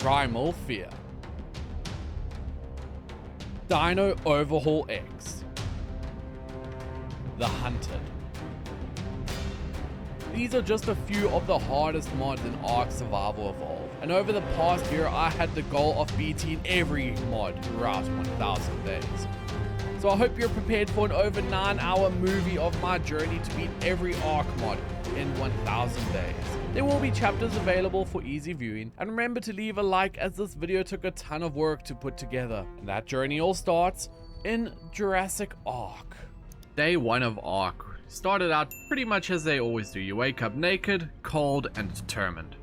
Primal Fear, Dino Overhaul X, The Hunted. These are just a few of the hardest mods in Ark Survival Evolved, and over the past year I had the goal of beating every mod throughout 1000 days. So I hope you're prepared for an over 9-hour movie of my journey to beat every Ark mod in 1000 days. There will be chapters available for easy viewing, and remember to leave a like as this video took a ton of work to put together. And that journey all starts in Jurassic Ark. Day 1 of Ark started out pretty much as they always do. You wake up naked, cold, and determined.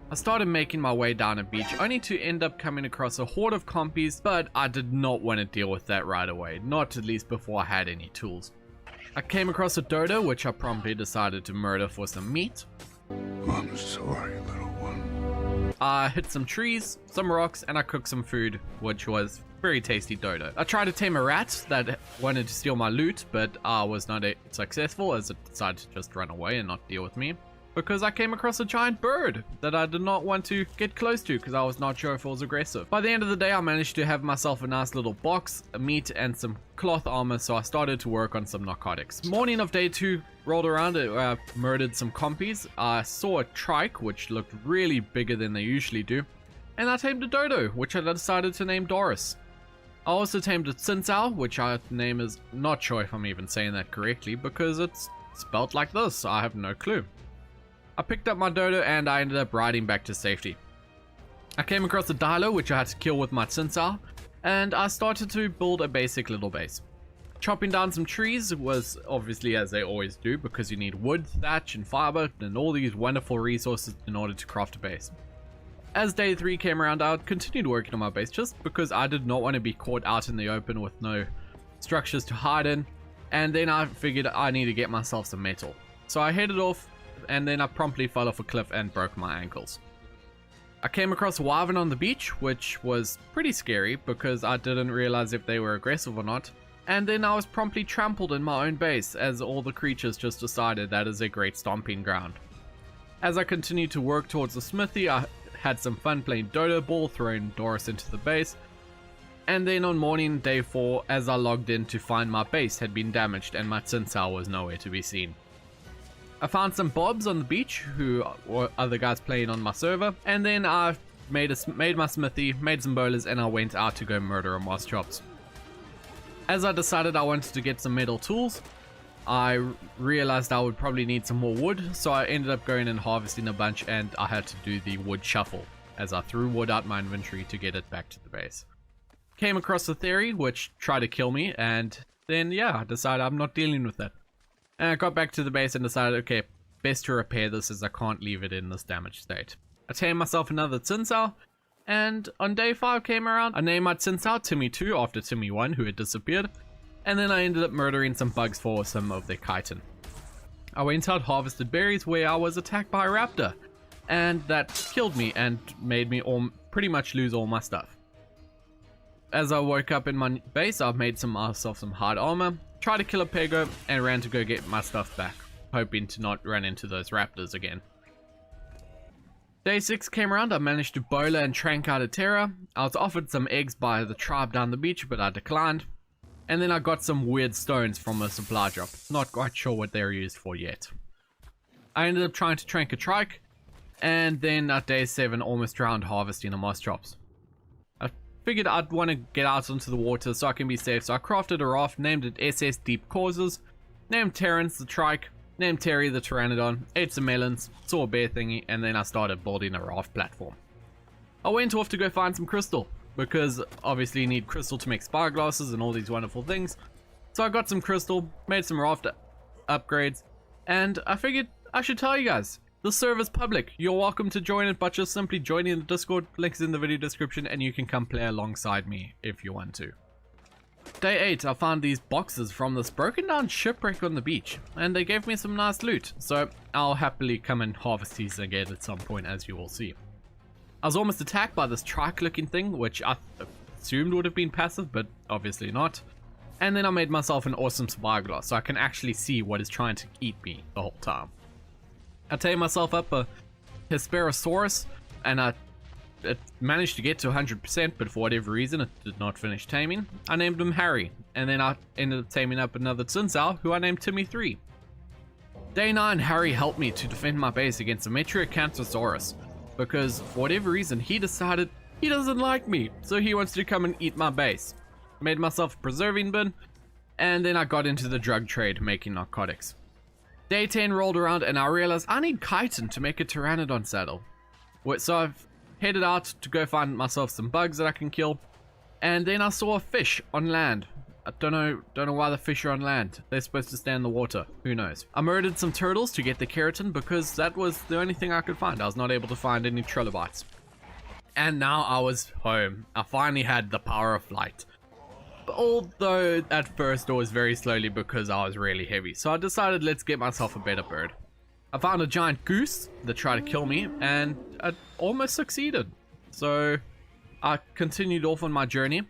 I started making my way down a beach only to end up coming across a horde of compies, but I did not want to deal with that right away, not at least before I had any tools. I came across a dodo, which I promptly decided to murder for some meat. I'm sorry, little one. I hit some trees, some rocks, and I cooked some food, which was very tasty dodo. I tried to tame a rat that wanted to steal my loot, but I was not successful as it decided to just run away and not deal with me. Because I came across a giant bird that I did not want to get close to because I was not sure if it was aggressive. By the end of the day, I managed to have myself a nice little box, a meat, and some cloth armor, so I started to work on some narcotics. Morning of day 2 rolled around, I murdered some compies. I saw a trike, which looked really bigger than they usually do, and I tamed a dodo, which I decided to name Doris. I also tamed a cincau, which I name is not sure if I'm even saying that correctly because it's spelled like this. I have no clue. I picked up my dodo and I ended up riding back to safety. I came across a dilo which I had to kill with my cincau, and I started to build a basic little base. Chopping down some trees was obviously as they always do because you need wood, thatch, and fiber and all these wonderful resources in order to craft a base. As day 3 came around, I continued working on my base just because I did not want to be caught out in the open with no structures to hide in, and then I figured I need to get myself some metal. So I headed off, and then I promptly fell off a cliff and broke my ankles. I came across a wyvern on the beach, which was pretty scary because I didn't realize if they were aggressive or not, and then I was promptly trampled in my own base as all the creatures just decided that is a great stomping ground. As I continued to work towards the smithy, I had some fun playing dodo ball, throwing Doris into the base, and then on morning day 4, as I logged in to find my base had been damaged and my cincau was nowhere to be seen. I found some bobs on the beach who were other guys playing on my server, and then I made my smithy, made some bowlers, and I went out to go murder a moss chops. As I decided I wanted to get some metal tools, I realized I would probably need some more wood, so I ended up going and harvesting a bunch, and I had to do the wood shuffle as I threw wood out my inventory to get it back to the base. Came across a theory which tried to kill me, and then yeah, I decided I'm not dealing with that. And I got back to the base and decided, okay, best to repair this as I can't leave it in this damaged state. I tamed myself another cincau, and on day 5 came around, I named my cincau Timmy 2 after Timmy 1 who had disappeared, and then I ended up murdering some bugs for some of their chitin. I went out, harvested berries where I was attacked by a raptor, and that killed me and made me pretty much lose all my stuff. As I woke up in my base, I made myself some hard armor, tried to kill a pego, and ran to go get my stuff back, hoping to not run into those raptors again. Day 6 came around, I managed to bowler and trank out a terror. I was offered some eggs by the tribe down the beach, but I declined. And then I got some weird stones from a supply drop, not quite sure what they're used for yet. I ended up trying to trank a trike, and then at day 7 almost drowned harvesting the moss chops. Figured I'd want to get out onto the water so I can be safe, so I crafted a raft, named it SS Deep Causes, named Terrence the trike, named Terry the pteranodon, ate some melons, saw a bear thingy, and then I started building a raft platform. I went off to go find some crystal, because obviously you need crystal to make spyglasses and all these wonderful things. So I got some crystal, made some raft upgrades, and I figured I should tell you guys. The server's public. You're welcome to join it, but just simply joining the Discord. Links in the video description, and you can come play alongside me if you want to. Day 8, I found these boxes from this broken down shipwreck on the beach, and they gave me some nice loot, so I'll happily come and harvest these again at some point, as you will see. I was almost attacked by this trike looking thing, which I assumed would have been passive, but obviously not. And then I made myself an awesome spyglass, so I can actually see what is trying to eat me the whole time. I tamed myself up a Hesperosaurus, and I it managed to get to 100%, but for whatever reason it did not finish taming. I named him Harry, and then I ended up taming up another Tsunsao, who I named Timmy 3. Day 9, Harry helped me to defend my base against a Metriacanthosaurus, because for whatever reason he decided he doesn't like me, so he wants to come and eat my base. Made myself a preserving bin, and then I got into the drug trade, making narcotics. Day 10 rolled around and I realized I need chitin to make a pteranodon saddle. So I've headed out to go find myself some bugs that I can kill, and then I saw a fish on land. I don't know why the fish are on land. They're supposed to stay in the water. Who knows? I murdered some turtles to get the keratin because that was the only thing I could find. I was not able to find any trilobites. And now I was home. I finally had the power of flight. Although at first it was very slowly because I was really heavy. So I decided let's get myself a better bird. I found a giant goose that tried to kill me and I almost succeeded. So I continued off on my journey.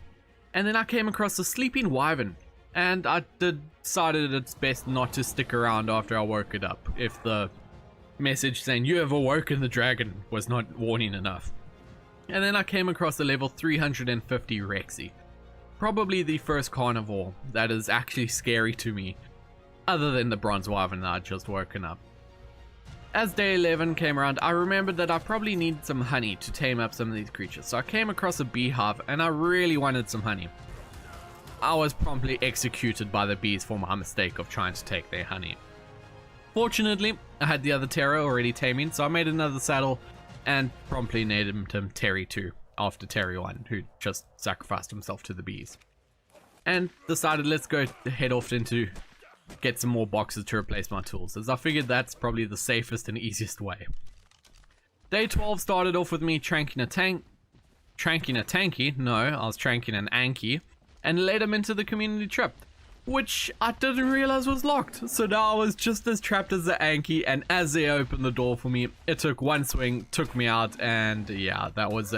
And then I came across a sleeping wyvern, and I decided it's best not to stick around after I woke it up, if the message saying you have awoken the dragon was not warning enough. And then I came across a level 350 Rexy, probably the first carnivore that is actually scary to me, other than the bronze wyvern that I'd just woken up. As day 11 came around, I remembered that I probably needed some honey to tame up some of these creatures, so I came across a beehive and I really wanted some honey. I was promptly executed by the bees for my mistake of trying to take their honey. Fortunately, I had the other Terra already taming, so I made another saddle and promptly named him Terry 2, after Terry 1, who just sacrificed himself to the bees. And decided let's go head off into get some more boxes to replace my tools, as I figured that's probably the safest and easiest way. Day 12 started off with me tranking a tanky, no, I was tranking an Anki, and led him into the community trip, which I didn't realize was locked, so now I was just as trapped as the Anki, and as they opened the door for me, it took one swing, took me out, and yeah, that was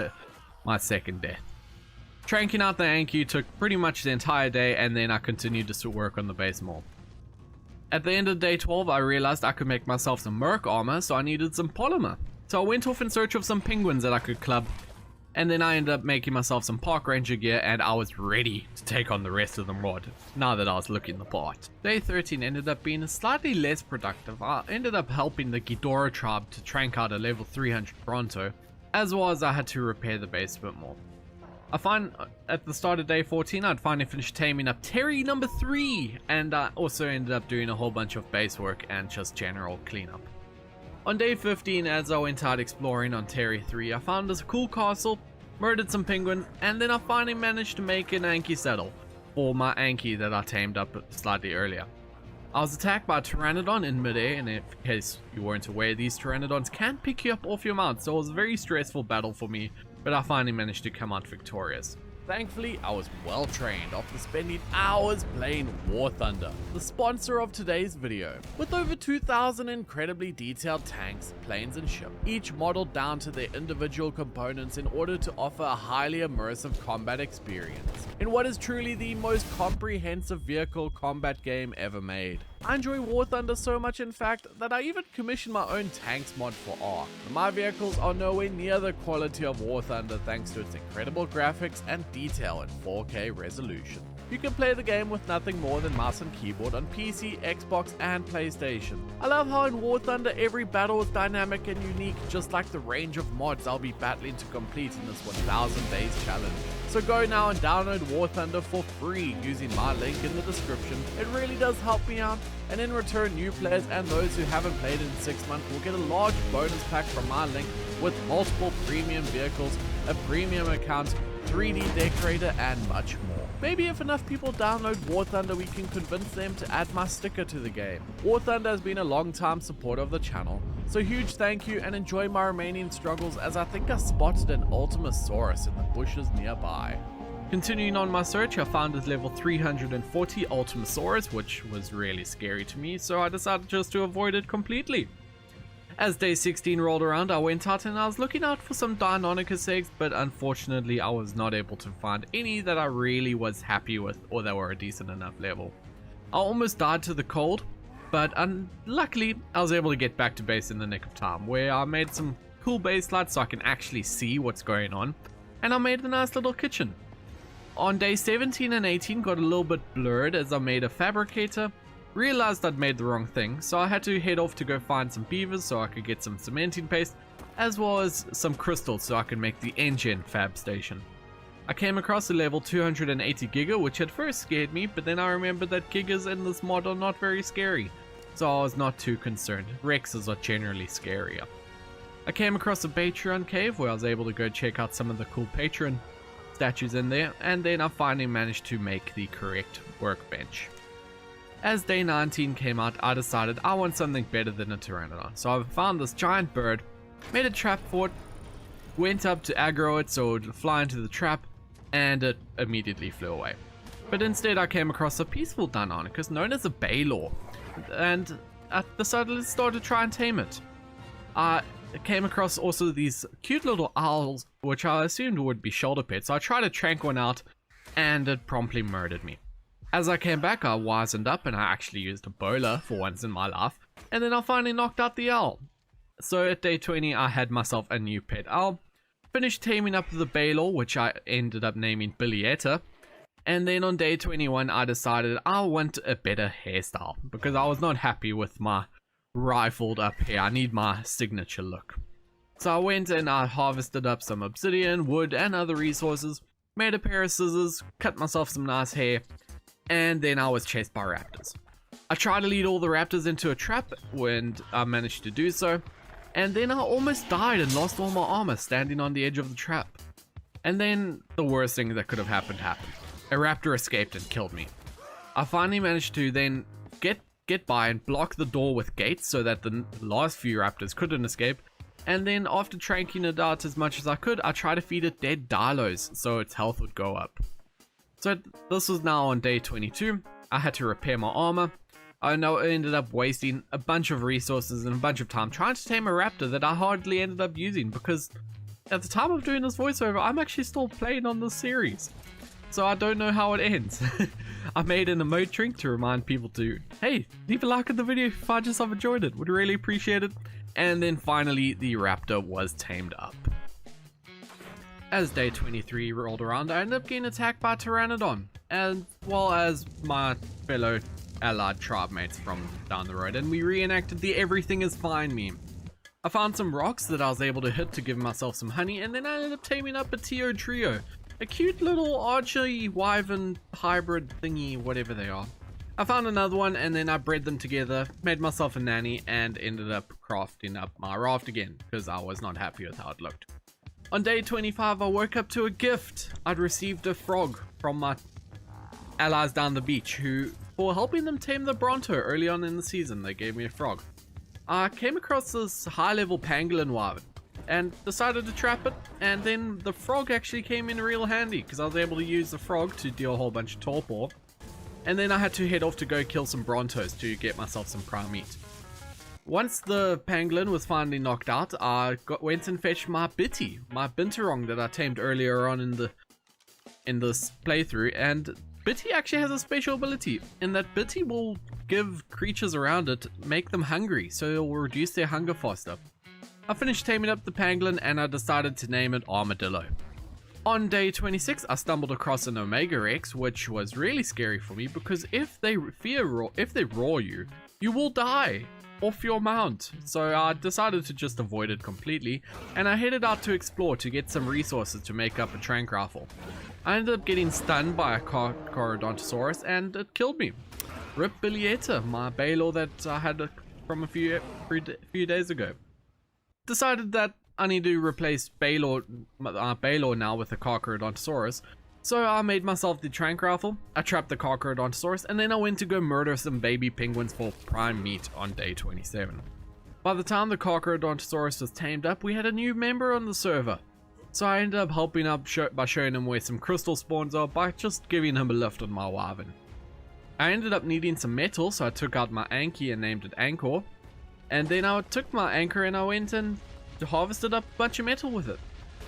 my second death. Tranking out the Anki took pretty much the entire day, and then I continued to work on the base more. At the end of day 12, I realized I could make myself some merc armor, so I needed some polymer. So I went off in search of some penguins that I could club, and then I ended up making myself some park ranger gear, and I was ready to take on the rest of the mod, now that I was looking the part. Day 13 ended up being slightly less productive. I ended up helping the Ghidorah tribe to trank out a level 300 Bronto, as well as I had to repair the base a bit more. I find at the start of day 14, I'd finally finished taming up Terry number 3, and I also ended up doing a whole bunch of base work and just general cleanup. On day 15, as I went out exploring on Terry 3, I found this cool castle, murdered some penguins, and then I finally managed to make an Anki saddle for my Anki that I tamed up slightly earlier. I was attacked by a Pteranodon in midair, and in case you weren't aware, these Pteranodons can pick you up off your mount, so it was a very stressful battle for me, but I finally managed to come out victorious. Thankfully, I was well trained after spending hours playing Warthunder, the sponsor of today's video. With over 2,000 incredibly detailed tanks, planes and ships, each modeled down to their individual components in order to offer a highly immersive combat experience in what is truly the most comprehensive vehicle combat game ever made. I enjoy Warthunder so much, in fact, that I even commissioned my own tanks mod for Ark. My vehicles are nowhere near the quality of Warthunder thanks to its incredible graphics and detail in 4K resolution. You can play the game with nothing more than mouse and keyboard on PC, Xbox, and PlayStation. I love how in Warthunder every battle is dynamic and unique, just like the range of mods I'll be battling to complete in this 1000 days challenge. So go now and download Warthunder for free using my link in the description. It really does help me out, and in return new players and those who haven't played in 6 months will get a large bonus pack from my link with multiple premium vehicles, a premium account, 3D decorator, and much more. Maybe if enough people download Warthunder, we can convince them to add my sticker to the game. Warthunder has been a long time supporter of the channel, so huge thank you and enjoy my remaining struggles, as I think I spotted an Ultimasaurus in the bushes nearby. Continuing on my search, I found this level 340 Ultimasaurus, which was really scary to me, so I decided just to avoid it completely. As day 16 rolled around, I went out and I was looking out for some Deinonychus eggs, but unfortunately I was not able to find any that I really was happy with or that were a decent enough level. I almost died to the cold, but luckily I was able to get back to base in the nick of time, where I made some cool base light so I can actually see what's going on, and I made a nice little kitchen. On day 17 and 18 got a little bit blurred as I made a fabricator, realized I'd made the wrong thing, so I had to head off to go find some beavers so I could get some cementing paste, as well as some crystals so I could make the engine fab station. I came across a level 280 Giga, which at first scared me, but then I remembered that Gigas in this mod are not very scary, so I was not too concerned. Rexes are generally scarier. I came across a Patreon cave where I was able to go check out some of the cool Patreon statues in there, and then I finally managed to make the correct workbench. As day 19 came out, I decided I want something better than a pteranodon, so I found this giant bird, made a trap for it, went up to aggro it so it would fly into the trap, and it immediately flew away. But instead I came across a peaceful Deinonychus known as a Baylor, and I decided to start to try and tame it. I came across also these cute little owls, which I assumed would be shoulder pets, so I tried to trank one out, and it promptly murdered me. As I came back, I wisened up, and I actually used a bowler for once in my life, and then I finally knocked out the owl. So at day 20, I had myself a new pet owl, finished taming up the Baylor, which I ended up naming Billietta, and then on day 21, I decided I want a better hairstyle, because I was not happy with my rifled up hair. I need my signature look. So I went and I harvested up some obsidian, wood, and other resources, made a pair of scissors, cut myself some nice hair, and then I was chased by raptors. I tried to lead all the raptors into a trap when I managed to do so, and then I almost died and lost all my armor standing on the edge of the trap. And then the worst thing that could have happened happened. A raptor escaped and killed me. I finally managed to then get by and block the door with gates so that the last few raptors couldn't escape, and then after tranking it out as much as I could, I tried to feed it dead Dilos so its health would go up. So this was now on day 22. I had to repair my armor. I now ended up wasting a bunch of resources and a bunch of time trying to tame a raptor that I hardly ended up using, because at the time of doing this voiceover, I'm actually still playing on this series, so I don't know how it ends. I made an emote drink to remind people to, hey, leave a like on the video if you find yourself enjoyed it, would really appreciate it. And then finally the raptor was tamed up. As day 23 rolled around, I ended up getting attacked by a pteranodon, as well as my fellow allied tribe mates from down the road, and we reenacted the everything is fine meme. I found some rocks that I was able to hit to give myself some honey, and then I ended up taming up a Tio Trio, a cute little archery wyvern hybrid thingy, whatever they are. I found another one, and then I bred them together, made myself a nanny, and ended up crafting up my raft again, because I was not happy with how it looked. On day 25, I woke up to a gift. I'd received a frog from my allies down the beach, who, for helping them tame the Bronto early on in the season, they gave me a frog. I came across this high-level pangolin wyvern, and decided to trap it, and then the frog actually came in real handy, because I was able to use the frog to deal a whole bunch of torpor. And then I had to head off to go kill some Brontos to get myself some prime meat. Once the pangolin was finally knocked out, I went and fetched my Bitty, my Binturong that I tamed earlier on in this playthrough, and Bitty actually has a special ability, in that Bitty will give creatures around it, make them hungry, so it will reduce their hunger faster. I finished taming up the pangolin, and I decided to name it Armadillo. On day 26, I stumbled across an Omega Rex, which was really scary for me, because if they roar you, you will die off your mount. So I decided to just avoid it completely, and I headed out to explore to get some resources to make up a trank rifle. I ended up getting stunned by a Corodontosaurus, and it killed me. Rip Billietta, my Baylor that I had from a few days ago. Decided that I need to replace Baylor now with a Corodontosaurus, so I made myself the trank rifle, I trapped the Corodontosaurus, and then I went to go murder some baby penguins for prime meat on day 27. By the time the Corodontosaurus was tamed up, we had a new member on the server, so I ended up helping up by showing him where some crystal spawns are by just giving him a lift on my wyvern. I ended up needing some metal, so I took out my Anki and named it Anchor, and then I took my anchor and I went and harvested up a bunch of metal with it.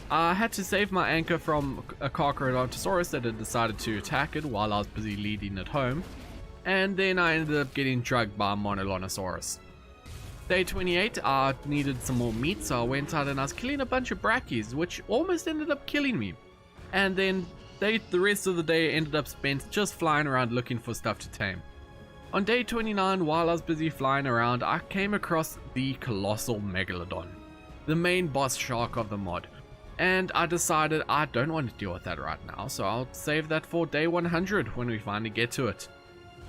I had to save my anchor from a Corodontosaurus that had decided to attack it while I was busy leading it home, and then I ended up getting drugged by a Monolonosaurus. Day 28, I needed some more meat, so I went out and I was killing a bunch of brackies, which almost ended up killing me. And then the rest of the day ended up spent just flying around looking for stuff to tame. On day 29, while I was busy flying around, I came across the colossal megalodon, the main boss shark of the mod. And I decided I don't want to deal with that right now, so I'll save that for day 100 when we finally get to it.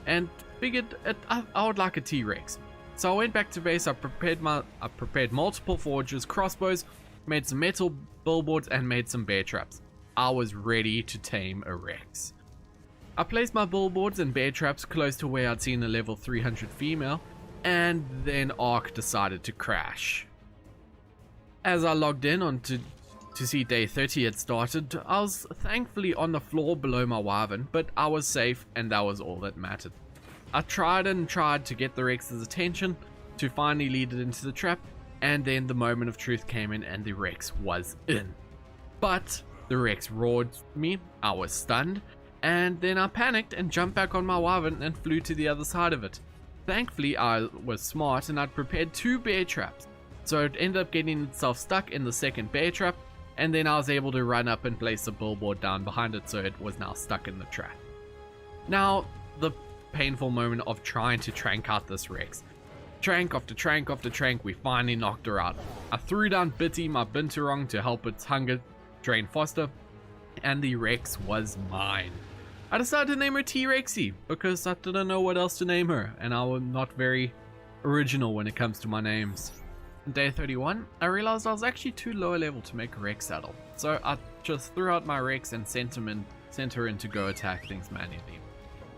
And figured I would like a T-Rex. So I went back to base, I prepared multiple forges, crossbows, made some metal billboards, and made some bear traps. I was ready to tame a Rex. I placed my billboards and bear traps close to where I'd seen a level 300 female, and then Ark decided to crash. As I logged in to see day 30 had started, I was thankfully on the floor below my wyvern, but I was safe and that was all that mattered. I tried and tried to get the Rex's attention to finally lead it into the trap, and then the moment of truth came in and the Rex was in. But the Rex roared me, I was stunned, and then I panicked and jumped back on my wyvern and flew to the other side of it. Thankfully I was smart and I'd prepared 2 bear traps, so it ended up getting itself stuck in the second bear trap, and then I was able to run up and place a billboard down behind it so it was now stuck in the trap. Now, the painful moment of trying to trank out this Rex. Trank after trank after trank, we finally knocked her out. I threw down Bitty, my binturong, to help its hunger drain faster, and the Rex was mine. I decided to name her T-Rexy because I didn't know what else to name her, and I was not very original when it comes to my names. On day 31, I realized I was actually too low a level to make a Rex saddle, so I just threw out my Rex and sent her in to go attack things manually.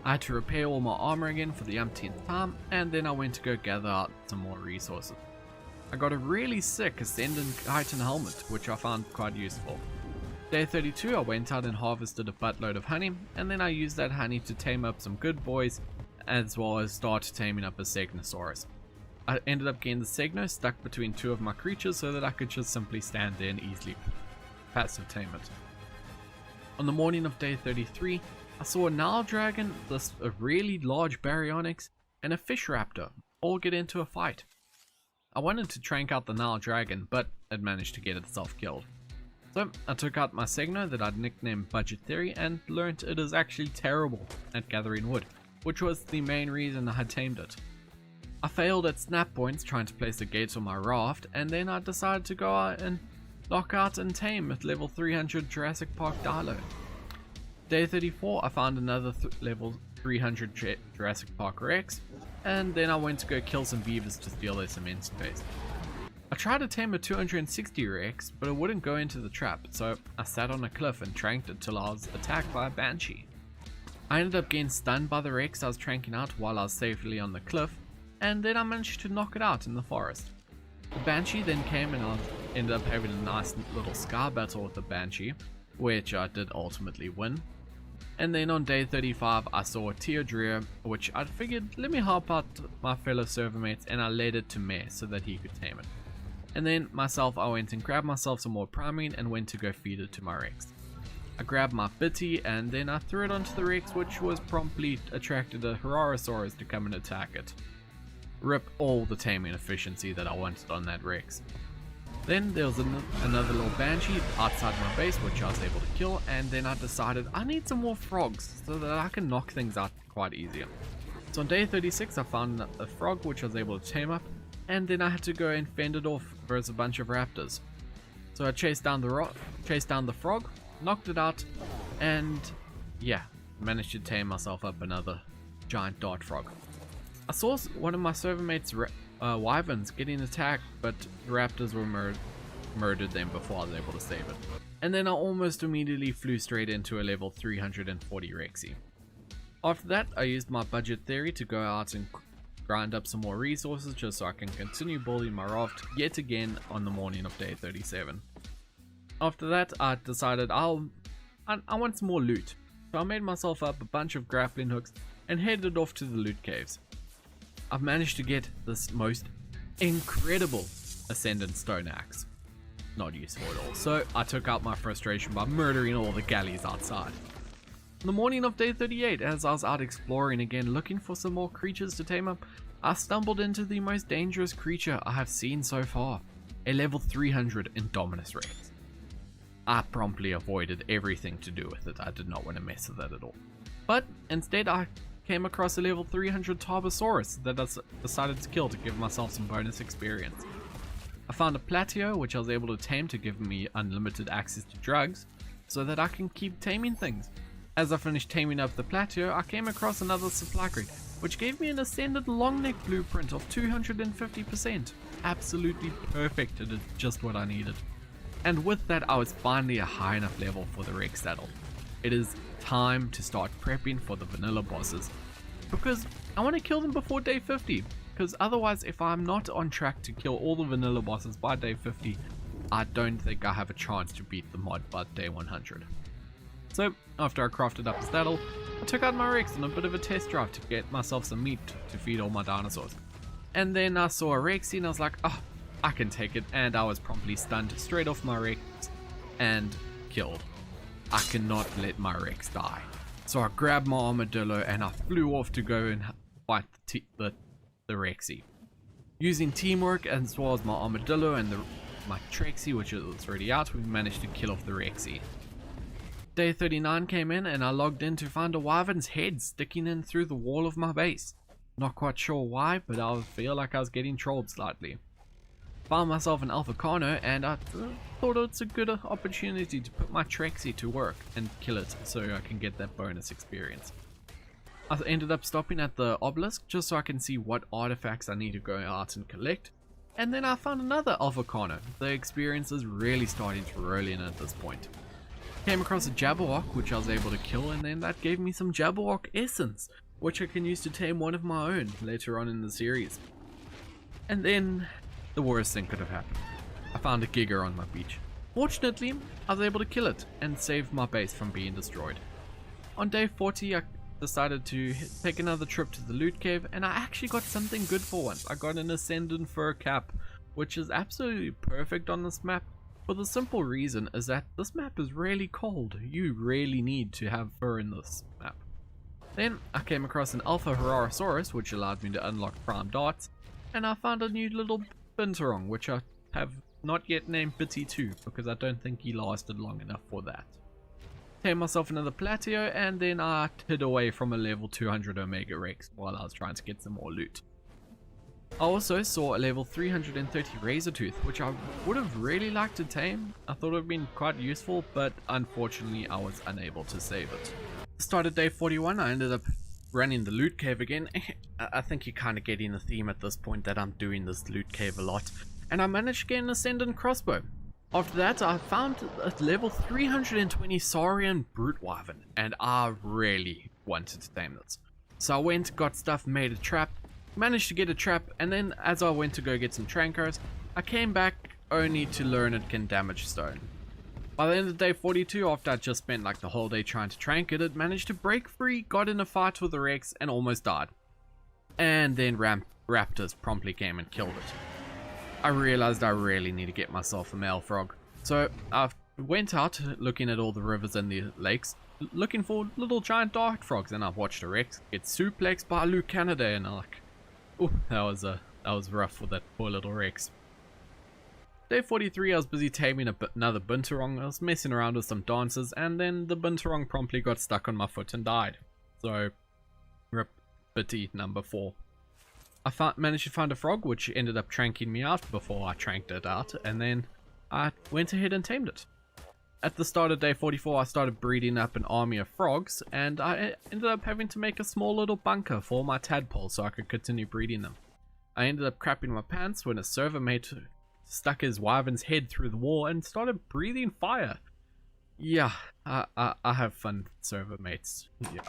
I had to repair all my armor again for the umpteenth time, and then I went to go gather out some more resources. I got a really sick Ascended chitin helmet, which I found quite useful. Day 32, I went out and harvested a buttload of honey, and then I used that honey to tame up some good boys, as well as start taming up a Segnosaurus. I ended up getting the Segno stuck between 2 of my creatures so that I could just simply stand there and easily passive tame it. On the morning of day 33, I saw a Nile Dragon, a really large Baryonyx, and a Fish Raptor all get into a fight. I wanted to trank out the Nile Dragon, but it managed to get itself killed. So I took out my Segno that I'd nicknamed Budget Theory and learnt it is actually terrible at gathering wood, which was the main reason I had tamed it. I failed at snap points trying to place the gates on my raft, and then I decided to go out and lock out and tame at level 300 Jurassic Park Dilo. Day 34, I found another level 300 Jurassic Park Rex, and then I went to go kill some beavers to steal their cement space. I tried to tame a 260 Rex, but it wouldn't go into the trap, so I sat on a cliff and tranked it till I was attacked by a Banshee. I ended up getting stunned by the Rex I was tranking out while I was safely on the cliff, and then I managed to knock it out in the forest. The Banshee then came and I ended up having a nice little scar battle with the Banshee, which I did ultimately win. And then on day 35 I saw a Teodria, which I figured let me help out my fellow servermates, and I led it to Mare so that he could tame it. And then myself, I went and grabbed myself some more priming and went to go feed it to my Rex. I grabbed my Bitty and then I threw it onto the Rex, which was promptly attracted a Herarosaurus to come and attack it. Rip all the taming efficiency that I wanted on that Rex. Then there was another little Banshee outside my base, which I was able to kill, and then I decided I need some more frogs so that I can knock things out quite easier. So on day 36 I found a frog which I was able to tame up, and then I had to go and fend it off versus a bunch of raptors. So I chased down the frog, knocked it out, and yeah, managed to tame myself up another giant dart frog. I saw one of my servermates' wyverns getting attacked, but the raptors were murdered them before I was able to save it. And then I almost immediately flew straight into a level 340 Rexy. After that, I used my budget theory to go out and grind up some more resources just so I can continue building my raft yet again on the morning of day 37. After that, I decided I want some more loot, so I made myself up a bunch of grappling hooks and headed off to the loot caves. I've managed to get this most incredible Ascendant Stone Axe. Not useful at all, so I took out my frustration by murdering all the galleys outside. On the morning of day 38, as I was out exploring again looking for some more creatures to tame up, I stumbled into the most dangerous creature I have seen so far, a level 300 Indominus Rex. I promptly avoided everything to do with it. I did not want to mess with it at all. But instead I came across a level 300 Tarbosaurus that I decided to kill to give myself some bonus experience. I found a Platio which I was able to tame to give me unlimited access to drugs so that I can keep taming things. As I finished taming up the Platio, I came across another supply crate which gave me an Ascended Longneck blueprint of 250%. Absolutely perfect, it is just what I needed. And with that I was finally a high enough level for the Rex saddle. It is time to start prepping for the vanilla bosses because I want to kill them before day 50, because otherwise if I'm not on track to kill all the vanilla bosses by day 50, I don't think I have a chance to beat the mod by day 100. So after I crafted up the saddle, I took out my Rex on a bit of a test drive to get myself some meat to feed all my dinosaurs. And then I saw a Rexy and I was like, oh, I can take it, and I was promptly stunned straight off my Rex and killed. I cannot let my Rex die. So I grabbed my armadillo and I flew off to go and fight the Rexy. Using teamwork as well as my armadillo and my Trexy, which is already out, we managed to kill off the Rexy. Day 39 came in and I logged in to find a wyvern's head sticking in through the wall of my base. Not quite sure why, but I feel like I was getting trolled slightly. Found myself an Alphacano and I thought it's a good opportunity to put my Trexy to work and kill it so I can get that bonus experience. I ended up stopping at the obelisk just so I can see what artifacts I need to go out and collect, and then I found another Alphacano. The experience is really starting to roll in at this point. Came across a Jabberwock which I was able to kill, and then that gave me some Jabberwock essence which I can use to tame one of my own later on in the series. And then the worst thing could have happened. I found a Giga on my beach. Fortunately, I was able to kill it and save my base from being destroyed. On day 40, I decided to take another trip to the loot cave, and I actually got something good for once. I got an Ascendant fur cap, which is absolutely perfect on this map, for the simple reason is that this map is really cold. You really need to have fur in this map. Then I came across an Alpha Herasaurus, which allowed me to unlock prime darts, and I found a new little Binturong, which I have not yet named Bitty 2 because I don't think he lasted long enough for that. Tamed myself another Platio, and then I hid away from a level 200 Omega Rex while I was trying to get some more loot. I also saw a level 330 Razortooth, which I would have really liked to tame. I thought it would have been quite useful, but unfortunately I was unable to save it. Started day 41, I ended up running the loot cave again. I think you're kind of getting the theme at this point that I'm doing this loot cave a lot, and I managed to get an Ascendant crossbow. After that I found a level 320 Saurian Brute Wyvern, and I really wanted to tame this. So I went, got stuff, made a trap, managed to get a trap, and then as I went to go get some Trankos, I came back only to learn it can damage stone. By the end of day 42, after I just spent like the whole day trying to trank it, it managed to break free, got in a fight with the Rex, and almost died. And then raptors promptly came and killed it. I realized I really need to get myself a male frog. So I went out looking at all the rivers and the lakes, looking for little giant dart frogs, and I watched a Rex get suplexed by Luke Canada, and I'm like, oh, that was rough for that poor little Rex. Day 43, I was busy taming another Binturong. I was messing around with some dancers, and then the Binturong promptly got stuck on my foot and died. So, rip Bitty number 4. I managed to find a frog, which ended up tranking me out before I tranked it out, and then I went ahead and tamed it. At the start of day 44, I started breeding up an army of frogs, and I ended up having to make a small little bunker for my tadpoles so I could continue breeding them. I ended up crapping my pants when a server mate stuck his wyvern's head through the wall and started breathing fire. Yeah, I have fun server mates. Yeah.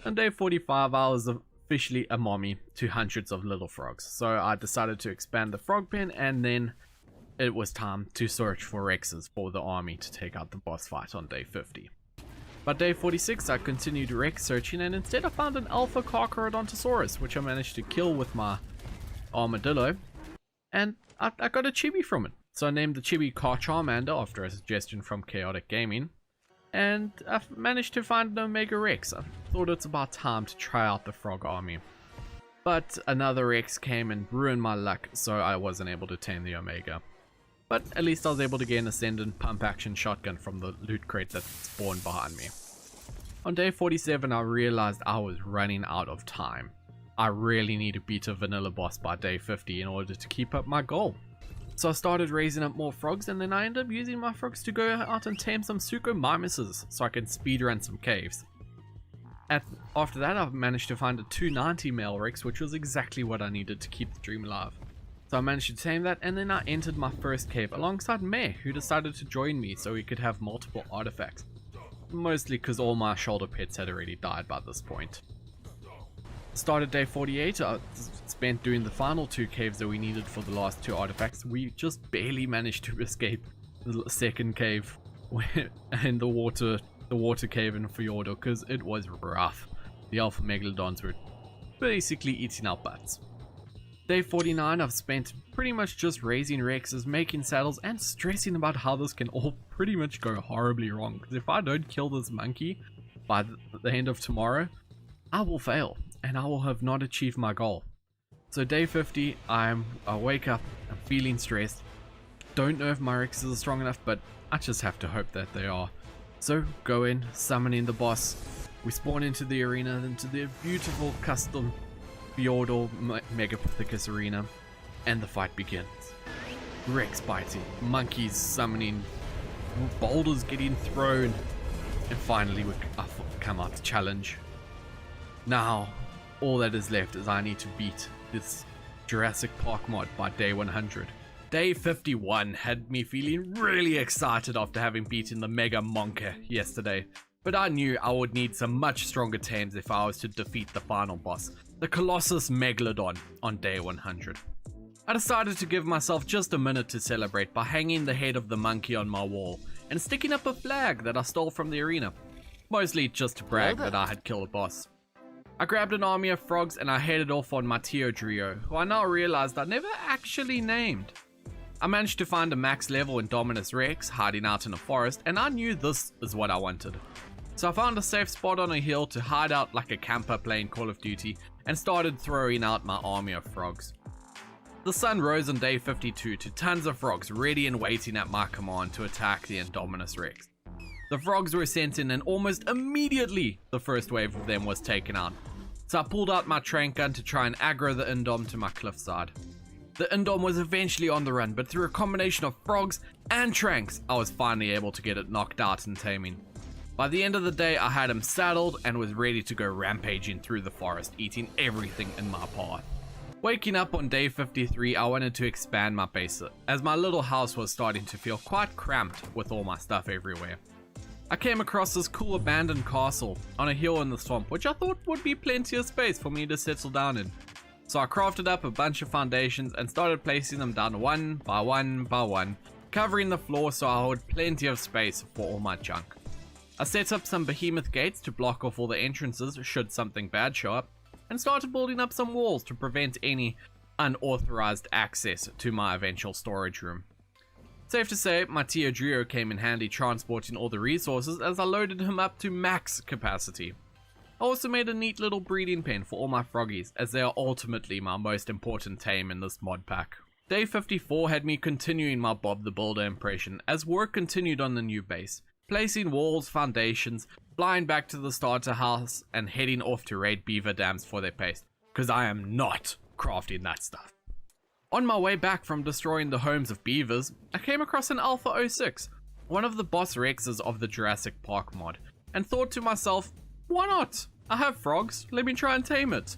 On day 45, I was officially a mommy to hundreds of little frogs, so I decided to expand the frog pen, and then it was time to search for Rexes for the army to take out the boss fight on day 50. By day 46, I continued Rex searching, and instead I found an Alpha Carcharodontosaurus, which I managed to kill with my armadillo, and I got a chibi from it. So I named the chibi Charmander after a suggestion from Chaotic Gaming, and I've managed to find an Omega Rex. I thought it's about time to try out the frog army. But another Rex came and ruined my luck, so I wasn't able to tame the Omega. But at least I was able to get an Ascendant pump action shotgun from the loot crate that spawned behind me. On day 47 I realized I was running out of time. I really need to beat a vanilla boss by day 50 in order to keep up my goal. So I started raising up more frogs, and then I ended up using my frogs to go out and tame some Suko Mimuses so I can speedrun some caves. After that I managed to find a 290 male Rex, which was exactly what I needed to keep the dream alive. So I managed to tame that, and then I entered my first cave alongside Meh, who decided to join me so we could have multiple artifacts. Mostly because all my shoulder pets had already died by this point. Started day 48, I spent doing the final 2 caves that we needed for the last 2 artifacts. We just barely managed to escape the second cave and the water cave in Fjordo, because it was rough. The Alpha Megalodons were basically eating our butts. Day 49 I've spent pretty much just raising Rexes, making saddles, and stressing about how this can all pretty much go horribly wrong, because if I don't kill this monkey by the end of tomorrow, I will fail and I will have not achieved my goal. So day 50 I wake up, I'm feeling stressed, don't know if my Rexes are strong enough, but I just have to hope that they are. So go in, summoning the boss, we spawn into the arena, into the beautiful custom Fjordal Megapithecus arena, and the fight begins. Rex biting, monkeys summoning, boulders getting thrown, and finally I come out to challenge. Now, all that is left is I need to beat this Jurassic Park mod by day 100. Day 51 had me feeling really excited after having beaten the Mega Monker yesterday, but I knew I would need some much stronger tames if I was to defeat the final boss, the colossal Megalodon, on day 100. I decided to give myself just a minute to celebrate by hanging the head of the monkey on my wall and sticking up a flag that I stole from the arena, mostly just to brag that I had killed a boss. I grabbed an army of frogs and I headed off on my Teodrio, who I now realized I never actually named. I managed to find a max level Indominus Rex hiding out in a forest, and I knew this is what I wanted. So I found a safe spot on a hill to hide out like a camper playing Call of Duty and started throwing out my army of frogs. The sun rose on day 52 to tons of frogs ready and waiting at my command to attack the Indominus Rex. The frogs were sent in and almost immediately the first wave of them was taken out. So I pulled out my trank gun to try and aggro the Indom to my cliffside. The Indom was eventually on the run, but through a combination of frogs and tranks, I was finally able to get it knocked out and taming. By the end of the day, I had him saddled and was ready to go rampaging through the forest, eating everything in my path. Waking up on day 53, I wanted to expand my base, as my little house was starting to feel quite cramped with all my stuff everywhere. I came across this cool abandoned castle on a hill in the swamp, which I thought would be plenty of space for me to settle down in. So I crafted up a bunch of foundations and started placing them down one by one by one, covering the floor so I had plenty of space for all my junk. I set up some behemoth gates to block off all the entrances should something bad show up, and started building up some walls to prevent any unauthorized access to my eventual storage room. Safe to say, my Teodrio came in handy transporting all the resources as I loaded him up to max capacity. I also made a neat little breeding pen for all my froggies, as they are ultimately my most important tame in this mod pack. Day 54 had me continuing my Bob the Builder impression as work continued on the new base, placing walls, foundations, flying back to the starter house, and heading off to raid beaver dams for their paste, because I am not crafting that stuff. On my way back from destroying the homes of beavers, I came across an Alpha 06, one of the boss Rexes of the Jurassic Park mod, and thought to myself, why not? I have frogs, let me try and tame it.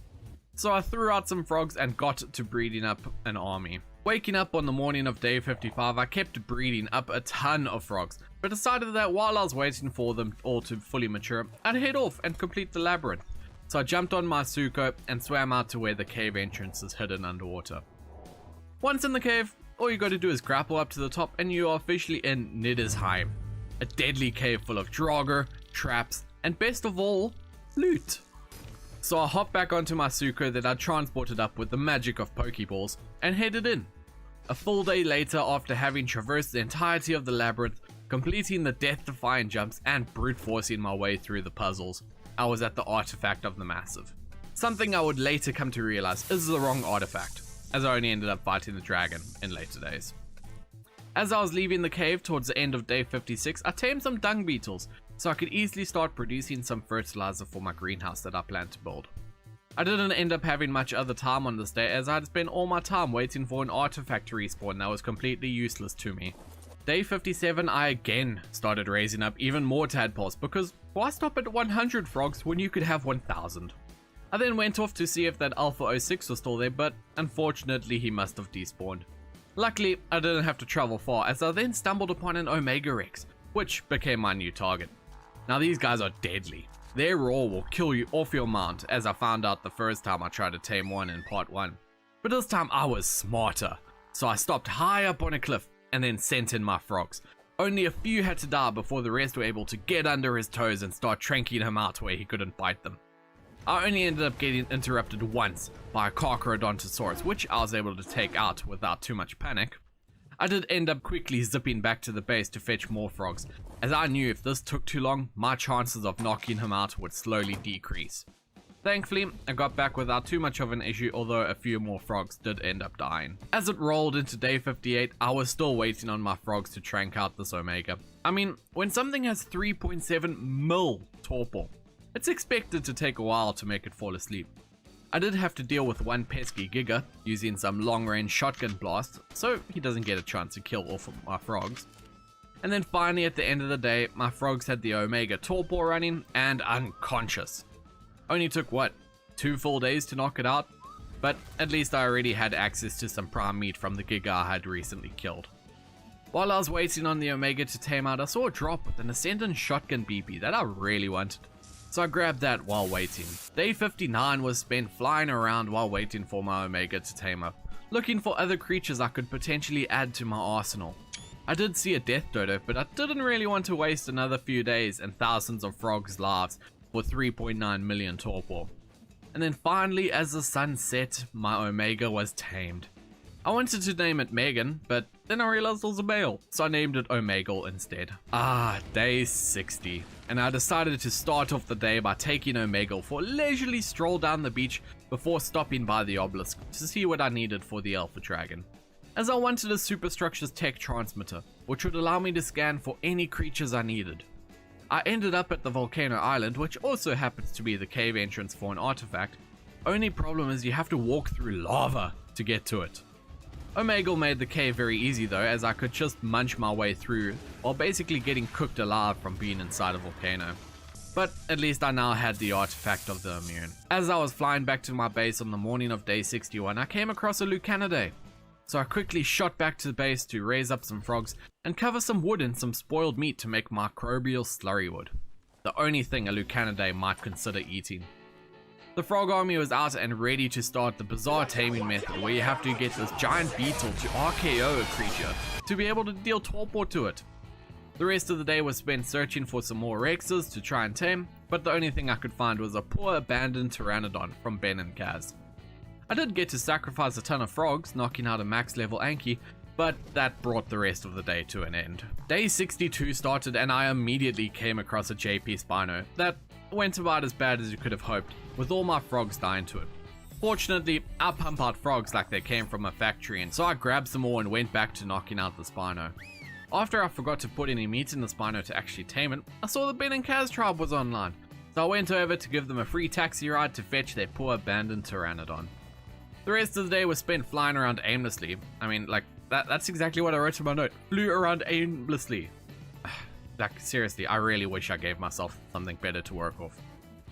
So I threw out some frogs and got to breeding up an army. Waking up on the morning of day 55, I kept breeding up a ton of frogs, but decided that while I was waiting for them all to fully mature, I'd head off and complete the labyrinth. So I jumped on my Suko and swam out to where the cave entrance is hidden underwater. Once in the cave, all you gotta do is grapple up to the top and you are officially in Niddersheim, a deadly cave full of Draugr, traps, and best of all, loot. So I hopped back onto my Suko that I'd transported up with the magic of Pokeballs and headed in. A full day later, after having traversed the entirety of the labyrinth, completing the death-defying jumps and brute forcing my way through the puzzles, I was at the artifact of the massive. Something I would later come to realize is the wrong artifact, as I only ended up fighting the dragon in later days. As I was leaving the cave towards the end of day 56, I tamed some dung beetles so I could easily start producing some fertilizer for my greenhouse that I planned to build. I didn't end up having much other time on this day, as I had spent all my time waiting for an artifact to respawn that was completely useless to me. Day 57, I again started raising up even more tadpoles, because why stop at 100 frogs when you could have 1000? I then went off to see if that Alpha 06 was still there, but unfortunately he must have despawned. Luckily, I didn't have to travel far, as I then stumbled upon an Omega Rex, which became my new target. Now these guys are deadly. Their roar will kill you off your mount, as I found out the first time I tried to tame one in part 1. But this time I was smarter, so I stopped high up on a cliff and then sent in my frogs. Only a few had to die before the rest were able to get under his toes and start tranking him out where he couldn't bite them. I only ended up getting interrupted once by a Carcharodontosaurus, which I was able to take out without too much panic. I did end up quickly zipping back to the base to fetch more frogs, as I knew if this took too long, my chances of knocking him out would slowly decrease. Thankfully, I got back without too much of an issue, although a few more frogs did end up dying. As it rolled into day 58, I was still waiting on my frogs to trank out this Omega. I mean, when something has 3.7 mil torpor, it's expected to take a while to make it fall asleep. I did have to deal with one pesky Giga using some long-range shotgun blast, so he doesn't get a chance to kill all of my frogs. And then finally at the end of the day, my frogs had the Omega torpor running and unconscious. Only took what, 2 full days to knock it out? But at least I already had access to some prime meat from the Giga I had recently killed. While I was waiting on the Omega to tame out, I saw a drop with an Ascendant shotgun BB that I really wanted, so I grabbed that while waiting. Day 59 was spent flying around while waiting for my Omega to tame up, looking for other creatures I could potentially add to my arsenal. I did see a death dodo, but I didn't really want to waste another few days and thousands of frogs' lives for 3.9 million torpor. And then finally, as the sun set, my Omega was tamed. I wanted to name it Megan, but then I realized it was a male, so I named it Omegle instead. Day 60. And I decided to start off the day by taking Omegle for a leisurely stroll down the beach before stopping by the obelisk to see what I needed for the Alpha Dragon, as I wanted a superstructures tech transmitter, which would allow me to scan for any creatures I needed. I ended up at the Volcano Island, which also happens to be the cave entrance for an artifact. Only problem is you have to walk through lava to get to it. Omegle made the cave very easy though, as I could just munch my way through while basically getting cooked alive from being inside a volcano. But at least I now had the artifact of the immune. As I was flying back to my base on the morning of day 61, I came across a Lucanidae. So I quickly shot back to the base to raise up some frogs and cover some wood in some spoiled meat to make microbial slurry wood, the only thing a Lucanidae might consider eating. The frog army was out and ready to start the bizarre taming method where you have to get this giant beetle to RKO a creature to be able to deal torpor to it. The rest of the day was spent searching for some more Rexes to try and tame, but the only thing I could find was a poor abandoned Pteranodon from Ben and Kaz. I did get to sacrifice a ton of frogs, knocking out a max level Anki, but that brought the rest of the day to an end. Day 62 started and I immediately came across a JP Spino that went about as bad as you could have hoped, with all my frogs dying to it. Fortunately, I pump out frogs like they came from a factory, and so I grabbed some more and went back to knocking out the Spino. After I forgot to put any meat in the Spino to actually tame it, I saw the Ben and Kaz tribe was online, so I went over to give them a free taxi ride to fetch their poor abandoned Pteranodon. The rest of the day was spent flying around aimlessly. I mean, like, that's exactly what I wrote in my note. Flew around aimlessly. Like, seriously, I really wish I gave myself something better to work off.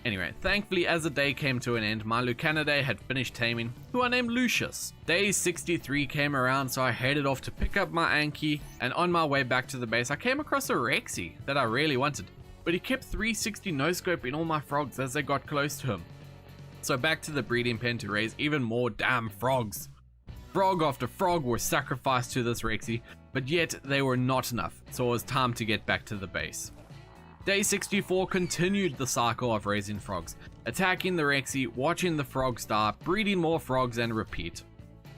Anyway, thankfully as the day came to an end, my Lucanidae had finished taming, who I named Lucius. Day 63 came around, so I headed off to pick up my Anki, and on my way back to the base I came across a Rexy that I really wanted, but he kept 360 no-scoping all my frogs as they got close to him. So back to the breeding pen to raise even more damn frogs. Frog after frog were sacrificed to this Rexy, but yet they were not enough, so it was time to get back to the base. Day 64 continued the cycle of raising frogs, attacking the Rexy, watching the frogs die, breeding more frogs, and repeat.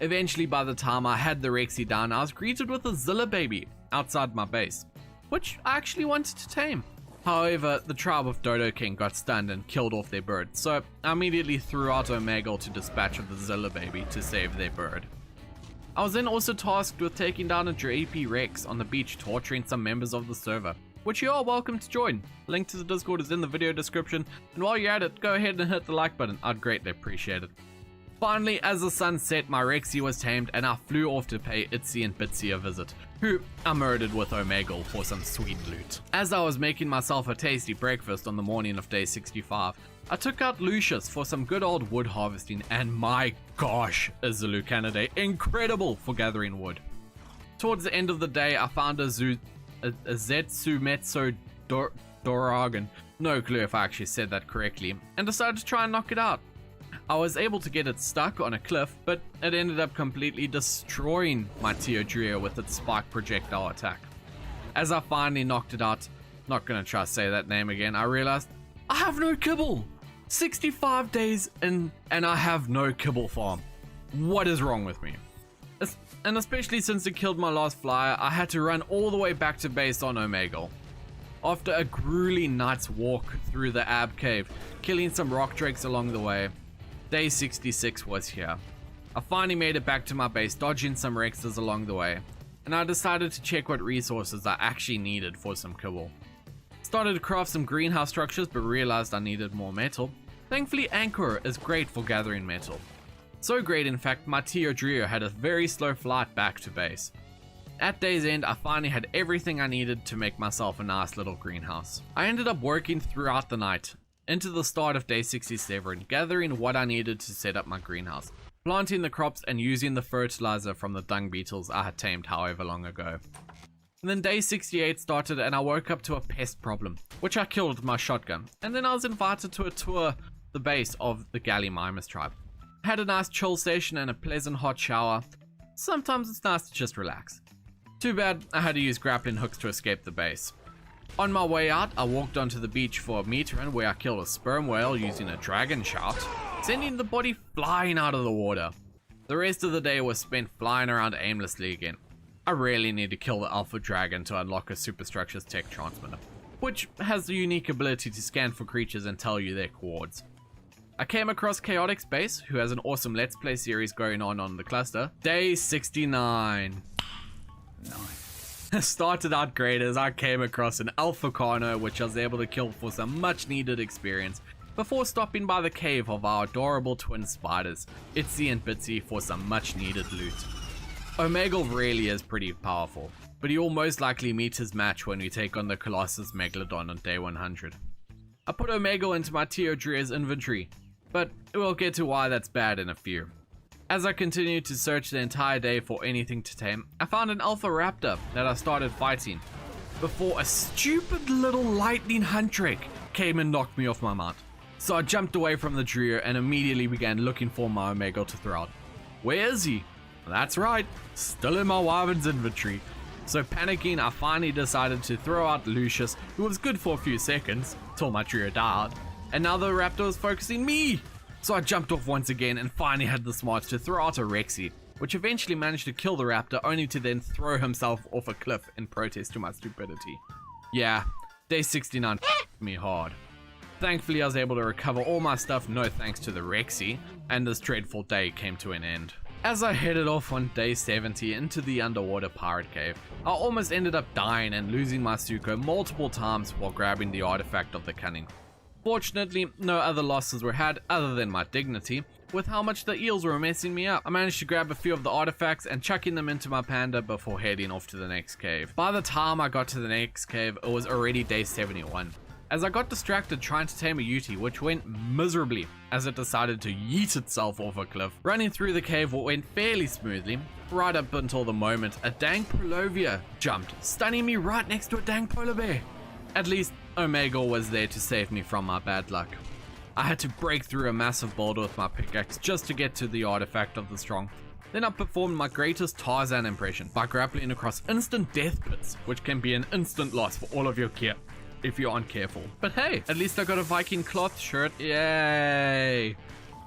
Eventually, by the time I had the Rexy down, I was greeted with a Zilla baby outside my base, which I actually wanted to tame. However, the tribe of Dodo King got stunned and killed off their bird, so I immediately threw out Omegle to dispatch of the Zilla baby to save their bird. I was then also tasked with taking down a JP Rex on the beach, torturing some members of the server, which you are welcome to join. Link to the Discord is in the video description, and while you're at it, go ahead and hit the like button, I'd greatly appreciate it. Finally, as the sun set, my Rexy was tamed and I flew off to pay Itsy and Bitsy a visit, who I murdered with Omegle for some sweet loot. As I was making myself a tasty breakfast on the morning of day 65, I took out Lucius for some good old wood harvesting, and my gosh, is the Lucanidae incredible for gathering wood. Towards the end of the day, I found a Zetsumetsu Doragon, no clue if I actually said that correctly, and decided to try and knock it out. I was able to get it stuck on a cliff, but it ended up completely destroying my Teodria with its spike projectile attack. As I finally knocked it out, not gonna try to say that name again, I realized I have no kibble! 65 days and I have no kibble farm. What is wrong with me? And especially since it killed my last flyer, I had to run all the way back to base on Omegle. After a grueling night's walk through the Ab Cave, killing some rock drakes along the way, day 66 was here. I finally made it back to my base, dodging some Rexes along the way, and I decided to check what resources I actually needed for some kibble. Started to craft some greenhouse structures, but realized I needed more metal. Thankfully, Acro is great for gathering metal. So great, in fact, my Teodrio had a very slow flight back to base. At day's end, I finally had everything I needed to make myself a nice little greenhouse. I ended up working throughout the night, into the start of day 67, gathering what I needed to set up my greenhouse, planting the crops and using the fertilizer from the dung beetles I had tamed however long ago. And then day 68 started and I woke up to a pest problem, which I killed with my shotgun, and then I was invited to a tour the base of the Gallimimus tribe. I had a nice chill station and a pleasant hot shower. Sometimes it's nice to just relax. Too bad I had to use grappling hooks to escape the base. On my way out, I walked onto the beach for a meat run where I killed a sperm whale using a dragon shout, sending the body flying out of the water. The rest of the day was spent flying around aimlessly again. I really need to kill the alpha dragon to unlock a superstructures tech transmitter, which has the unique ability to scan for creatures and tell you their coords. I came across Chaotic's base, who has an awesome Let's Play series going on the cluster. Day 69. Nice. Started out great as I came across an Alpha Carno, which I was able to kill for some much needed experience, before stopping by the cave of our adorable twin spiders, Itsy and Bitsy, for some much needed loot. Omegle really is pretty powerful, but he will most likely meet his match when we take on the Colossus Megalodon on day 100. I put Omegle into my Teodria's inventory, but we'll get to why that's bad in a few. As I continued to search the entire day for anything to tame, I found an alpha raptor that I started fighting, before a stupid little lightning hunt drake came and knocked me off my mount. So I jumped away from the trio and immediately began looking for my Omegle to throw out. Where is he? That's right, still in my Wyvern's inventory. So panicking, I finally decided to throw out Lucius, who was good for a few seconds, till my trio died, and now the raptor was focusing me! So I jumped off once again and finally had the smarts to throw out a Rexy, which eventually managed to kill the raptor, only to then throw himself off a cliff in protest to my stupidity. Yeah, day 69 me hard. Thankfully I was able to recover all my stuff, no thanks to the Rexy, and this dreadful day came to an end. As I headed off on day 70 into the underwater pirate cave, I almost ended up dying and losing my Suko multiple times while grabbing the artifact of the cunning. Fortunately, no other losses were had other than my dignity. With how much the eels were messing me up, I managed to grab a few of the artifacts and chucking them into my panda before heading off to the next cave. By the time I got to the next cave, it was already day 71. As I got distracted trying to tame a Yuti, which went miserably as it decided to yeet itself off a cliff. Running through the cave went fairly smoothly, right up until the moment a dang Polovia jumped, stunning me right next to a dang polar bear. At least Omegle was there to save me from my bad luck. I had to break through a massive boulder with my pickaxe just to get to the artifact of the strong. Then I performed my greatest Tarzan impression by grappling across instant death pits, which can be an instant loss for all of your gear if you aren't careful. But hey, at least I got a Viking cloth shirt, yay!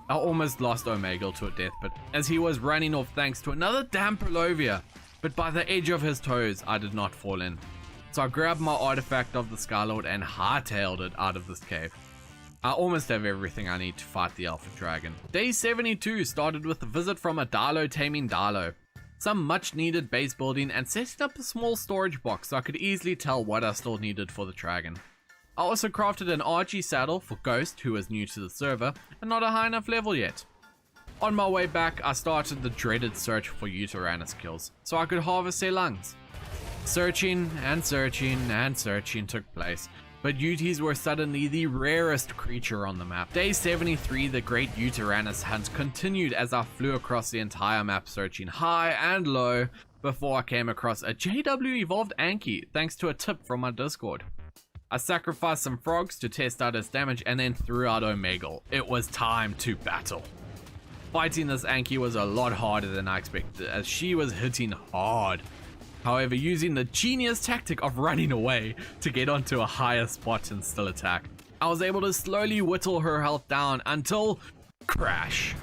I almost lost Omegle to a death pit, as he was running off thanks to another damn Polovia, but by the edge of his toes I did not fall in. So I grabbed my artifact of the Skylord and hightailed it out of this cave. I almost have everything I need to fight the Alpha Dragon. Day 72 started with a visit from a Dilo taming Dilo, some much needed base building, and setting up a small storage box so I could easily tell what I still needed for the dragon. I also crafted an RG saddle for Ghost, who was new to the server and not a high enough level yet. On my way back, I started the dreaded search for Uteranus kills so I could harvest their lungs. Searching and searching and searching took place, but Uties were suddenly the rarest creature on the map. Day 73, the great Uteranus hunt continued as I flew across the entire map searching high and low before I came across a JW evolved Anki thanks to a tip from my Discord. I sacrificed some frogs to test out its damage and then threw out Omegle. It was time to battle. Fighting this Anki was a lot harder than I expected as she was hitting hard. However, using the genius tactic of running away to get onto a higher spot and still attack, I was able to slowly whittle her health down until crash.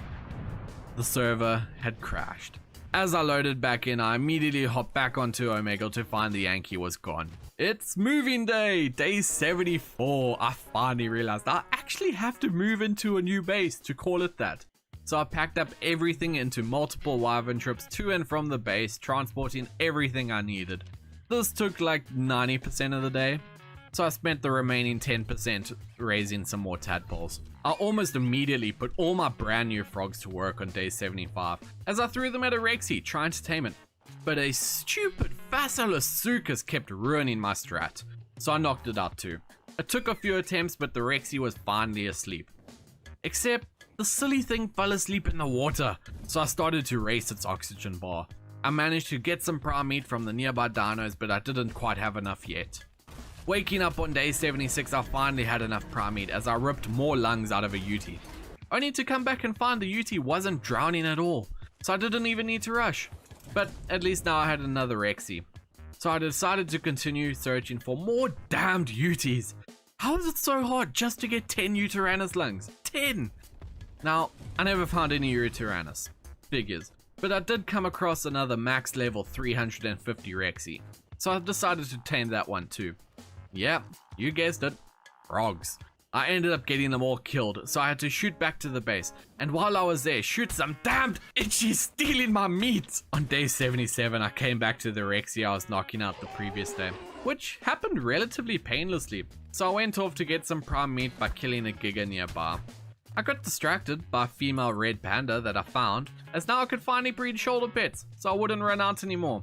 The server had crashed. As I loaded back in, I immediately hopped back onto Omegle to find the Yankee was gone. It's moving day, day 74. I finally realized I actually have to move into a new base to call it that. So I packed up everything into multiple wyvern trips to and from the base, transporting everything I needed. This took like 90% of the day, so I spent the remaining 10% raising some more tadpoles. I almost immediately put all my brand new frogs to work on day 75, as I threw them at a Rexy trying to tame it. But a stupid Vasilasuchus kept ruining my strat, so I knocked it out too. It took a few attempts, but the Rexy was finally asleep. Except the silly thing fell asleep in the water, so I started to race its oxygen bar. I managed to get some prime meat from the nearby dinos, but I didn't quite have enough yet. Waking up on day 76, I finally had enough prime meat as I ripped more lungs out of a Uti. Only to come back and find the Uti wasn't drowning at all, so I didn't even need to rush. But at least now I had another Rexy. So I decided to continue searching for more damned Utis. How is it so hard just to get 10 Uteranus lungs? 10! Now, I never found any Uteranus. Figures. But I did come across another max level 350 Rexy. So I decided to tame that one too. Yeah, you guessed it. Frogs. I ended up getting them all killed, so I had to shoot back to the base. And while I was there, shoot some damned itchy stealing my meat! On day 77, I came back to the Rexy I was knocking out the previous day, which happened relatively painlessly. So I went off to get some prime meat by killing a Giga nearby. I got distracted by a female red panda that I found, as now I could finally breed shoulder pets, so I wouldn't run out anymore.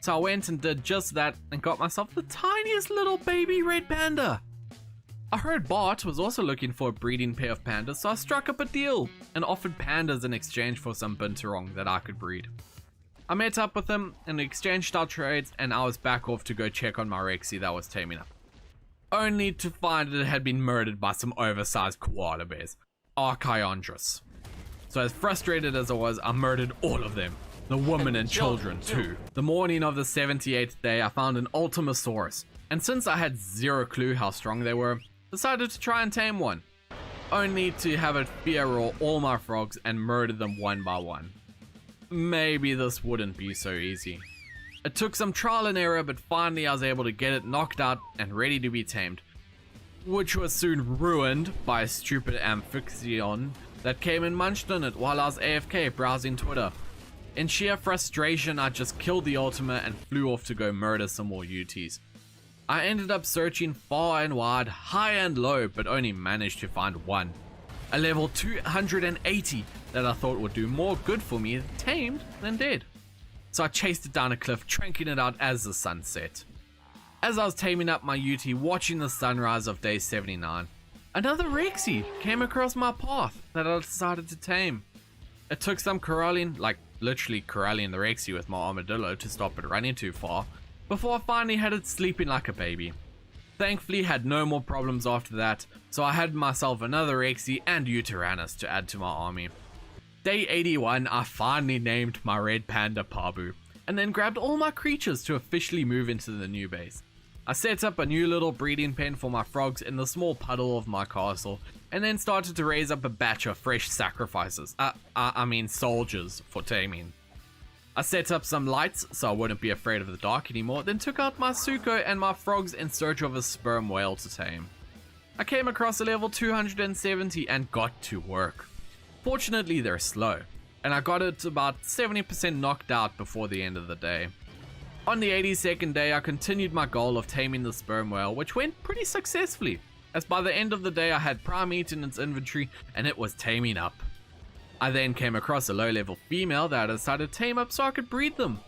So I went and did just that and got myself the tiniest little baby red panda. I heard Bart was also looking for a breeding pair of pandas, so I struck up a deal and offered pandas in exchange for some binturong that I could breed. I met up with him and exchanged our trades, and I was back off to go check on my Rexy that was taming up. Only to find it had been murdered by some oversized koala bears. Archaeandrus. So as frustrated as I was, I murdered all of them. The women and children too. The morning of the 78th day, I found an Ultimasaurus. And since I had zero clue how strong they were, decided to try and tame one. Only to have it fear roar all my frogs and murder them one by one. Maybe this wouldn't be so easy. It took some trial and error, but finally I was able to get it knocked out and ready to be tamed. Which was soon ruined by a stupid amphixion that came and munched on it while I was AFK browsing Twitter. In sheer frustration, I just killed the Ultima and flew off to go murder some more UTs. I ended up searching far and wide, high and low, but only managed to find one. A level 280 that I thought would do more good for me tamed than dead. So I chased it down a cliff, tranking it out as the sun set. As I was taming up my UT, watching the sunrise of day 79, another Rexy came across my path that I decided to tame. It took some corralling, like literally corralling the Rexy with my armadillo to stop it running too far, before I finally had it sleeping like a baby. Thankfully had no more problems after that, so I had myself another Rexy and Uteranus to add to my army. Day 81, I finally named my red panda Pabu, and then grabbed all my creatures to officially move into the new base. I set up a new little breeding pen for my frogs in the small puddle of my castle, and then started to raise up a batch of fresh sacrifices, I mean soldiers, for taming. I set up some lights so I wouldn't be afraid of the dark anymore, then took out my Suko and my frogs in search of a sperm whale to tame. I came across a level 270 and got to work. Fortunately they're slow, and I got it about 70% knocked out before the end of the day. On the 82nd day I continued my goal of taming the sperm whale, which went pretty successfully, as by the end of the day I had prime meat in its inventory and it was taming up. I then came across a low level female that I decided to tame up so I could breed them.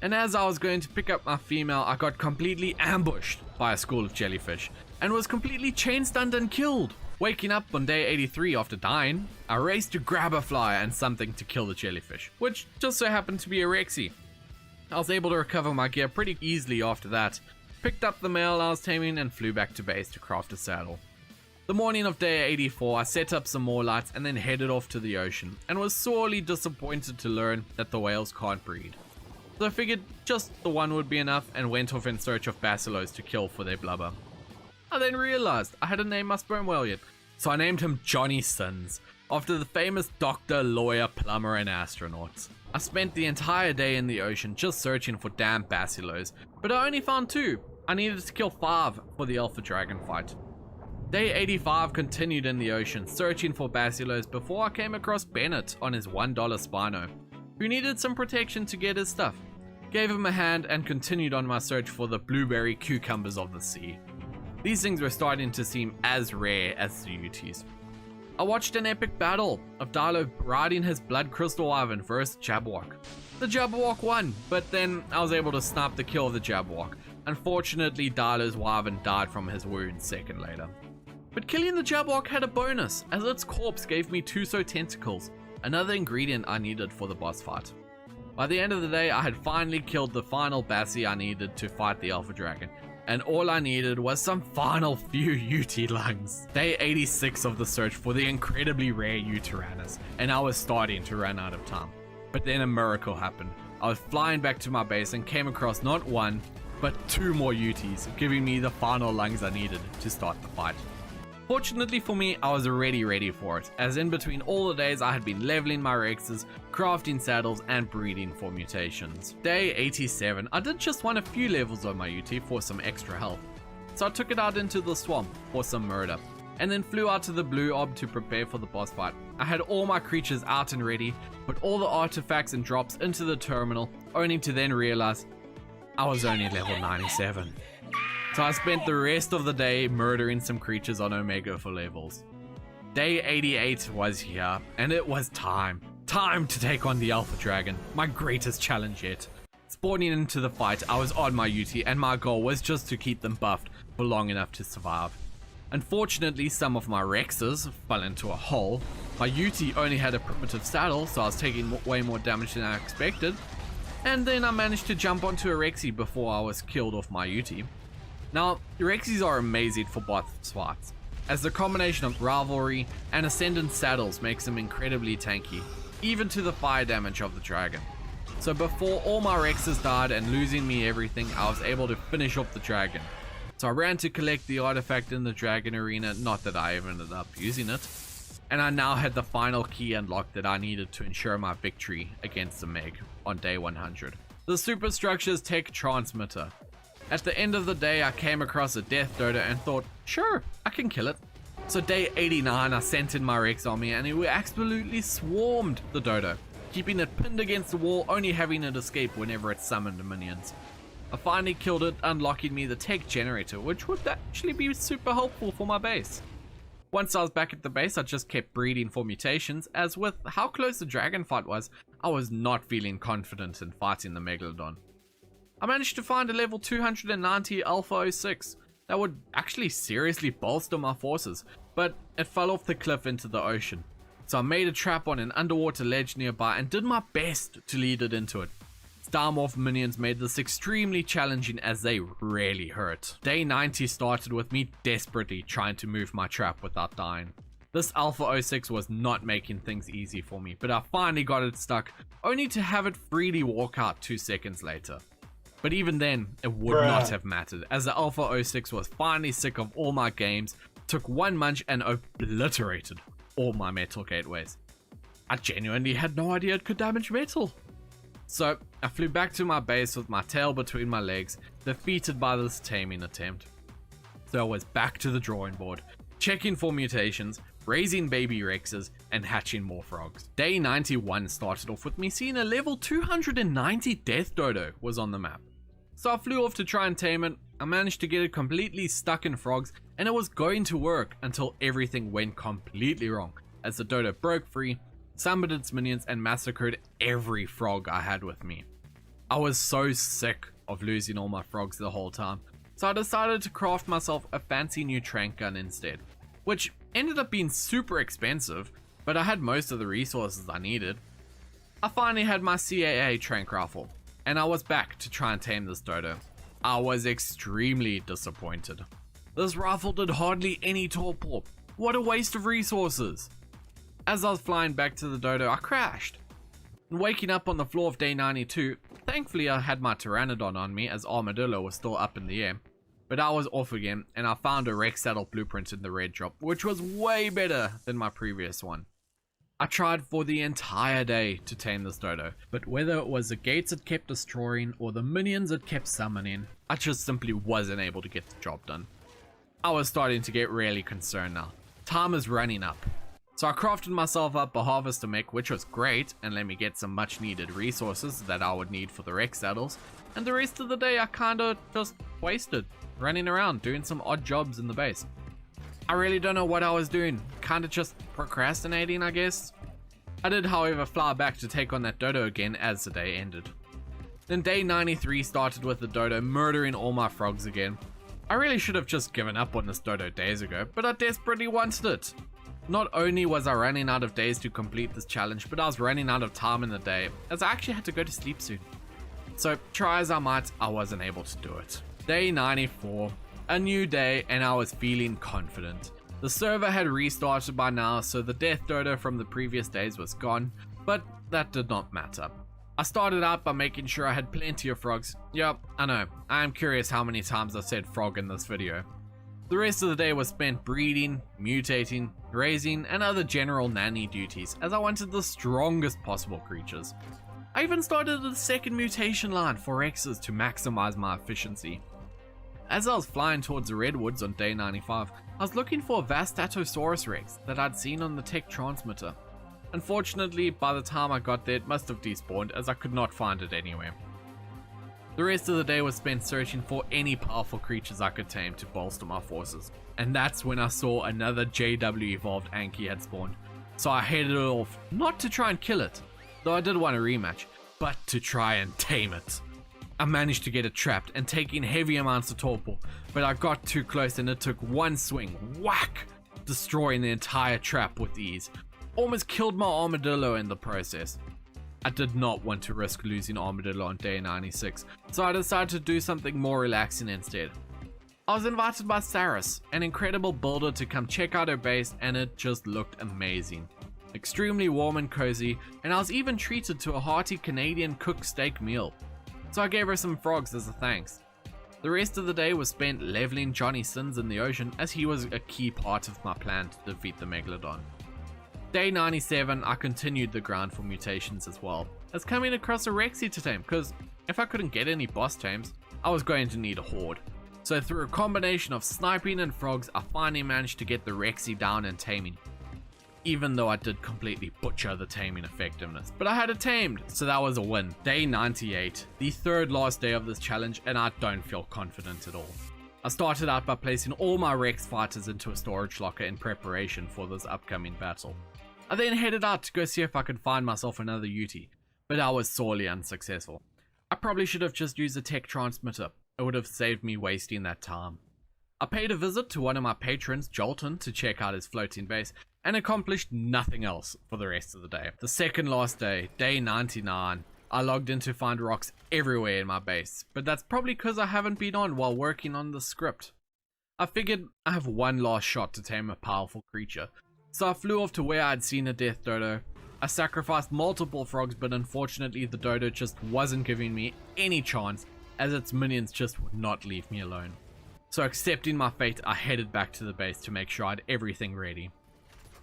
And as I was going to pick up my female, I got completely ambushed by a school of jellyfish and was completely chain stunned and killed. Waking up on day 83 after dying, I raced to grab a fly and something to kill the jellyfish, which just so happened to be a Rexy. I was able to recover my gear pretty easily after that, picked up the male I was taming and flew back to base to craft a saddle. The morning of day 84, I set up some more lights and then headed off to the ocean, and was sorely disappointed to learn that the whales can't breed. So I figured just the one would be enough and went off in search of basilos to kill for their blubber. I then realized I hadn't named my sperm whale yet, so I named him Johnny Sins, after the famous doctor, lawyer, plumber and astronaut. I spent the entire day in the ocean just searching for damn basilos, but I only found 2. I needed to kill 5 for the alpha dragon fight. Day 85 continued in the ocean, searching for basilos before I came across Bennett on his $1 Spino, who needed some protection to get his stuff. Gave him a hand and continued on my search for the blueberry cucumbers of the sea. These things were starting to seem as rare as the UTs. I watched an epic battle of Dilo riding his blood crystal Ivan versus Jabberwock. The Jabberwock won, but then I was able to snipe the kill of the Jabberwock. Unfortunately, Dilo's Wyvern died from his wounds second later. But killing the Jabberwock had a bonus, as its corpse gave me Tuso tentacles, another ingredient I needed for the boss fight. By the end of the day, I had finally killed the final Bassie I needed to fight the Alpha Dragon, and all I needed was some final few UT lungs. Day 86 of the search for the incredibly rare Uteranus, and I was starting to run out of time. But then a miracle happened. I was flying back to my base and came across not 1, but 2 more UTs, giving me the final lungs I needed to start the fight. Fortunately for me, I was already ready for it, as in between all the days I had been leveling my Rexes, crafting saddles, and breeding for mutations. Day 87, I did just want a few levels on my UT for some extra health, so I took it out into the swamp for some murder, and then flew out to the blue orb to prepare for the boss fight. I had all my creatures out and ready, put all the artifacts and drops into the terminal, only to then realize I was only level 97. So I spent the rest of the day murdering some creatures on Omega for levels. Day 88 was here, and it was time. Time to take on the Alpha Dragon, my greatest challenge yet. Spawning into the fight, I was on my UT, and my goal was just to keep them buffed for long enough to survive. Unfortunately, some of my Rexes fell into a hole. My UT only had a primitive saddle, so I was taking way more damage than I expected. And then I managed to jump onto a Rexy before I was killed off my UT. Now, Rexies are amazing for boss fights, as the combination of rivalry and ascendant saddles makes them incredibly tanky, even to the fire damage of the dragon. So before all my Rexes died and losing me everything, I was able to finish off the dragon. So I ran to collect the artifact in the dragon arena, not that I ever ended up using it, and I now had the final key unlocked that I needed to ensure my victory against the Meg on day 100. The Superstructure's Tech Transmitter. At the end of the day, I came across a death dodo and thought, sure, I can kill it. So day 89, I sent in my Rex army and we absolutely swarmed the dodo, keeping it pinned against the wall, only having it escape whenever it summoned minions. I finally killed it, unlocking me the tech generator, which would actually be super helpful for my base. Once I was back at the base, I just kept breeding for mutations, as with how close the dragon fight was, I was not feeling confident in fighting the Megalodon. I managed to find a level 290 Alpha 06 that would actually seriously bolster my forces, but it fell off the cliff into the ocean. So I made a trap on an underwater ledge nearby and did my best to lead it into it. Starmorph minions made this extremely challenging as they really hurt. Day 90 started with me desperately trying to move my trap without dying. This Alpha 06 was not making things easy for me, but I finally got it stuck, only to have it freely walk out 2 seconds later. But even then, it would not have mattered, as the Alpha 06 was finally sick of all my games, took one munch and obliterated all my metal gateways. I genuinely had no idea it could damage metal. So I flew back to my base with my tail between my legs, defeated by this taming attempt. So I was back to the drawing board, checking for mutations, raising baby Rexes, and hatching more frogs. Day 91 started off with me seeing a level 290 death dodo was on the map. So I flew off to try and tame it. I managed to get it completely stuck in frogs, and it was going to work until everything went completely wrong, as the dodo broke free, summoned its minions, and massacred every frog I had with me. I was so sick of losing all my frogs the whole time, so I decided to craft myself a fancy new trank gun instead, which ended up being super expensive, but I had most of the resources I needed. I finally had my CAA trank rifle, and I was back to try and tame this dodo. I was extremely disappointed. This rifle did hardly any torpor. What a waste of resources. As I was flying back to the dodo, I crashed. And waking up on the floor of day 92, thankfully I had my Pteranodon on me as Armadillo was still up in the air. But I was off again, and I found a Rex saddle blueprint in the red drop, which was way better than my previous one. I tried for the entire day to tame this dodo, but whether it was the gates it kept destroying or the minions it kept summoning, I just simply wasn't able to get the job done. I was starting to get really concerned now. Time is running up. So I crafted myself up a harvester mech, which was great and let me get some much needed resources that I would need for the Rex saddles, and the rest of the day I kinda just wasted, running around doing some odd jobs in the base. I really don't know what I was doing, kinda just procrastinating, I guess. I did however fly back to take on that dodo again as the day ended. Then day 93 started with the dodo murdering all my frogs again. I really should have just given up on this dodo days ago, but I desperately wanted it. Not only was I running out of days to complete this challenge, but I was running out of time in the day, as I actually had to go to sleep soon. So try as I might, I wasn't able to do it. Day 94. A new day, and I was feeling confident. The server had restarted by now, so the death dodo from the previous days was gone, but that did not matter. I started out by making sure I had plenty of frogs. Yep, I know, I am curious how many times I said frog in this video. The rest of the day was spent breeding, mutating, raising, and other general nanny duties, as I wanted the strongest possible creatures. I even started the second mutation line for Rexes to maximize my efficiency. As I was flying towards the redwoods on day 95, I was looking for a Vastatosaurus Rex that I'd seen on the tech transmitter. Unfortunately, by the time I got there, it must have despawned as I could not find it anywhere. The rest of the day was spent searching for any powerful creatures I could tame to bolster my forces. And that's when I saw another JW evolved Anki had spawned. So I headed off, not to try and kill it, though I did want a rematch, but to try and tame it. I managed to get it trapped and taking heavy amounts of torpor, but I got too close and it took one swing, whack, destroying the entire trap with ease. Almost killed my armadillo in the process. I did not want to risk losing armadillo on day 96, so I decided to do something more relaxing instead. I was invited by Saris, an incredible builder, to come check out her base, and it just looked amazing. Extremely warm and cozy, and I was even treated to a hearty Canadian cooked steak meal. So I gave her some frogs as a thanks. The rest of the day was spent leveling Johnny Sins in the ocean, as he was a key part of my plan to defeat the Megalodon. Day 97, I continued the grind for mutations as well, as coming across a Rexy to tame, because if I couldn't get any boss tames, I was going to need a horde. So through a combination of sniping and frogs, I finally managed to get the Rexy down and taming. Even though I did completely butcher the taming effectiveness, but I had it tamed, so that was a win. Day 98, the third last day of this challenge, and I don't feel confident at all. I started out by placing all my Rex fighters into a storage locker in preparation for this upcoming battle. I then headed out to go see if I could find myself another Uti, but I was sorely unsuccessful. I probably should have just used a tech transmitter. It would have saved me wasting that time. I paid a visit to one of my patrons, Jolton, to check out his floating base, and accomplished nothing else for the rest of the day. The second last day, day 99, I logged in to find rocks everywhere in my base, but that's probably because I haven't been on while working on the script. I figured I have one last shot to tame a powerful creature, so I flew off to where I had seen a death dodo. I sacrificed multiple frogs, but unfortunately the dodo just wasn't giving me any chance, as its minions just would not leave me alone. So accepting my fate, I headed back to the base to make sure I had everything ready.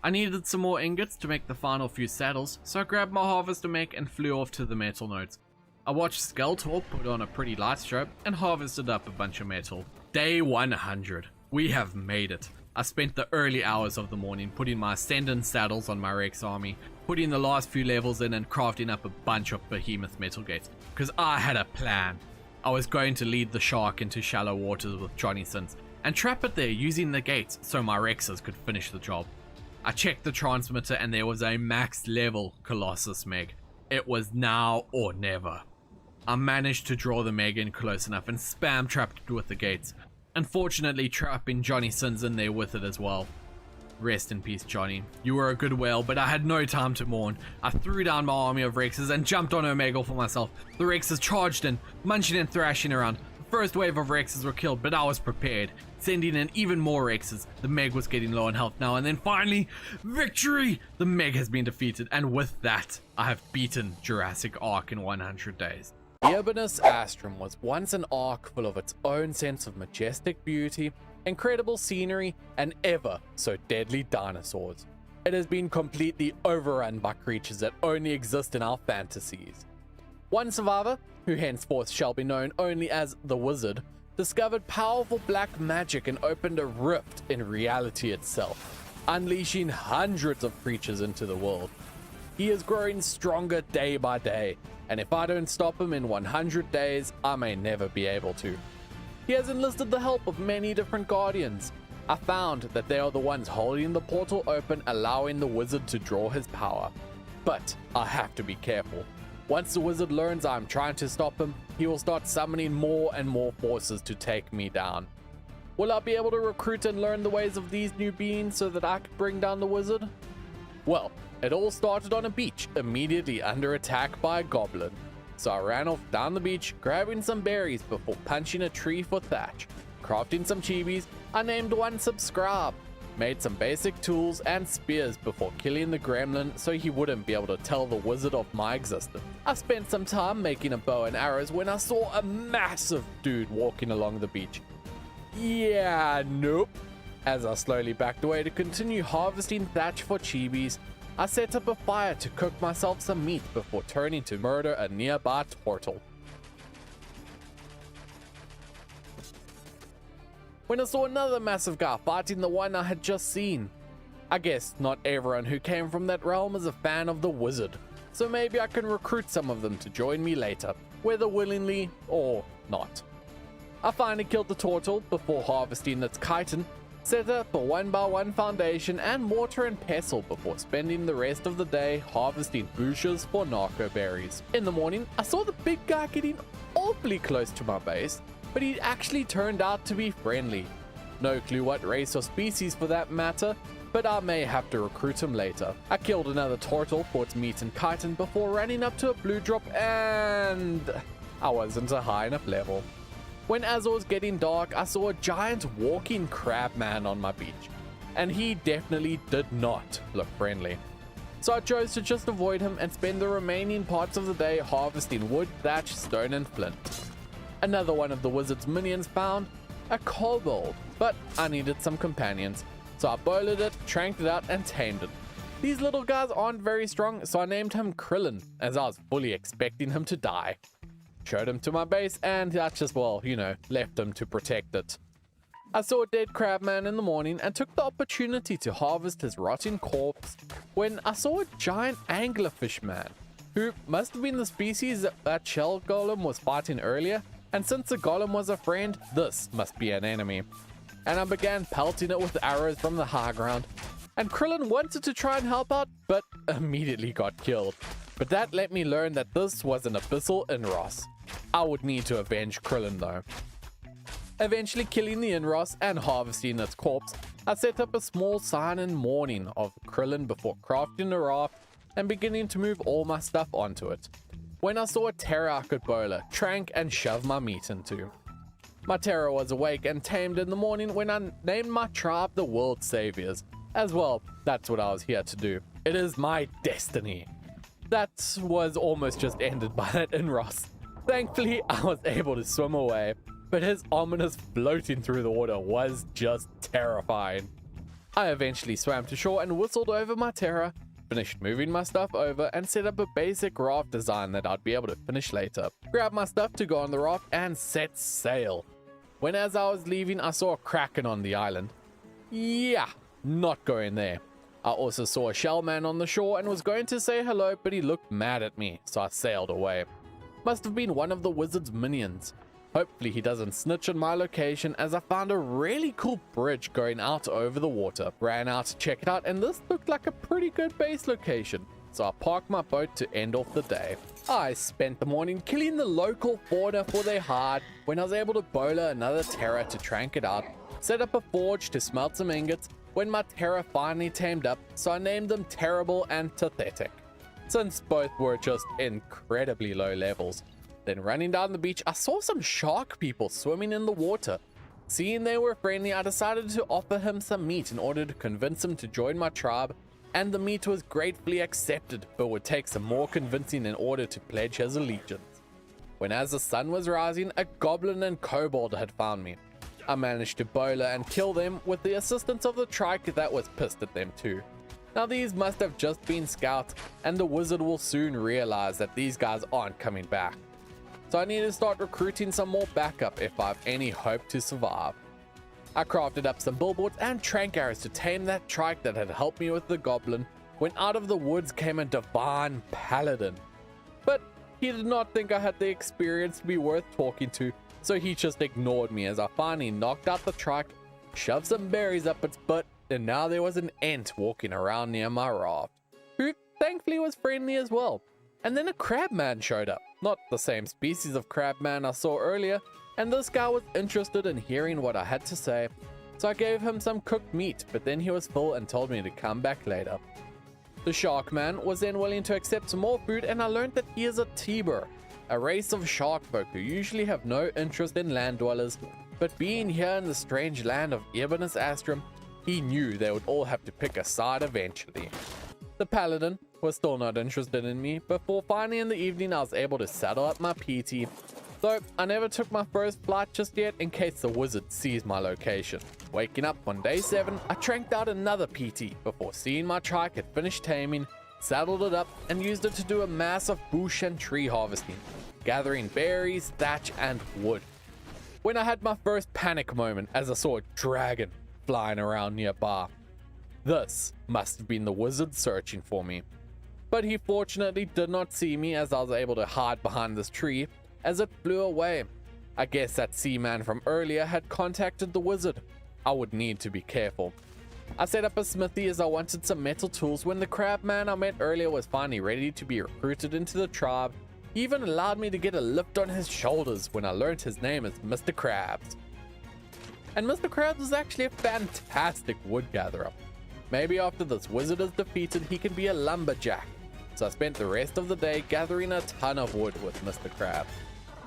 I needed some more ingots to make the final few saddles, so I grabbed my harvester mech and flew off to the metal nodes, I watched Skeletor put on a pretty light strobe and harvested up a bunch of metal. Day 100. We have made it. I spent the early hours of the morning putting my Ascendant saddles on my Rex army, putting the last few levels in and crafting up a bunch of behemoth metal gates, because I had a plan. I was going to lead the shark into shallow waters with Johnny Sins and trap it there using the gates so my Rexes could finish the job. I checked the transmitter and there was a max level Colossus Meg. It was now or never. I managed to draw the Meg in close enough and spam trapped it with the gates. Unfortunately, trapping Johnny Sins in there with it as well. Rest in peace, Johnny. You were a good whale, but I had no time to mourn. I threw down my army of Rexes and jumped on Omegle for myself. The Rexes charged in, munching and thrashing around. The first wave of Rexes were killed, but I was prepared. Sending in even more Rexes. The Meg was getting low on health now, and then finally, victory! The Meg has been defeated, and with that, I have beaten Jurassic Ark in 100 days. Urbanus Astrum was once an ark full of its own sense of majestic beauty, incredible scenery, and ever so deadly dinosaurs. It has been completely overrun by creatures that only exist in our fantasies. One survivor, who henceforth shall be known only as the Wizard, discovered powerful black magic and opened a rift in reality itself, unleashing hundreds of creatures into the world. He is growing stronger day by day, and if I don't stop him in 100 days, I may never be able to. He has enlisted the help of many different guardians. I found that they are the ones holding the portal open, allowing the Wizard to draw his power. But I have to be careful. Once the Wizard learns I'm trying to stop him, he will start summoning more and more forces to take me down. Will I be able to recruit and learn the ways of these new beings so that I can bring down the Wizard? Well, it all started on a beach, immediately under attack by a goblin. So I ran off down the beach, grabbing some berries before punching a tree for thatch. Crafting some chibis, I named one Subscribe. Made some basic tools and spears before killing the gremlin so he wouldn't be able to tell the Wizard of my existence. I spent some time making a bow and arrows when I saw a massive dude walking along the beach. Yeah, nope. As I slowly backed away to continue harvesting thatch for chibis, I set up a fire to cook myself some meat before turning to murder a nearby turtle. When I saw another massive guy fighting the one I had just seen. I guess not everyone who came from that realm is a fan of the Wizard, so maybe I can recruit some of them to join me later, whether willingly or not. I finally killed the turtle before harvesting its chitin, set up a 1x1 foundation and mortar and pestle before spending the rest of the day harvesting bushes for narco berries. In the morning, I saw the big guy getting awfully close to my base, but he actually turned out to be friendly. No clue what race or species for that matter, but I may have to recruit him later. I killed another turtle for its meat and chitin before running up to a blue drop, and I wasn't a high enough level. When as it was getting dark, I saw a giant walking crab man on my beach, and he definitely did not look friendly. So I chose to just avoid him and spend the remaining parts of the day harvesting wood, thatch, stone, and flint. Another one of the Wizard's minions found, a kobold, but I needed some companions, so I boiled it, tranked it out, and tamed it. These little guys aren't very strong, so I named him Krillin, as I was fully expecting him to die. Showed him to my base, and I just, well, left him to protect it. I saw a dead crabman in the morning and took the opportunity to harvest his rotting corpse when I saw a giant anglerfish man, who must have been the species that shell golem was fighting earlier, and since the golem was a friend, this must be an enemy. And I began pelting it with arrows from the high ground, and Krillin wanted to try and help out, but immediately got killed. But that let me learn that this was an abyssal Inros. I would need to avenge Krillin though. Eventually killing the Inros and harvesting its corpse, I set up a small sign in mourning of Krillin before crafting a raft and beginning to move all my stuff onto it. When I saw a terror I could bowler, trank and shove my meat into. My terror was awake and tamed in the morning when I named my tribe the World Saviors. As well, that's what I was here to do. It is my destiny. That was almost just ended by that Inros. Thankfully, I was able to swim away, but his ominous floating through the water was just terrifying. I eventually swam to shore and whistled over my terror, finished moving my stuff over and set up a basic raft design that I'd be able to finish later. Grabbed my stuff to go on the raft and set sail. When as I was leaving, I saw a kraken on the island. Yeah, not going there. I also saw a shell man on the shore and was going to say hello, but he looked mad at me, so I sailed away. Must have been one of the wizard's minions. Hopefully he doesn't snitch on my location, as I found a really cool bridge going out over the water. Ran out to check it out, and this looked like a pretty good base location, so I parked my boat to end off the day. I spent the morning killing the local fauna for their hide when I was able to bowler another terror to trank it out, set up a forge to smelt some ingots when my terror finally tamed up, so I named them Terrible and Pathetic, since both were just incredibly low levels. Then running down the beach, I saw some shark people swimming in the water. Seeing they were friendly, I decided to offer him some meat in order to convince him to join my tribe, and the meat was gratefully accepted, but would take some more convincing in order to pledge his allegiance. When as the sun was rising, a goblin and kobold had found me. I managed to bowler and kill them with the assistance of the trike that was pissed at them too. Now these must have just been scouts, and the wizard will soon realize that these guys aren't coming back. So I need to start recruiting some more backup if I have any hope to survive. I crafted up some billboards and trank arrows to tame that trike that had helped me with the goblin, when out of the woods came a divine paladin. But he did not think I had the experience to be worth talking to, so he just ignored me as I finally knocked out the trike, shoved some berries up its butt, and now there was an ant walking around near my raft, who thankfully was friendly as well. And then a crabman showed up, not the same species of crabman I saw earlier, and this guy was interested in hearing what I had to say, so I gave him some cooked meat, but then he was full and told me to come back later. The shark man was then willing to accept some more food, and I learned that he is a Tiber, a race of shark folk who usually have no interest in land dwellers, but being here in the strange land of Ebonus Astrum, he knew they would all have to pick a side eventually. The paladin was still not interested in me, before finally in the evening I was able to saddle up my PT, though I never took my first flight just yet in case the wizard sees my location. Waking up on day 7, I tranked out another PT before seeing my trike had finished taming, saddled it up, and used it to do a massive bush and tree harvesting, gathering berries, thatch, and wood. When I had my first panic moment as I saw a dragon flying around nearby. This must have been the wizard searching for me. But he fortunately did not see me, as I was able to hide behind this tree as it flew away. I guess that seaman from earlier had contacted the wizard. I would need to be careful. I set up a smithy as I wanted some metal tools when the crab man I met earlier was finally ready to be recruited into the tribe. He even allowed me to get a lift on his shoulders when I learned his name is Mr. Krabs. And Mr. Krabs is actually a fantastic wood gatherer. Maybe after this wizard is defeated, he can be a lumberjack. So I spent the rest of the day gathering a ton of wood with Mr. Krabs.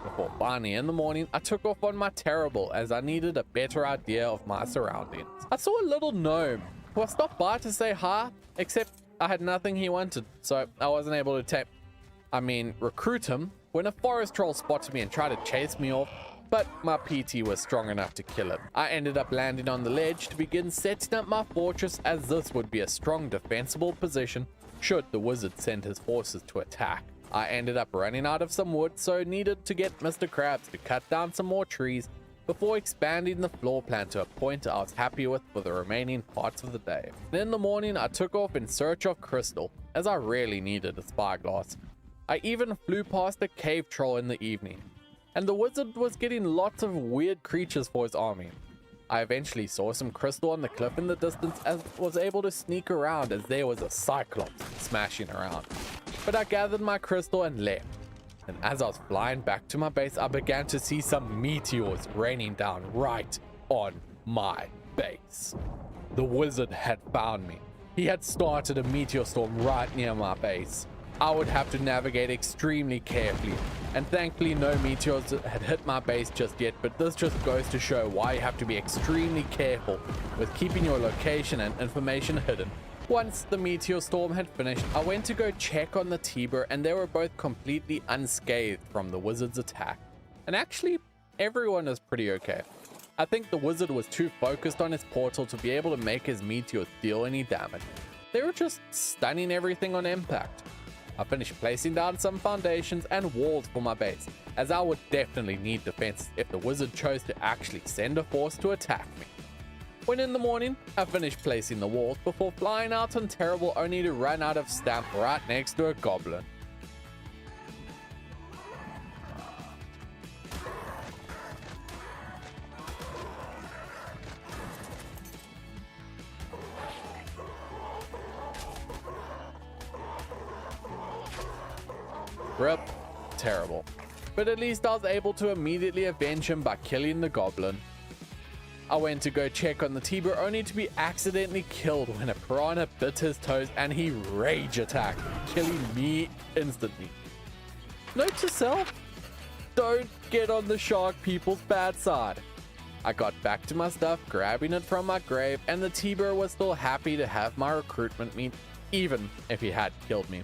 Before finally in the morning, I took off on my terrible as I needed a better idea of my surroundings. I saw a little gnome who I stopped by to say hi, except I had nothing he wanted, so I wasn't able to recruit him when a forest troll spotted me and tried to chase me off, but my PT was strong enough to kill it. I ended up landing on the ledge to begin setting up my fortress, as this would be a strong defensible position should the wizard send his forces to attack. I ended up running out of some wood, so needed to get Mr. Krabs to cut down some more trees before expanding the floor plan to a point I was happy with for the remaining parts of the day. Then in the morning, I took off in search of crystal, as I really needed a spyglass. I even flew past a cave troll in the evening, and the wizard was getting lots of weird creatures for his army. I eventually saw some crystal on the cliff in the distance and was able to sneak around as there was a cyclops smashing around. But I gathered my crystal and left. And as I was flying back to my base, I began to see some meteors raining down right on my base. The wizard had found me. He had started a meteor storm right near my base. I would have to navigate extremely carefully, and thankfully no meteors had hit my base just yet, but this just goes to show why you have to be extremely careful with keeping your location and information hidden. Once the meteor storm had finished, I went to go check on the Tiber, and they were both completely unscathed from the wizard's attack. And actually, everyone is pretty okay. I think the wizard was too focused on his portal to be able to make his meteors deal any damage. They were just stunning everything on impact. I finished placing down some foundations and walls for my base, as I would definitely need defenses if the wizard chose to actually send a force to attack me. When in the morning, I finished placing the walls before flying out on Terrible, only to run out of stamp right next to a goblin. Rip. Terrible. But at least I was able to immediately avenge him by killing the goblin. I went to go check on the T-Bear only to be accidentally killed when a piranha bit his toes and he rage attacked, killing me instantly. Note to self, don't get on the shark people's bad side. I got back to my stuff, grabbing it from my grave, and the T-Bear was still happy to have my recruitment meet, even if he had killed me.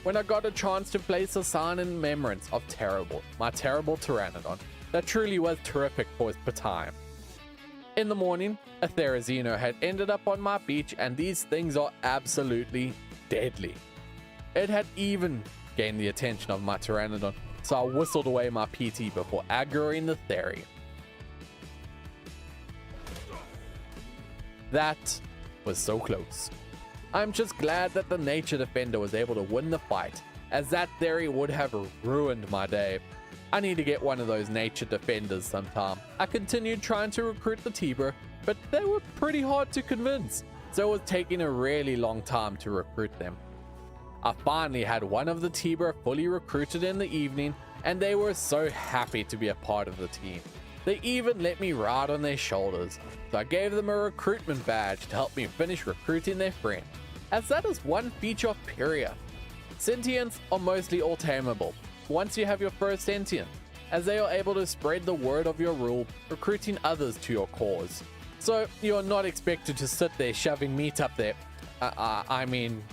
When I got a chance to place a sign in remembrance of Terrible, my terrible Pteranodon, that truly was terrific for his time. In the morning, a Therizino had ended up on my beach, and these things are absolutely deadly. It had even gained the attention of my Pteranodon, so I whistled away my PT before aggroing the Theri. That was so close. I'm just glad that the Nature Defender was able to win the fight, as that Theri would have ruined my day. I need to get one of those Nature Defenders sometime. I continued trying to recruit the T-Bear, but they were pretty hard to convince, so it was taking a really long time to recruit them. I finally had one of the T-Bear fully recruited in the evening, and they were so happy to be a part of the team. They even let me ride on their shoulders, so I gave them a recruitment badge to help me finish recruiting their friend, as that is one feature of Pyria. Sentients are mostly all tameable once you have your first sentient, as they are able to spread the word of your rule, recruiting others to your cause. So you are not expected to sit there shoving meat up there,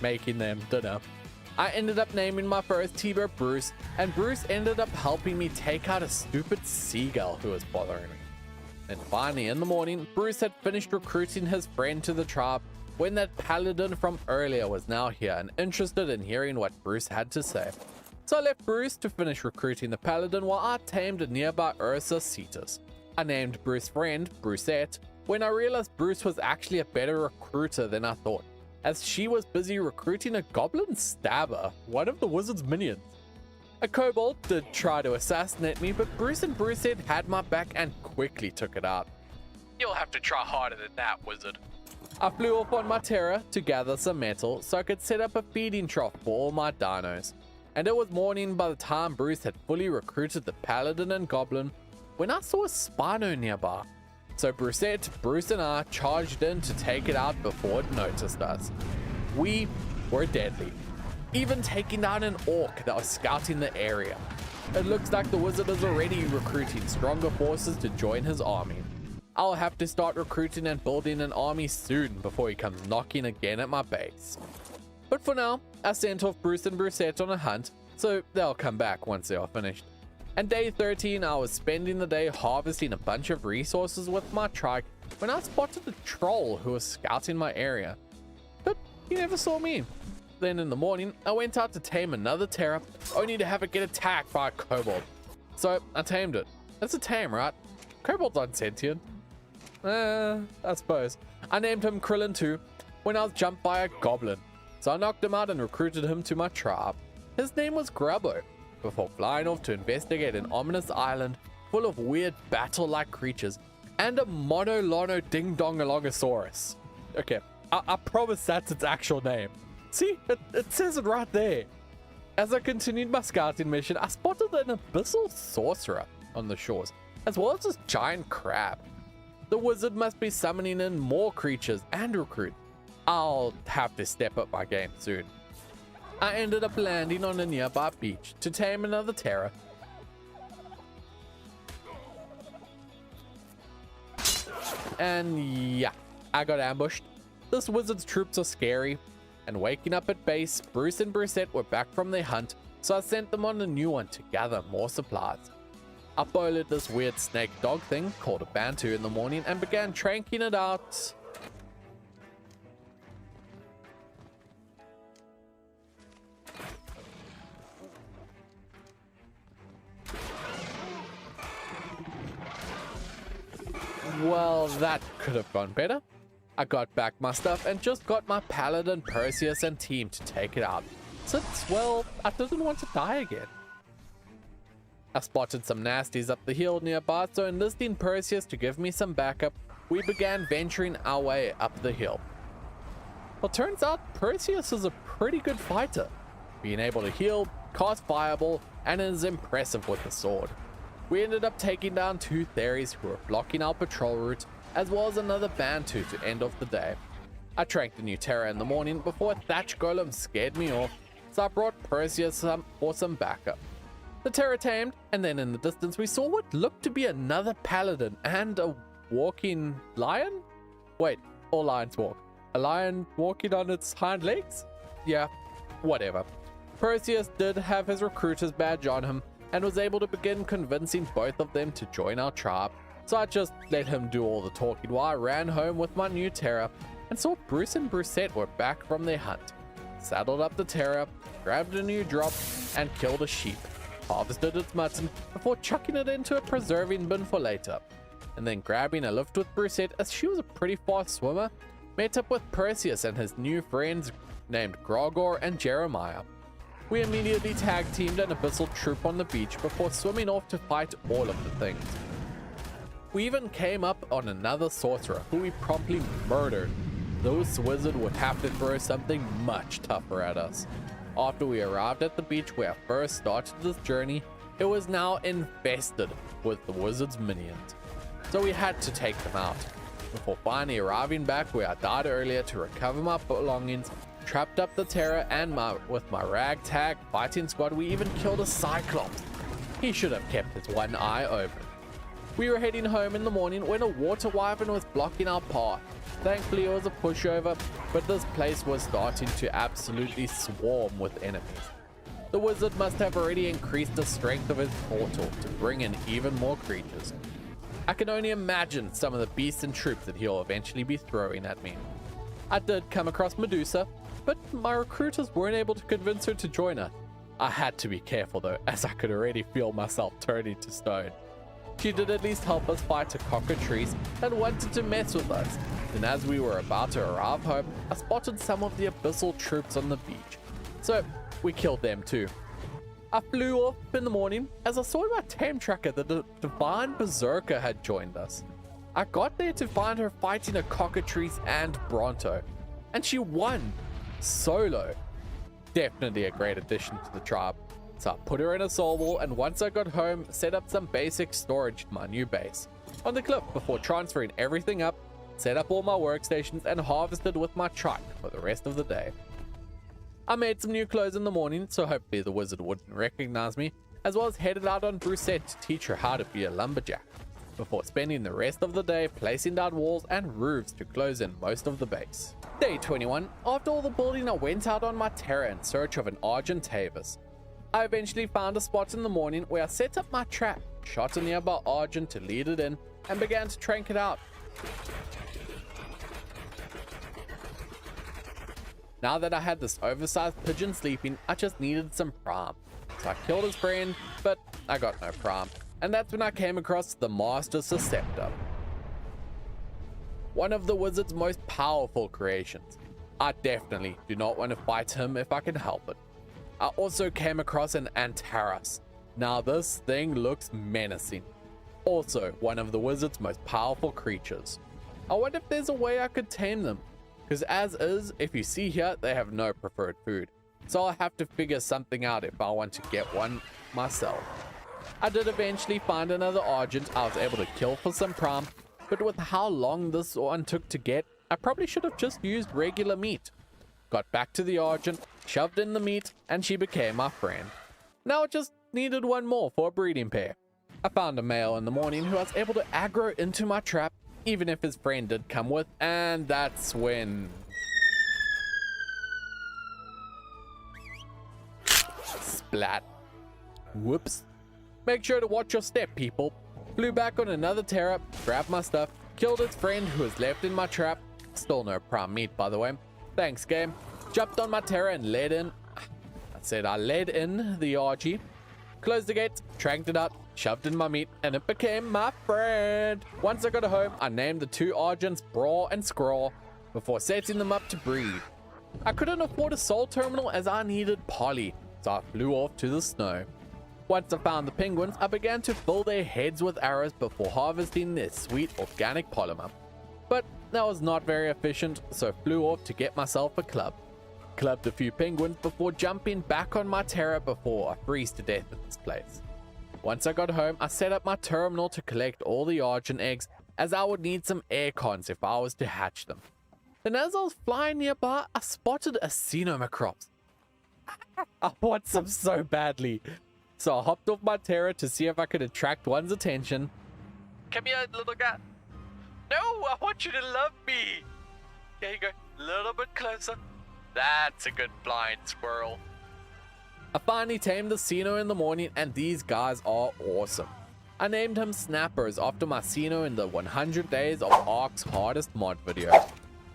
making them dinner. I ended up naming my first T-Bear Bruce, and Bruce ended up helping me take out a stupid seagull who was bothering me. And finally in the morning, Bruce had finished recruiting his friend to the tribe when that paladin from earlier was now here and interested in hearing what Bruce had to say. So I left Bruce to finish recruiting the paladin while I tamed a nearby Ursa Cetus. I named Bruce's friend Brucette when I realized Bruce was actually a better recruiter than I thought, as she was busy recruiting a goblin stabber, one of the wizard's minions. A kobold did try to assassinate me, but Bruce and Brucette had my back and quickly took it out. You'll have to try harder than that, wizard. I flew off on my Terra to gather some metal so I could set up a feeding trough for all my dinos. And it was morning by the time Bruce had fully recruited the paladin and goblin when I saw a Spino nearby. So Brucette, Bruce and I charged in to take it out before it noticed us. We were deadly, even taking down an orc that was scouting the area. It looks like the wizard is already recruiting stronger forces to join his army. I'll have to start recruiting and building an army soon before he comes knocking again at my base. But for now, I sent off Bruce and Brucette on a hunt, so they'll come back once they are finished. And day 13, I was spending the day harvesting a bunch of resources with my trike when I spotted a troll who was scouting my area. But he never saw me. Then in the morning, I went out to tame another Terra, only to have it get attacked by a kobold. So I tamed it. It's a tame, right? Kobolds aren't sentient. I suppose. I named him Krillin too when I was jumped by a goblin. So I knocked him out and recruited him to my tribe. His name was Grubbo, before flying off to investigate an ominous island full of weird battle-like creatures and a Monolono Ding-Dong-Alongosaurus. Okay, I promise that's its actual name. See, it says it right there. As I continued my scouting mission, I spotted an abyssal sorcerer on the shores, as well as this giant crab. The wizard must be summoning in more creatures and recruit. I'll have to step up my game soon. I ended up landing on a nearby beach to tame another Terra. And yeah, I got ambushed. This wizard's troops are scary. And waking up at base, Bruce and Brucette were back from their hunt, so I sent them on a new one to gather more supplies. I boiled this weird snake dog thing called a Bantu in the morning and began tranking it out. Well, that could have gone better. I got back my stuff and just got my Paladin, Perseus, and team to take it out, since, well, I didn't want to die again. I spotted some nasties up the hill nearby, so enlisting Perseus to give me some backup, we began venturing our way up the hill. Well, turns out Perseus is a pretty good fighter, being able to heal, cast fireball, and is impressive with the sword. We ended up taking down 2 Theries who were blocking our patrol route, as well as another Bantu to end off the day. I tranked the new Terra in the morning before a Thatch Golem scared me off, so I brought Perseus for some backup. The Terra tamed, and then in the distance we saw what looked to be another Paladin and a walking lion? Wait, all lions walk. A lion walking on its hind legs? Yeah, whatever. Perseus did have his recruiter's badge on him and was able to begin convincing both of them to join our tribe, so I just let him do all the talking while I ran home with my new Terra and saw Bruce and Brucette were back from their hunt. Saddled up the Terra, grabbed a new drop, and killed a sheep, harvested its mutton before chucking it into a preserving bin for later, and then grabbing a lift with Brucette as she was a pretty fast swimmer, met up with Perseus and his new friends named Grogor and Jeremiah. We immediately tag-teamed an abyssal troop on the beach before swimming off to fight all of the things. We even came up on another sorcerer who we promptly murdered. This wizard would have to throw something much tougher at us. After we arrived at the beach where I first started this journey, it was now infested with the wizard's minions, so we had to take them out. Before finally arriving back where I died earlier to recover my belongings, trapped up the Terra, and with my ragtag fighting squad, we even killed a Cyclops. He should have kept his one eye open. We were heading home in the morning when a water wyvern was blocking our path. Thankfully it was a pushover, but this place was starting to absolutely swarm with enemies. The wizard must have already increased the strength of his portal to bring in even more creatures. I can only imagine some of the beasts and troops that he'll eventually be throwing at me. I did come across Medusa, but my recruiters weren't able to convince her to join us. I had to be careful though, as I could already feel myself turning to stone. She did at least help us fight a cockatrice that wanted to mess with us. Then as we were about to arrive home, I spotted some of the abyssal troops on the beach, so we killed them too. I flew off in the morning as I saw in my tame tracker that the Divine Berserker had joined us. I got there to find her fighting a cockatrice and Bronto, and she won solo. Definitely a great addition to the tribe. So I put her in a soul wall, and once I got home, set up some basic storage in my new base on the cliff before transferring everything up, set up all my workstations, and harvested with my trike for the rest of the day. I made some new clothes in the morning, so hopefully the wizard wouldn't recognize me, as well as headed out on Brucette to teach her how to be a lumberjack, before spending the rest of the day placing down walls and roofs to close in most of the base. Day 21, after all the building, I went out on my Terra in search of an Argentavis. I eventually found a spot in the morning where I set up my trap, shot a nearby Argent to lead it in, and began to trank it out. Now that I had this oversized pigeon sleeping, I just needed some Prime. So I killed his friend, but I got no Prime. And that's when I came across the Master Susceptor, one of the wizard's most powerful creations. I definitely do not want to fight him if I can help it. I also came across an Antares. Now this thing looks menacing. Also one of the wizard's most powerful creatures. I wonder if there's a way I could tame them, because as is, if you see here, they have no preferred food. So I'll have to figure something out if I want to get one myself. I did eventually find another Argent I was able to kill for some Prime, but with how long this one took to get, I probably should have just used regular meat. Got back to the Argent, shoved in the meat, and she became my friend. Now it just needed one more for a breeding pair. I found a male in the morning who I was able to aggro into my trap, even if his friend did come with, and that's when... Splat. Whoops. Make sure to watch your step, people. Flew back on another Terra, grabbed my stuff, killed his friend who was left in my trap. Still no Prime meat, by the way. Thanks, game. Jumped on my Terra and led in. I led in the RG. Closed the gates, tranked it out, shoved in my meat, and it became my friend. Once I got home, I named the two Argents Braw and Scraw before setting them up to breed. I couldn't afford a soul terminal as I needed poly, so I flew off to the snow. Once I found the penguins, I began to fill their heads with arrows before harvesting their sweet organic polymer. But that was not very efficient, so I flew off to get myself a club. Clubbed a few penguins before jumping back on my terror before I freeze to death in this place. Once I got home, I set up my terminal to collect all the Argent eggs, as I would need some air cons if I was to hatch them. Then as I was flying nearby, I spotted a Xenomacrops. I want some so badly. So I hopped off my terror to see if I could attract one's attention. Come here, little guy. No, I want you to love me. There you go, a little bit closer. That's a good blind squirrel. I finally tamed the Xeno in the morning, and these guys are awesome. I named him Snappers after my Xeno in the 100 Days of Ark's Hardest mod video.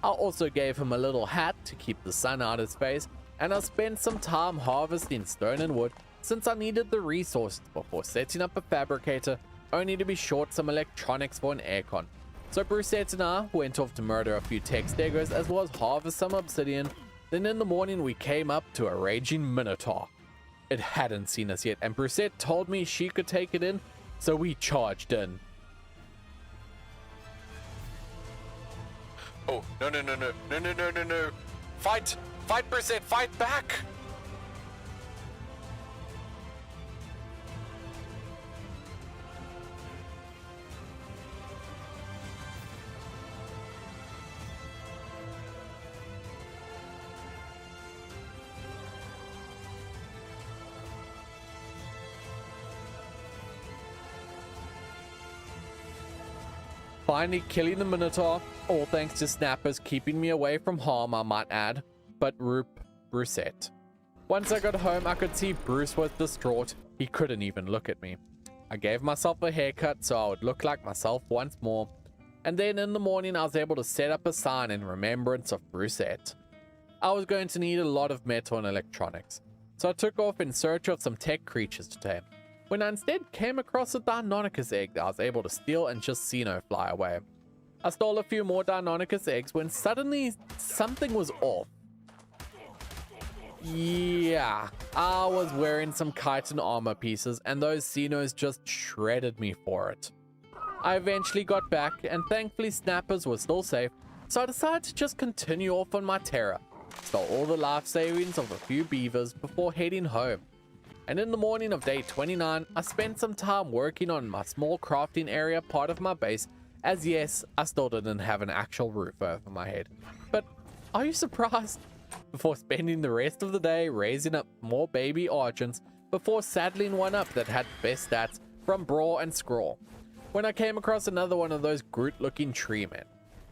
I also gave him a little hat to keep the sun out his face, and I spent some time harvesting stone and wood since I needed the resources before setting up a fabricator, only to be short some electronics for an aircon. So Brusette and I went off to murder a few tech stegos as well as harvest some obsidian. Then in the morning we came up to a raging minotaur. It hadn't seen us yet, and Brusette told me she could take it in, so we charged in. Oh, no. Fight, Brusette, fight back. Finally killing the Minotaur, all thanks to Snappers keeping me away from harm, I might add, but Brusette. Once I got home, I could see Bruce was distraught. He couldn't even look at me. I gave myself a haircut so I would look like myself once more, and then in the morning I was able to set up a sign in remembrance of Brusette. I was going to need a lot of metal and electronics, so I took off in search of some tech creatures to tame, when I instead came across a Deinonychus egg that I was able to steal and just Xeno fly away. I stole a few more Deinonychus eggs when suddenly something was off. Yeah, I was wearing some chitin armor pieces and those Xenos just shredded me for it. I eventually got back and thankfully Snappers was still safe, so I decided to just continue off on my terror. Stole all the life savings of a few beavers before heading home. And in the morning of day 29, I spent some time working on my small crafting area part of my base, as yes, I still didn't have an actual roof over my head. But are you surprised? Before spending the rest of the day raising up more baby Argents, before saddling one up that had best stats from Brawl and Scrawl, when I came across another one of those Groot-looking tree men.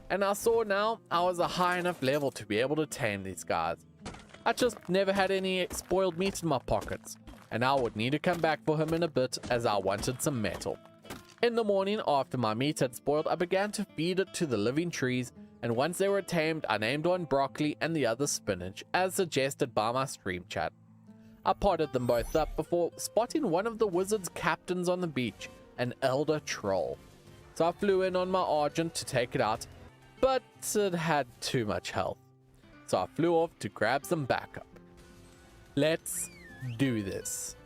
And I saw now I was a high enough level to be able to tame these guys. I just never had any spoiled meat in my pockets, and I would need to come back for him in a bit as I wanted some metal. In the morning, after my meat had spoiled, I began to feed it to the living trees, and once they were tamed, I named one Broccoli and the other Spinach, as suggested by my stream chat. I potted them both up before spotting one of the wizard's captains on the beach, an elder troll. So I flew in on my Argent to take it out, but it had too much health. So I flew off to grab some backup. Let's do this.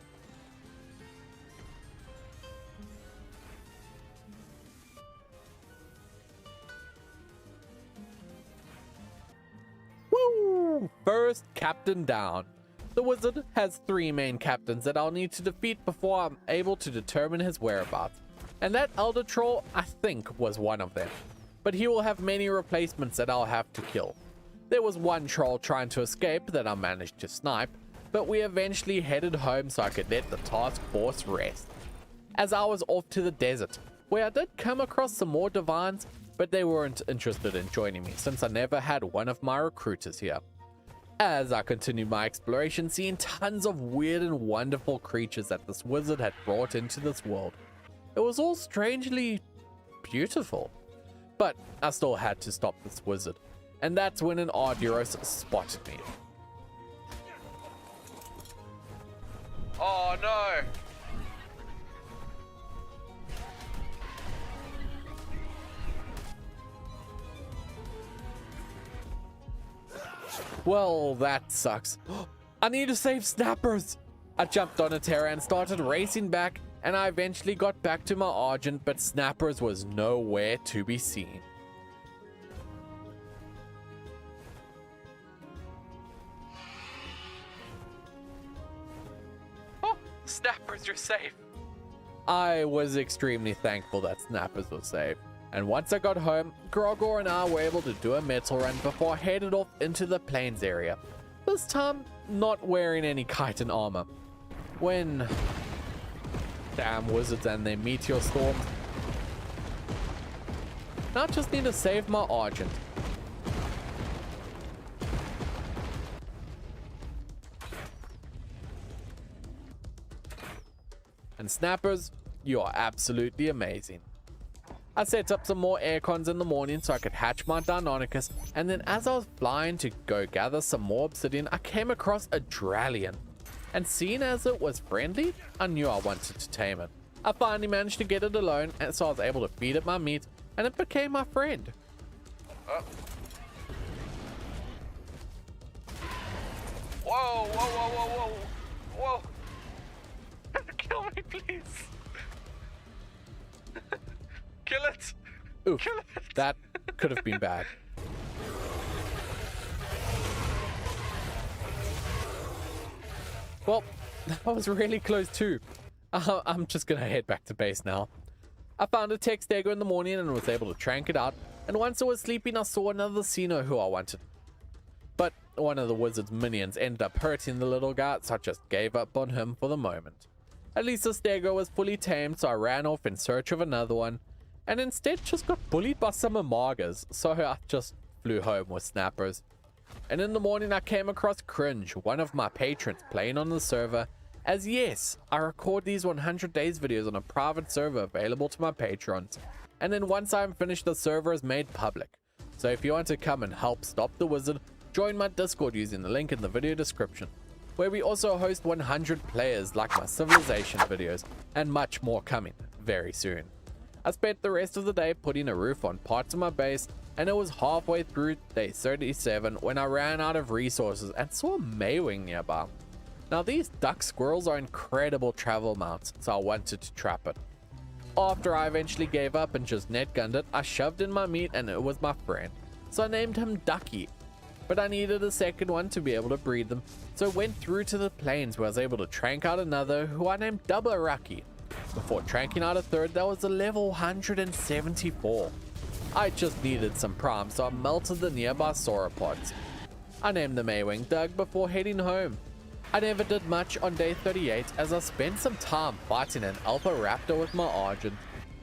Woo! First captain down. The wizard has 3 main captains that I'll need to defeat before I'm able to determine his whereabouts. And that elder troll, I think, was one of them. But he will have many replacements that I'll have to kill. There was one troll trying to escape that I managed to snipe, but we eventually headed home so I could let the task force rest. As I was off to the desert, where I did come across some more divines, but they weren't interested in joining me since I never had one of my recruiters here. As I continued my exploration, seeing tons of weird and wonderful creatures that this wizard had brought into this world. It was all strangely beautiful. But I still had to stop this wizard, and that's when an Arduros spotted me. Oh no! Well, that sucks. I need to save Snappers. I jumped on a Terra and started racing back, and I eventually got back to my Argent, but Snappers was nowhere to be seen. Oh, Snappers, you're safe. I was extremely thankful that Snappers was safe. And once I got home, Grogor and I were able to do a metal run before I headed off into the plains area. This time, not wearing any chitin armor. When... damn wizards and their meteor storms. Now I just need to save my Argent. And Snappers, you are absolutely amazing. I set up some more aircons in the morning so I could hatch my Deinonychus, and then as I was flying to go gather some more obsidian, I came across a Dralion. And seeing as it was friendly, I knew I wanted to tame it. I finally managed to get it alone, and so I was able to feed it my meat, and it became my friend. Oh. Whoa, whoa, whoa, whoa, whoa, whoa. Kill me, please. Kill it! Oof, kill it! That could have been bad. Well, that was really close too. I'm just gonna head back to base now. I found a text stego in the morning and was able to trank it out, and once I was sleeping I saw another Xeno who I wanted. But one of the wizard's minions ended up hurting the little guy, so I just gave up on him for the moment. At least the stego was fully tamed, so I ran off in search of another one, and instead just got bullied by some Amargas, so I just flew home with Snappers. And in the morning I came across Cringe, one of my patrons playing on the server, as yes, I record these 100 days videos on a private server available to my patrons, and then once I'm finished the server is made public. So if you want to come and help stop the wizard, join my Discord using the link in the video description, where we also host 100 players like my civilization videos, and much more coming very soon. I spent the rest of the day putting a roof on parts of my base, and it was halfway through day 37 when I ran out of resources and saw a Maywing nearby. Now these duck squirrels are incredible travel mounts, so I wanted to trap it. After I eventually gave up and just net gunned it, I shoved in my meat and it was my friend, so I named him Ducky. But I needed a second one to be able to breed them, so I went through to the plains where I was able to trank out another who I named Double Rocky. Before tranking out a third that was a level 174. I just needed some prime, so I melted the nearby sauropods. I named the Maywing Doug before heading home. I never did much on day 38 as I spent some time fighting an alpha raptor with my Argent,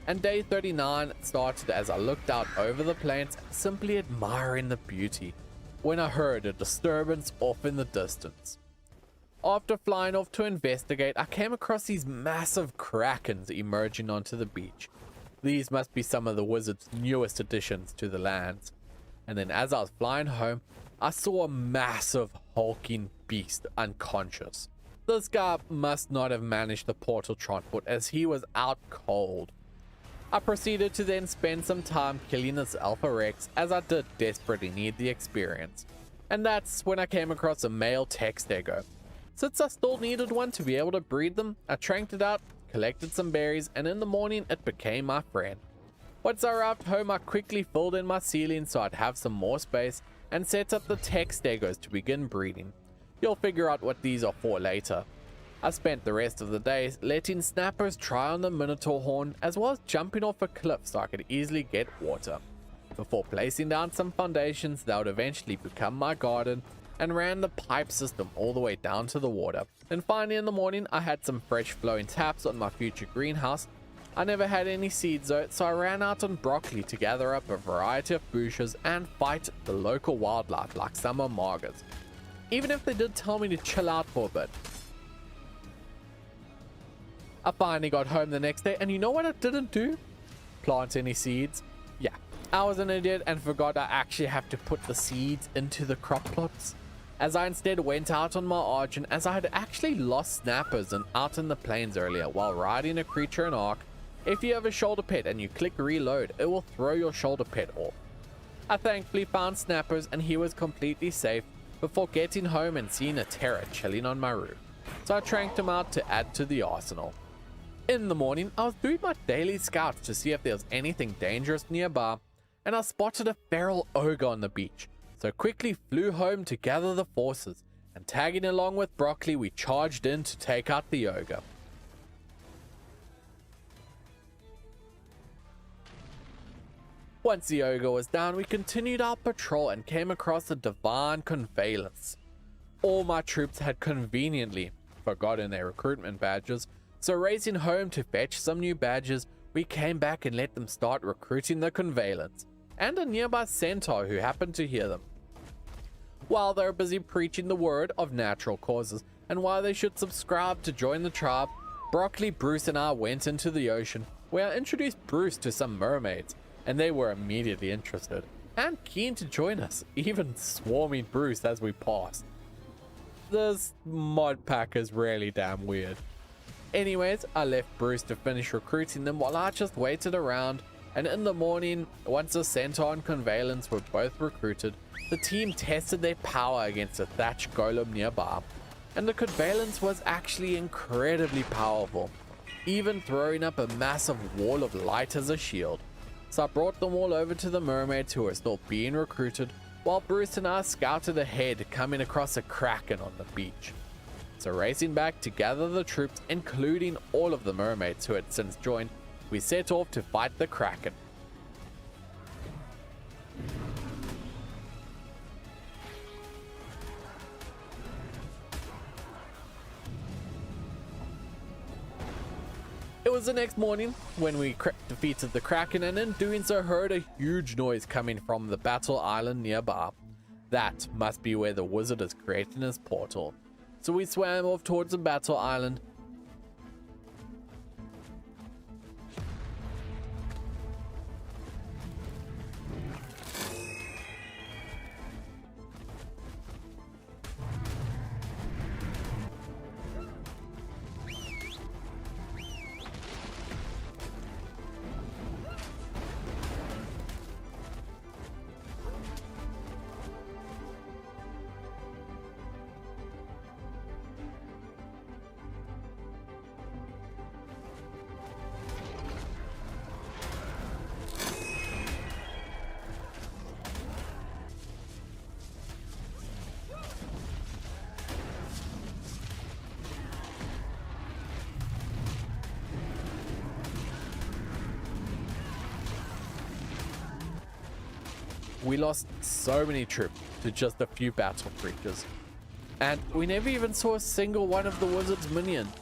and day 39 started as I looked out over the plains simply admiring the beauty, when I heard a disturbance off in the distance. After flying off to investigate, I came across these massive krakens emerging onto the beach. These must be some of the wizard's newest additions to the lands. And then as I was flying home, I saw a massive hulking beast unconscious. This guy must not have managed the portal transport as he was out cold. I proceeded to then spend some time killing this Alpha Rex as I did desperately need the experience. And that's when I came across a male text stego. Since I still needed one to be able to breed them, I tranked it out, collected some berries, and in the morning it became my friend. Once I arrived home, I quickly filled in my ceiling so I'd have some more space and set up the text stegos to begin breeding. You'll figure out what these are for later. I spent the rest of the day letting Snappers try on the Minotaur horn as well as jumping off a cliff so I could easily get water, before placing down some foundations that would eventually become my garden, and ran the pipe system all the way down to the water. And finally in the morning I had some fresh flowing taps on my future greenhouse. I never had any seeds though, so I ran out on broccoli to gather up a variety of bushes and fight the local wildlife like some Amargas, even if they did tell me to chill out for a bit. I finally got home the next day, and you know what I didn't do? Plant any seeds. Yeah, I was an idiot and forgot I actually have to put the seeds into the crop plots, as I instead went out on my Argent as I had actually lost Snappers and out in the plains earlier while riding a creature in Ark. If you have a shoulder pet and you click reload, it will throw your shoulder pet off. I thankfully found Snappers and he was completely safe, before getting home and seeing a terror chilling on my roof, so I tranked him out to add to the arsenal. In the morning, I was doing my daily scouts to see if there was anything dangerous nearby, and I spotted a feral ogre on the beach, so quickly flew home to gather the forces, and tagging along with Broccoli, we charged in to take out the ogre. Once the ogre was down, we continued our patrol and came across a divine conveyance. All my troops had conveniently forgotten their recruitment badges, so racing home to fetch some new badges, we came back and let them start recruiting the conveyance, and a nearby centaur who happened to hear them. While they were busy preaching the word of natural causes and why they should subscribe to join the tribe, Broccoli, Bruce and I went into the ocean, where I introduced Bruce to some mermaids, and they were immediately interested and keen to join us, even swarming Bruce as we passed. This mod pack is really damn weird. Anyways, I left Bruce to finish recruiting them while I just waited around, and in the morning, once the Centaur and Convalence were both recruited, the team tested their power against a thatched golem nearby, and the Convalence was actually incredibly powerful, even throwing up a massive wall of light as a shield. So I brought them all over to the mermaids who were still being recruited, while Bruce and I scouted ahead, coming across a kraken on the beach. So racing back to gather the troops, including all of the mermaids who had since joined, we set off to fight the kraken. It was the next morning when we defeated the kraken, and in doing so heard a huge noise coming from the battle island nearby. That must be where the wizard is creating his portal. So we swam off towards the battle island. We lost so many troops to just a few battle creatures, and we never even saw a single one of the wizard's minions.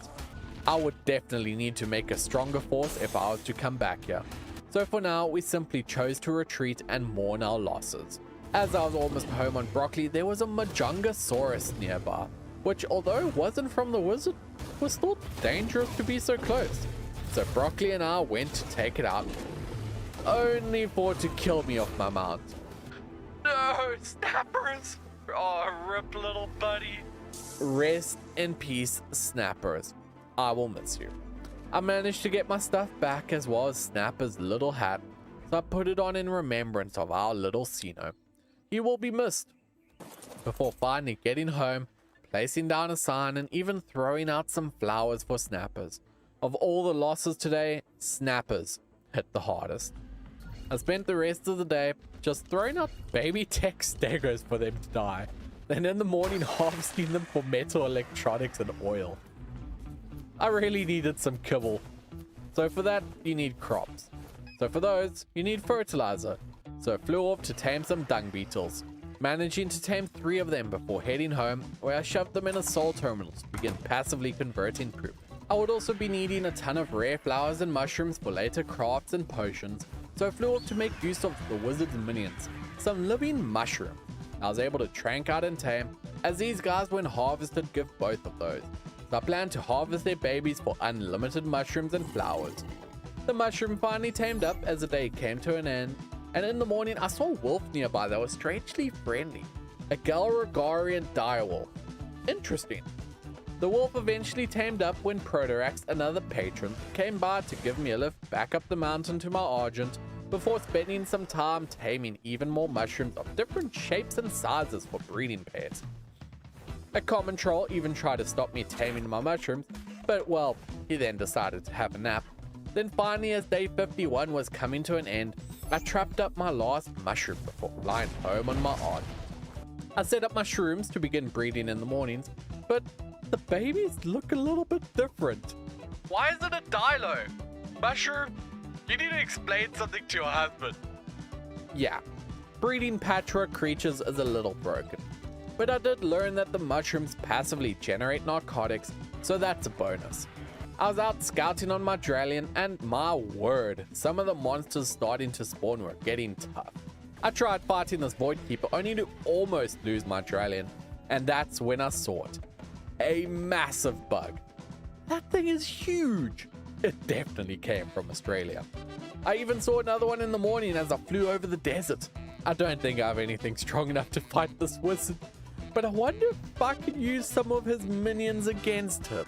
I would definitely need to make a stronger force if I was to come back here. So for now, we simply chose to retreat and mourn our losses. As I was almost home on Broccoli, there was a Majungasaurus nearby, which although wasn't from the wizard, was still dangerous to be so close. So Broccoli and I went to take it out, only for it to kill me off my mount. No, snappers! Oh, rip, little buddy. Rest in peace, snappers. I will miss you. I managed to get my stuff back as well as Snapper's little hat, so I put it on in remembrance of our little Sino. He will be missed. Before finally getting home, placing down a sign, and even throwing out some flowers for Snappers. Of all the losses today, Snappers hit the hardest. I spent the rest of the day just throwing out baby tech stegos for them to die, then in the morning harvesting them for metal electronics and oil. I really needed some kibble. So for that, you need crops. So for those, you need fertilizer. So I flew off to tame some dung beetles, managing to tame 3 of them before heading home, where I shoved them in a soul terminal to begin passively converting poop. I would also be needing a ton of rare flowers and mushrooms for later crafts and potions, so I flew off to make use of the wizard's minions, some living mushroom. I was able to trank out and tame, as these guys when harvested give both of those. So I plan to harvest their babies for unlimited mushrooms and flowers. The mushroom finally tamed up as the day came to an end, and in the morning I saw a wolf nearby that was strangely friendly. A Galregarian direwolf. Interesting. The wolf eventually tamed up when Protorax, another patron, came by to give me a lift back up the mountain to my Argent before spending some time taming even more mushrooms of different shapes and sizes for breeding pairs. A common troll even tried to stop me taming my mushrooms, but well, he then decided to have a nap. Then finally, as day 51 was coming to an end, I trapped up my last mushroom before flying home on my own. I set up my shrooms to begin breeding in the mornings, but the babies look a little bit different. Why is it a dilo? Mushroom, you need to explain something to your husband. Yeah, breeding patchwork creatures is a little broken, but I did learn that the mushrooms passively generate narcotics, so that's a bonus. I was out scouting on my Dralian, and my word, some of the monsters starting to spawn were getting tough. I tried fighting this Void Keeper only to almost lose my Dralian, and that's when I saw it. A massive bug. That thing is huge. It definitely came from Australia. I even saw another one in the morning as I flew over the desert. I don't think I have anything strong enough to fight this wizard, but I wonder if I could use some of his minions against him.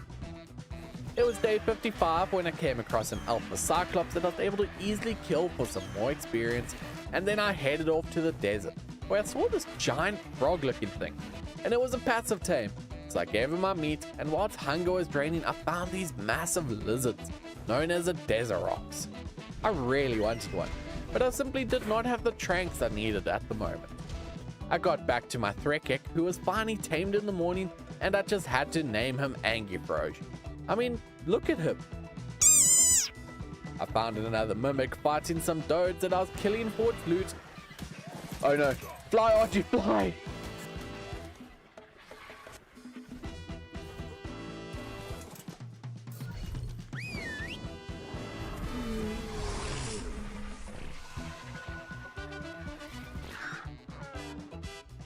It was day 55 when I came across an Alpha Cyclops that I was able to easily kill for some more experience, and then I headed off to the desert, where I saw this giant frog-looking thing, and it was a passive tame. So I gave him my meat, and whilst hunger was draining, I found these massive lizards, known as a Deserox. I really wanted one, but I simply did not have the tranks I needed at the moment. I got back to my Threkek, who was finally tamed in the morning, and I just had to name him Angifroge. I mean, look at him. I found another mimic fighting some dodes that I was killing for its loot. Oh no, fly Archie, fly!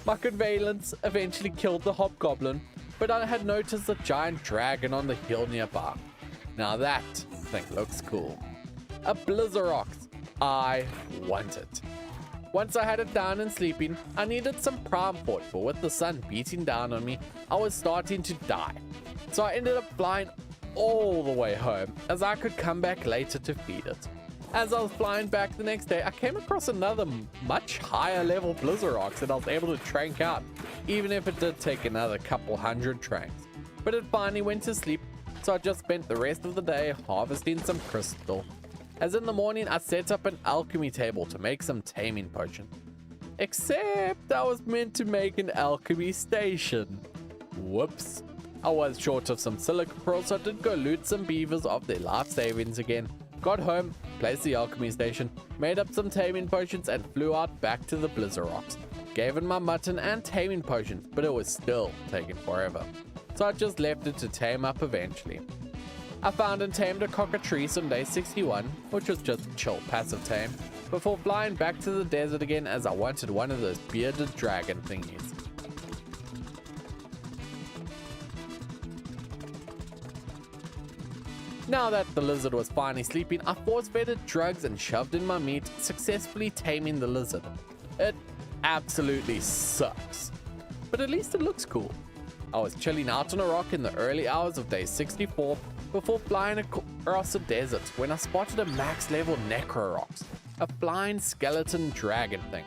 My Convalence eventually killed the Hobgoblin, but I had noticed a giant dragon on the hill nearby. Now that thing looks cool. A Blizzarox. I want it. Once I had it down and sleeping, I needed some prime fort, but with the sun beating down on me, I was starting to die. So I ended up flying all the way home, as I could come back later to feed it. As I was flying back the next day, I came across another much higher level Blizzarox that I was able to trank out, even if it did take another couple hundred tranks. But it finally went to sleep, so I just spent the rest of the day harvesting some crystal. As in the morning, I set up an alchemy table to make some taming potion. Except I was meant to make an alchemy station. Whoops. I was short of some silica pearls, so I did go loot some beavers of their life savings again. Got home, placed the alchemy station, made up some taming potions, and flew out back to the Blizzarox. Gave it my mutton and taming potions, but it was still taking forever. So I just left it to tame up eventually. I found and tamed a cockatrice on day 61, which was just a chill passive tame, before flying back to the desert again as I wanted one of those bearded dragon thingies. Now that the lizard was finally sleeping, I force-fed it drugs and shoved in my meat, successfully taming the lizard. It absolutely sucks, but at least it looks cool. I was chilling out on a rock in the early hours of day 64 before flying across the desert when I spotted a max level Necrorox, a flying skeleton dragon thing.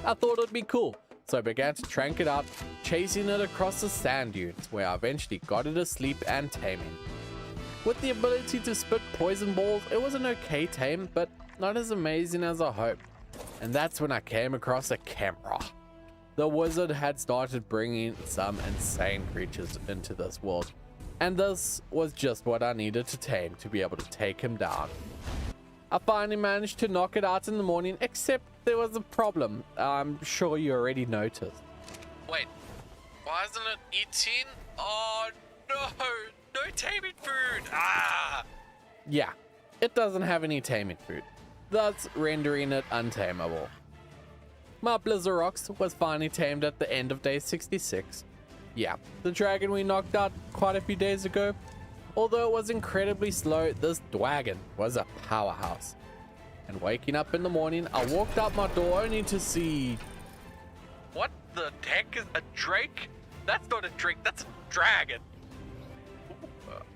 I thought it'd be cool, so I began to trank it out, chasing it across the sand dunes where I eventually got it asleep and taming. With the ability to spit poison balls, it was an okay tame, but not as amazing as I hoped. And that's when I came across a Camera. The wizard had started bringing some insane creatures into this world, and this was just what I needed to tame to be able to take him down. I finally managed to knock it out in the morning, except there was a problem. I'm sure you already noticed. Wait, why isn't it eating? Oh no! No taming food! Ah! Yeah, it doesn't have any taming food, thus rendering it untamable. My Blizzarox was finally tamed at the end of day 66. Yeah, the dragon we knocked out quite a few days ago. Although it was incredibly slow, this dwagon was a powerhouse. And waking up in the morning, I walked out my door only to see... What the heck is a drake? That's not a drake, that's a dragon.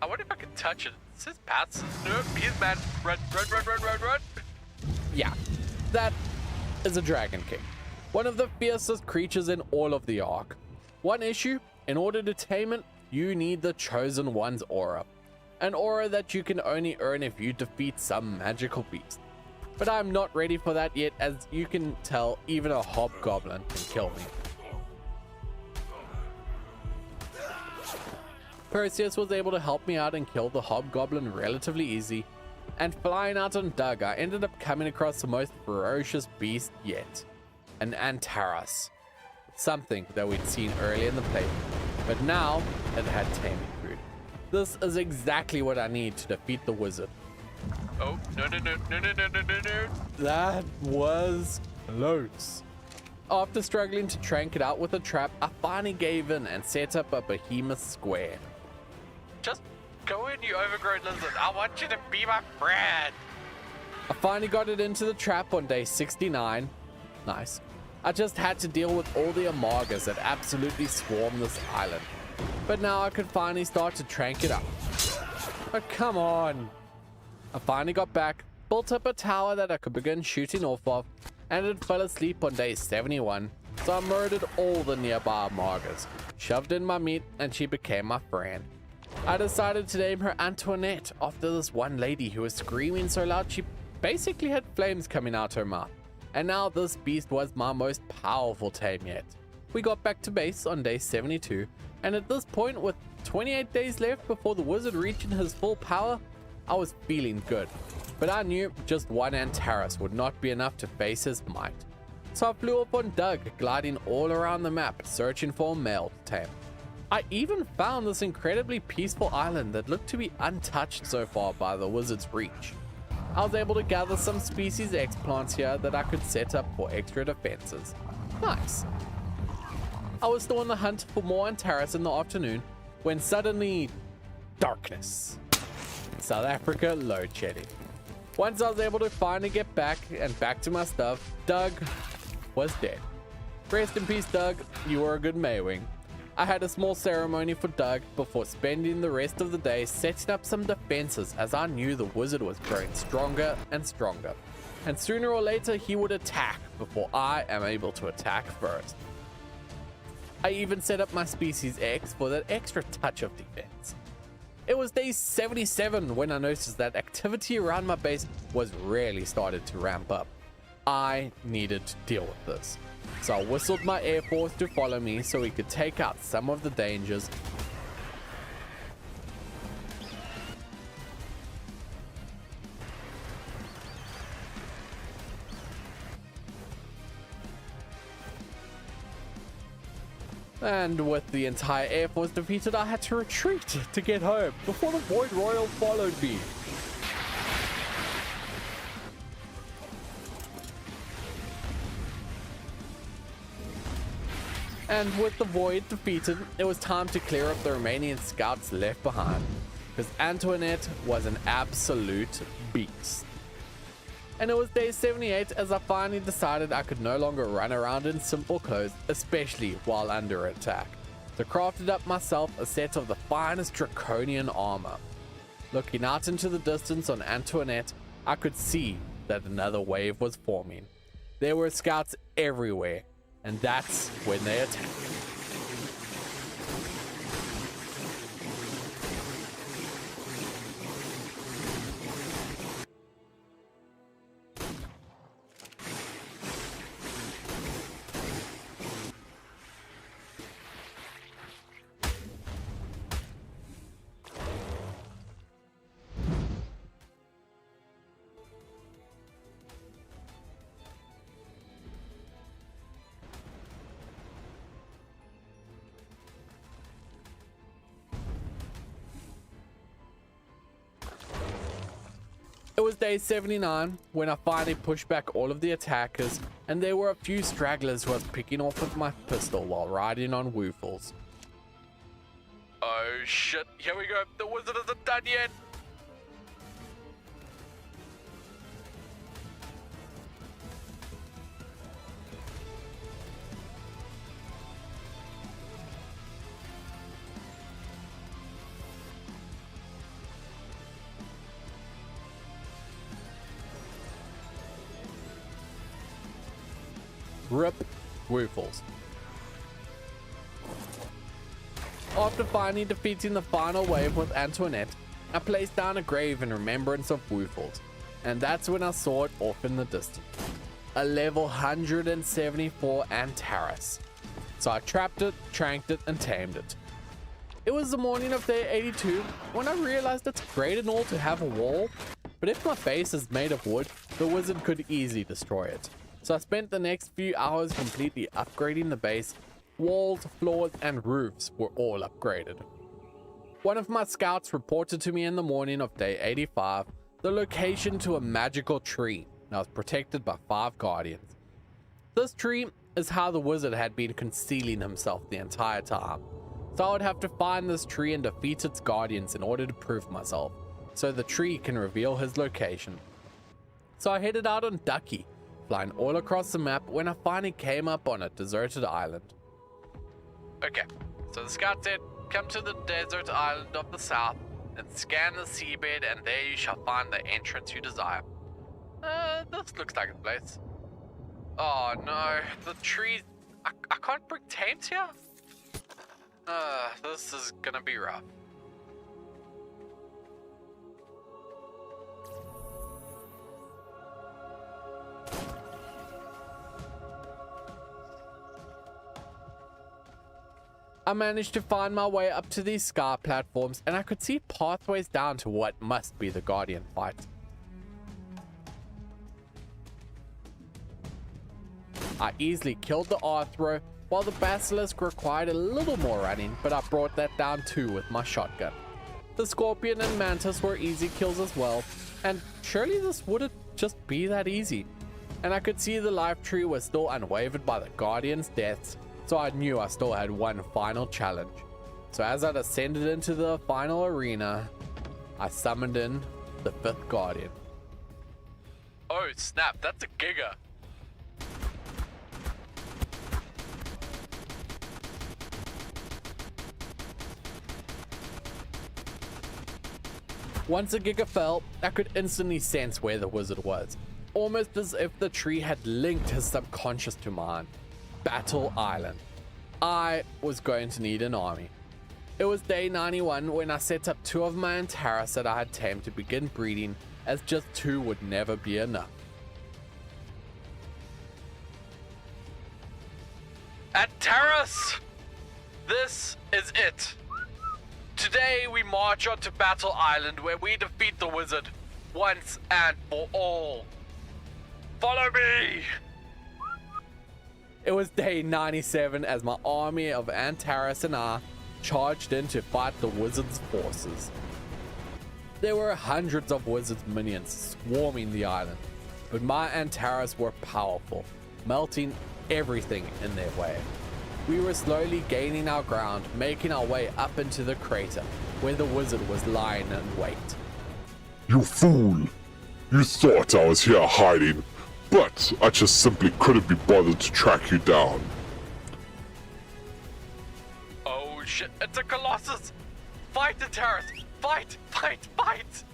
I wonder if I can touch it. It says pass. No, he's mad. Run, run, run, run, run, run. Yeah, that is a Dragon King. One of the fiercest creatures in all of the Ark. One issue, in order to tame it, you need the Chosen One's aura. An aura that you can only earn if you defeat some magical beast. But I'm not ready for that yet, as you can tell, even a hobgoblin can kill me. Perseus was able to help me out and kill the hobgoblin relatively easy, and flying out on Doug, I ended up coming across the most ferocious beast yet, an Antares. Something that we'd seen earlier in the play, but now it had taming food. This is exactly what I need to defeat the wizard. Oh, no. That was close. After struggling to trank it out with a trap, I finally gave in and set up a behemoth square. Just go in, you overgrown lizard. I want you to be my friend. I finally got it into the trap on day 69. Nice. I just had to deal with all the Amargas that absolutely swarm this island. But now I could finally start to trank it up. Oh, come on. I finally got back, built up a tower that I could begin shooting off of, and it fell asleep on day 71. So I murdered all the nearby Amargas, shoved in my meat, and she became my friend. I decided to name her Antoinette after this one lady who was screaming so loud she basically had flames coming out her mouth. And now this beast was my most powerful tame yet. We got back to base on day 72, and at this point, with 28 days left before the wizard reaching his full power, I was feeling good. But I knew just one Antares would not be enough to face his might. So I flew up on Doug, gliding all around the map, searching for a male to tame. I even found this incredibly peaceful island that looked to be untouched so far by the wizard's reach. I was able to gather some species X plants here that I could set up for extra defenses. Nice. I was still on the hunt for more Antares in the afternoon when suddenly darkness. South Africa load shedding. Once I was able to finally get back to my stuff, Doug was dead. Rest in peace, Doug. You were a good Maywing. I had a small ceremony for Doug before spending the rest of the day setting up some defenses, as I knew the wizard was growing stronger and stronger. And sooner or later he would attack before I am able to attack first. I even set up my species X for that extra touch of defense. It was day 77 when I noticed that activity around my base was really started to ramp up. I needed to deal with this. So I whistled my air force to follow me so we could take out some of the dangers. And with the entire air force defeated, I had to retreat to get home before the Void Royal followed me. And with the Void defeated, it was time to clear up the remaining scouts left behind, because Antoinette was an absolute beast. And it was day 78 as I finally decided I could no longer run around in simple clothes, especially while under attack. So crafted up myself a set of the finest draconian armor. Looking out into the distance on Antoinette, I could see that another wave was forming. There were scouts everywhere, and that's when they attacked. It was day 79 when I finally pushed back all of the attackers, and there were a few stragglers who I was picking off with my pistol while riding on woofles. Oh shit, here we go. The wizard isn't done yet. Rip Woofles. After finally defeating the final wave with Antoinette, I placed down a grave in remembrance of Woofles, and that's when I saw it off in the distance. A level 174 Antares. So I trapped it, tranked it, and tamed it. It was the morning of day 82 when I realized it's great and all to have a wall, but if my base is made of wood, the wizard could easily destroy it. So I spent the next few hours completely upgrading the base. Walls, floors, and roofs were all upgraded. One of my scouts reported to me in the morning of day 85 the location to a magical tree that was protected by 5 guardians. This tree is how the wizard had been concealing himself the entire time. So I would have to find this tree and defeat its guardians in order to prove myself, so the tree can reveal his location. So I headed out on Ducky, flying all across the map when I finally came up on a deserted island. Okay, so the scout said, come to the desert island of the south and scan the seabed, and there you shall find the entrance you desire. This looks like a place. Oh no, the trees. I can't bring tames here? This is gonna be rough. I managed to find my way up to these sky platforms, and I could see pathways down to what must be the Guardian fight. I easily killed the Arthro, while the Basilisk required a little more running, but I brought that down too with my shotgun. The Scorpion and Mantis were easy kills as well, and surely this wouldn't just be that easy. And I could see the life tree was still unwavered by the Guardian's deaths, so I knew I still had one final challenge. So as I descended into the final arena, I summoned in the 5th Guardian. Oh snap, that's a giga. Once the Giga fell, I could instantly sense where the wizard was, almost as if the tree had linked his subconscious to mine. Battle Island. I was going to need an army. It was day 91 when I set up 2 of my Antares that I had tamed to begin breeding, as just 2 would never be enough. Antares! This is it. Today we march onto Battle Island, where we defeat the wizard once and for all. Follow me! It was day 97 as my army of Antares and I charged in to fight the wizard's forces. There were hundreds of wizard's minions swarming the island, but my Antares were powerful, melting everything in their way. We were slowly gaining our ground, making our way up into the crater, where the wizard was lying in wait. You fool! You thought I was here hiding, but I just simply couldn't be bothered to track you down. Oh shit, it's a Colossus! Fight, Antares! Fight! Fight! Fight!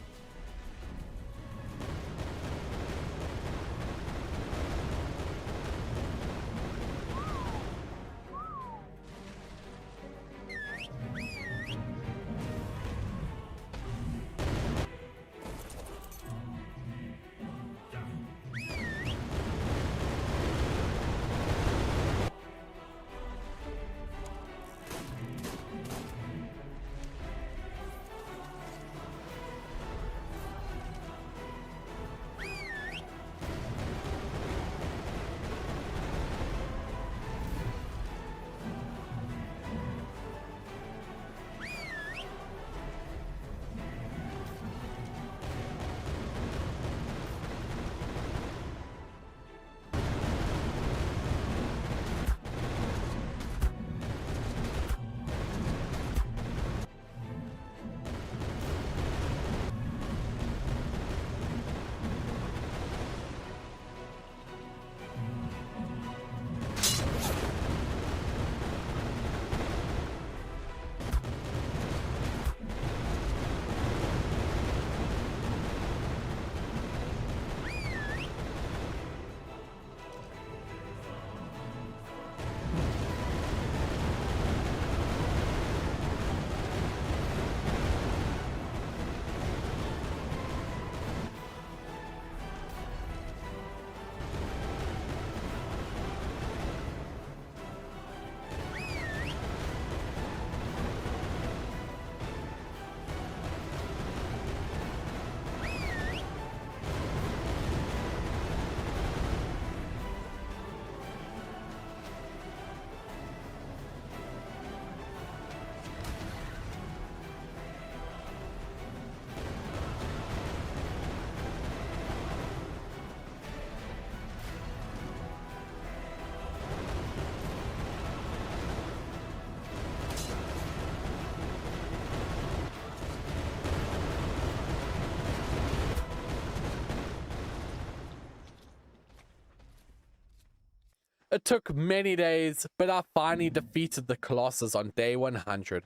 It took many days, but I finally defeated the Colossus on day 100.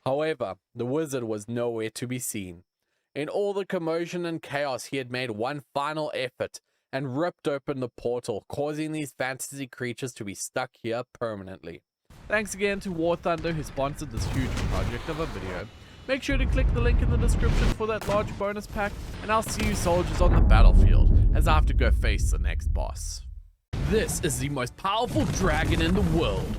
However, the wizard was nowhere to be seen. In all the commotion and chaos, he had made one final effort and ripped open the portal, causing these fantasy creatures to be stuck here permanently. Thanks again to Warthunder who sponsored this huge project of a video. Make sure to click the link in the description for that large bonus pack, and I'll see you soldiers on the battlefield as I have to go face the next boss. This is the most powerful dragon in the world,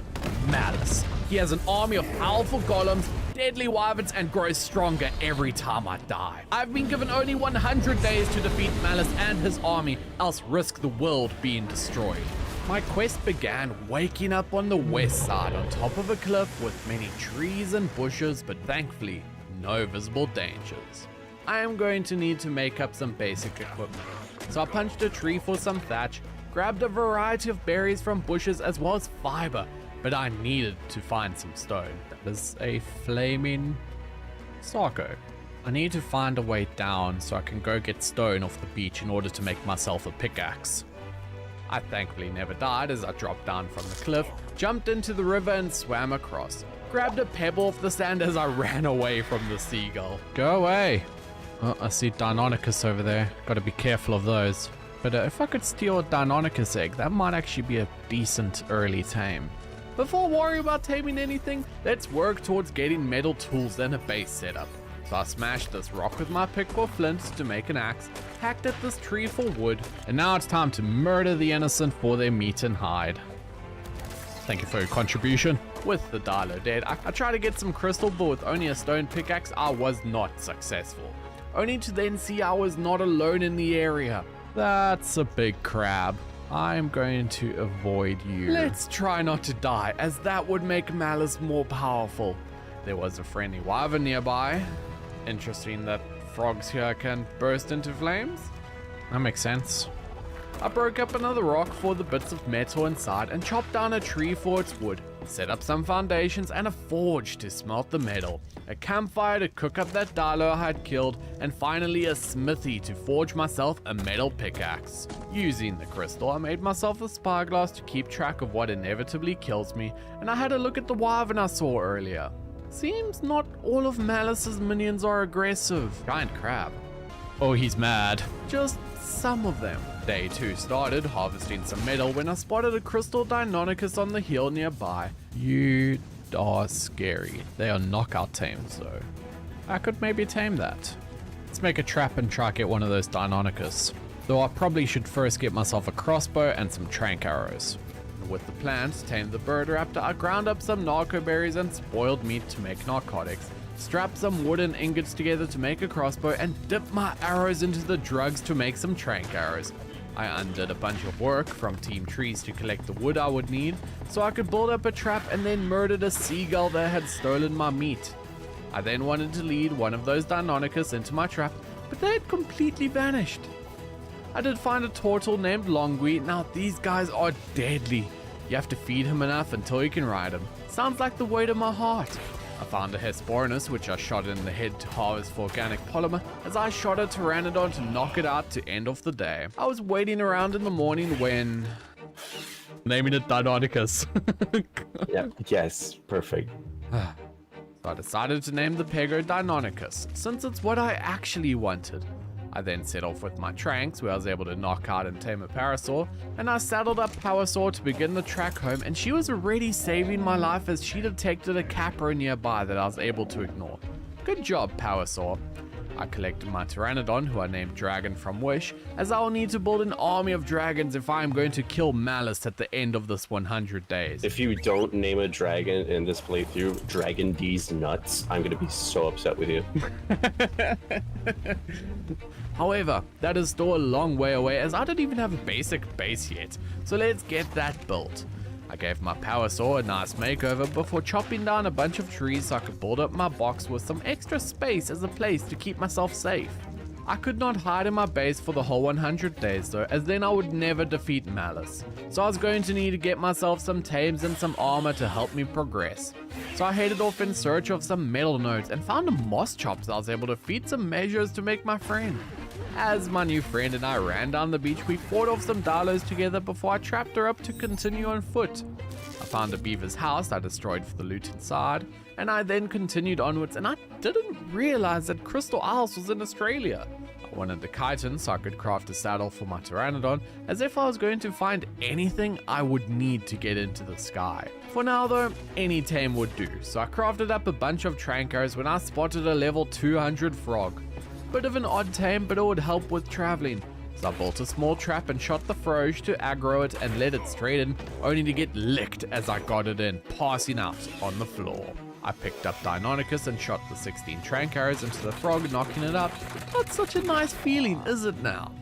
Malice. He has an army of powerful golems, deadly wyverns, and grows stronger every time I die. I've been given only 100 days to defeat Malice and his army, else risk the world being destroyed. My quest began waking up on the west side on top of a cliff with many trees and bushes, but thankfully, no visible dangers. I am going to need to make up some basic equipment. So I punched a tree for some thatch, grabbed a variety of berries from bushes as well as fiber, but I needed to find some stone. That is a flaming Sarko. I need to find a way down so I can go get stone off the beach in order to make myself a pickaxe. I thankfully never died as I dropped down from the cliff, jumped into the river and swam across. Grabbed a pebble off the sand as I ran away from the seagull. Go away. Oh, I see Deinonychus over there. Gotta be careful of those. But if I could steal a Deinonychus egg, that might actually be a decent early tame. Before worrying about taming anything, let's work towards getting metal tools and a base setup. So I smashed this rock with my pick or flint to make an axe, hacked at this tree for wood, and now it's time to murder the innocent for their meat and hide. Thank you for your contribution. With the Dilo dead, I tried to get some crystal, but with only a stone pickaxe, I was not successful. Only to then see I was not alone in the area. That's a big crab. I'm going to avoid you. Let's try not to die, as that would make Malice more powerful. There was a friendly wyvern nearby. Interesting that frogs here can burst into flames. That makes sense. I broke up another rock for the bits of metal inside and chopped down a tree for its wood. Set up some foundations and a forge to smelt the metal, a campfire to cook up that Dilo I had killed, and finally a smithy to forge myself a metal pickaxe. Using the crystal, I made myself a spyglass to keep track of what inevitably kills me, and I had a look at the wyvern I saw earlier. Seems not all of Malice's minions are aggressive. Giant crab. Oh, he's mad. Just some of them. Day 2 started harvesting some metal when I spotted a crystal Deinonychus on the hill nearby. You are scary. They are knockout tames though. I could maybe tame that. Let's make a trap and try to get one of those Deinonychus. Though I probably should first get myself a crossbow and some trank arrows. With the plan to tame the bird raptor, I ground up some narco berries and spoiled meat to make narcotics, strapped some wooden ingots together to make a crossbow, and dipped my arrows into the drugs to make some trank arrows. I undid a bunch of work from Team Trees to collect the wood I would need, so I could build up a trap, and then murdered a seagull that had stolen my meat. I then wanted to lead one of those Deinonychus into my trap, but they had completely vanished. I did find a turtle named Longui. Now these guys are deadly. You have to feed him enough until you can ride him. Sounds like the way to my heart. I found a Hesperornis, which I shot in the head to harvest for organic polymer, as I shot a Pteranodon to knock it out to end off the day. I was waiting around in the morning when... Naming it Deinonychus. Yeah, yes, perfect. So I decided to name the Pego Deinonychus, since it's what I actually wanted. I then set off with my tranks, where I was able to knock out and tame a parasaur, and I saddled up Powersaur to begin the track home, and she was already saving my life as she detected a Capra nearby that I was able to ignore. Good job, Powersaur. I collected my Pteranodon, who I named Dragon from Wish, as I will need to build an army of dragons if I am going to kill Malice at the end of this 100 days. If you don't name a dragon in this playthrough Dragon D's nuts, I'm gonna be so upset with you. However, that is still a long way away as I don't even have a basic base yet, so let's get that built. I gave my Powersaur a nice makeover before chopping down a bunch of trees so I could build up my box with some extra space as a place to keep myself safe. I could not hide in my base for the whole 100 days though, as then I would never defeat Malice. So I was going to need to get myself some tames and some armor to help me progress. So I headed off in search of some metal nodes and found a moss chop that I was able to feed some measures to make my friend. As my new friend and I ran down the beach, we fought off some Dalos together before I trapped her up to continue on foot. I found a beaver's house I destroyed for the loot inside, and I then continued onwards, and I didn't realize that Crystal Isles was in Australia. I wanted the chitin so I could craft a saddle for my Pteranodon, as if I was going to find anything I would need to get into the sky. For now though, any tame would do, so I crafted up a bunch of Trankos when I spotted a level 200 frog. Bit of an odd tame, but it would help with traveling. So I built a small trap and shot the froge to aggro it and let it straight in, only to get licked as I got it in, passing out on the floor. I picked up Deinonychus and shot the 16 trank arrows into the frog, knocking it out. Not such a nice feeling, is it now?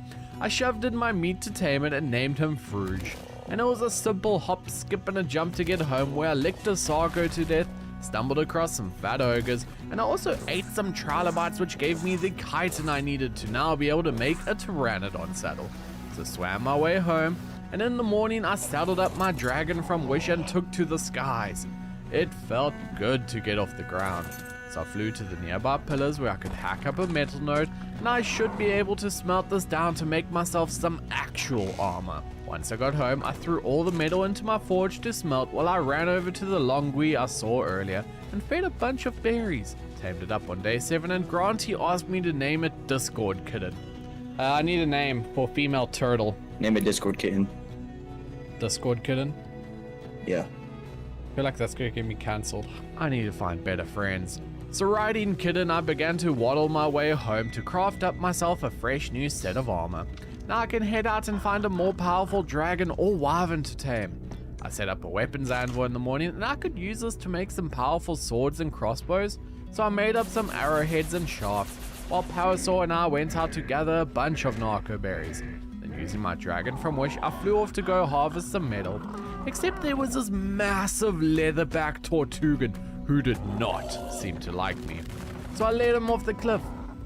I shoved in my meat to tame it and named him Frouge. And it was a simple hop, skip and a jump to get home, where I licked a Sargo to death, stumbled across some fat ogres, and I also ate some trilobites, which gave me the chitin I needed to now be able to make a Pteranodon saddle. So swam my way home, and in the morning I saddled up my dragon from Wish and took to the skies. It felt good to get off the ground, so I flew to the nearby pillars where I could hack up a metal node, and I should be able to smelt this down to make myself some actual armor. Once I got home, I threw all the metal into my forge to smelt while I ran over to the Longui I saw earlier and fed a bunch of berries. Tamed it up on day 7, and Granty asked me to name it Discord Kitten. I need a name for female turtle. Name it Discord Kitten. Discord Kitten? Yeah. I feel like that's gonna get me cancelled. I need to find better friends. So riding Kitten, I began to waddle my way home to craft up myself a fresh new set of armor. Now I can head out and find a more powerful dragon or wyvern to tame. I set up a weapons anvil in the morning, and I could use this to make some powerful swords and crossbows, so I made up some arrowheads and shafts, while Powersaw and I went out to gather a bunch of narco berries. Then using my dragon from Wish, I flew off to go harvest some metal, except there was this massive leatherback Tortugan who did not seem to like me. So I let him off the cliff.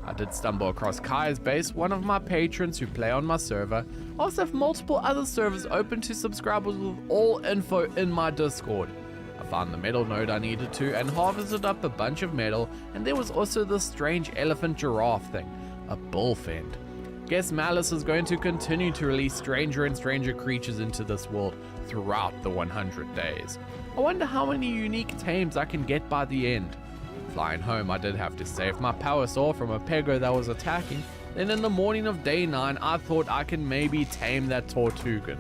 I did stumble across Kai's base, one of my patrons who play on my server. I also have multiple other servers open to subscribers with all info in my Discord. I found the metal node I needed to and harvested up a bunch of metal, and there was also this strange elephant giraffe thing, a bullfend. Guess Malice is going to continue to release stranger and stranger creatures into this world throughout the 100 days. I wonder how many unique tames I can get by the end. Flying home, I did have to save my power saw from a pego that was attacking. Then in the morning of day 9, I thought I can maybe tame that Tortugan.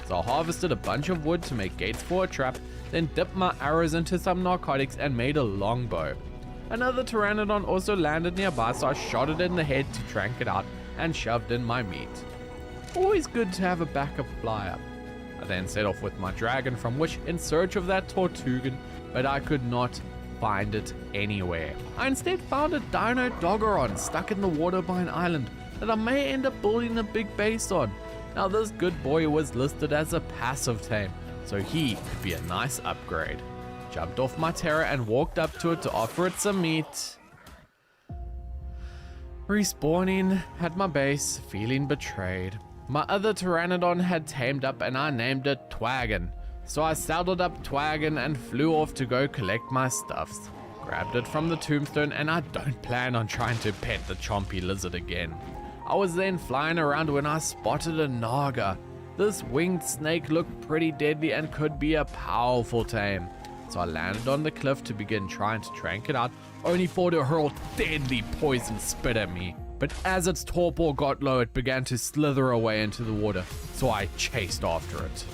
So I harvested a bunch of wood to make gates for a trap, then dipped my arrows into some narcotics and made a longbow. Another Pteranodon also landed nearby, so I shot it in the head to trank it out and shoved in my meat. Always good to have a backup fly-up. I then set off with my dragon from Wish in search of that Tortugan, but I could not find it anywhere. I instead found a Dino Doggeron stuck in the water by an island that I may end up building a big base on. Now this good boy was listed as a passive tame, so he could be a nice upgrade. Jumped off my Terra and walked up to it to offer it some meat. Respawning at my base, feeling betrayed. My other Pteranodon had tamed up and I named it Twagon. So I saddled up Twagon and flew off to go collect my stuffs. Grabbed it from the tombstone, and I don't plan on trying to pet the chompy lizard again. I was then flying around when I spotted a Naga. This winged snake looked pretty deadly and could be a powerful tame. So I landed on the cliff to begin trying to trank it out, only for it to hurl deadly poison spit at me. But as its torpor got low, it began to slither away into the water, so I chased after it.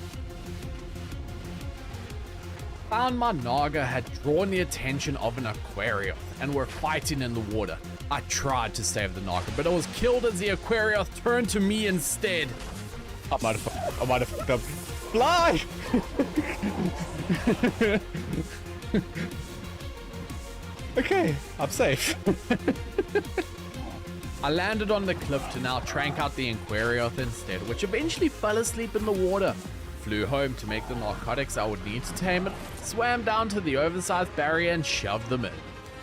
Found my Naga had drawn the attention of an Aquarioth and were fighting in the water. I tried to save the Naga, but I was killed as the Aquarioth turned to me instead. I might have fucked up. Fly! Okay, I'm safe. I landed on the cliff to now trank out the Aquarioth instead, which eventually fell asleep in the water. Flew home to make the narcotics I would need to tame it, swam down to the oversized barrier and shoved them in.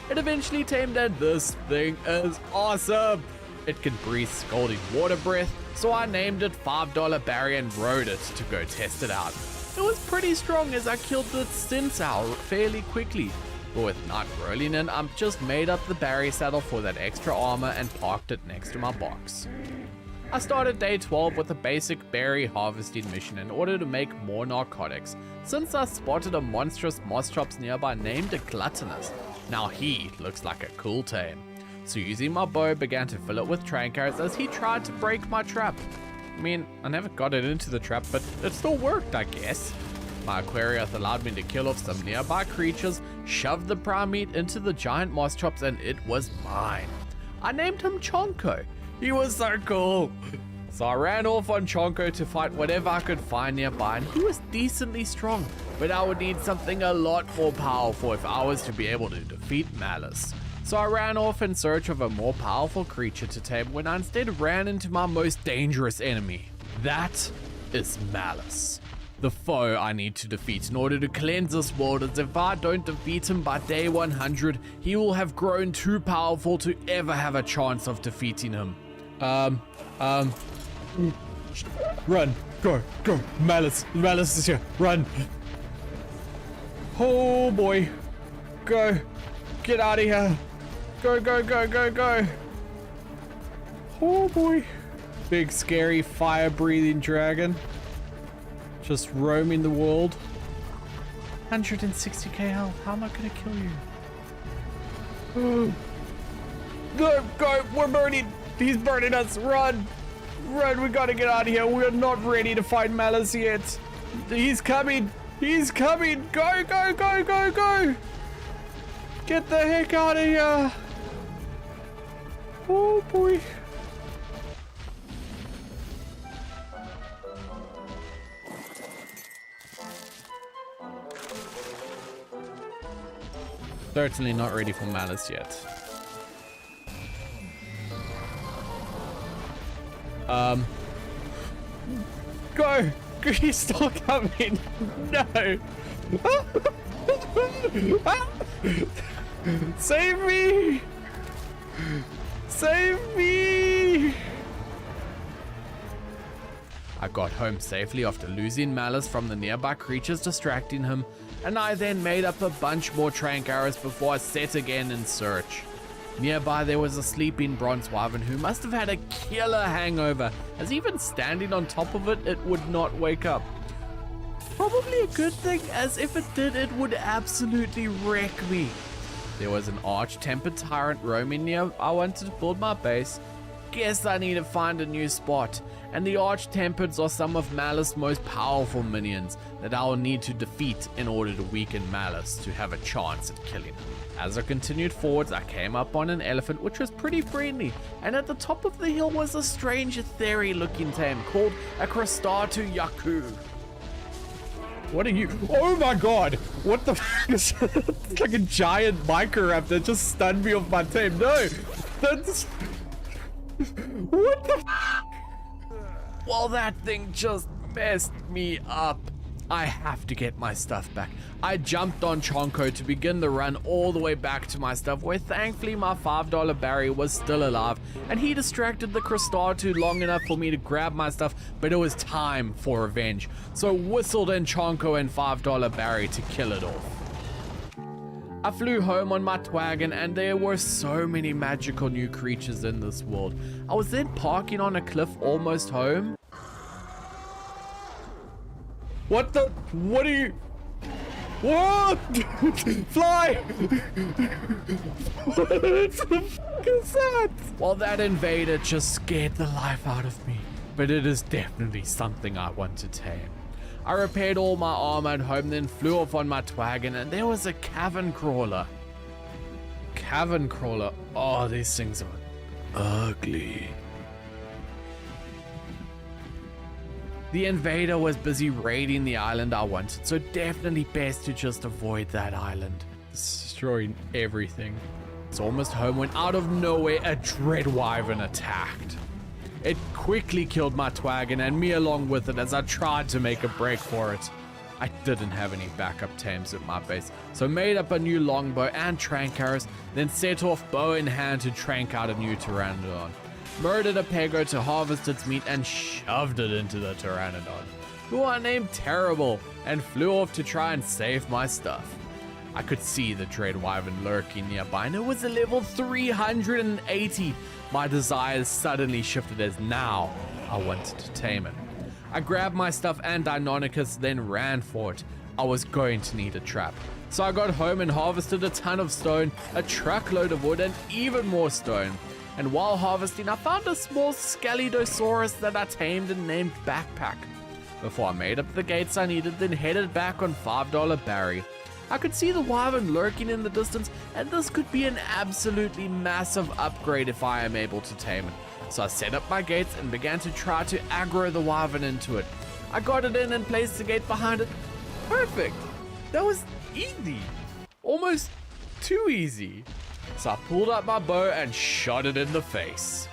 It eventually tamed, and this thing is awesome! It can breathe scalding water breath, so I named it $5 Barrier and rode it to go test it out. It was pretty strong as I killed the Stintsow fairly quickly. But with night rolling in, I've just made up the Barry saddle for that extra armor and parked it next to my box. I started day 12 with a basic berry harvesting mission in order to make more narcotics, since I spotted a monstrous Moschops nearby named a Gluttonous. Now he looks like a cool tame. So using my bow, began to fill it with trankers as he tried to break my trap. I mean, I never got it into the trap, but it still worked, I guess. My Aquarius allowed me to kill off some nearby creatures, shoved the prime meat into the giant Moschops, and it was mine. I named him Chonko. He was so cool. So I ran off on Chonko to fight whatever I could find nearby, and he was decently strong, but I would need something a lot more powerful if I was to be able to defeat Malice. So I ran off in search of a more powerful creature to tame when I instead ran into my most dangerous enemy. That is Malice. The foe I need to defeat in order to cleanse this world, as if I don't defeat him by day 100, he will have grown too powerful to ever have a chance of defeating him. Run, go, Malice is here, run. Oh boy, go, get out of here. Go. Oh boy. Big scary fire breathing dragon. Just roaming the world. 160k health. How am I gonna kill you? Go, we're burning. He's burning us. Run, we gotta get out of here. We're not ready to fight Malice yet. He's coming. Go. Get the heck out of here. Oh boy. Certainly not ready for Malice yet. Go! He's still coming! No! Save me! I got home safely after losing Malice from the nearby creatures distracting him, and I then made up a bunch more trank arrows before I set again in search. Nearby there was a sleeping bronze wyvern who must have had a killer hangover, as even standing on top of it, it would not wake up. Probably a good thing, as if it did, it would absolutely wreck me. There was an arch-tempered tyrant roaming near I wanted to build my base. Guess I need to find a new spot, and the arch-tempereds are some of Malice's most powerful minions that I will need to defeat in order to weaken Malice to have a chance at killing him. As I continued forwards, I came up on an elephant which was pretty friendly, and at the top of the hill was a strange ethereal-looking tame called a Crostatu Yaku. What are you? Oh my god! What the f is it's like a giant Microraptor just stunned me off my tame. No! That's... What the f? Well, that thing just messed me up. I have to get my stuff back. I jumped on Chonko to begin the run all the way back to my stuff, where thankfully my $5 Barry was still alive, and he distracted the Crostatu long enough for me to grab my stuff, but it was time for revenge. So whistled in Chonko and $5 Barry to kill it off. I flew home on my twagon, and there were so many magical new creatures in this world. I was then parking on a cliff almost home. What the? What are you? What? Fly! What the fuck is that? Well, that invader just scared the life out of me. But it is definitely something I want to tame. I repaired all my armor at home, then flew off on my twagon, and there was a cavern crawler. Cavern crawler. Oh, these things are ugly. The invader was busy raiding the island I wanted, so definitely best to just avoid that island. Destroying everything. It's almost home when out of nowhere a dread wyvern attacked. It quickly killed my twagon and me along with it as I tried to make a break for it. I didn't have any backup tames at my base, so made up a new longbow and trank arrows, then set off bow in hand to trank out a new pteranodon. Murdered a pego to harvest its meat and shoved it into the pteranodon, who I named Terrible, and flew off to try and save my stuff. I could see the dread wyvern lurking nearby, and it was a level 380. My desires suddenly shifted as now I wanted to tame it. I grabbed my stuff and Deinonychus, then ran for it. I was going to need a trap. So I got home and harvested a ton of stone, a truckload of wood, and even more stone. And while harvesting, I found a small Scelidosaurus that I tamed and named Backpack. Before I made up the gates I needed, then headed back on $5 Barry. I could see the wyvern lurking in the distance, and this could be an absolutely massive upgrade if I am able to tame it. So I set up my gates and began to try to aggro the wyvern into it. I got it in and placed the gate behind it. Perfect! That was easy. Almost too easy. So I pulled out my bow and shot it in the face.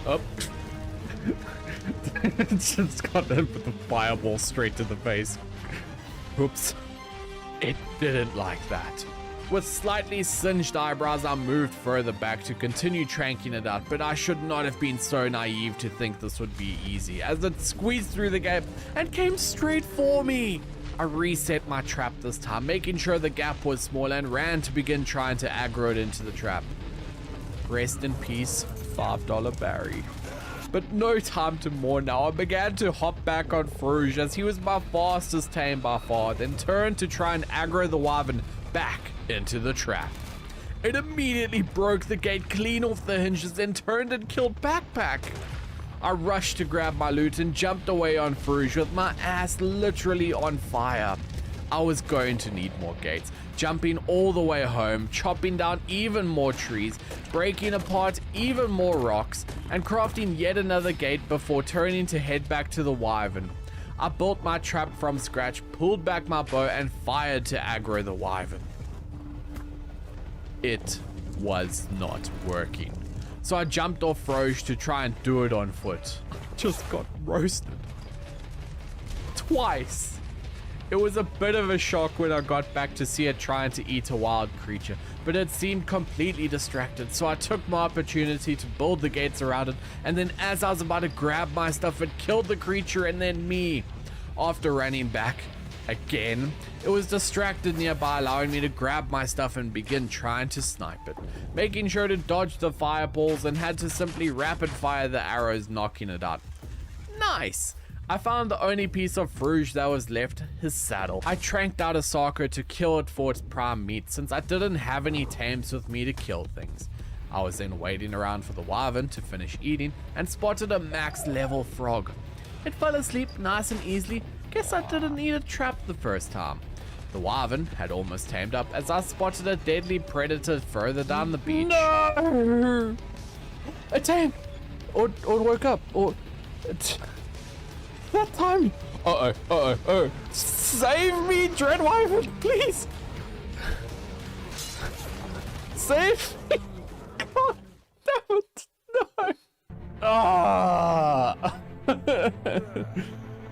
Oh. Just got hit with the fireball straight to the face. Oops. It didn't like that. With slightly singed eyebrows, I moved further back to continue tranking it out, but I should not have been so naive to think this would be easy, as it squeezed through the gap and came straight for me. I reset my trap this time, making sure the gap was small, and ran to begin trying to aggro it into the trap. Rest in peace, $5 Barry. But no time to mourn now. I began to hop back on Fruge, as he was my fastest tame by far, then turned to try and aggro the wyvern back into the trap. It immediately broke the gate clean off the hinges, then turned and killed Backpack. I rushed to grab my loot and jumped away on Fruge with my ass literally on fire. I was going to need more gates, jumping all the way home, chopping down even more trees, breaking apart even more rocks, and crafting yet another gate before turning to head back to the wyvern. I built my trap from scratch, pulled back my bow, and fired to aggro the wyvern. It was not working. So I jumped off Roche to try and do it on foot. Just got roasted. Twice. It was a bit of a shock when I got back to see it trying to eat a wild creature, but it seemed completely distracted, so I took my opportunity to build the gates around it, and then as I was about to grab my stuff, it killed the creature and then me. After running back again, it was distracted nearby, allowing me to grab my stuff and begin trying to snipe it, making sure to dodge the fireballs, and had to simply rapid fire the arrows, knocking it out. Nice! I found the only piece of Fruge that was left, his saddle. I tranked out a Sarko to kill it for its prime meat, since I didn't have any tames with me to kill things. I was then waiting around for the wyvern to finish eating and spotted a max level frog. It fell asleep nice and easily. Guess I didn't need a trap the first time. The wyvern had almost tamed up as I spotted a deadly predator further down the beach. No! A tame! Or woke up, or... That time! Uh-oh. Save me, Dread Wyvern, please! Save me! God damn it! No! Ah!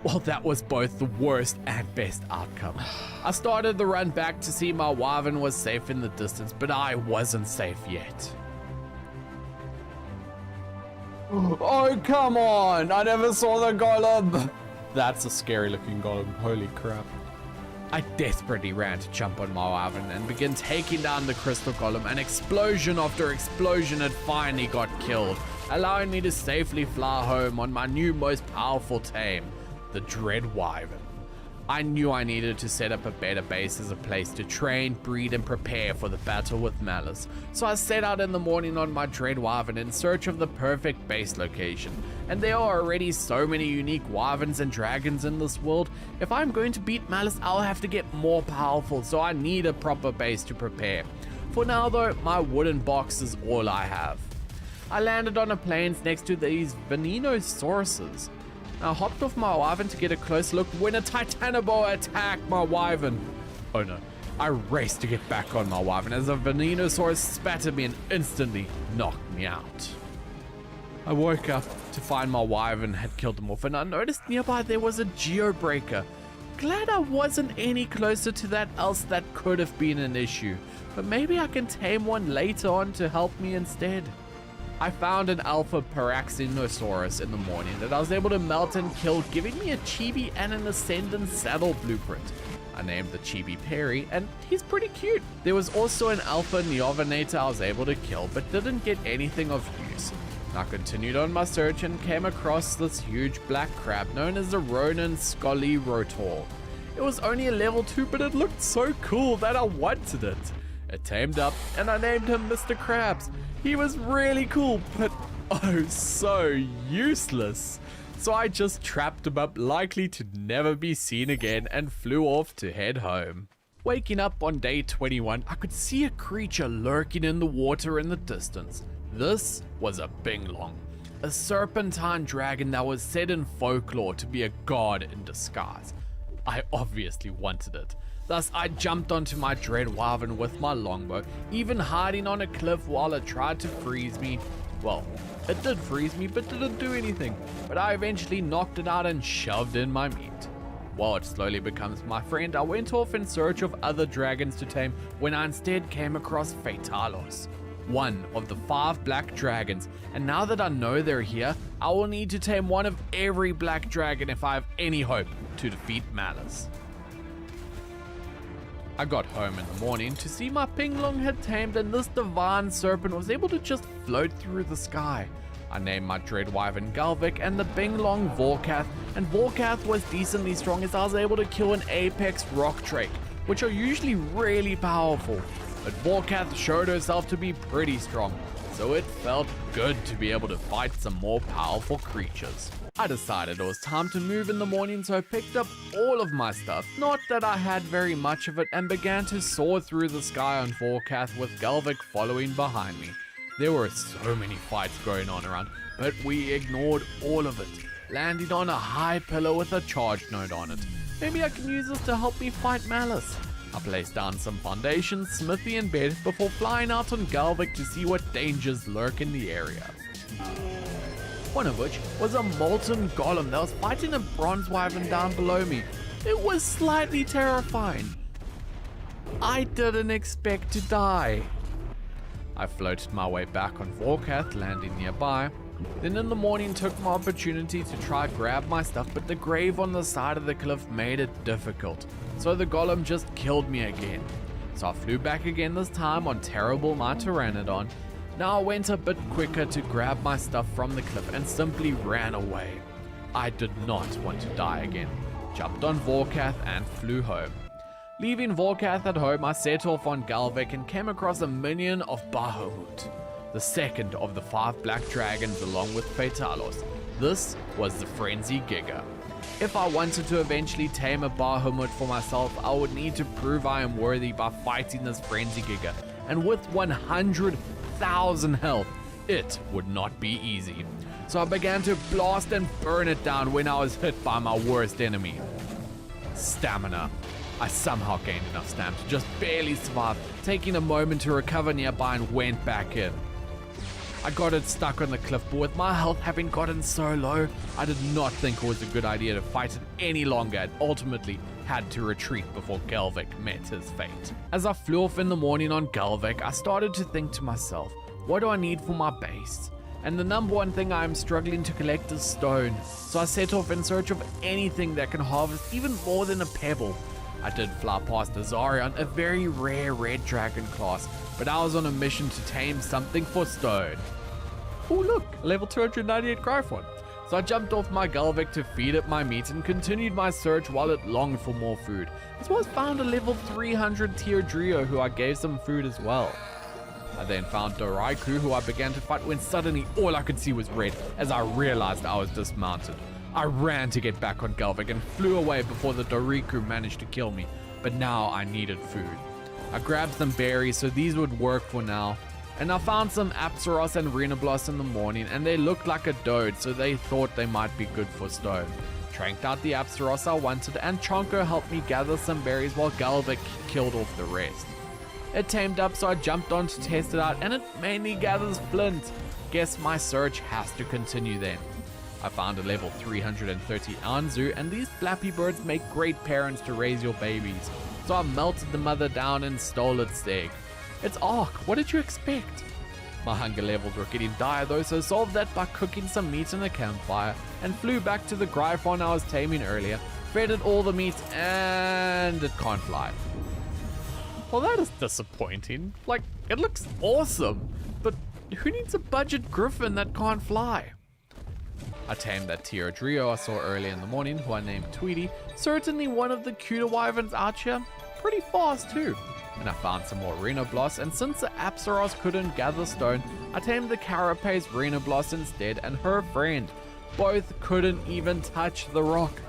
Well, that was both the worst and best outcome. I started the run back to see my wyvern was safe in the distance, but I wasn't safe yet. Oh, come on! I never saw the golem! That's a scary looking golem, holy crap. I desperately ran to jump on my wyvern and began taking down the crystal golem, and explosion after explosion had finally got killed, allowing me to safely fly home on my new most powerful tame, the Dread Wyvern. I knew I needed to set up a better base as a place to train, breed, and prepare for the battle with Malice, so I set out in the morning on my Dread Wyvern in search of the perfect base location. And there are already so many unique wyverns and dragons in this world. If I'm going to beat Malice, I'll have to get more powerful, so I need a proper base to prepare. For now though, my wooden box is all I have. I landed on a plains next to these Venenosauruses. I hopped off my wyvern to get a close look when a Titanoboa attacked my wyvern. Oh no. I raced to get back on my wyvern as a Venenosaurus spat at me and instantly knocked me out. I woke up to find my wyvern had killed them off, and I noticed nearby there was a geobreaker. Glad I wasn't any closer to that, else that could have been an issue. But maybe I can tame one later on to help me instead. I found an alpha Paraxinosaurus in the morning that I was able to melt and kill, giving me a chibi and an ascendant saddle blueprint. I named the Chibi Perry, and he's pretty cute. There was also an Alpha Neovenator I was able to kill, but didn't get anything of use. I continued on my search and came across this huge black crab known as the Ronin Scully Rotor. It was only a level 2, but it looked so cool that I wanted it. It tamed up, and I named him Mr. Krabs. He was really cool, but oh so useless. So I just trapped him up, likely to never be seen again, and flew off to head home. Waking up on day 21, I could see a creature lurking in the water in the distance. This was a Binglong, a serpentine dragon that was said in folklore to be a god in disguise. I obviously wanted it. Thus, I jumped onto my dread wyvern with my longbow, even hiding on a cliff while it tried to freeze me. Well, it did freeze me, but didn't do anything. But I eventually knocked it out and shoved in my meat. While it slowly becomes my friend, I went off in search of other dragons to tame when I instead came across Fatalos, one of the 5 black dragons, and now that I know they're here, I will need to tame one of every black dragon if I have any hope to defeat Malice. I got home in the morning to see my Binglong had tamed, and this divine serpent was able to just float through the sky. I named my dread wyvern Galvik and the Binglong Vorkath, and Vorkath was decently strong as I was able to kill an apex rock drake, which are usually really powerful. But Vorkath showed herself to be pretty strong, so it felt good to be able to fight some more powerful creatures. I decided it was time to move in the morning, so I picked up all of my stuff, not that I had very much of it, and began to soar through the sky on Vorkath with Galvik following behind me. There were so many fights going on around, but we ignored all of it, landing on a high pillar with a charge node on it. Maybe I can use this to help me fight Malice. I placed down some foundations, smithy and bed before flying out on Galvik to see what dangers lurk in the area. One of which was a molten golem that was fighting a bronze wyvern down below me. It was slightly terrifying. I didn't expect to die. I floated my way back on Vorkath, landing nearby. Then in the morning took my opportunity to try grab my stuff, but the grave on the side of the cliff made it difficult. So the golem just killed me again. So I flew back again, this time on Terrible my Pteranodon. Now I went a bit quicker to grab my stuff from the cliff and simply ran away. I did not want to die again. Jumped on Vorkath and flew home. Leaving Vorkath at home, I set off on Galvik and came across a minion of Bahamut, the second of the 5 black dragons along with Fatalos. This was the Frenzy Giga. If I wanted to eventually tame a Bahamut for myself, I would need to prove I am worthy by fighting this Frenzy Giga, and with 100,000 health, it would not be easy. So I began to blast and burn it down when I was hit by my worst enemy. Stamina. I somehow gained enough stamina to just barely survive, taking a moment to recover nearby and went back in. I got it stuck on the cliff, but with my health having gotten so low, I did not think it was a good idea to fight it any longer and ultimately had to retreat before Galvik met his fate. As I flew off in the morning on Galvik, I started to think to myself, what do I need for my base? And the number one thing I am struggling to collect is stone, so I set off in search of anything that can harvest even more than a pebble. I did fly past Azarion, a very rare red dragon class, but I was on a mission to tame something for stone. Oh look, level 298 Gryphon. So I jumped off my Galvik to feed it my meat and continued my search while it longed for more food. As well as found a level 300 tier Drio who I gave some food as well. I then found Doraiku, who I began to fight when suddenly all I could see was red as I realized I was dismounted. I ran to get back on Galvik and flew away before the Doriku managed to kill me, but now I needed food. I grabbed some berries so these would work for now, and I found some Apsaros and Renablos in the morning, and they looked like a dode, so they thought they might be good for stone. Tranked out the Apsaros I wanted, and Chonko helped me gather some berries while Galvik killed off the rest. It tamed up, so I jumped on to test it out, and it mainly gathers flint. Guess my search has to continue then. I found a level 330 Anzu, and these flappy birds make great parents to raise your babies. So I melted the mother down and stole its egg. It's Ark, what did you expect? My hunger levels were getting dire though, so solved that by cooking some meat in a campfire and flew back to the Gryphon I was taming earlier, fed it all the meat, and it can't fly. Well, that is disappointing. Like, it looks awesome, but who needs a budget griffin that can't fly? I tamed that Teodrio I saw early in the morning, who I named Tweety. Certainly one of the cuter wyverns out here. Pretty fast too. And I found some more Rhenoblos, and since the Apsaros couldn't gather stone, I tamed the Carapace Rhenoblos instead and her friend. Both couldn't even touch the rock.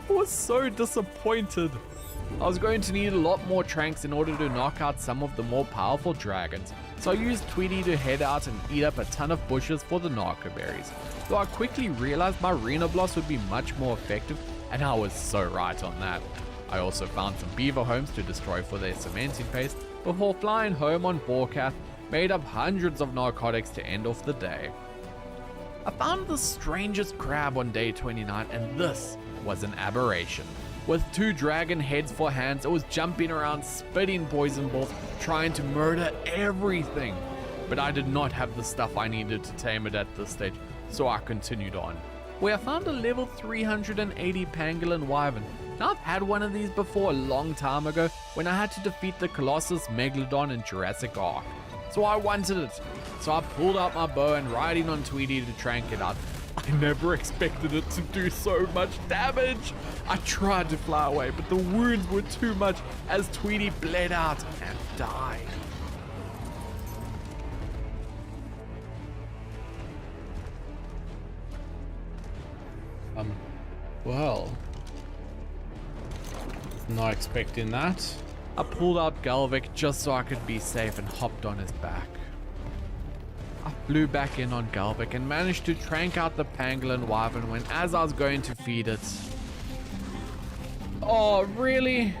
I was so disappointed. I was going to need a lot more tranks in order to knock out some of the more powerful dragons, so I used Tweety to head out and eat up a ton of bushes for the narco berries. Though I quickly realized my Rhenoblos would be much more effective, and I was so right on that. I also found some beaver homes to destroy for their cementing paste before flying home on Borkath, made up hundreds of narcotics to end off the day. I found the strangest crab on day 29, and this was an aberration. With 2 dragon heads for hands, it was jumping around, spitting poison balls, trying to murder everything. But I did not have the stuff I needed to tame it at this stage, so I continued on, where I found a level 380 pangolin wyvern. Now, I've had one of these before a long time ago when I had to defeat the colossal megalodon in Jurassic Ark. So I wanted it. So I pulled out my bow and riding on Tweety to trank it out. I never expected it to do so much damage. I tried to fly away, but the wounds were too much as Tweety bled out and died. Well, not expecting that. I pulled out Galvik just so I could be safe and hopped on his back. I flew back in on Galvik and managed to trank out the pangolin wyvern when as I was going to feed it. Oh, really?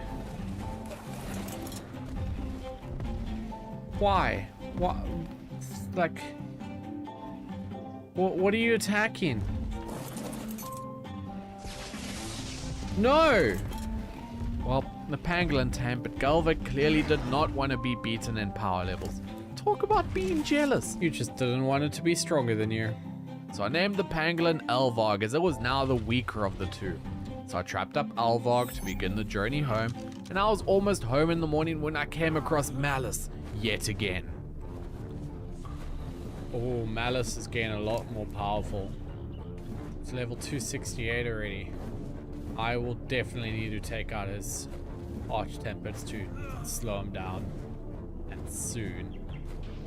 Why? What? Like, what are you attacking? No! Well, the pangolin tamed, but Galvik clearly did not want to be beaten in power levels. Talk about being jealous. You just didn't want it to be stronger than you. So I named the pangolin Elvarg, as it was now the weaker of the two. So I trapped up Elvarg to begin the journey home, and I was almost home in the morning when I came across Malice yet again. Oh, Malice is getting a lot more powerful. It's level 268 already. I will definitely need to take out his Arch-Tempers to slow him down, and soon.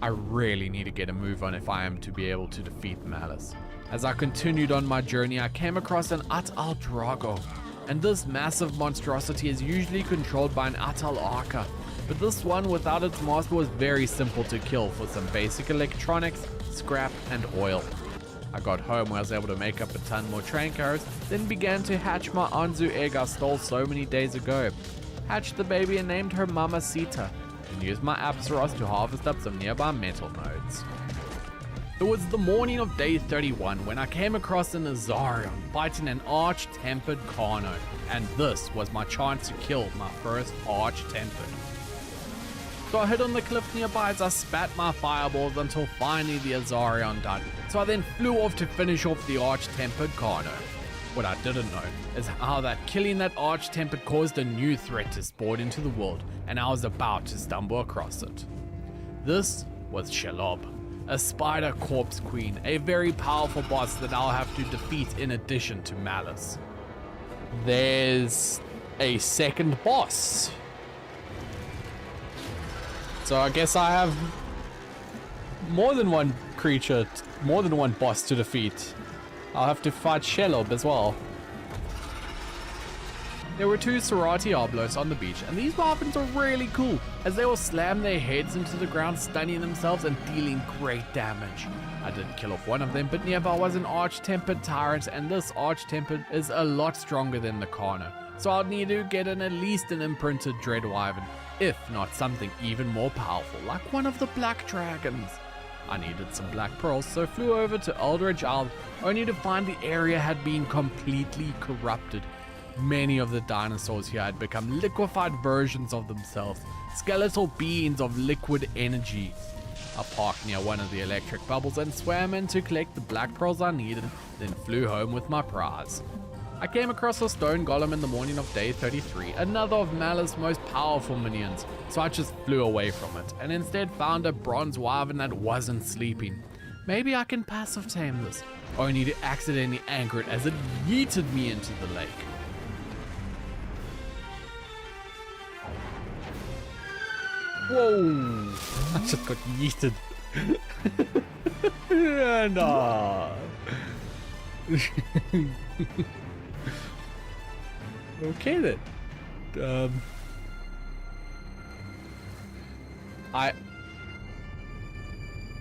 I really need to get a move on if I am to be able to defeat Malice. As I continued on my journey, I came across an Atal Drago, and this massive monstrosity is usually controlled by an Atal Arca, but this one without its master was very simple to kill for some basic electronics, scrap, and oil. I got home where I was able to make up a ton more trank arrows, then began to hatch my Anzu egg I stole so many days ago. Hatched the baby and named her Mama Sita, and used my Apsaros to harvest up some nearby metal nodes. It was the morning of day 31 when I came across an Azarion fighting an Arch-Tempered Carno, and this was my chance to kill my first Arch-Tempered. So I hid on the cliff nearby as I spat my fireballs until finally the Azarion died. So I then flew off to finish off the Arch-Tempered Carno. What I didn't know is how that killing that Arch-Tempered caused a new threat to spawn into the world, and I was about to stumble across it. This was Shelob, a spider corpse queen, a very powerful boss that I'll have to defeat in addition to Malice. There's a second boss. So I guess I have more than one creature, more than one boss to defeat. I'll have to fight Shelob as well. There were 2 Serati Oblos on the beach, and these weapons are really cool, as they will slam their heads into the ground, stunning themselves and dealing great damage. I did kill off one of them, but nearby was an Arch-Tempered Tyrant, and this Arch-Tempered is a lot stronger than the Carno, so I'll need to get at least an imprinted Dread Wyvern, if not something even more powerful, like one of the Black Dragons. I needed some black pearls, so flew over to Eldridge Isle, only to find the area had been completely corrupted. Many of the dinosaurs here had become liquefied versions of themselves, skeletal beings of liquid energy. I parked near one of the electric bubbles and swam in to collect the black pearls I needed, then flew home with my prize. I came across a stone golem in the morning of day 33, another of Malith's most powerful minions, so I just flew away from it, and instead found a bronze wyvern that wasn't sleeping. Maybe I can passive tame this, only to accidentally anchor it as it yeeted me into the lake. Whoa! I just got yeeted. No. Okay then.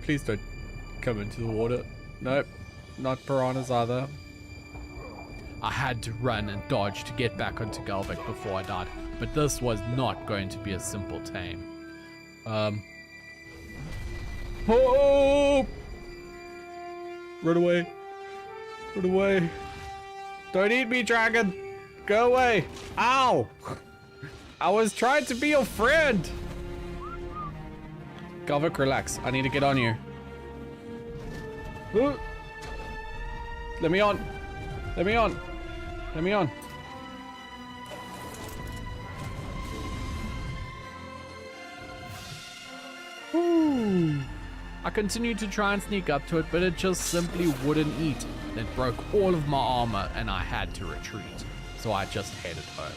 Please don't come into the water. Nope, not piranhas either. I had to run and dodge to get back onto Galvik before I died, but this was not going to be a simple tame. Oh! Run away. Run away. Don't eat me, dragon. Go away. Ow! I was trying to be your friend. Galvik, relax. I need to get on here. Ooh. Let me on. Let me on. Let me on. Ooh. I continued to try and sneak up to it, but it just simply wouldn't eat. It broke all of my armor and I had to retreat, so I just headed home.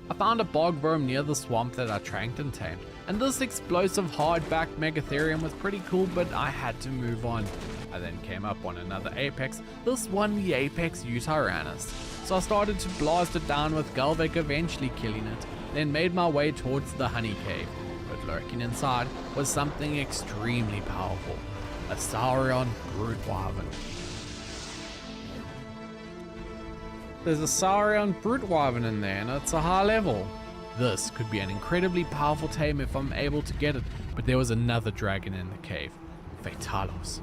I found a bog worm near the swamp that I tranked and tamed, and this explosive hardback Megatherium was pretty cool, but I had to move on. I then came up on another apex, this one the apex Utyrannus. So I started to blast it down with Galvik, eventually killing it, then made my way towards the honey cave. But lurking inside was something extremely powerful, a Saurian brute wyvern. There's a Saurian brute wyvern in there and it's a high level. This could be an incredibly powerful tame if I'm able to get it, but there was another dragon in the cave, Fatalos.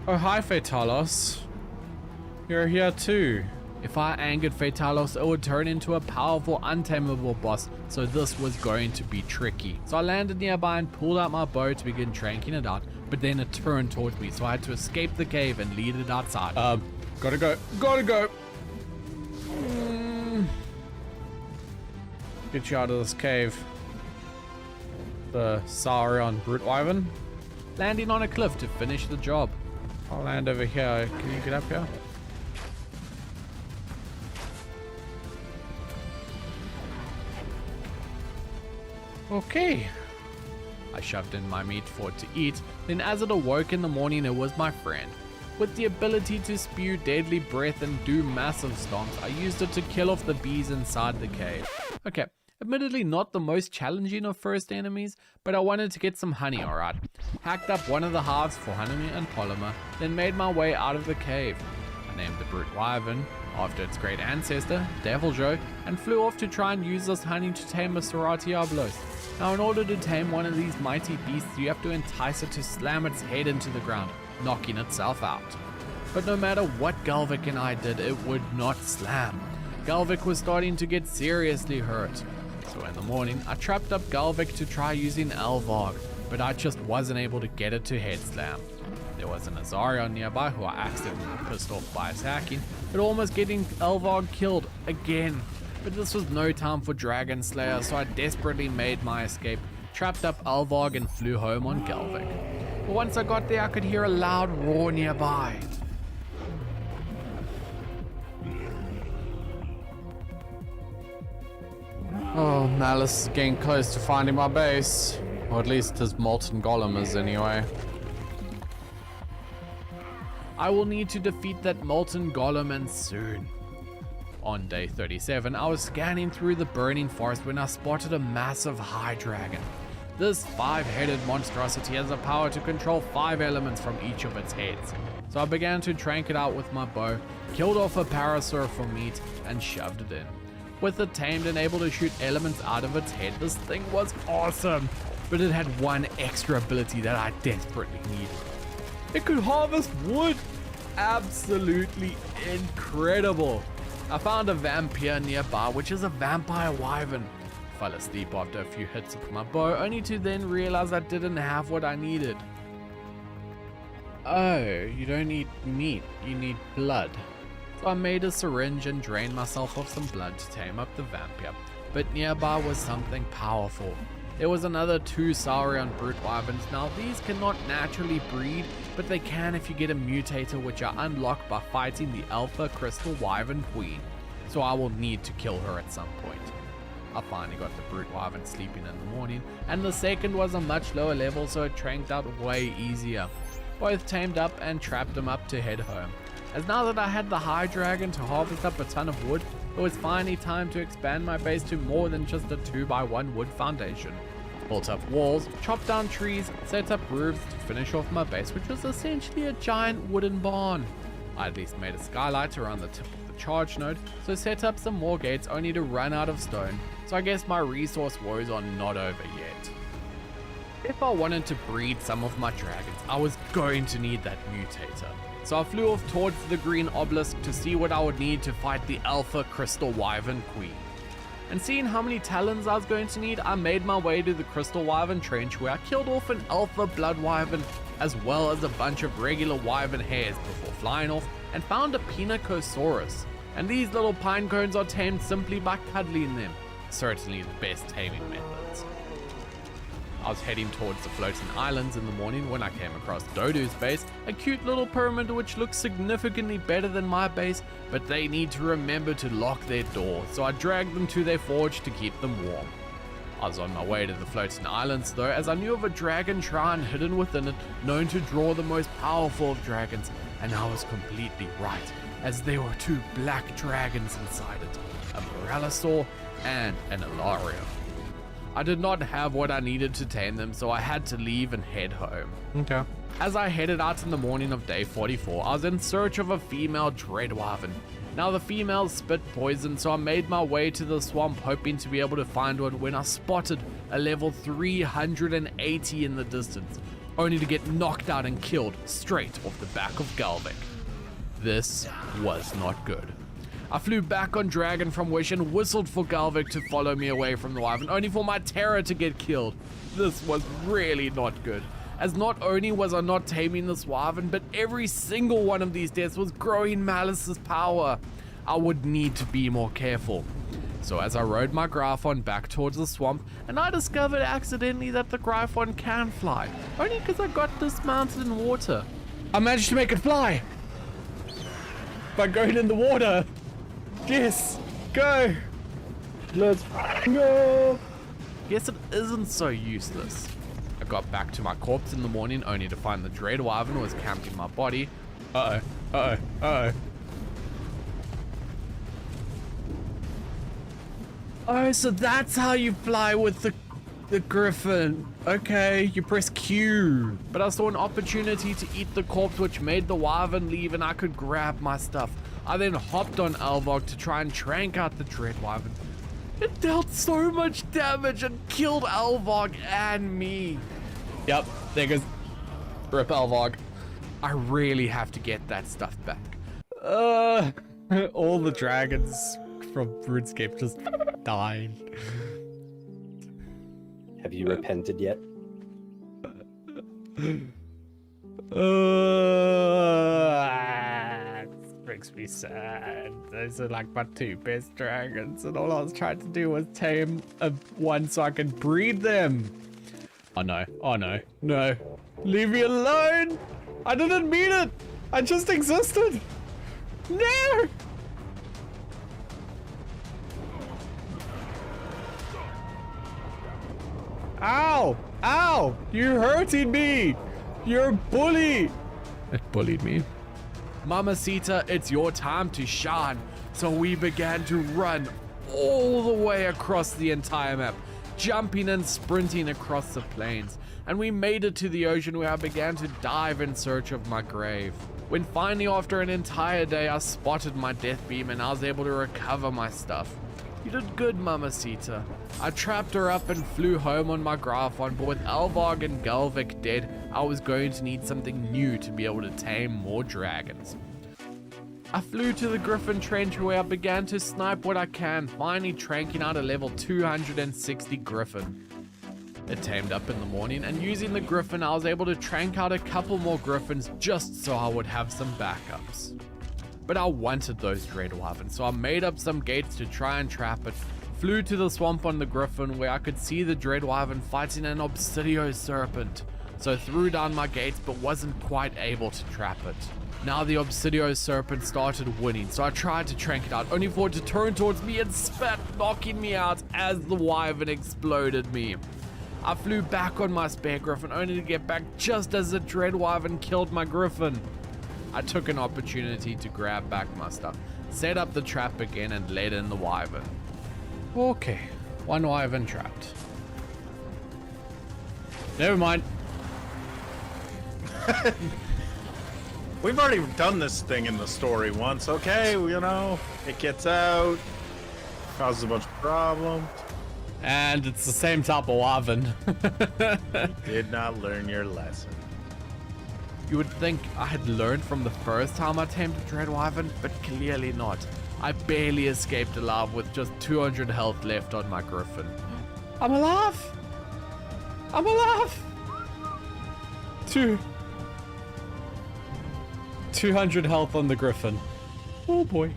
Oh hi Fatalos, you're here too. If I angered Fatalos, it would turn into a powerful, untamable boss, so this was going to be tricky. So I landed nearby and pulled out my bow to begin tranking it out, but then it turned towards me, so I had to escape the cave and lead it outside. Gotta go. Get you out of this cave. The Saurian brute wyvern. Landing on a cliff to finish the job. I'll land over here. Can you get up here? Okay. I shoved in my meat for it to eat, then as it awoke in the morning it was my friend. With the ability to spew deadly breath and do massive stomps, I used it to kill off the bees inside the cave. Okay, admittedly not the most challenging of first enemies, but I wanted to get some honey, alright. Hacked up one of the hives for honey and polymer, then made my way out of the cave. I named the brute wyvern after its great ancestor, Devil Joe, and flew off to try and use this honey to tame a Soratiablos. Now in order to tame one of these mighty beasts, you have to entice it to slam its head into the ground, knocking itself out. But no matter what Galvik and I did, it would not slam. Galvik was starting to get seriously hurt. So in the morning, I trapped up Galvik to try using Elvarg, but I just wasn't able to get it to head slam. There was an Azarion nearby who I accidentally pissed off by attacking, but almost getting Elvarg killed again. But this was no time for Dragon Slayer, so I desperately made my escape, trapped up Elvarg and flew home on Galvik. But once I got there, I could hear a loud roar nearby. Oh, Malice is getting close to finding my base. Or at least his molten golem is anyway. I will need to defeat that molten golem and soon. On day 37, I was scanning through the burning forest when I spotted a massive high dragon. This 5-headed monstrosity has the power to control 5 elements from each of its heads. So I began to trank it out with my bow, killed off a parasaur for meat, and shoved it in. With it tamed and able to shoot elements out of its head, this thing was awesome, but it had one extra ability that I desperately needed. It could harvest wood! Absolutely incredible! I found a vampire nearby, which is a vampire wyvern. Fell asleep after a few hits with my bow, only to then realize I didn't have what I needed. Oh, you don't need meat, you need blood. so I made a syringe and drained myself of some blood to tame up the vampire. But nearby was something powerful. There was another 2 Saurian brute wyverns. Now these cannot naturally breed, but they can if you get a mutator, which I unlock by fighting the Alpha Crystal Wyvern Queen. So I will need to kill her at some point. I finally got the brute wyvern sleeping in the morning, and the second was a much lower level, so it tranked out way easier. Both tamed up and trapped them up to head home. As now that I had the high dragon to harvest up a ton of wood, it was finally time to expand my base to more than just a 2x1 wood foundation. Built up walls, chopped down trees, set up roofs to finish off my base, which was essentially a giant wooden barn. I at least made a skylight around the tip of the charge node, so set up some more gates only to run out of stone, so I guess my resource woes are not over yet. If I wanted to breed some of my dragons, I was going to need that mutator. So I flew off towards the green obelisk to see what I would need to fight the Alpha Crystal Wyvern Queen. And seeing how many talons I was going to need, I made my way to the Crystal Wyvern Trench, where I killed off an Alpha Blood Wyvern as well as a bunch of regular wyvern hairs before flying off and found a Pinacosaurus. And these little pine cones are tamed simply by cuddling them. Certainly the best taming methods. I was heading towards the floating islands in the morning when I came across Dodo's base, a cute little pyramid which looks significantly better than my base, but they need to remember to lock their door, so I dragged them to their forge to keep them warm. I was on my way to the floating islands though, as I knew of a dragon shrine hidden within it, known to draw the most powerful of dragons, and I was completely right, as there were 2 black dragons inside it, a Moralosaur and an Ilaria. I did not have what I needed to tame them, so I had to leave and head home. Okay. As I headed out in the morning of day 44, I was in search of a female dread wyvern. Now the females spit poison, so I made my way to the swamp hoping to be able to find one when I spotted a level 380 in the distance, only to get knocked out and killed straight off the back of Galvik. This was not good. I flew back on Dragon from Wish and whistled for Galvik to follow me away from the wyvern, only for my terror to get killed. This was really not good, as not only was I not taming this wyvern, but every single one of these deaths was growing Malice's power. I would need to be more careful. So as I rode my Gryphon back towards the swamp, and I discovered accidentally that the Gryphon can fly, only because I got dismounted in water. I managed to make it fly by going in the water. Yes, go! Let's go! Guess it isn't so useless. I got back to my corpse in the morning only to find the Dread Wyvern was camping my body. Uh-oh. Oh, so that's how you fly with the Griffin. Okay, you press Q. But I saw an opportunity to eat the corpse, which made the Wyvern leave and I could grab my stuff. I then hopped on Alvog to try and trank out the Dread Wyvern. It dealt so much damage and killed Alvog and me. Yep, there goes Rip Alvog. I really have to get that stuff back. All the dragons from RuneScape just died. Have you repented yet? Makes me sad. Those are like my 2 best dragons, and all I was trying to do was tame one so I could breed them. Oh no, no. Leave me alone! I didn't mean it! I just existed! No! Ow! Ow! You're hurting me! You're a bully! It bullied me. Mamacita, it's your time to shine. So we began to run all the way across the entire map, jumping and sprinting across the plains. And we made it to the ocean, where I began to dive in search of my grave. When finally, after an entire day, I spotted my death beam and I was able to recover my stuff. You did good, Mamacita. I trapped her up and flew home on my Gryphon, but with Alvog and Galvik dead, I was going to need something new to be able to tame more dragons. I flew to the Griffin Trench, where I began to snipe what I can, finally tranking out a level 260 Griffin. It tamed up in the morning, and using the Griffin, I was able to trank out a couple more Griffins just so I would have some backups. but I wanted those dread wyverns, so I made up some gates to try and trap it. Flew to the swamp on the griffin where I could see the dread wyvern fighting an obsidio serpent, so threw down my gates but wasn't quite able to trap it. Now the obsidio serpent started winning, so I tried to trank it out, only for it to turn towards me and spat, knocking me out as the wyvern exploded me. I flew back on my spare griffin, only to get back just as the dread wyvern killed my griffin. I took an opportunity to grab back my stuff, set up the trap again, and let in the wyvern. Okay, one wyvern trapped. Never mind. We've already done this thing in the story once, okay? You know, it gets out, causes a bunch of problems. And it's the same type of wyvern. Did not learn your lesson. You would think I had learned from the first time I tamed a dread wyvern, but clearly not. I barely escaped alive with just 200 health left on my griffin. I'm alive! I'm alive! 200 health on the griffin. Oh boy.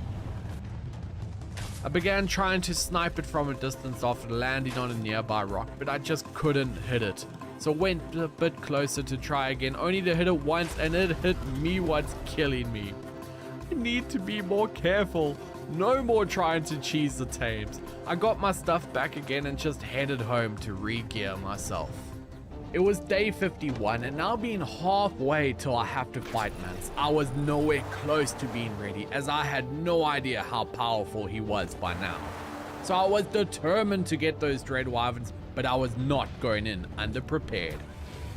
I began trying to snipe it from a distance after landing on a nearby rock, but I just couldn't hit it. So went a bit closer to try again, only to hit it once, and it hit me once, killing me. I need to be more careful. No more trying to cheese the tames. I got my stuff back again and just headed home to re-gear myself. It was day 51, and now being halfway till I have to fight Mance, I was nowhere close to being ready, as I had no idea how powerful he was by now. So I was determined to get those dread wyverns, but I was not going in underprepared.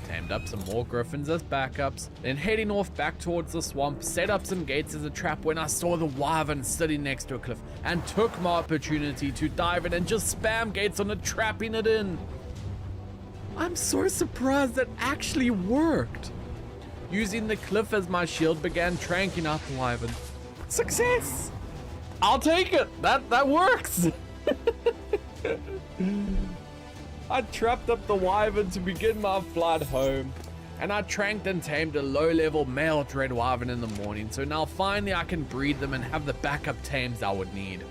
Tamed up some more griffins as backups, then heading off back towards the swamp, set up some gates as a trap when I saw the wyvern sitting next to a cliff, and took my opportunity to dive in and just spam gates on it, trapping it in. I'm so surprised that actually worked. Using the cliff as my shield, began tranking out the wyvern. Success! I'll take it. That works. I trapped up the wyvern to begin my flight home, and I tranked and tamed a low-level male dread wyvern in the morning, so now finally I can breed them and have the backup tames I would need.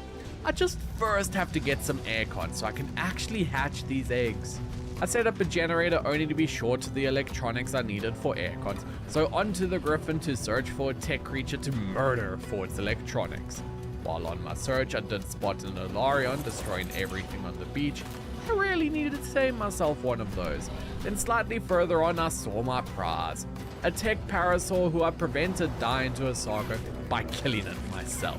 I just first have to get some aircon so I can actually hatch these eggs. I set up a generator only to be short of the electronics I needed for aircons, so onto the griffin to search for a tech creature to murder for its electronics. While on my search, I did spot an Olarion destroying everything on the beach. I really needed to save myself one of those. Then slightly further on, I saw my prize, a tech parasaur who I prevented dying to a Sarko by killing it myself.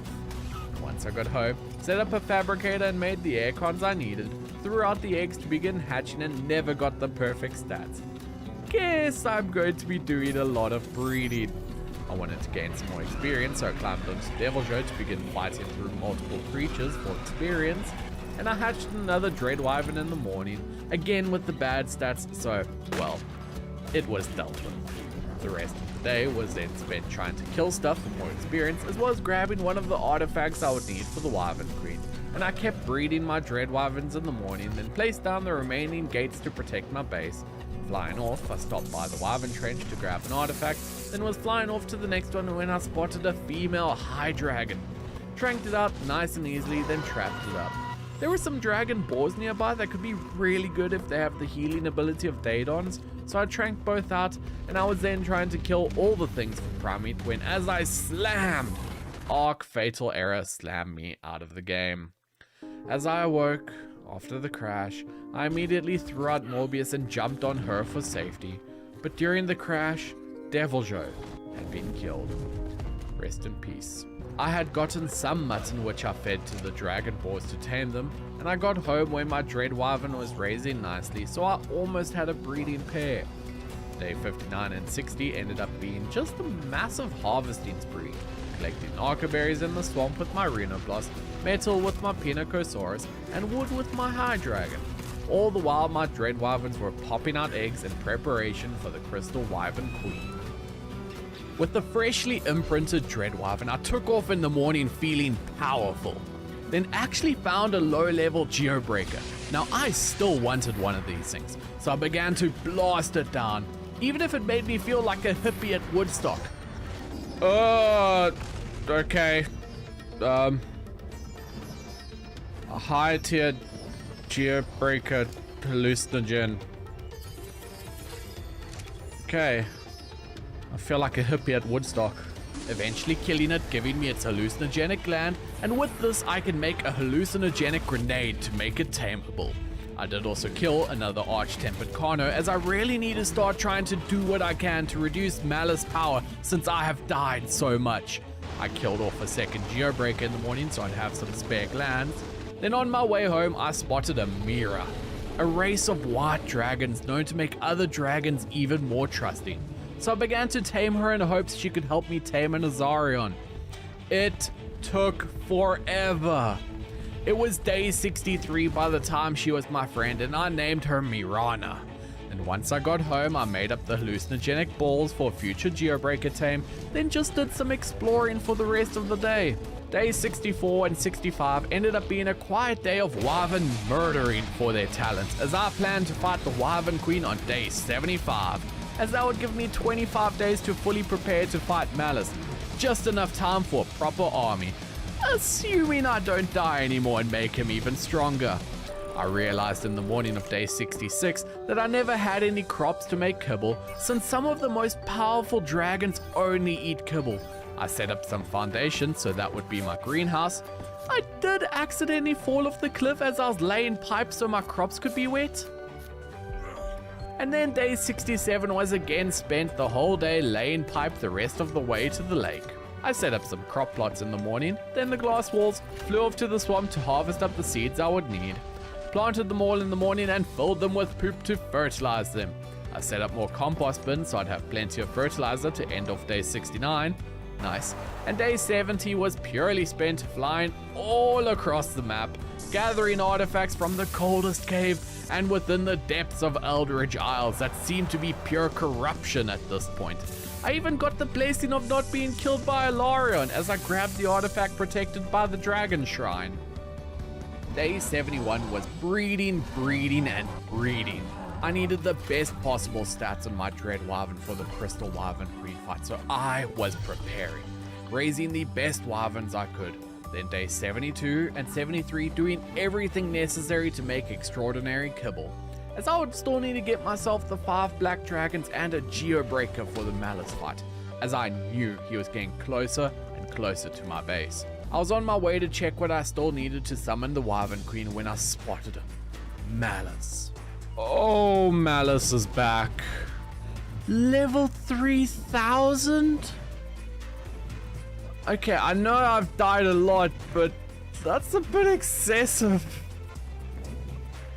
Once I got home, set up a fabricator and made the aircons I needed, threw out the eggs to begin hatching, and never got the perfect stats. Guess I'm going to be doing a lot of breeding. I wanted to gain some more experience, so I climbed onto Deviljo to begin fighting through multiple creatures for experience, and I hatched another dread wyvern in the morning, again with the bad stats, so, well, it was dealt with. The rest of the day was then spent trying to kill stuff for more experience, as well as grabbing one of the artifacts I would need for the Wyvern Queen, and I kept breeding my dread wyverns in the morning, then placed down the remaining gates to protect my base. Flying off, I stopped by the Wyvern Trench to grab an artifact, then was flying off to the next one when I spotted a female high dragon. Tranked it out nice and easily, then trapped it up. There were some dragon boars nearby that could be really good if they have the healing ability of Daedons, so I tranked both out, and I was then trying to kill all the things for Primate when, as I slammed, Ark Fatal Error slammed me out of the game. As I awoke after the crash, I immediately threw out Morbius and jumped on her for safety, but during the crash, Deviljo had been killed. Rest in peace. I had gotten some mutton which I fed to the dragon boars to tame them, and I got home where my dread wyvern was raising nicely, so I almost had a breeding pair. Day 59 and 60 ended up being just a massive harvesting spree, collecting arcaberries in the swamp with my Rhinoblast, metal with my Pinacosaurus, and wood with my High Dragon. All the while my dread wyverns were popping out eggs in preparation for the Crystal Wyvern Queen. With the freshly imprinted dread wyvern, I took off in the morning feeling powerful. Then actually found a low-level geobreaker. Now I still wanted one of these things, so I began to blast it down, even if it made me feel like a hippie at Woodstock. Okay. A high tier geobreaker hallucinogen. Okay. I feel like a hippie at Woodstock. Eventually killing it, giving me its hallucinogenic gland, and with this I can make a hallucinogenic grenade to make it tameable. I did also kill another Arch-Tempered Carno, as I really need to start trying to do what I can to reduce Malice power since I have died so much. I killed off a second Geobreaker in the morning so I'd have some spare glands. Then on my way home I spotted a Mira, a race of white dragons known to make other dragons even more trusting. So I began to tame her in hopes she could help me tame an Azarion. It took forever. It was day 63 by the time she was my friend, and I named her Mirana. And once I got home, I made up the hallucinogenic balls for future Geobreaker tame, then just did some exploring for the rest of the day. Day 64 and 65 ended up being a quiet day of Wyvern murdering for their talents, as I planned to fight the Wyvern Queen on day 75, as that would give me 25 days to fully prepare to fight Malice. Just enough time for a proper army. Assuming I don't die anymore and make him even stronger. I realized in the morning of day 66 that I never had any crops to make kibble, since some of the most powerful dragons only eat kibble. I set up some foundations, so that would be my greenhouse. I did accidentally fall off the cliff as I was laying pipes so my crops could be wet. And then day 67 was again spent the whole day laying pipe the rest of the way to the lake. I set up some crop plots in the morning, then the glass walls, flew off to the swamp to harvest up the seeds I would need. Planted them all in the morning and filled them with poop to fertilize them. I set up more compost bins so I'd have plenty of fertilizer to end off day 69. Nice. And day 70 was purely spent flying all across the map, gathering artifacts from the coldest cave and within the depths of Eldritch Isles that seemed to be pure corruption at this point. I even got the blessing of not being killed by Alarion as I grabbed the artifact protected by the Dragon Shrine. Day 71 was breeding, and breeding. I needed the best possible stats on my Dread Wyvern for the Crystal Wyvern Queen fight, so I was preparing, raising the best Wyverns I could. Then day 72 and 73 doing everything necessary to make extraordinary kibble, as I would still need to get myself the 5 black dragons and a Geobreaker for the Malice fight, as I knew he was getting closer and closer to my base. I was on my way to check what I still needed to summon the Wyvern Queen when I spotted him. Malice. Oh, Malice is back. Level 3000? Okay, I know I've died a lot, but that's a bit excessive.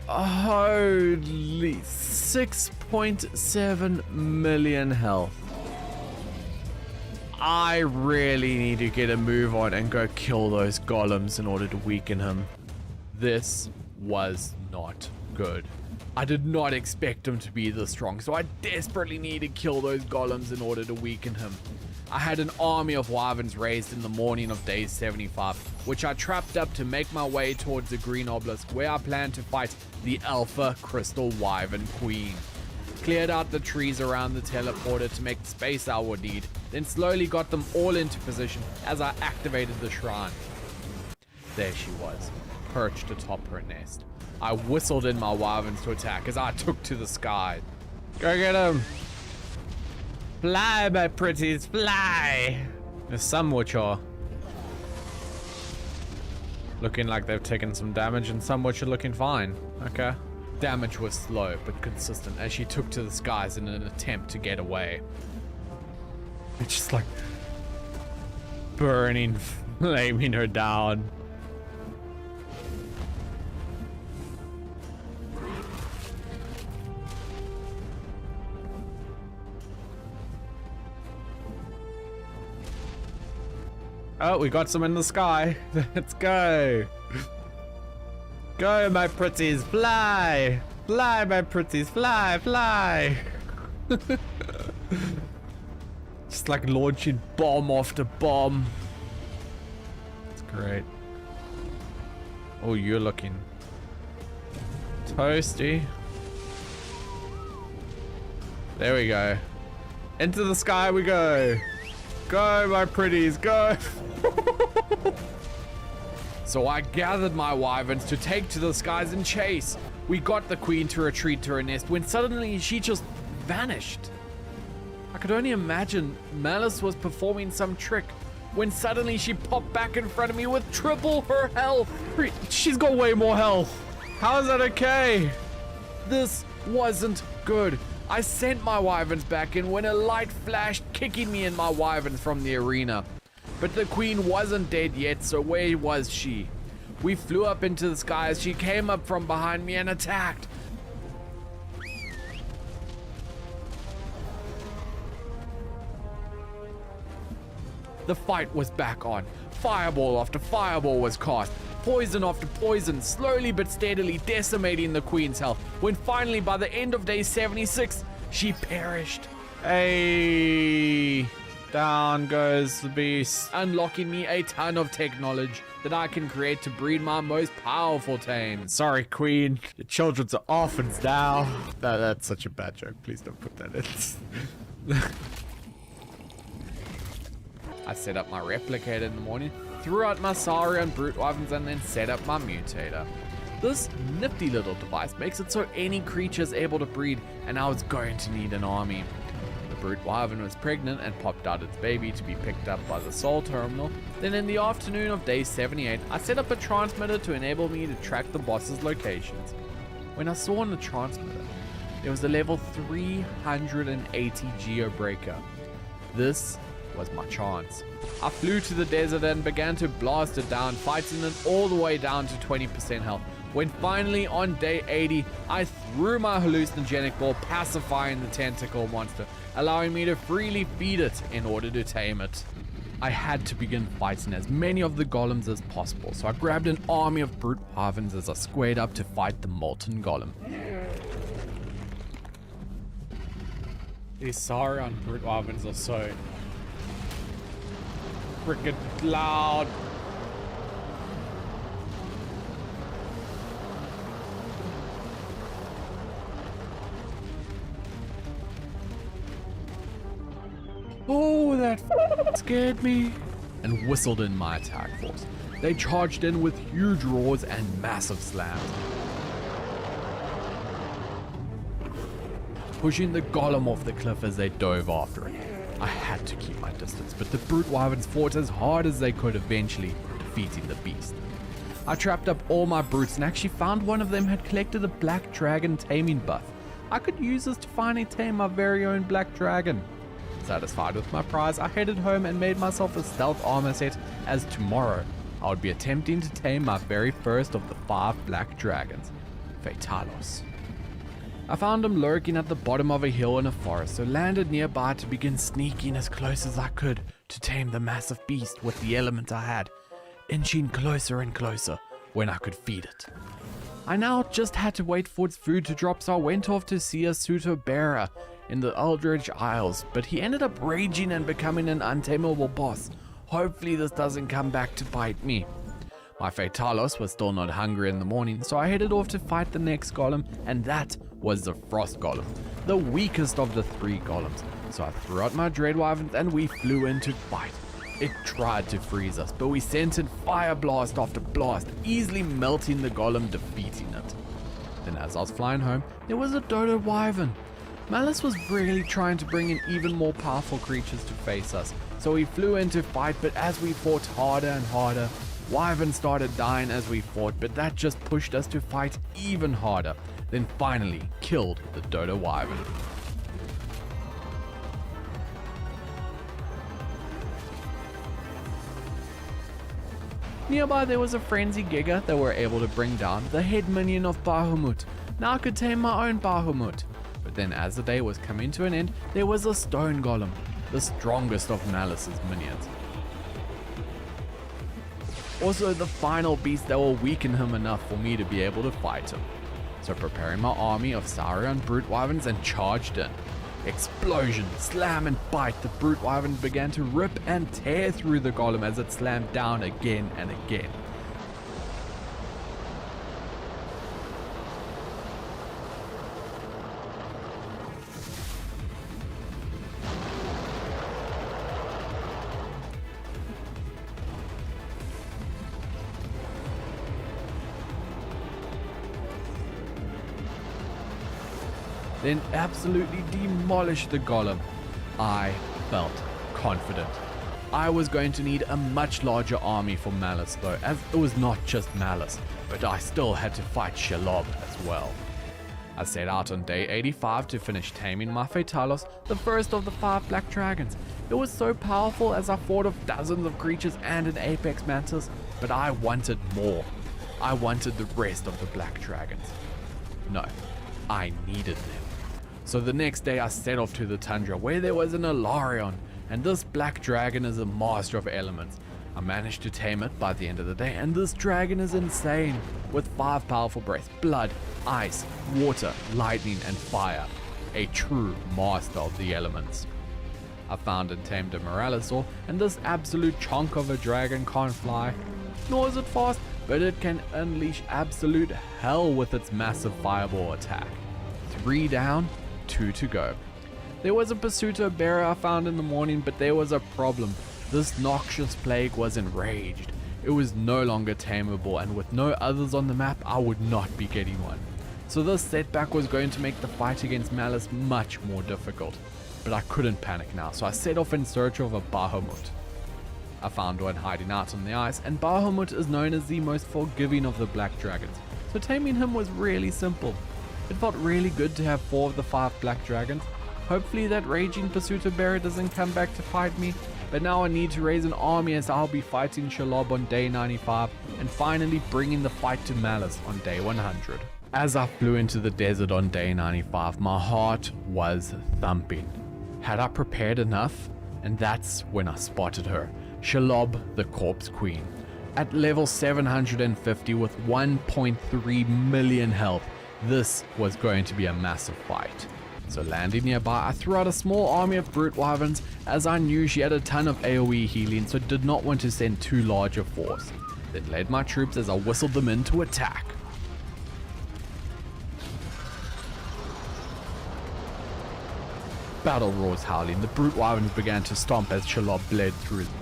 Holy 6.7 million health. I really need to get a move on and go kill those golems in order to weaken him. This was not good. I did not expect him to be this strong, so I desperately need to kill those golems in order to weaken him. I had an army of wyverns raised in the morning of day 75, which I trapped up to make my way towards the green obelisk, where I planned to fight the Alpha Crystal Wyvern Queen. Cleared out the trees around the teleporter to make the space I would need, then slowly got them all into position as I activated the shrine. There she was, perched atop her nest. I whistled in my wyverns to attack as I took to the sky. Go get him! Fly, my pretties, fly! There's some which are looking like they've taken some damage, and some which are looking fine. Okay. Damage was slow but consistent as she took to the skies in an attempt to get away. It's just like burning, flaming her down. Oh, we got some in the sky. Let's go. Go, my pretties, fly. Fly, my pretties, fly, fly. Just like launching bomb after bomb. It's great. Oh, you're looking toasty. There we go. Into the sky we go. Go, my pretties, go. So I gathered my wyverns to take to the skies and chase. We got the queen to retreat to her nest when suddenly she just vanished. I could only imagine Malice was performing some trick when suddenly she popped back in front of me with triple her health. She's got way more health. How is that okay? This wasn't good. I sent my wyverns back in when a light flashed, kicking me and my wyverns from the arena. But the queen wasn't dead yet, so where was she? We flew up into the sky as she came up from behind me and attacked. The fight was back on. Fireball after fireball was cast. Poison after poison, slowly but steadily decimating the queen's health, when finally by the end of day 76, she perished. Hey, down goes the beast, unlocking me a ton of tech knowledge that I can create to breed my most powerful tames. Sorry, queen, your children's are orphans now. That's such a bad joke, please don't put that in. I set up my replicator in the morning, threw out my Saurian brute wyverns, and then set up my mutator. This nifty little device makes it so any creature is able to breed, and I was going to need an army. The brute wyvern was pregnant and popped out its baby to be picked up by the soul terminal. Then in the afternoon of day 78, I set up a transmitter to enable me to track the boss's locations. When I saw on the transmitter, there was a level 380 geobreaker. This was my chance. I flew to the desert and began to blast it down, fighting it all the way down to 20% health. When finally on day 80, I threw my hallucinogenic ball, pacifying the tentacle monster, allowing me to freely feed it in order to tame it. I had to begin fighting as many of the golems as possible, so I grabbed an army of brute wyverns as I squared up to fight the molten golem. These Saurian brute wyverns are so freaking loud. Oh, that scared me. And whistled in my attack force. They charged in with huge roars and massive slams, pushing the golem off the cliff as they dove after it. I had to keep my distance, but the brute wyverns fought as hard as they could, eventually defeating the beast. I trapped up all my brutes and actually found one of them had collected a black dragon taming buff. I could use this to finally tame my very own black dragon. Satisfied with my prize, I headed home and made myself a stealth armor set, as tomorrow I would be attempting to tame my very first of the 5 black dragons, Fatalos. I found him lurking at the bottom of a hill in a forest, so landed nearby to begin sneaking as close as I could to tame the massive beast with the element I had, inching closer and closer when I could feed it. I now just had to wait for its food to drop, so I went off to see a pseudo-bearer in the Eldritch Isles, but he ended up raging and becoming an untamable boss. Hopefully this doesn't come back to bite me. My Fatalos was still not hungry in the morning, so I headed off to fight the next golem, and that was the Frost Golem, the weakest of the 3 golems. So I threw out my Dread Wyverns and we flew in to fight. It tried to freeze us, but we sent in fire blast after blast, easily melting the golem, defeating it. Then as I was flying home, there was a Dodo Wyvern. Malice was really trying to bring in even more powerful creatures to face us, so we flew in to fight, but as we fought harder and harder, Wyvern started dying as we fought, but that just pushed us to fight even harder, then finally killed the Dodo Wyvern. Nearby there was a Frenzy Giga that were able to bring down the head minion of Bahamut. Now I could tame my own Bahamut. But then as the day was coming to an end, there was a Stone Golem, the strongest of Malice's minions. Also the final beast that will weaken him enough for me to be able to fight him. So preparing my army of Saurian brute wyverns and charged in. Explosion, slam and bite, the brute wyvern began to rip and tear through the golem as it slammed down again and again. then absolutely demolished the golem. I felt confident. I was going to need a much larger army for Malice though, as it was not just Malice, but I still had to fight Shelob as well. I set out on day 85 to finish taming my Fatalos, the first of the 5 black dragons. It was so powerful as I fought off dozens of creatures and an apex mantis, but I wanted more. I wanted the rest of the black dragons. No, I needed them. So the next day I set off to the tundra where there was an Alarion, and this black dragon is a master of elements. I managed to tame it by the end of the day, and this dragon is insane, with 5 powerful breaths: blood, ice, water, lightning, and fire. A true master of the elements. I found and tamed a Moralisaur, and this absolute chunk of a dragon can't fly, nor is it fast, but it can unleash absolute hell with its massive fireball attack. 3 down, 2 to go. There was a Pursuito bearer I found in the morning, but there was a problem. This noxious plague was enraged. It was no longer tameable, and with no others on the map, I would not be getting one. So this setback was going to make the fight against Malice much more difficult. But I couldn't panic now, so I set off in search of a Bahamut. I found one hiding out on the ice, and Bahamut is known as the most forgiving of the black dragons, so taming him was really simple. It felt really good to have 4 of the 5 black dragons. Hopefully that raging Pursuito bearer doesn't come back to fight me, but now I need to raise an army as I'll be fighting Shelob on day 95 and finally bringing the fight to Malice on day 100. As I flew into the desert on day 95, my heart was thumping. Had I prepared enough? And that's when I spotted her, Shelob the Corpse Queen. At level 750 with 1.3 million health, this was going to be a massive fight. So landing nearby, I threw out a small army of brute wyverns, as I knew she had a ton of AoE healing, so did not want to send too large a force. Then led my troops as I whistled them in to attack. Battle roars howling, the brute wyverns began to stomp as Shelob bled through them.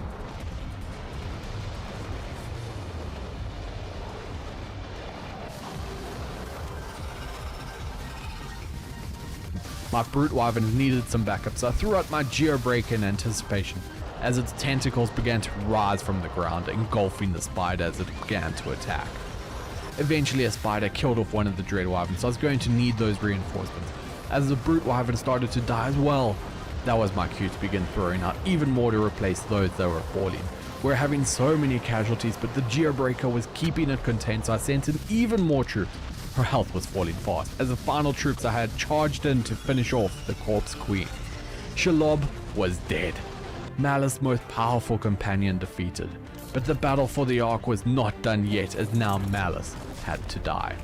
My brute wyverns needed some backup, so I threw out my geobreak in anticipation, as its tentacles began to rise from the ground, engulfing the spider as it began to attack. Eventually a spider killed off one of the dread wyverns, so I was going to need those reinforcements, as the brute wyvern started to die as well. That was my cue to begin throwing out even more to replace those that were falling. We're having so many casualties, but the geobreaker was keeping it contained, so I sent in even more troops. Her health was falling fast, as the final troops I had charged in to finish off the Corpse Queen. Shelob was dead. Malice's most powerful companion defeated. But the battle for the Ark was not done yet, as now Malice had to die.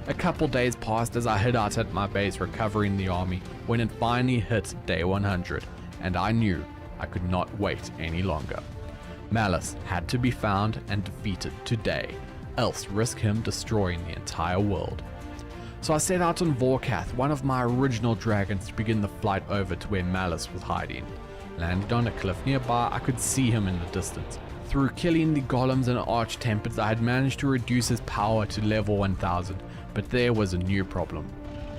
A couple days passed as I hid out at my base recovering the army, when it finally hit day 100, and I knew I could not wait any longer. Malice had to be found and defeated today, else risk him destroying the entire world. So I set out on Vorkath, one of my original dragons, to begin the flight over to where Malice was hiding. Landed on a cliff nearby, I could see him in the distance. Through killing the golems and arch-tempers, I had managed to reduce his power to level 1000, but there was a new problem.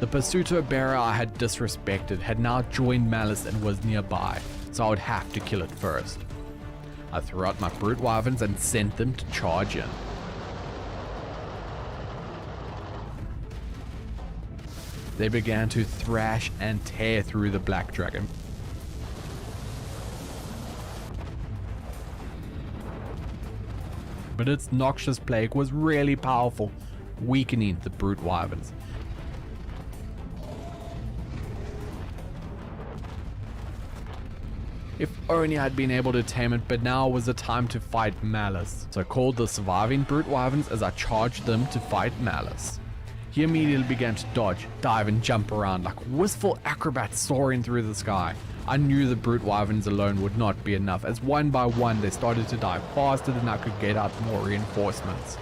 The Pursuito bearer I had disrespected had now joined Malice and was nearby, so I would have to kill it first. I threw out my brute wyverns and sent them to charge in. They began to thrash and tear through the black dragon. But its noxious plague was really powerful, weakening the brute wyverns. If only I'd been able to tame it, but now was the time to fight Malice. So I called the surviving brute wyverns as I charged them to fight Malice. He immediately began to dodge, dive and jump around like wistful acrobats soaring through the sky. I knew the brute wyverns alone would not be enough, as one by one they started to die faster than I could get out more reinforcements.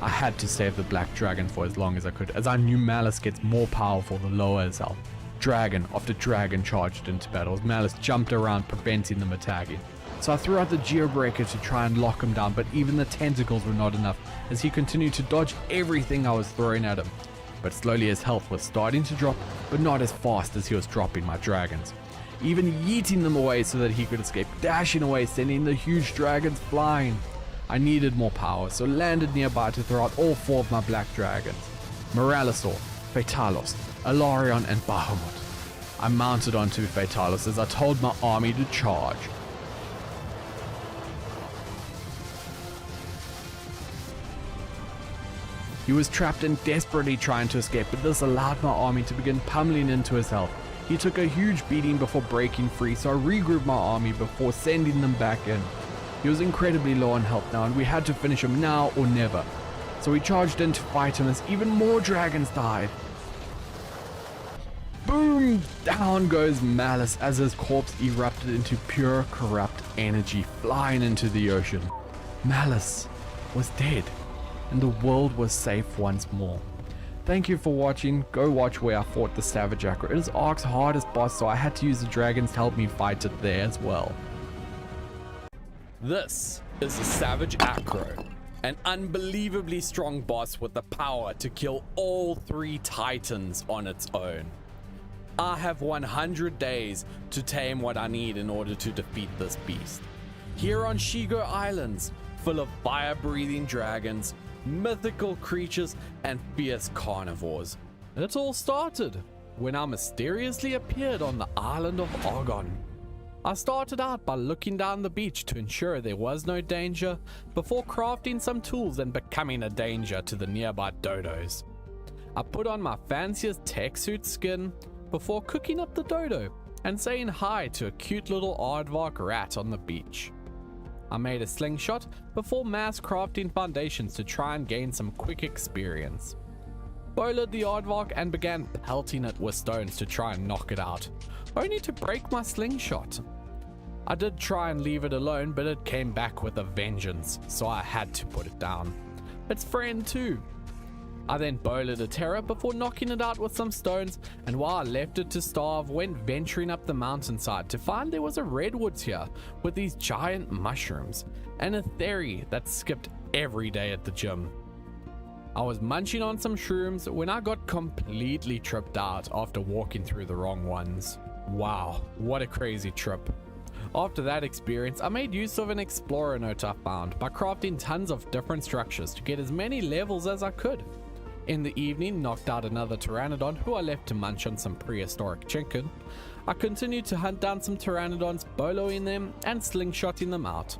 I had to save the black dragon for as long as I could, as I knew Malice gets more powerful the lower his health. Dragon after dragon charged into battle as Malice jumped around, preventing them attacking. So I threw out the geobreaker to try and lock him down, but even the tentacles were not enough, as he continued to dodge everything I was throwing at him. but slowly his health was starting to drop, but not as fast as he was dropping my dragons. Even yeeting them away so that he could escape, dashing away, sending the huge dragons flying. I needed more power, so landed nearby to throw out all 4 of my black dragons. Moralisaur, Fatalos, Alarion, and Bahamut. I mounted onto Fatalos as I told my army to charge. He was trapped and desperately trying to escape, but this allowed my army to begin pummeling into his health. He took a huge beating before breaking free, so I regrouped my army before sending them back in. He was incredibly low on health now, and we had to finish him now or never. So we charged in to fight him as even more dragons died. Boom! Down goes Malice as his corpse erupted into pure corrupt energy flying into the ocean. Malice was dead, and the world was safe once more. Thank you for watching. Go watch where I fought the Savage Acro. It is Ark's hardest boss, so I had to use the dragons to help me fight it there as well. This is the Savage Acro, an unbelievably strong boss with the power to kill all 3 titans on its own. I have 100 days to tame what I need in order to defeat this beast. Here on Shigo Islands, full of fire-breathing dragons, mythical creatures, and fierce carnivores. It all started when I mysteriously appeared on the island of Argon. I started out by looking down the beach to ensure there was no danger before crafting some tools and becoming a danger to the nearby dodos. I put on my fanciest tech suit skin before cooking up the dodo and saying hi to a cute little aardvark rat on the beach. I made a slingshot before mass crafting foundations to try and gain some quick experience. Bowlered the aardvark and began pelting it with stones to try and knock it out, only to break my slingshot. I did try and leave it alone, but it came back with a vengeance, so I had to put it down. Its friend too. I then bowlered a terror before knocking it out with some stones, and while I left it to starve, went venturing up the mountainside to find there was a redwoods here with these giant mushrooms, and a theory that skipped every day at the gym. I was munching on some shrooms when I got completely tripped out after walking through the wrong ones. Wow, what a crazy trip. After that experience, I made use of an explorer note I found by crafting tons of different structures to get as many levels as I could. In the evening, knocked out another pteranodon who I left to munch on some prehistoric chicken. I continued to hunt down some pteranodons, boloing them and slingshotting them out.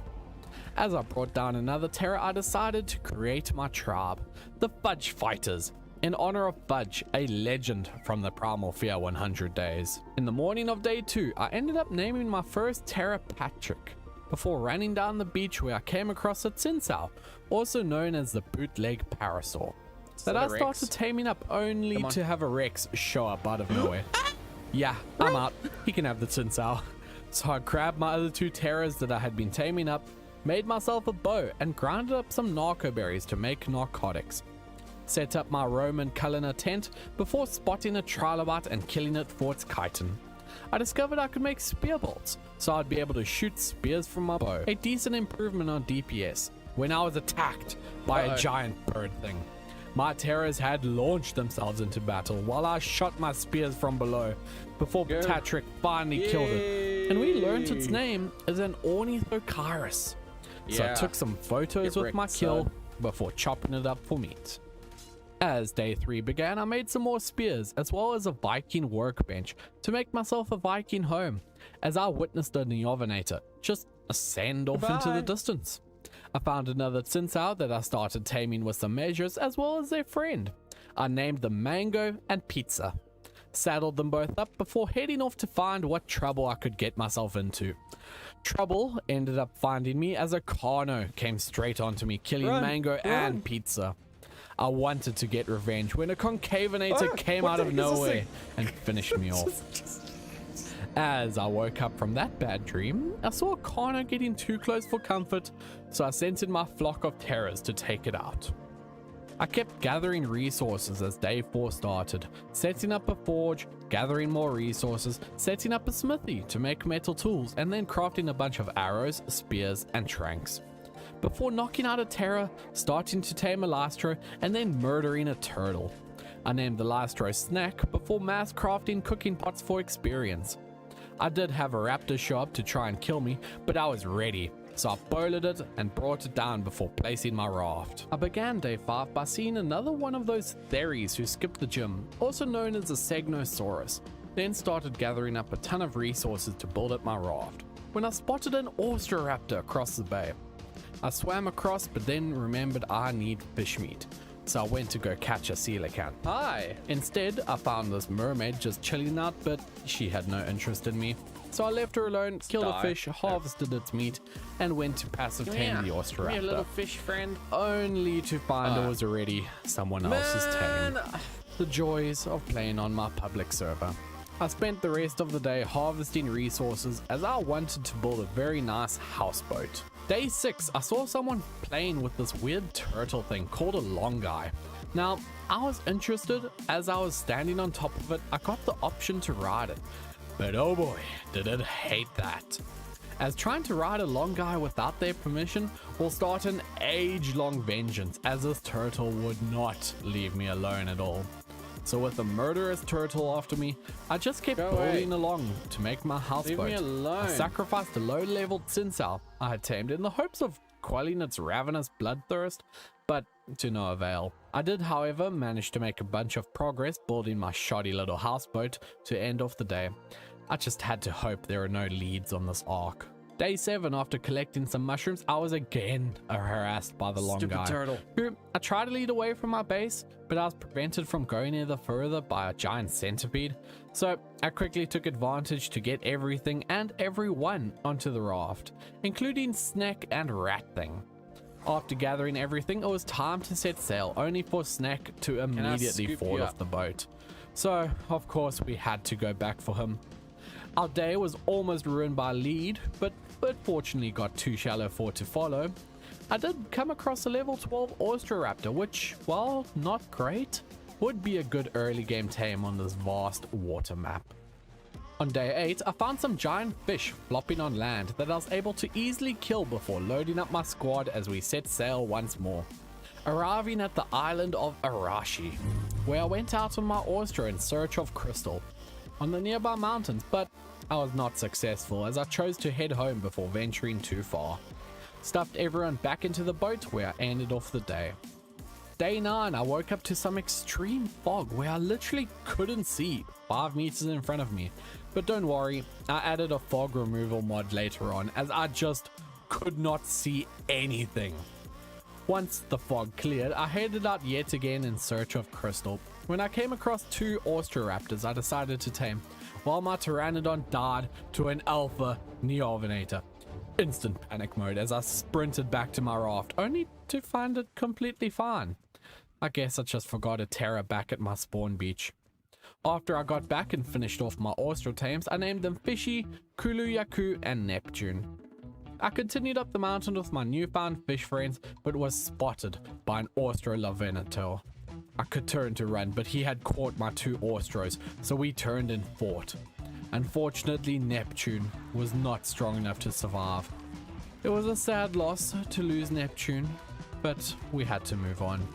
As I brought down another terror, I decided to create my tribe, the Fudge Fighters, in honor of Fudge, a legend from the Primal Fear 100 days. In the morning of day 2, I ended up naming my first terror Patrick, before running down the beach where I came across a Tsinsao, also known as the bootleg parasaur, that I started taming up only to have a Rex show up out of nowhere. Yeah, I'm out. He can have the Tsinsao. So I grabbed my other 2 terrors that I had been taming up, made myself a bow, and grinded up some narco berries to make narcotics. Set up my Roman Cullinan tent before spotting a trilobite and killing it for its chitin. I discovered I could make spear bolts, so I'd be able to shoot spears from my bow, a decent improvement on DPS, when I was attacked by a giant bird thing. My terrors had launched themselves into battle while I shot my spears from below before Patrick finally killed it, and we learned its name is an Ornithochirus. So I took some photos with my kill before chopping it up for meat. As day 3 began, I made some more spears as well as a Viking workbench to make myself a Viking home, as I witnessed a Neovinator just ascend off into the distance. I found another Tsinsao that I started taming with some measures as well as their friend. I named them Mango and Pizza. Saddled them both up before heading off to find what trouble I could get myself into. Trouble ended up finding me as a Carno came straight onto me, killing Mango and Pizza. I wanted to get revenge when a Concavinator came out of nowhere and finished me off. As I woke up from that bad dream, I saw a Carno getting too close for comfort, so I sent in my flock of terrors to take it out. I kept gathering resources as day 4 started, setting up a forge, gathering more resources, setting up a smithy to make metal tools, and then crafting a bunch of arrows, spears, and tranks. Before knocking out a terror, starting to tame a lastro, and then murdering a turtle. I named the last row Snack before mass crafting cooking pots for experience. I did have a raptor show up to try and kill me, but I was ready, so I boiled it and brought it down before placing my raft. I began day 5 by seeing another one of those theries who skipped the gym, also known as a Segnosaurus, then started gathering up a ton of resources to build up my raft, when I spotted an Austroraptor across the bay. I swam across, but then remembered I need fish meat, so I went to go catch a coelacanth. Hi! Instead, I found this mermaid just chilling out, but she had no interest in me. So I left her alone, killed a fish, harvested its meat, and went to passive tame the Austroraptor. little fish friend. Only to find it was already someone else's tame. The joys of playing on my public server. I spent the rest of the day harvesting resources as I wanted to build a very nice houseboat. Day 6, I saw someone playing with this weird turtle thing called a long guy. Now, I was interested. As I was standing on top of it, I got the option to ride it. But oh boy, did it hate that. As trying to ride a long guy without their permission will start an age-long vengeance, as this turtle would not leave me alone at all. So with a murderous turtle after me, I just kept building along to make my houseboat. I sacrificed a low-leveled Sinsal I had tamed in the hopes of quelling its ravenous bloodthirst, but to no avail. I did, however, manage to make a bunch of progress building my shoddy little houseboat to end off the day. I just had to hope there are no leads on this ark. Day 7, after collecting some mushrooms, I was again harassed by the long guy, who I tried to lead away from my base, but I was prevented from going any further by a giant centipede. So I quickly took advantage to get everything and everyone onto the raft, including Snack and Rat Thing. After gathering everything, it was time to set sail, only for Snack to immediately fall off the boat. So, of course, we had to go back for him. Our day was almost ruined by lead, but fortunately got too shallow for it to follow. I did come across a level 12 Austroraptor, which, while not great, would be a good early game tame on this vast water map. On day 8, I found some giant fish flopping on land that I was able to easily kill before loading up my squad as we set sail once more, arriving at the island of Arashi, where I went out on my Austro in search of crystal on the nearby mountains, but I was not successful as I chose to head home before venturing too far. Stuffed everyone back into the boat where I ended off the day. Day 9, I woke up to some extreme fog where I literally couldn't see 5 meters in front of me. But don't worry, I added a fog removal mod later on as I just could not see anything. Once the fog cleared, I headed out yet again in search of crystal. When I came across 2 Austroraptors I decided to tame, while my Pteranodon died to an alpha Neovenator. Instant panic mode as I sprinted back to my raft, only to find it completely fine. I guess I just forgot a terror back at my spawn beach. After I got back and finished off my Austro tames, I named them Fishy, Kuluyaku, and Neptune. I continued up the mountain with my newfound fish friends, but was spotted by an Austrolovenator. I could turn to run, but he had caught my 2 Austros, so we turned and fought. Unfortunately, Neptune was not strong enough to survive. It was a sad loss to lose Neptune, but we had to move on.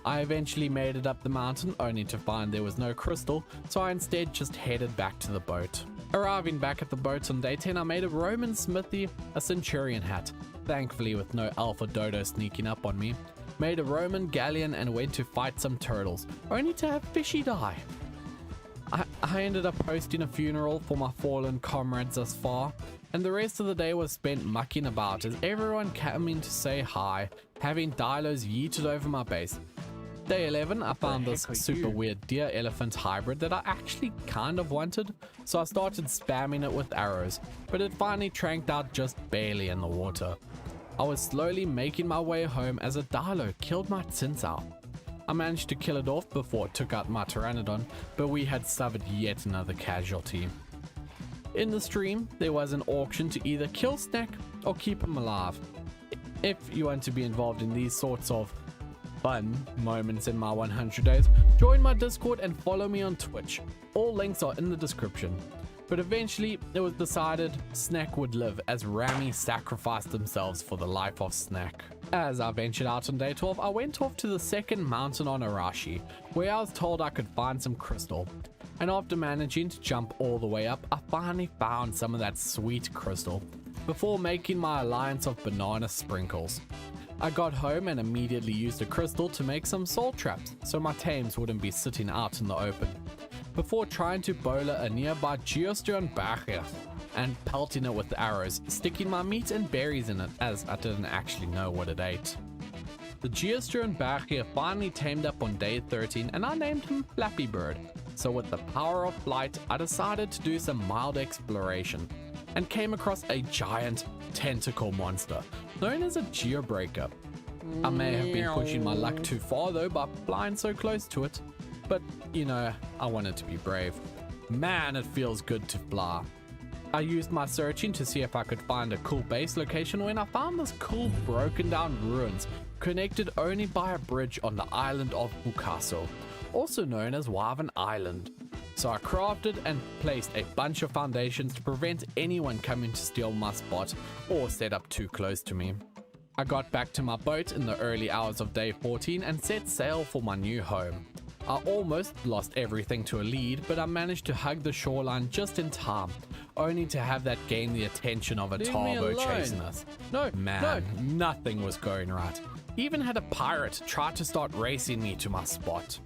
I eventually made it up the mountain, only to find there was no crystal, so I instead just headed back to the boat. Arriving back at the boat on day 10, I made a Roman smithy, a centurion hat, thankfully with no alpha dodo sneaking up on me. Made a Roman galleon and went to fight some turtles, only to have Fishy die. I ended up hosting a funeral for my fallen comrades thus far, and the rest of the day was spent mucking about as everyone came in to say hi, having Dilos yeeted over my base. Day 11, I found this super weird deer-elephant hybrid that I actually kind of wanted, so I started spamming it with arrows, but it finally tranked out just barely in the water. I was slowly making my way home as a Dilo killed my Tsinsao. I managed to kill it off before it took out my Pteranodon, but we had suffered yet another casualty. In the stream, there was an auction to either kill Snack or keep him alive. If you want to be involved in these sorts of fun moments in my 100 days, join my Discord and follow me on Twitch. All links are in the description. But eventually, it was decided Snack would live as Rami sacrificed themselves for the life of Snack. As I ventured out on day 12, I went off to the second mountain on Arashi, where I was told I could find some crystal. And after managing to jump all the way up, I finally found some of that sweet crystal, before making my alliance of banana sprinkles. I got home and immediately used a crystal to make some soul traps, so my tames wouldn't be sitting out in the open, before trying to bowler a nearby geostern barrier and pelting it with arrows, sticking my meat and berries in it as I didn't actually know what it ate. The geostern barrier finally tamed up on day 13 and I named him Flappy Bird. So with the power of flight, I decided to do some mild exploration and came across a giant tentacle monster known as a geobreaker. I may have been pushing my luck too far though by flying so close to it, but you know, I wanted to be brave. Man, it feels good to fly. I used my searching to see if I could find a cool base location when I found this cool broken down ruins connected only by a bridge on the island of Bukaso, also known as Wyvern Island. So I crafted and placed a bunch of foundations to prevent anyone coming to steal my spot or set up too close to me. I got back to my boat in the early hours of day 14 and set sail for my new home. I almost lost everything to a lead, but I managed to hug the shoreline just in time, only to have that gain the attention of a tarbo chasing us. Man, nothing was going right. Even had a pirate try to start racing me to my spot.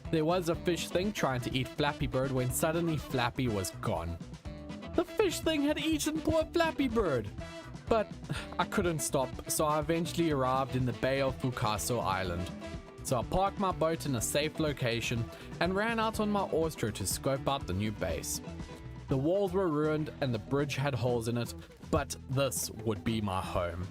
There was a fish thing trying to eat Flappy Bird when suddenly Flappy was gone. The fish thing had eaten poor Flappy Bird! But I couldn't stop, so I eventually arrived in the Bay of Bukaso Island. So I parked my boat in a safe location and ran out on my Ostro to scope out the new base. The walls were ruined and the bridge had holes in it, but this would be my home.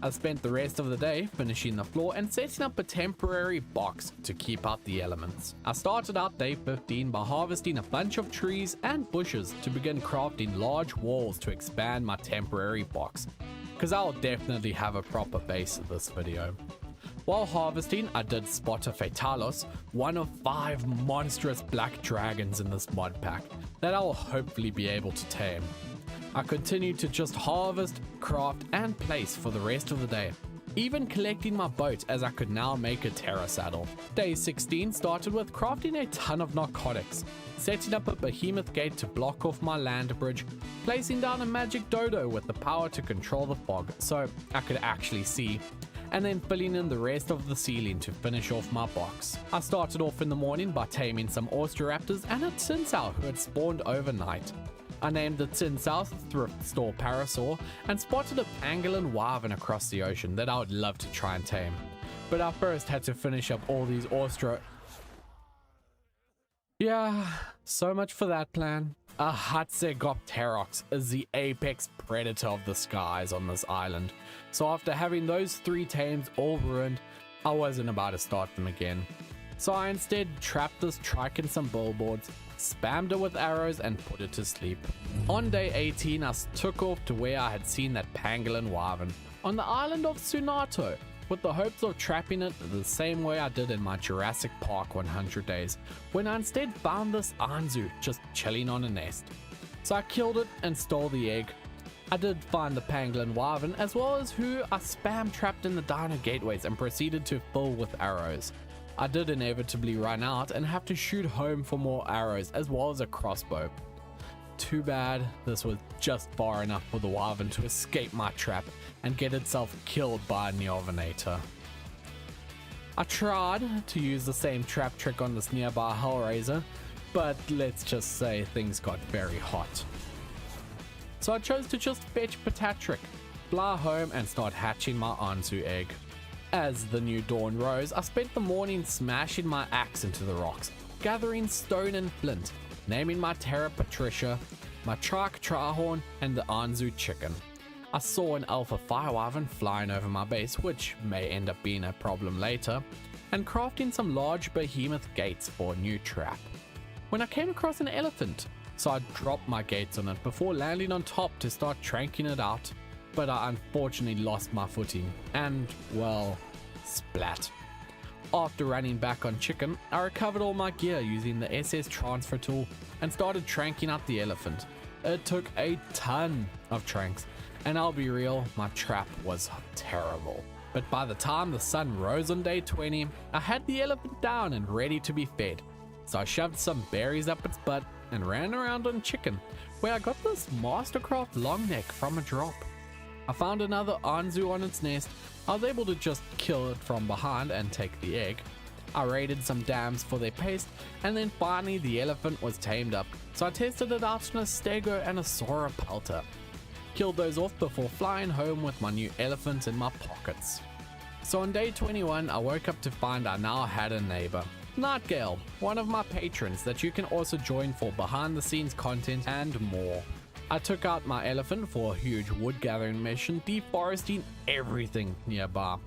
I spent the rest of the day finishing the floor and setting up a temporary box to keep out the elements. I started out day 15 by harvesting a bunch of trees and bushes to begin crafting large walls to expand my temporary box, because I'll definitely have a proper base in this video. While harvesting, I did spot a Fatalos, one of 5 monstrous black dragons in this mod pack that I'll hopefully be able to tame. I continued to just harvest, craft, and place for the rest of the day, even collecting my boat as I could now make a Terra saddle. Day 16 started with crafting a ton of narcotics, setting up a behemoth gate to block off my land bridge, placing down a magic dodo with the power to control the fog so I could actually see, and then filling in the rest of the ceiling to finish off my box. I started off in the morning by taming some Austroraptors and a Tinsel who had spawned overnight. I named the Tinsel Thrift Store Parasaur and spotted a pangolin wyvern across the ocean that I would love to try and tame. But I first had to finish up all these Yeah, so much for that plan. A Hatzegopterox is the apex predator of the skies on this island, so after having those 3 tames all ruined, I wasn't about to start them again. So I instead trapped this trike in some billboards, spammed it with arrows and put it to sleep. On day 18 I took off to where I had seen that pangolin wyvern, on the island of Sunato, with the hopes of trapping it the same way I did in my Jurassic Park 100 days, when I instead found this Anzu just chilling on a nest. So I killed it and stole the egg. I did find the pangolin wyvern as well as who I spam trapped in the Dino gateways and proceeded to fill with arrows. I did inevitably run out and have to shoot home for more arrows as well as a crossbow. Too bad this was just far enough for the wyvern to escape my trap and get itself killed by a Neovenator. I tried to use the same trap trick on this nearby Hellraiser, but let's just say things got very hot. So I chose to just fetch Patatrick, fly home and start hatching my Anzu egg. As the new dawn rose, I spent the morning smashing my axe into the rocks, gathering stone and flint, naming my Terra Patricia, my Trike Trihorn, and the Anzu chicken. I saw an Alpha Firewyvern flying over my base, which may end up being a problem later, and crafting some large behemoth gates for a new trap. When I came across an elephant, so I dropped my gates on it before landing on top to start tranking it out, but I unfortunately lost my footing, and, well, splat. After running back on chicken, I recovered all my gear using the SS transfer tool and started tranking out the elephant, It took a ton of tranks, and I'll be real, my trap was terrible. But by the time the sun rose on day 20, I had the elephant down and ready to be fed. So I shoved some berries up its butt and ran around on chicken, where I got this Mastercraft long neck from a drop. I found another Anzu on its nest. I was able to just kill it from behind and take the egg. I raided some dams for their paste, and then finally the elephant was tamed up, so I tested it out on a stego and a Sora pelter. Killed those off before flying home with my new elephant in my pockets. So on day 21, I woke up to find I now had a neighbor. Nightgale, one of my patrons that you can also join for behind the scenes content and more. I took out my elephant for a huge wood gathering mission, deforesting everything nearby,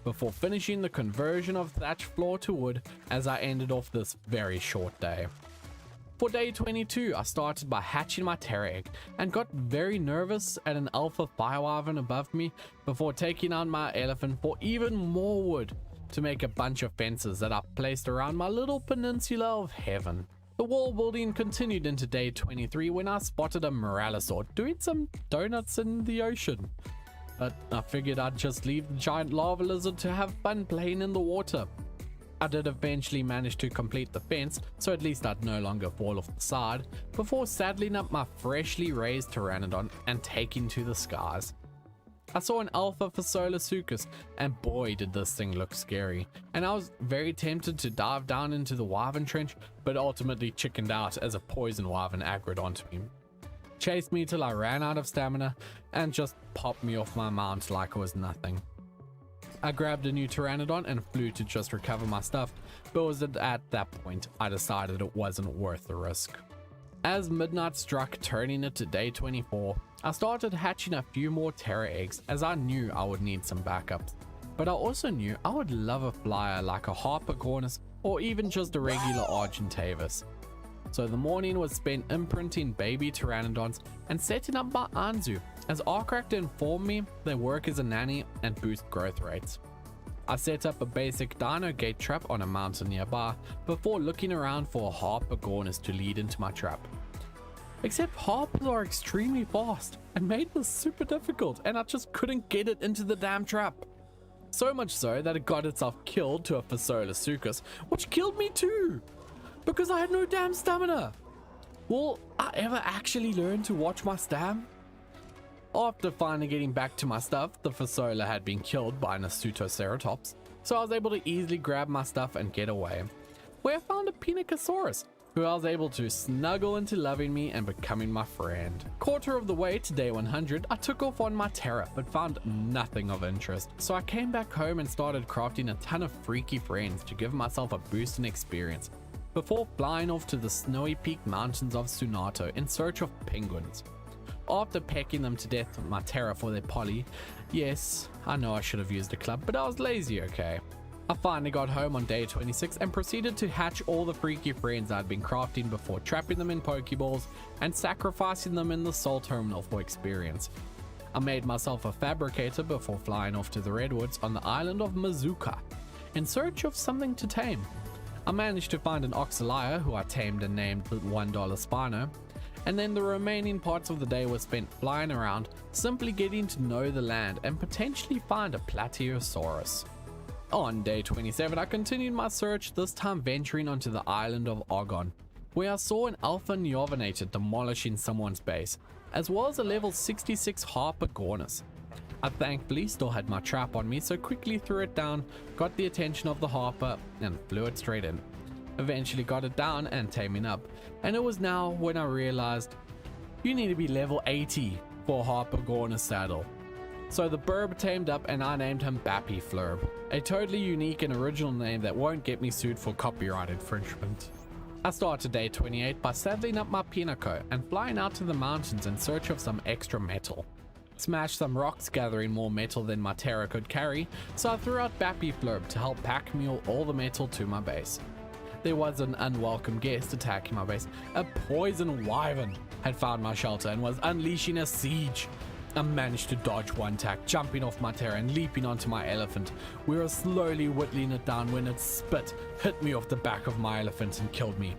before finishing the conversion of thatch floor to wood as I ended off this very short day. For day 22, I started by hatching my terror egg and got very nervous at an alpha firewyvern above me before taking out my elephant for even more wood to make a bunch of fences that I placed around my little peninsula of heaven. The wall building continued into day 23 when I spotted a Moralosaur doing some donuts in the ocean. But I figured I'd just leave the giant lava lizard to have fun playing in the water. I did eventually manage to complete the fence, so at least I'd no longer fall off the side, before saddling up my freshly raised Pteranodon and taking to the skies. I saw an alpha Phaseolasuchus, and boy did this thing look scary, and I was very tempted to dive down into the wyvern trench, but ultimately chickened out as a poison wyvern aggroed onto me. Chased me till I ran out of stamina, and just popped me off my mount like it was nothing. I grabbed a new Pteranodon and flew to just recover my stuff, but was at that point I decided it wasn't worth the risk. As midnight struck, turning it to day 24, I started hatching a few more terror eggs as I knew I would need some backups. But I also knew I would love a flyer like a Harpagornis or even just a regular Argentavis. So the morning was spent imprinting baby Pteranodons and setting up my Anzu, as Arkracht informed me they work as a nanny and boost growth rates. I set up a basic Dino gate trap on a mountain nearby before looking around for a Harpagornis to lead into my trap. Except Harpers are extremely fast and made this super difficult, and I just couldn't get it into the damn trap. So much so that it got itself killed to a Phaseolasuchus, which killed me too, because I had no damn stamina. Will I ever actually learn to watch my stam? After finally getting back to my stuff, the Phaseola had been killed by an Astutoceratops, so I was able to easily grab my stuff and get away, where I found a Pinacosaurus, who I was able to snuggle into loving me and becoming my friend. Quarter of the way to day 100, I took off on my Terra, but found nothing of interest, so I came back home and started crafting a ton of freaky friends to give myself a boost in experience, before flying off to the snowy peak mountains of Sunato in search of penguins. After pecking them to death with my Terra for their poly, yes, I know I should have used a club, but I was lazy, okay. I finally got home on day 26 and proceeded to hatch all the freaky friends I'd been crafting before trapping them in Pokeballs and sacrificing them in the Soul Terminal for experience. I made myself a fabricator before flying off to the Redwoods on the island of Mazuka in search of something to tame. I managed to find an Oxalia who I tamed and named $1 Spino, and then the remaining parts of the day were spent flying around, simply getting to know the land and potentially find a Plateosaurus. On day 27, I continued my search, this time venturing onto the island of Argon, where I saw an Alpha Neovenator demolishing someone's base, as well as a level 66 Harpagornis. I thankfully still had my trap on me, so quickly threw it down, got the attention of the Harper, and flew it straight in. Eventually got it down and taming up, and it was now when I realized you need to be level 80 for a Harpagornis saddle. So the burb tamed up and I named him Bappy Flurb, a totally unique and original name that won't get me sued for copyright infringement. I started day 28 by saddling up my Pinaco and flying out to the mountains in search of some extra metal. Smashed some rocks gathering more metal than my Terra could carry, so I threw out Bappy Flurb to help pack mule all the metal to my base. There was an unwelcome guest attacking my base. A poison wyvern had found my shelter and was unleashing a siege. I managed to dodge one attack, jumping off my Terra and leaping onto my elephant. We were slowly whittling it down when its spit hit me off the back of my elephant and killed me.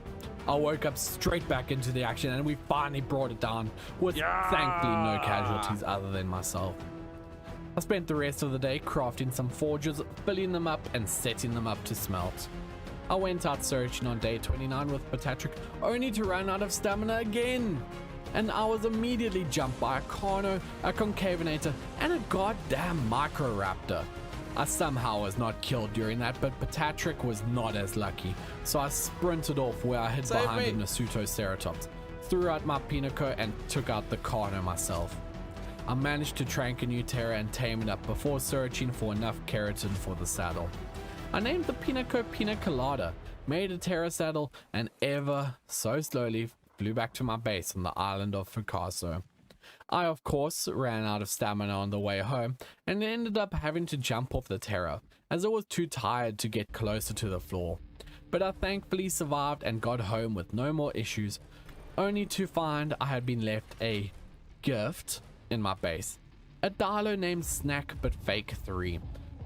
I woke up straight back into the action and we finally brought it down with thankfully no casualties other than myself. I spent the rest of the day crafting some forges, filling them up and setting them up to smelt. I went out searching on day 29 with Patrick, only to run out of stamina again. And I was immediately jumped by a Carno, a Concavenator, and a goddamn Microraptor. I somehow was not killed during that, but Patrick was not as lucky, so I sprinted off where I hid behind a Nasutoceratops, threw out my Pinaco and took out the Carno myself. I managed to trank a new Terra and tame it up before searching for enough keratin for the saddle. I named the Pinaco Pina Colada, made a Terra saddle, and ever so slowly flew back to my base on the island of Fucaso. I of course ran out of stamina on the way home and ended up having to jump off the Terra as I was too tired to get closer to the floor. But I thankfully survived and got home with no more issues, only to find I had been left a gift in my base. A Dilo named Snack but Fake 3.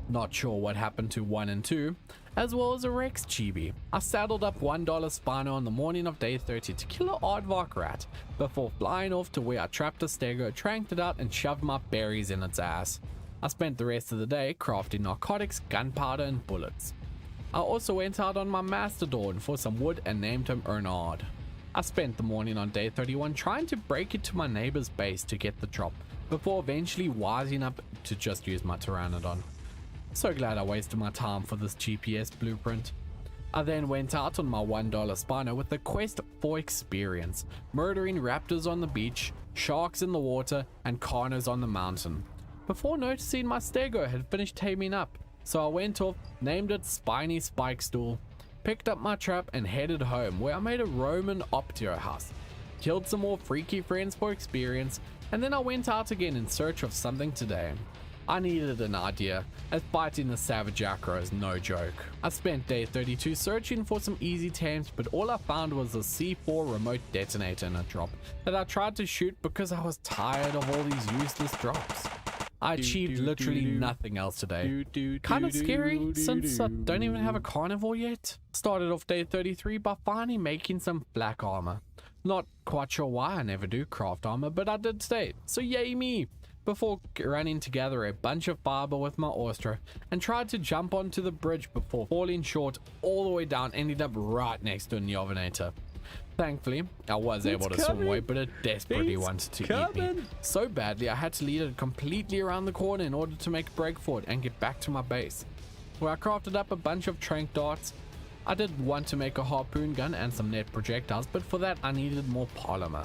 Not sure what happened to 1 and 2, as well as a Rex Chibi. I saddled up $1 Spino on the morning of day 30 to kill an aardvark rat, before flying off to where I trapped a stego, tranked it out and shoved my berries in its ass. I spent the rest of the day crafting narcotics, gunpowder and bullets. I also went out on my Mastodon for some wood and named him Ernard. I spent the morning on day 31 trying to break into my neighbor's base to get the drop, before eventually wising up to just use my Pteranodon. So glad I wasted my time for this GPS blueprint. I then went out on my $1 Spino with the quest for experience, murdering raptors on the beach, sharks in the water, and carnos on the mountain, before noticing my stego had finished taming up. So I went off, named it Spiny Spike Stool, picked up my trap and headed home where I made a Roman Optio house, killed some more freaky friends for experience, and then I went out again in search of something today. I needed an idea, as fighting the savage Acro is no joke. I spent day 32 searching for some easy tames, but all I found was a C4 remote detonator in a drop that I tried to shoot because I was tired of all these useless drops. I achieved literally nothing else today. Kind of scary since I don't even have a carnivore yet. Started off day 33 by finally making some black armor. Not quite sure why I never do craft armor, but I did today, so yay me! Before running to gather a bunch of fiber with my Austro and tried to jump onto the bridge before falling short all the way down, ended up right next to a Neovenator. Thankfully, I was able to swim away, but it desperately wanted to eat me. So badly, I had to lead it completely around the corner in order to make a break for it and get back to my base, where I crafted up a bunch of trank darts. I did want to make a harpoon gun and some net projectiles, but for that I needed more polymer.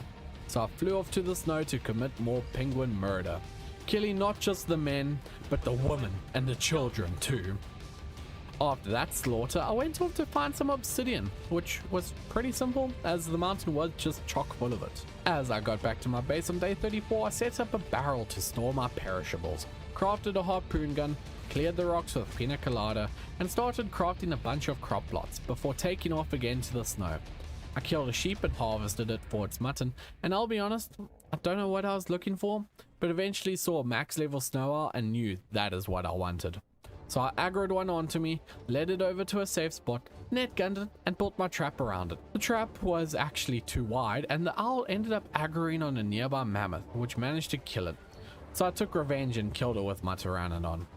So I flew off to the snow to commit more penguin murder, killing not just the men, but the women and the children too. After that slaughter, I went off to find some obsidian, which was pretty simple as the mountain was just chock full of it. As I got back to my base on day 34, I set up a barrel to store my perishables, crafted a harpoon gun, cleared the rocks with pina colada, and started crafting a bunch of crop plots before taking off again to the snow. I killed a sheep and harvested it for its mutton, and I'll be honest, I don't know what I was looking for, but eventually saw a max level snow owl and knew that is what I wanted. So I aggroed one onto me, led it over to a safe spot, net gunned it, and built my trap around it. The trap was actually too wide, and the owl ended up aggroing on a nearby mammoth, which managed to kill it. So I took revenge and killed it with my Pteranodon.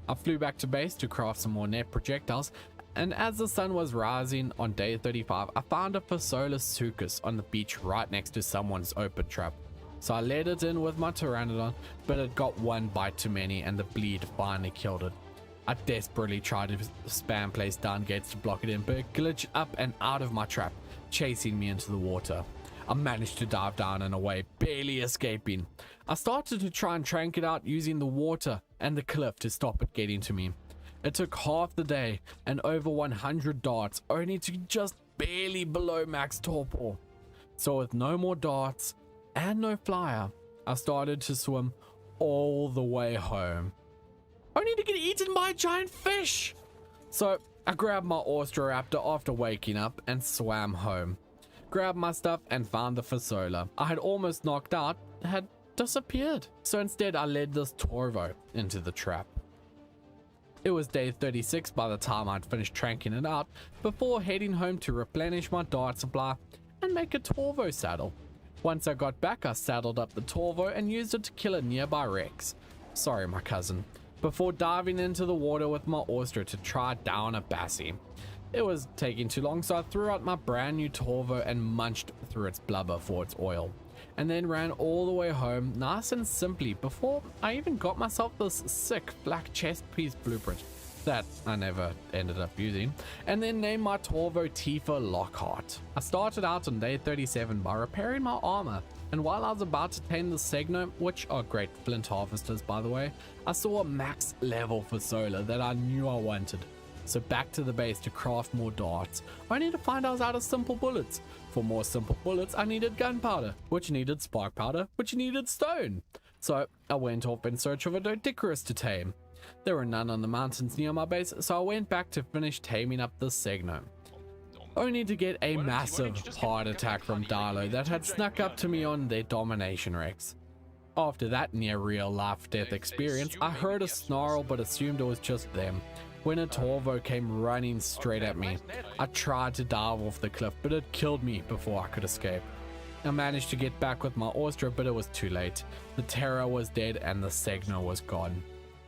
I flew back to base to craft some more net projectiles, and as the sun was rising on day 35, I found a Phaseolus sucus on the beach right next to someone's open trap. So I led it in with my Pteranodon, but it got one bite too many and the bleed finally killed it. I desperately tried to spam place down gates to block it in, but it glitched up and out of my trap, chasing me into the water. I managed to dive down and away, barely escaping. I started to try and trank it out using the water and the cliff to stop it getting to me. It took half the day and over 100 darts, only to just barely below max torpor. So with no more darts and no flyer, I started to swim all the way home, only to get eaten by a giant fish. So I grabbed my Austroraptor after waking up and swam home, grabbed my stuff and found the Phaseola I had almost knocked out had disappeared. So instead I led this Torvo into the trap. It was day 36 by the time I'd finished tranking it out, before heading home to replenish my dart supply and make a Torvo saddle. Once I got back, I saddled up the Torvo and used it to kill a nearby Rex. Sorry, my cousin. Before diving into the water with my oyster to try down a Bassie. It was taking too long, so I threw out my brand new Torvo and munched through its blubber for its oil, and then ran all the way home nice and simply before I even got myself this sick black chest piece blueprint that I never ended up using, and then named my Torvo Tifa Lockhart. I started out on day 37 by repairing my armor, and while I was about to tame the Segno, which are great flint harvesters by the way, I saw a max level for solar that I knew I wanted. So back to the base to craft more darts, only to find I was out of simple bullets. For more simple bullets, I needed gunpowder, which needed spark powder, which needed stone. So I went off in search of a Doedicurus to tame. There were none on the mountains near my base, so I went back to finish taming up the Segno. Only to get a massive heart attack from Dilo that had snuck up to me on their domination Rex. After that near real life death experience, I heard a snarl but assumed it was just them. When a Torvo came running straight at me, I tried to dive off the cliff, but it killed me before I could escape. I managed to get back with my oyster, but it was too late. The Terror was dead and the Segno was gone.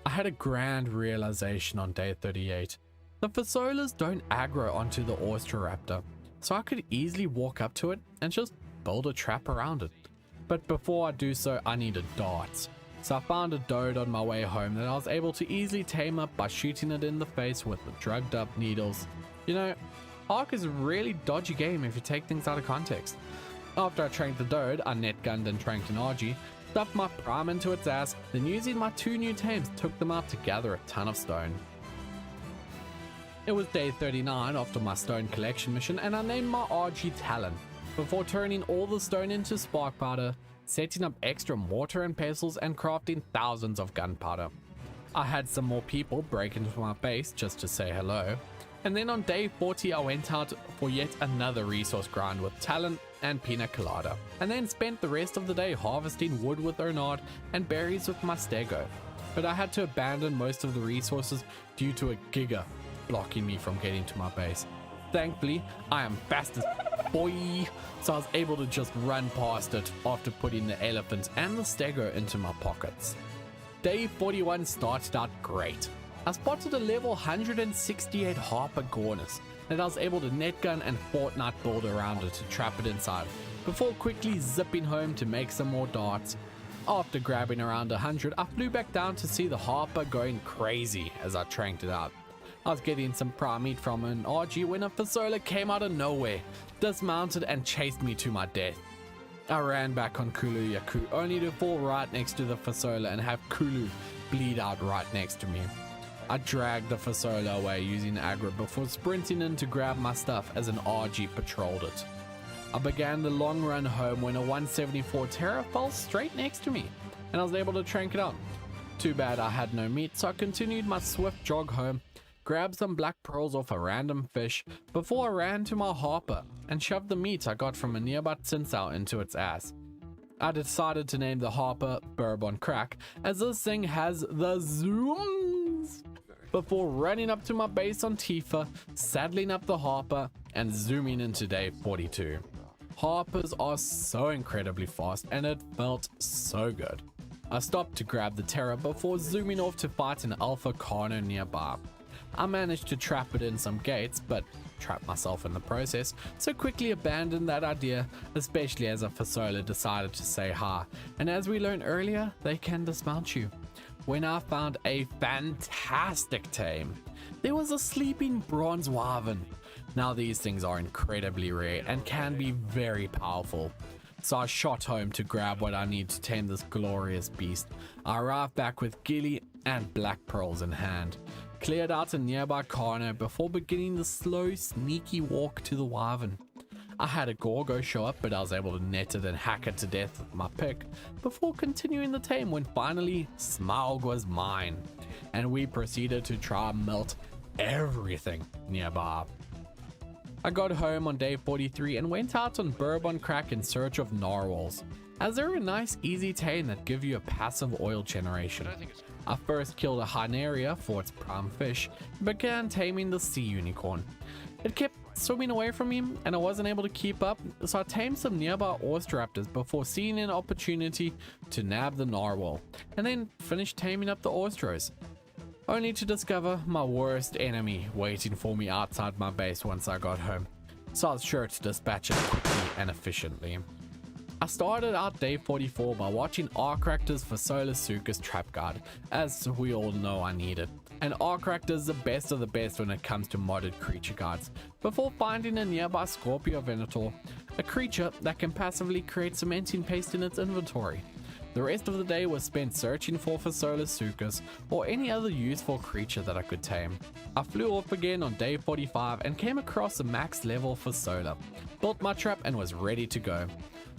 I had a grand realization on day 38. The Fasolas don't aggro onto the Oyster Raptor, so I could easily walk up to it and just build a trap around it. But before I do so, I needed darts. So I found a Doed on my way home that I was able to easily tame up by shooting it in the face with the drugged up needles. You know, Ark is a really dodgy game if you take things out of context. After I tranked the Doed, I netgunned and tranked an RG, stuffed my Prime into its ass, then using my 2 new tames took them out to gather a ton of stone. It was day 39 after my stone collection mission, and I named my RG Talon, before turning all the stone into spark powder, setting up extra mortar and pestles, and crafting thousands of gunpowder. I had some more people break into my base just to say hello, and then on day 40 I went out for yet another resource grind with Talon and Pina Colada, and then spent the rest of the day harvesting wood with Ernard and berries with my Stego. But I had to abandon most of the resources due to a Giga blocking me from getting to my base. Thankfully, I am fast as boy, so I was able to just run past it after putting the elephants and the Stego into my pockets. Day 41 started out great. I spotted a level 168 Harper Gornus that I was able to netgun and Fortnite build around it to trap it inside, before quickly zipping home to make some more darts. After grabbing around 100, I flew back down to see the Harper going crazy as I tranked it out. I was getting some prime meat from an RG when a Fasola came out of nowhere, dismounted and chased me to my death. I ran back on Kulu Yaku only to fall right next to the Fasola and have Kulu bleed out right next to me. I dragged the Fasola away using aggro before sprinting in to grab my stuff as an RG patrolled it. I began the long run home when a 174 Terror fell straight next to me, and I was able to trank it out. Too bad I had no meat, so I continued my swift jog home, grabbed some black pearls off a random fish before I ran to my Harper and shoved the meat I got from a nearby Tinsel into its ass. I decided to name the Harper Bourbon Crack as this thing has the zooms, before running up to my base on Tifa, saddling up the Harper and zooming into day 42. Harpers are so incredibly fast and it felt so good. I stopped to grab the Terror before zooming off to fight an Alpha Carno nearby. I managed to trap it in some gates, but trapped myself in the process, so quickly abandoned that idea, especially as a Fasola decided to say hi, and as we learned earlier, they can dismount you. When I found a fantastic tame, there was a sleeping bronze wyvern. Now these things are incredibly rare and can be very powerful. So I shot home to grab what I need to tame this glorious beast. I arrived back with Gilly and black pearls in hand, cleared out a nearby Carno before beginning the slow, sneaky walk to the wyvern. I had a Gorgo show up, but I was able to net it and hack it to death with my pick before continuing the tame when finally Smaug was mine, and we proceeded to try and melt everything nearby. I got home on day 43 and went out on Bourbon Crack in search of narwhals. as they're a nice easy tame that give you a passive oil generation. I first killed a Hyneria for its prime fish and began taming the sea unicorn. It kept swimming away from me and I wasn't able to keep up, so I tamed some nearby Oysteraptors before seeing an opportunity to nab the narwhal, and then finished taming up the Oystros, only to discover my worst enemy waiting for me outside my base once I got home, so I was sure to dispatch it quickly and efficiently. I started out day 44 by watching Ark Raptors for Solasuchus Trap Guard, as we all know I need it, and Ark Raptor is the best of the best when it comes to modded creature guards, before finding a nearby Scorpio Venator, a creature that can passively create cementing paste in its inventory. The rest of the day was spent searching for Solasuchus or any other useful creature that I could tame. I flew off again on day 45 and came across a max level Fasola, built my trap and was ready to go.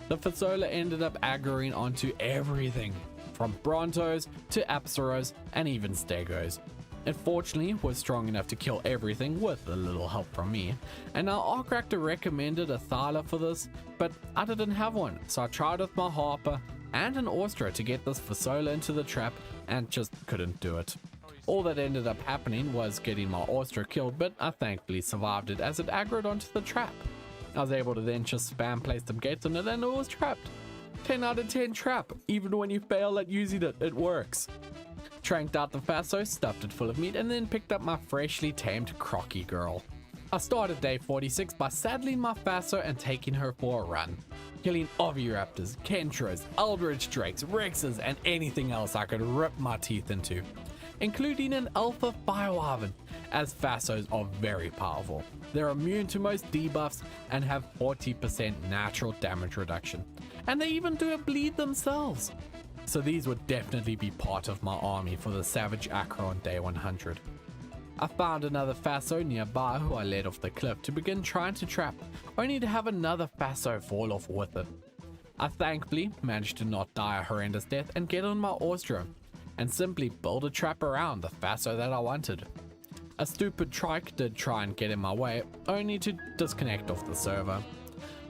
The Fasola ended up aggroing onto everything, from Brontos to Apsaros and even Stegos. It fortunately was strong enough to kill everything with a little help from me, and our Ark Raptor recommended a Thyla for this, but I didn't have one, so I tried with my Harper and an Ostro to get this Fasola into the trap and just couldn't do it. All that ended up happening was getting my Ostro killed, but I thankfully survived it as it aggroed onto the trap. I was able to then just spam place some gates on it and it was trapped. 10 out of 10 trap, even when you fail at using it, it works. Tranked out the Faso, stuffed it full of meat, and then picked up my freshly tamed Crocky girl. I started day 46 by saddling my Faso and taking her for a run, killing Oviraptors, Kentros, Eldritch Drakes, Rexes, and anything else I could rip my teeth into, including an Alpha Firewyvern, as Fasos are very powerful. They're immune to most debuffs and have 40% natural damage reduction, and they even do a bleed themselves. So these would definitely be part of my army for the Savage Acro on day 100. I found another Faso nearby who I led off the cliff to begin trying to trap, only to have another Faso fall off with it. I thankfully managed to not die a horrendous death and get on my Ostro, and simply build a trap around the Faso that I wanted. A stupid trike did try and get in my way, only to disconnect off the server.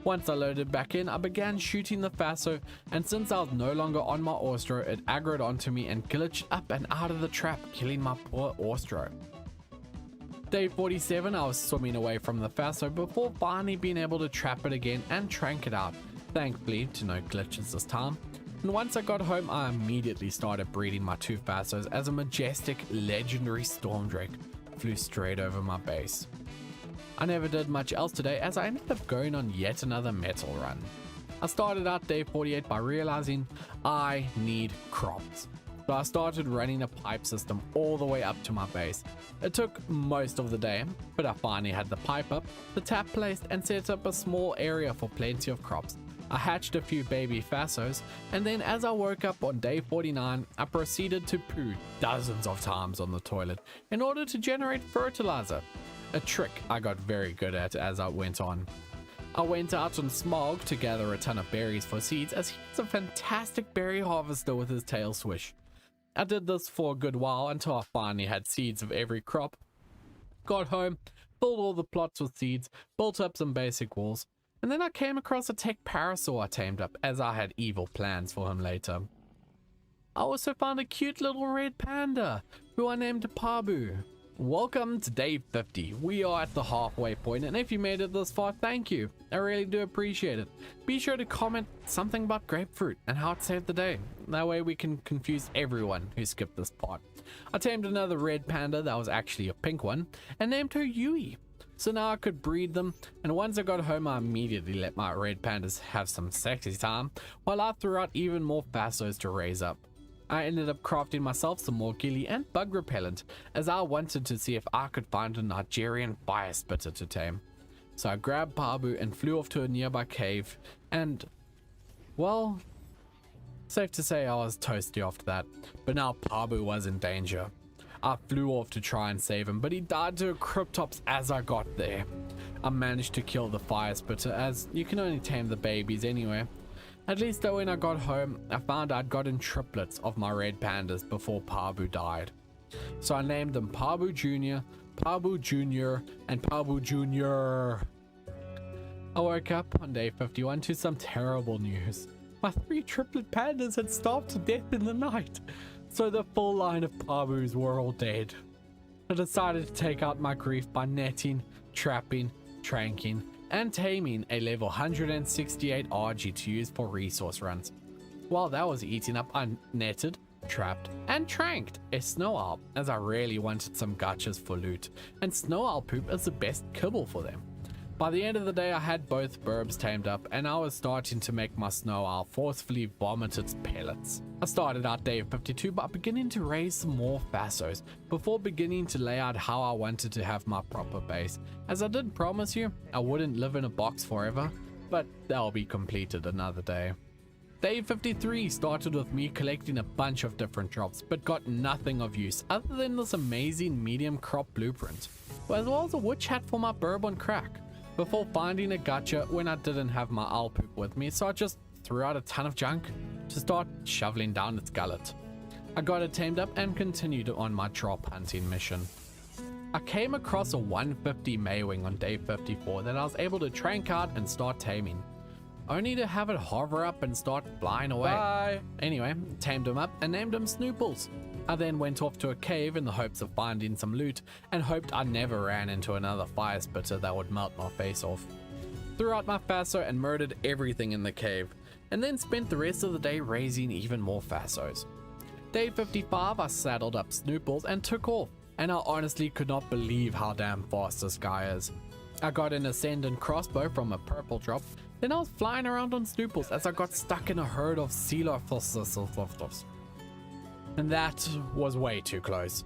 Once I loaded back in, I began shooting the Faso, and since I was no longer on my Ostro, it aggroed onto me and glitched up and out of the trap, killing my poor Ostro. Day 47, I was swimming away from the Faso before finally being able to trap it again and trank it out, thankfully to no glitches this time. And once I got home, I immediately started breeding my two Fasos as a majestic, legendary Stormdrake flew straight over my base. I never did much else today as I ended up going on yet another metal run. I started out day 48 by realizing I need crops. So I started running a pipe system all the way up to my base. It took most of the day, but I finally had the pipe up, the tap placed, and set up a small area for plenty of crops. I hatched a few baby Fasos, and then as I woke up on day 49, I proceeded to poo dozens of times on the toilet in order to generate fertilizer. A trick I got very good at as I went on. I went out on Smog to gather a ton of berries for seeds as he's a fantastic berry harvester with his tail swish. I did this for a good while until I finally had seeds of every crop. Got home, filled all the plots with seeds, built up some basic walls, and then I came across a tech parasaur I tamed up as I had evil plans for him later. I also found a cute little red panda who I named Pabu. Welcome to day 50. We are at the halfway point, and if you made it this far, thank you. I really do appreciate it. Be sure to comment something about grapefruit and how it saved the day. That way we can confuse everyone who skipped this part. I tamed another red panda that was actually a pink one and named her Yui. So now I could breed them, and once I got home I immediately let my red pandas have some sexy time while I threw out even more Fasos to raise up. I ended up crafting myself some more ghillie and bug repellent as I wanted to see if I could find a Nigerian fire spitter to tame. So I grabbed Pabu and flew off to a nearby cave and, well, safe to say I was toasty after that, but now Pabu was in danger. I flew off to try and save him, but he died to a Cryptops as I got there. I managed to kill the fire spitter as you can only tame the babies anyway. At least though when I got home, I found I'd gotten triplets of my red pandas before Pabu died. So I named them Pabu Jr., Pabu Jr., and Pabu Jr. I woke up on day 51 to some terrible news. My 3 triplet pandas had starved to death in the night, so the full line of Pabus were all dead. I decided to take out my grief by netting, trapping, tranking, and taming a level 168 RG to use for resource runs. While that was eating up, I netted, trapped, and tranked a snow owl, as I really wanted some gachas for loot, and snow owl poop is the best kibble for them. By the end of the day, I had both burbs tamed up, and I was starting to make my snow owl forcefully vomit its pellets. I started out day 52 by beginning to raise some more fassos, before beginning to lay out how I wanted to have my proper base, as I did promise you I wouldn't live in a box forever, but that'll be completed another day. Day 53 started with me collecting a bunch of different drops, but got nothing of use other than this amazing medium crop blueprint, as well as a witch hat for my burb on crack, before finding a gacha when I didn't have my owl poop with me, so I just threw out a ton of junk to start shoveling down its gullet. I got it tamed up and continued on my drop hunting mission. I came across a 150 Maywing on day 54 that I was able to trank out and start taming, only to have it hover up and start flying away. Bye. Anyway, tamed him up and named him Snooples. I then went off to a cave in the hopes of finding some loot and hoped I never ran into another fire spitter that would melt my face off. Threw out my faso and murdered everything in the cave, and then spent the rest of the day raising even more fasos. Day 55 I saddled up Snooples and took off, and I honestly could not believe how damn fast this guy is. I got an Ascendant crossbow from a purple drop, then I was flying around on Snooples as I got stuck in a herd of Coelophos. And that was way too close.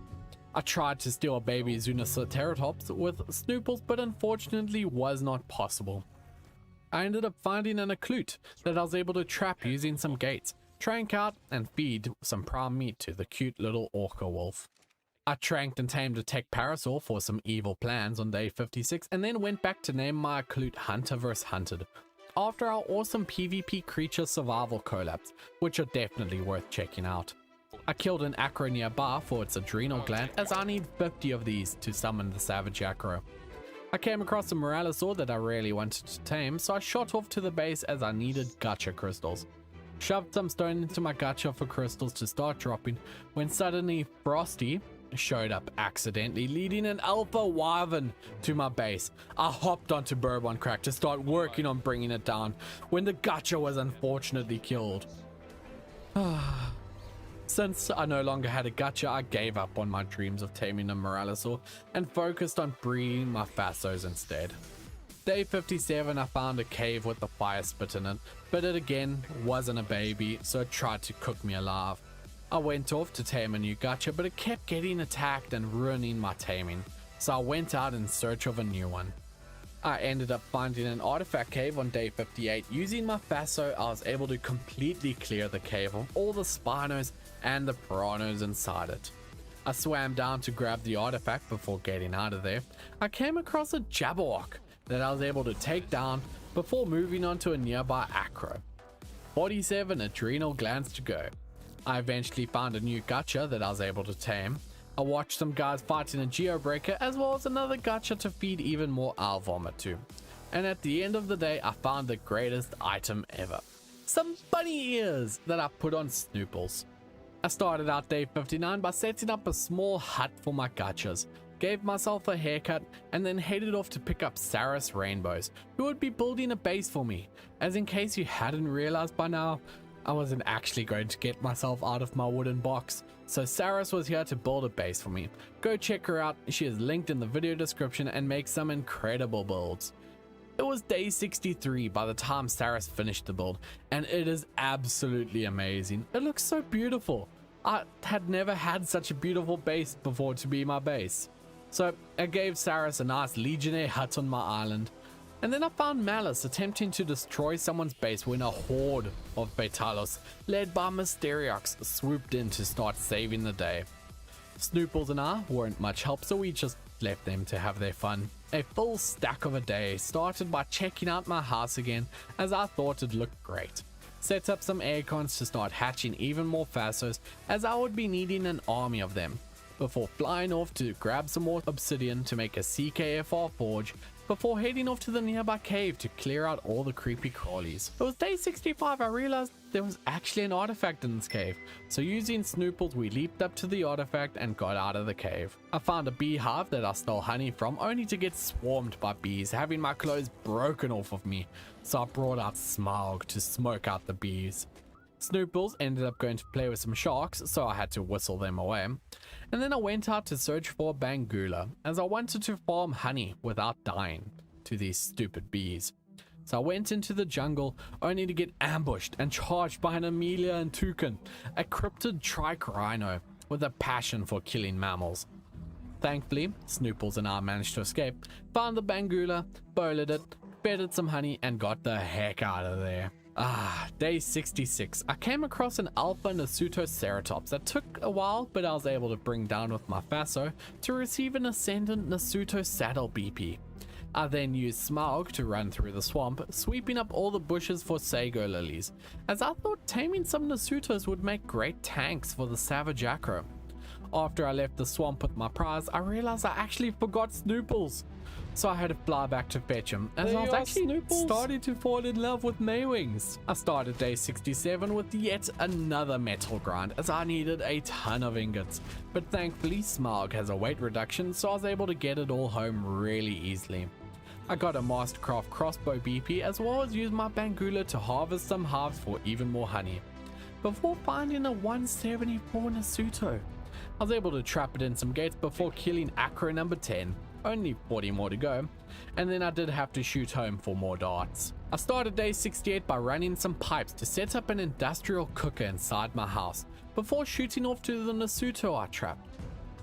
I tried to steal a baby Zuniceratops with Snooples, but unfortunately was not possible. I ended up finding an Occlute that I was able to trap using some gates, trank out, and feed some prime meat to the cute little orca wolf. I tranked and tamed a tech parasaur for some evil plans on day 56, and then went back to name my Occlute Hunter vs Hunted, after our awesome PvP creature survival collabs, which are definitely worth checking out. I killed an Acro nearby for its adrenal gland, as I need 50 of these to summon the savage Acro. I came across a Moralisaur that I really wanted to tame, so I shot off to the base as I needed gacha crystals. Shoved some stone into my gacha for crystals to start dropping, when suddenly Frosty showed up accidentally, leading an alpha wyvern to my base. I hopped onto Burb on Crack to start working on bringing it down, when the gacha was unfortunately killed. Since I no longer had a gacha, I gave up on my dreams of taming a Moralisaur and focused on breeding my Fasos instead. Day 57 I found a cave with a fire spit in it, but it again wasn't a baby, so it tried to cook me alive. I went off to tame a new gacha, but it kept getting attacked and ruining my taming, so I went out in search of a new one. I ended up finding an artifact cave on day 58. Using my Faso, I was able to completely clear the cave of all the Spinos and the Piranhas inside it. I swam down to grab the artifact before getting out of there. I came across a Jabberwock that I was able to take down before moving on to a nearby Acro. 47 adrenal glands to go. I eventually found a new gacha that I was able to tame. I watched some guys fighting a Geobreaker, as well as another gacha to feed even more owl vomit to. And at the end of the day, I found the greatest item ever. Some bunny ears that I put on Snooples. I started out day 59 by setting up a small hut for my gachas, gave myself a haircut, and then headed off to pick up Saris Rainbows, who would be building a base for me. As in case you hadn't realized by now, I wasn't actually going to get myself out of my wooden box, so Saris was here to build a base for me. Go check her out, she is linked in the video description, and make some incredible builds. It was day 63 by the time Saris finished the build, and it is absolutely amazing. It looks so beautiful. I had never had such a beautiful base before to be my base. So I gave Saris a nice Legionnaire hut on my island, and then I found Malice attempting to destroy someone's base when a horde of Betalos, led by Mysteriox, swooped in to start saving the day. Snooples and I weren't much help, so we just left them to have their fun. A full stack of a day started by checking out my house again, as I thought it looked great. Set up some aircons to start hatching even more Fasos, as I would be needing an army of them, before flying off to grab some more obsidian to make a CKFR forge, before heading off to the nearby cave to clear out all the creepy crawlies. It was day 65 I realized there was actually an artifact in this cave, so using Snooples we leaped up to the artifact and got out of the cave. I found a beehive that I stole honey from, only to get swarmed by bees, having my clothes broken off of me, so I brought out Smaug to smoke out the bees. Snooples ended up going to play with some sharks, so I had to whistle them away. And then I went out to search for Bangula, as I wanted to farm honey without dying to these stupid bees. So I went into the jungle, only to get ambushed and charged by an Amelia and Toucan, a cryptid trike rhino with a passion for killing mammals. Thankfully, Snooples and I managed to escape, found the Bangula, bowled it, fed it some honey, and got the heck out of there. Day 66. I came across an alpha Nasutoceratops that took a while, but I was able to bring down with my Faso to receive an ascendant Nasuto saddle BP. I then used Smaug to run through the swamp, sweeping up all the bushes for Sago lilies, as I thought taming some Nasutos would make great tanks for the savage Acro. After I left the swamp with my prize, I realized I actually forgot Snooples. So I had to fly back to fetch him, as I was actually starting to fall in love with Maywings. I started day 67 with yet another metal grind, as I needed a ton of ingots. But thankfully Smaug has a weight reduction, so I was able to get it all home really easily. I got a Mastercraft crossbow BP, as well as used my Bangula to harvest some halves for even more honey, before finding a 174 Nasuto. I was able to trap it in some gates before killing Acro number 10. Only 40 more to go, and then I did have to shoot home for more darts. I started day 68 by running some pipes to set up an industrial cooker inside my house, before shooting off to the Nasuto I trapped,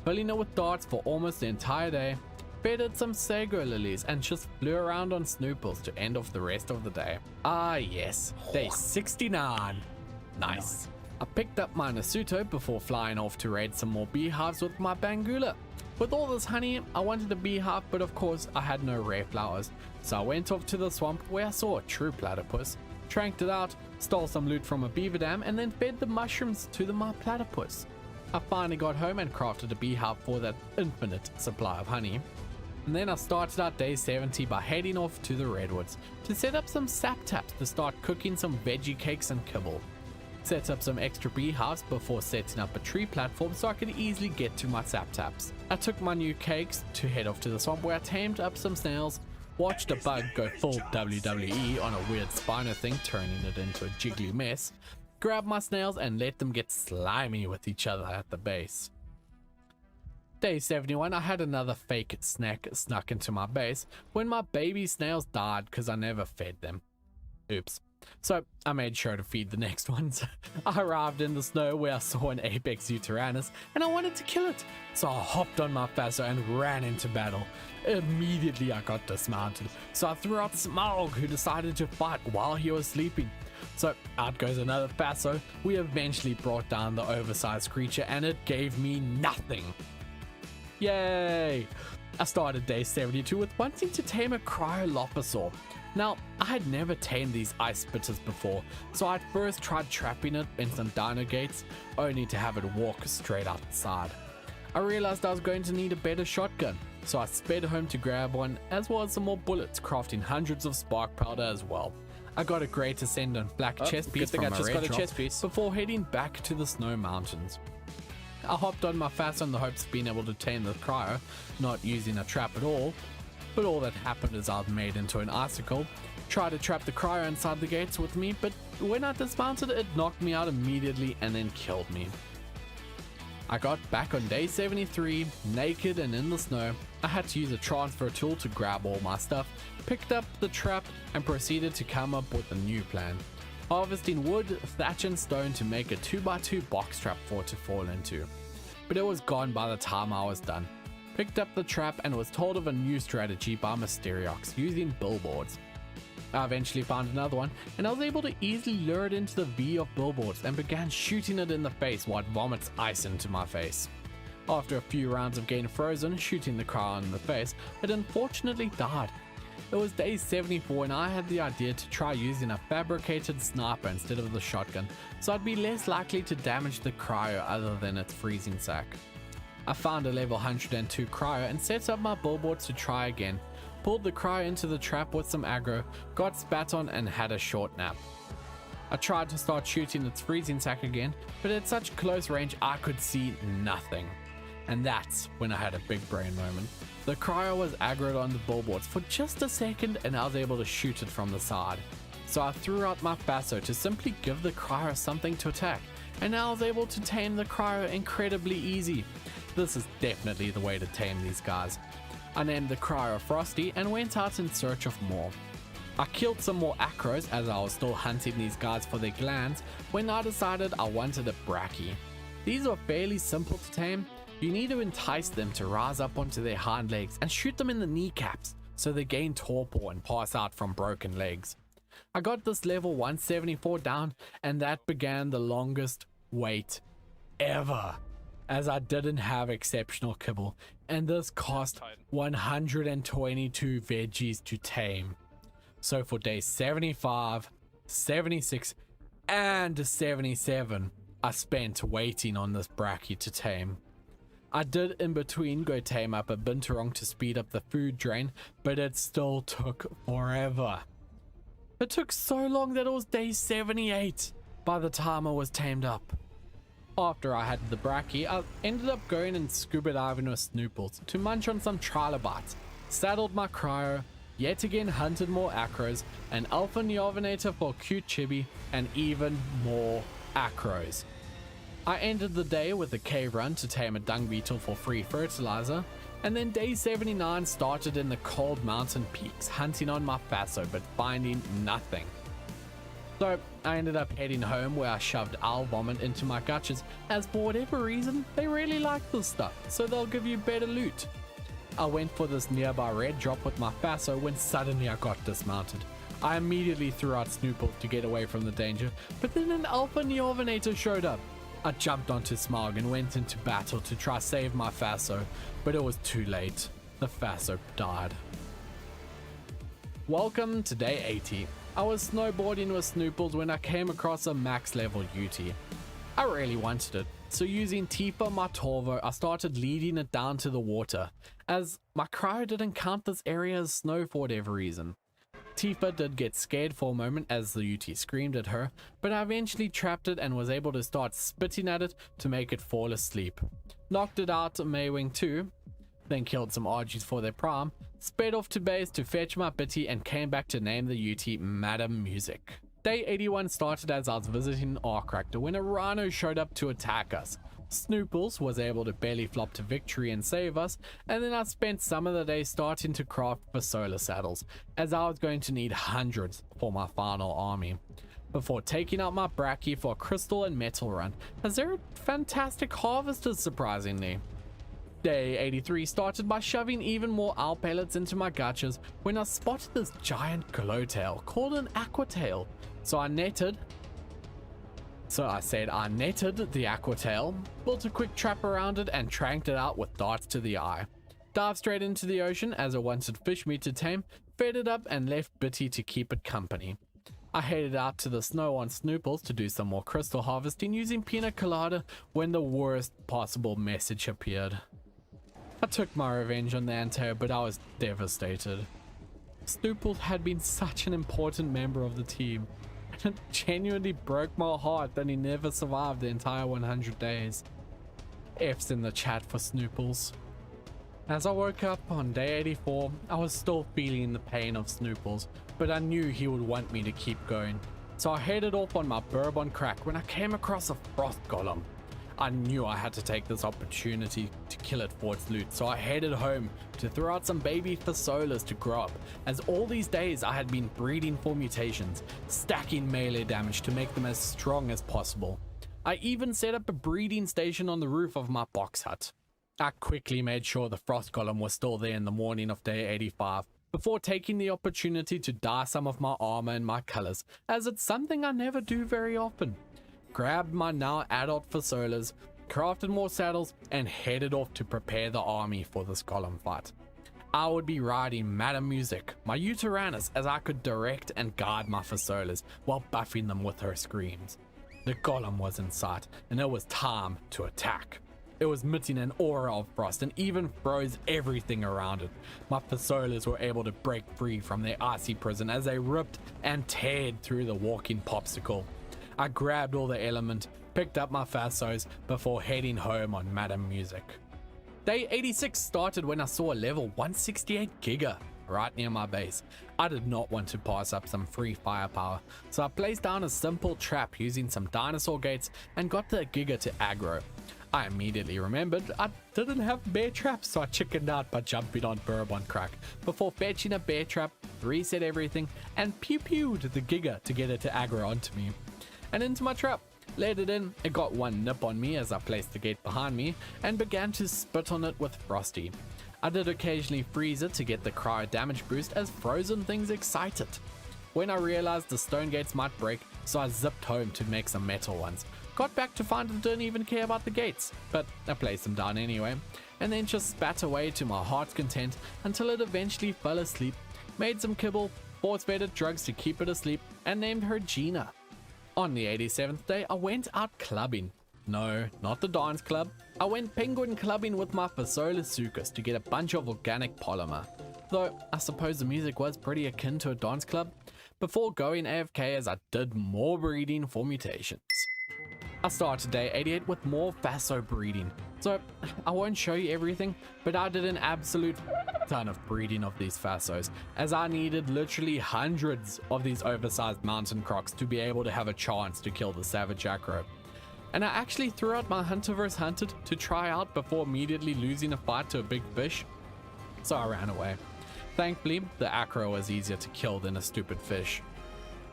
filling it with darts for almost the entire day, fed it some Sago lilies, and just flew around on Snooples to end off the rest of the day. Yes, day 69. Nice. I picked up my Nasuto before flying off to raid some more beehives with my Bangula. With all this honey, I wanted a beehive, but of course I had no rare flowers, so I went off to the swamp where I saw a true platypus, tranked it out, stole some loot from a beaver dam, and then fed the mushrooms to my platypus. I finally got home and crafted a beehive for that infinite supply of honey. And then I started out day 70 by heading off to the redwoods to set up some sap taps to start cooking some veggie cakes and kibble. Set up some extra beehives before setting up a tree platform so I could easily get to my sap taps. I took my new cakes to head off to the swamp where I tamed up some snails, watched a bug go full WWE on a weird spino thing, turning it into a jiggly mess, grabbed my snails and let them get slimy with each other at the base. Day 71, I had another fake snack snuck into my base when my baby snails died because I never fed them. Oops. So I made sure to feed the next ones. I arrived in the snow where I saw an Apex Uteranus and I wanted to kill it. So I hopped on my Faso and ran into battle. Immediately I got dismounted, so I threw out Smaug, who decided to fight while he was sleeping. So out goes another Faso. We eventually brought down the oversized creature and it gave me nothing. Yay! I started day 72 with wanting to tame a Cryoloposaur. Now, I had never tamed these ice spitters before, so I'd first tried trapping it in some dino gates, only to have it walk straight outside. I realized I was going to need a better shotgun, so I sped home to grab one, as well as some more bullets, crafting hundreds of spark powder as well. I got a great Ascendant black chest piece from a red drop before heading back to the snow mountains. I hopped on my Faso in the hopes of being able to tame the cryo, not using a trap at all. But all that happened is I was made into an icicle, tried to trap the cryo inside the gates with me, but when I dismounted it knocked me out immediately and then killed me. I got back on day 73, naked and in the snow. I had to use a transfer tool to grab all my stuff, picked up the trap and proceeded to come up with a new plan. Harvesting wood, thatch and stone to make a 2x2 box trap for it to fall into. But it was gone by the time I was done. Picked up the trap and was told of a new strategy by Mysteriox using billboards. I eventually found another one and I was able to easily lure it into the V of billboards and began shooting it in the face while it vomits ice into my face. After a few rounds of getting frozen, shooting the cryo in the face, it unfortunately died. It was day 74 and I had the idea to try using a fabricated sniper instead of the shotgun, so I'd be less likely to damage the cryo other than its freezing sack. I found a level 102 cryo and set up my billboards to try again, pulled the cryo into the trap with some aggro, got spat on and had a short nap. I tried to start shooting its freezing sack again, but at such close range I could see nothing. And that's when I had a big brain moment. The cryo was aggroed on the billboards for just a second and I was able to shoot it from the side. So I threw out my Faso to simply give the cryo something to attack, and I was able to tame the cryo incredibly easy. This is definitely the way to tame these guys. I named the cryo Frosty and went out in search of more. I killed some more Acros as I was still hunting these guys for their glands when I decided I wanted a Brachy. These are fairly simple to tame. You need to entice them to rise up onto their hind legs and shoot them in the kneecaps so they gain torpor and pass out from broken legs. I got this level 174 down and that began the longest wait ever, as I didn't have exceptional kibble and this cost 122 veggies to tame. So for days 75, 76 and 77 I spent waiting on this Brachy to tame. I did in between go tame up a Binturong to speed up the food drain, but it still took forever. It took so long that it was day 78 by the time I was tamed up. After I had the Brachy, I ended up going and scuba diving with Snooples to munch on some trilobites, saddled my cryo, yet again hunted more Acros, an Alpha Neovenator for cute chibi, and even more Acros. I ended the day with a cave run to tame a dung beetle for free fertilizer, and then day 79 started in the cold mountain peaks hunting on my Faso but finding nothing. So I ended up heading home where I shoved owl vomit into my gutches as for whatever reason they really like this stuff, so they'll give you better loot. I went for this nearby red drop with my Faso when suddenly I got dismounted. I immediately threw out Snooples to get away from the danger, but then an Alpha Neovenator showed up. I jumped onto Smog and went into battle to try save my Faso, but it was too late. The Faso died. Welcome to day 80. I was snowboarding with Snooples when I came across a max level UT. I really wanted it, so using Tifa my Torvo, I started leading it down to the water, as my cryo didn't count this area as snow for whatever reason. Tifa did get scared for a moment as the UT screamed at her, but I eventually trapped it and was able to start spitting at it to make it fall asleep. Knocked it out Maywing too, then killed some RGs for their prime, sped off to base to fetch my Bitty and came back to name the UT Madam Music. Day 81 started as I was visiting Ark Reactor when a rhino showed up to attack us. Snooples was able to belly flop to victory and save us, and then I spent some of the day starting to craft for solar saddles, as I was going to need hundreds for my final army, before taking out my Brachy for a crystal and metal run, as they're fantastic harvesters surprisingly. Day 83 started by shoving even more owl pellets into my gutches when I spotted this giant glowtail called an aquatail, so I netted the aquatail, built a quick trap around it and tranked it out with darts to the eye. Dived straight into the ocean as it wanted fish meat to tame, fed it up and left Bitty to keep it company. I headed out to the snow on Snooples to do some more crystal harvesting using Pina Colada when the worst possible message appeared. I took my revenge on the Antail, but I was devastated. Snooples had been such an important member of the team. It genuinely broke my heart that he never survived the entire 100 days. F's in the chat for Snooples. As I woke up on day 84, I was still feeling the pain of Snooples, but I knew he would want me to keep going. So I headed off on my bourbon crack when I came across a frost golem. I knew I had to take this opportunity to kill it for its loot, so I headed home to throw out some baby Fasolas to grow up, as all these days I had been breeding for mutations, stacking melee damage to make them as strong as possible. I even set up a breeding station on the roof of my box hut. I quickly made sure the frost golem was still there in the morning of day 85, before taking the opportunity to dye some of my armor in my colors, as it's something I never do very often. Grabbed my now adult Fasolas, crafted more saddles, and headed off to prepare the army for this golem fight. I would be riding Madam Music, my Uteranus, as I could direct and guide my Fasolas while buffing them with her screams. The golem was in sight, and it was time to attack. It was emitting an aura of frost and even froze everything around it. My Fasolas were able to break free from their icy prison as they ripped and teared through the walking popsicle. I grabbed all the element, picked up my Fasos before heading home on Madam Music. Day 86 started when I saw a level 168 Giga right near my base. I did not want to pass up some free firepower, so I placed down a simple trap using some dinosaur gates and got the Giga to aggro. I immediately remembered I didn't have bear traps, so I chickened out by jumping on Bourbon Crack before fetching a bear trap, reset everything, and pew-pewed the Giga to get it to aggro onto me. And into my trap. Let it in, it got one nip on me as I placed the gate behind me and began to spit on it with Frosty. I did occasionally freeze it to get the cryo damage boost as frozen things excite it. When I realized the stone gates might break, so I zipped home to make some metal ones. Got back to find I didn't even care about the gates, but I placed them down anyway, and then just spat away to my heart's content until it eventually fell asleep, made some kibble, force-fed it drugs to keep it asleep, and named her Gina. On the 87th day, I went out clubbing. No, not the dance club. I went penguin clubbing with my Fasola Sucus to get a bunch of organic polymer. Though, I suppose the music was pretty akin to a dance club, before going AFK as I did more breeding for mutations. I started day 88 with more Faso breeding, so I won't show you everything, but I did an absolute ton of breeding of these Fasos, as I needed literally hundreds of these oversized mountain crocs to be able to have a chance to kill the savage Acro. And I actually threw out my Hunter vs Hunted to try out before immediately losing a fight to a big fish, so I ran away. Thankfully, the Acro was easier to kill than a stupid fish.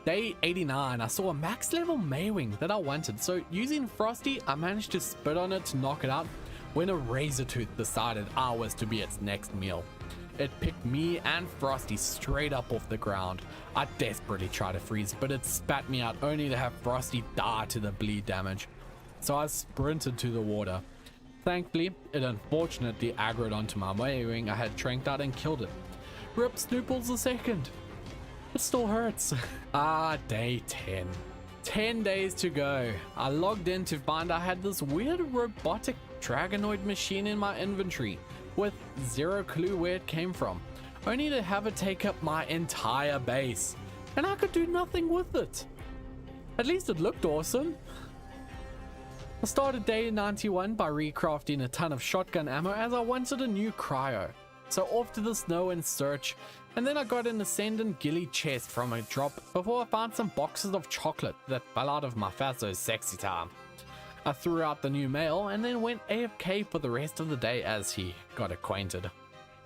Day 89, I saw a max level Maywing that I wanted, so using Frosty, I managed to spit on it to knock it out when a Razortooth decided I was to be its next meal. It picked me and Frosty straight up off the ground. I desperately tried to freeze, but it spat me out only to have Frosty die to the bleed damage. So I sprinted to the water. Thankfully, it unfortunately aggroed onto my Maywing I had tranked out and killed it. Rip Snooples the second. It still hurts. Day 10. 10 days to go. I logged in to find I had this weird robotic Dragonoid machine in my inventory with zero clue where it came from, only to have it take up my entire base, and I could do nothing with it. At least it looked awesome. I started day 91 by recrafting a ton of shotgun ammo as I wanted a new cryo. So off to the snow in search, and then I got an Ascendant ghillie chest from a drop before I found some boxes of chocolate that fell out of my Faso's sexy time. I threw out the new mail and then went AFK for the rest of the day as he got acquainted.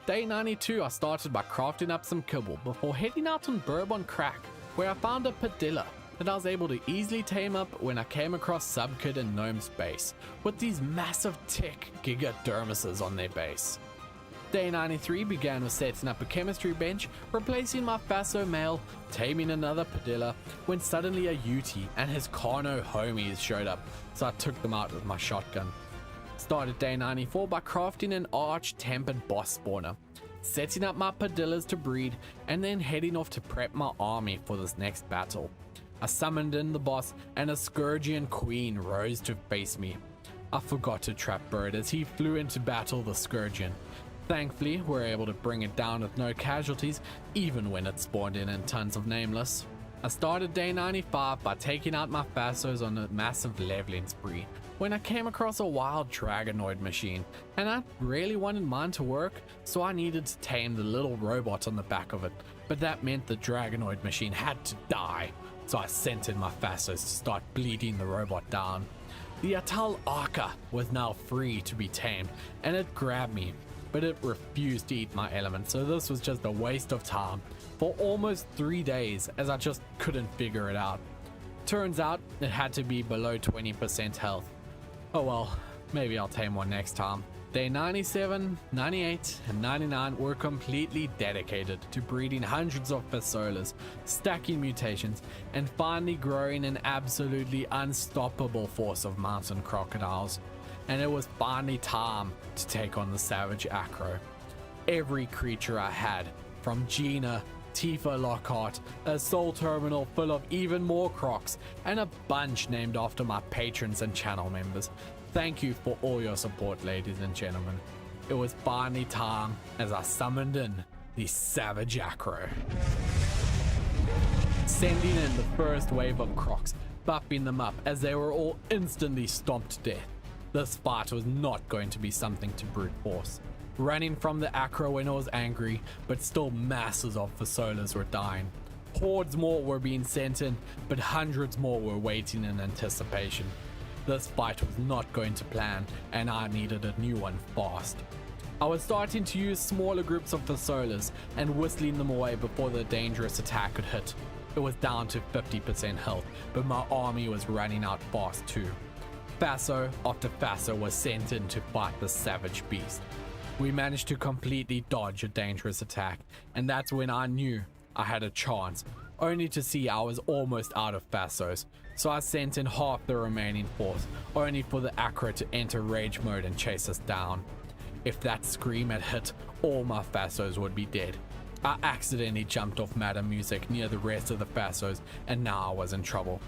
Day 92 I started by crafting up some kibble before heading out on Bourbon Crack, where I found a padilla that I was able to easily tame up when I came across Subkid and Gnome's base, with these massive tick Gigadermises on their base. Day 93 began with setting up a chemistry bench, replacing my Faso male, taming another padilla, when suddenly a Yuti and his Carno homies showed up, so I took them out with my shotgun. Started day 94 by crafting an arch-tempered boss spawner, setting up my padillas to breed, and then heading off to prep my army for this next battle. I summoned in the boss, and a Scourgian queen rose to face me. I forgot to trap Bird as he flew into battle the Scourgian. Thankfully, we were able to bring it down with no casualties, even when it spawned in tons of nameless. I started day 95 by taking out my Fasos on a massive leveling spree, when I came across a wild Dragonoid machine, and I really wanted mine to work, so I needed to tame the little robot on the back of it, but that meant the Dragonoid machine had to die, so I sent in my Fasos to start bleeding the robot down. The Eternal Ark was now free to be tamed, and it grabbed me, but it refused to eat my element, so this was just a waste of time for almost 3 days as I just couldn't figure it out. Turns out it had to be below 20% health. Oh well, maybe I'll tame one next time. Day 97, 98, and 99 were completely dedicated to breeding hundreds of Fasolas, stacking mutations, and finally growing an absolutely unstoppable force of mountain crocodiles. And it was finally time to take on the savage Acro. Every creature I had, from Gina Tifa Lockhart, a soul terminal full of even more crocs, and a bunch named after my patrons and channel members. Thank you for all your support, ladies and gentlemen. It was finally time as I summoned in the Savage Acro. Sending in the first wave of crocs, buffing them up as they were all instantly stomped to death. This fight was not going to be something to brute force. Running from the Acro when I was angry, but still masses of Fasolas were dying. Hordes more were being sent in, but hundreds more were waiting in anticipation. This fight was not going to plan, and I needed a new one fast. I was starting to use smaller groups of Fasolas and whistling them away before the dangerous attack could hit. It was down to 50% health, but my army was running out fast too. Faso after Faso was sent in to fight the savage beast. We managed to completely dodge a dangerous attack, and that's when I knew I had a chance, only to see I was almost out of Fasos, so I sent in half the remaining force, only for the Acro to enter rage mode and chase us down. If that scream had hit, all my Fasos would be dead. I accidentally jumped off Madam Music near the rest of the Fasos, and now I was in trouble.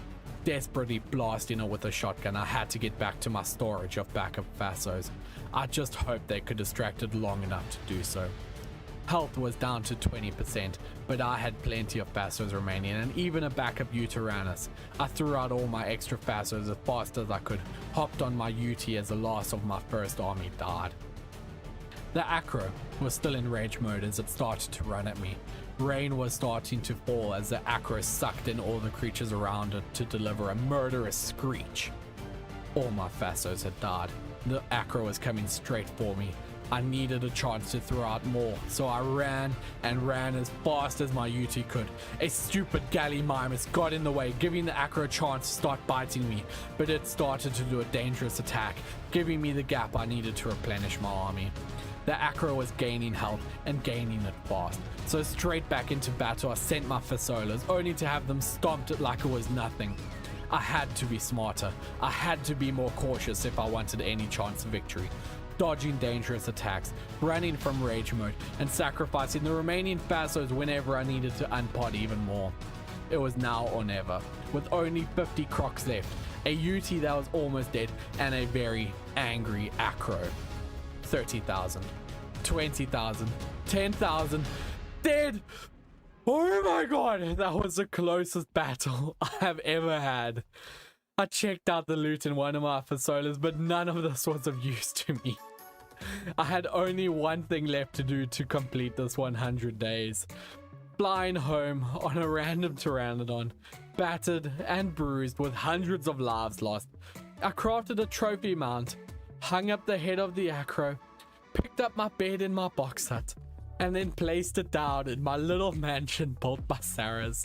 Desperately blasting her with a shotgun, I had to get back to my storage of backup Fasos. I just hoped they could distract it long enough to do so. Health was down to 20%, but I had plenty of Fasos remaining and even a backup Uteranus. I threw out all my extra Fasos as fast as I could, hopped on my UT as the last of my first army died. The Acro was still in rage mode as it started to run at me. Rain was starting to fall as the Acro sucked in all the creatures around it to deliver a murderous screech. All my Fasos had died. The Acro was coming straight for me. I needed a chance to throw out more, so I ran and ran as fast as my UT could. A stupid Gallimimus got in the way, giving the Acro a chance to start biting me, but it started to do a dangerous attack, giving me the gap I needed to replenish my army. The Acro was gaining health and gaining it fast, so straight back into battle I sent my Fasolas, only to have them stomped it like it was nothing. I had to be smarter. I had to be more cautious if I wanted any chance of victory. Dodging dangerous attacks, running from rage mode, and sacrificing the remaining Fasos whenever I needed to unpod even more. It was now or never, with only 50 crocs left, a UT that was almost dead, and a very angry Acro. 30,000, 20,000, 10,000, dead! Oh my god, that was the closest battle I have ever had. I checked out the loot in one of my Fasolas, but none of this was of use to me. I had only one thing left to do to complete this 100 days. Flying home on a random Pteranodon, battered and bruised with hundreds of lives lost, I crafted a trophy mount, hung up the head of the Acro, picked up my bed in my box hut, and then placed it down in my little mansion built by Sarah's,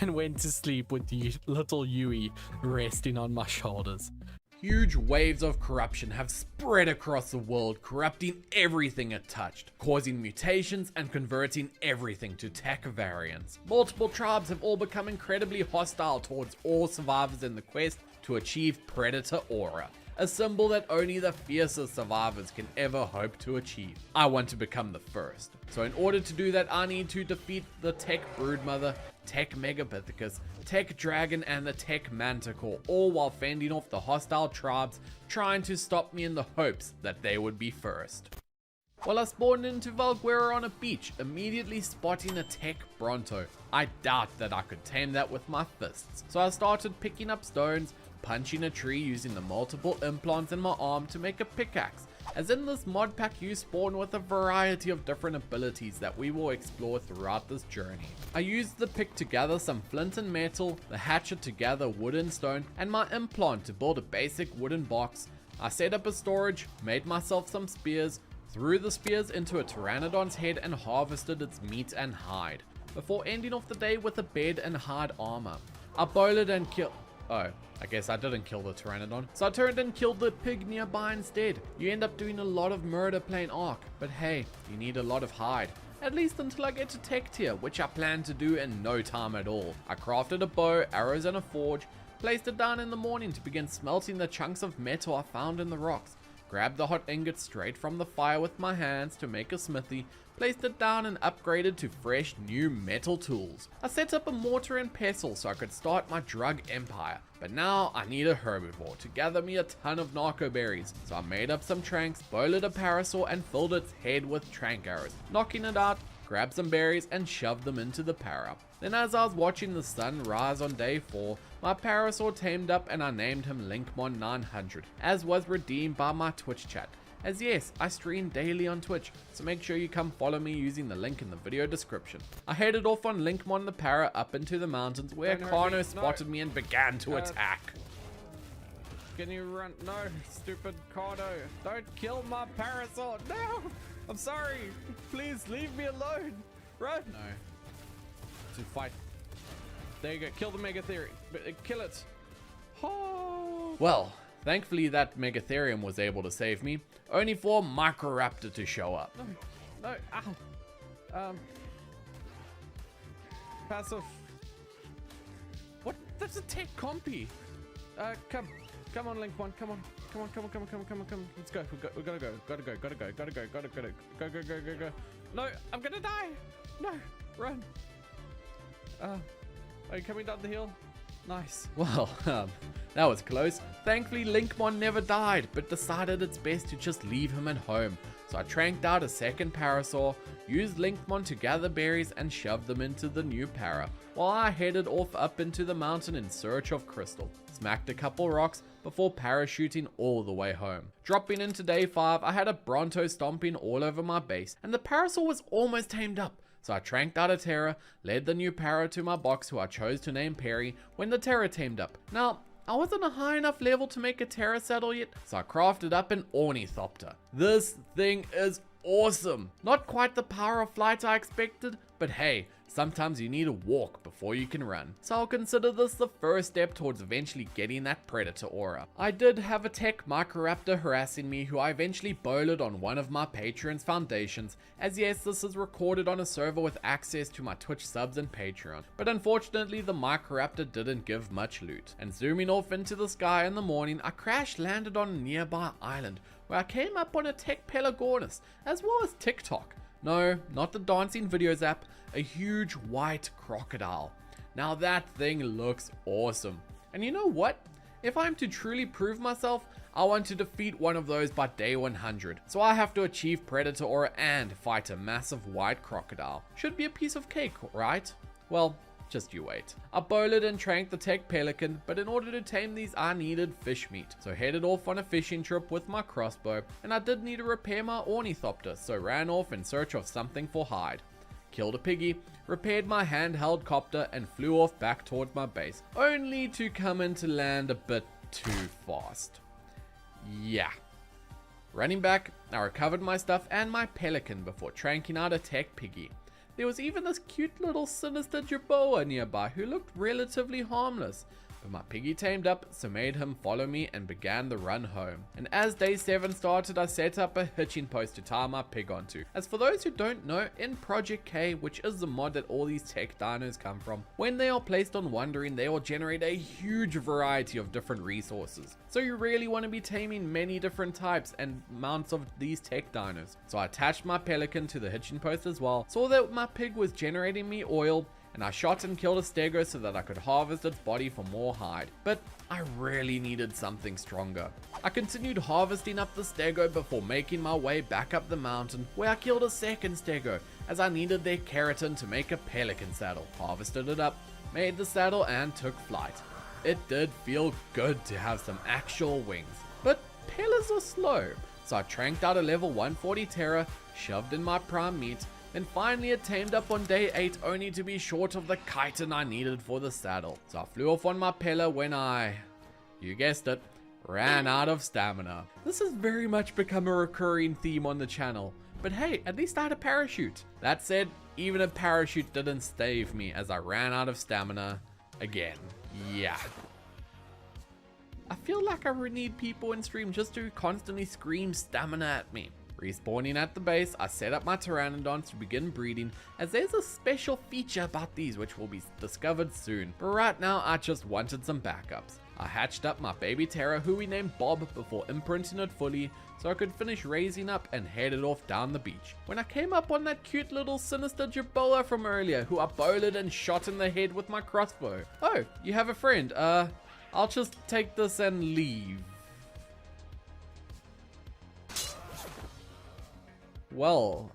and went to sleep with the little Yui resting on my shoulders. Huge waves of corruption have spread across the world, corrupting everything it touched, causing mutations and converting everything to tech variants. Multiple tribes have all become incredibly hostile towards all survivors in the quest to achieve Predator Aura, a symbol that only the fiercest survivors can ever hope to achieve. I want to become the first, so in order to do that I need to defeat the Tech Broodmother, Tech Megapithecus, Tech Dragon, and the Tech Manticore, all while fending off the hostile tribes trying to stop me in the hopes that they would be first. Well, I spawned into Valguera on a beach, immediately spotting a Tech Bronto. I doubt that I could tame that with my fists, so I started picking up stones, punching a tree using the multiple implants in my arm to make a pickaxe, as in this mod pack you spawn with a variety of different abilities that we will explore throughout this journey. I used the pick to gather some flint and metal, the hatchet to gather wood and stone, and my implant to build a basic wooden box. I set up a storage, made myself some spears, threw the spears into a Pteranodon's head and harvested its meat and hide, before ending off the day with a bed and hard armor. I boiled and killed... Oh, I guess I didn't kill the Pteranodon, so I turned and killed the pig nearby instead. You end up doing a lot of murder playing Ark, but hey, you need a lot of hide. At least until I get to tech tier, which I plan to do in no time at all. I crafted a bow, arrows, and a forge, placed it down in the morning to begin smelting the chunks of metal I found in the rocks. grabbed the hot ingot straight from the fire with my hands to make a smithy, placed it down and upgraded to fresh new metal tools. I set up a mortar and pestle so I could start my drug empire, but now I need a herbivore to gather me a ton of narco berries. So I made up some tranks, boiled a parasaur and filled its head with trank arrows, knocking it out, grabbed some berries and shoved them into the para. Then as I was watching the sun rise on day 4, my parasaur tamed up and I named him Linkmon900, as was redeemed by my Twitch chat. As yes, I stream daily on Twitch, so make sure you come follow me using the link in the video description. I headed off on Linkmon the para up into the mountains where Kano spotted me and began to attack. Can you run? No, stupid Kano. Don't kill my parasaur. No! I'm sorry. Please leave me alone. Run. No. To fight. There you go. Kill the Megatherium. Kill it. Oh. Well, thankfully that Megatherium was able to save me, only for Microraptor to show up. No. Ow. Passive. What? That's a tech compy. Come on, Linkmon. Come on. Let's go. We gotta go. Go. No, I'm gonna die. No, run. Are you coming down the hill? Nice. Well, that was close. Thankfully, Linkmon never died, but decided it's best to just leave him at home. So I tranked out a second parasaur, used Linkmon to gather berries and shoved them into the new para, while I headed off up into the mountain in search of crystal. Smacked a couple rocks before parachuting all the way home. Dropping into day 5, I had a Bronto stomping all over my base, and the parasaur was almost tamed up. So I tranked out a Terra, led the new para to my box who I chose to name Perry when the Terra tamed up. Now, I wasn't a high enough level to make a Terra saddle yet, so I crafted up an Ornithopter. This thing is awesome. Not quite the power of flight I expected, but hey, sometimes you need to walk before you can run. So I'll consider this the first step towards eventually getting that predator aura. I did have a tech Microraptor harassing me who I eventually bowled on one of my patrons' foundations, as yes, this is recorded on a server with access to my Twitch subs and Patreon. But unfortunately the Microraptor didn't give much loot. And zooming off into the sky in the morning, I crash landed on a nearby island where I came up on a tech Pelagornis, as well as TikTok. No, not the dancing videos app, a huge white crocodile. Now that thing looks awesome. And you know what? If I'm to truly prove myself, I want to defeat one of those by day 100. So I have to achieve Predator Aura and fight a massive white crocodile. Should be a piece of cake, right? Well, just you wait. I bowled and tranked the tech pelican, but in order to tame these I needed fish meat. So headed off on a fishing trip with my crossbow, and I did need to repair my Ornithopter, so ran off in search of something for hide. Killed a piggy, repaired my handheld copter and flew off back towards my base, only to come into land a bit too fast. Yeah. Running back, I recovered my stuff and my pelican before tranking out a tech piggy. There was even this cute little sinister Jerboa nearby who looked relatively harmless, but my piggy tamed up, so made him follow me and began the run home. And as day 7 started, I set up a hitching post to tie my pig onto. As for those who don't know, in Project K, which is the mod that all these tech dinos come from, when they are placed on Wandering, they will generate a huge variety of different resources. So you really want to be taming many different types and mounts of these tech dinos. So I attached my pelican to the hitching post as well, saw that my pig was generating me oil, and I shot and killed a stego so that I could harvest its body for more hide. But I really needed something stronger. I continued harvesting up the stego before making my way back up the mountain, where I killed a second stego as I needed their keratin to make a pelican saddle. Harvested it up, made the saddle and took flight. It did feel good to have some actual wings, but pellers are slow. So I tranked out a level 140 Terra, shoved in my prime meat, and finally it tamed up on day 8 only to be short of the chitin I needed for the saddle. So I flew off on my Pella when you guessed it, ran out of stamina. This has very much become a recurring theme on the channel, but hey, at least I had a parachute. That said, even a parachute didn't save me as I ran out of stamina again. Yeah. I feel like I would need people in stream just to constantly scream stamina at me. Respawning at the base, I set up my pteranodons to begin breeding, as there's a special feature about these which will be discovered soon. But right now, I just wanted some backups. I hatched up my baby Terra, who we named Bob, before imprinting it fully so I could finish raising up and headed off down the beach. When I came up on that cute little sinister Jabola from earlier, who I bowled and shot in the head with my crossbow. Oh, you have a friend. I'll just take this and leave. Well,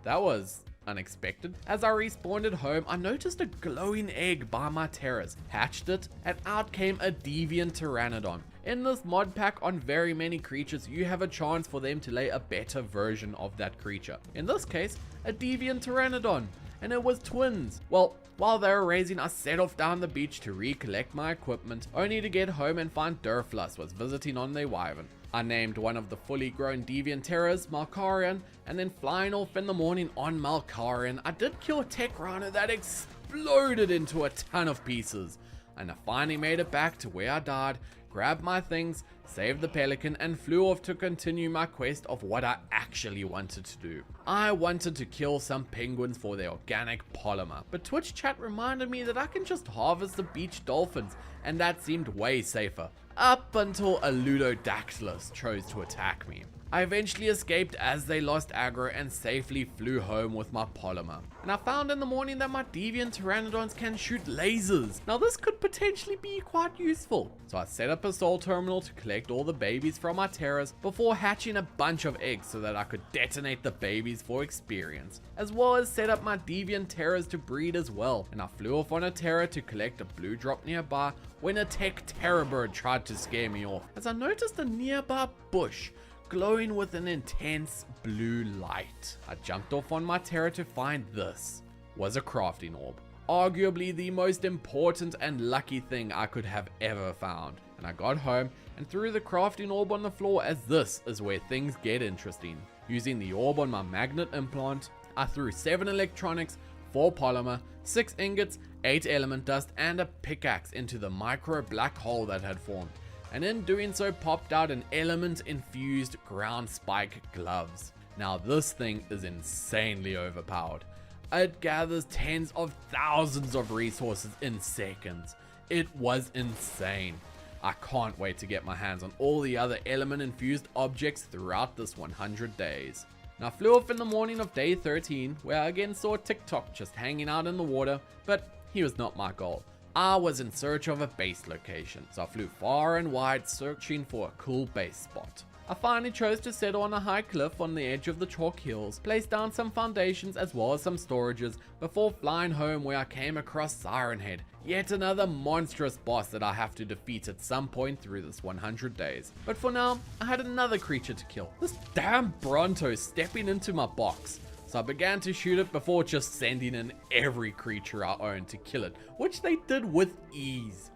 that was unexpected. As I respawned at home, I noticed a glowing egg by my terrace, hatched it, and out came a deviant pteranodon. In this mod pack, on very many creatures, you have a chance for them to lay a better version of that creature. In this case, a deviant pteranodon, and it was twins. Well, while they were raising, I set off down the beach to recollect my equipment, only to get home and find Durflus was visiting on their wyvern. I named one of the fully grown deviant terrors Malkarian, and then flying off in the morning on Malkarian, I did kill a tech rhino that exploded into a ton of pieces. And I finally made it back to where I died, grabbed my things, saved the pelican, and flew off to continue my quest of what I actually wanted to do. I wanted to kill some penguins for their organic polymer, but Twitch chat reminded me that I can just harvest the beach dolphins, and that seemed way safer, up until a Ludodactylus chose to attack me. I eventually escaped as they lost aggro and safely flew home with my polymer. And I found in the morning that my deviant pteranodons can shoot lasers. Now this could potentially be quite useful. So I set up a soul terminal to collect all the babies from my terrors before hatching a bunch of eggs so that I could detonate the babies for experience, as well as set up my deviant terrors to breed as well. And I flew off on a terror to collect a blue drop nearby when a tech terror bird tried to scare me off, as I noticed a nearby bush glowing with an intense blue light. I jumped off on my terror to find this was a crafting orb, arguably the most important and lucky thing I could have ever found. And I got home and threw the crafting orb on the floor, as this is where things get interesting. Using the orb on my magnet implant, I threw 7 electronics, 4 polymer, 6 ingots, 8 element dust, and a pickaxe into the micro black hole that had formed, and in doing so popped out an element infused ground spike gloves. Now this thing is insanely overpowered. It gathers tens of thousands of resources in seconds. It was insane. I can't wait to get my hands on all the other element infused objects throughout this 100 days. Now I flew off in the morning of day 13, where I again saw TikTok just hanging out in the water, but he was not my goal. I was in search of a base location, so I flew far and wide searching for a cool base spot. I finally chose to settle on a high cliff on the edge of the chalk hills, place down some foundations as well as some storages before flying home, where I came across Siren Head, yet another monstrous boss that I have to defeat at some point through this 100 days. But for now, I had another creature to kill, this damn Bronto stepping into my box. So I began to shoot it before just sending in every creature I owned to kill it, which they did with ease.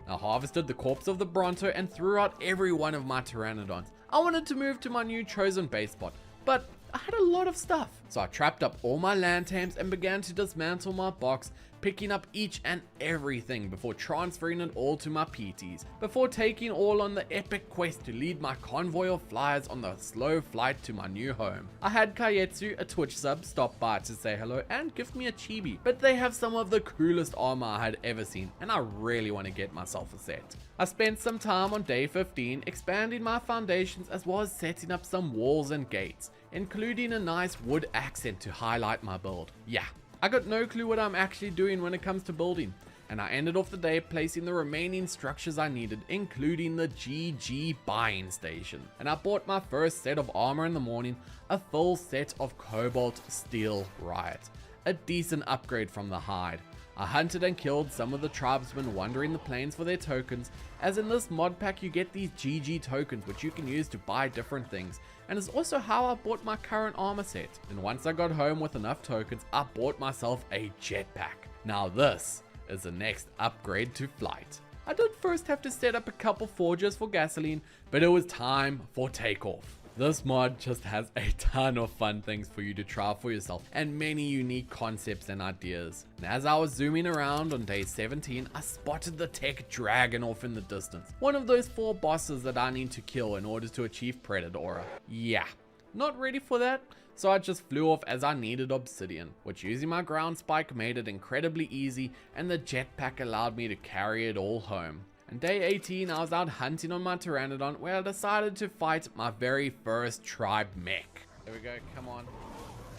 I harvested the corpse of the Bronto and threw out every one of my pteranodons. I wanted to move to my new chosen base spot, but I had a lot of stuff. So I trapped up all my land tames and began to dismantle my box, picking up each and everything before transferring it all to my PTs, before taking all on the epic quest to lead my convoy of flyers on the slow flight to my new home. I had Kaietsu, a Twitch sub, stop by to say hello and give me a chibi, but they have some of the coolest armor I had ever seen, and I really want to get myself a set. I spent some time on day 15 expanding my foundations as well as setting up some walls and gates, including a nice wood accent to highlight my build. Yeah, I got no clue what I'm actually doing when it comes to building, and I ended off the day placing the remaining structures I needed, including the GG buying station. And I bought my first set of armor in the morning, a full set of Cobalt Steel Riot, a decent upgrade from the hide. I hunted and killed some of the tribesmen wandering the plains for their tokens, as in this mod pack you get these GG tokens which you can use to buy different things, and it's also how I bought my current armor set. And once I got home with enough tokens, I bought myself a jetpack. Now this is the next upgrade to flight. I did first have to set up a couple forges for gasoline, but it was time for takeoff. This mod just has a ton of fun things for you to try for yourself and many unique concepts and ideas. And as I was zooming around on day 17, I spotted the tech dragon off in the distance. One of those 4 bosses that I need to kill in order to achieve Predator Aura. Yeah, not ready for that, so I just flew off as I needed obsidian, which using my ground spike made it incredibly easy, and the jetpack allowed me to carry it all home. And day 18, I was out hunting on my Pteranodon where I decided to fight my very first tribe mech. There we go, come on.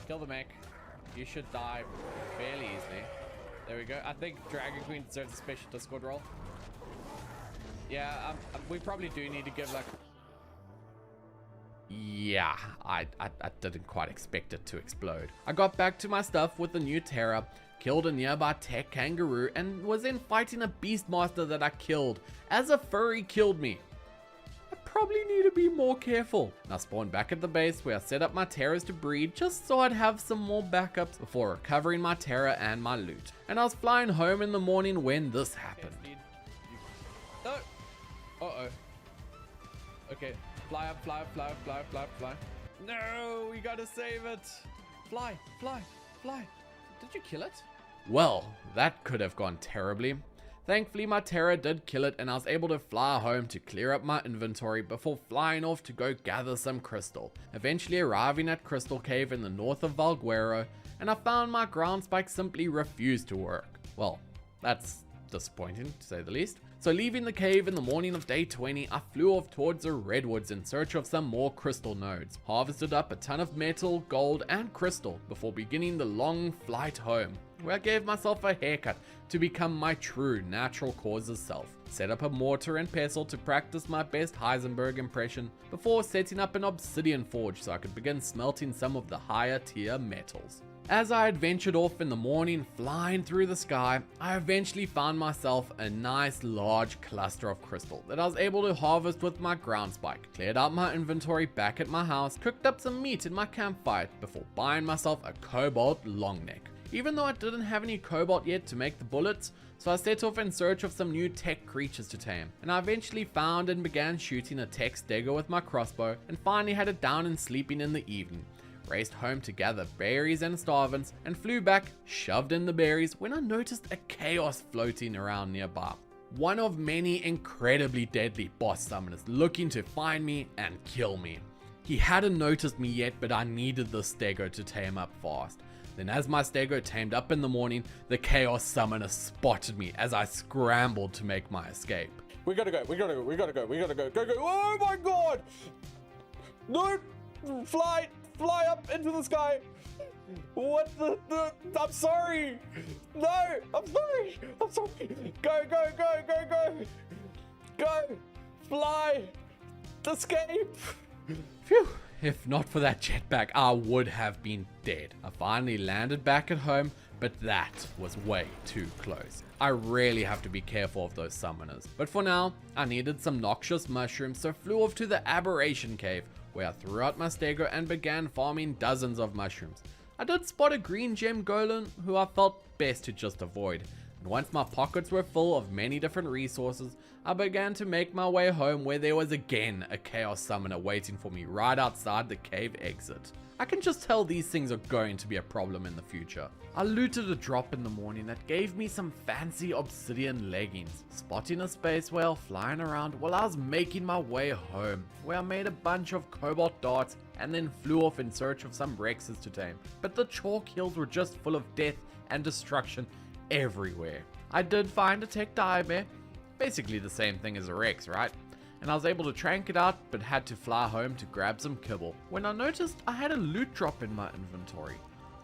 Kill the mech. You should die fairly easily. There we go. I think Dragon Queen deserves a special Discord roll. Yeah, we probably do need to give like... Yeah, I didn't quite expect it to explode. I got back to my stuff with the new Terra, killed a nearby tech kangaroo, and was then fighting a beastmaster that I killed as a furry killed me. I probably need to be more careful. And I spawned back at the base where I set up my Terras to breed just so I'd have some more backups before recovering my Terra and my loot. And I was flying home in the morning when this happened. No. Uh-oh. Okay. Fly up, fly up, fly up, fly up, fly up, fly. No, we gotta save it. Fly, fly, fly. Did you kill it? Well, that could have gone terribly. Thankfully, my Terra did kill it and I was able to fly home to clear up my inventory before flying off to go gather some crystal. Eventually arriving at Crystal Cave in the north of Valguero, and I found my ground spike simply refused to work. Well, that's disappointing to say the least. So leaving the cave in the morning of day 20, I flew off towards the redwoods in search of some more crystal nodes, harvested up a ton of metal, gold and crystal before beginning the long flight home, where I gave myself a haircut to become my true natural causes self, set up a mortar and pestle to practice my best Heisenberg impression before setting up an obsidian forge so I could begin smelting some of the higher tier metals. As I adventured off in the morning, flying through the sky, I eventually found myself a nice large cluster of crystal that I was able to harvest with my ground spike, cleared out my inventory back at my house, cooked up some meat in my campfire before buying myself a cobalt long neck. Even though I didn't have any cobalt yet to make the bullets, so I set off in search of some new tech creatures to tame, and I eventually found and began shooting a tech stego with my crossbow, and finally had it down and sleeping in the evening. Raced home to gather berries and starvants, and flew back, shoved in the berries, when I noticed a chaos floating around nearby. One of many incredibly deadly boss summoners looking to find me and kill me. He hadn't noticed me yet, but I needed the stego to tame up fast. Then as my stego tamed up in the morning, the chaos summoner spotted me as I scrambled to make my escape. We gotta go, go. Oh my god! No! Fly up into the sky! What the I'm sorry! No! I'm sorry! Go! Fly! Escape! Phew! If not for that jetpack, I would have been dead. I finally landed back at home, but that was way too close. I really have to be careful of those summoners. But for now, I needed some noxious mushrooms, so flew off to the Aberration Cave, where I threw out my stego and began farming dozens of mushrooms. I did spot a green gem golem who I felt best to just avoid. And once my pockets were full of many different resources, I began to make my way home where there was again a chaos summoner waiting for me right outside the cave exit. I can just tell these things are going to be a problem in the future. I looted a drop in the morning that gave me some fancy obsidian leggings, spotting a space whale flying around while I was making my way home, where I made a bunch of cobalt darts and then flew off in search of some Rexes to tame. But the chalk hills were just full of death and destruction everywhere. I did find a tech diabear, basically the same thing as a Rex, right? And I was able to trank it out, but had to fly home to grab some kibble, when I noticed I had a loot drop in my inventory.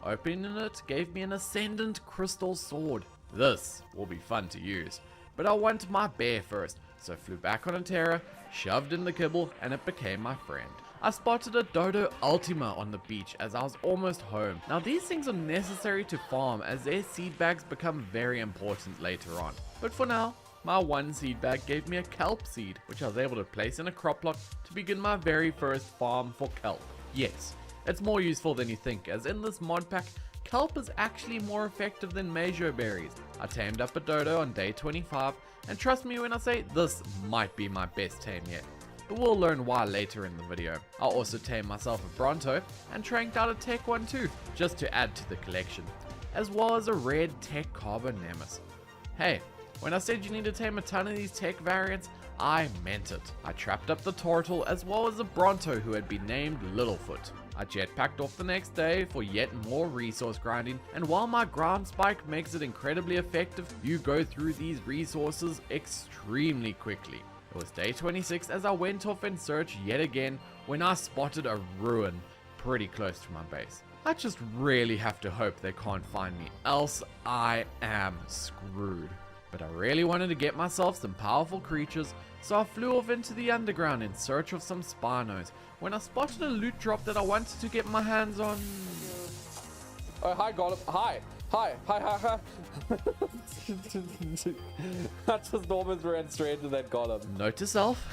Opening it gave me an Ascendant crystal sword. This will be fun to use, but I wanted my bear first, so flew back on a Terra, shoved in the kibble, and it became my friend. I spotted a Dodo Ultima on the beach as I was almost home. Now these things are necessary to farm as their seed bags become very important later on. But for now, my one seed bag gave me a kelp seed, which I was able to place in a crop lot to begin my very first farm for kelp. Yes, it's more useful than you think, as in this mod pack, kelp is actually more effective than Mejo berries. I tamed up a dodo on day 25, and trust me when I say this might be my best tame yet. But we'll learn why later in the video. I'll also tame myself a Bronto and tranked out a Tech one too, just to add to the collection, as well as a red Tech Carbon Nemesis. Hey, when I said you need to tame a ton of these tech variants, I meant it. I trapped up the turtle as well as a Bronto who had been named Littlefoot. I jetpacked off the next day for yet more resource grinding, and while my ground spike makes it incredibly effective, you go through these resources extremely quickly. It was day 26 as I went off in search yet again when I spotted a ruin pretty close to my base. I just really have to hope they can't find me, else I am screwed. But I really wanted to get myself some powerful creatures, so I flew off into the underground in search of some Spinos when I spotted a loot drop that I wanted to get my hands on. Oh, hi, Gollum. Hi. I just almost ran straight into that Gollum. Note to self,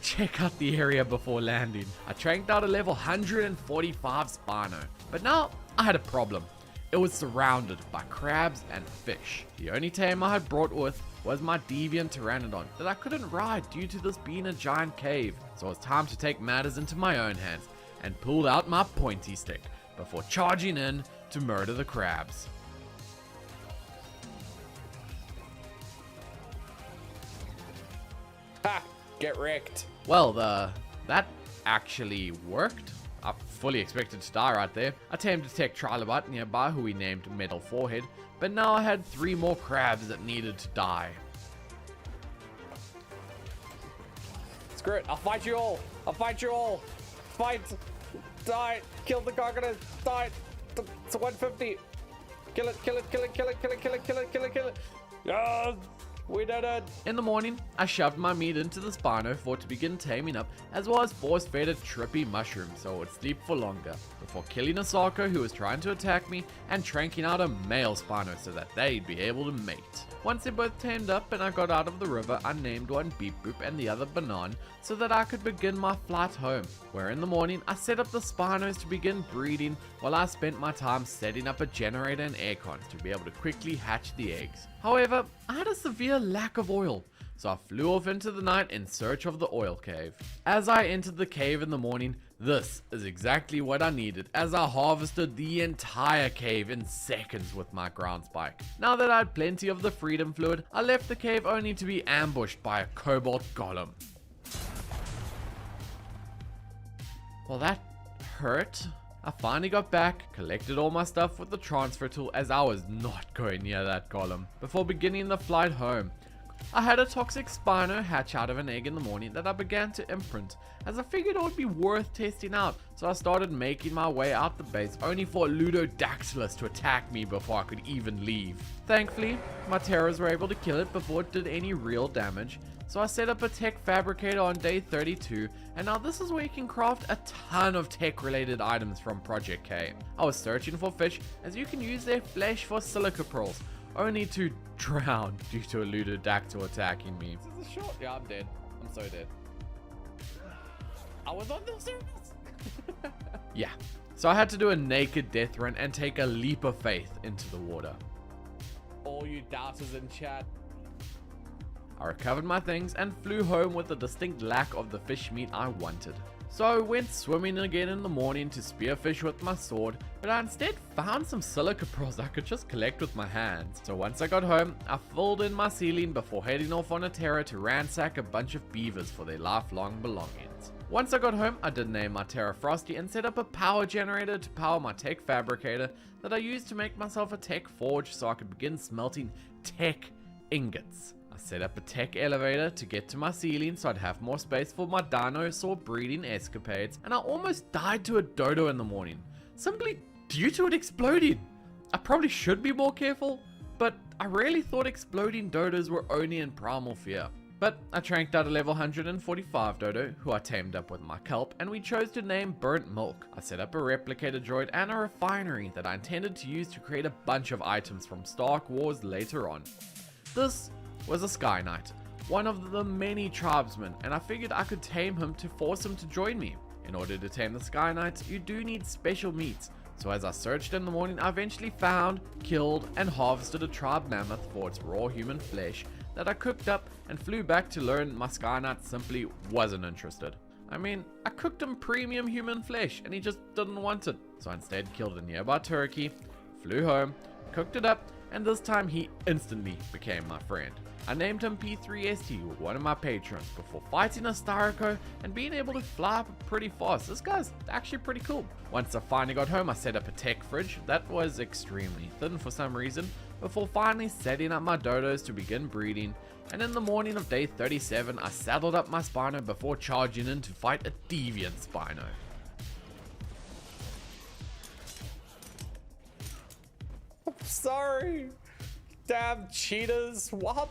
check out the area before landing. I tranked out a level 145 Spino, but now I had a problem. It was surrounded by crabs and fish. The only tame I had brought with was my deviant pteranodon that I couldn't ride due to this being a giant cave, so it was time to take matters into my own hands and pulled out my pointy stick before charging in to murder the crabs. Ha! Get wrecked. Well, that actually worked. I fully expected to die right there. I tamed a tech trilobite nearby who we named Metal Forehead, but now I had 3 more crabs that needed to die. Screw it. I'll fight you all. Fight. Die. Kill the crocodile. Die. It's 150. Kill it. Yes! We did it! In the morning, I shoved my meat into the Spino for it to begin taming up, as well as force-fed a trippy mushroom so it would sleep for longer, before killing a Sarko who was trying to attack me and tranking out a male Spino so that they'd be able to mate. Once they both tamed up and I got out of the river, I named one Beep Boop and the other Banan so that I could begin my flight home, where in the morning I set up the Spinos to begin breeding while I spent my time setting up a generator and aircons to be able to quickly hatch the eggs. However, I had a severe lack of oil, so I flew off into the night in search of the oil cave. As I entered the cave in the morning, this is exactly what I needed, as I harvested the entire cave in seconds with my ground spike. Now that I had plenty of the freedom fluid, I left the cave only to be ambushed by a cobalt golem. Well, that hurt. I finally got back, collected all my stuff with the transfer tool as I was not going near that golem, before beginning the flight home. I had a toxic Spino hatch out of an egg in the morning that I began to imprint, as I figured it would be worth testing out, so I started making my way out the base only for a Ludodactylus to attack me before I could even leave. Thankfully, my terrors were able to kill it before it did any real damage, so I set up a tech fabricator on day 32, and now this is where you can craft a ton of tech related items from Project K. I was searching for fish, as you can use their flesh for silica pearls, only to drown due to a Ludodactyl attacking me. This is short. Yeah, I'm dead. I'm so dead. I was on the surface. Yeah, so I had to do a naked death run and take a leap of faith into the water. All you doubters in chat. I recovered my things and flew home with a distinct lack of the fish meat I wanted. So I went swimming again in the morning to spearfish with my sword, but I instead found some silica pearls I could just collect with my hands. So once I got home, I filled in my ceiling before heading off on a terror to ransack a bunch of beavers for their lifelong belongings. Once I got home, I did name my Terra Frosty and set up a power generator to power my tech fabricator that I used to make myself a tech forge so I could begin smelting tech ingots. Set up a tech elevator to get to my ceiling so I'd have more space for my dinosaur breeding escapades, and I almost died to a dodo in the morning, simply due to it exploding. I probably should be more careful, but I really thought exploding dodos were only in Primal Fear. But I tranked out a level 145 dodo, who I tamed up with my kelp, and we chose to name Burnt Milk. I set up a replicator droid and a refinery that I intended to use to create a bunch of items from Stark Wars later on. This was a Sky Knight, one of the many tribesmen, and I figured I could tame him to force him to join me. In order to tame the Sky Knights, you do need special meats, so as I searched in the morning, I eventually found, killed, and harvested a tribe mammoth for its raw human flesh that I cooked up and flew back to learn my Sky Knight simply wasn't interested. I mean, I cooked him premium human flesh and he just didn't want it, so I instead killed a nearby turkey, flew home, cooked it up, and this time he instantly became my friend. I named him P3ST with one of my patrons before fighting a Styraco and being able to fly up pretty fast. This guy's actually pretty cool. Once I finally got home, I set up a tech fridge that was extremely thin for some reason before finally setting up my dodos to begin breeding. And in the morning of day 37, I saddled up my Spino before charging in to fight a deviant Spino. Sorry. Damn cheaters. What?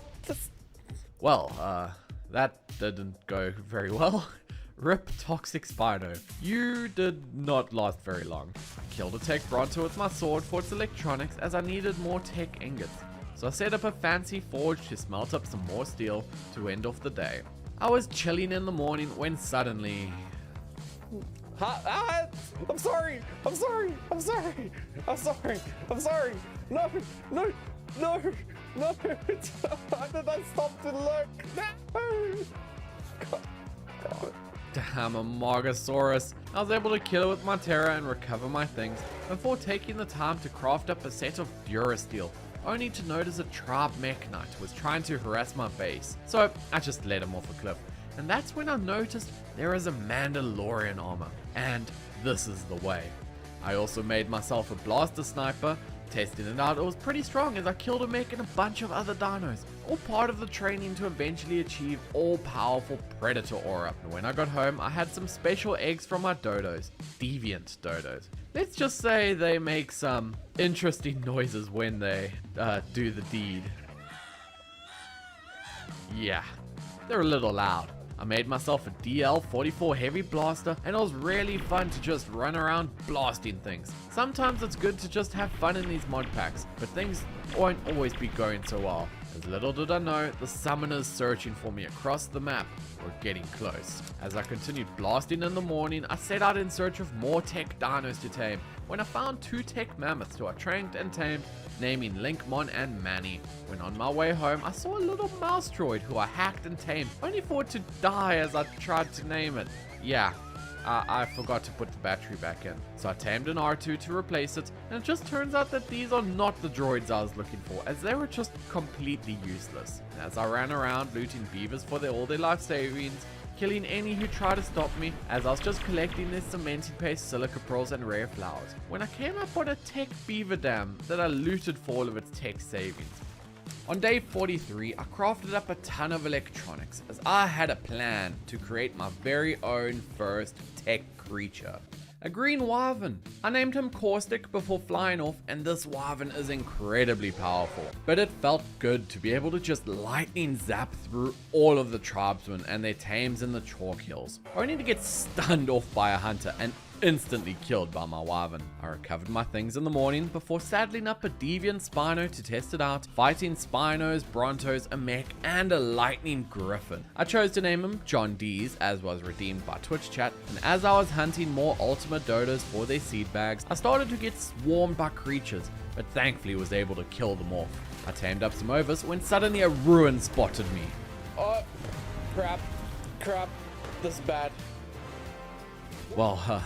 Well, that didn't go very well. Rip Toxic Spino. You did not last very long. I killed a tech Bronto with my sword for its electronics as I needed more tech ingots. So I set up a fancy forge to smelt up some more steel to end off the day. I was chilling in the morning when suddenly... I'm sorry. I'm sorry. I'm sorry. I'm sorry. I'm sorry. No. No. No. No. Did I stop to look? No. God. Damn, a Mogosaurus. I was able to kill it with my Terra and recover my things before taking the time to craft up a set of Durasteel, only to notice a Tribe Mech Knight was trying to harass my base. So I just let him off a cliff. And that's when I noticed there is a Mandalorian armor. And this is the way. I also made myself a blaster sniper. Testing it out, it was pretty strong as I killed a mech and a bunch of other dinos, all part of the training to eventually achieve all-powerful Predator aura. And when I got home, I had some special eggs from my dodos, deviant dodos. Let's just say they make some interesting noises when they do the deed. Yeah, they're a little loud. I made myself a DL44 heavy blaster and it was really fun to just run around blasting things. Sometimes it's good to just have fun in these mod packs, but things won't always be going so well. As little did I know, the summoners searching for me across the map were getting close. As I continued blasting in the morning, I set out in search of more tech dinos to tame, when I found 2 tech mammoths who I trained and tamed, naming Linkmon and Manny. When on my way home, I saw a little mouse droid who I hacked and tamed, only for it to die as I tried to name it. Yeah, I forgot to put the battery back in, so I tamed an R2 to replace it, and it just turns out that these are not the droids I was looking for, as they were just completely useless. As I ran around looting beavers for all their life savings, killing any who tried to stop me, as I was just collecting their cemented paste, silica pearls and rare flowers, when I came up on a tech beaver dam that I looted for all of its tech savings. On day 43, I crafted up a ton of electronics, as I had a plan to create my very own first tech creature. A green wyvern. I named him Caustic before flying off, and this wyvern is incredibly powerful. But it felt good to be able to just lightning zap through all of the tribesmen and their tames in the chalk hills, only to get stunned off by a hunter and instantly killed by my wyvern. I recovered my things in the morning before saddling up a deviant Spino to test it out, fighting Spinos, Brontos, a mech, and a lightning griffin. I chose to name him John Dees, as was redeemed by Twitch chat, and as I was hunting more ultimate dodos for their seed bags, I started to get swarmed by creatures, but thankfully was able to kill them off. I tamed up some overs when suddenly a ruin spotted me. Oh, crap. This is bad. Well,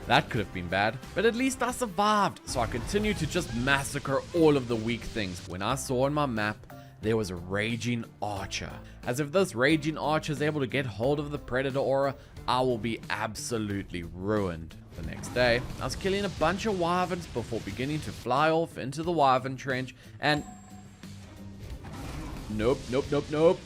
that could have been bad, but at least I survived, so I continued to just massacre all of the weak things when I saw on my map there was a raging archer. As if this raging archer is able to get hold of the predator aura, I will be absolutely ruined. The next day, I was killing a bunch of wyverns before beginning to fly off into the wyvern trench and... Nope.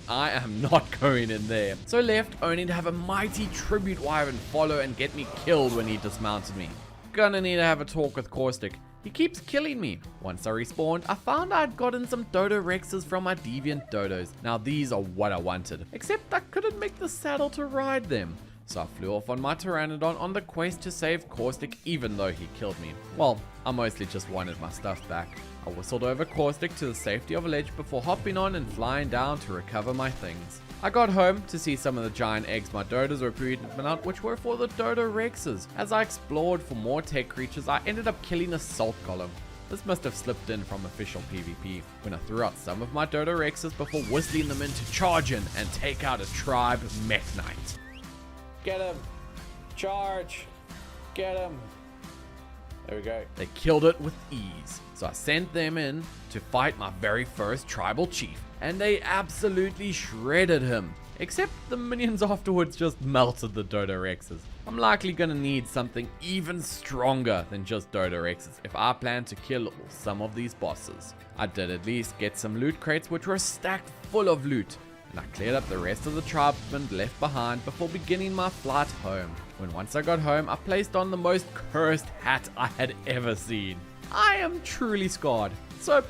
I am not going in there. So left only to have a mighty tribute wyvern follow and get me killed when he dismounted me. Gonna need to have a talk with Caustic. He keeps killing me. Once I respawned, I found I had gotten some Dodo Rexes from my deviant dodos. Now these are what I wanted, except I couldn't make the saddle to ride them. So I flew off on my Pteranodon on the quest to save Caustic even though he killed me. Well, I mostly just wanted my stuff back. I whistled over Caustic to the safety of a ledge before hopping on and flying down to recover my things. I got home to see some of the giant eggs my dodos were breeding out, which were for the Dodo Rexes. As I explored for more tech creatures, I ended up killing a salt golem. This must have slipped in from official PvP, when I threw out some of my Dodo Rexes before whistling them in to charge in and take out a tribe mech knight. Get him. Charge. Get him. There we go. They killed it with ease. So I sent them in to fight my very first tribal chief, and they absolutely shredded him. Except the minions afterwards just melted the Dodorexes. I'm likely gonna need something even stronger than just Dodorexes if I plan to kill some of these bosses. I did at least get some loot crates which were stacked full of loot, and I cleared up the rest of the tribesmen left behind before beginning my flight home. When once I got home, I placed on the most cursed hat I had ever seen. I am truly scarred. So,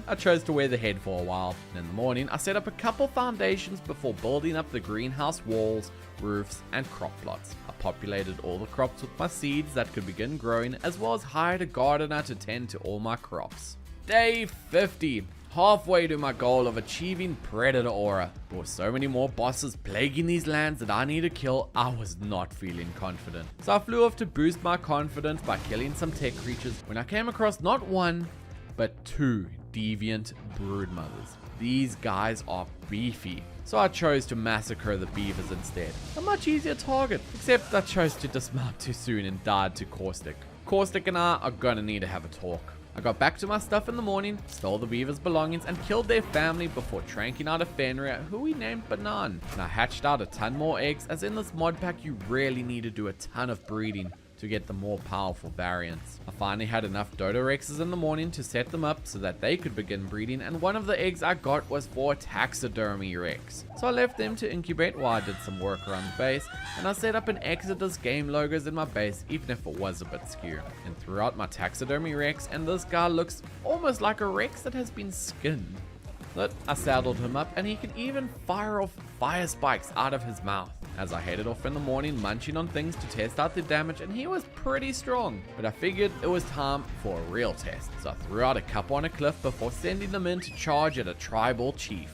I chose to wear the head for a while. And in the morning, I set up a couple foundations before building up the greenhouse walls, roofs, and crop plots. I populated all the crops with my seeds that could begin growing, as well as hired a gardener to tend to all my crops. Day 50. Halfway to my goal of achieving Predator Aura. There were so many more bosses plaguing these lands that I need to kill, I was not feeling confident. So I flew off to boost my confidence by killing some tech creatures when I came across not one, but two deviant broodmothers. These guys are beefy, so I chose to massacre the beavers instead. A much easier target, except I chose to dismount too soon and died to Caustic. Caustic and I are gonna need to have a talk. I got back to my stuff in the morning, stole the beavers' belongings, and killed their family before tranking out a Fenrir who we named Banan. And I hatched out a ton more eggs, as in this mod pack you really need to do a ton of breeding to get the more powerful variants. I finally had enough Dodorexes in the morning to set them up so that they could begin breeding, and one of the eggs I got was for a taxidermy Rex. So I left them to incubate while I did some work around the base, and I set up an Exodus game logos in my base even if it was a bit skew. And threw out my taxidermy Rex, and this guy looks almost like a Rex that has been skinned. But I saddled him up, and he can even fire off fire spikes out of his mouth. As I headed off in the morning munching on things to test out the damage, and he was pretty strong, but I figured it was time for a real test. So I threw out a couple on a cliff before sending them in to charge at a tribal chief.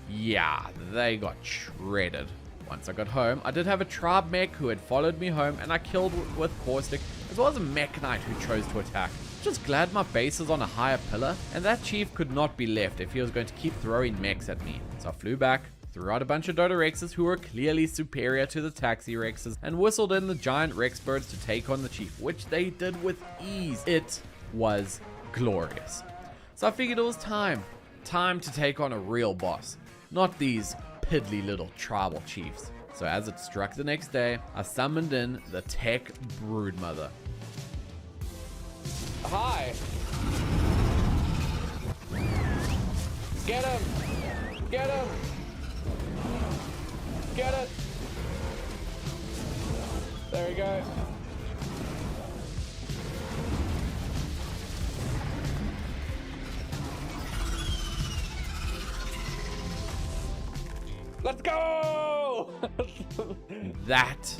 Yeah, they got shredded. Once I got home, I did have a tribe mech who had followed me home, and I killed with Caustic, as well as a mech knight who chose to attack. Just glad my base is on a higher pillar, and that chief could not be left if he was going to keep throwing mechs at me. So I flew back, threw out a bunch of Dodorexes who were clearly superior to the Taxi Rexes, and whistled in the giant Rex birds to take on the chief, which they did with ease. It was glorious. So I figured it was time to take on a real boss, not these piddly little tribal chiefs. So as it struck the next day, I summoned in the Tech Broodmother. Hi. Get him. Get him. Get it. There we go. Let's go! That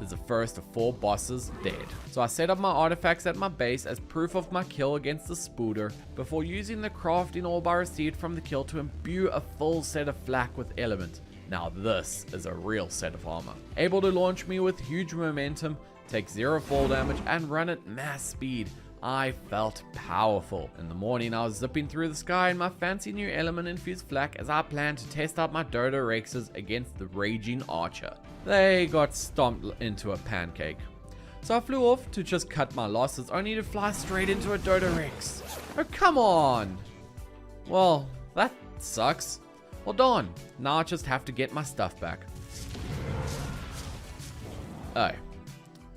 is the first of 4 bosses dead. So I set up my artifacts at my base as proof of my kill against the Spooder before using the crafting orb I received from the kill to imbue a full set of flak with element. Now this is a real set of armor. Able to launch me with huge momentum, take 0 fall damage, and run at mass speed. I felt powerful. In the morning, I was zipping through the sky in my fancy new element-infused flak as I planned to test out my Dodorexes against the raging archer. They got stomped into a pancake. So I flew off to just cut my losses, only to fly straight into a Dodorex. Oh, come on! Well, that sucks. Well, darn. Now I just have to get my stuff back. Oh.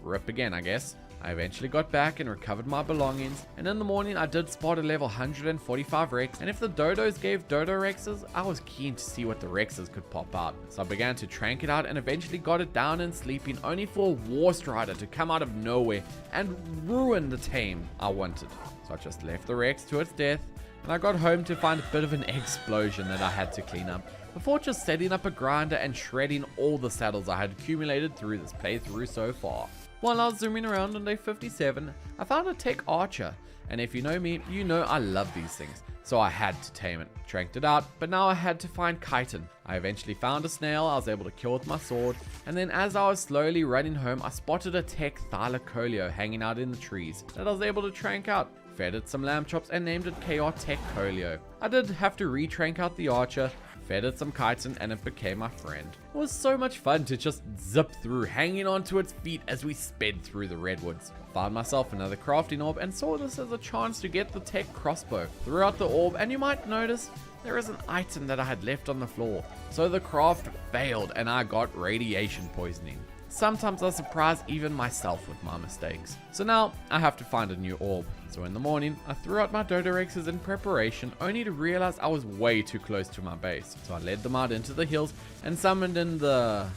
Rip again, I guess. I eventually got back and recovered my belongings, and in the morning I did spot a level 145 Rex, and if the Dodos gave Dodorexes, I was keen to see what the Rexes could pop out. So I began to trank it out and eventually got it down and sleeping, only for a War Strider to come out of nowhere and ruin the tame I wanted. So I just left the Rex to its death, and I got home to find a bit of an explosion that I had to clean up, before just setting up a grinder and shredding all the saddles I had accumulated through this playthrough so far. While I was zooming around on day 57, I found a Tech Archer, and if you know me, you know I love these things, so I had to tame it. Tranked it out, but now I had to find chitin. I eventually found a snail I was able to kill with my sword, and then as I was slowly running home, I spotted a Tech Thylacoleo hanging out in the trees that I was able to trank out. Fed it some lamb chops and named it KR Tech Coleo. I did have to retrank out the archer, fed it some chitin, and it became my friend. It was so much fun to just zip through, hanging onto its feet as we sped through the redwoods. Found myself another crafting orb and saw this as a chance to get the tech crossbow. Threw out the orb, and you might notice there is an item that I had left on the floor. So the craft failed and I got radiation poisoning. Sometimes I surprise even myself with my mistakes. So now I have to find a new orb. So in the morning, I threw out my Dodorexes in preparation, only to realize I was way too close to my base. So I led them out into the hills and summoned in the...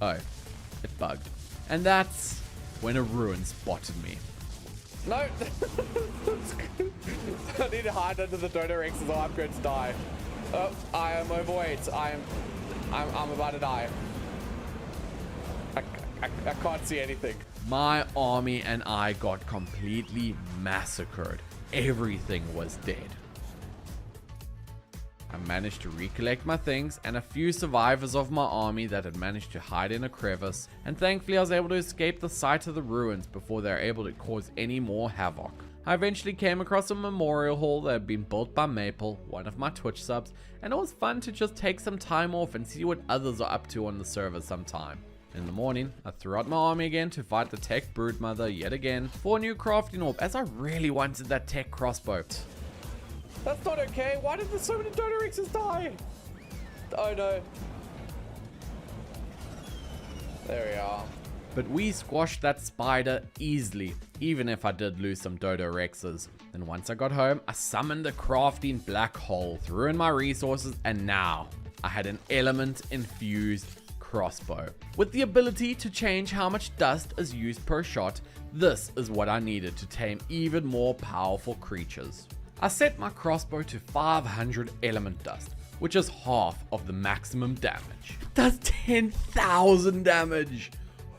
Oh, it bugged. And that's when a ruin spotted me. No! I need to hide under the Dodorexes or I'm going to die. Oh, I am overweight. I'm about to die. I can't see anything. My army and I got completely massacred. Everything was dead. I managed to recollect my things and a few survivors of my army that had managed to hide in a crevice, and thankfully I was able to escape the site of the ruins before they were able to cause any more havoc. I eventually came across a memorial hall that had been built by Maple, one of my Twitch subs, and it was fun to just take some time off and see what others are up to on the server sometime. In the morning, I threw out my army again to fight the tech broodmother yet again for a new crafting orb, as I really wanted that tech crossbow. That's not okay. Why did so many Dodorexes die? Oh no. There we are. But we squashed that spider easily, even if I did lose some Dodorexes. Then once I got home, I summoned a crafting black hole, threw in my resources, and now I had an element infused crossbow. With the ability to change how much dust is used per shot, this is what I needed to tame even more powerful creatures. I set my crossbow to 500 element dust, which is half of the maximum damage. It does 10,000 damage!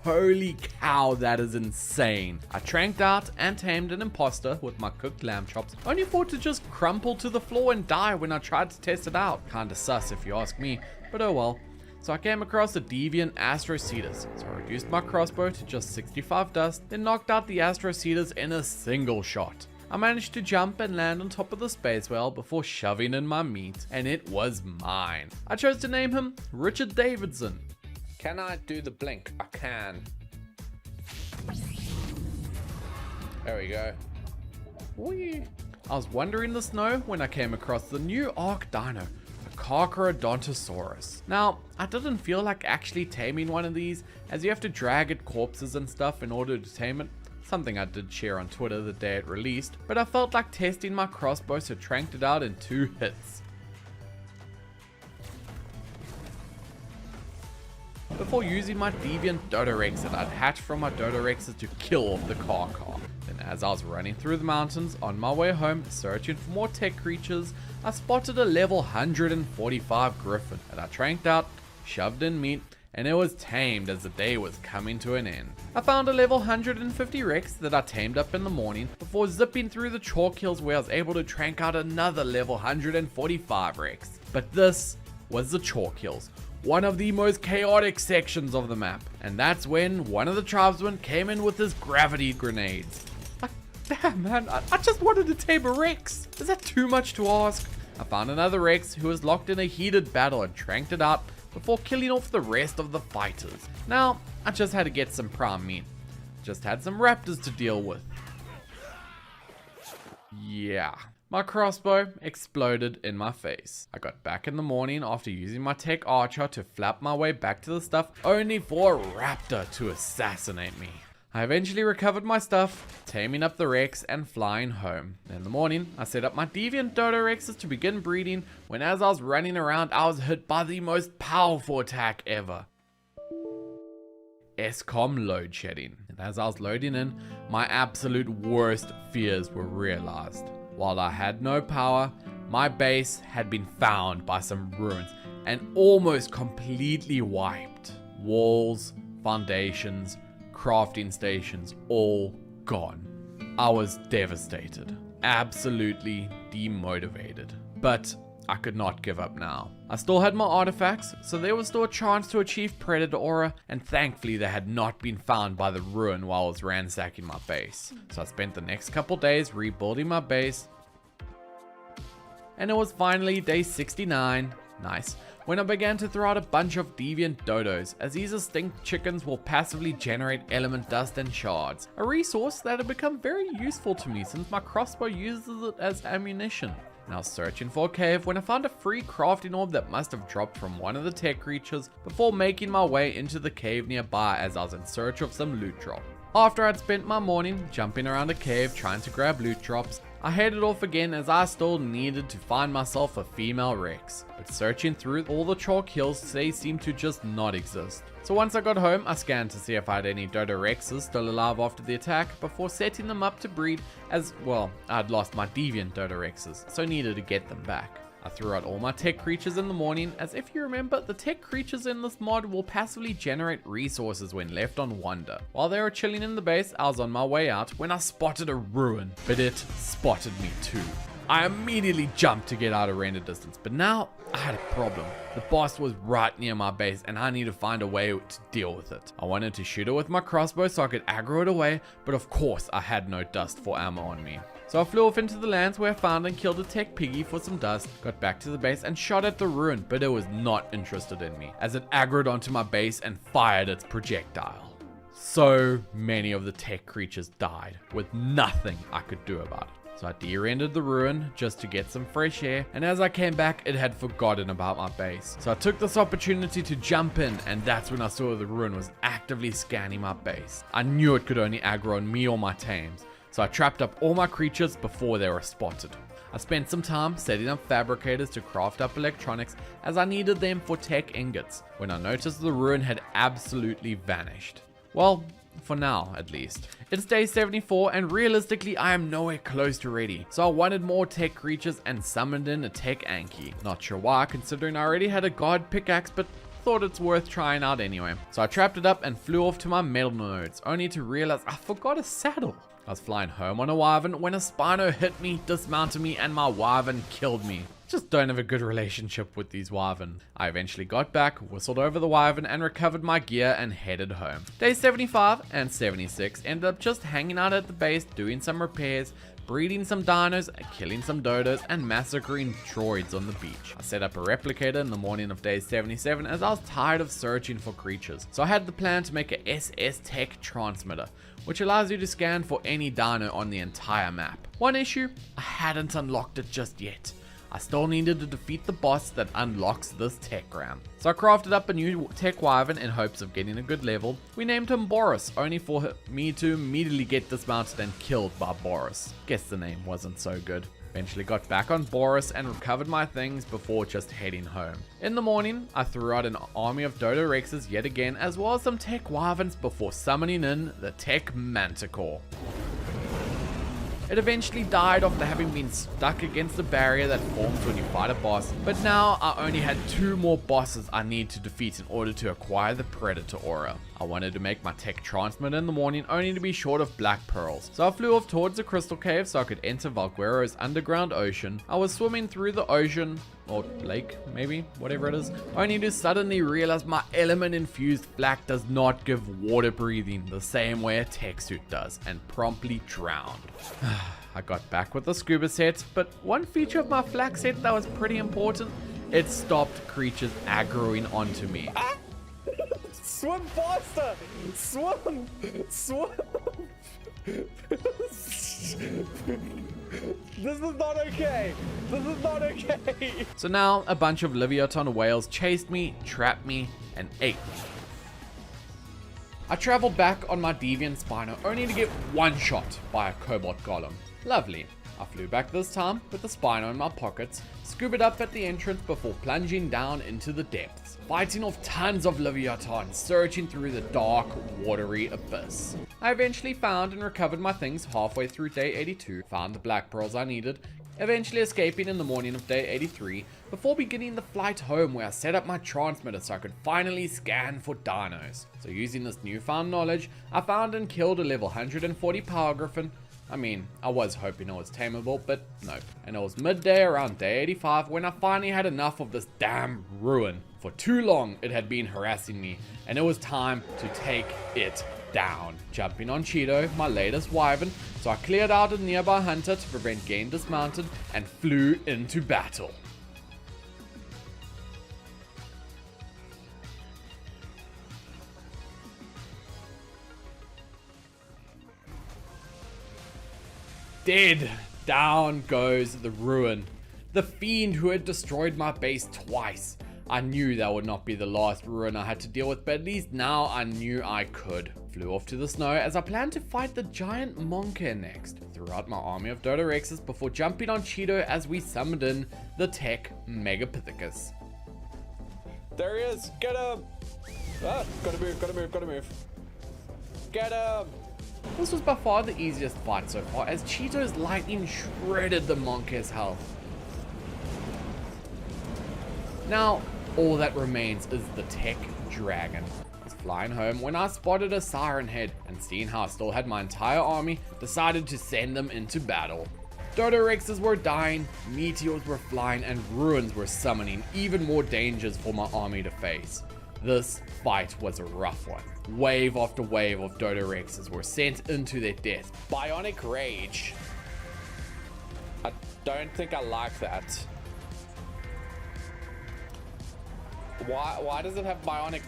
Holy cow, that is insane. I tranked out and tamed an imposter with my cooked lamb chops, only for it to just crumple to the floor and die when I tried to test it out. Kinda sus if you ask me, but oh well. So I came across a deviant Astrocetus, so I reduced my crossbow to just 65 dust, then knocked out the Astrocetus in a single shot. I managed to jump and land on top of the space whale before shoving in my meat, and it was mine. I chose to name him Richard Davidson. Can I do the blink? I can. There we go. Whee! I was wandering in the snow when I came across the new Ark Dino, the Carcharodontosaurus. Now, I didn't feel like actually taming one of these, as you have to drag at corpses and stuff in order to tame it. Something I did share on Twitter the day it released, but I felt like testing my crossbow, so tranked it out in 2 hits. Before using my deviant Dodorex that I'd hatched from my Dodorexes to kill off the car. Then as I was running through the mountains on my way home searching for more tech creatures, I spotted a level 145 griffin that I tranked out, shoved in meat, and it was tamed as the day was coming to an end. I found a level 150 Rex that I tamed up in the morning before zipping through the chalk hills where I was able to trank out another level 145 Rex. But this was the chalk hills, one of the most chaotic sections of the map. And that's when one of the tribesmen came in with his gravity grenades. Like, damn man, I just wanted to tame a Rex. Is that too much to ask? I found another Rex who was locked in a heated battle and tranked it out before killing off the rest of the fighters. Now, I just had to get some prime meat. Just had some raptors to deal with. Yeah. My crossbow exploded in my face. I got back in the morning after using my tech archer to flap my way back to the stuff, only for a raptor to assassinate me. I eventually recovered my stuff, taming up the Rex and flying home. In the morning, I set up my deviant Dodorexes to begin breeding, when as I was running around, I was hit by the most powerful attack ever. SCOM load shedding. And as I was loading in, my absolute worst fears were realized. While I had no power, my base had been found by some ruins and almost completely wiped. Walls, foundations, crafting stations, all gone. I was devastated, absolutely demotivated. But I could not give up now. I still had my artifacts, so there was still a chance to achieve Predator Aura, and thankfully they had not been found by the ruin while I was ransacking my base. So I spent the next couple days rebuilding my base, And it was finally day 69, nice, when I began to throw out a bunch of deviant dodos, as these extinct chickens will passively generate element dust and shards, a resource that had become very useful to me since my crossbow uses it as ammunition. And I was searching for a cave when I found a free crafting orb that must have dropped from one of the tech creatures before making my way into the cave nearby as I was in search of some loot drop. After I'd spent my morning jumping around a cave trying to grab loot drops, I headed off again as I still needed to find myself a female Rex, but searching through all the chalk hills, they seemed to just not exist. So once I got home, I scanned to see if I had any Dodo Rexes still alive after the attack before setting them up to breed, as well, I'd lost my deviant Dodo Rexes, so needed to get them back. I threw out all my tech creatures in the morning, as if you remember, the tech creatures in this mod will passively generate resources when left on wander. While they were chilling in the base, I was on my way out when I spotted a ruin, but it spotted me too. I immediately jumped to get out of render distance, but now I had a problem. The boss was right near my base and I needed to find a way to deal with it. I wanted to shoot it with my crossbow so I could aggro it away, but of course I had no dust for ammo on me. So I flew off into the lands where I found and killed a tech piggy for some dust, got back to the base and shot at the ruin, but it was not interested in me, as it aggroed onto my base and fired its projectile. So many of the tech creatures died, with nothing I could do about it. So I de-rendered the ruin just to get some fresh air, and as I came back it had forgotten about my base. So I took this opportunity to jump in, and that's when I saw the ruin was actively scanning my base. I knew it could only aggro on me or my tames, so I trapped up all my creatures before they were spotted. I spent some time setting up fabricators to craft up electronics as I needed them for tech ingots, when I noticed the ruin had absolutely vanished. Well, for now at least. It's day 74 and realistically I am nowhere close to ready, so I wanted more tech creatures and summoned in a tech Anki. Not sure why, considering I already had a god pickaxe, but thought it's worth trying out anyway. So I trapped it up and flew off to my metal nodes, only to realize I forgot a saddle. I was flying home on a wyvern when a Spino hit me, dismounted me, and my wyvern killed me. Just don't have a good relationship with these wyvern. I eventually got back, whistled over the wyvern, and recovered my gear and headed home. Day 75 and 76 ended up just hanging out at the base, doing some repairs, breeding some dinos, killing some dodos, and massacring droids on the beach. I set up a replicator in the morning of day 77 as I was tired of searching for creatures. So I had the plan to make a SS Tech transmitter, which allows you to scan for any dino on the entire map. One issue, I hadn't unlocked it just yet. I still needed to defeat the boss that unlocks this tech ram. So I crafted up a new tech wyvern in hopes of getting a good level. We named him Boris, only for me to immediately get dismounted and killed by Boris. Guess the name wasn't so good. Eventually got back on Boris and recovered my things before just heading home. In the morning, I threw out an army of Dodo Rexes yet again, as well as some tech wyverns before summoning in the tech Manticore. It eventually died after having been stuck against the barrier that forms when you fight a boss, but now I only had 2 more bosses I need to defeat in order to acquire the Predator aura. I wanted to make my tech transmitter in the morning only to be short of black pearls, so I flew off towards the crystal cave so I could enter Valguero's underground ocean. I was swimming through the ocean, or lake maybe, whatever it is, only to suddenly realize my element infused flak does not give water breathing the same way a tech suit does, and promptly drowned. I got back with the scuba set, but one feature of my flak set that was pretty important, it stopped creatures aggroing onto me. Swim faster! Swim! Swim! This is not okay! This is not okay! So now a bunch of Leviathan whales chased me, trapped me, and ate me. I traveled back on my deviant Spino only to get one shot by a cobalt golem. Lovely. I flew back this time with the Spino in my pockets, scubaed up at the entrance before plunging down into the depths, fighting off tons of Leviathan, searching through the dark, watery abyss. I eventually found and recovered my things halfway through day 82, found the black pearls I needed, eventually escaping in the morning of day 83, before beginning the flight home where I set up my transmitter so I could finally scan for dinos. So using this newfound knowledge, I found and killed a level 140 power griffin, I mean, I was hoping it was tameable, but no. And it was midday around day 85 when I finally had enough of this damn ruin. For too long it had been harassing me, and it was time to take it down. Jumping on Cheeto, my latest wyvern, so I cleared out a nearby hunter to prevent getting dismounted and flew into battle. Dead. Down goes the ruin. The fiend who had destroyed my base twice. I knew that would not be the last ruin I had to deal with, but at least now I knew I could. Flew off to the snow as I planned to fight the giant monker next. Threw out my army of Dodorexes before jumping on Cheeto as we summoned in the tech Megapithecus. There he is. Get him. Ah, gotta move, gotta move, gotta move. Get him. This was by far the easiest fight so far, as Cheeto's lightning shredded the monker's health. Now, all that remains is the tech dragon. I was flying home when I spotted a siren head, and seeing how I still had my entire army, decided to send them into battle. Dodorexes were dying, meteors were flying, and ruins were summoning even more dangers for my army to face. This fight was a rough one. Wave after wave of Dodorexes were sent into their death. Bionic Rage. I don't think I like that. Why does it have bionic?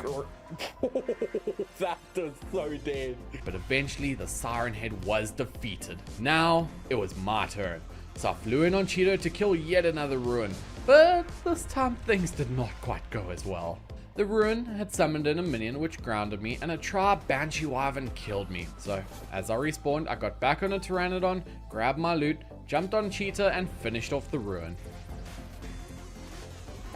That is so dead. But eventually the siren head was defeated. Now it was my turn. So I flew in on Cheeto to kill yet another ruin. But this time things did not quite go as well. The ruin had summoned in a minion which grounded me, and a tribe Banshee Wyvern killed me. So as I respawned, I got back on a Pteranodon, grabbed my loot, jumped on Cheetah, and finished off the ruin.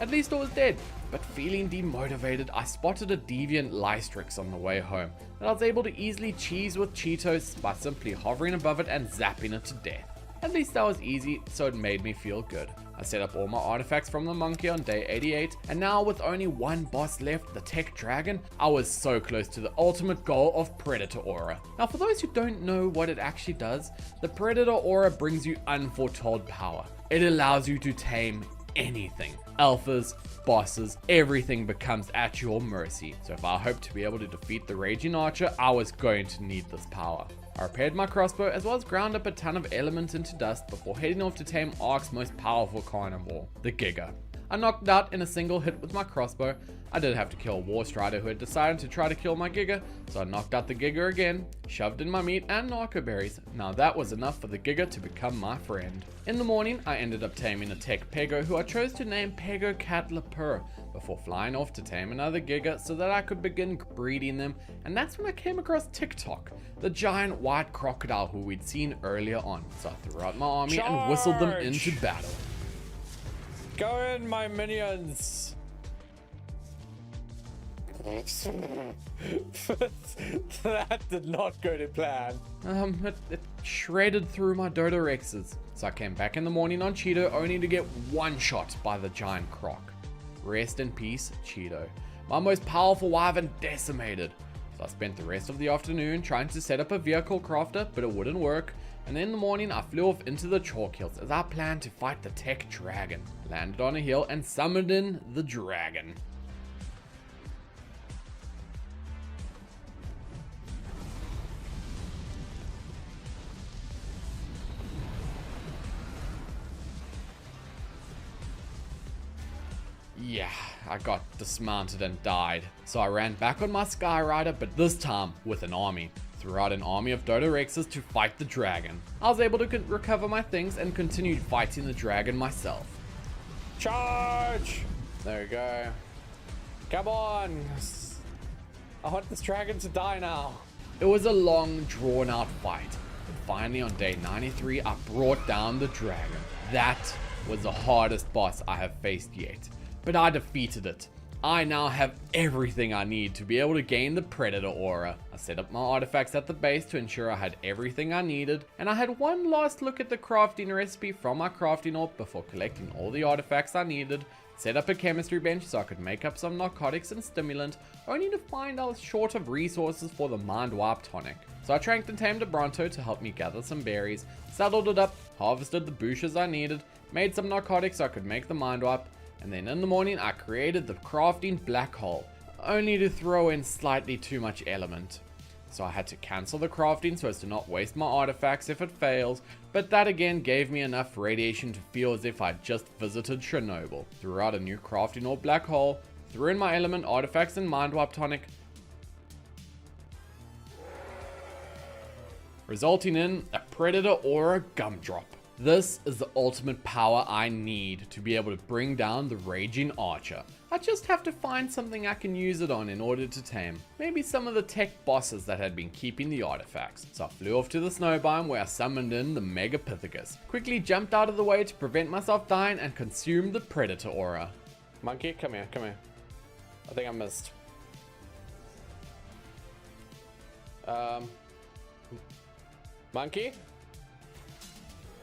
At least it was dead. But feeling demotivated, I spotted a deviant Lystrix on the way home that I was able to easily cheese with Cheetos by simply hovering above it and zapping it to death. At least that was easy, so it made me feel good. I set up all my artifacts from the monkey on day 88, and now with only one boss left, the tech dragon, I was so close to the ultimate goal of Predator Aura. Now for those who don't know what it actually does, the Predator Aura brings you unforetold power. It allows you to tame anything. Alphas, bosses, everything becomes at your mercy. So if I hope to be able to defeat the Raging Archer, I was going to need this power. I repaired my crossbow as well as ground up a ton of elements into dust before heading off to tame Ark's most powerful carnivore, the Giga. I knocked it out in a single hit with my crossbow. I did have to kill a War Strider who had decided to try to kill my Giga, so I knocked out the Giga again, shoved in my meat and narco berries. Now that was enough for the Giga to become my friend. In the morning, I ended up taming a tech Pego who I chose to name Pego Cat Lapur before flying off to tame another Giga so that I could begin breeding them, and that's when I came across TikTok, the giant white crocodile who we'd seen earlier on. So I threw out my army and whistled them into battle. Go in, my minions. That did not go to plan. It shredded through my Dodorexes. So I came back in the morning on Cheeto only to get one shot by the giant croc. Rest in peace, Cheeto. My most powerful wyvern decimated. So I spent the rest of the afternoon trying to set up a vehicle crafter, but it wouldn't work. And then in the morning I flew off into the chalk hills as I planned to fight the tech dragon. Landed on a hill and summoned in the dragon. Yeah, I got dismounted and died. So I ran back on my Skyrider, but this time with an army. Threw out an army of Dodorexes to fight the dragon. I was able to recover my things and continued fighting the dragon myself. Charge! There we go. Come on! I want this dragon to die now. It was a long, drawn-out fight. But finally on day 93, I brought down the dragon. That was the hardest boss I have faced yet. But I defeated it. I now have everything I need to be able to gain the Predator Aura. I set up my artifacts at the base to ensure I had everything I needed, and I had one last look at the crafting recipe from my crafting orb before collecting all the artifacts I needed, Set up a chemistry bench so I could make up some narcotics and stimulant, only to find I was short of resources for the mind wipe tonic. So I tranked and tamed a Bronto to help me gather some berries, saddled it up, harvested the bushes I needed, made some narcotics so I could make the mind wipe, and then in the morning I created the crafting black hole, only to throw in slightly too much element. So I had to cancel the crafting so as to not waste my artifacts if it fails, but that again gave me enough radiation to feel as if I'd just visited Chernobyl. Threw out a new crafting or black hole, threw in my element artifacts and mind wipe tonic, resulting in a predator or a gumdrop. This is the ultimate power I need to be able to bring down the raging archer. I just have to find something I can use it on in order to tame. Maybe some of the tech bosses that had been keeping the artifacts. So I flew off to the snow biome where I summoned in the Megapithecus. Quickly jumped out of the way to prevent myself dying and consumed the predator aura. Monkey, come here, come here. I think I missed. Monkey?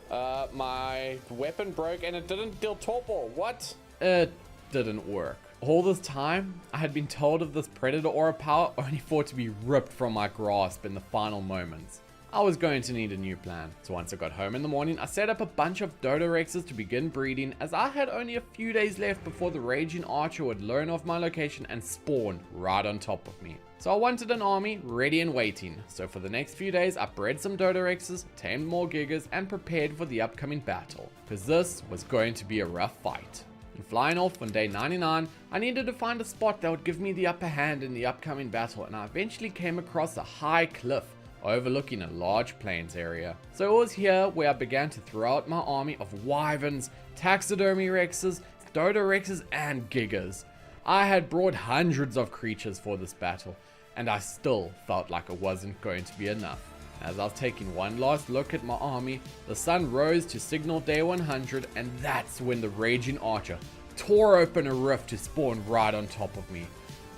My weapon broke and it didn't deal torpor. What? It didn't work. All this time, I had been told of this predator aura power only for it to be ripped from my grasp in the final moments. I was going to need a new plan. So once I got home in the morning, I set up a bunch of Dodorexes to begin breeding, as I had only a few days left before the raging archer would learn of my location and spawn right on top of me. So I wanted an army ready and waiting. So for the next few days, I bred some Dodorexes, tamed more Gigas, and prepared for the upcoming battle, because this was going to be a rough fight. And flying off on day 99, I needed to find a spot that would give me the upper hand in the upcoming battle, and I eventually came across a high cliff overlooking a large plains area. So it was here where I began to throw out my army of wyverns, taxidermy rexes, Dodorexes, and Gigas. I had brought hundreds of creatures for this battle, and I still felt like it wasn't going to be enough. As I was taking one last look at my army, the sun rose to signal day 100, and that's when the raging archer tore open a rift to spawn right on top of me.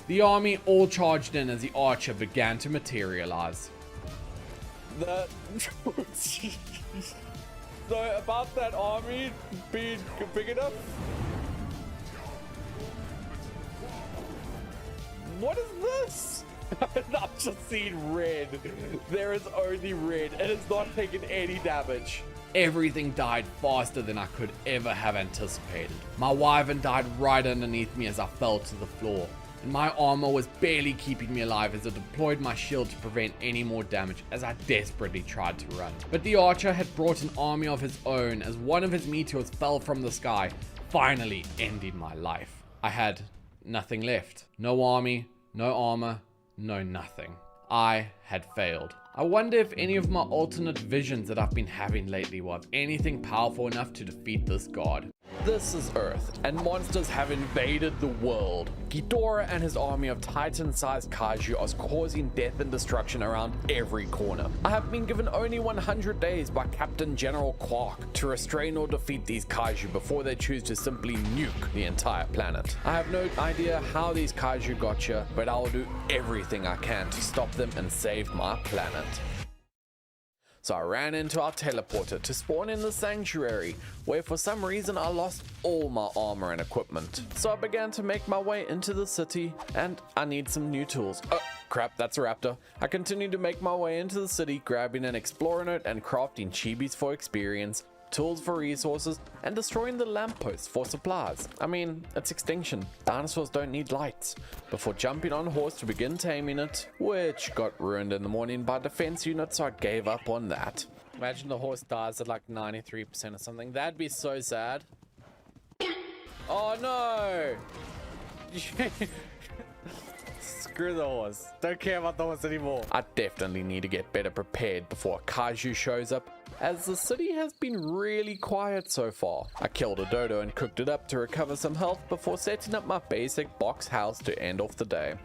The army all charged in as the archer began to materialize. So about that army being big enough? What is this? I've just seen red. There is only red, and it's not taking any damage. Everything died faster than I could ever have anticipated. My wyvern died right underneath me as I fell to the floor, and my armor was barely keeping me alive as I deployed my shield to prevent any more damage as I desperately tried to run. But the archer had brought an army of his own as one of his meteors fell from the sky, finally ending my life. I had nothing left. No army, no armor, no nothing. I had failed. I wonder if any of my alternate visions that I've been having lately will have anything powerful enough to defeat this god. This is Earth, and monsters have invaded the world. Ghidorah and his army of titan-sized kaiju are causing death and destruction around every corner. I have been given only 100 days by Captain General Quark to restrain or defeat these kaiju before they choose to simply nuke the entire planet. I have no idea how these kaiju got here, but I will do everything I can to stop them and save my planet. So I ran into our teleporter to spawn in the sanctuary, where for some reason I lost all my armor and equipment. So I began to make my way into the city, and I need some new tools. Oh crap, that's a raptor. I continued to make my way into the city, grabbing an explorer note and crafting chibis for experience, tools for resources, and destroying the lampposts for supplies. I mean, it's extinction. Dinosaurs don't need lights. Before jumping on a horse to begin taming it, which got ruined in the morning by defense units, so I gave up on that. Imagine the horse dies at like 93% or something. That'd be so sad. Oh no! Screw the horse. Don't care about the horse anymore. I definitely need to get better prepared before a kaiju shows up, as the city has been really quiet so far. I killed a dodo and cooked it up to recover some health before setting up my basic box house to end off the day.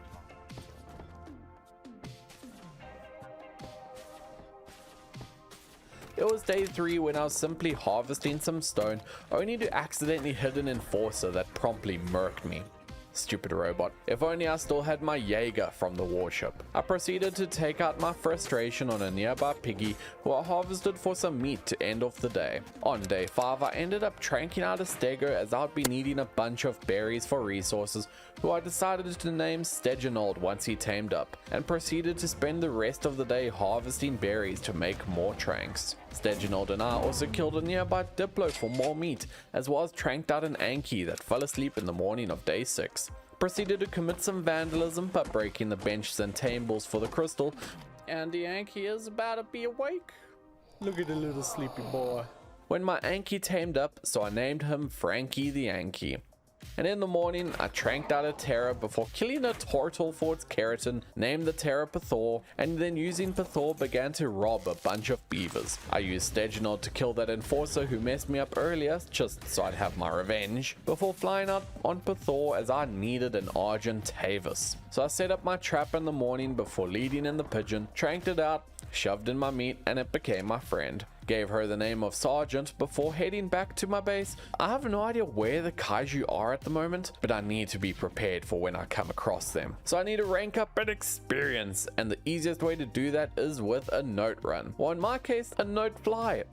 It was day 3 when I was simply harvesting some stone, only to accidentally hit an enforcer that promptly murked me. Stupid robot. If only I still had my Jaeger from the warship. I proceeded to take out my frustration on a nearby piggy who I harvested for some meat to end off the day. On day 5 I ended up tranking out a stego as I'd be needing a bunch of berries for resources, who I decided to name Stegenold once he tamed up, and proceeded to spend the rest of the day harvesting berries to make more tranks. Stegenold and I also killed a nearby Diplo for more meat, as well as tranked out an Anki that fell asleep in the morning of day 6. Proceeded to commit some vandalism by breaking the benches and tables for the crystal, and the Anki is about to be awake. Look at the little sleepy boy. When my Anki tamed up, so I named him Frankie the Anki. And in the morning, I tranked out a Terra before killing a turtle for its keratin, named the Terra Pthor, and then using Pthor began to rob a bunch of beavers. I used Steginod to kill that enforcer who messed me up earlier, just so I'd have my revenge, before flying out on Pthor as I needed an Argentavis. So I set up my trap in the morning before leading in the pigeon, tranked it out, shoved in my meat, and it became my friend. Gave her the name of Sergeant before heading back to my base. I have no idea where the Kaiju are at the moment, but I need to be prepared for when I come across them. So I need to rank up in experience, and the easiest way to do that is with a note run, or in my case, a note fly.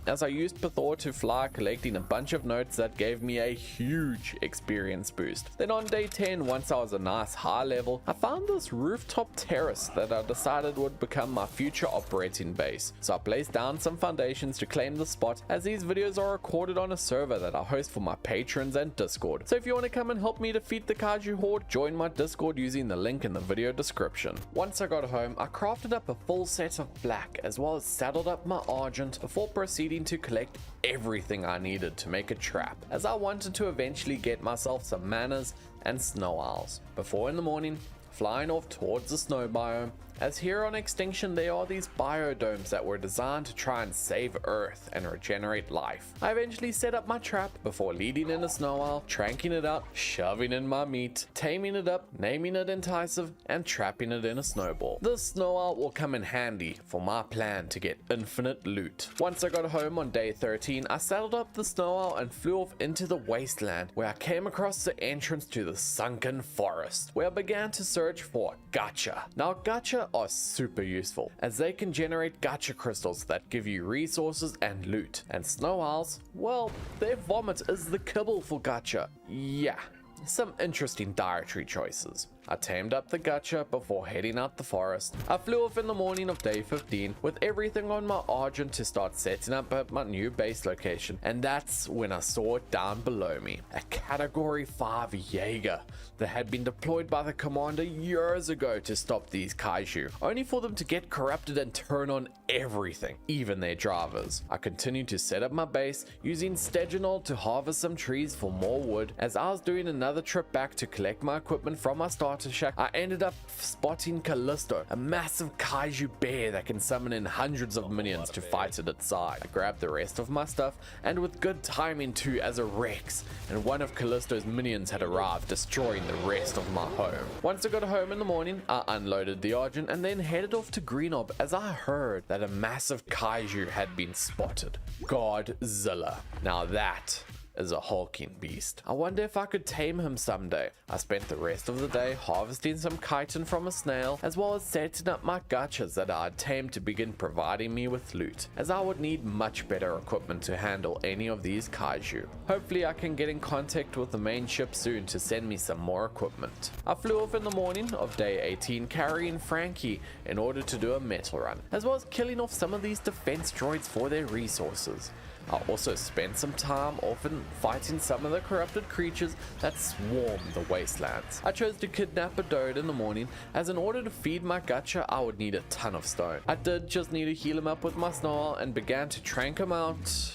As I used Pthor to fly, collecting a bunch of notes that gave me a huge experience boost. Then on day 10, once I was a nice high level, I found this rooftop terrace that I decided would become my future operating base. So I placed down some foundations to claim the spot, as these videos are recorded on a server that I host for my patrons and Discord. So if you want to come and help me defeat the Kaiju horde, join my Discord using the link in the video description. Once I got home, I crafted up a full set of black, as well as saddled up my Argent before proceeding to collect everything I needed to make a trap, as I wanted to eventually get myself some manners and snow owls. Before in the morning, flying off towards the snow biome, as here on Extinction there are these biodomes that were designed to try and save Earth and regenerate life. I eventually set up my trap before leading in a snow owl, tranking it out, shoving in my meat, taming it up, naming it Enticeive, and trapping it in a snowball. This snow owl will come in handy for my plan to get infinite loot. Once I got home on day 13, I saddled up the snow owl and flew off into the wasteland, where I came across the entrance to the sunken forest, where I began to search for gacha. Now gacha are super useful, as they can generate gacha crystals that give you resources and loot, and snow owls, well, their vomit is the kibble for gacha. Yeah, some interesting dietary choices. I tamed up the gacha before heading out the forest. I flew off in the morning of day 15 with everything on my Argent to start setting up at my new base location, and that's when I saw it down below me. A category 5 Jaeger that had been deployed by the commander years ago to stop these Kaiju, only for them to get corrupted and turn on everything, even their drivers. I continued to set up my base using Steginol to harvest some trees for more wood. As I was doing another trip back to collect my equipment from my starter shack, I ended up spotting Callisto, a massive Kaiju bear that can summon in hundreds of minions to fight at its side. I grabbed the rest of my stuff, and with good timing too, as a Rex and one of Callisto's minions had arrived, destroying the rest of my home. Once I got home in the morning, I unloaded the Argent and then headed off to Greenob, as I heard that a massive Kaiju had been spotted. Godzilla. Now that is a hulking beast. I wonder if I could tame him someday. I spent the rest of the day harvesting some chitin from a snail, as well as setting up my gachas that I had tamed to begin providing me with loot, as I would need much better equipment to handle any of these Kaiju. Hopefully I can get in contact with the main ship soon to send me some more equipment. I flew off in the morning of day 18 carrying Frankie in order to do a metal run, as well as killing off some of these defense droids for their resources. I also spent some time often fighting some of the corrupted creatures that swarm the wastelands. I chose to kidnap a Dode in the morning, as in order to feed my gacha I would need a ton of stone. I did just need to heal him up with my snow owl and began to trank him out.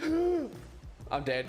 I'm dead.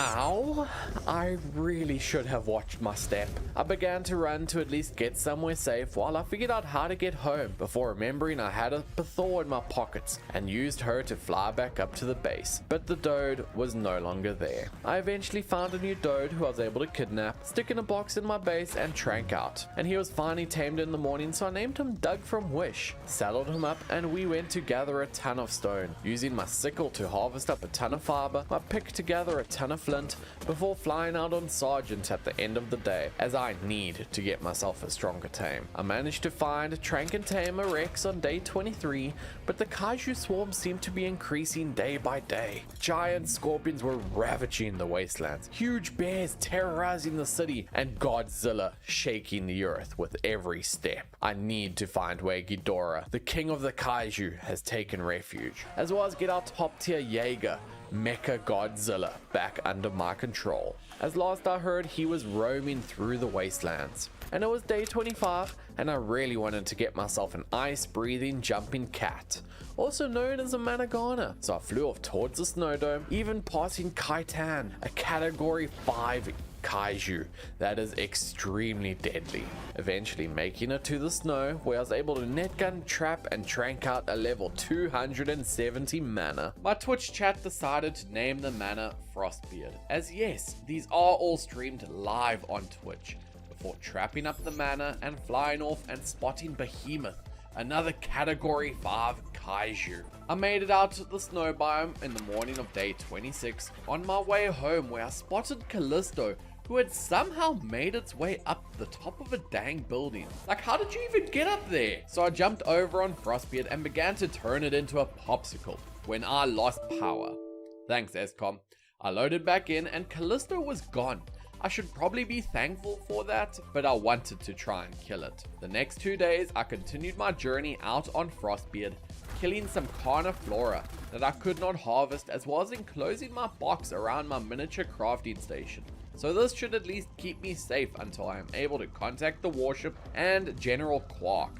Ow! I really should have watched my step. I began to run to at least get somewhere safe while I figured out how to get home before remembering I had a Pthor in my pockets and used her to fly back up to the base. But the Dode was no longer there. I eventually found a new Dode who I was able to kidnap, stick in a box in my base and trank out. And he was finally tamed in the morning, so I named him Doug from Wish, saddled him up, and we went to gather a ton of stone, using my sickle to harvest up a ton of fiber, my pick to gather a ton of flint, before flying out on Sergeant at the end of the day, as I need to get myself a stronger tame. I managed to find, trank and tame a Rex on day 23, but the Kaiju swarm seemed to be increasing day by day. Giant scorpions were ravaging the wastelands, huge bears terrorizing the city, and Godzilla shaking the earth with every step. I need to find where Ghidorah, the king of the Kaiju, has taken refuge, as well as get our top tier Jaeger, Mecha Godzilla, back under my control, as last I heard he was roaming through the wastelands. And it was day 25, and I really wanted to get myself an ice-breathing jumping cat, also known as a Managana, so I flew off towards the snow dome, even passing Kaitan, a category 5 Kaiju that is extremely deadly, eventually making it to the snow, where I was able to netgun, trap and trank out a level 270 mana. My Twitch chat decided to name the mana Frostbeard, as yes, these are all streamed live on Twitch, before trapping up the mana and flying off and spotting Behemoth, another category 5 Kaiju. I made it out to the snow biome in the morning of day 26 on my way home, where I spotted Callisto, who had somehow made its way up the top of a dang building. Like, how did you even get up there? So I jumped over on Frostbeard and began to turn it into a popsicle when I lost power. Thanks, Escom. I loaded back in and Callisto was gone. I should probably be thankful for that, but I wanted to try and kill it. The next 2 days, I continued my journey out on Frostbeard, killing some carniflora that I could not harvest, as well as enclosing my box around my miniature crafting station. So this should at least keep me safe until I am able to contact the warship and General Quark,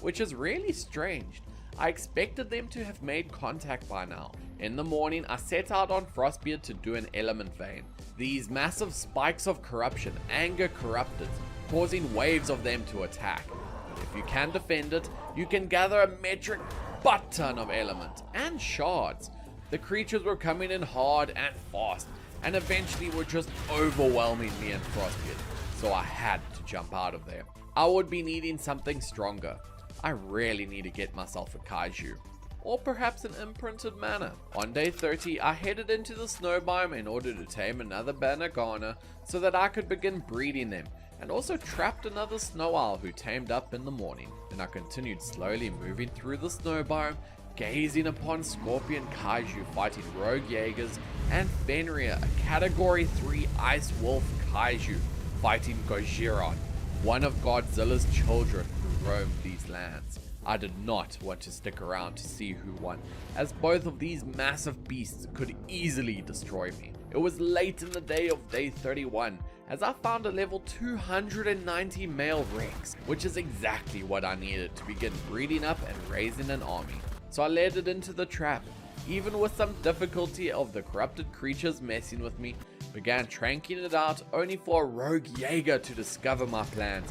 which is really strange. I expected them to have made contact by now. In the morning, I set out on Frostbeard to do an element vein. These massive spikes of corruption anger corruptors, causing waves of them to attack. But if you can defend it, you can gather a metric butt ton of element and shards. The creatures were coming in hard and fast, and eventually were just overwhelming me and Frostbeard, so I had to jump out of there. I would be needing something stronger. I really need to get myself a Kaiju, or perhaps an imprinted mana. On day 30, I headed into the snow biome in order to tame another Banagana so that I could begin breeding them, and also trapped another snow owl who tamed up in the morning. Then I continued slowly moving through the snow biome, gazing upon Scorpion Kaiju fighting Rogue Jaegers, and Fenrir, a category 3 Ice Wolf Kaiju fighting Gojira, one of Godzilla's children who roamed these lands. I did not want to stick around to see who won, as both of these massive beasts could easily destroy me. It was late in the day of day 31, as I found a level 290 male Rex, which is exactly what I needed to begin breeding up and raising an army. So I led it into the trap, even with some difficulty of the corrupted creatures messing with me, began tranking it out only for a rogue Jaeger to discover my plans,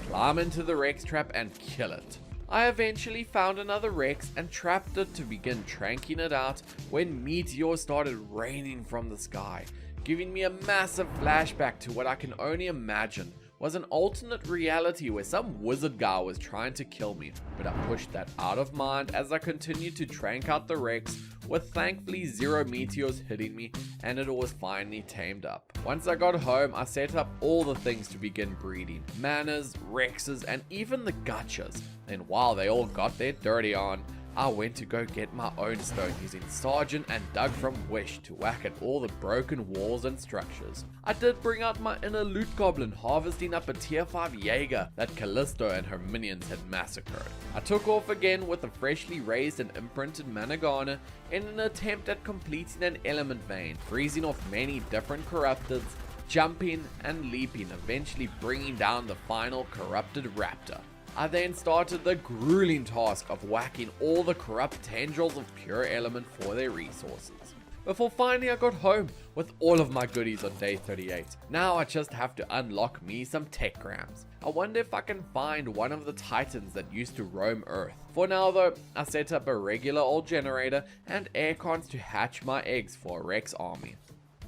climb into the Rex trap and kill it. I eventually found another Rex and trapped it to begin tranking it out when meteors started raining from the sky, giving me a massive flashback to what I can only imagine was an alternate reality where some wizard guy was trying to kill me, but I pushed that out of mind as I continued to trank out the Rex, with thankfully 0 meteors hitting me, and it was finally tamed up. Once I got home, I set up all the things to begin breeding, manas, Rexes, and even the gachas. Then while they all got their dirty on, I went to go get my own stone using Sergeant and Doug from Wish to whack at all the broken walls and structures. I did bring out my inner loot goblin, harvesting up a tier 5 Jaeger that Callisto and her minions had massacred. I took off again with a freshly raised and imprinted Managana in an attempt at completing an element vein, freezing off many different corruptors, jumping and leaping, eventually bringing down the final corrupted raptor. I then started the grueling task of whacking all the corrupt tendrils of pure element for their resources. before finally I got home with all of my goodies on day 38. Now I just have to unlock me some tech grams. I wonder if I can find one of the titans that used to roam Earth. For now though, I set up a regular old generator and aircons to hatch my eggs for a Rex army.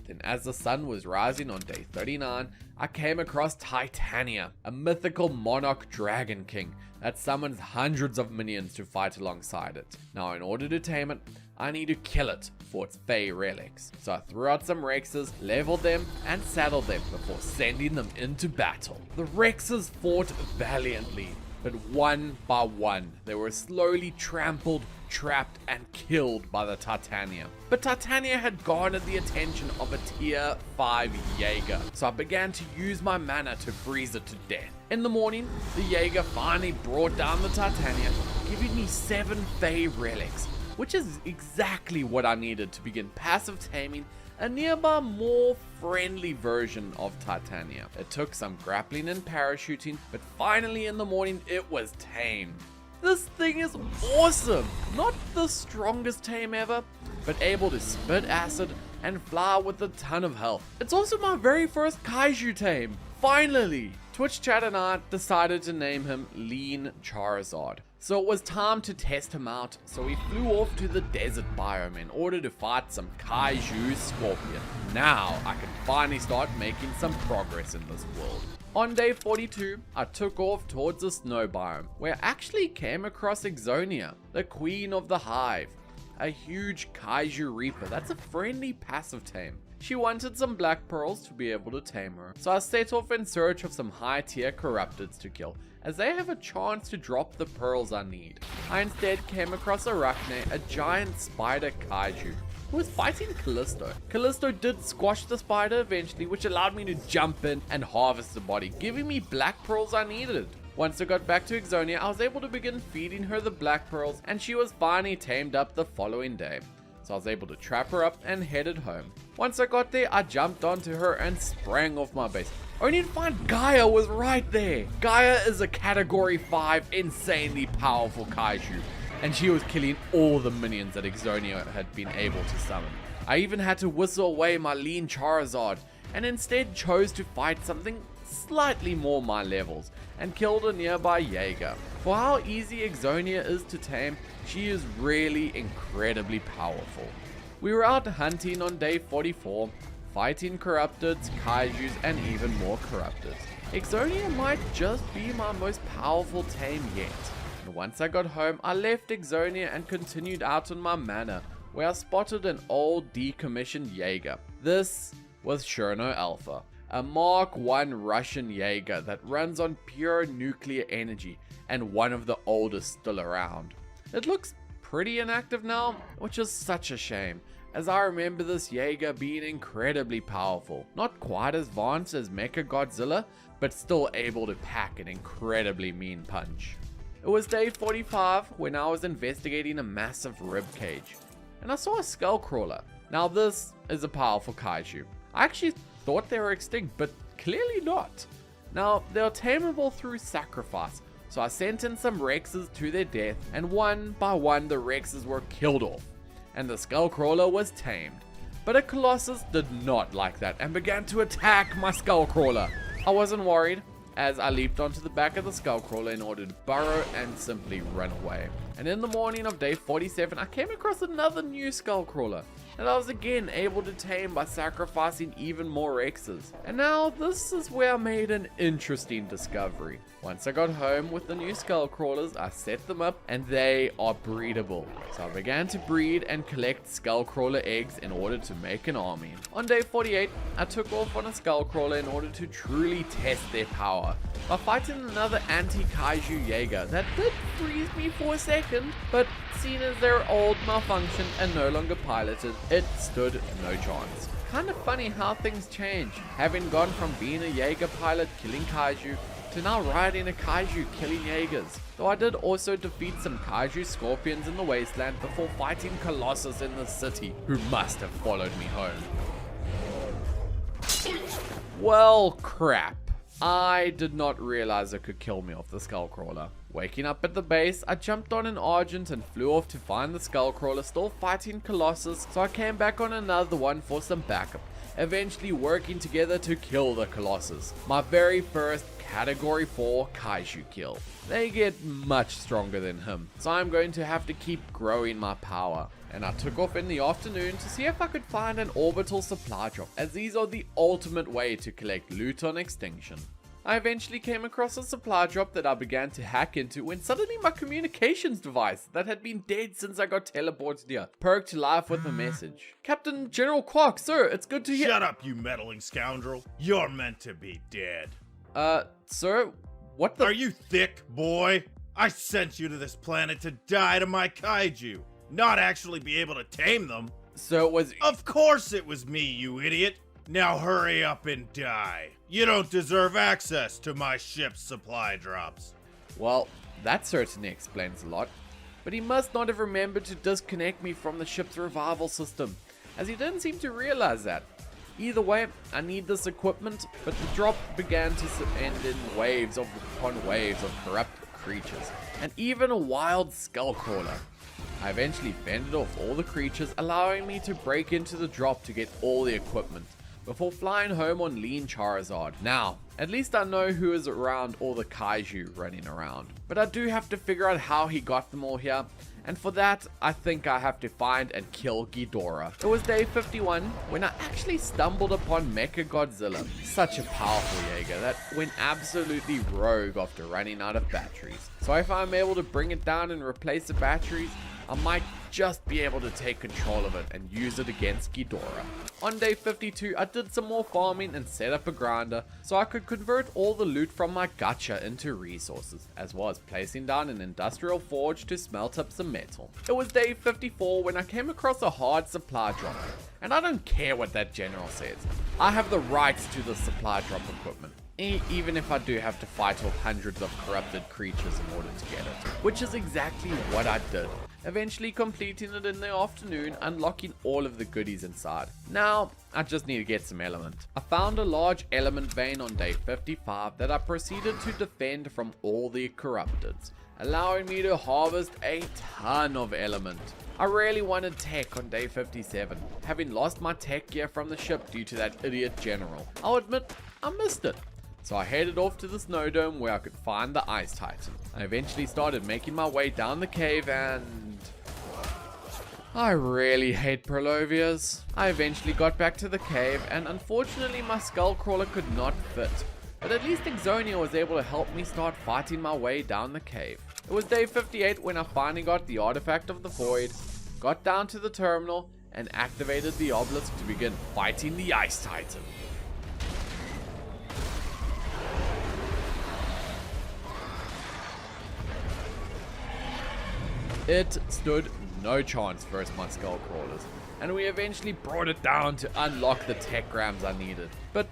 Then as the sun was rising on day 39, I came across Titania, a mythical monarch dragon king that summons hundreds of minions to fight alongside it. Now in order to tame it, I need to kill it for its Fey relics. So I threw out some Rexes, leveled them, and saddled them before sending them into battle. The Rexes fought valiantly, but one by one, they were slowly trampled, trapped, and killed by the Titania. But Titania had garnered the attention of a tier 5 Jaeger, so I began to use my mana to freeze it to death. In the morning, the Jaeger finally brought down the Titania, giving me 7 Fey relics, which is exactly what I needed to begin passive taming a nearby more friendly version of Titania. It took some grappling and parachuting, but finally in the morning it was tamed. This thing is awesome! Not the strongest tame ever, but able to spit acid and fly with a ton of health. It's also my very first Kaiju tame, finally! Twitch chat and I decided to name him Lean Charizard. So it was time to test him out, so we flew off to the desert biome in order to fight some Kaiju scorpion. Now I can finally start making some progress in this world. On day 42, I took off towards the snow biome, where I actually came across Exonia, the queen of the hive, a huge Kaiju reaper that's a friendly passive tame. She wanted some black pearls to be able to tame her, so I set off in search of some high tier corrupteds to kill, as they have a chance to drop the pearls I need. I instead came across Arachne, a giant spider Kaiju, who was fighting Callisto. Callisto did squash the spider eventually, which allowed me to jump in and harvest the body, giving me black pearls I needed. Once I got back to Exonia, I was able to begin feeding her the black pearls, and she was finally tamed up the following day. So I was able to trap her up and headed home. Once I got there, I jumped onto her and sprang off my base, only to find Gaia was right there. Gaia is a category 5 insanely powerful Kaiju, and she was killing all the minions that Exonia had been able to summon. I even had to whistle away my Lean Charizard, and instead chose to fight something slightly more my levels, and killed a nearby Jaeger. For how easy Exonia is to tame, she is really incredibly powerful. We were out hunting on day 44, fighting corrupteds, Kaijus, and even more corrupteds. Exonia might just be my most powerful tame yet. And once I got home, I left Exonia and continued out on my manor, where I spotted an old decommissioned Jaeger. This was Cherno Alpha, a Mark I Russian Jaeger that runs on pure nuclear energy and one of the oldest still around. It looks pretty inactive now, which is such a shame, as I remember this Jaeger being incredibly powerful. Not quite as advanced as Mechagodzilla, but still able to pack an incredibly mean punch. It was day 45 when I was investigating a massive ribcage, and I saw a skullcrawler. Now this is a powerful Kaiju. I actually thought they were extinct, but clearly not. Now they are tameable through sacrifice, so I sent in some Rexes to their death, and one by one the Rexes were killed off, and the skullcrawler was tamed. But a Colossus did not like that and began to attack my skullcrawler. I wasn't worried, as I leaped onto the back of the skullcrawler in order to burrow and simply run away. And in the morning of day 47, I came across another new skullcrawler, and I was again able to tame by sacrificing even more Rexes. And now this is where I made an interesting discovery. Once I got home with the new skullcrawlers, I set them up and they are breedable. So I began to breed and collect skullcrawler eggs in order to make an army. On day 48, I took off on a skullcrawler in order to truly test their power by fighting another anti-Kaiju Jaeger that did freeze me for a second, but seeing as they're old, malfunctioned, and no longer piloted, it stood no chance. Kind of funny how things change, having gone from being a Jaeger pilot killing Kaiju to now riding a Kaiju killing Jaegers. Though I did also defeat some Kaiju scorpions in the wasteland before fighting Colossus in the city, who must have followed me home. Well, crap. I did not realize it could kill me off the skullcrawler. Waking up at the base, I jumped on an Argent and flew off to find the Skullcrawler still fighting Colossus, so I came back on another one for some backup, eventually working together to kill the Colossus. My very first Category 4 Kaiju kill. They get much stronger than him, so I'm going to have to keep growing my power. And I took off in the afternoon to see if I could find an orbital supply drop, as these are the ultimate way to collect loot on extinction. I eventually came across a supply drop that I began to hack into when suddenly my communications device that had been dead since I got teleported here perked to life with a message. Captain General Quark, sir, it's good to hear— Shut up, you meddling scoundrel. You're meant to be dead. Sir, what the— Are you thick, boy? I sent you to this planet to die to my kaiju, not actually be able to tame them. So it was— Of course it was me, you idiot. Now hurry up and die. You don't deserve access to my ship's supply drops. Well, that certainly explains a lot. But he must not have remembered to disconnect me from the ship's revival system, as he didn't seem to realize that. Either way, I need this equipment, but the drop began to end in waves upon waves of corrupt creatures, and even a wild Skullcrawler. I eventually fended off all the creatures, allowing me to break into the drop to get all the equipment, before flying home on Lean Charizard. Now, at least I know who is around all the Kaiju running around, but I do have to figure out how he got them all here, and for that, I think I have to find and kill Ghidorah. It was day 51 when I actually stumbled upon Mecha Godzilla, such a powerful Jaeger that went absolutely rogue after running out of batteries. So if I'm able to bring it down and replace the batteries, I might just be able to take control of it and use it against Ghidorah. On day 52, I did some more farming and set up a grinder so I could convert all the loot from my gacha into resources, as well as placing down an industrial forge to smelt up some metal. It was day 54 when I came across a hard supply drop, and I don't care what that general says. I have the rights to the supply drop equipment, even if I do have to fight off hundreds of corrupted creatures in order to get it, which is exactly what I did. Eventually completing it in the afternoon, unlocking all of the goodies inside. Now, I just need to get some element. I found a large element vein on day 55 that I proceeded to defend from all the corrupteds, allowing me to harvest a ton of element. I really wanted tech on day 57, having lost my tech gear from the ship due to that idiot general. I'll admit, I missed it. So I headed off to the snow dome where I could find the Ice Titan. I eventually started making my way down the cave and I really hate Prolovias. I eventually got back to the cave and unfortunately my Skullcrawler could not fit. But at least Exonia was able to help me start fighting my way down the cave. It was day 58 when I finally got the Artifact of the Void, got down to the terminal and activated the obelisk to begin fighting the Ice Titan. It stood no chance versus my Skullcrawlers, and we eventually brought it down to unlock the tech grams I needed. But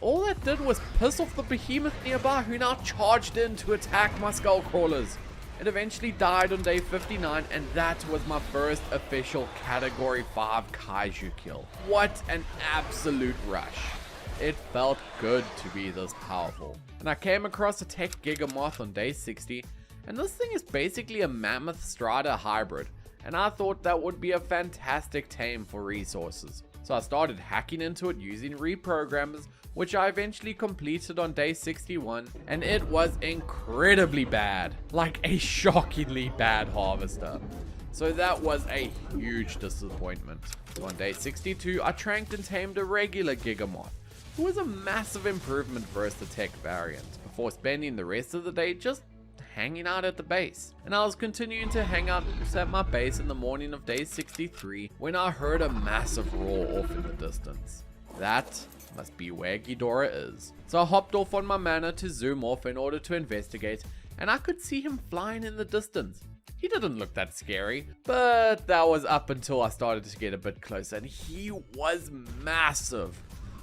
all that did was piss off the behemoth nearby, who now charged in to attack my Skullcrawlers. It eventually died on day 59, and that was my first official Category 5 Kaiju kill. What an absolute rush. It felt good to be this powerful. And I came across a Tech Gigamoth on day 60, and this thing is basically a Mammoth Strider hybrid, and I thought that would be a fantastic tame for resources. So I started hacking into it using reprogrammers, which I eventually completed on day 61, and it was incredibly bad, like a shockingly bad harvester. So that was a huge disappointment. So on day 62, I tranked and tamed a regular Gigamoth, who was a massive improvement versus the tech variant, before spending the rest of the day just hanging out at the base. And I was continuing to hang out at my base in the morning of day 63 when I heard a massive roar off in the distance. That must be where Ghidorah is. So I hopped off on my mana to zoom off in order to investigate, and I could see him flying in the distance. He didn't look that scary, but that was up until I started to get a bit closer, and he was massive.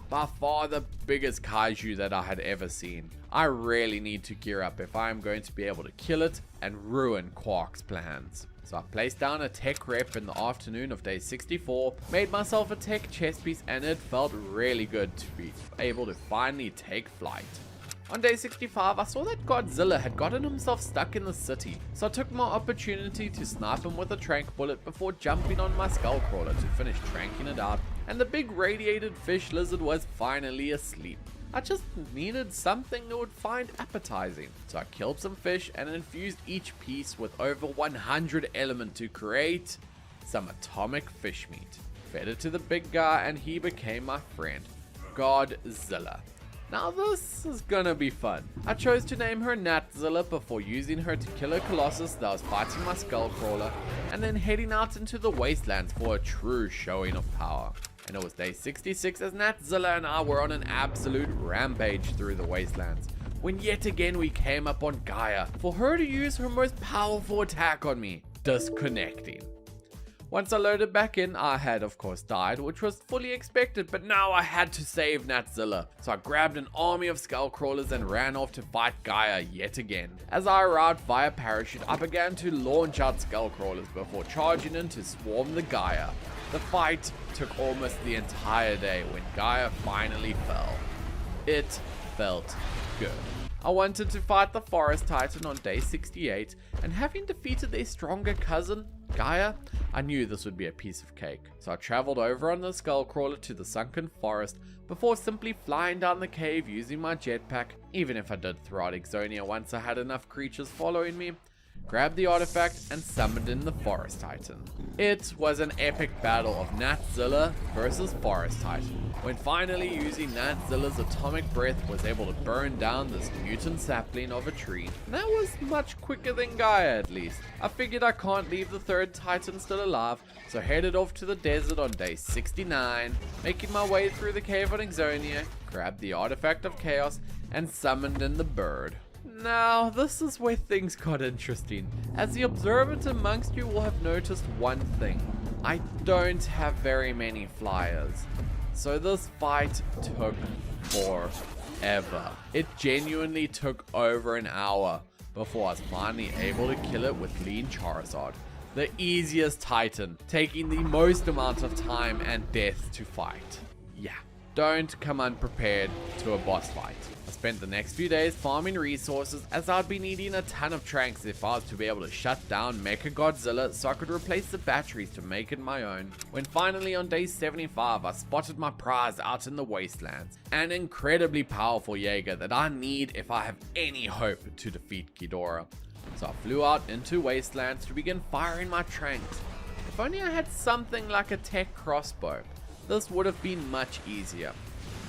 By far the biggest kaiju that I had ever seen. I really need to gear up if I am going to be able to kill it and ruin Quark's plans. So I placed down a tech rep in the afternoon of day 64, made myself a tech chest piece, and it felt really good to be able to finally take flight. On day 65, I saw that Godzilla had gotten himself stuck in the city, so I took my opportunity to snipe him with a trank bullet before jumping on my skullcrawler to finish tranking it out, and the big radiated fish lizard was finally asleep. I just needed something that would find appetizing, so I killed some fish and infused each piece with over 100 element to create some atomic fish meat. Fed it to the big guy and he became my friend, Godzilla. Now this is gonna be fun. I chose to name her Natzilla before using her to kill a colossus that was fighting my skullcrawler, and then heading out into the wastelands for a true showing of power. And it was day 66 as Natzilla and I were on an absolute rampage through the wastelands, when yet again we came up on Gaia for her to use her most powerful attack on me, disconnecting. Once I loaded back in, I had of course died, which was fully expected, but now I had to save Natzilla, so I grabbed an army of skullcrawlers and ran off to fight Gaia yet again. As I arrived via parachute, I began to launch out skullcrawlers before charging in to swarm the Gaia. The fight took almost the entire day when Gaia finally fell. It felt good. I wanted to fight the Forest Titan on day 68, and having defeated their stronger cousin, Gaia, I knew this would be a piece of cake. So I traveled over on the Skullcrawler to the sunken forest before simply flying down the cave using my jetpack, even if I did throw out Exonia once I had enough creatures following me, grabbed the artifact and summoned in the Forest Titan. It was an epic battle of Natzilla versus Forest Titan, when finally using Natzilla's atomic breath was able to burn down this mutant sapling of a tree. And that was much quicker than Gaia at least. I figured I can't leave the third Titan still alive, so headed off to the desert on day 69, making my way through the cave on Exonia, grabbed the artifact of chaos, and summoned in the bird. Now, this is where things got interesting, as the observant amongst you will have noticed one thing. I don't have very many flyers, so this fight took forever. It genuinely took over an hour before I was finally able to kill it with Lean Charizard, the easiest Titan, taking the most amount of time and death to fight. Yeah, don't come unprepared to a boss fight. I spent the next few days farming resources as I'd be needing a ton of tranks if I was to be able to shut down Mecha Godzilla so I could replace the batteries to make it my own. When finally on day 75 I spotted my prize out in the wastelands, an incredibly powerful Jaeger that I need if I have any hope to defeat Ghidorah. So I flew out into wastelands to begin firing my tranks. If only I had something like a tech crossbow, this would have been much easier.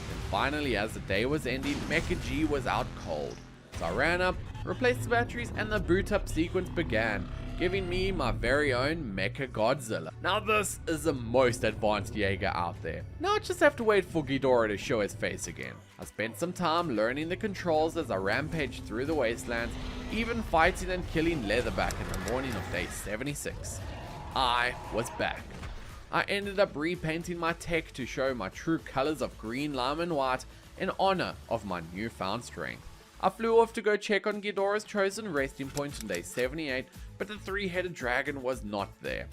And finally, as the day was ending, Mecha G was out cold. So I ran up, replaced the batteries, and the boot up sequence began, giving me my very own Mecha Godzilla. Now this is the most advanced Jaeger out there. Now I just have to wait for Ghidorah to show his face again. I spent some time learning the controls as I rampaged through the wastelands, even fighting and killing Leatherback in the morning of day 76. I was back. I ended up repainting my tech to show my true colors of green, lime and white in honor of my newfound strength. I flew off to go check on Ghidorah's chosen resting point on day 78, but the three-headed dragon was not there.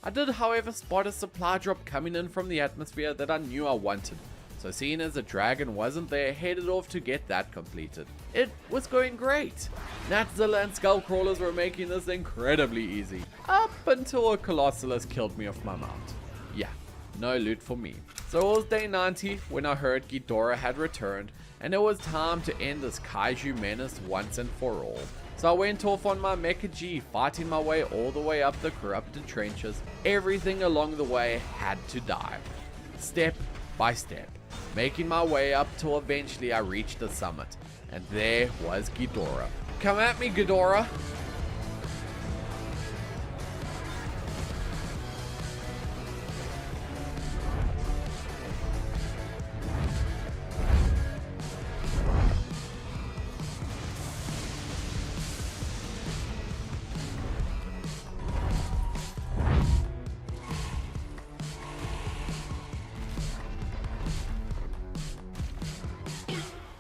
I did however spot a supply drop coming in from the atmosphere that I knew I wanted, so seeing as the dragon wasn't there, headed off to get that completed. It was going great. Natzilla and Skullcrawlers were making this incredibly easy, up until a Colossalus killed me off my mount. Yeah, no loot for me. So it was day 90 when I heard Ghidorah had returned, and it was time to end this Kaiju menace once and for all. So I went off on my Mecha G, fighting my way all the way up the corrupted trenches. Everything along the way had to die, step by step, making my way up till eventually I reached the summit, and there was Ghidorah. Come at me, Ghidorah!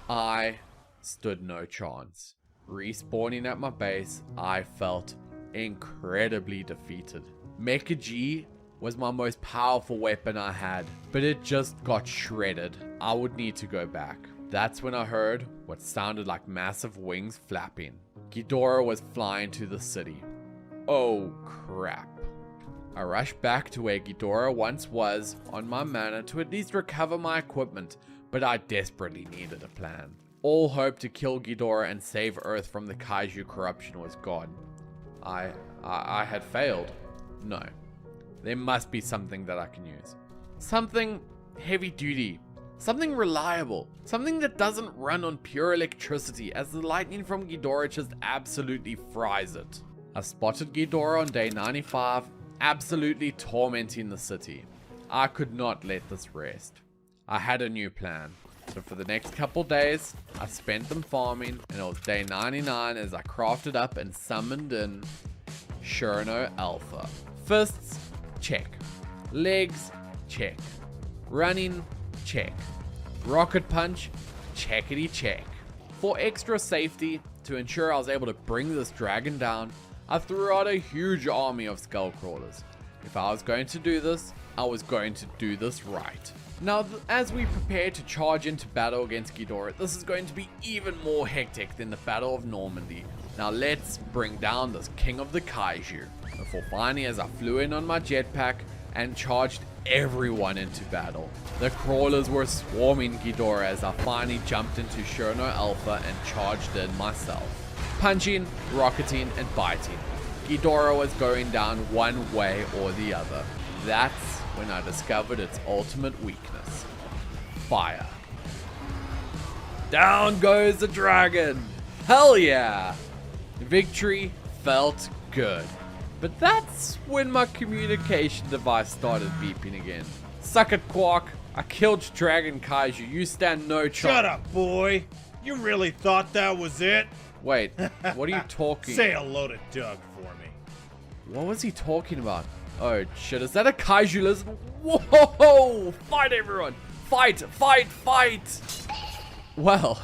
I stood no chance. Respawning at my base, I felt incredibly defeated. Mecha G was my most powerful weapon I had, but it just got shredded. I would need to go back. That's when I heard what sounded like massive wings flapping. Ghidorah was flying to the city. Oh crap. I rushed back to where Ghidorah once was on my manor to at least recover my equipment, but I desperately needed a plan. All hope to kill Ghidorah and save Earth from the Kaiju corruption was gone. I had failed. No. There must be something that I can use. Something heavy duty. Something reliable. Something that doesn't run on pure electricity, as the lightning from Ghidorah just absolutely fries it. I spotted Ghidorah on day 95, absolutely tormenting the city. I could not let this rest. I had a new plan. So for the next couple days, I spent them farming, and it was day 99 as I crafted up and summoned in Cherno Alpha. Fists, check. Legs, check. Running, check. Rocket punch, checkity check. For extra safety, to ensure I was able to bring this dragon down, I threw out a huge army of skull crawlers. If I was going to do this, I was going to do this right. Now, as we prepare to charge into battle against Ghidorah, this is going to be even more hectic than the Battle of Normandy. Now let's bring down this king of the Kaiju. Before finally, as I flew in on my jetpack and charged everyone into battle. The crawlers were swarming Ghidorah as I finally jumped into Cherno Alpha and charged in myself. Punching, rocketing, and biting. Ghidorah was going down one way or the other. That's when I discovered its ultimate weakness. Fire. Down goes the dragon! Hell yeah! Victory felt good. But that's when my communication device started beeping again. Suck it, Quark. I killed Dragon Kaiju. You stand no chance. Shut up, boy. You really thought that was it? Wait, what are you talking? Say hello to Doug for me. What was he talking about? Oh shit, is that a Kaiju lizard? Whoa! Fight, everyone! Fight! Fight! Fight! Well,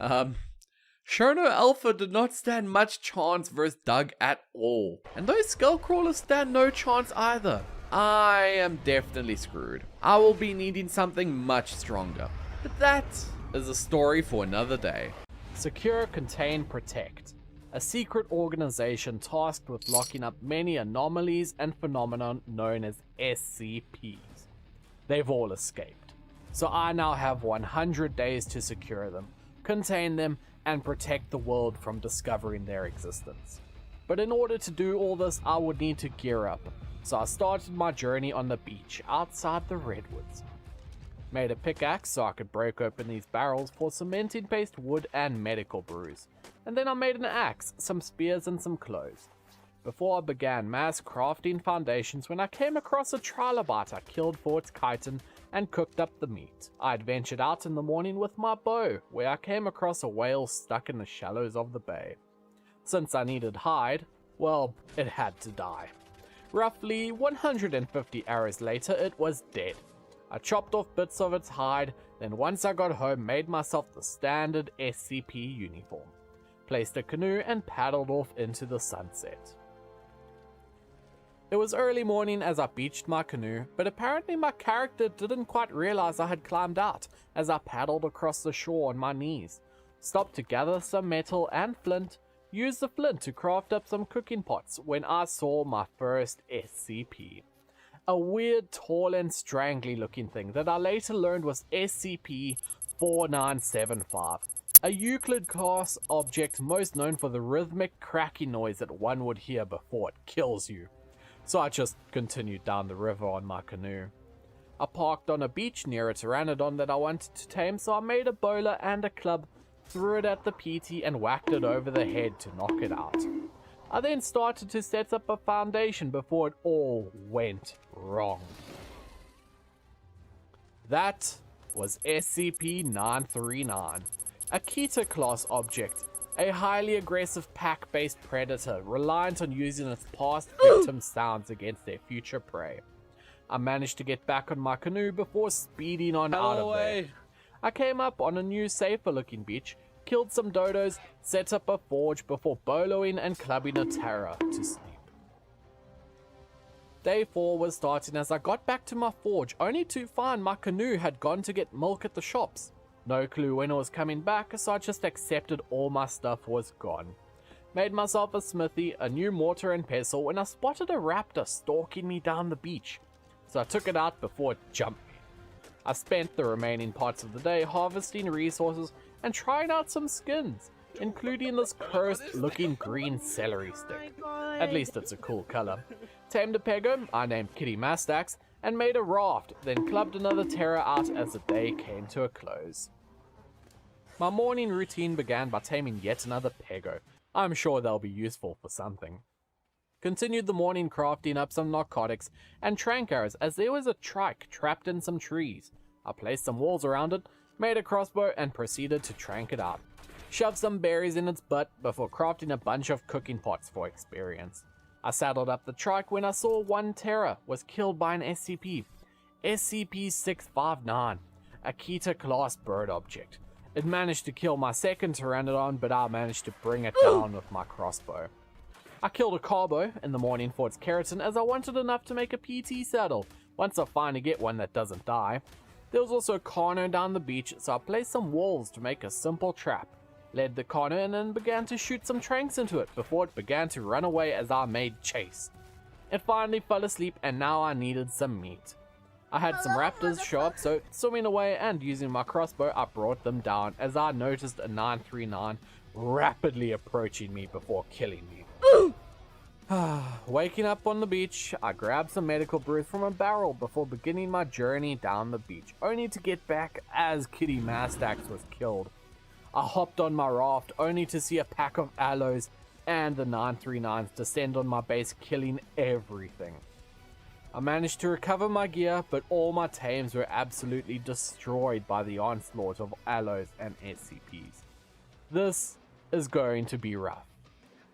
Cherno Alpha did not stand much chance versus Doug at all. And those skull crawlers stand no chance either. I am definitely screwed. I will be needing something much stronger. But that is a story for another day. Secure, Contain, Protect. A secret organization tasked with locking up many anomalies and phenomena known as SCPs. They've all escaped. So I now have 100 days to secure them, contain them, and protect the world from discovering their existence. But in order to do all this, I would need to gear up. So I started my journey on the beach outside the redwoods. Made a pickaxe so I could break open these barrels for cementing paste, wood, and medical brews. And then I made an axe, some spears, and some clothes. Before I began mass crafting foundations when I came across a trilobite I killed for its chitin and cooked up the meat. I adventured out in the morning with my bow, where I came across a whale stuck in the shallows of the bay. Since I needed hide, well, it had to die. Roughly 150 hours later, it was dead. I chopped off bits of its hide, then once I got home made myself the standard SCP uniform, placed a canoe and paddled off into the sunset. It was early morning as I beached my canoe, but apparently my character didn't quite realize I had climbed out as I paddled across the shore on my knees. Stopped to gather some metal and flint, used the flint to craft up some cooking pots when I saw my first SCP. A weird, tall and strangly looking thing that I later learned was SCP-4975, a Euclid-class object most known for the rhythmic cracking noise that one would hear before it kills you. So I just continued down the river on my canoe. I parked on a beach near a pteranodon that I wanted to tame, so I made a bowler and a club, threw it at the PT and whacked it over the head to knock it out. I then started to set up a foundation before it all went wrong. That was SCP-939, a Keter-class object, a highly aggressive pack-based predator reliant on using its past victim sounds against their future prey. I managed to get back on my canoe before speeding on out of there. I came up on a new safer looking beach, killed some dodos, set up a forge before boloing and clubbing a terror to sleep. Day 4 was starting as I got back to my forge, only to find my canoe had gone to get milk at the shops. No clue when it was coming back, so I just accepted all my stuff was gone. Made myself a smithy, a new mortar and pestle, when I spotted a raptor stalking me down the beach. So I took it out before it jumped me. I spent the remaining parts of the day harvesting resources and trying out some skins, including this cursed looking green celery stick. At least it's a cool color. Tamed a pego I named Kitty Mastax and made a raft, then clubbed another terror out as the day came to a close. My morning routine began by taming yet another pego. I'm sure they'll be useful for something. Continued the morning crafting up some narcotics and trank arrows as there was a trike trapped in some trees. I placed some walls around it, made a crossbow and proceeded to trank it out. Shoved some berries in its butt before crafting a bunch of cooking pots for experience. I saddled up the trike when I saw one terror was killed by an SCP. SCP-659, a Kita class bird object. It managed to kill my second pteranodon, but I managed to bring it down with my crossbow. I killed a carbo in the morning for its keratin as I wanted enough to make a PT saddle, once I finally get one that doesn't die. There was also a Carno down the beach, so I placed some walls to make a simple trap. Led the Carno and then began to shoot some tranks into it before it began to run away as I made chase. It finally fell asleep and now I needed some meat. I had some raptors show up, so swimming away and using my crossbow I brought them down as I noticed a 939 rapidly approaching me before killing me. Waking up on the beach, I grabbed some medical brews from a barrel before beginning my journey down the beach, only to get back as Kitty Mastax was killed. I hopped on my raft only to see a pack of aloes and the 939s descend on my base, killing everything. I managed to recover my gear, but all my tames were absolutely destroyed by the onslaught of aloes and SCPs. This is going to be rough.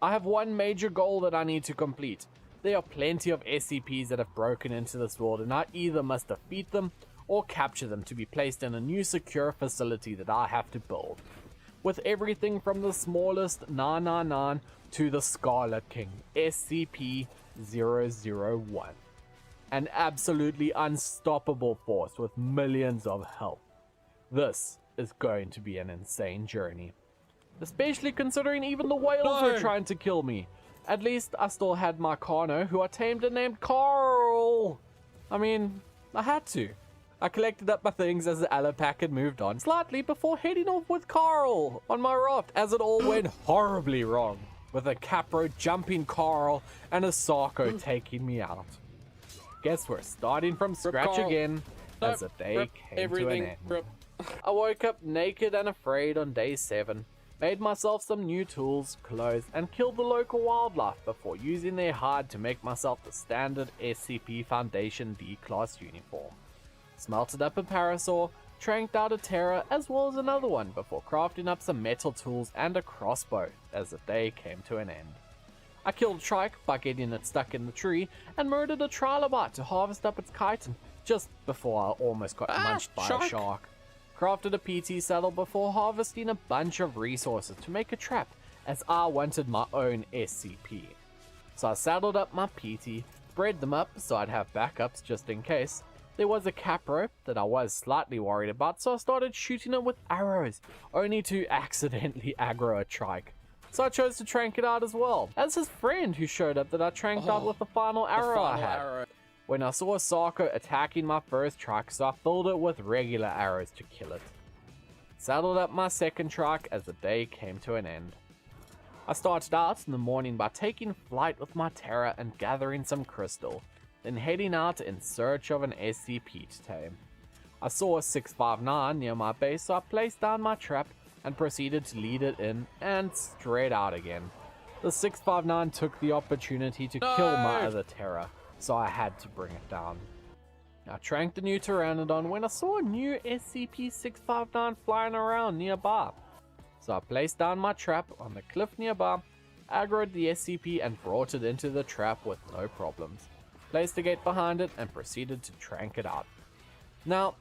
I have one major goal that I need to complete. There are plenty of SCPs that have broken into this world and I either must defeat them or capture them to be placed in a new secure facility that I have to build. With everything from the smallest 999 to the Scarlet King, SCP-001. An absolutely unstoppable force with millions of health. This is going to be an insane journey. Especially considering even the whales were trying to kill me. At least I still had my Carno, who I tamed and named Carl. I mean, I had to. I collected up my things as the Alapack had moved on slightly before heading off with Carl on my raft, as it all went horribly wrong, with a Capro jumping Carl and a Sarko taking me out. Guess we're starting from scratch again as the day came to an end. I woke up naked and afraid on day 7. Made myself some new tools, clothes, and killed the local wildlife before using their hide to make myself the standard SCP Foundation D-Class uniform. Smelted up a parasaur, tranked out a terror as well as another one before crafting up some metal tools and a crossbow as the day came to an end. I killed a trike by getting it stuck in the tree and murdered a trilobite to harvest up its chitin just before I almost got munched by a shark. Crafted a PT saddle before harvesting a bunch of resources to make a trap as I wanted my own SCP. So I saddled up my PT, bred them up so I'd have backups just in case. There was a Capro that I was slightly worried about, so I started shooting it with arrows, only to accidentally aggro a trike. So I chose to trank it out as well, as his friend who showed up that I tranked out with the final arrow I had. When I saw a Sarko attacking my first trike, so I filled it with regular arrows to kill it. Saddled up my second trike as the day came to an end. I started out in the morning by taking flight with my Terra and gathering some crystal, then heading out in search of an SCP to tame. I saw a 659 near my base, so I placed down my trap and proceeded to lead it in and straight out again. The 659 took the opportunity to kill my other Terra, so I had to bring it down. I tranked a new Pteranodon when I saw a new SCP-659 flying around nearby. So I placed down my trap on the cliff nearby, aggroed the SCP and brought it into the trap with no problems. Placed a gate behind it and proceeded to trank it out. Now,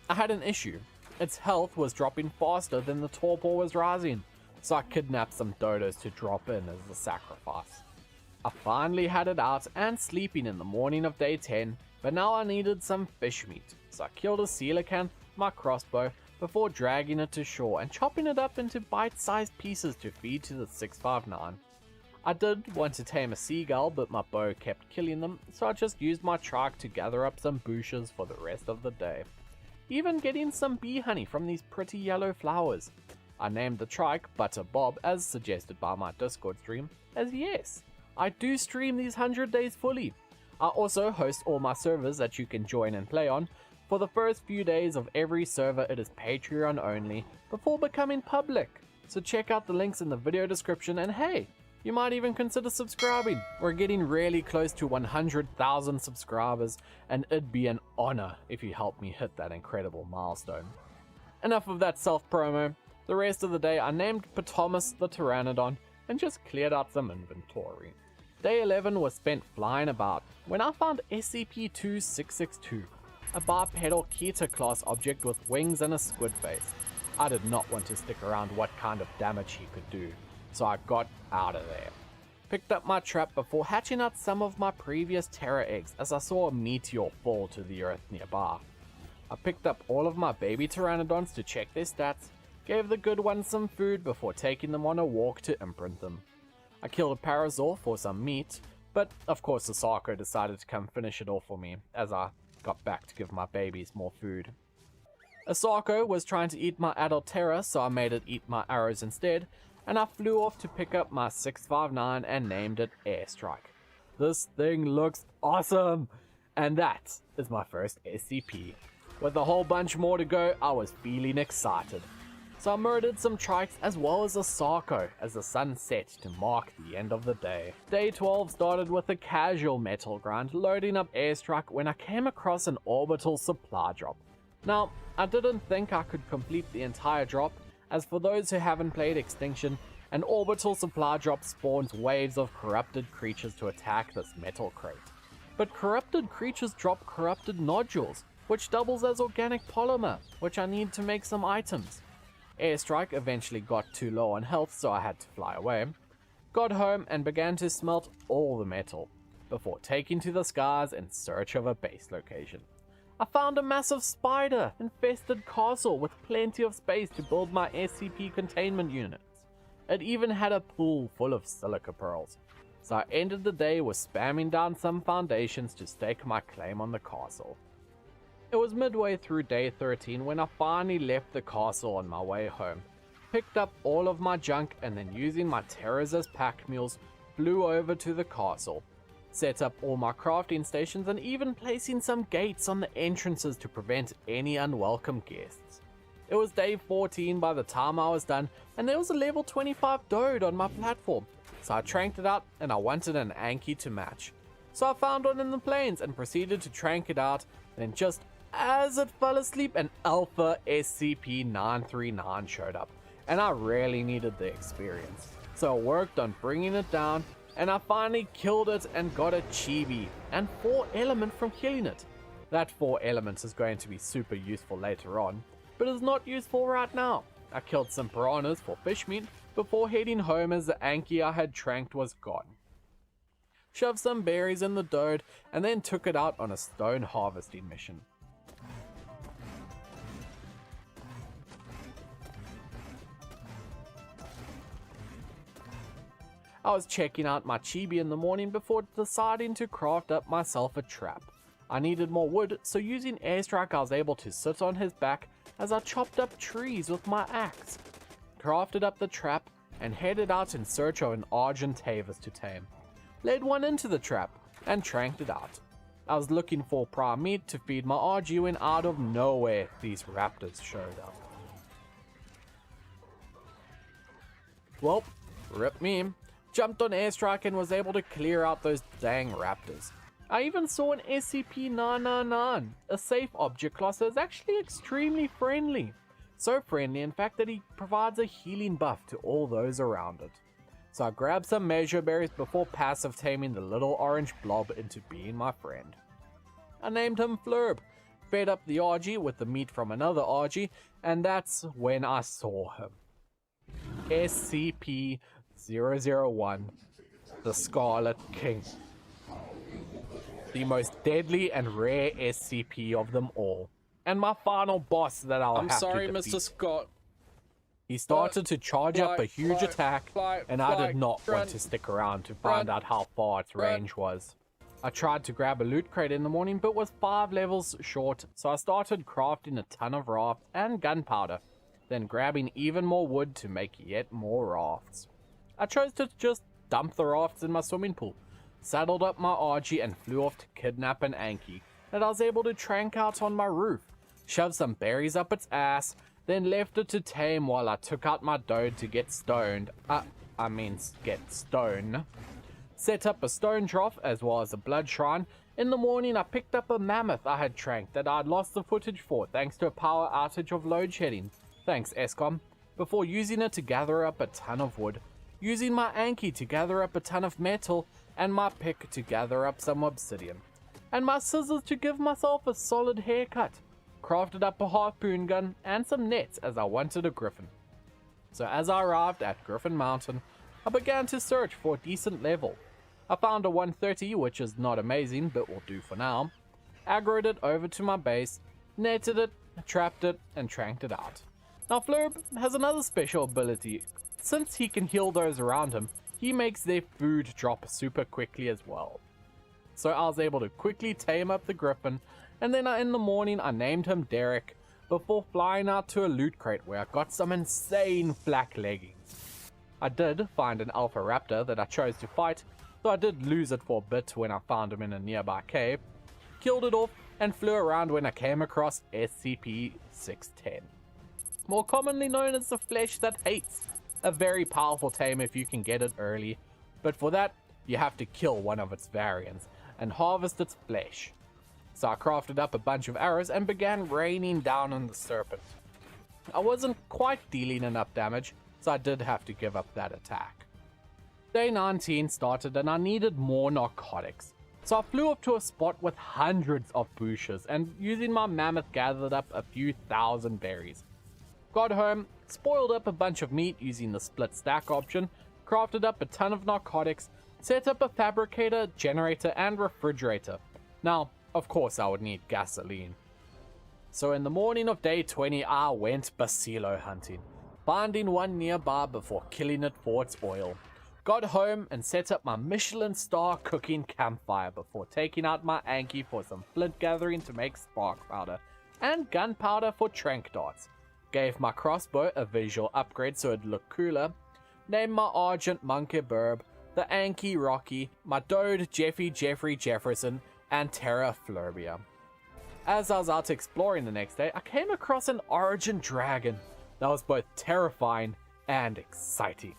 I had an issue. Its health was dropping faster than the torpor was rising, so I kidnapped some dodos to drop in as a sacrifice. I finally had it out and sleeping in the morning of day 10, but now I needed some fish meat, so I killed a coelacanth with my crossbow before dragging it to shore and chopping it up into bite-sized pieces to feed to the 659. I did want to tame a seagull, but my bow kept killing them, so I just used my trike to gather up some bushes for the rest of the day. Even getting some bee honey from these pretty yellow flowers. I named the trike Butter Bob as suggested by my Discord stream, as yes, I do stream these 100 days fully. I also host all my servers that you can join and play on. For the first few days of every server it is Patreon only, before becoming public. So check out the links in the video description, and hey, you might even consider subscribing. We're getting really close to 100,000 subscribers, and it'd be an honor if you help me hit that incredible milestone. Enough of that self-promo. The rest of the day I named Ptomus the Pteranodon and just cleared out some inventory. Day 11 was spent flying about when I found SCP-2662, a bipedal Keter class object with wings and a squid face. I did not want to stick around what kind of damage he could do, so I got out of there. Picked up my trap before hatching out some of my previous terror eggs as I saw a meteor fall to the earth nearby. I picked up all of my baby pteranodons to check their stats, gave the good ones some food before taking them on a walk to imprint them. I killed a parasaur for some meat, but of course the Sarko decided to come finish it all for me as I got back to give my babies more food. A Sarko was trying to eat my adult terror, so I made it eat my arrows instead, and I flew off to pick up my 659 and named it Airstrike. This thing looks awesome! And that is my first SCP. With a whole bunch more to go, I was feeling excited. So I murdered some trikes as well as a Sarko as the sun set to mark the end of the day. Day 12 started with a casual metal grind loading up Airstrike when I came across an orbital supply drop. Now, I didn't think I could complete the entire drop, as for those who haven't played Extinction, an orbital supply drop spawns waves of corrupted creatures to attack this metal crate. But corrupted creatures drop corrupted nodules, which doubles as organic polymer, which I need to make some items. Airstrike eventually got too low on health, so I had to fly away. Got home and began to smelt all the metal, before taking to the skies in search of a base location. I found a massive spider-infested castle with plenty of space to build my SCP containment units. It even had a pool full of silica pearls, so I ended the day with spamming down some foundations to stake my claim on the castle. It was midway through day 13 when I finally left the castle on my way home, picked up all of my junk, and then using my terrors as pack mules, flew over to the castle, set up all my crafting stations, and even placing some gates on the entrances to prevent any unwelcome guests. It was day 14 by the time I was done, and there was a level 25 Dode on my platform, so I tranked it out and I wanted an Anki to match. So I found one in the plains and proceeded to trank it out, and then just as it fell asleep, an Alpha SCP-939 showed up, and I really needed the experience. So I worked on bringing it down, and I finally killed it and got a chibi and 4 element from killing it. That 4 elements is going to be super useful later on, but is not useful right now. I killed some piranhas for fish meat before heading home as the Anki I had tranked was gone. Shoved some berries in the Dode and then took it out on a stone harvesting mission. I was checking out my chibi in the morning before deciding to craft up myself a trap. I needed more wood, so using Airstrike I was able to sit on his back as I chopped up trees with my axe, crafted up the trap, and headed out in search of an Argentavis to tame. Led one into the trap and tranked it out. I was looking for prime meat to feed my RG when out of nowhere these raptors showed up. Well, rip me. Jumped on Airstrike and was able to clear out those dang raptors. I even saw an SCP-999, a safe object class that is actually extremely friendly. So friendly in fact that he provides a healing buff to all those around it. So I grabbed some measure berries before passive taming the little orange blob into being my friend. I named him Flurb, fed up the RG with the meat from another RG, and that's when I saw him. SCP-001. the Scarlet King. The most deadly and rare SCP of them all. And my final boss that I'll I'm have sorry, to defeat. Mr. Scott. He started to charge up a huge attack, and I did not run, want to stick around to find out how far its range was. I tried to grab a loot crate in the morning, but was 5 levels short, so I started crafting a ton of rafts and gunpowder, then grabbing even more wood to make yet more rafts. I chose to just dump the rafts in my swimming pool, saddled up my RG and flew off to kidnap an Anki that I was able to trank out on my roof, shoved some berries up its ass, then left it to tame while I took out my dode to get stoned. Get stone. Set up a stone trough as well as a blood shrine. In the morning, I picked up a mammoth I had tranked that I'd lost the footage for thanks to a power outage of load shedding. Thanks, Escom. Before using it to gather up a ton of wood, using my Anki to gather up a ton of metal, and my pick to gather up some obsidian, and my scissors to give myself a solid haircut. Crafted up a harpoon gun and some nets as I wanted a griffin. So as I arrived at Griffin Mountain, I began to search for a decent level. I found a 130, which is not amazing, but will do for now. Aggroed it over to my base, netted it, trapped it, and tranked it out. Now Flurb has another special ability. Since he can heal those around him, he makes their food drop super quickly as well. So I was able to quickly tame up the Griffin, and then in the morning I named him Derek, before flying out to a loot crate where I got some insane flak leggings. I did find an Alpha Raptor that I chose to fight, though I did lose it for a bit when I found him in a nearby cave, killed it off, and flew around when I came across SCP-610. More commonly known as the Flesh That Hates, a very powerful tame if you can get it early, but for that, you have to kill one of its variants and harvest its flesh. So I crafted up a bunch of arrows and began raining down on the serpent. I wasn't quite dealing enough damage, so I did have to give up that attack. Day 19 started and I needed more narcotics, so I flew up to a spot with hundreds of bushes and using my mammoth gathered up a few thousand berries. Got home, spoiled up a bunch of meat using the split stack option, crafted up a ton of narcotics, set up a fabricator, generator, and refrigerator. Now, of course I would need gasoline. So in the morning of day 20, I went Basilo hunting, finding one nearby before killing it for its oil. Got home and set up my Michelin star cooking campfire before taking out my Anki for some flint gathering to make spark powder, and gunpowder for trank darts. Gave my crossbow a visual upgrade so it'd look cooler, named my Argent Monkey Burb, the Anki Rocky, my Dode Jeffrey Jefferson, and Terra Flurbia. As I was out exploring the next day, I came across an origin dragon that was both terrifying and exciting.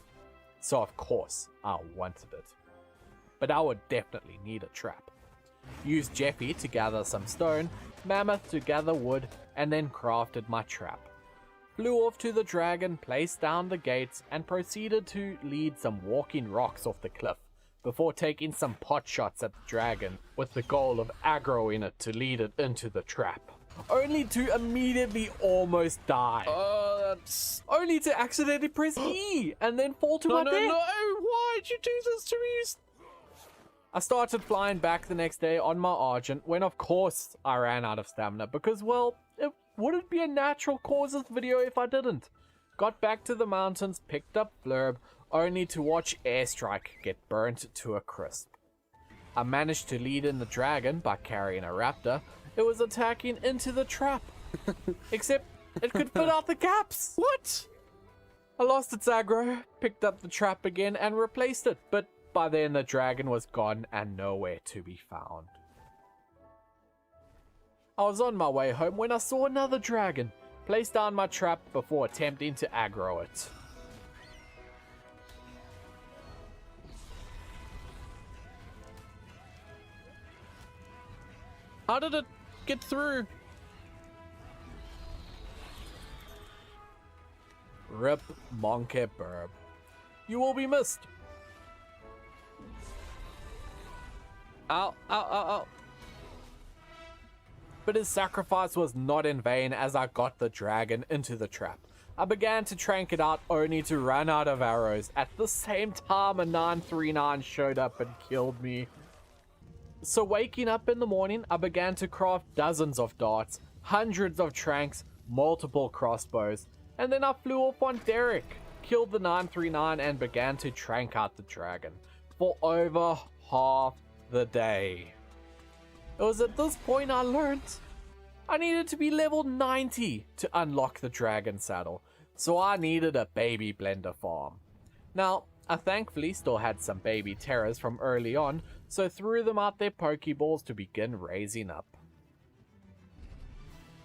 So of course, I wanted it. But I would definitely need a trap. Used Jeffy to gather some stone, Mammoth to gather wood, and then crafted my trap. Flew off to the dragon, placed down the gates, and proceeded to lead some walking rocks off the cliff, before taking some pot shots at the dragon, with the goal of aggroing it to lead it into the trap. Only to immediately almost die. Only to accidentally press E, and then fall to my death. No, why'd you do this to me? I started flying back the next day on my Argent, when of course I ran out of stamina, because well, it wouldn't be a natural cause of this video if I didn't. Got back to the mountains, picked up Flurb, only to watch Airstrike get burnt to a crisp. I managed to lead in the dragon by carrying a raptor. It was attacking into the trap. Except it could fit out the gaps. What? I lost its aggro, picked up the trap again and replaced it, but by then the dragon was gone and nowhere to be found. I was on my way home when I saw another dragon. Placed down my trap before attempting to aggro it. How did it get through? Rip Monkey Burb. You will be missed. Ow, ow, ow, ow. But his sacrifice was not in vain as I got the dragon into the trap. I began to trank it out only to run out of arrows. At the same time, a 939 showed up and killed me. So waking up in the morning, I began to craft dozens of darts, hundreds of tranks, multiple crossbows, and then I flew off on Derek, killed the 939 and began to trank out the dragon for over half the day. It was at this point I learned I needed to be level 90 to unlock the dragon saddle, so I needed a baby blender farm. Now, I thankfully still had some baby terrors from early on, so threw them out their Pokeballs to begin raising up.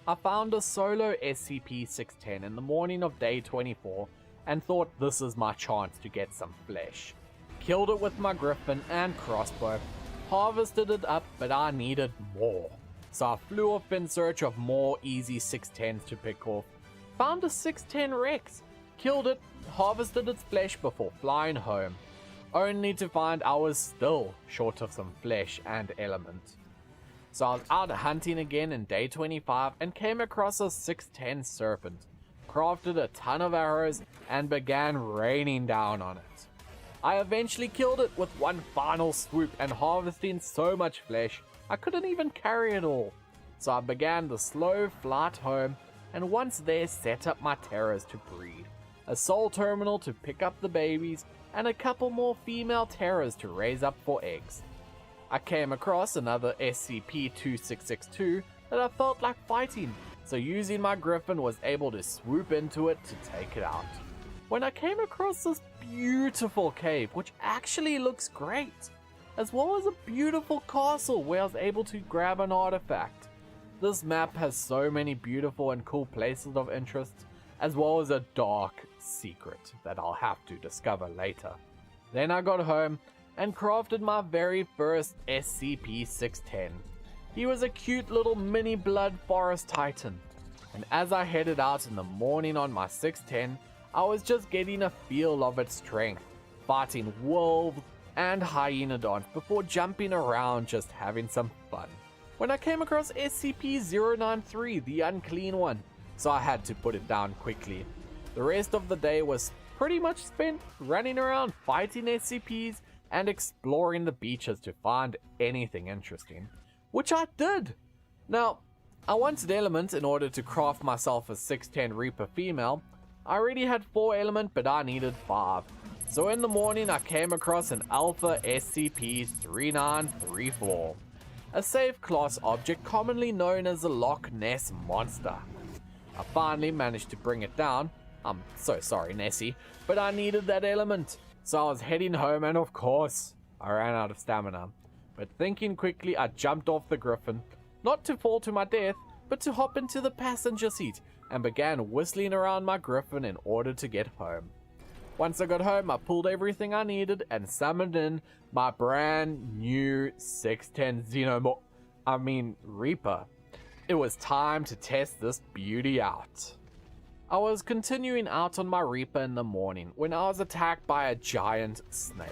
I found a solo SCP-610 in the morning of day 24 and thought this is my chance to get some flesh. Killed it with my griffin and crossbow, harvested it up, but I needed more. So I flew off in search of more easy 610s to pick off. Found a 610 Rex, killed it, harvested its flesh before flying home, only to find I was still short of some flesh and element. So I was out hunting again in day 25 and came across a 610 serpent, crafted a ton of arrows and began raining down on it. I eventually killed it with one final swoop and harvesting so much flesh I couldn't even carry it all. So I began the slow flight home and once there set up my terrors to breed, a soul terminal to pick up the babies and a couple more female terrors to raise up for eggs. I came across another SCP-2662 that I felt like fighting, so using my griffin was able to swoop into it to take it out. When I came across this beautiful cave, which actually looks great, as well as a beautiful castle where I was able to grab an artifact. This map has so many beautiful and cool places of interest, as well as a dark secret that I'll have to discover later. Then I got home and crafted my very first SCP-610. He was a cute little mini blood forest titan, and as I headed out in the morning on my 610, I was just getting a feel of its strength, fighting wolves and hyenodons before jumping around just having some fun. When I came across SCP-093, the unclean one, so I had to put it down quickly. The rest of the day was pretty much spent running around fighting SCPs and exploring the beaches to find anything interesting, which I did. Now, I wanted element in order to craft myself a 610 Reaper female. I already had 4 element, but I needed 5. So in the morning I came across an Alpha SCP-3934, a safe class object commonly known as the Loch Ness Monster. I finally managed to bring it down. I'm so sorry, Nessie, but I needed that element. So I was heading home and of course, I ran out of stamina. But thinking quickly, I jumped off the griffin, not to fall to my death, but to hop into the passenger seat and began whistling around my griffin in order to get home. Once I got home, I pulled everything I needed and summoned in my brand new 610 Reaper. It was time to test this beauty out. I was continuing out on my Reaper in the morning when I was attacked by a giant snake,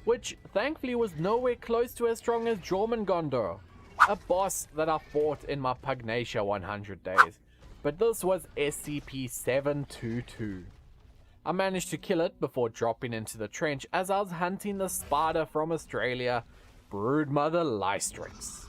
which thankfully was nowhere close to as strong as Jormungandr, a boss that I fought in my Pugnacia 100 days, but this was SCP-722. I managed to kill it before dropping into the trench as I was hunting the spider from Australia, Broodmother Lystrix.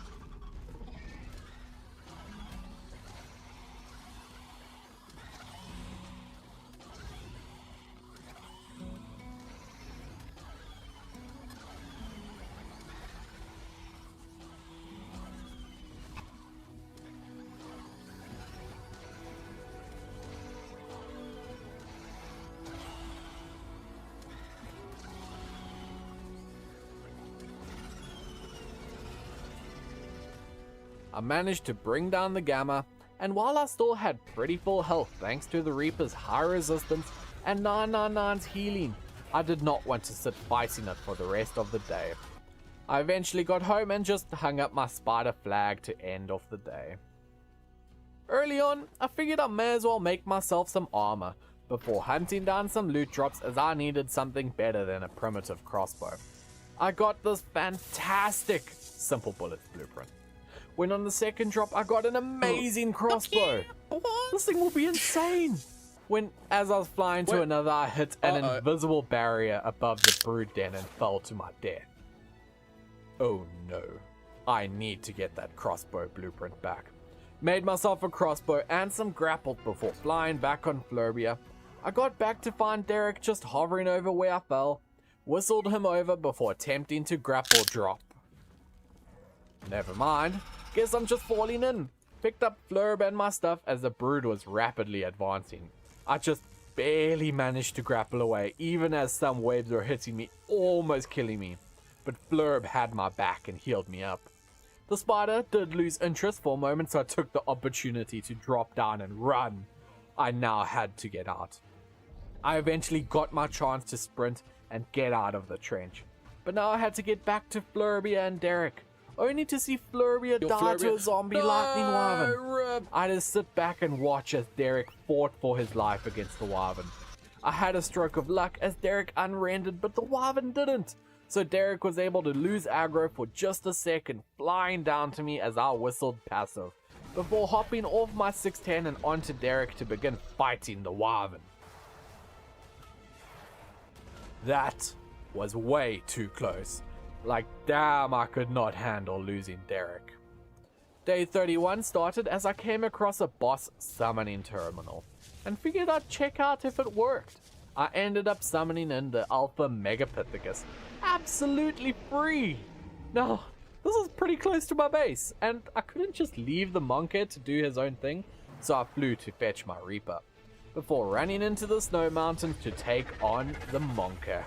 I managed to bring down the Gamma, and while I still had pretty full health thanks to the Reaper's high resistance and 999's healing, I did not want to sit fighting it for the rest of the day. I eventually got home and just hung up my spider flag to end off the day. Early on, I figured I may as well make myself some armor before hunting down some loot drops as I needed something better than a primitive crossbow. I got this fantastic simple bullets blueprint. When on the second drop, I got an amazing crossbow. This thing will be insane. when, as I was flying to another, I hit an invisible barrier above the brood den and fell to my death. Oh no. I need to get that crossbow blueprint back. Made myself a crossbow and some grapple before flying back on Flurbia. I got back to find Derek just hovering over where I fell. Whistled him over before attempting to grapple drop. Never mind. Guess I'm just falling in. Picked up Flurb and my stuff as the brood was rapidly advancing. I just barely managed to grapple away, even as some waves were hitting me, almost killing me. But Flurb had my back and healed me up. The spider did lose interest for a moment, so I took the opportunity to drop down and run. I now had to get out. I eventually got my chance to sprint and get out of the trench. But now I had to get back to Flurbia and Derek, only to see Flurbia die to a zombie lightning wyvern. I just sit back and watch as Derek fought for his life against the wyvern. I had a stroke of luck as Derek unrendered, but the wyvern didn't. So Derek was able to lose aggro for just a second, flying down to me as I whistled passive, before hopping off my 610 and onto Derek to begin fighting the wyvern. That was way too close. Like damn, I could not handle losing Derek. Day 31 started as I came across a boss summoning terminal, and figured I'd check out if it worked. I ended up summoning in the Alpha Megapithecus, absolutely free. Now, this is pretty close to my base, and I couldn't just leave the monker to do his own thing, so I flew to fetch my Reaper, before running into the snow mountains to take on the monker.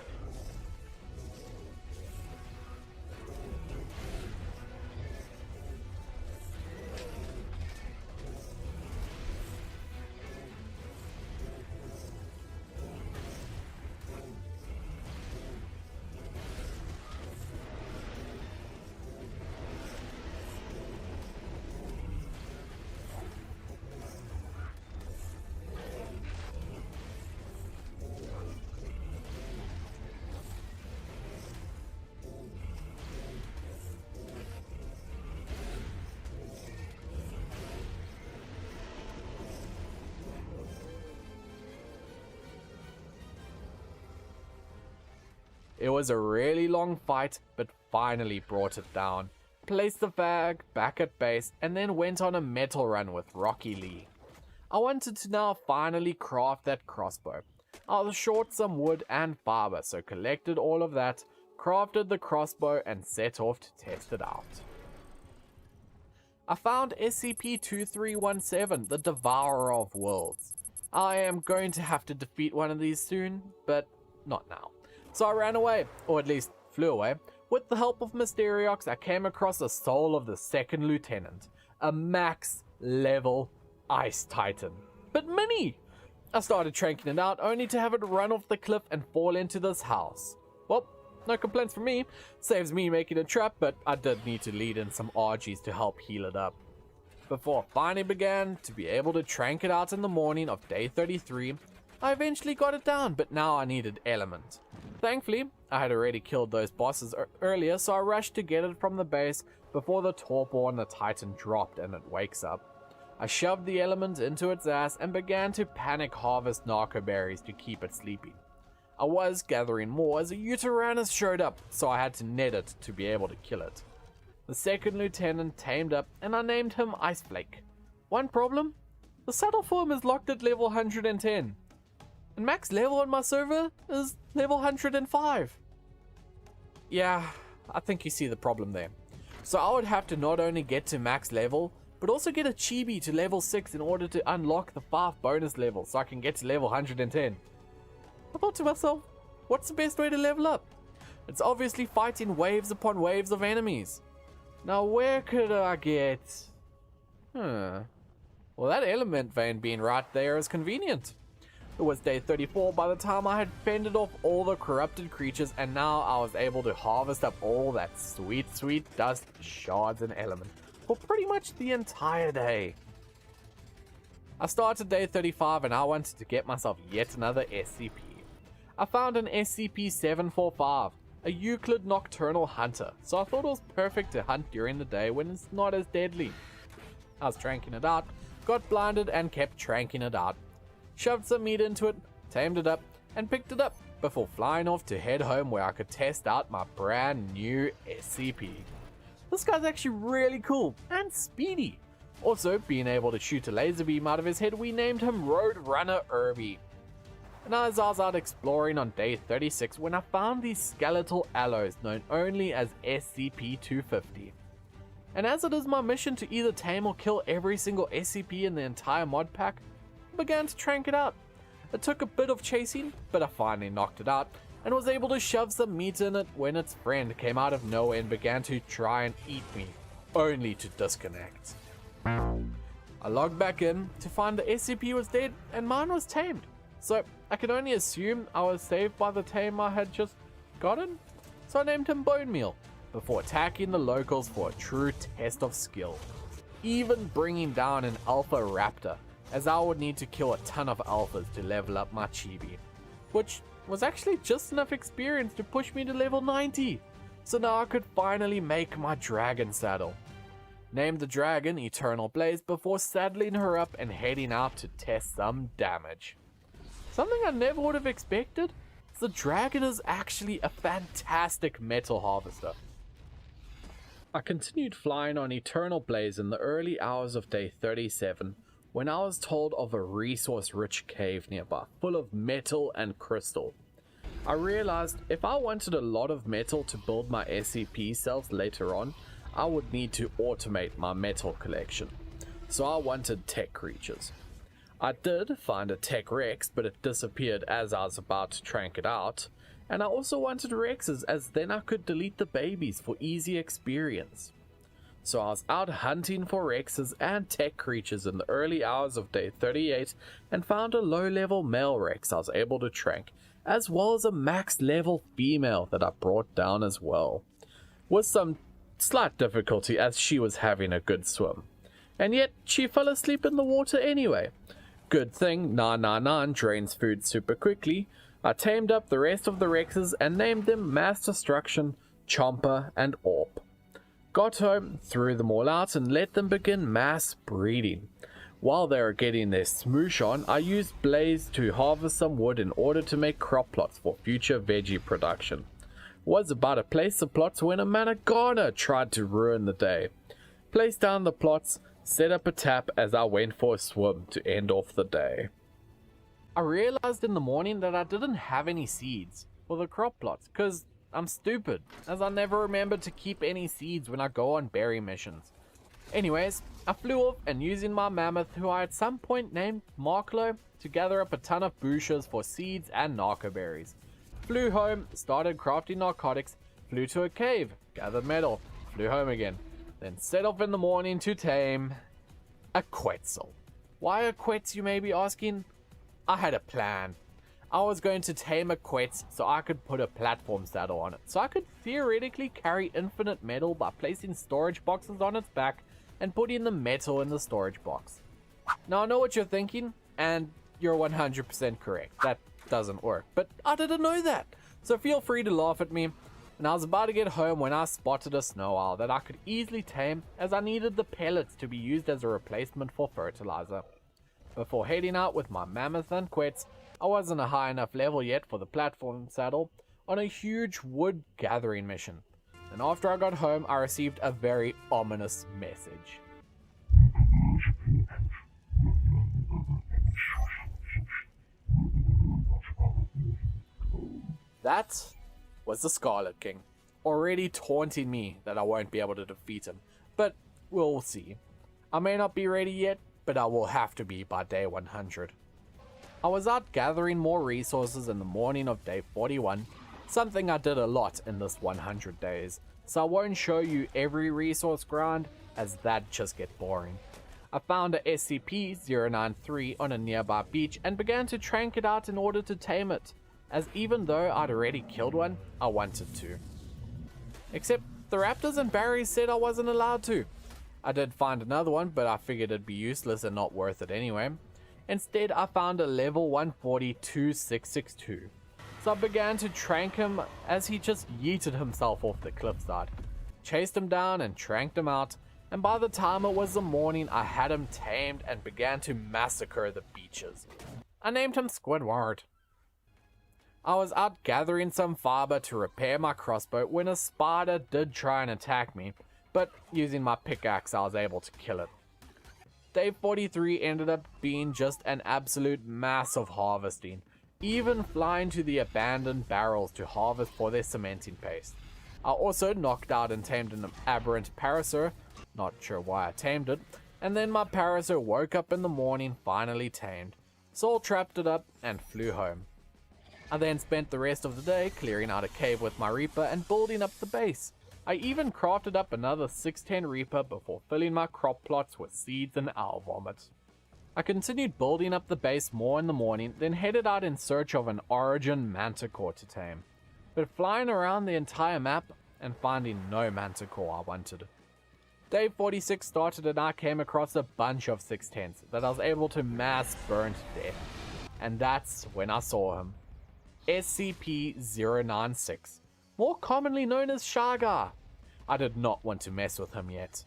It was a really long fight, but finally brought it down. Placed the flag back at base, and then went on a metal run with Rocky Lee. I wanted to now finally craft that crossbow. I was short some wood and fiber, so collected all of that, crafted the crossbow, and set off to test it out. I found SCP-2317, the Devourer of Worlds. I am going to have to defeat one of these soon, but not now. So I ran away, or at least flew away. With the help of Mysteriox, I came across the soul of the second lieutenant, a max level ice titan, but mini. I started tranking it out, only to have it run off the cliff and fall into this house. Well, no complaints from me. Saves me making a trap, but I did need to lead in some RGs to help heal it up. Before I finally began to be able to trank it out in the morning of day 33, I eventually got it down, but now I needed element. Thankfully, I had already killed those bosses earlier, so I rushed to get it from the base before the torpor on the Titan dropped and it wakes up. I shoved the element into its ass and began to panic harvest narco berries to keep it sleeping. I was gathering more as a Uteranus showed up, so I had to net it to be able to kill it. The second lieutenant tamed up and I named him Iceflake. One problem? The saddle form is locked at level 110. And max level on my server is level 105. Yeah, I think you see the problem there. So I would have to not only get to max level, but also get a chibi to level 6 in order to unlock the 5 bonus levels so I can get to level 110. I thought to myself, what's the best way to level up? It's obviously fighting waves upon waves of enemies. Now where could I get... Well, that element vein being right there is convenient. It was day 34 by the time I had fended off all the corrupted creatures, and now I was able to harvest up all that sweet dust, shards, and element for pretty much the entire day. I started day 35 and I wanted to get myself yet another SCP. I found an SCP-745, a Euclid Nocturnal Hunter, so I thought it was perfect to hunt during the day when it's not as deadly. I was tranking it out, got blinded and kept tranking it out. shoved some meat into it, tamed it up, and picked it up before flying off to head home where I could test out my brand new SCP. This guy's actually really cool and speedy. Also, being able to shoot a laser beam out of his head, we named him Roadrunner Irby. And as I was out exploring on day 36 when I found these skeletal alloys known only as SCP-250. And as it is my mission to either tame or kill every single SCP in the entire mod pack, I began to trank it out. It took a bit of chasing, but I finally knocked it out and was able to shove some meat in it when its friend came out of nowhere and began to try and eat me, only to disconnect. I logged back in to find the SCP was dead and mine was tamed, so I can only assume I was saved by the tame I had just gotten, so I named him Bone Meal before attacking the locals for a true test of skill, even bringing down an alpha raptor, as I would need to kill a ton of alphas to level up my chibi, which was actually just enough experience to push me to level 90, so now I could finally make my dragon saddle. Named the dragon Eternal Blaze before saddling her up and heading out to test some damage. Something I never would have expected, the dragon is actually a fantastic metal harvester. I continued flying on Eternal Blaze in the early hours of day 37 when I was told of a resource-rich cave nearby, full of metal and crystal. I realized if I wanted a lot of metal to build my SCP cells later on, I would need to automate my metal collection, so I wanted tech creatures. I did find a tech Rex, but it disappeared as I was about to trank it out, and I also wanted Rexes as then I could delete the babies for easy experience. So I was out hunting for Rexes and tech creatures in the early hours of day 38 and found a low level male Rex I was able to trank, as well as a max level female that I brought down as well, with some slight difficulty as she was having a good swim, and yet she fell asleep in the water anyway. Good thing 999 drains food super quickly. I tamed up the rest of the Rexes and named them Mass Destruction, Chomper and Orp. Got home, threw them all out and let them begin mass breeding. While they were getting their smoosh on, I used Blaze to harvest some wood in order to make crop plots for future veggie production. Was about to place the plots when a Managana tried to ruin the day. Placed down the plots, set up a tap as I went for a swim to end off the day. I realized in the morning that I didn't have any seeds for the crop plots because I'm stupid, as I never remembered to keep any seeds when I go on berry missions. Anyways, I flew off and using my mammoth, who I at some point named Marklo, to gather up a ton of bushes for seeds and narco berries. Flew home, started crafting narcotics, flew to a cave, gathered metal, flew home again, then set off in the morning to tame a Quetzal. Why a Quetz, you may be asking? I had a plan. I was going to tame a Quetz so I could put a platform saddle on it, so I could theoretically carry infinite metal by placing storage boxes on its back and putting the metal in the storage box. Now I know what you're thinking, and you're 100% correct. That doesn't work, but I didn't know that, so feel free to laugh at me. And I was about to get home when I spotted a snow owl that I could easily tame, as I needed the pellets to be used as a replacement for fertilizer. Before heading out with my mammoth and Quetz, I wasn't a high enough level yet for the platform saddle on a huge wood gathering mission, and after I got home I received a very ominous message. That was the Scarlet King, already taunting me that I won't be able to defeat him, but we'll see. I may not be ready yet, but I will have to be by day 100. I was out gathering more resources in the morning of day 41, something I did a lot in this 100 days, so I won't show you every resource grind, as that'd just get boring. I found a SCP-093 on a nearby beach and began to trank it out in order to tame it, as even though I'd already killed one, I wanted to. Except the raptors and berries said I wasn't allowed to. I did find another one, but I figured it'd be useless and not worth it anyway. Instead, I found a level 140 2662. So I began to trank him as he just yeeted himself off the cliffside. Chased him down and tranked him out, and by the time it was the morning, I had him tamed and began to massacre the beaches. I named him Squidward. I was out gathering some fiber to repair my crossbow when a spider did try and attack me, but using my pickaxe I was able to kill it. Day 43 ended up being just an absolute mass of harvesting, even flying to the abandoned barrels to harvest for their cementing paste. I also knocked out and tamed an aberrant parasaur, not sure why I tamed it, and then my parasaur woke up in the morning finally tamed. Saul trapped it up and flew home. I then spent the rest of the day clearing out a cave with my Reaper and building up the base. I even crafted up another 610 Reaper before filling my crop plots with seeds and owl vomit. I continued building up the base more in the morning, then headed out in search of an origin manticore to tame. But flying around the entire map and finding no manticore I wanted. Day 46 started and I came across a bunch of 610s that I was able to mass burn to death. And that's when I saw him. SCP-096, more commonly known as Shagar. I did not want to mess with him yet.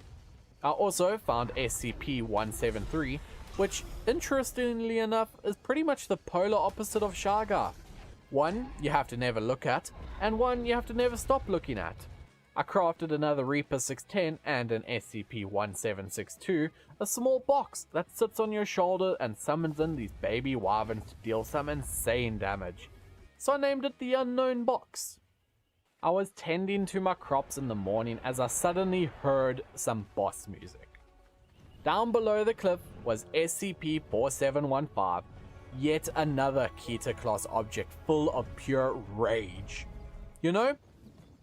I also found SCP-173, which interestingly enough is pretty much the polar opposite of Shagar. One you have to never look at, and one you have to never stop looking at. I crafted another Reaper 610 and an SCP-1762, a small box that sits on your shoulder and summons in these baby wyverns to deal some insane damage. So I named it the Unknown Box. I was tending to my crops in the morning as I suddenly heard some boss music. Down below the cliff was SCP-4715, yet another Keter class object full of pure rage. You know,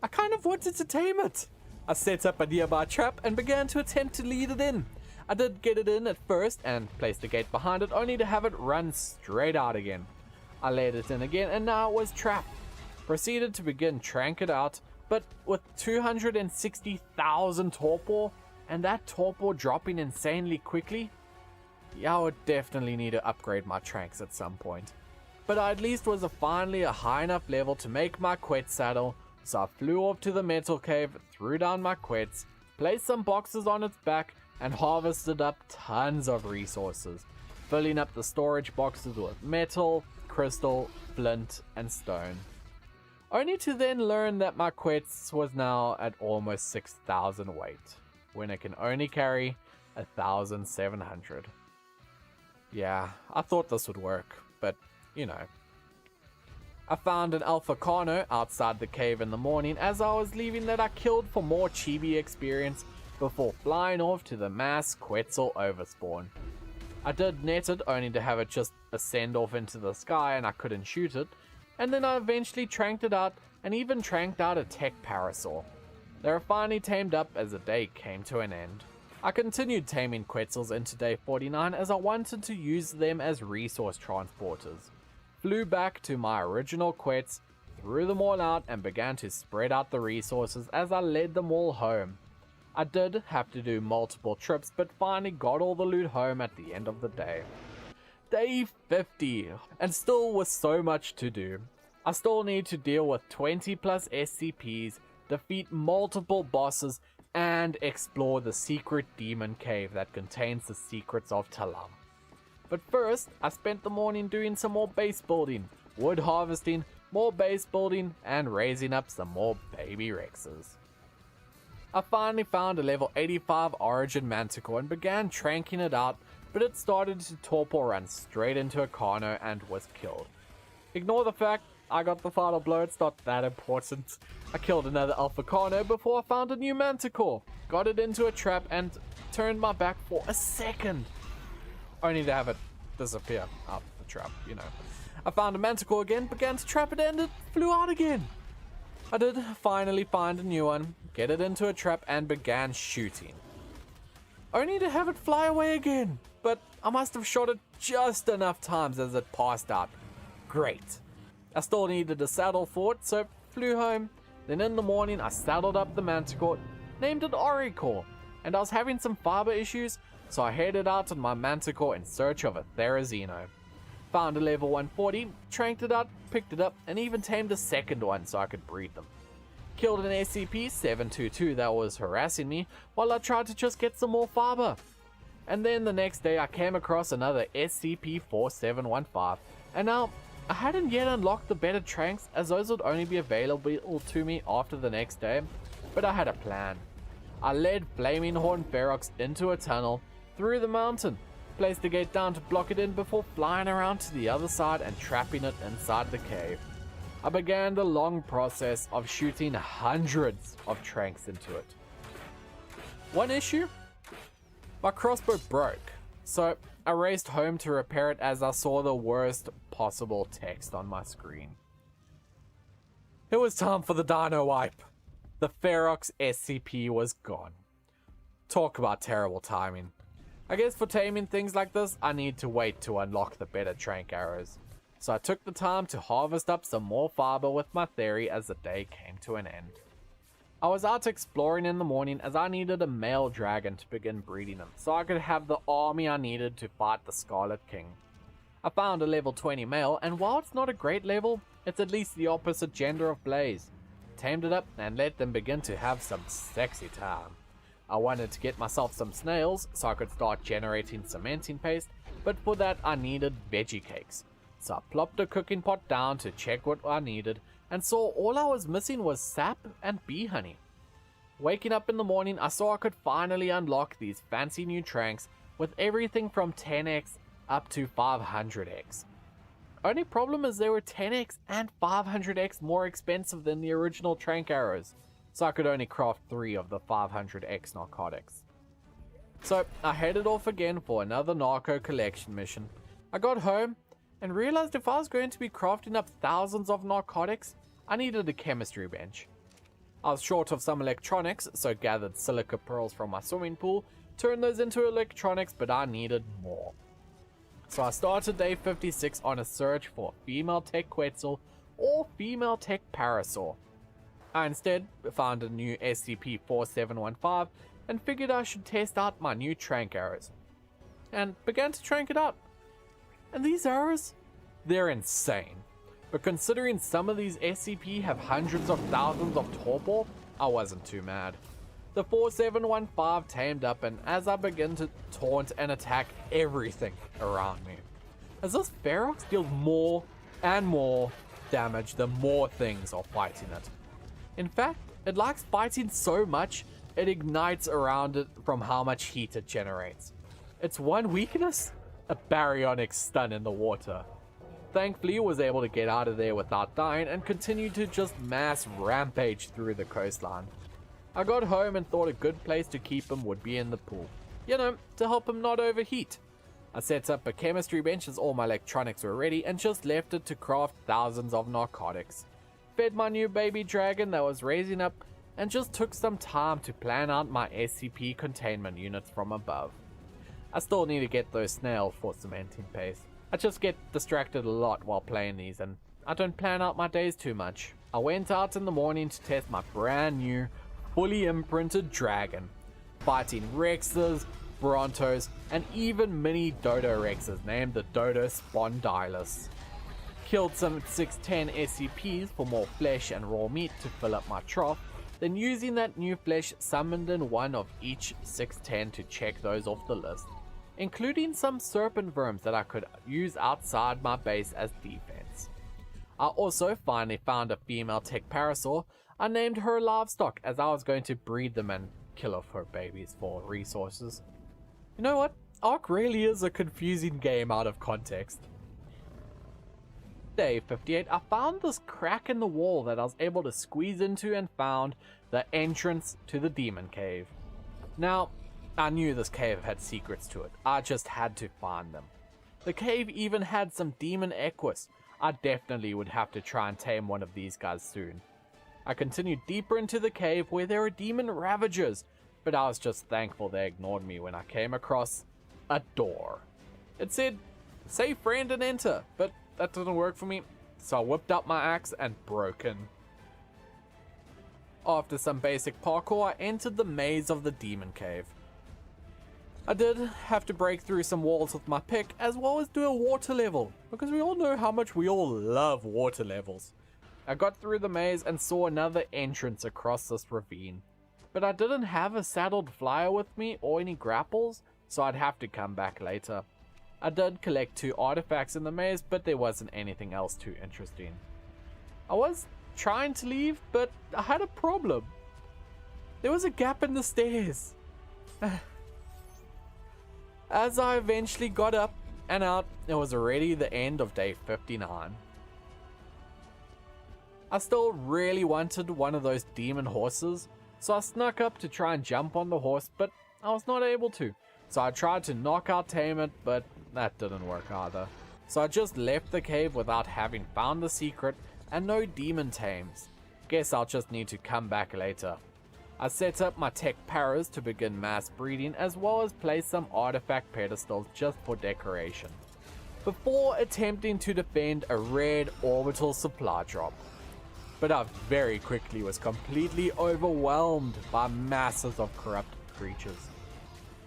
I kind of wanted to tame it. I set up a nearby trap and began to attempt to lead it in. I did get it in at first and placed the gate behind it only to have it run straight out again. I led it in again and now it was trapped. Proceeded to begin trank it out, but with 260,000 torpor and that torpor dropping insanely quickly, yeah, I would definitely need to upgrade my tranks at some point. But I at least was finally a high enough level to make my quet saddle, so I flew off to the metal cave, threw down my quets, placed some boxes on its back, and harvested up tons of resources, filling up the storage boxes with metal, crystal, flint, and stone. Only to then learn that my quets was now at almost 6,000 weight, when it can only carry 1,700. Yeah, I thought this would work, but you know. I found an Alpha Carno outside the cave in the morning as I was leaving that I killed for more chibi experience before flying off to the mass Quetzal overspawn. I did net it only to have it just ascend off into the sky and I couldn't shoot it, and then I eventually tranked it out and even tranked out a tech parasaur. They were finally tamed up as the day came to an end. I continued taming Quetzals into day 49 as I wanted to use them as resource transporters. Flew back to my original quets, threw them all out and began to spread out the resources as I led them all home. I did have to do multiple trips but finally got all the loot home at the end of the day. Day 50, and still with so much to do. I still need to deal with 20 plus SCPs, defeat multiple bosses, and explore the secret demon cave that contains the secrets of Talam. But first, I spent the morning doing some more base building, wood harvesting, more base building, and raising up some more baby Rexes. I finally found a level 85 Origin Manticore and began tranking it out, but it started to torpor run straight into a Carno and was killed. Ignore the fact I got the final blow, it's not that important. I killed another Alpha Carno before I found a new Manticore, got it into a trap and turned my back for a second, only to have it disappear out the trap, you know. I found a Manticore again, began to trap it and it flew out again. I did finally find a new one, get it into a trap and began shooting, only to have it fly away again, but I must have shot it just enough times as it passed out. Great. I still needed a saddle for it, so flew home. Then in the morning I saddled up the Manticore, named it Oracle, and I was having some fiber issues, so I headed out on my Manticore in search of a Therizino. Found a level 140, tranked it out, picked it up, and even tamed a second one so I could breed them. Killed an SCP-722 that was harassing me while I tried to just get some more fiber. And then the next day I came across another SCP-4715, and now I hadn't yet unlocked the better tranks, as those would only be available to me after the next day, but I had a plan. I led Flaming Horn Ferox into a tunnel through the mountain, placed a gate down to block it in before flying around to the other side and trapping it inside the cave. I began the long process of shooting hundreds of tranks into it. One issue? My crossbow broke, so I raced home to repair it as I saw the worst possible text on my screen. It was time for the Dino wipe. The Ferox SCP was gone. Talk about terrible timing. I guess for taming things like this, I need to wait to unlock the better trank arrows. So I took the time to harvest up some more fiber with my theory as the day came to an end. I was out exploring in the morning as I needed a male dragon to begin breeding them, so I could have the army I needed to fight the Scarlet King. I found a level 20 male, and while it's not a great level, it's at least the opposite gender of Blaze. Tamed it up and let them begin to have some sexy time. I wanted to get myself some snails so I could start generating cementing paste, but for that I needed veggie cakes. So I plopped a cooking pot down to check what I needed, and saw all I was missing was sap and bee honey. Waking up in the morning, I saw I could finally unlock these fancy new tranks with everything from 10x up to 500x. Only problem is they were 10x and 500x more expensive than the original trank arrows, so I could only craft 3 of the 500x narcotics. So I headed off again for another narco collection mission. I got home and realized if I was going to be crafting up thousands of narcotics, I needed a chemistry bench. I was short of some electronics, so gathered silica pearls from my swimming pool, turned those into electronics, but I needed more. So I started day 56 on a search for female tech Quetzal or female tech Parasaur. I instead found a new SCP-4715 and figured I should test out my new trank arrows. And began to trank it out. And these arrows? They're insane. But considering some of these SCP have hundreds of thousands of torpor, I wasn't too mad. The 4715 tamed up, and as I begin to taunt and attack everything around me, as this Ferox deals more and more damage the more things are fighting it. In fact, it likes fighting so much, it ignites around it from how much heat it generates. Its one weakness? A baryonic stun in the water. Thankfully, I was able to get out of there without dying and continue to just mass rampage through the coastline. I got home and thought a good place to keep him would be in the pool. You know, to help him not overheat. I set up a chemistry bench as all my electronics were ready and just left it to craft thousands of narcotics. Fed my new baby dragon that was raising up and just took some time to plan out my SCP containment units from above. I still need to get those snails for cementing paste. I just get distracted a lot while playing these and I don't plan out my days too much. I went out in the morning to test my brand new, fully imprinted dragon, fighting Rexes, Brontos, and even mini Dodo Rexes named the Dodo Spondylus. Killed some 610 SCPs for more flesh and raw meat to fill up my trough, then using that new flesh summoned in one of each 610 to check those off the list, including some serpent worms that I could use outside my base as defense. I also finally found a female tech Parasaur. I named her livestock as I was going to breed them and kill off her babies for resources. You know what? Ark really is a confusing game out of context. Day 58, I found this crack in the wall that I was able to squeeze into and found the entrance to the demon cave. Now, I knew this cave had secrets to it. I just had to find them. The cave even had some demon equus. I definitely would have to try and tame one of these guys soon. I continued deeper into the cave where there were demon ravagers, but I was just thankful they ignored me when I came across a door. It said, "Say friend and enter," but that didn't work for me, so I whipped up my axe and broke in. After some basic parkour, I entered the maze of the demon cave. I did have to break through some walls with my pick, as well as do a water level, because we all know how much we all love water levels. I got through the maze and saw another entrance across this ravine, but I didn't have a saddled flyer with me or any grapples, so I'd have to come back later. I did collect 2 artifacts in the maze, but there wasn't anything else too interesting. I was trying to leave, but I had a problem. There was a gap in the stairs. As I eventually got up and out, it was already the end of day 59. I still really wanted one of those demon horses, so I snuck up to try and jump on the horse, but I was not able to. So I tried to knockout tame it, but that didn't work either. So I just left the cave without having found the secret and no demon tames. Guess I'll just need to come back later. I set up my tech paras to begin mass breeding, as well as place some artifact pedestals just for decoration, before attempting to defend a red orbital supply drop. But I very quickly was completely overwhelmed by masses of corrupt creatures.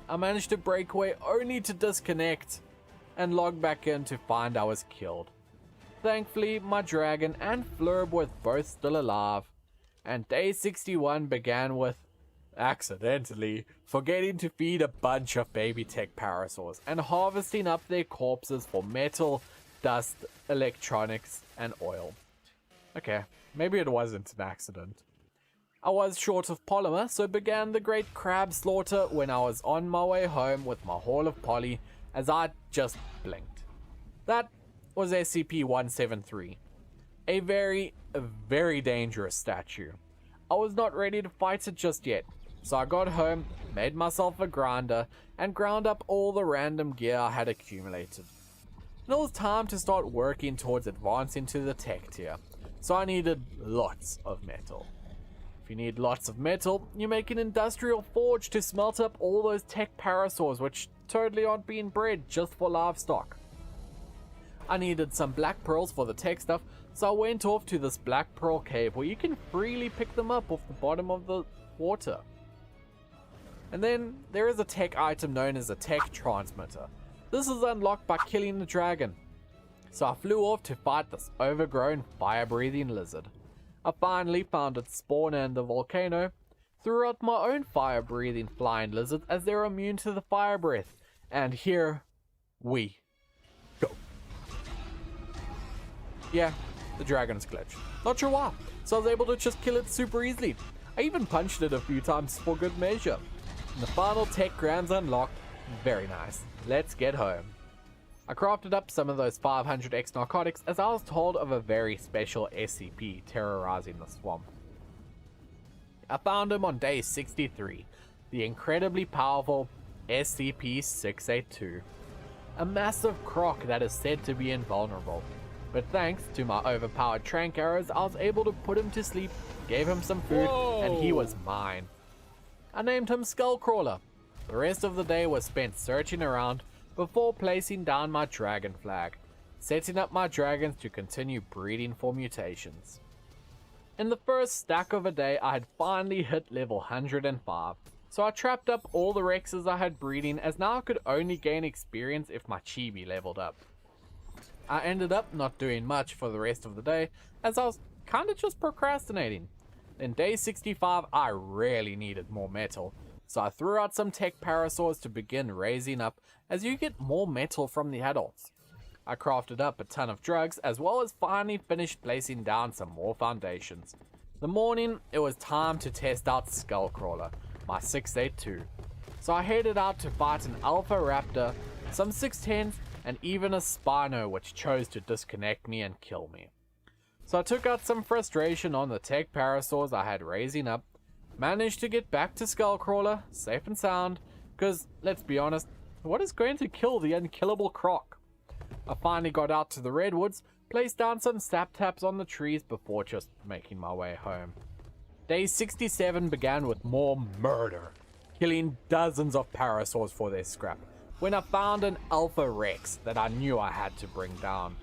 I managed to break away only to disconnect and log back in to find I was killed. Thankfully, my dragon and Flurb were both still alive, and day 61 began with, accidentally, forgetting to feed a bunch of baby tech parasaurs and harvesting up their corpses for metal, dust, electronics, and oil. Okay, maybe it wasn't an accident. I was short of polymer, so began the great crab slaughter when I was on my way home with my haul of poly, as I just blinked. That was SCP-173, a very dangerous statue. I was not ready to fight it just yet, so I got home, made myself a grinder, and ground up all the random gear I had accumulated. And it was time to start working towards advancing to the tech tier, so I needed lots of metal. If you need lots of metal, you make an industrial forge to smelt up all those tech parasaurs which totally aren't being bred just for livestock. I needed some black pearls for the tech stuff, so I went off to this black pearl cave where you can freely pick them up off the bottom of the water. And then there is a tech item known as a tech transmitter. This is unlocked by killing the dragon. So I flew off to fight this overgrown fire-breathing lizard. I finally found its spawner in the volcano, threw out my own fire-breathing flying lizards as they're immune to the fire breath, and here we go. Yeah, the dragon's glitched. Not sure why, so I was able to just kill it super easily. I even punched it a few times for good measure. And the final tech grounds unlocked. Very nice. Let's get home. I crafted up some of those 500x narcotics as I was told of a very special SCP terrorizing the swamp. I found him on day 63, the incredibly powerful SCP-682, a massive croc that is said to be invulnerable. But thanks to my overpowered trank arrows, I was able to put him to sleep, gave him some food, and he was mine. I named him Skullcrawler. The rest of the day was spent searching around before placing down my dragon flag, setting up my dragons to continue breeding for mutations. In the first stack of a day, I had finally hit level 105, so I trapped up all the Rexes I had breeding, as now I could only gain experience if my chibi leveled up. I ended up not doing much for the rest of the day, as I was kinda just procrastinating. In day 65, I really needed more metal, so I threw out some tech parasaurs to begin raising up, as you get more metal from the adults. I crafted up a ton of drugs, as well as finally finished placing down some more foundations. The morning, it was time to test out Skullcrawler, my 682. So I headed out to fight an Alpha Raptor, some 610s, and even a Spino which chose to disconnect me and kill me. So I took out some frustration on the tech parasaurs I had raising up, managed to get back to Skullcrawler, safe and sound, because, let's be honest, what is going to kill the unkillable croc? I finally got out to the redwoods, placed down some sap taps on the trees before just making my way home. Day 67 began with more murder, killing dozens of parasaurs for their scrap, when I found an Alpha Rex that I knew I had to bring down.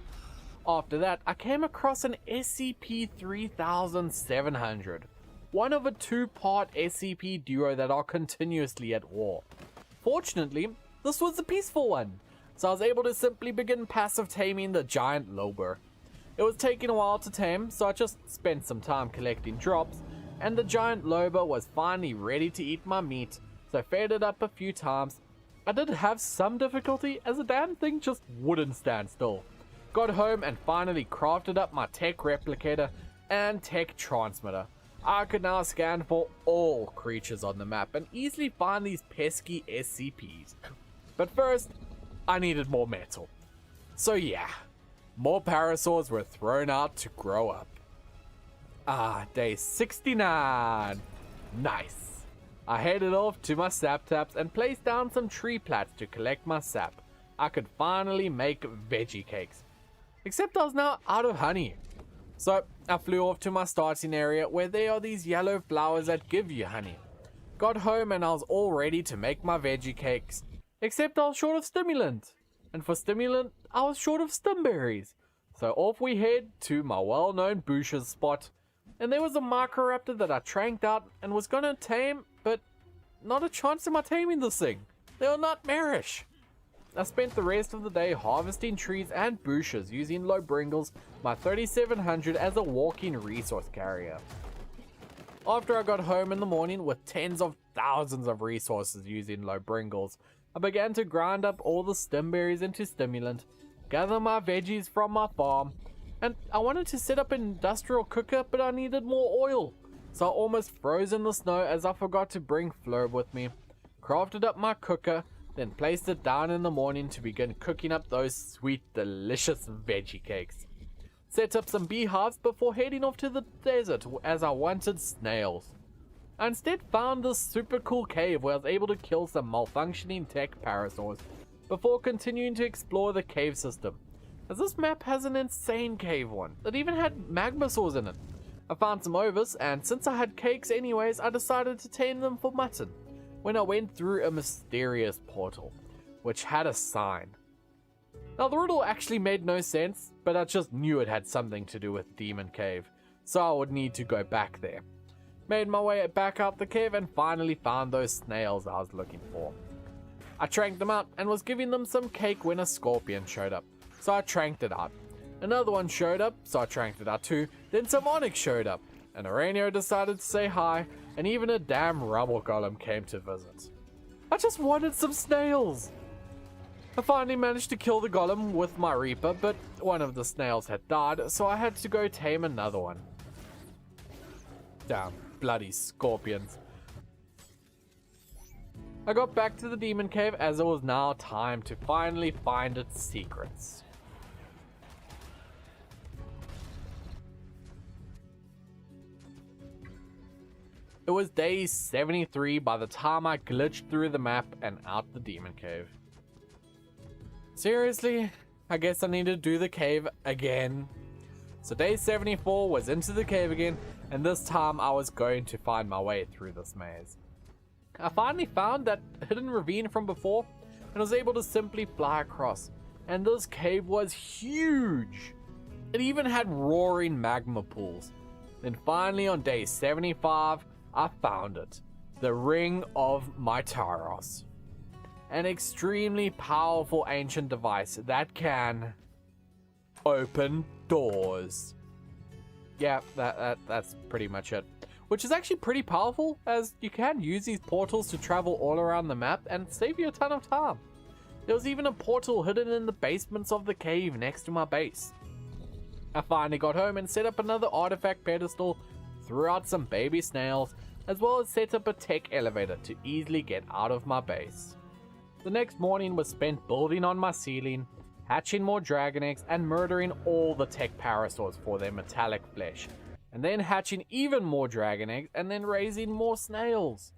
After that, I came across an SCP-3700, one of a two-part SCP duo that are continuously at war. Fortunately, this was a peaceful one, so I was able to simply begin passive taming the giant Lober. It was taking a while to tame, so I just spent some time collecting drops, and the giant Lober was finally ready to eat my meat, so I fed it up a few times, I did have some difficulty as the damn thing just wouldn't stand still. Got home and finally crafted up my tech replicator and tech transmitter. I could now scan for all creatures on the map and easily find these pesky SCPs. But first, I needed more metal. So yeah, more parasaurs were thrown out to grow up. Day 69. Nice. I headed off to my sap taps and placed down some tree plats to collect my sap. I could finally make veggie cakes. Except I was now out of honey. So I flew off to my starting area where there are these yellow flowers that give you honey. Got home and I was all ready to make my veggie cakes. Except I was short of stimulant. And for stimulant, I was short of stimberries. So off we head to my well-known bushes spot. And there was a Microraptor that I tranked out and was gonna tame, but not a chance of my taming this thing. They were nightmarish. I spent the rest of the day harvesting trees and bushes using Lobringles, my 3700 as a walking resource carrier. After I got home in the morning with tens of thousands of resources using Lobringles, I began to grind up all the stimberries into stimulant, gather my veggies from my farm, and I wanted to set up an industrial cooker, but I needed more oil. So I almost froze in the snow as I forgot to bring Flurb with me. Crafted up my cooker, then placed it down in the morning to begin cooking up those sweet, delicious veggie cakes. Set up some beehives before heading off to the desert as I wanted snails. I instead found this super cool cave where I was able to kill some malfunctioning tech parasaurs before continuing to explore the cave system, as this map has an insane cave one that even had magmasaurs in it. I found some overs, and since I had cakes anyways, I decided to tame them for mutton when I went through a mysterious portal which had a sign. Now the riddle actually made no sense, but I just knew it had something to do with Demon Cave, so I would need to go back there. Made my way back out the cave and finally found those snails I was looking for. I tranked them out and was giving them some cake when a scorpion showed up, so I tranked it out. Another one showed up, so I tranked it out too. Then some onyx showed up, and Aranio decided to say hi, and even a damn rubble golem came to visit. I just wanted some snails! I finally managed to kill the golem with my reaper, but one of the snails had died, so I had to go tame another one. Damn bloody scorpions. I got back to the demon cave as it was now time to finally find its secrets. It was day 73 by the time I glitched through the map and out the demon cave. Seriously, I guess I need to do the cave again. So day 74 was into the cave again, and this time I was going to find my way through this maze. I finally found that hidden ravine from before and was able to simply fly across, and this cave was huge. It even had roaring magma pools. Then finally on day 75, I found it. The Ring of Mytaros. An extremely powerful ancient device that can open doors. Yeah, that's pretty much it. Which is actually pretty powerful, as you can use these portals to travel all around the map and save you a ton of time. There was even a portal hidden in the basements of the cave next to my base. I finally got home and set up another artifact pedestal, threw out some baby snails, as well as set up a tech elevator to easily get out of my base. The next morning was spent building on my ceiling, hatching more dragon eggs, and murdering all the tech parasaurs for their metallic flesh, and then hatching even more dragon eggs, and then raising more snails.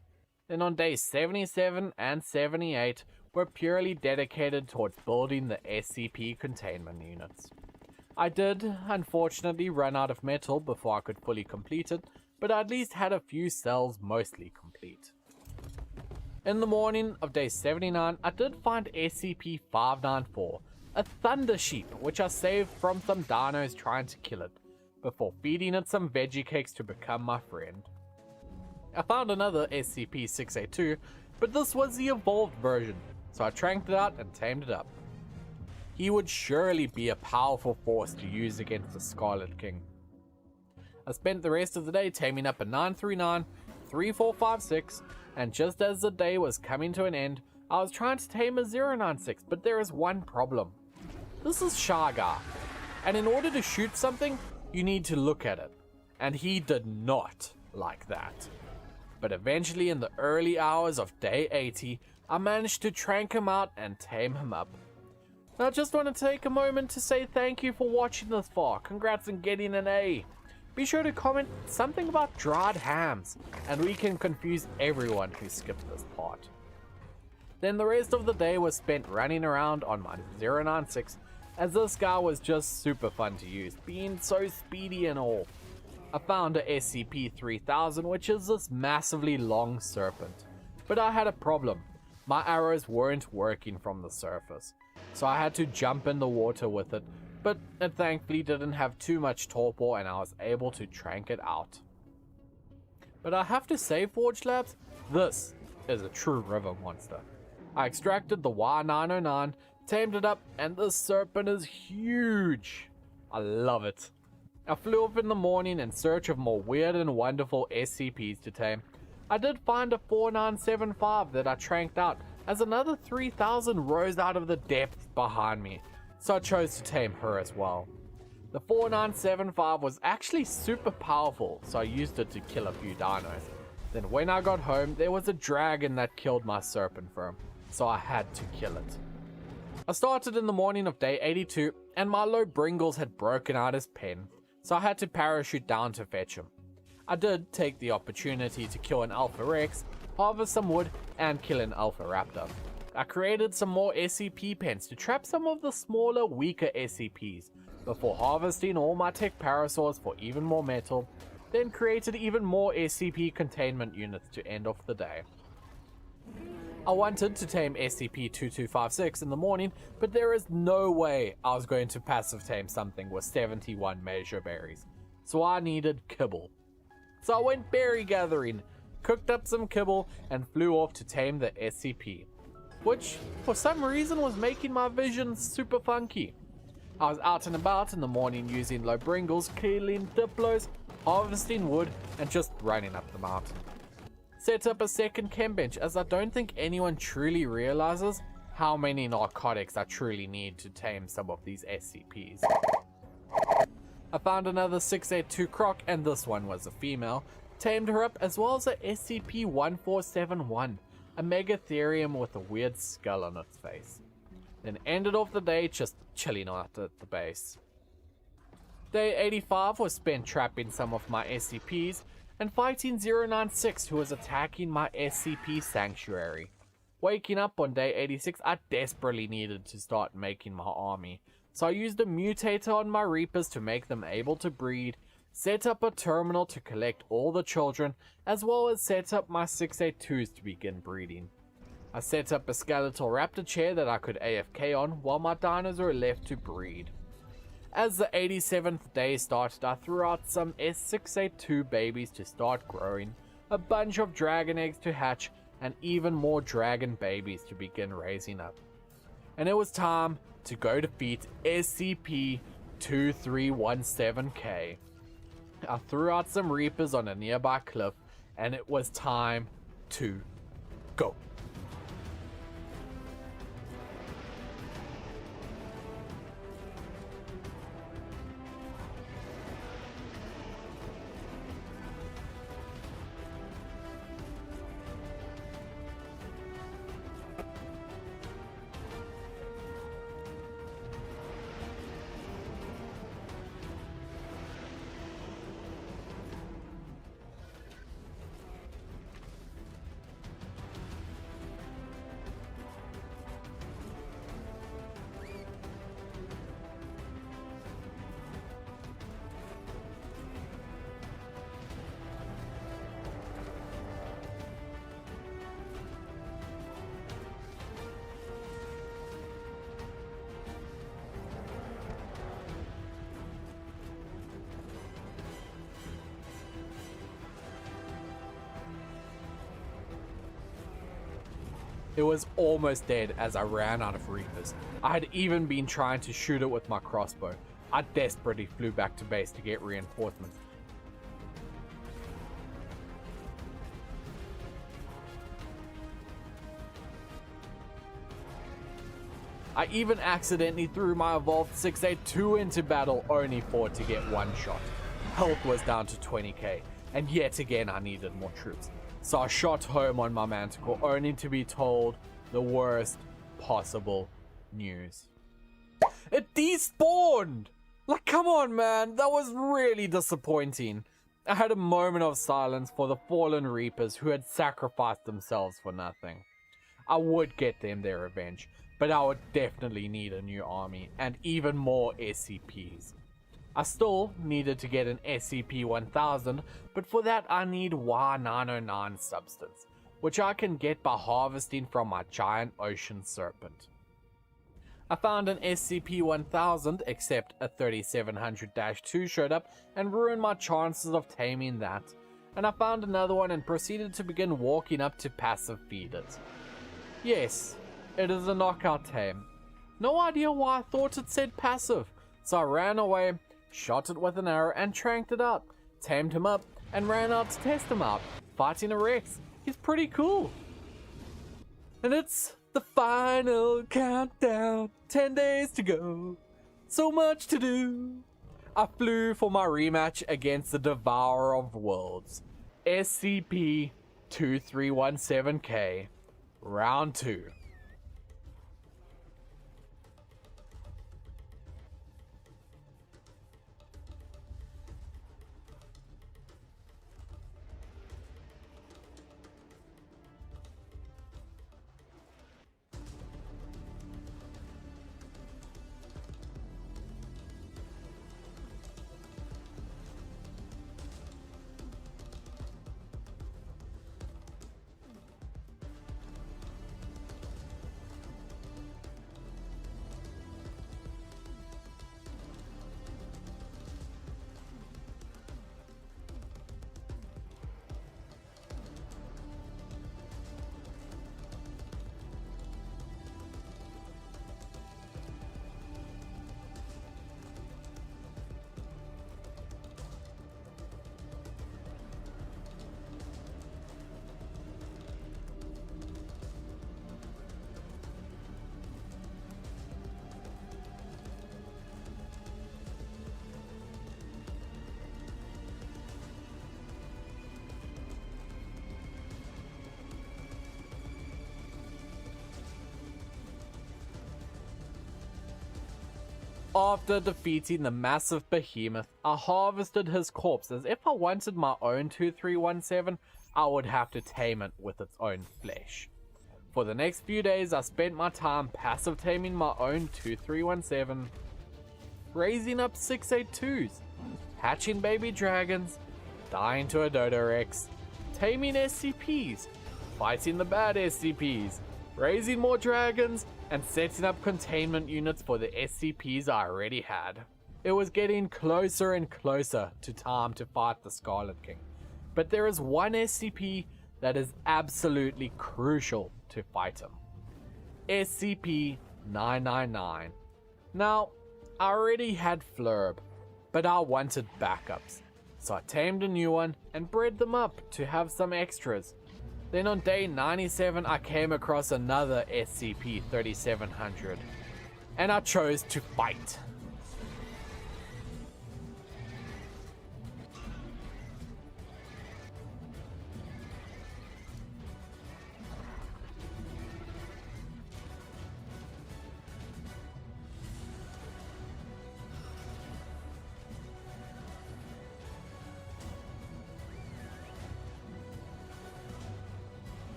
Then on days 77 and 78 were purely dedicated towards building the SCP containment units. I did, unfortunately, run out of metal before I could fully complete it, but I at least had a few cells mostly complete. In the morning of day 79, I did find SCP-594, a thunder sheep which I saved from some dinos trying to kill it, before feeding it some veggie cakes to become my friend. I found another SCP-682, but this was the evolved version, so I tranked it out and tamed it up. He would surely be a powerful force to use against the Scarlet King. I spent the rest of the day taming up a 939, 3456, and just as the day was coming to an end, I was trying to tame a 096, but there is one problem. This is Shagar, and in order to shoot something, you need to look at it, and he did not like that. But eventually in the early hours of day 80, I managed to trank him out and tame him up. Now I just want to take a moment to say thank you for watching this far. Congrats on getting an A. Be sure to comment something about dried hams, and we can confuse everyone who skipped this part. Then the rest of the day was spent running around on my 096, as this guy was just super fun to use, being so speedy and all. I found a SCP-3000, which is this massively long serpent, but I had a problem. My arrows weren't working from the surface, so I had to jump in the water with it, but it thankfully didn't have too much torpor and I was able to trank it out. But I have to say, Forge Labs, this is a true river monster. I extracted the Y909, tamed it up, and this serpent is huge. I love it. I flew off in the morning in search of more weird and wonderful SCPs to tame. I did find a 4975 that I tranked out, as another 3000 rose out of the depths behind me, so I chose to tame her as well. The 4975 was actually super powerful, so I used it to kill a few dinos. Then when I got home, there was a dragon that killed my serpent firm, so I had to kill it. I started in the morning of day 82, and Milo Bringles had broken out his pen, so I had to parachute down to fetch him. I did take the opportunity to kill an Alpha Rex, harvest some wood, and kill an Alpha Raptor. I created some more SCP pens to trap some of the smaller, weaker SCPs, before harvesting all my tech parasaurs for even more metal, then created even more SCP containment units to end off the day. I wanted to tame SCP-2256 in the morning, but there is no way I was going to passive tame something with 71 measure berries, so I needed kibble. So I went berry gathering, cooked up some kibble, and flew off to tame the SCP, which for some reason was making my vision super funky. I was out and about in the morning using Lobringles, killing Diplos, harvesting wood, and just running up the mountain. Set up a second chem bench, as I don't think anyone truly realizes how many narcotics I truly need to tame some of these SCPs. I found another 682 croc, and this one was a female. Tamed her up, as well as a SCP-1471, a Megatherium with a weird skull on its face. Then ended off the day just chilling out at the base. Day 85 was spent trapping some of my SCPs and fighting 096, who was attacking my SCP sanctuary. Waking up on day 86, I desperately needed to start making my army, so I used a mutator on my Reapers to make them able to breed, set up a terminal to collect all the children, as well as set up my 682s to begin breeding. I set up a skeletal raptor chair that I could AFK on while my dinos were left to breed. As the 87th day started, I threw out some S682 babies to start growing, a bunch of dragon eggs to hatch, and even more dragon babies to begin raising up. And it was time to go defeat SCP-2317K. I threw out some Reapers on a nearby cliff, and it was time to go. It was almost dead as I ran out of Reapers. I had even been trying to shoot it with my crossbow. I desperately flew back to base to get reinforcements. I even accidentally threw my evolved 682 into battle only for it to get one shot. Health was down to 20k, and yet again I needed more troops. So I shot home on my Manticore only to be told the worst possible news. It despawned! Like, come on, man, that was really disappointing. I had a moment of silence for the fallen Reapers who had sacrificed themselves for nothing. I would get them their revenge, but I would definitely need a new army and even more SCPs. I still needed to get an SCP-1000, but for that I need Y909 substance, which I can get by harvesting from my giant ocean serpent. I found an SCP-1000, except a 3700-2 showed up and ruined my chances of taming that, and I found another one and proceeded to begin walking up to passive feed it. Yes, it is a knockout tame. No idea why I thought it said passive, so I ran away, shot it with an arrow and tranked it up, tamed him up, and ran out to test him out, fighting a Rex. He's pretty cool. And it's the final countdown, 10 days to go, so much to do. I flew for my rematch against the Devourer of Worlds, SCP-2317K, Round 2. After defeating the massive behemoth, I harvested his corpse, as if I wanted my own 2317, I would have to tame it with its own flesh. For the next few days, I spent my time passive taming my own 2317, raising up 682s, hatching baby dragons, dying to a Dodorex, taming SCPs, fighting the bad SCPs, raising more dragons, and setting up containment units for the SCPs I already had. It was getting closer and closer to time to fight the Scarlet King, but there is one SCP that is absolutely crucial to fight him. SCP-999. Now, I already had Flurb, but I wanted backups, so I tamed a new one and bred them up to have some extras. Then on day 97 I came across another SCP-3700, and I chose to fight.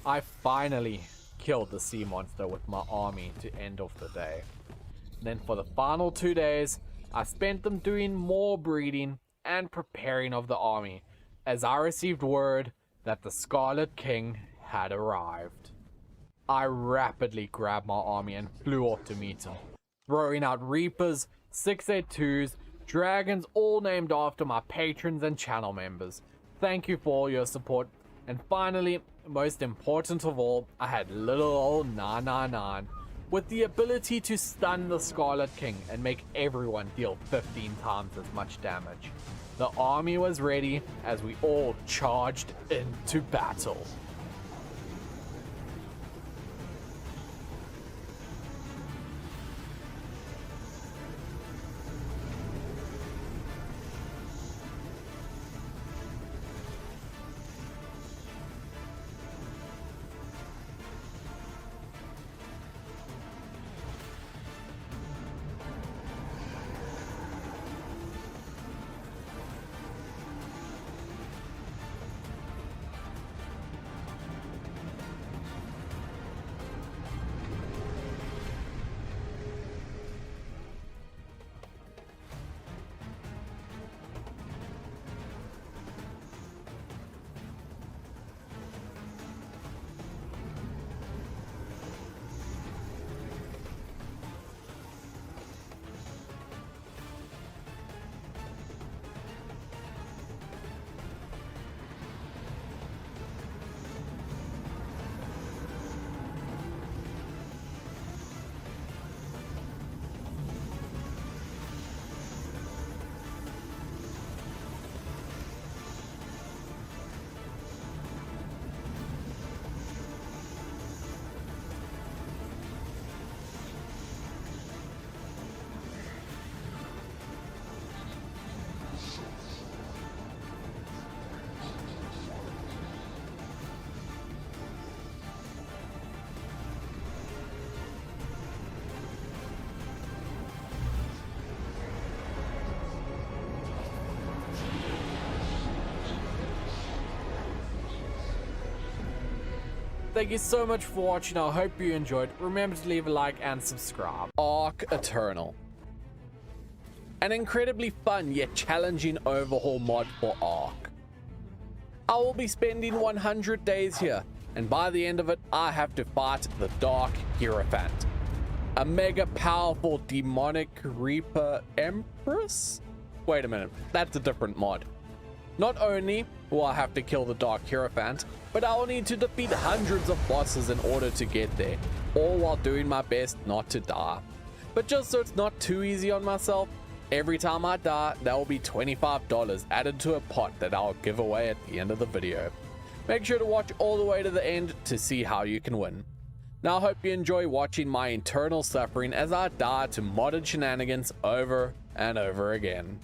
I finally killed the sea monster with my army to end off the day. Then for the final 2 days, I spent them doing more breeding, and preparing of the army, as I received word that the Scarlet King had arrived. I rapidly grabbed my army and flew off to meet him, throwing out Reapers, 682s, dragons, all named after my patrons and channel members. Thank you for all your support. And finally, most important of all, I had little old 999 with the ability to stun the Scarlet King and make everyone deal 15 times as much damage. The army was ready as we all charged into battle. Thank you so much for watching. I hope you enjoyed. Remember to leave a like and subscribe. Ark Eternal. An incredibly fun yet challenging overhaul mod for Ark. I will be spending 100 days here, and by the end of it, I have to fight the Dark Hierophant, a mega powerful demonic Reaper Empress? Wait a minute, that's a different mod. Not only will I have to kill the Dark Hierophant, but I will need to defeat hundreds of bosses in order to get there, all while doing my best not to die. But just so it's not too easy on myself, every time I die, there will be $25 added to a pot that I'll give away at the end of the video. Make sure to watch all the way to the end to see how you can win. Now I hope you enjoy watching my eternal suffering as I die to modded shenanigans over and over again.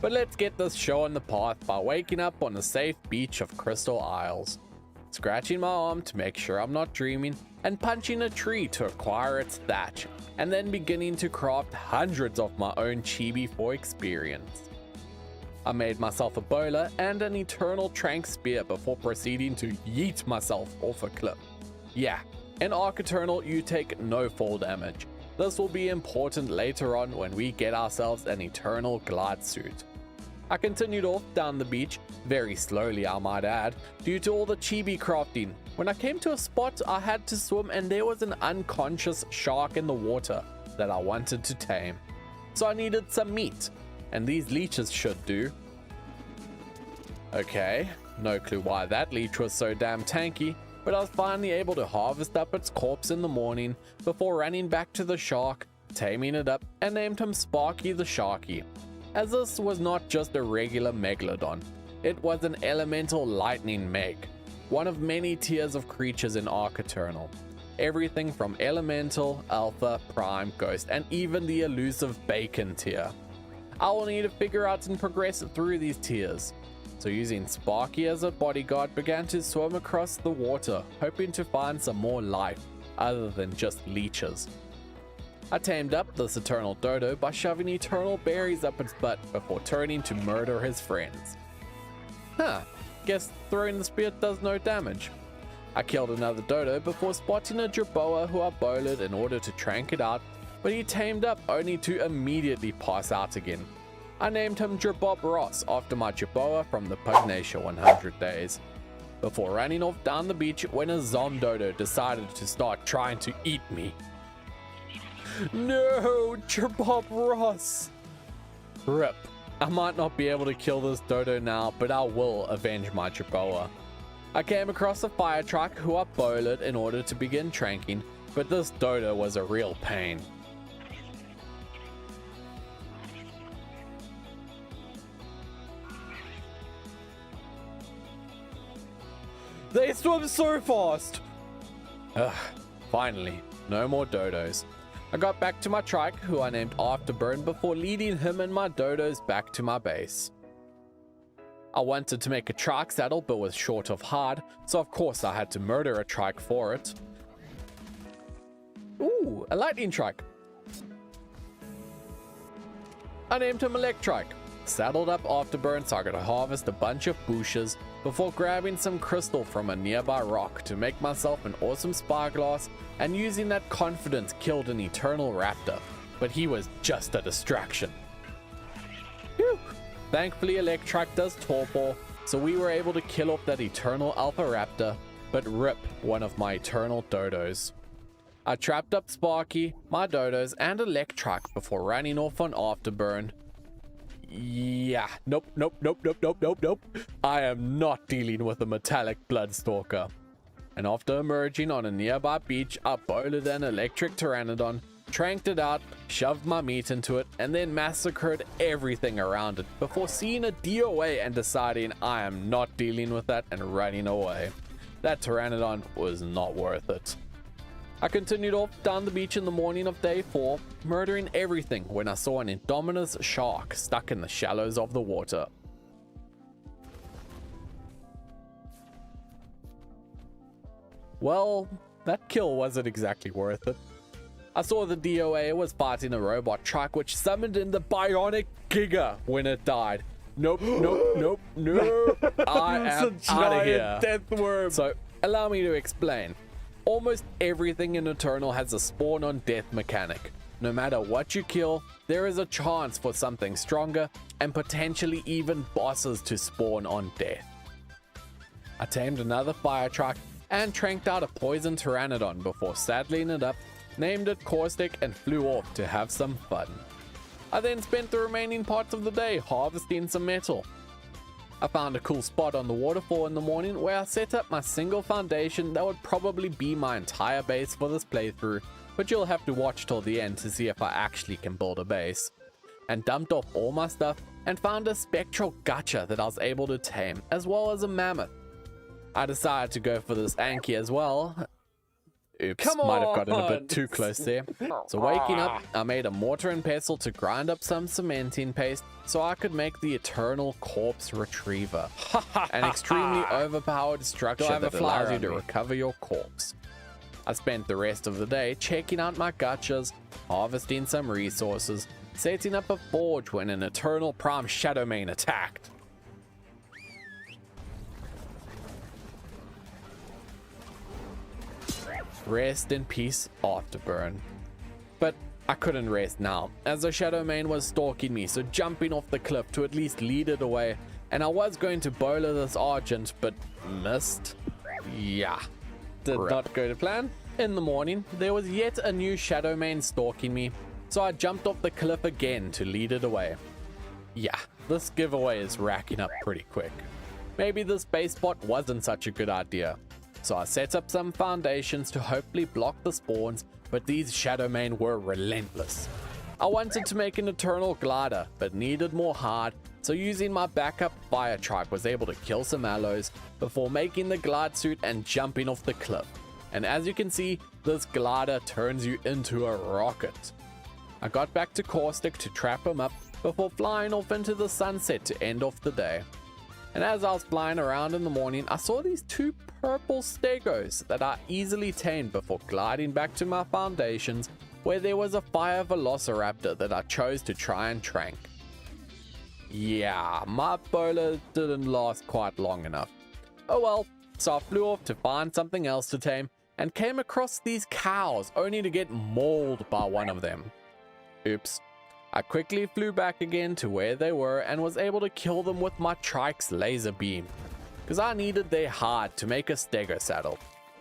But let's get this show on the path by waking up on the safe beach of Crystal Isles, scratching my arm to make sure I'm not dreaming, and punching a tree to acquire its thatch, and then beginning to craft hundreds of my own chibi for experience. I made myself a bowler and an eternal trank spear before proceeding to yeet myself off a cliff. Yeah, in Ark Eternal you take no fall damage. This will be important later on when we get ourselves an eternal glide suit. I continued off down the beach, very slowly I might add, due to all the chibi crafting. When I came to a spot I had to swim and there was an unconscious shark in the water that I wanted to tame. So I needed some meat, and these leeches should do. Okay, no clue why that leech was so damn tanky, but I was finally able to harvest up its corpse in the morning before running back to the shark, taming it up, and named him Sparky the Sharky. As this was not just a regular megalodon, it was an elemental lightning meg, one of many tiers of creatures in Ark Eternal. Everything from elemental, alpha, prime, ghost, and even the elusive bacon tier. I will need to figure out and progress through these tiers. So using Sparky as a bodyguard, began to swim across the water, hoping to find some more life other than just leeches. I tamed up this eternal dodo by shoving eternal berries up its butt before turning to murder his friends. Guess throwing the spear does no damage. I killed another dodo before spotting a jerboa who I bowled in order to trank it out, but he tamed up only to immediately pass out again. I named him Jerbob Ross after my Jerboa from the Pugnacia 100 Days. Before running off down the beach when a Zomdodo decided to start trying to eat me. No, Jerbob Ross! Rip. I might not be able to kill this dodo now, but I will avenge my Jerboa. I came across a fire truck who I bowled in order to begin tranking, but this dodo was a real pain. They swim so fast! Ugh, finally, no more dodos. I got back to my trike, who I named Afterburn, before leading him and my dodos back to my base. I wanted to make a trike saddle, but was short of hide, so of course I had to murder a trike for it. Ooh, a lightning trike. I named him Electrike. Saddled up Afterburn so I could harvest a bunch of bushes before grabbing some crystal from a nearby rock to make myself an awesome spyglass, and using that confidence killed an Eternal Raptor, but he was just a distraction. Whew. Thankfully Electrike does torpor, so we were able to kill off that Eternal Alpha Raptor, but rip one of my Eternal Dodos. I trapped up Sparky, my Dodos, and Electrike before running off on Afterburn. Yeah, nope. I am not dealing with a metallic Bloodstalker. And after emerging on a nearby beach, I bowled an electric Pteranodon, tranked it out, shoved my meat into it, and then massacred everything around it before seeing a DOA and deciding I am not dealing with that and running away. That Pteranodon was not worth it. I continued off down the beach in the morning of day 4, murdering everything when I saw an Indominus shark stuck in the shallows of the water. Well, that kill wasn't exactly worth it. I saw the DOA was fighting a robot truck which summoned in the Bionic Giga when it died. Nope. I am out of here. Death worm. So, allow me to explain. Almost everything in Eternal has a spawn on death mechanic. No matter what you kill, there is a chance for something stronger and potentially even bosses to spawn on death. I tamed another fire truck and tranked out a poison Pteranodon before saddling it up, named it Caustic, and flew off to have some fun. I then spent the remaining parts of the day harvesting some metal. I found a cool spot on the waterfall in the morning where I set up my single foundation that would probably be my entire base for this playthrough, but you'll have to watch till the end to see if I actually can build a base. And dumped off all my stuff and found a spectral gutcha that I was able to tame, as well as a mammoth. I decided to go for this Anki as well. Oops, might have gotten a bit too close there. So waking up, I made a mortar and pestle to grind up some cementing paste so I could make the Eternal Corpse Retriever, an extremely overpowered structure that allows you to recover your corpse. I spent the rest of the day checking out my gutchas, harvesting some resources, setting up a forge when an Eternal Prime Shadowmane attacked. Rest in peace, Afterburn. But I couldn't rest now, as the Shadowmane was stalking me, so jumping off the cliff to at least lead it away, and I was going to bowler this Argent, but missed. Yeah. Did not go to plan. In the morning, there was yet a new Shadowmane stalking me, so I jumped off the cliff again to lead it away. Yeah, this giveaway is racking up pretty quick. Maybe this base spot wasn't such a good idea. So I set up some foundations to hopefully block the spawns, but these Shadowmane were relentless. I wanted to make an Eternal Glider, but needed more hard, so using my backup fire trike was able to kill some alloys before making the glide suit and jumping off the cliff. And as you can see, this glider turns you into a rocket. I got back to Caustic to trap him up before flying off into the sunset to end off the day. And as I was flying around in the morning, I saw these two purple stegos that I easily tamed before gliding back to my foundations, where there was a fire velociraptor that I chose to try and trank. Yeah, my bowler didn't last quite long enough. Oh well, so I flew off to find something else to tame and came across these cows only to get mauled by one of them. Oops. I quickly flew back again to where they were and was able to kill them with my Trike's laser beam, because I needed their hide to make a stego saddle.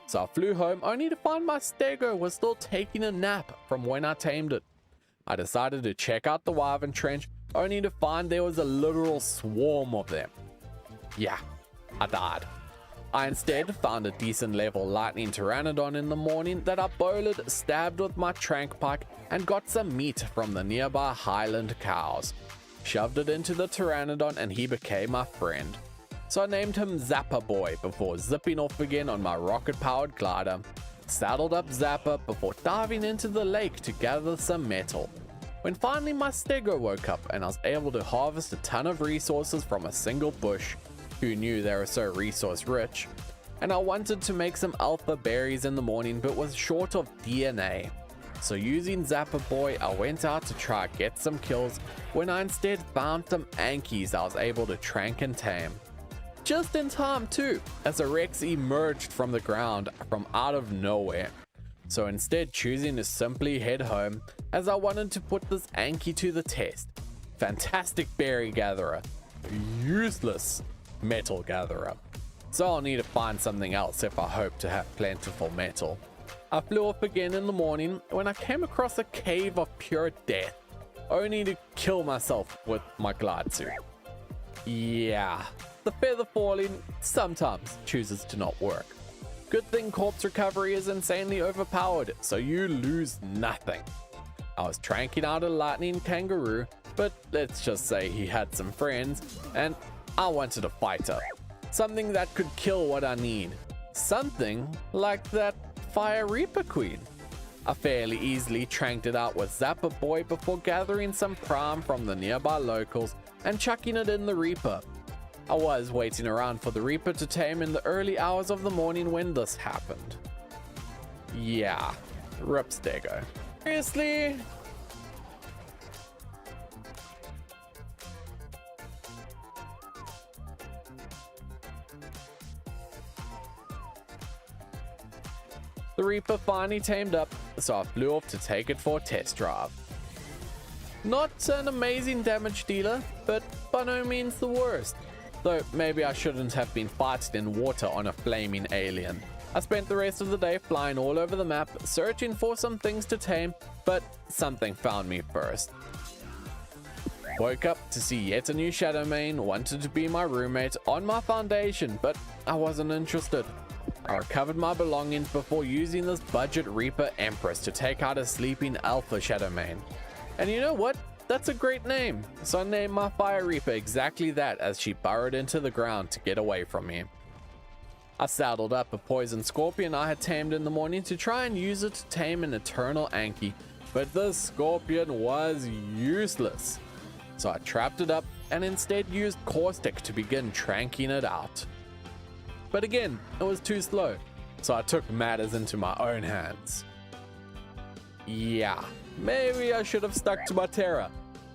So I flew home only to find my stego was still taking a nap from when I tamed it. I decided to check out the Wyvern Trench only to find there was a literal swarm of them. Yeah, I died. I instead found a decent level lightning pteranodon in the morning that I bowled, stabbed with my trank pike, and got some meat from the nearby highland cows. Shoved it into the pteranodon and he became my friend. So I named him Zappa Boy before zipping off again on my rocket-powered glider. Saddled up Zappa before diving into the lake to gather some metal. When finally my stego woke up and I was able to harvest a ton of resources from a single bush. Who knew they were so resource rich? And I wanted to make some alpha berries in the morning but was short of DNA. So using Zappa Boy, I went out to try get some kills when I instead found some Ankies I was able to trank and tame. Just in time too, as a Rex emerged from the ground from out of nowhere. So instead choosing to simply head home as I wanted to put this Anki to the test. Fantastic berry gatherer, useless metal gatherer. So I'll need to find something else if I hope to have plentiful metal. I flew off again in the morning when I came across a cave of pure death, only to kill myself with my glide suit. Yeah, the feather falling sometimes chooses to not work. Good thing corpse recovery is insanely overpowered, so you lose nothing. I was tranking out a lightning kangaroo, but let's just say he had some friends, and I wanted a fighter. Something that could kill what I need. Something like that Fire Reaper Queen. I fairly easily tranked it out with Zappa Boy before gathering some prime from the nearby locals and chucking it in the Reaper. I was waiting around for the Reaper to tame in the early hours of the morning when this happened. Yeah, rip stego. Seriously? The Reaper finally tamed up, so I flew off to take it for a test drive. Not an amazing damage dealer, but by no means the worst. Though maybe I shouldn't have been fighting in water on a flaming alien. I spent the rest of the day flying all over the map, searching for some things to tame, but something found me first. Woke up to see yet a new Shadowmane wanted to be my roommate on my foundation, but I wasn't interested. I recovered my belongings before using this budget Reaper Empress to take out a sleeping Alpha Shadowmane. And you know what? That's a great name. So I named my Fire Reaper exactly that as she burrowed into the ground to get away from me. I saddled up a poison scorpion I had tamed in the morning to try and use it to tame an Eternal Anki, but the scorpion was useless. So I trapped it up and instead used Caustic to begin tranking it out. But again, it was too slow, so I took matters into my own hands. Yeah, maybe I should have stuck to my Terra.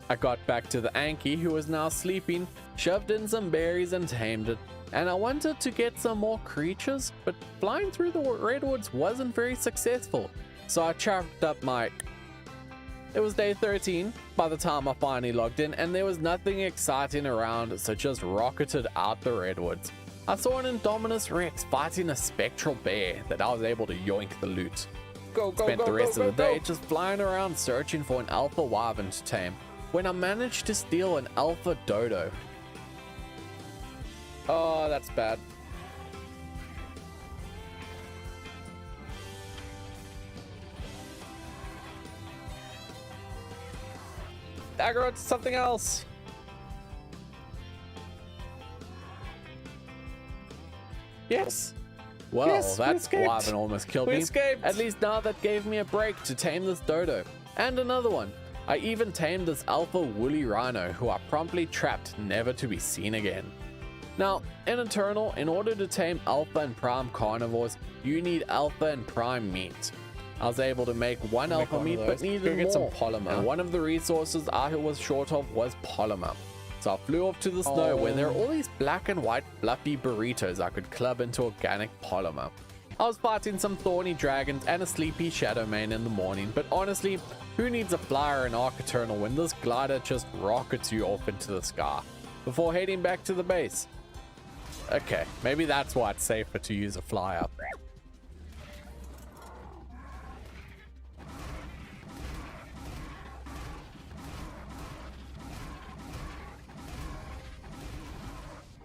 I got back to the Anki, who was now sleeping, shoved in some berries and tamed it, and I wanted to get some more creatures, but flying through the redwoods wasn't very successful, so I chopped up my... It was day 13 by the time I finally logged in, and there was nothing exciting around, so just rocketed out the redwoods. I saw an Indominus Rex fighting a spectral bear that I was able to yoink the loot. Spent the rest of the day just flying around searching for an alpha wyvern to tame, when I managed to steal an alpha dodo. Oh, that's bad. Acro, it's something else. Yes. Well, Yes, we that escaped. wyvern almost killed We me. escaped. At least now that gave me a break to tame this dodo. And another one. I even tamed this alpha woolly rhino who I promptly trapped never to be seen again. Now, in Eternal, in order to tame alpha and prime carnivores, you need alpha and prime meat. I was able to make one alpha one meat of but those. needed Go get some more. polymer. And one of the resources I was short of was polymer. So I flew off to the snow where there are all these black and white fluffy burritos I could club into organic polymer. I was fighting some thorny dragons and a sleepy shadow main in the morning, but honestly, who needs a flyer in Ark Eternal when this glider just rockets you off into the sky before heading back to the base? Okay, maybe that's why it's safer to use a flyer.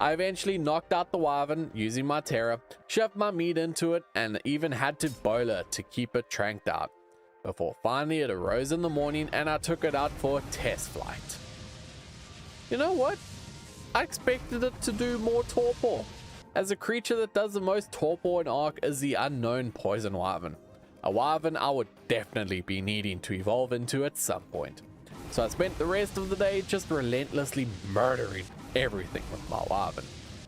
I eventually knocked out the wyvern using my terror, shoved my meat into it, and even had to boil it to keep it tranked out. Before finally it arose in the morning and I took it out for a test flight. You know what? I expected it to do more torpor. As a creature that does the most torpor in Ark is the unknown poison wyvern. A wyvern I would definitely be needing to evolve into at some point. So I spent the rest of the day just relentlessly murdering everything with my wyvern,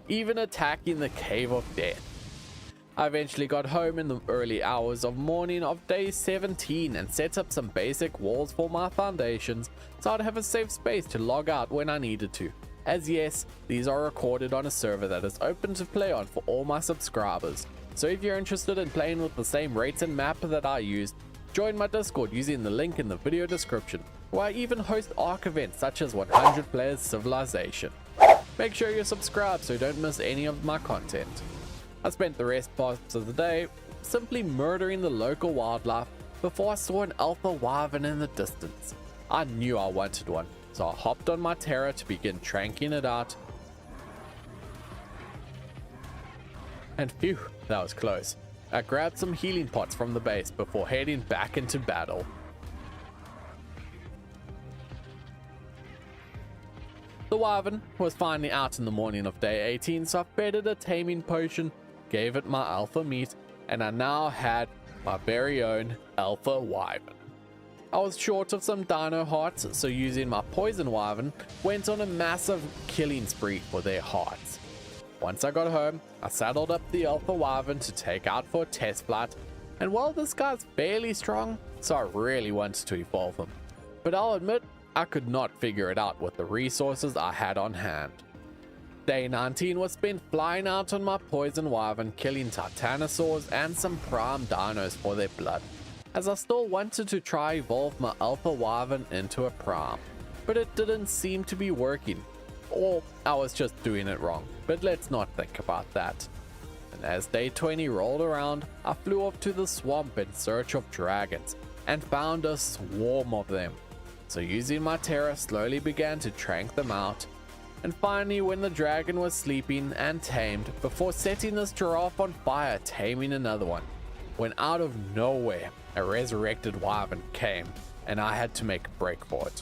even attacking the Cave of Death. I eventually got home in the early hours of morning of day 17 and set up some basic walls for my foundations so I'd have a safe space to log out when I needed to. As yes, these are recorded on a server that is open to play on for all my subscribers. So if you're interested in playing with the same rates and map that I used, join my Discord using the link in the video description, where I even host Ark events such as 100 Players Civilization. Make sure you're subscribed so you don't miss any of my content. I spent the rest parts of the day simply murdering the local wildlife before I saw an alpha wyvern in the distance. I knew I wanted one, so I hopped on my terror to begin tranking it out. And phew, that was close. I grabbed some healing pots from the base before heading back into battle. The wyvern was finally out in the morning of day 18, so I fed it a taming potion, gave it my alpha meat, and I now had my very own alpha wyvern. I was short of some dino hearts, so using my poison wyvern, went on a massive killing spree for their hearts. Once I got home, I saddled up the alpha wyvern to take out for a test flight, and while this guy's fairly strong, so I really wanted to evolve him. But I'll admit, I could not figure it out with the resources I had on hand. Day 19 was spent flying out on my poison wyvern, killing titanosaurs and some prime dinos for their blood, as I still wanted to try evolve my alpha wyvern into a prime, but it didn't seem to be working, or I was just doing it wrong, but let's not think about that. And as day 20 rolled around, I flew off to the swamp in search of dragons and found a swarm of them. So using my terror slowly began to trank them out, and finally when the dragon was sleeping and tamed, before setting this giraffe on fire taming another one, when out of nowhere a resurrected wyvern came and I had to make a break for it.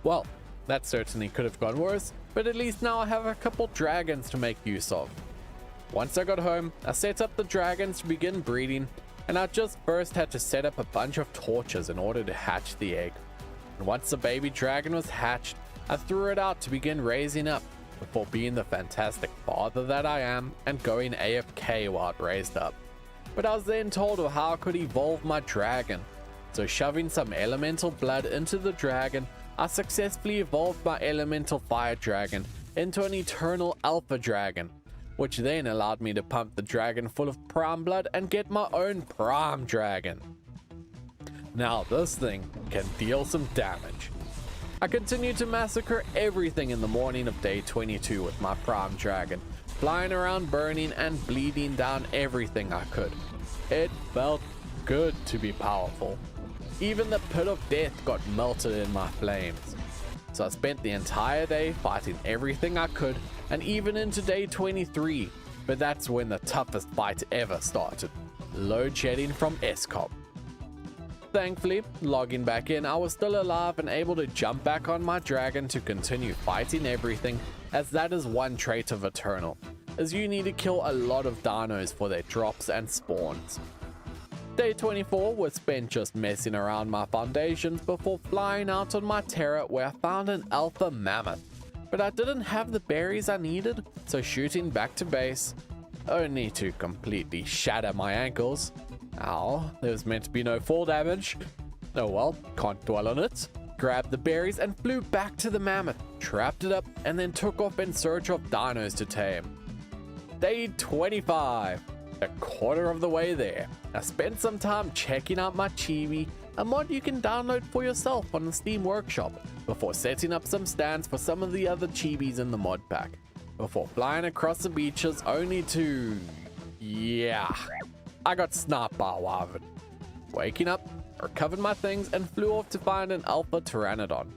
Well, that certainly could have gone worse, but at least now I have a couple dragons to make use of. Once I got home, I set up the dragons to begin breeding, and I just first had to set up a bunch of torches in order to hatch the egg. And once the baby dragon was hatched, I threw it out to begin raising up, before being the fantastic father that I am and going AFK while it raised up. But I was then told of how I could evolve my dragon, so shoving some elemental blood into the dragon, I successfully evolved my elemental fire dragon into an eternal alpha dragon, which then allowed me to pump the dragon full of prime blood and get my own prime dragon. Now this thing can deal some damage. I continued to massacre everything in the morning of day 22 with my prime dragon, flying around burning and bleeding down everything I could. It felt good to be powerful. Even the pit of death got melted in my flames. So I spent the entire day fighting everything I could, and even into day 23, but that's when the toughest fight ever started. Load shedding from Scps. Thankfully, logging back in, I was still alive and able to jump back on my dragon to continue fighting everything, as that is one trait of Eternal, as you need to kill a lot of dinos for their drops and spawns. Day 24 was spent just messing around my foundations before flying out on my terror, where I found an alpha mammoth, but I didn't have the berries I needed, so shooting back to base, only to completely shatter my ankles. Ow, there was meant to be no fall damage. Oh well, can't dwell on it. Grabbed the berries and flew back to the mammoth, trapped it up, and then took off in search of dinos to tame. Day 25, a quarter of the way there. I spent some time checking out my chibi, a mod you can download for yourself on the Steam Workshop, before setting up some stands for some of the other chibis in the mod pack, before flying across the beaches only to... yeah, I got sniped by a wyvern. Waking up, recovered my things and flew off to find an alpha pteranodon.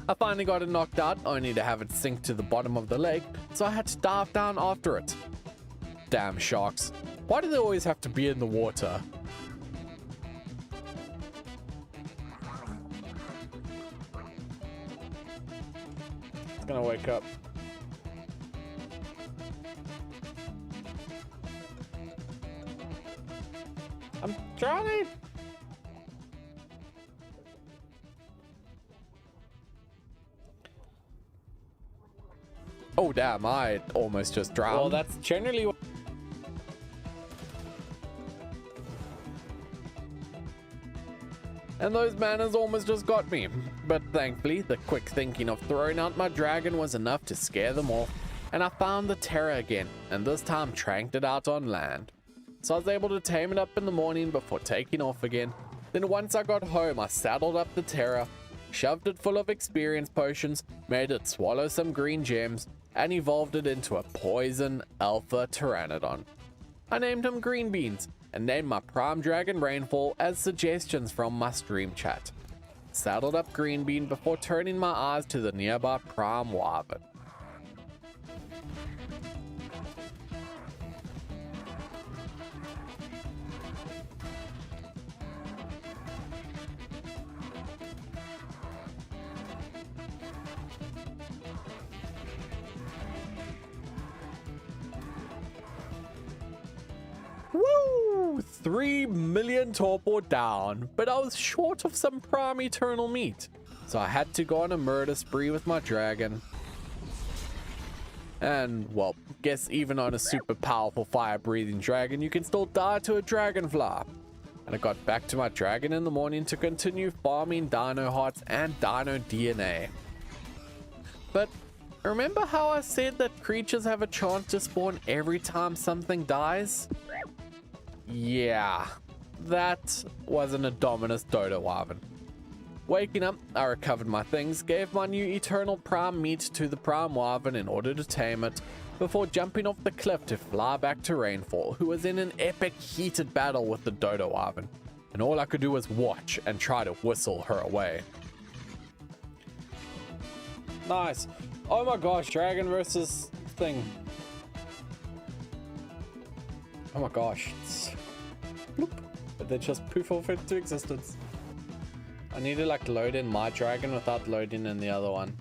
I finally got it knocked out, only to have it sink to the bottom of the lake, so I had to dive down after it. Damn sharks. Why do they always have to be in the water? It's gonna wake up. I'm trying. Oh damn, I almost just drowned. Well, that's generally what... And those manners almost just got me. But thankfully, the quick thinking of throwing out my dragon was enough to scare them off, and I found the terror again, and this time tranked it out on land. So I was able to tame it up in the morning before taking off again. Then once I got home, I saddled up the terror, shoved it full of experience potions, made it swallow some green gems, and evolved it into a poison alpha pteranodon. I named him Green Beans, and named my prime dragon Rainfall as suggestions from my stream chat. Saddled up Green Bean before turning my eyes to the nearby prime wyvern. Woo! 3 million torpor down, but I was short of some prime eternal meat, so I had to go on a murder spree with my dragon. And, well, guess even on a super powerful fire-breathing dragon, you can still die to a dragonfly. And I got back to my dragon in the morning to continue farming dino hearts and dino DNA. But remember how I said that creatures have a chance to spawn every time something dies? Yeah, that was an Indominus Dodo wyvern. Waking up, I recovered my things, gave my new eternal prime meat to the prime wyvern in order to tame it, before jumping off the cliff to fly back to Rainfall, who was in an epic heated battle with the Dodo wyvern, and all I could do was watch and try to whistle her away. Nice. Oh my gosh, dragon versus thing. Oh my gosh. Bloop. But they just poof off into existence. I need to like load in my dragon without loading in the other one.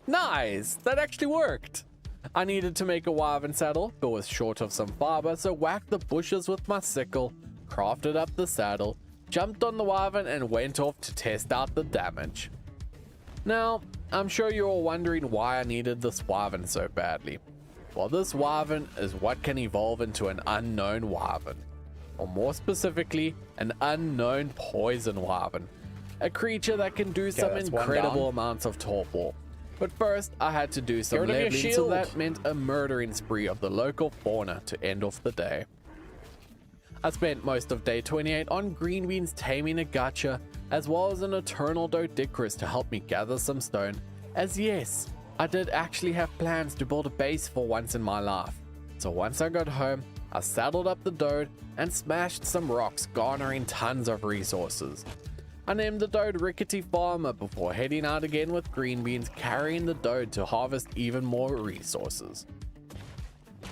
Nice! That actually worked! I needed to make a wyvern saddle, but was short of some fiber, so whacked the bushes with my sickle, crafted up the saddle, jumped on the wyvern and went off to test out the damage. Now, I'm sure you're all wondering why I needed this wyvern so badly. Well, this wyvern is what can evolve into an unknown wyvern, or more specifically, an unknown poison wyvern, a creature that can do some incredible amounts of torpor. But first, I had to do some leveling, so that meant a murdering spree of the local fauna to end off the day. I spent most of day 28 on Green Beans taming a gacha, as well as an Eternal Dodicrus to help me gather some stone, as yes, I did actually have plans to build a base for once in my life. So once I got home, I saddled up the Dode and smashed some rocks, garnering tons of resources. I named the Dode Rickety Farmer before heading out again with Green Beans, carrying the Dode to harvest even more resources.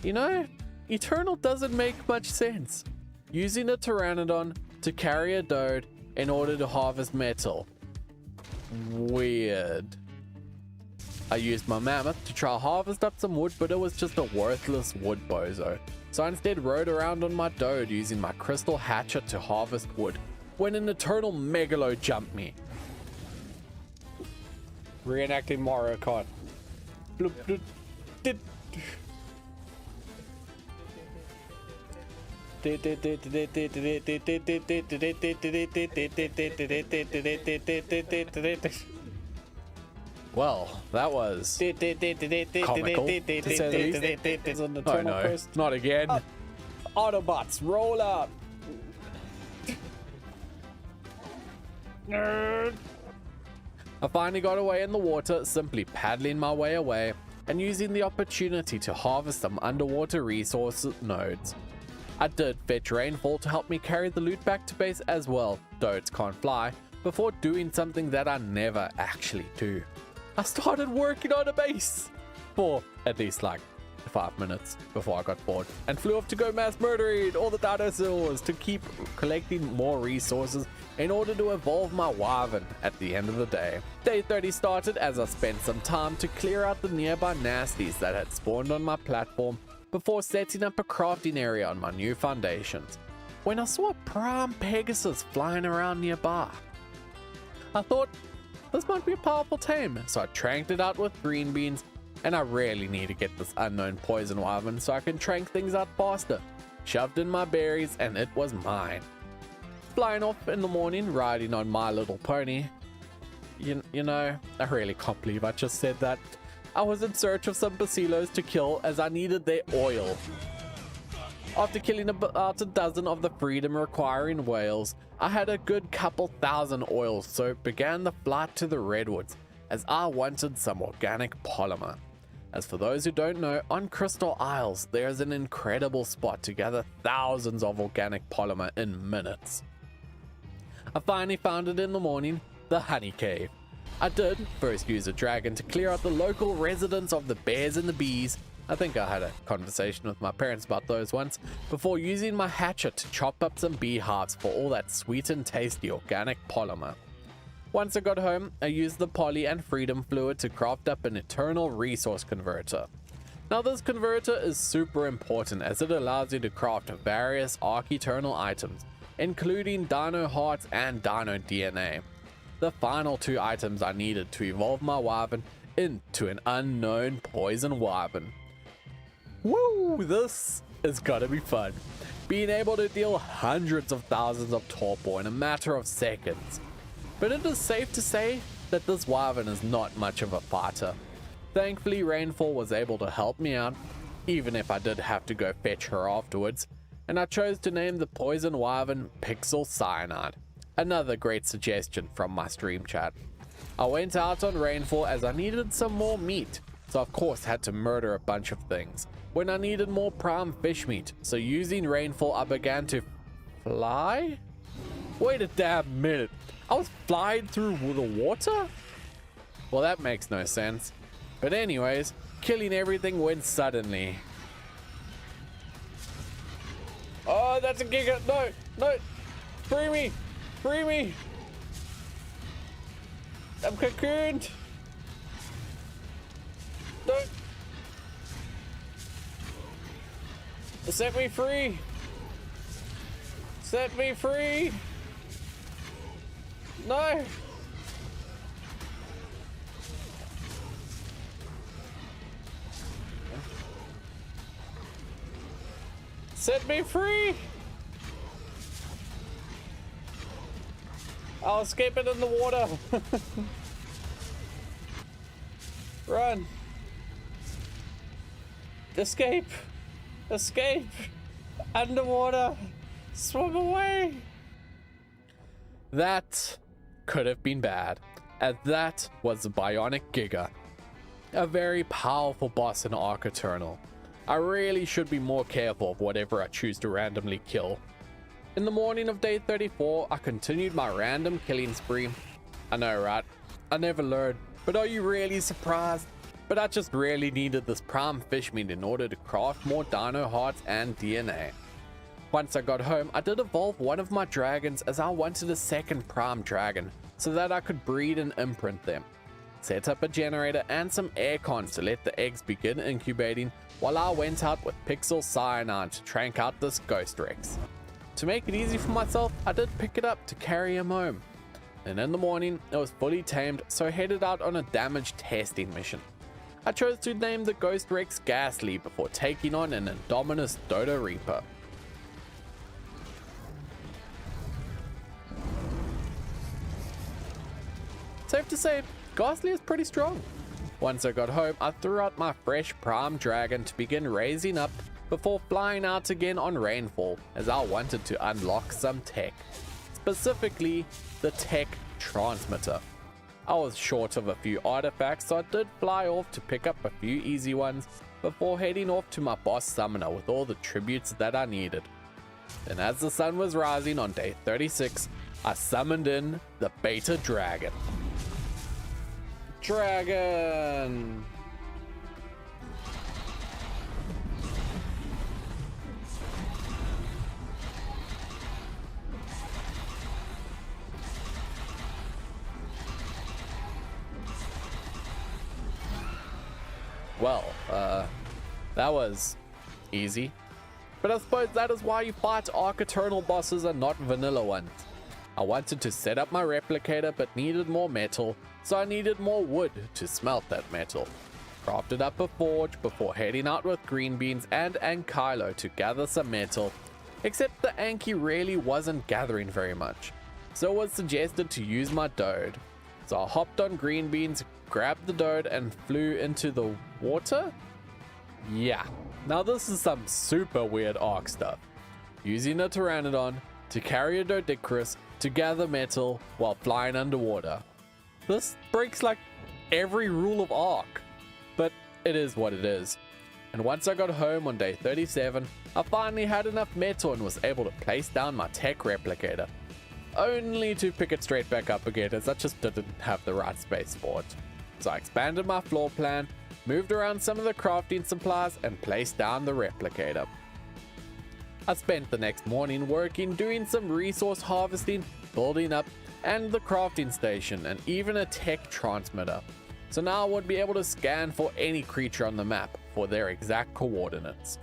You know, Eternal doesn't make much sense. Using a Pteranodon to carry a Dode in order to harvest metal. Weird. I used my mammoth to try harvest up some wood, but it was just a worthless wood bozo. So I instead rode around on my Dode using my crystal hatchet to harvest wood, when an eternal megalo jumped me. Reenacting Mario Kart. Bloop, bloop, did. Well, that was comical, to say the least. Oh no, not again. Autobots, roll up. I finally got away in the water, simply paddling my way away and using the opportunity to harvest some underwater resource nodes. I did fetch Rainfall to help me carry the loot back to base as well, though it can't fly, before doing something that I never actually do. I started working on a base for at least like 5 minutes before I got bored and flew off to go mass murdering all the dinosaurs to keep collecting more resources in order to evolve my Wyvern at the end of the day. Day 30 started as I spent some time to clear out the nearby nasties that had spawned on my platform before setting up a crafting area on my new foundations, when I saw a prime Pegasus flying around nearby. I thought this might be a powerful tame, so I tranked it out with green beans, and I really need to get this unknown poison wyvern so I can trank things out faster. Shoved in my berries and it was mine. Flying off in the morning, riding on My Little Pony. You know, I really can't believe I just said that. I was in search of some basilos to kill as I needed their oil. After killing about a dozen of the freedom requiring whales, I had a good couple thousand oils, so began the flight to the redwoods as I wanted some organic polymer. As for those who don't know, on Crystal Isles there is an incredible spot to gather thousands of organic polymer in minutes. I finally found it in the morning, the honey cave. I did first use a dragon to clear out the local residents of the bears and the bees. I think I had a conversation with my parents about those once, before using my hatchet to chop up some beehives for all that sweet and tasty organic polymer. Once I got home, I used the poly and freedom fluid to craft up an eternal resource converter. Now this converter is super important as it allows you to craft various Ark Eternal items, including Dino Hearts and Dino DNA. The final two items I needed to evolve my Wyvern into an unknown poison Wyvern. Woo! This is gonna be fun. Being able to deal hundreds of thousands of torpor in a matter of seconds. But it is safe to say that this Wyvern is not much of a fighter. Thankfully, Rainfall was able to help me out, even if I did have to go fetch her afterwards, and I chose to name the poison Wyvern Pixel Cyanide. Another great suggestion from my stream chat. I went out on Rainfall as I needed some more meat, so of course had to murder a bunch of things. When I needed more prime fish meat, so using Rainfall I began to fly? Wait a damn minute, I was flying through the water? Well, that makes no sense. But anyways, killing everything went suddenly. Oh, that's a giga. No, no. Free me. Free me. I'm cocooned. No. Set me free. Set me free. No. Set me free. I'll escape it in the water. Run. Escape. Escape. Underwater. Swim away. That could have been bad, as that was the Bionic Giga, a very powerful boss in Ark Eternal. I really should be more careful of whatever I choose to randomly kill. In the morning of day 34, I continued my random killing spree. I know, right? I never learned, but are you really surprised? But I just really needed this prime fish meat in order to craft more Dino Hearts and DNA. Once I got home, I did evolve one of my dragons as I wanted a second prime dragon so that I could breed and imprint them. set up a generator and some air cons to let the eggs begin incubating, while I went out with Pixel Cyanide to trank out this Ghost Rex. To make it easy for myself, I did pick it up to carry him home. And in the morning, it was fully tamed, so I headed out on a damage testing mission. I chose to name the Ghost Rex Ghastly before taking on an Indominus Dodo Reaper. Safe to say, Ghastly is pretty strong. Once I got home, I threw out my fresh Prime Dragon to begin raising up before flying out again on Rainfall, as I wanted to unlock some tech. Specifically, the tech transmitter. I was short of a few artifacts, so I did fly off to pick up a few easy ones before heading off to my boss summoner with all the tributes that I needed. Then as the sun was rising on day 36, I summoned in the Beta Dragon. Dragon! Well, that was easy. But I suppose that is why you fight Ark Eternal bosses and not vanilla ones. I wanted to set up my replicator but needed more metal, so I needed more wood to smelt that metal. Crafted up a forge before heading out with green beans and Ankylo to gather some metal, except the Anki really wasn't gathering very much, so it was suggested to use my Dode. So I hopped on green beans, grabbed the Dode and flew into the water? Yeah, now this is some super weird Ark stuff. Using a Pteranodon to carry a Doedicurus to gather metal while flying underwater. This breaks like every rule of Ark, but it is what it is. And once I got home on day 37, I finally had enough metal and was able to place down my tech replicator. Only to pick it straight back up again, as I just didn't have the right space for it. So I expanded my floor plan, moved around some of the crafting supplies, and placed down the replicator. I spent the next morning working, doing some resource harvesting, building up, and the crafting station, and even a tech transmitter. So now I would be able to scan for any creature on the map for their exact coordinates.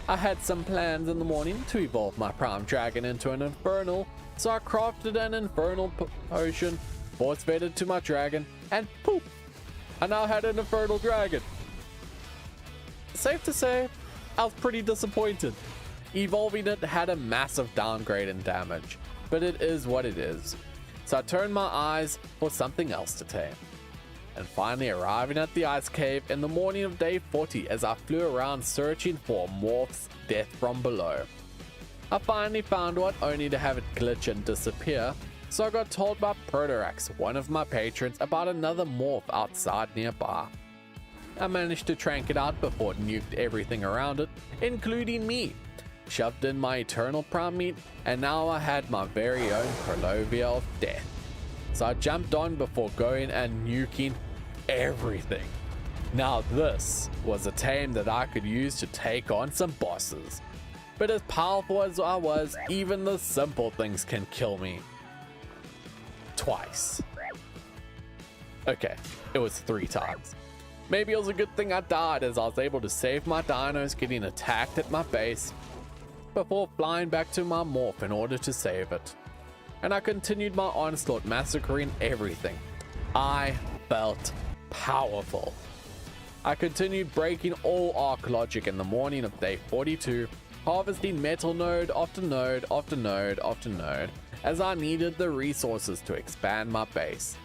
I had some plans in the morning to evolve my Prime Dragon into an Infernal, so I crafted an Infernal potion, force fed it to my dragon, and poof! I now had an Infernal Dragon. Safe to say, I was pretty disappointed. Evolving it had a massive downgrade in damage, but it is what it is. So I turned my eyes for something else to tame. And finally arriving at the ice cave in the morning of day 40 as I flew around searching for Morph's death from below. I finally found one, only to have it glitch and disappear, so I got told by Protorax, one of my patrons, about another morph outside nearby. I managed to trank it out before it nuked everything around it, including me. Shoved in my eternal prime meat, and now I had my very own Prolovia of death. So I jumped on before going and nuking everything. Now this was a tame that I could use to take on some bosses. But as powerful as I was, even the simple things can kill me. Twice. Okay, it was 3 times. Maybe it was a good thing I died, as I was able to save my dinos getting attacked at my base before flying back to my morph in order to save it. And I continued my onslaught, massacring everything. I felt powerful. I continued breaking all Ark logic in the morning of day 42, harvesting metal node after node after node after node, as I needed the resources to expand my base.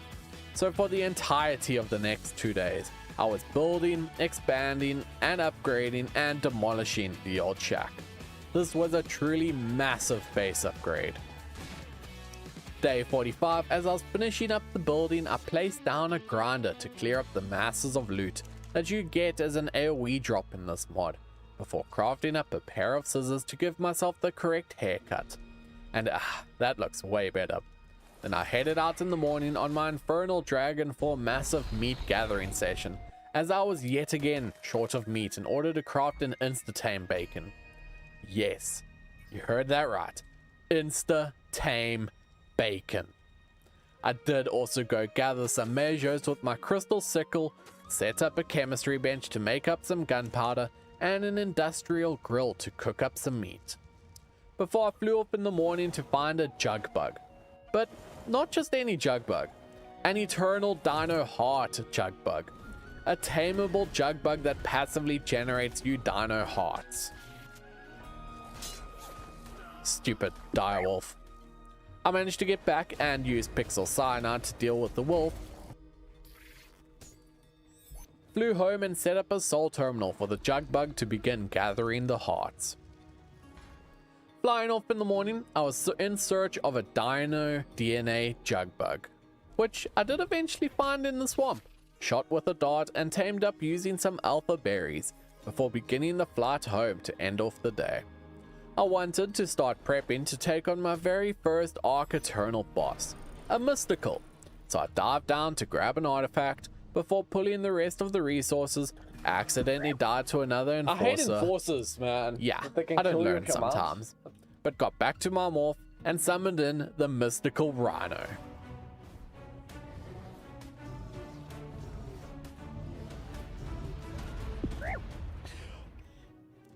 So for the entirety of the next 2 days, I was building, expanding, and upgrading and demolishing the old shack. This was a truly massive base upgrade. Day 45, as I was finishing up the building, I placed down a grinder to clear up the masses of loot that you get as an AoE drop in this mod, before crafting up a pair of scissors to give myself the correct haircut. And that looks way better. Then I headed out in the morning on my Infernal Dragon for a massive meat gathering session, as I was yet again short of meat in order to craft an insta-tame bacon. Yes, you heard that right. Insta-tame bacon. I did also go gather some measures with my crystal sickle, set up a chemistry bench to make up some gunpowder, and an industrial grill to cook up some meat. Before I flew up in the morning to find a jug bug. But not just any jug bug. An eternal dino heart jug bug. A tameable jug bug that passively generates you dino hearts. Stupid direwolf. I managed to get back and use pixel cyanide to deal with the wolf. Flew home and set up a soul terminal for the jug bug to begin gathering the hearts. Flying off in the morning, I was in search of a dino DNA jug bug, which I did eventually find in the swamp, shot with a dart and tamed up using some alpha berries before beginning the flight home to end off the day. I wanted to start prepping to take on my very first Ark Eternal boss, a mystical, so I dived down to grab an artifact before pulling the rest of the resources. Accidentally died to another enforcer. I hate enforcers, man. Yeah, They can I don't kill your learn commands. sometimes. But got back to my morph and summoned in the mystical rhino.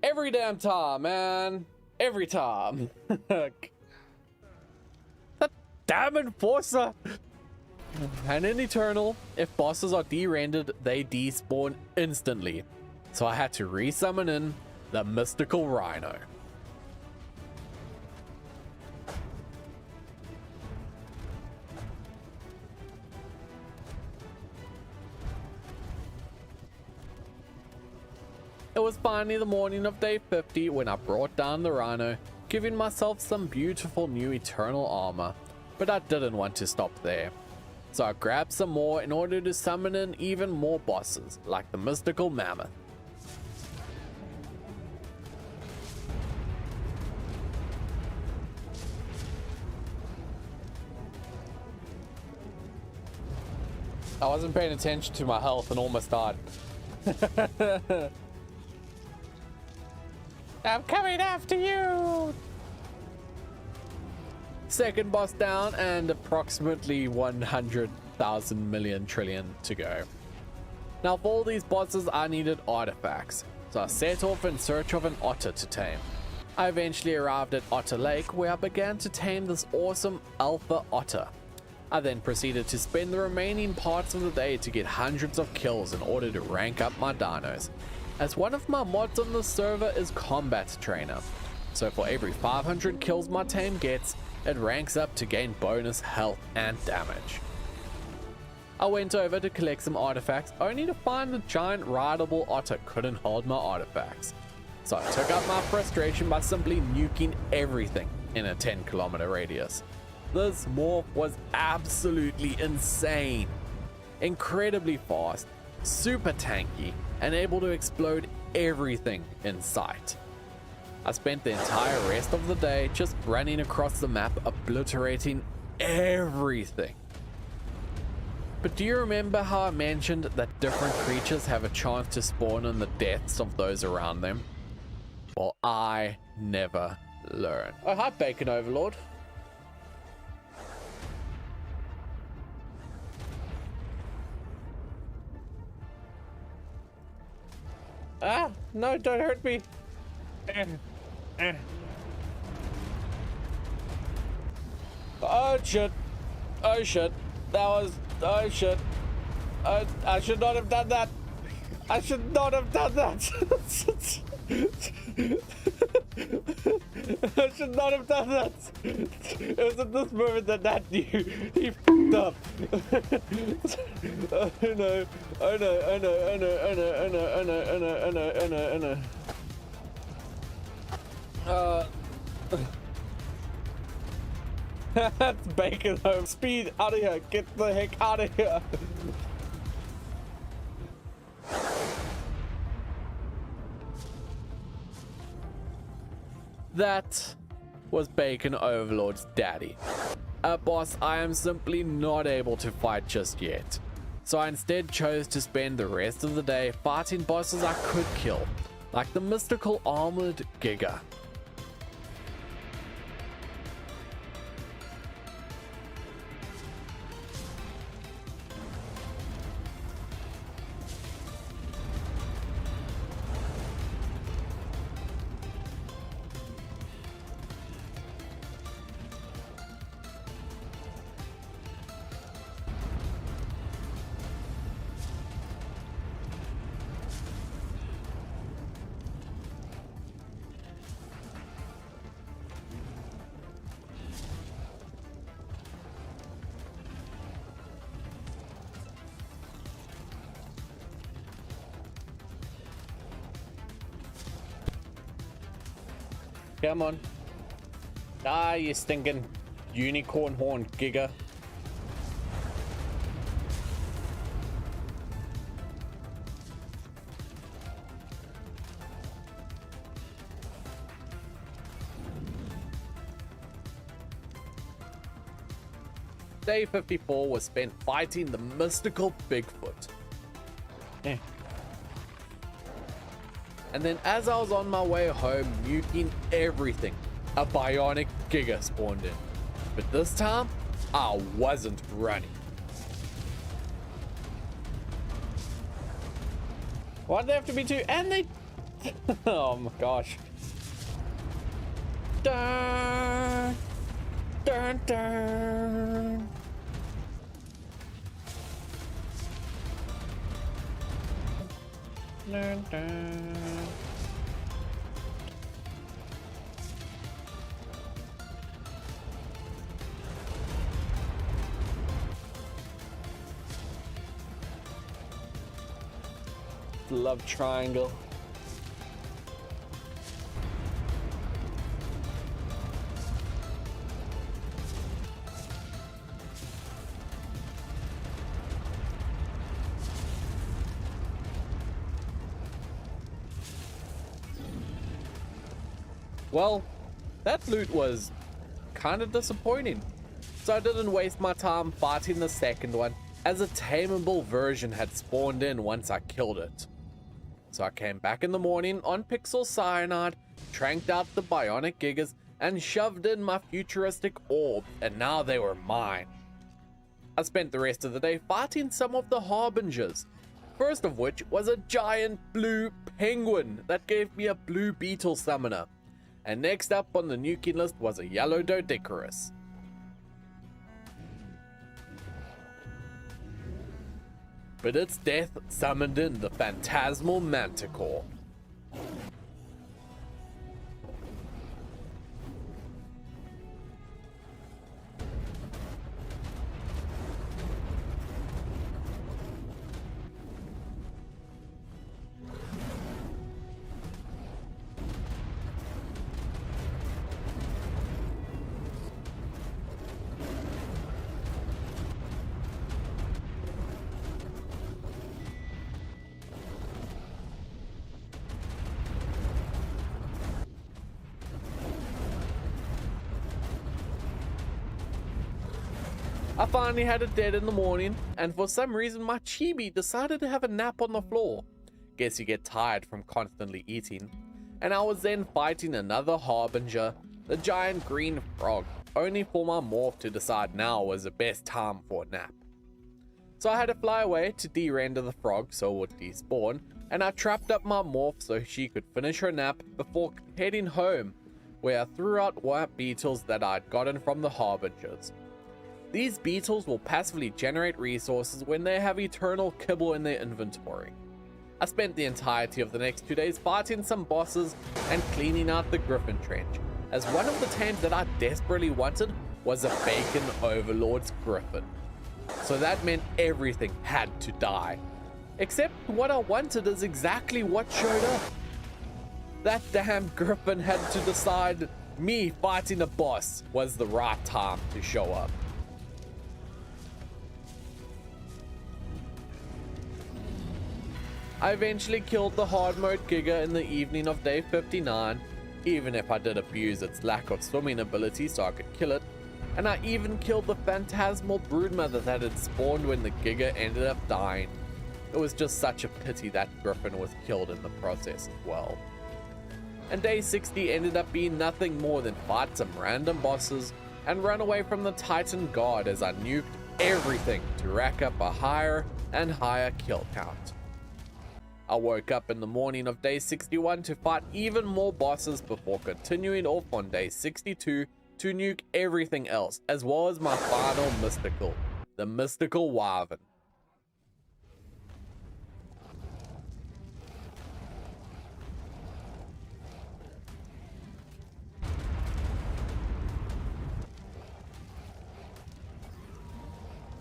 Every damn time, man. Every time. That damn enforcer! And in Eternal, if bosses are de-rendered, they despawn instantly. So I had to re-summon in the mystical rhino. It was finally the morning of day 50 when I brought down the rhino, giving myself some beautiful new eternal armor, but I didn't want to stop there. So I grabbed some more in order to summon in even more bosses, like the mystical mammoth. I wasn't paying attention to my health and almost died. I'm coming after you! Second boss down and approximately 100,000 million trillion to go. Now for all these bosses I needed artifacts, so I set off in search of an otter to tame. I eventually arrived at Otter Lake where I began to tame this awesome alpha otter. I then proceeded to spend the remaining parts of the day to get hundreds of kills in order to rank up my dinos, as one of my mods on the server is Combat Trainer, so for every 500 kills my team gets, it ranks up to gain bonus health and damage. I went over to collect some artifacts only to find the giant rideable otter couldn't hold my artifacts. So I took out my frustration by simply nuking everything in a 10-kilometer radius. This morph was absolutely insane. Incredibly fast, super tanky, and able to explode everything in sight. I spent the entire rest of the day just running across the map, obliterating everything. But do you remember how I mentioned that different creatures have a chance to spawn in the deaths of those around them? Well, I never learn. Oh, hi, Bacon Overlord. Ah, no, don't hurt me. Oh, shit. Oh, shit. That was... Oh, shit. I should not have done that. I should not have done that. I should not have done that. It was at this moment that Nat knew he f***ed up. Oh no, oh no, oh no, oh no, oh no, oh no, oh no, oh no, oh no, oh no, oh no. That's Bacon home. Speed out of here. Get the heck out of here. That was Bacon Overlord's daddy. A boss I am simply not able to fight just yet. So I instead chose to spend the rest of the day fighting bosses I could kill, like the mystical armored Giga. Come on. Ah, you stinking unicorn horn giga. Day 54 was spent fighting the mystical Bigfoot. And then as I was on my way home, nuking everything, a bionic giga spawned in. But this time, I wasn't running. Why'd they have to be two? And they... oh my gosh. Dun, dun, dun. Dun, dun. Love triangle. Well, that loot was kind of disappointing, so I didn't waste my time fighting the second one, as a tameable version had spawned in once I killed it. So I came back in the morning on Pixel Cyanide, tranked out the bionic gigas, and shoved in my futuristic orb, and now they were mine. I spent the rest of the day fighting some of the harbingers, first of which was a giant blue penguin that gave me a blue beetle summoner. And next up on the nuking list was a yellow dodecarus. But its death summoned in the phantasmal manticore. I finally had it dead in the morning, and for some reason my chibi decided to have a nap on the floor. Guess you get tired from constantly eating. And I was then fighting another harbinger, the giant green frog, only for my morph to decide now was the best time for a nap. So I had to fly away to de-render the frog so it would despawn, and I trapped up my morph so she could finish her nap before heading home, where I threw out white beetles that I'd gotten from the harbingers. These beetles will passively generate resources when they have eternal kibble in their inventory. I spent the entirety of the next 2 days fighting some bosses and cleaning out the Griffin Trench, as one of the tames that I desperately wanted was a Bacon Overlord's Griffin. So that meant everything had to die. Except what I wanted is exactly what showed up. That damn Griffin had to decide me fighting a boss was the right time to show up. I eventually killed the hard mode Giga in the evening of day 59, even if I did abuse its lack of swimming ability so I could kill it, and I even killed the phantasmal broodmother that had spawned when the Giga ended up dying. It was just such a pity that Griffin was killed in the process as well. And day 60 ended up being nothing more than fight some random bosses and run away from the Titan God as I nuked everything to rack up a higher and higher kill count. I woke up in the morning of day 61 to fight even more bosses before continuing off on day 62 to nuke everything else, as well as my final mystical, the mystical Wyvern.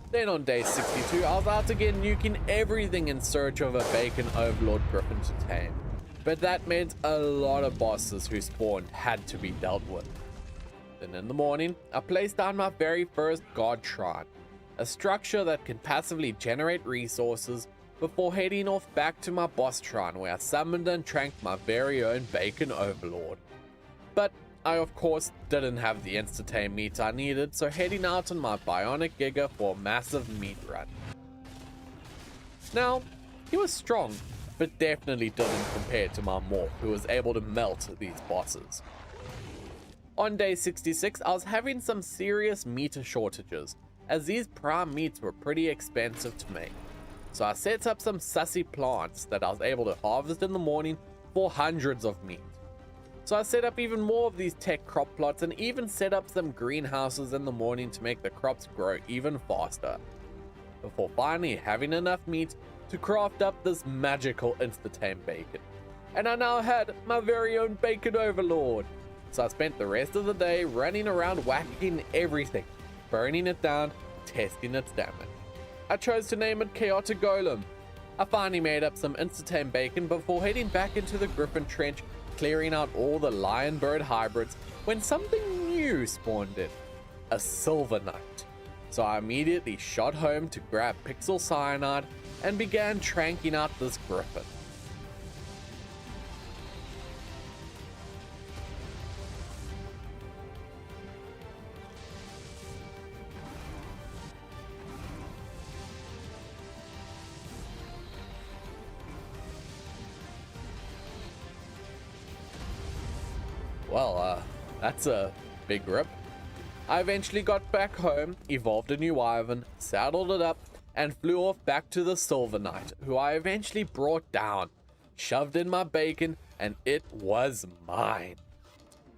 Then on day 62, I was out again nuking everything in search of a Bacon Overlord Griffin to tame. but that meant a lot of bosses who spawned had to be dealt with. Then in the morning, I placed down my very first God Shrine, a structure that can passively generate resources, before heading off back to my boss shrine where I summoned and tranked my very own Bacon Overlord. But I of course didn't have the insta-tame meat I needed, so heading out on my bionic Giga for a massive meat run. Now, he was strong, but definitely didn't compare to my morph who was able to melt these bosses. On day 66, I was having some serious meat shortages, as these prime meats were pretty expensive to make. So I set up some sussy plants that I was able to harvest in the morning for hundreds of meat. So I set up even more of these tech crop plots and even set up some greenhouses in the morning to make the crops grow even faster, before finally having enough meat to craft up this magical insta-tame bacon. And I now had my very own Bacon Overlord. So I spent the rest of the day running around whacking everything, burning it down, testing its damage. I chose to name it Chaotic Golem. I finally made up some insta-tame bacon before heading back into the Griffin Trench, clearing out all the lion bird hybrids, when something new spawned in, a Silver Knight. So I immediately shot home to grab Pixel Cyanide and began tranking out this griffin. Well, that's a big rip. I eventually got back home, evolved a new Wyvern, saddled it up, and flew off back to the Silver Knight, who I eventually brought down, shoved in my bacon, and it was mine.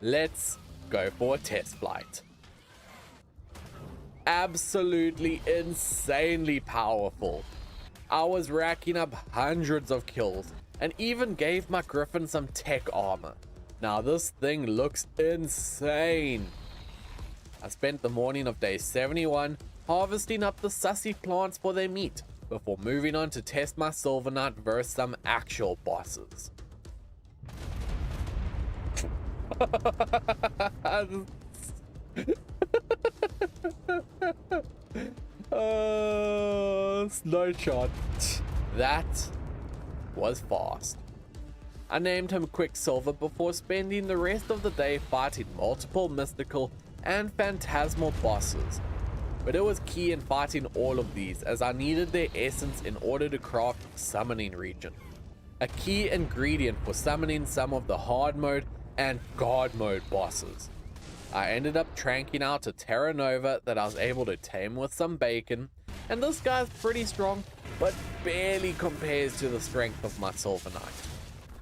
Let's go for a test flight. Absolutely insanely powerful. I was racking up hundreds of kills, and even gave my Griffin some tech armor. Now this thing looks insane. I spent the morning of day 71 harvesting up the sussy plants for their meat, before moving on to test my Silver Knight versus some actual bosses. Snow shot. That was fast. I named him Quicksilver before spending the rest of the day fighting multiple mystical and phantasmal bosses. But it was key in fighting all of these, as I needed their essence in order to craft Summoning Region, a key ingredient for summoning some of the hard mode and god mode bosses. I ended up tranking out a Terra Nova that I was able to tame with some bacon, and this guy's pretty strong, but barely compares to the strength of my Silver Knight.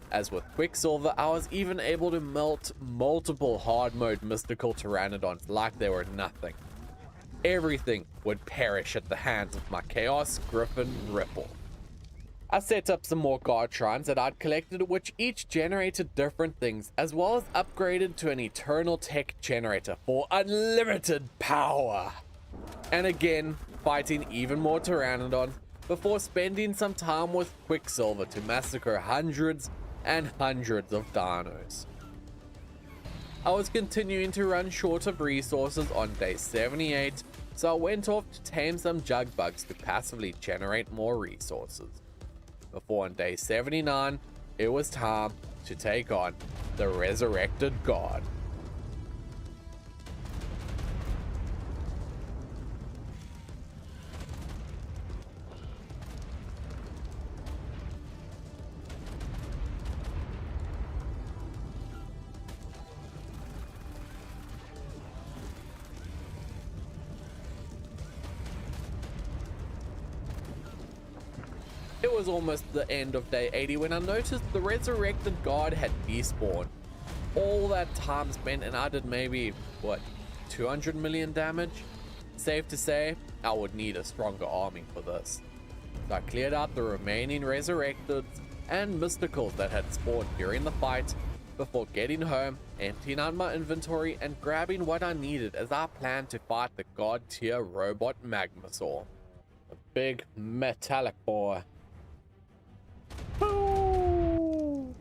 As with Quicksilver, I was even able to melt multiple hard mode mystical pteranodons like they were nothing. Everything would perish at the hands of my Chaos Griffin Ripple. I set up some more guard shrines that I'd collected, which each generated different things, as well as upgraded to an eternal tech generator for unlimited power. And again, fighting even more pteranodons before spending some time with Quicksilver to massacre hundreds and hundreds of dinos. I was continuing to run short of resources on day 78, so I went off to tame some jug bugs to passively generate more resources. Before on day 79, it was time to take on the Resurrected God. It was almost the end of day 80 when I noticed the Resurrected God had despawned. All that time spent and I did maybe, 200 million damage? Safe to say, I would need a stronger army for this. So I cleared out the remaining Resurrecteds and Mysticals that had spawned during the fight, before getting home, emptying out my inventory and grabbing what I needed as I planned to fight the God tier robot Magmasaur. A big metallic boy. Boo!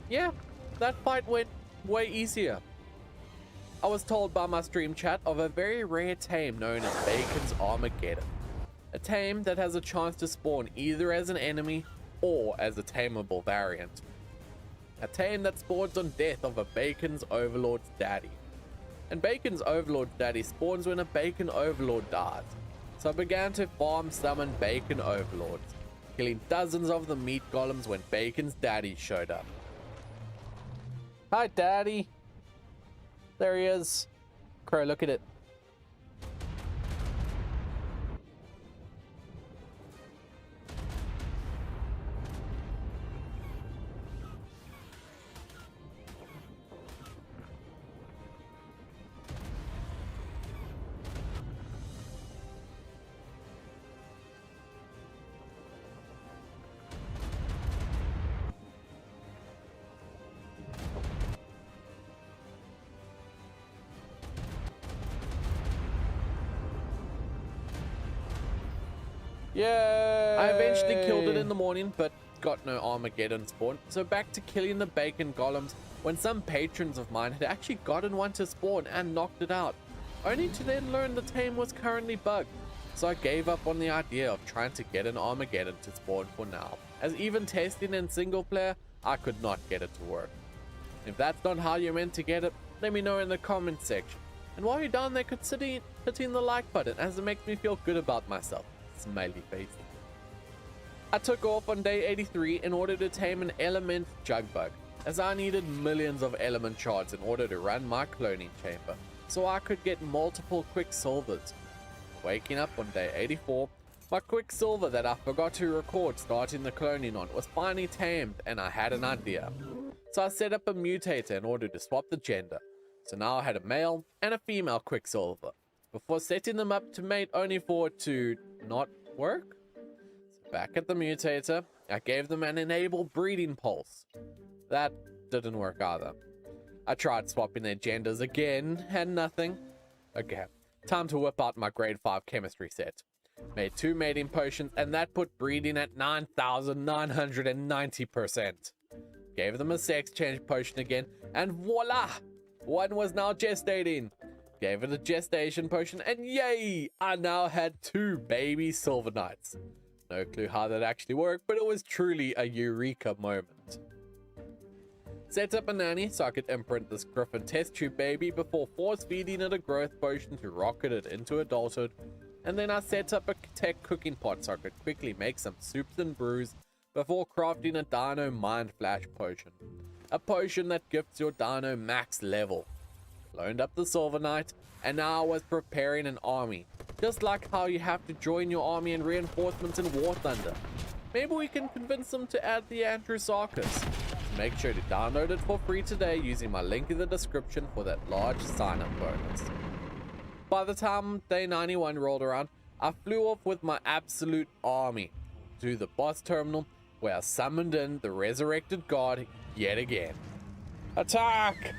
Yeah, that fight went way easier. I was told by my stream chat of a very rare tame known as Bacon's Armageddon. A tame that has a chance to spawn either as an enemy or as a tameable variant. A tame that spawns on death of a Bacon's Overlord's daddy. And Bacon's Overlord's daddy spawns when a Bacon Overlord dies. So I began to farm summon Bacon Overlords, killing dozens of the meat golems when Bacon's daddy showed up. Hi, Daddy. There he is. Crow, look at it. Yay! I eventually killed it in the morning, but got no Armageddon spawn, so back to killing the Bacon Golems when some patrons of mine had actually gotten one to spawn and knocked it out, only to then learn the tame was currently bugged. So I gave up on the idea of trying to get an Armageddon to spawn for now, as even testing in single player, I could not get it to work. If that's not how you're meant to get it, let me know in the comment section. And while you're down there, consider hitting the like button, as it makes me feel good about myself. Smiley face. I took off on day 83 in order to tame an element jug bug, as I needed millions of element shards in order to run my cloning chamber, so I could get multiple quicksilvers. Waking up on day 84, my quicksilver that I forgot to record starting the cloning on was finally tamed, and I had an idea. So I set up a mutator in order to swap the gender, so now I had a male and a female quicksilver, before setting them up to mate only for it to not work. So back at the mutator, I gave them an enable breeding pulse. That didn't work either. I tried swapping their genders again, and nothing. Okay, time to whip out my grade 5 chemistry set. Made 2 mating potions, and that put breeding at 9,990%. Gave them a sex change potion again, and voila! One was now gestating. Gave it a gestation potion, and yay! I now had 2 baby Silver Knights. No clue how that actually worked, but it was truly a eureka moment. Set up a nanny so I could imprint this Griffin test tube baby before force feeding it a growth potion to rocket it into adulthood, and then I set up a tech cooking pot so I could quickly make some soups and brews before crafting a Dino Mind Flash potion. A potion that gifts your Dino max level. Loaned up the Silver Knight, and now I was preparing an army, just like how you have to join your army and reinforcements in Warthunder. Maybe we can convince them to add the Andrewsarchus. So make sure to download it for free today using my link in the description for that large sign-up bonus. By the time day 91 rolled around, I flew off with my absolute army to the boss terminal, where I summoned in the resurrected god yet again. Attack!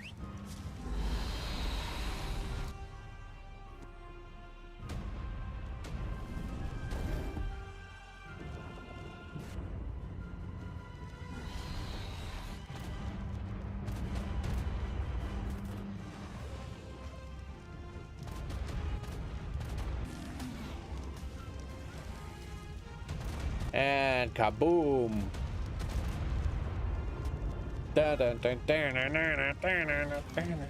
And kaboom! Dun, dun, dun, dun, dun, dun, dun, dun, dun.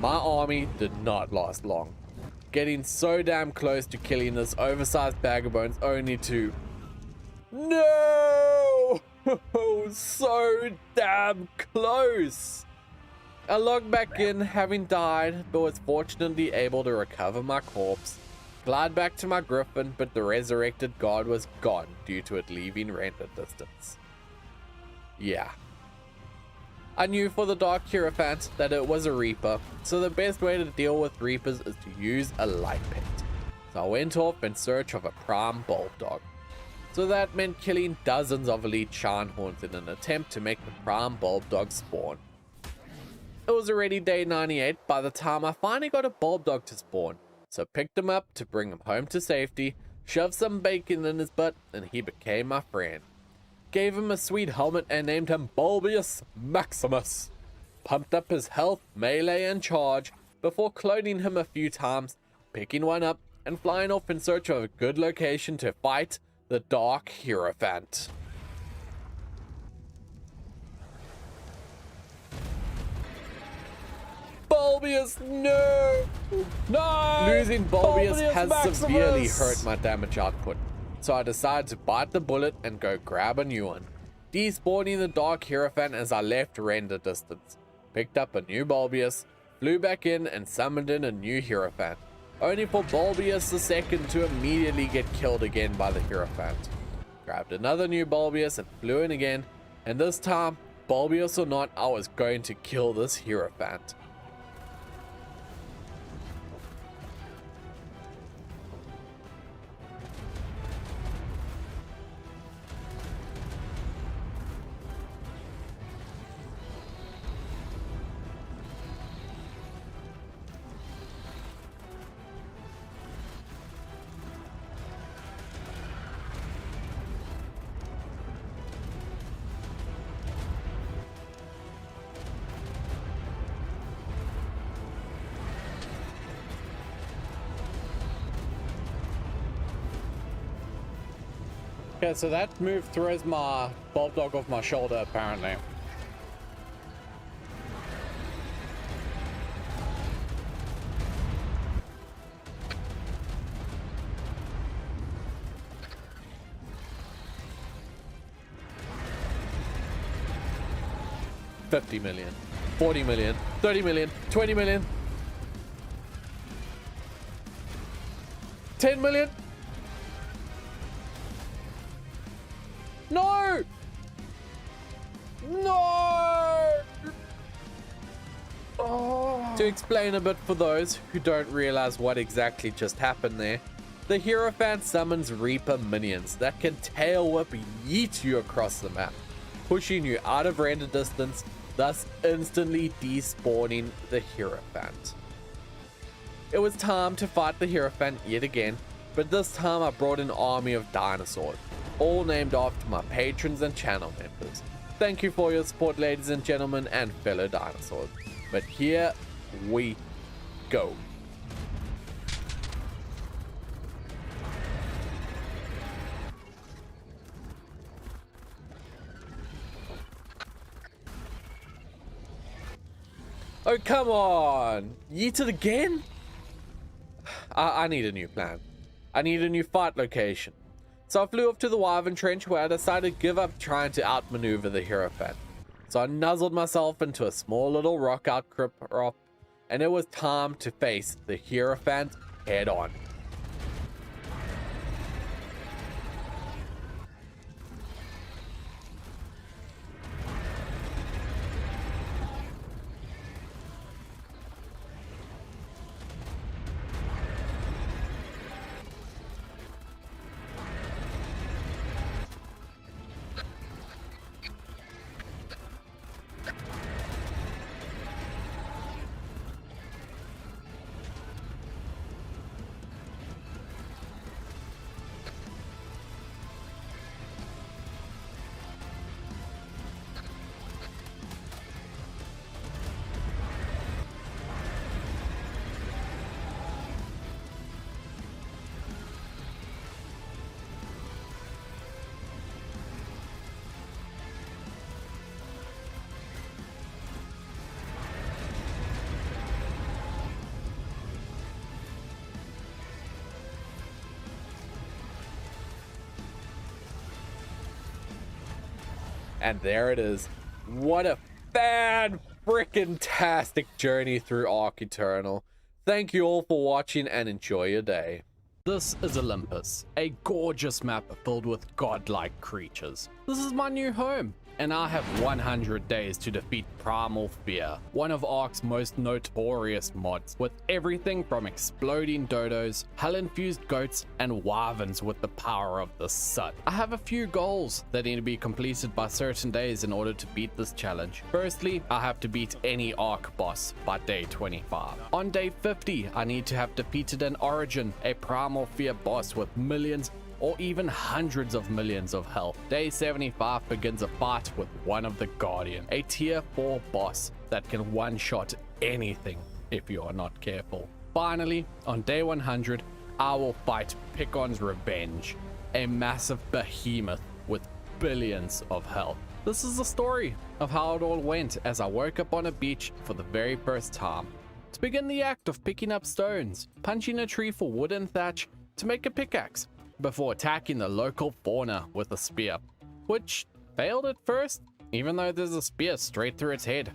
My army did not last long, getting so damn close to killing this oversized bag of bones only to... No! Oh, so damn close. I logged back in, having died, but was fortunately able to recover my corpse. Glide back to my griffin, but the resurrected god was gone due to it leaving render distance. Yeah. I knew for the Dark Hierophant that it was a Reaper, so the best way to deal with Reapers is to use a light pet. So I went off in search of a prime bulb dog. So that meant killing dozens of elite Shinehorns in an attempt to make the prime bulb dog spawn. It was already day 98 by the time I finally got a bulb dog to spawn, so picked him up to bring him home to safety, shoved some bacon in his butt, and he became my friend. Gave him a sweet helmet and named him Bulbius Maximus. Pumped up his health, melee, and charge before cloning him a few times, picking one up, and flying off in search of a good location to fight the Dark Hierophant. Bulbius, no! No! Losing Bulbius has Maximus! severely hurt my damage output, so I decided to bite the bullet and go grab a new one. Despawning the Dark Hierophant as I left render distance. Picked up a new Bulbius, flew back in and summoned in a new Hierophant, only for Bulbius II to immediately get killed again by the Hierophant. Grabbed another new Bulbius and flew in again, and this time, Bulbius or not, I was going to kill this Hierophant. Okay, so that move throws my bulb dog off my shoulder, apparently. $50 million, $40 million, $30 million, $20 million, $10 million. No! No! Oh. To explain a bit for those who don't realize what exactly just happened there, the Hierophant summons Reaper minions that can tail whip yeet you across the map, pushing you out of render distance, thus instantly despawning the Hierophant. It was time to fight the Hierophant yet again, but this time I brought an army of dinosaurs, all named after my patrons and channel members. Thank you for your support, ladies and gentlemen, and fellow dinosaurs. But here we go. Oh, come on! Yeet it again? I need a new plan. I need a new fight location. So I flew off to the Wyvern Trench, where I decided to give up trying to outmaneuver the Hierophant. So I nuzzled myself into a small little rock outcrop, and it was time to face the Hierophant head on. And there it is. What a fan-frickin-tastic journey through Ark Eternal. Thank you all for watching and enjoy your day. This is Olympus, a gorgeous map filled with godlike creatures. This is my new home, and I have 100 days to defeat Primal Fear, one of Ark's most notorious mods, with everything from exploding dodos, hell-infused goats, and wyverns with the power of the sun. I have a few goals that need to be completed by certain days in order to beat this challenge. Firstly, I have to beat any Ark boss by day 25. On day 50, I need to have defeated an Origin, a Primal Fear boss with millions or even hundreds of millions of health. Day 75 begins a fight with one of the Guardian, a tier 4 boss that can one-shot anything if you are not careful. Finally, on day 100, I will fight Picon's Revenge, a massive behemoth with billions of health. This is the story of how it all went as I woke up on a beach for the very first time. To begin the act of picking up stones, punching a tree for wood and thatch to make a pickaxe, before attacking the local fauna with a spear, which failed at first, even though there's a spear straight through its head.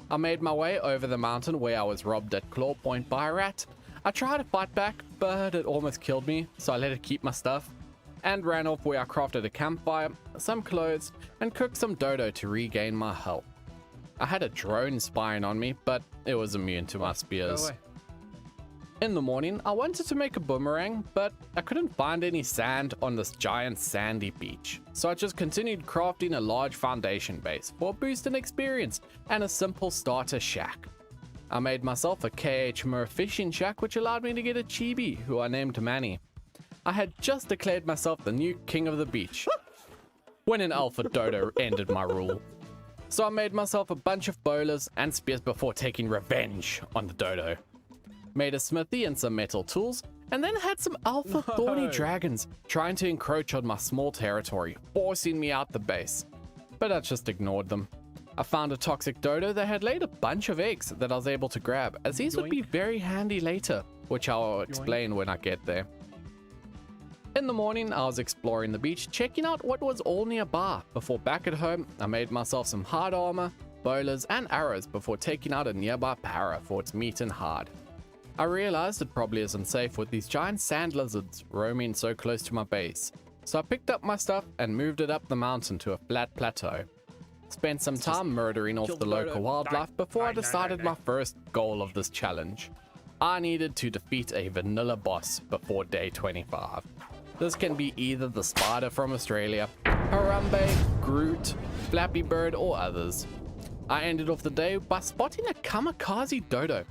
I made my way over the mountain where I was robbed at claw point by a rat. I tried to fight back, but it almost killed me, so I let it keep my stuff, and ran off where I crafted a campfire, some clothes, and cooked some dodo to regain my health. I had a drone spying on me, but it was immune to my spears. In the morning, I wanted to make a boomerang, but I couldn't find any sand on this giant sandy beach. So I just continued crafting a large foundation base for a boost in experience and a simple starter shack. I made myself a KHMR fishing shack, which allowed me to get a chibi, who I named Manny. I had just declared myself the new king of the beach when an alpha dodo ended my rule. So I made myself a bunch of bowlers and spears before taking revenge on the dodo. Made a smithy and some metal tools, and then had some alpha thorny dragons trying to encroach on my small territory, forcing me out the base. But I just ignored them. I found a toxic dodo that had laid a bunch of eggs that I was able to grab, as these would be very handy later, which I'll explain when I get there. In the morning, I was exploring the beach, checking out what was all nearby. Before back at home, I made myself some hard armor, bowlers, and arrows before taking out a nearby para for its meat and hide. I realized it probably isn't safe with these giant sand lizards roaming so close to my base, so I picked up my stuff and moved it up the mountain to a flat plateau. Spent some time murdering off the local wildlife before I decided my first goal of this challenge. I needed to defeat a vanilla boss before day 25. This can be either the spider from Australia, Harambe, Groot, Flappy Bird, or others. I ended off the day by spotting a kamikaze dodo.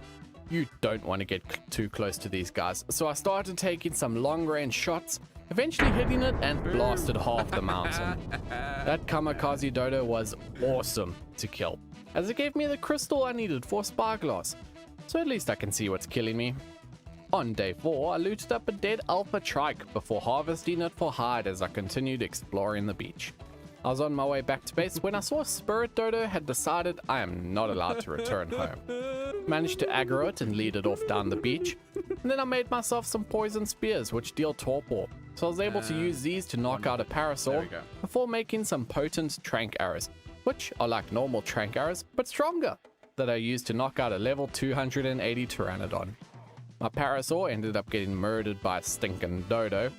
You don't want to get too close to these guys, so I started taking some long-range shots, eventually hitting it and blasted half the mountain. That kamikaze dodo was awesome to kill, as it gave me the crystal I needed for spyglass, so at least I can see what's killing me. On day 4, I looted up a dead alpha trike before harvesting it for hide as I continued exploring the beach. I was on my way back to base when I saw a spirit dodo had decided I am not allowed to return home. Managed to aggro it and lead it off down the beach, and then I made myself some poison spears which deal torpor, so I was able to use these to knock out a parasaur before making some potent trank arrows, which are like normal trank arrows but stronger, that I used to knock out a level 280 pteranodon. My parasaur ended up getting murdered by a stinking dodo,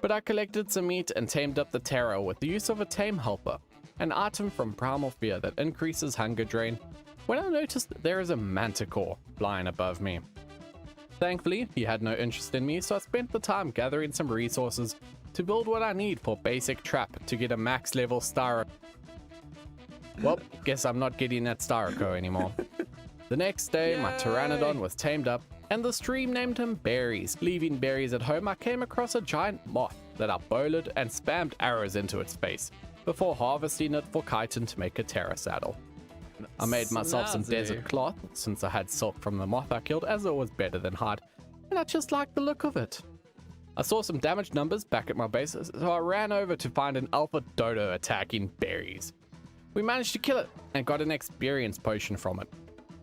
but I collected some meat and tamed up the terror with the use of a tame helper, an item from Primal Fear that increases hunger drain, when I noticed that there is a manticore flying above me. Thankfully, he had no interest in me, so I spent the time gathering some resources to build what I need for basic trap to get a max level Styro. Well, guess I'm not getting that Styroco anymore. The next day, my pteranodon was tamed up, and the stream named him Berries. Leaving Berries at home, I came across a giant moth that I bowlered and spammed arrows into its face, before harvesting it for chitin to make a terra saddle. I made myself some desert cloth, since I had silk from the moth I killed, as it was better than hide, and I just liked the look of it. I saw some damage numbers back at my base, so I ran over to find an alpha dodo attacking Berries. We managed to kill it, and got an experience potion from it.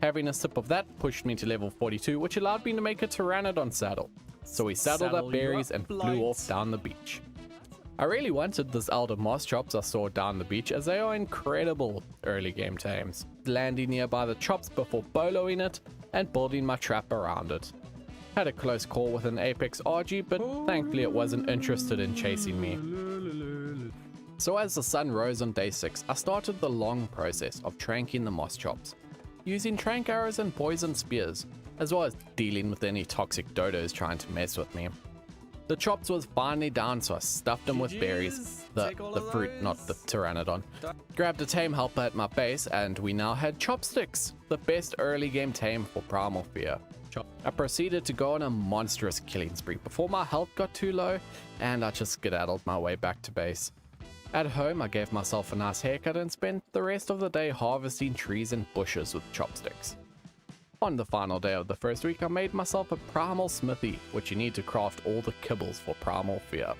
Having a sip of that pushed me to level 42, which allowed me to make a pteranodon saddle. So we saddled up Berries and flew off down the beach. I really wanted this elder moss chops I saw down the beach, as they are incredible early game tames. Landing nearby the chops before boloing it and building my trap around it. Had a close call with an apex RG, but thankfully it wasn't interested in chasing me. So as the sun rose on day 6, I started the long process of tranking the moss chops, using trank arrows and poison spears, as well as dealing with any toxic dodos trying to mess with me. The chops was finally down, so I stuffed them with berries, the fruit, not the pteranodon. Grabbed a tame helper at my base, and we now had chopsticks, the best early game tame for Primal Fear. I proceeded to go on a monstrous killing spree before my health got too low, and I just skedaddled my way back to base. At home, I gave myself a nice haircut and spent the rest of the day harvesting trees and bushes with chopsticks. On the final day of the first week, I made myself a primal smithy, which you need to craft all the kibbles for Primal Fear.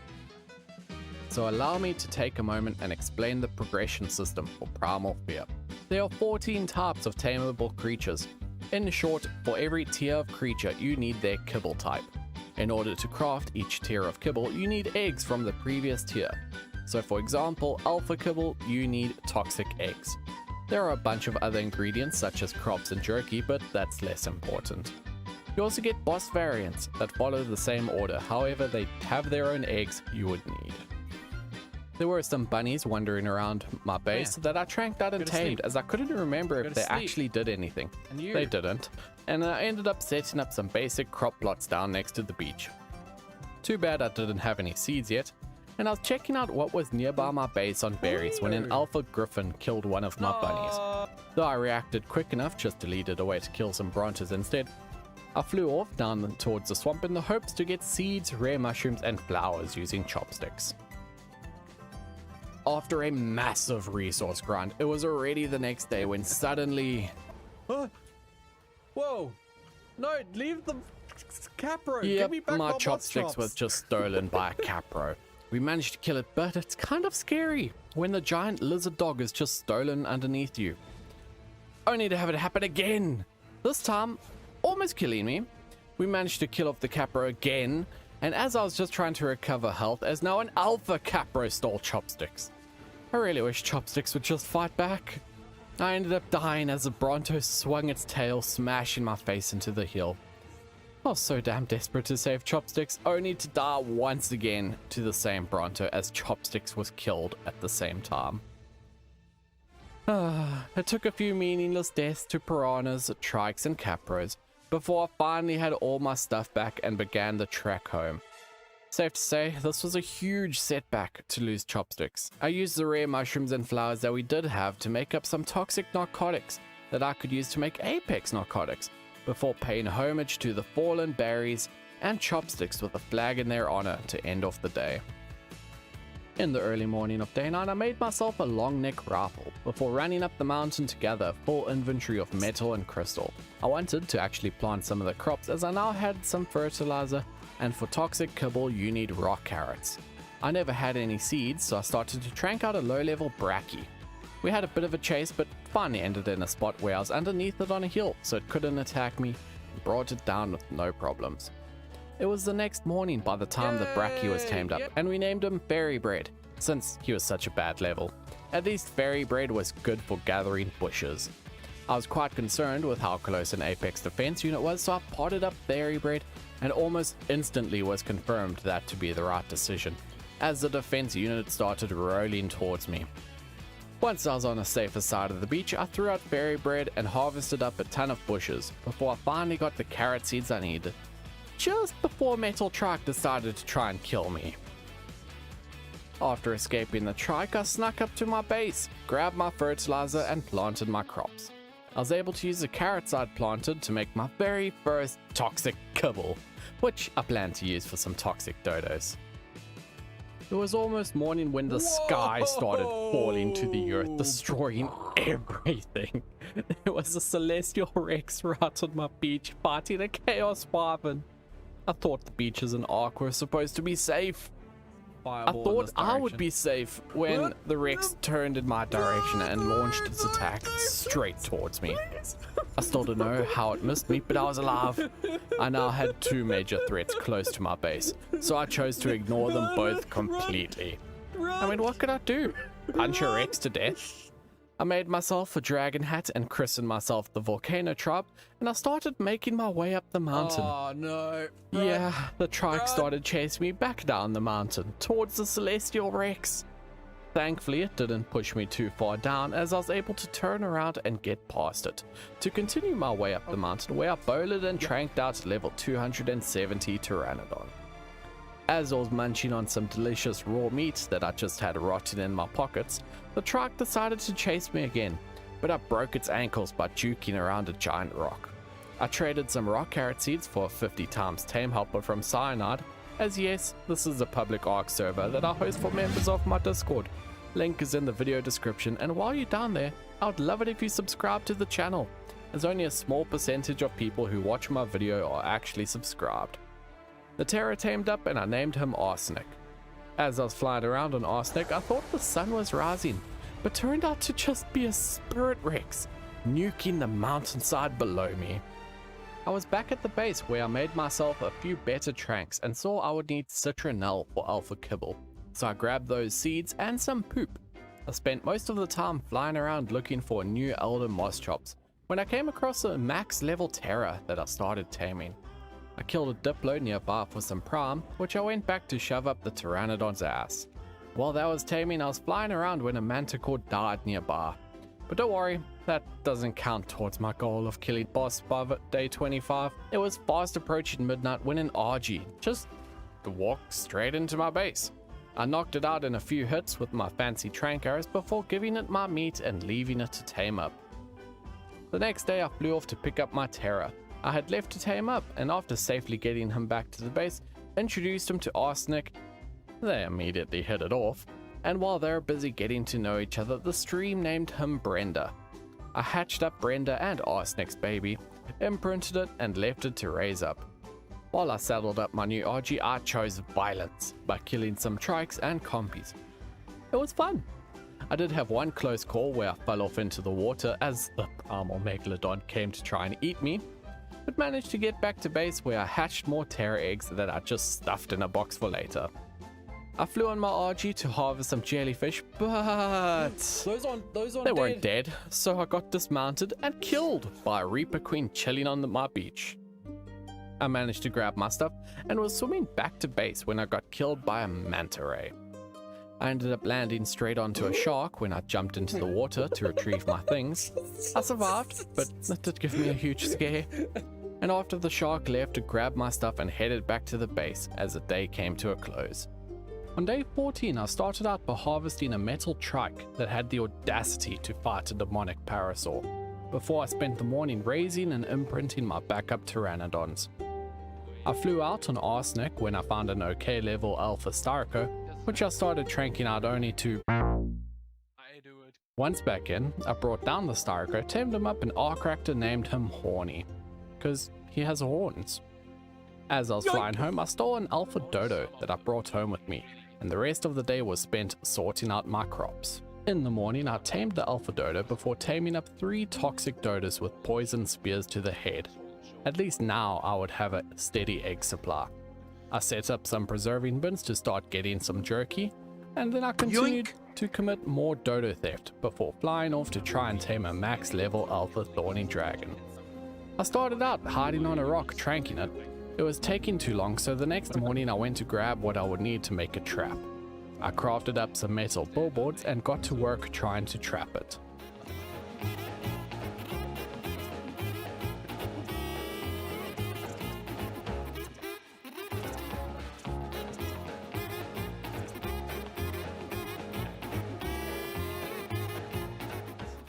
So allow me to take a moment and explain the progression system for Primal Fear. There are 14 types of tameable creatures. In short, for every tier of creature, you need their kibble type. In order to craft each tier of kibble, you need eggs from the previous tier. So for example, alpha kibble, you need toxic eggs. There are a bunch of other ingredients such as crops and jerky, but that's less important. You also get boss variants that follow the same order, however they have their own eggs you would need. There were some bunnies wandering around my base that I tranked out and tamed, as I couldn't remember if they actually did anything. They didn't, and I ended up setting up some basic crop plots down next to the beach. Too bad I didn't have any seeds yet, and I was checking out what was nearby my base on berries when an alpha griffin killed one of my bunnies. Though I reacted quick enough just to lead it away to kill some brontos instead, I flew off down towards the swamp in the hopes to get seeds, rare mushrooms, and flowers using chopsticks. After a massive resource grind, it was already the next day when suddenly... Whoa! No, leave the capro. Yep, Give me back my moss chopsticks chops. was just stolen by a capro. We managed to kill it, but it's kind of scary when the giant lizard dog is just stolen underneath you. Only to have it happen again. This time, almost killing me. We managed to kill off the capro again, and as I was just trying to recover health, as now an alpha capro stole chopsticks. I really wish chopsticks would just fight back. I ended up dying as the bronto swung its tail, smashing my face into the hill. I was so damn desperate to save chopsticks, only to die once again to the same bronto as chopsticks was killed at the same time. It took a few meaningless deaths to piranhas, trikes, and capros before I finally had all my stuff back and began the trek home. Safe to say, this was a huge setback to lose chopsticks. I used the rare mushrooms and flowers that we did have to make up some toxic narcotics that I could use to make apex narcotics, before paying homage to the fallen berries and chopsticks with a flag in their honor to end off the day. In the early morning of day 9, I made myself a long neck rifle before running up the mountain to gather a full inventory of metal and crystal. I wanted to actually plant some of the crops, as I now had some fertilizer, and for toxic kibble you need rock carrots. I never had any seeds, so I started to trank out a low-level brachy. We had a bit of a chase, but finally ended in a spot where I was underneath it on a hill, so it couldn't attack me, and brought it down with no problems. It was the next morning by the time the brachy was tamed up, and we named him Fairy Bread, since he was such a bad level. At least Fairy Bread was good for gathering bushes. I was quite concerned with how close an apex defense unit was, so I potted up Fairy Bread, and almost instantly was confirmed that to be the right decision, as the defense unit started rolling towards me. Once I was on the safer side of the beach, I threw out Fairy Bread and harvested up a ton of bushes before I finally got the carrot seeds I needed, just before Metal Trike decided to try and kill me. After escaping the trike, I snuck up to my base, grabbed my fertilizer, and planted my crops. I was able to use the carrots I'd planted to make my very first toxic kibble, which I plan to use for some toxic dodos. It was almost morning when the sky started falling to the earth, destroying everything. There was a celestial Rex right on my beach, fighting a chaos wyvern. I thought the beaches in Ark were supposed to be safe. I thought I would be safe when the Rex turned in my direction and launched its attack straight towards me. I still don't know how it missed me, but I was alive. I now had two major threats close to my base, so I chose to ignore them both completely. I mean, what could I do? Punch a Rex to death? I made myself a dragon hat and christened myself the Volcano Tribe, and I started making my way up the mountain. Oh no. Yeah, the trike started chasing me back down the mountain towards the Celestial Rex. Thankfully, it didn't push me too far down, as I was able to turn around and get past it, to continue my way up the mountain, where I bowled and tranked out level 270 Pteranodon. As I was munching on some delicious raw meat that I just had rotting in my pockets, the trike decided to chase me again, but I broke its ankles by juking around a giant rock. I traded some rock carrot seeds for a 50 times tame helper from Cyanide, as yes, this is a public Ark server that I host for members of my Discord. Link is in the video description, and while you're down there, I would love it if you subscribe to the channel, as only a small percentage of people who watch my video are actually subscribed. The Terror tamed up and I named him Arsenic. As I was flying around on Arsenic, I thought the sun was rising, but turned out to just be a Spirit Rex, nuking the mountainside below me. I was back at the base where I made myself a few better tranks and saw I would need citronelle for alpha kibble, so I grabbed those seeds and some poop. I spent most of the time flying around looking for new elder moss chops when I came across a max level terror that I started taming. I killed a Diplo nearby for some prime, which I went back to shove up the Pteranodon's ass. While that was taming, I was flying around when a manticore died nearby. But don't worry, that doesn't count towards my goal of killing boss by day 25. It was fast approaching midnight when an RG just walked straight into my base. I knocked it out in a few hits with my fancy trank arrows before giving it my meat and leaving it to tame up. The next day I flew off to pick up my terror. I had left to tame up, and after safely getting him back to the base, introduced him to Arsenic. They immediately hit it off, and while they were busy getting to know each other, the stream named him Brenda. I hatched up Brenda and Arsenic's baby, imprinted it, and left it to raise up. While I saddled up my new RG, I chose violence by killing some trikes and compies. It was fun. I did have one close call where I fell off into the water as the Primal Megalodon came to try and eat me, but managed to get back to base where I hatched more terror eggs that I just stuffed in a box for later. I flew on my RG to harvest some jellyfish, but they weren't dead, so I got dismounted and killed by a Reaper Queen chilling on my beach. I managed to grab my stuff and was swimming back to base when I got killed by a manta ray. I ended up landing straight onto a shark when I jumped into the water to retrieve my things. I survived, but it did give me a huge scare. And after the shark left, to grab my stuff and headed back to the base as the day came to a close. On day 14, I started out by harvesting a metal trike that had the audacity to fight a demonic parasaur, before I spent the morning raising and imprinting my backup Pteranodons. I flew out on Arsenic when I found an okay level Alpha Styraco, which I started tranking out only to... Once back in, I brought down the Styraco, tamed him up, and Arkractor named him Horny, because he has horns. As I was flying home, I stole an Alpha Dodo that I brought home with me, and the rest of the day was spent sorting out my crops. In the morning, I tamed the Alpha Dodo before taming up 3 toxic Dodos with poison spears to the head. At least now I would have a steady egg supply. I set up some preserving bins to start getting some jerky, and then I continued to commit more Dodo theft before flying off to try and tame a max level Alpha Thorny Dragon. I started out hiding on a rock tranking it. It was taking too long, so the next morning I went to grab what I would need to make a trap. I crafted up some metal billboards and got to work trying to trap it.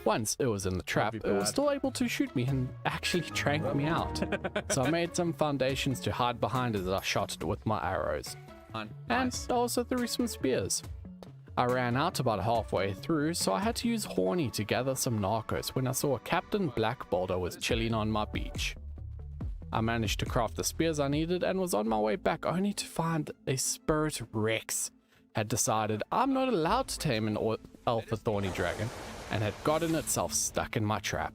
Once it was in the trap, it was still able to shoot me and actually trank me out. So I made some foundations to hide behind as I shot it with my arrows. And also threw some spears. I ran out about halfway through, so I had to use Horny to gather some narcos when I saw a Captain Black Boulder was chilling on my beach. I managed to craft the spears I needed and was on my way back, only to find a Spirit Rex had decided I'm not allowed to tame an Alpha Thorny Dragon, and had gotten itself stuck in my trap.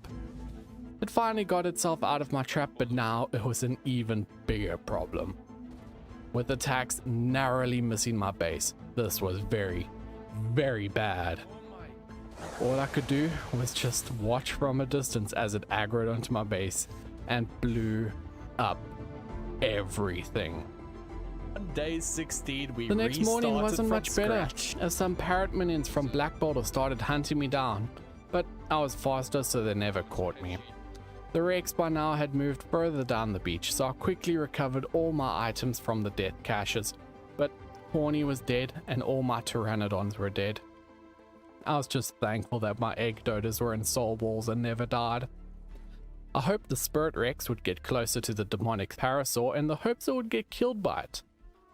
It finally got itself out of my trap, but now it was an even bigger problem. With attacks narrowly missing my base, this was very, very bad. All I could do was just watch from a distance as it aggroed onto my base and blew up everything. On day 16, we The next morning restarted wasn't from much better, scratch. as some parrot minions from Black Boulder started hunting me down, but I was faster, so they never caught me. The Rex by now had moved further down the beach, so I quickly recovered all my items from the death caches, but Horny was dead and all my pteranodons were dead. I was just thankful that my egg doters were in soul balls and never died. I hoped the Spirit Rex would get closer to the demonic parasaur in the hopes it would get killed by it.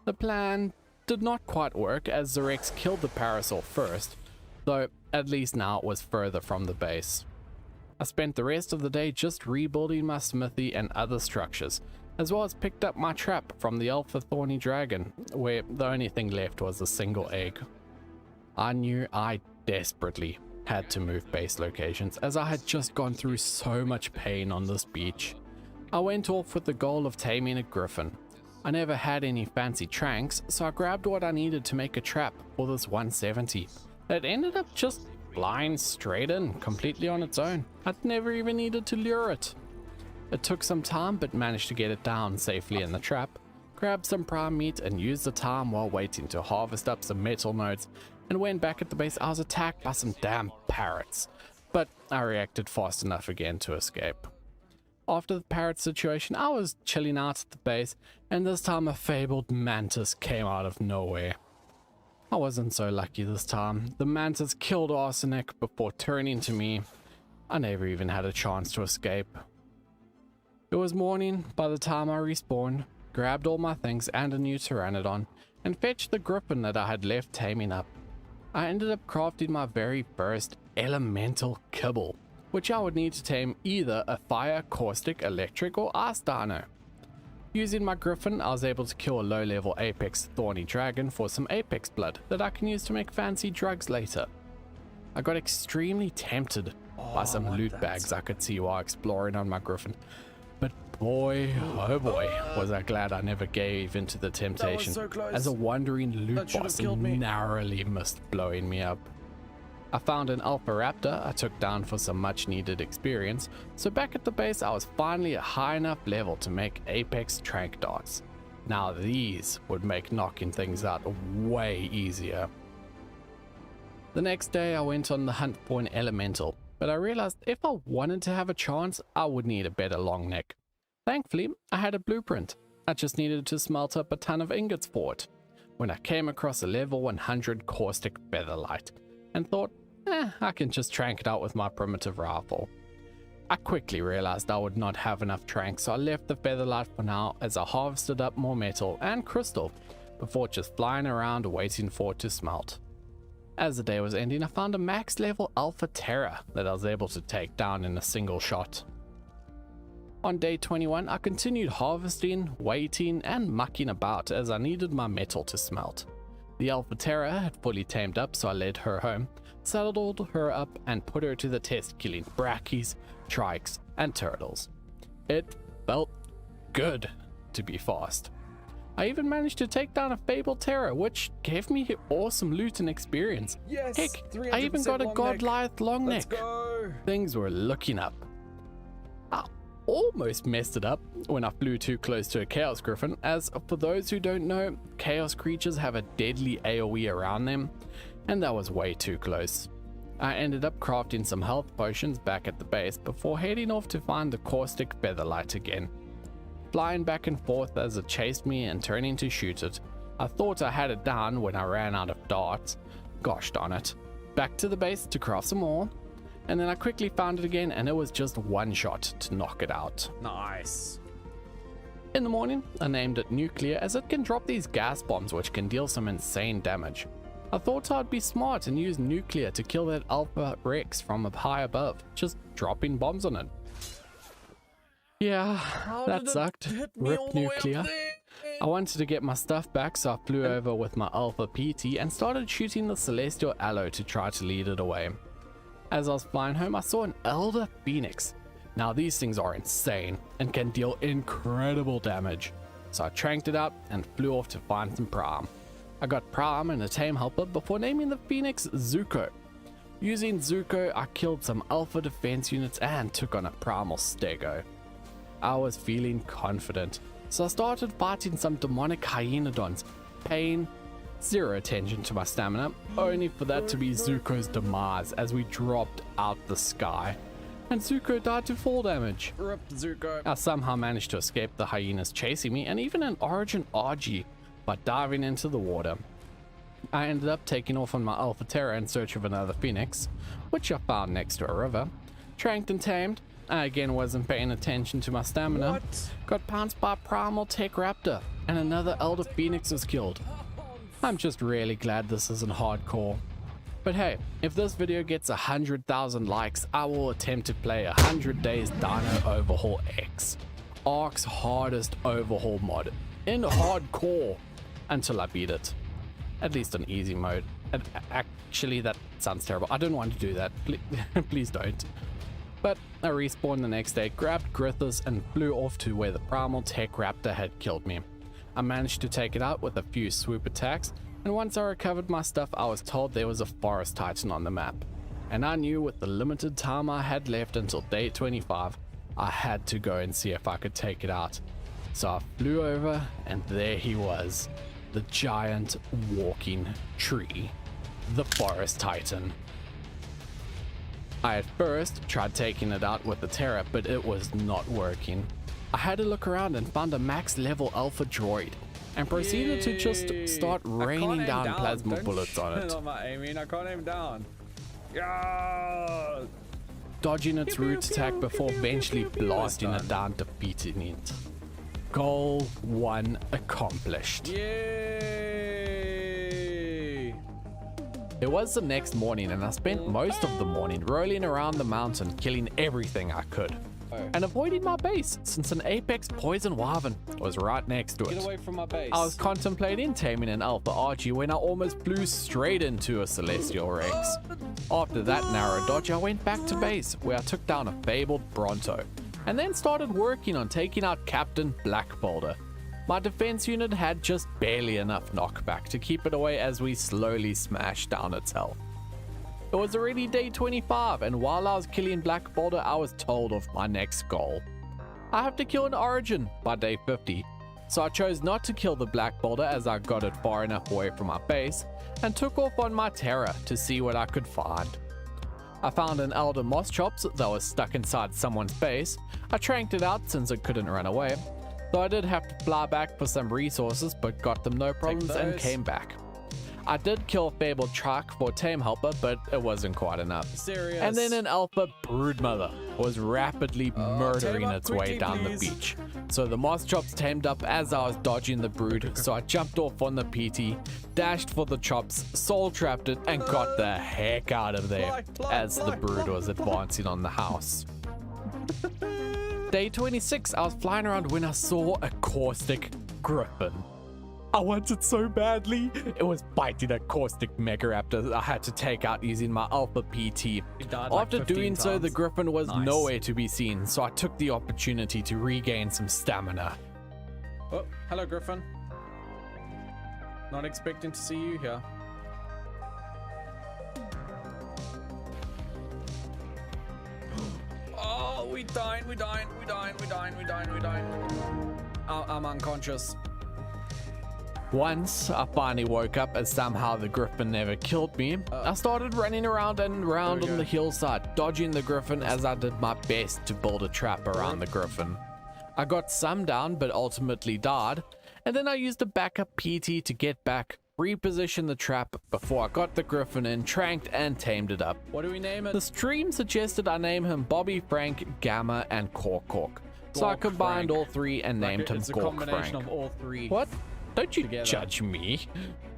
The plan did not quite work, as the Rex killed the parasaur first, though at least now it was further from the base. I spent the rest of the day just rebuilding my smithy and other structures, as well as picked up my trap from the Alpha Thorny Dragon, where the only thing left was a single egg. I knew I desperately had to move base locations, as I had just gone through so much pain on this beach. I went off with the goal of taming a griffin. I never had any fancy tranks, so I grabbed what I needed to make a trap for this 170 that ended up just flying straight in completely on its own. I'd never even needed to lure it. It took some time, but managed to get it down safely in the trap, grabbed some prime meat and used the time while waiting to harvest up some metal nodes, and when back at the base I was attacked by some damn parrots, but I reacted fast enough again to escape. After the parrot situation, I was chilling out at the base, and this time a fabled mantis came out of nowhere. I wasn't so lucky this time. The mantis killed Arsenic before turning to me. I never even had a chance to escape. It was morning by the time I respawned, grabbed all my things and a new pteranodon, and fetched the griffin that I had left taming up. I ended up crafting my very first elemental kibble, which I would need to tame either a fire, caustic, electric, or ice dino. Using my griffin, I was able to kill a low-level apex thorny dragon for some apex blood that I can use to make fancy drugs later. I got extremely tempted by some loot bags I could see while exploring on my griffin, but boy, oh boy, was I glad I never gave into the temptation, so close. as a wandering loot That should have boss killed me. narrowly missed blowing me up. I found an alpha raptor I took down for some much needed experience, so back at the base I was finally at high enough level to make apex trank darts. Now these would make knocking things out way easier. The next day I went on the hunt for an elemental, but I realized if I wanted to have a chance I would need a better long neck. Thankfully I had a blueprint. I just needed to smelt up a ton of ingots for it, when I came across a level 100 caustic featherlight and thought, I can just trank it out with my primitive rifle. I quickly realized I would not have enough trank, so I left the featherlight for now as I harvested up more metal and crystal before just flying around waiting for it to smelt. As the day was ending, I found a max level Alpha Terra that I was able to take down in a single shot. On day 21, I continued harvesting, waiting, and mucking about as I needed my metal to smelt. The Alpha Terra had fully tamed up, so I led her home, saddled her up, and put her to the test, killing brackies, trikes, and turtles. It felt good to be fast. I even managed to take down a fabled Terra, which gave me awesome loot and experience. Yes, Heck, I even got a Goliath long Let's neck. go. Things were looking up. I almost messed it up when I flew too close to a Chaos Griffin, as for those who don't know, Chaos creatures have a deadly AoE around them, and that was way too close. I ended up crafting some health potions back at the base before heading off to find the caustic featherlight again. Flying back and forth as it chased me and turning to shoot it, I thought I had it down when I ran out of darts. Gosh darn it. Back to the base to craft some more, and then I quickly found it again, and it was just one shot to knock it out. Nice. In the morning, I named it Nuclear, as it can drop these gas bombs which can deal some insane damage. I thought I'd be smart and use Nuclear to kill that Alpha Rex from up high above, just dropping bombs on it. Yeah, that sucked. Rip Nuclear. I wanted to get my stuff back, so I flew over with my Alpha PT and started shooting the Celestial Aloe to try to lead it away. As I was flying home, I saw an Elder Phoenix. Now these things are insane and can deal incredible damage, so I tranked it out and flew off to find some Prime. I got Prime and a Tame Helper before naming the Phoenix Zuko. Using Zuko, I killed some Alpha defense units and took on a Primal Stego. I was feeling confident, so I started fighting some demonic Hyenodons, paying zero attention to my stamina, only for that to be Zuko's demise as we dropped out the sky, and Zuko died to fall damage. Rip Zuko. I somehow managed to escape the hyenas chasing me and even an Origin RG by diving into the water. I ended up taking off on my Alpha Terra in search of another Phoenix, which I found next to a river. Tranked and tamed. I again wasn't paying attention to my stamina. What? Got pounced by a Primal Tech Raptor, and another Elder Phoenix was killed. I'm just really glad this isn't hardcore. But hey, if this video gets 100,000 likes, I will attempt to play 100 Days Dino Overhaul X, Ark's hardest overhaul mod, in hardcore, until I beat it. At least on easy mode. And actually, that sounds terrible. I don't want to do that. Please don't. But I respawned the next day, grabbed Grithus, and flew off to where the Primal Tech Raptor had killed me. I managed to take it out with a few swoop attacks, and once I recovered my stuff, I was told there was a Forest Titan on the map. And I knew with the limited time I had left until day 25, I had to go and see if I could take it out. So I flew over, and there he was. The giant walking tree. The Forest Titan. I at first tried taking it out with the Terra, but it was not working. I had to look around and found a max level alpha droid, and proceeded to just start raining down plasma bullets on it. I can't aim down. Yeah. Dodging its root attack before eventually blasting it down, defeating it. Goal 1 accomplished. Yay! It was the next morning, and I spent most of the morning rolling around the mountain, killing everything I could, and avoiding my base since an apex poison wyvern was right next to it. Get away from my base. I was contemplating taming an Alpha Archie when I almost flew straight into a Celestial Rex. After that narrow dodge, I went back to base where I took down a fabled Bronto, and then started working on taking out Captain Black Boulder. My defense unit had just barely enough knockback to keep it away as we slowly smashed down its health. It was already day 25, and while I was killing Black Boulder, I was told of my next goal. I have to kill an Origin by day 50, so I chose not to kill the Black Boulder as I got it far enough away from my base, and took off on my Terra to see what I could find. I found an Elder Moss Chops that was stuck inside someone's base. I tranked it out since it couldn't run away, though I did have to fly back for some resources, but got them no problems and came back. I did kill Fabled Shark for Tame Helper, but it wasn't quite enough. Serious. And then an Alpha Broodmother was rapidly murdering tame up its way quickly, down please. the beach. So the Moss Chops tamed up as I was dodging the brood, so I jumped off on the PT, dashed for the chops, soul trapped it, and got the heck out of there as the brood was advancing on the house. Day 26, I was flying around when I saw a caustic griffin. I wanted so badly. It was fighting a caustic Megaraptor I had to take out using my Alpha PT. After doing so, the griffin was nowhere to be seen, so I took the opportunity to regain some stamina. Oh, hello, Griffin. Not expecting to see you here. Oh, we dying. I'm unconscious. Once I finally woke up as somehow the griffin never killed me, I started running around and around on the hillside, dodging the griffin as I did my best to build a trap around the griffin. I got some down but ultimately died, and then I used a backup PT to get back, reposition the trap before I got the griffin in, tranked and tamed it up. What do we name it? The stream suggested I name him Bobby, Frank, Gamma, and Cork. So I combined Frank. all three and named him It's a Cork combination Frank. of all three. What? Don't you together. judge me.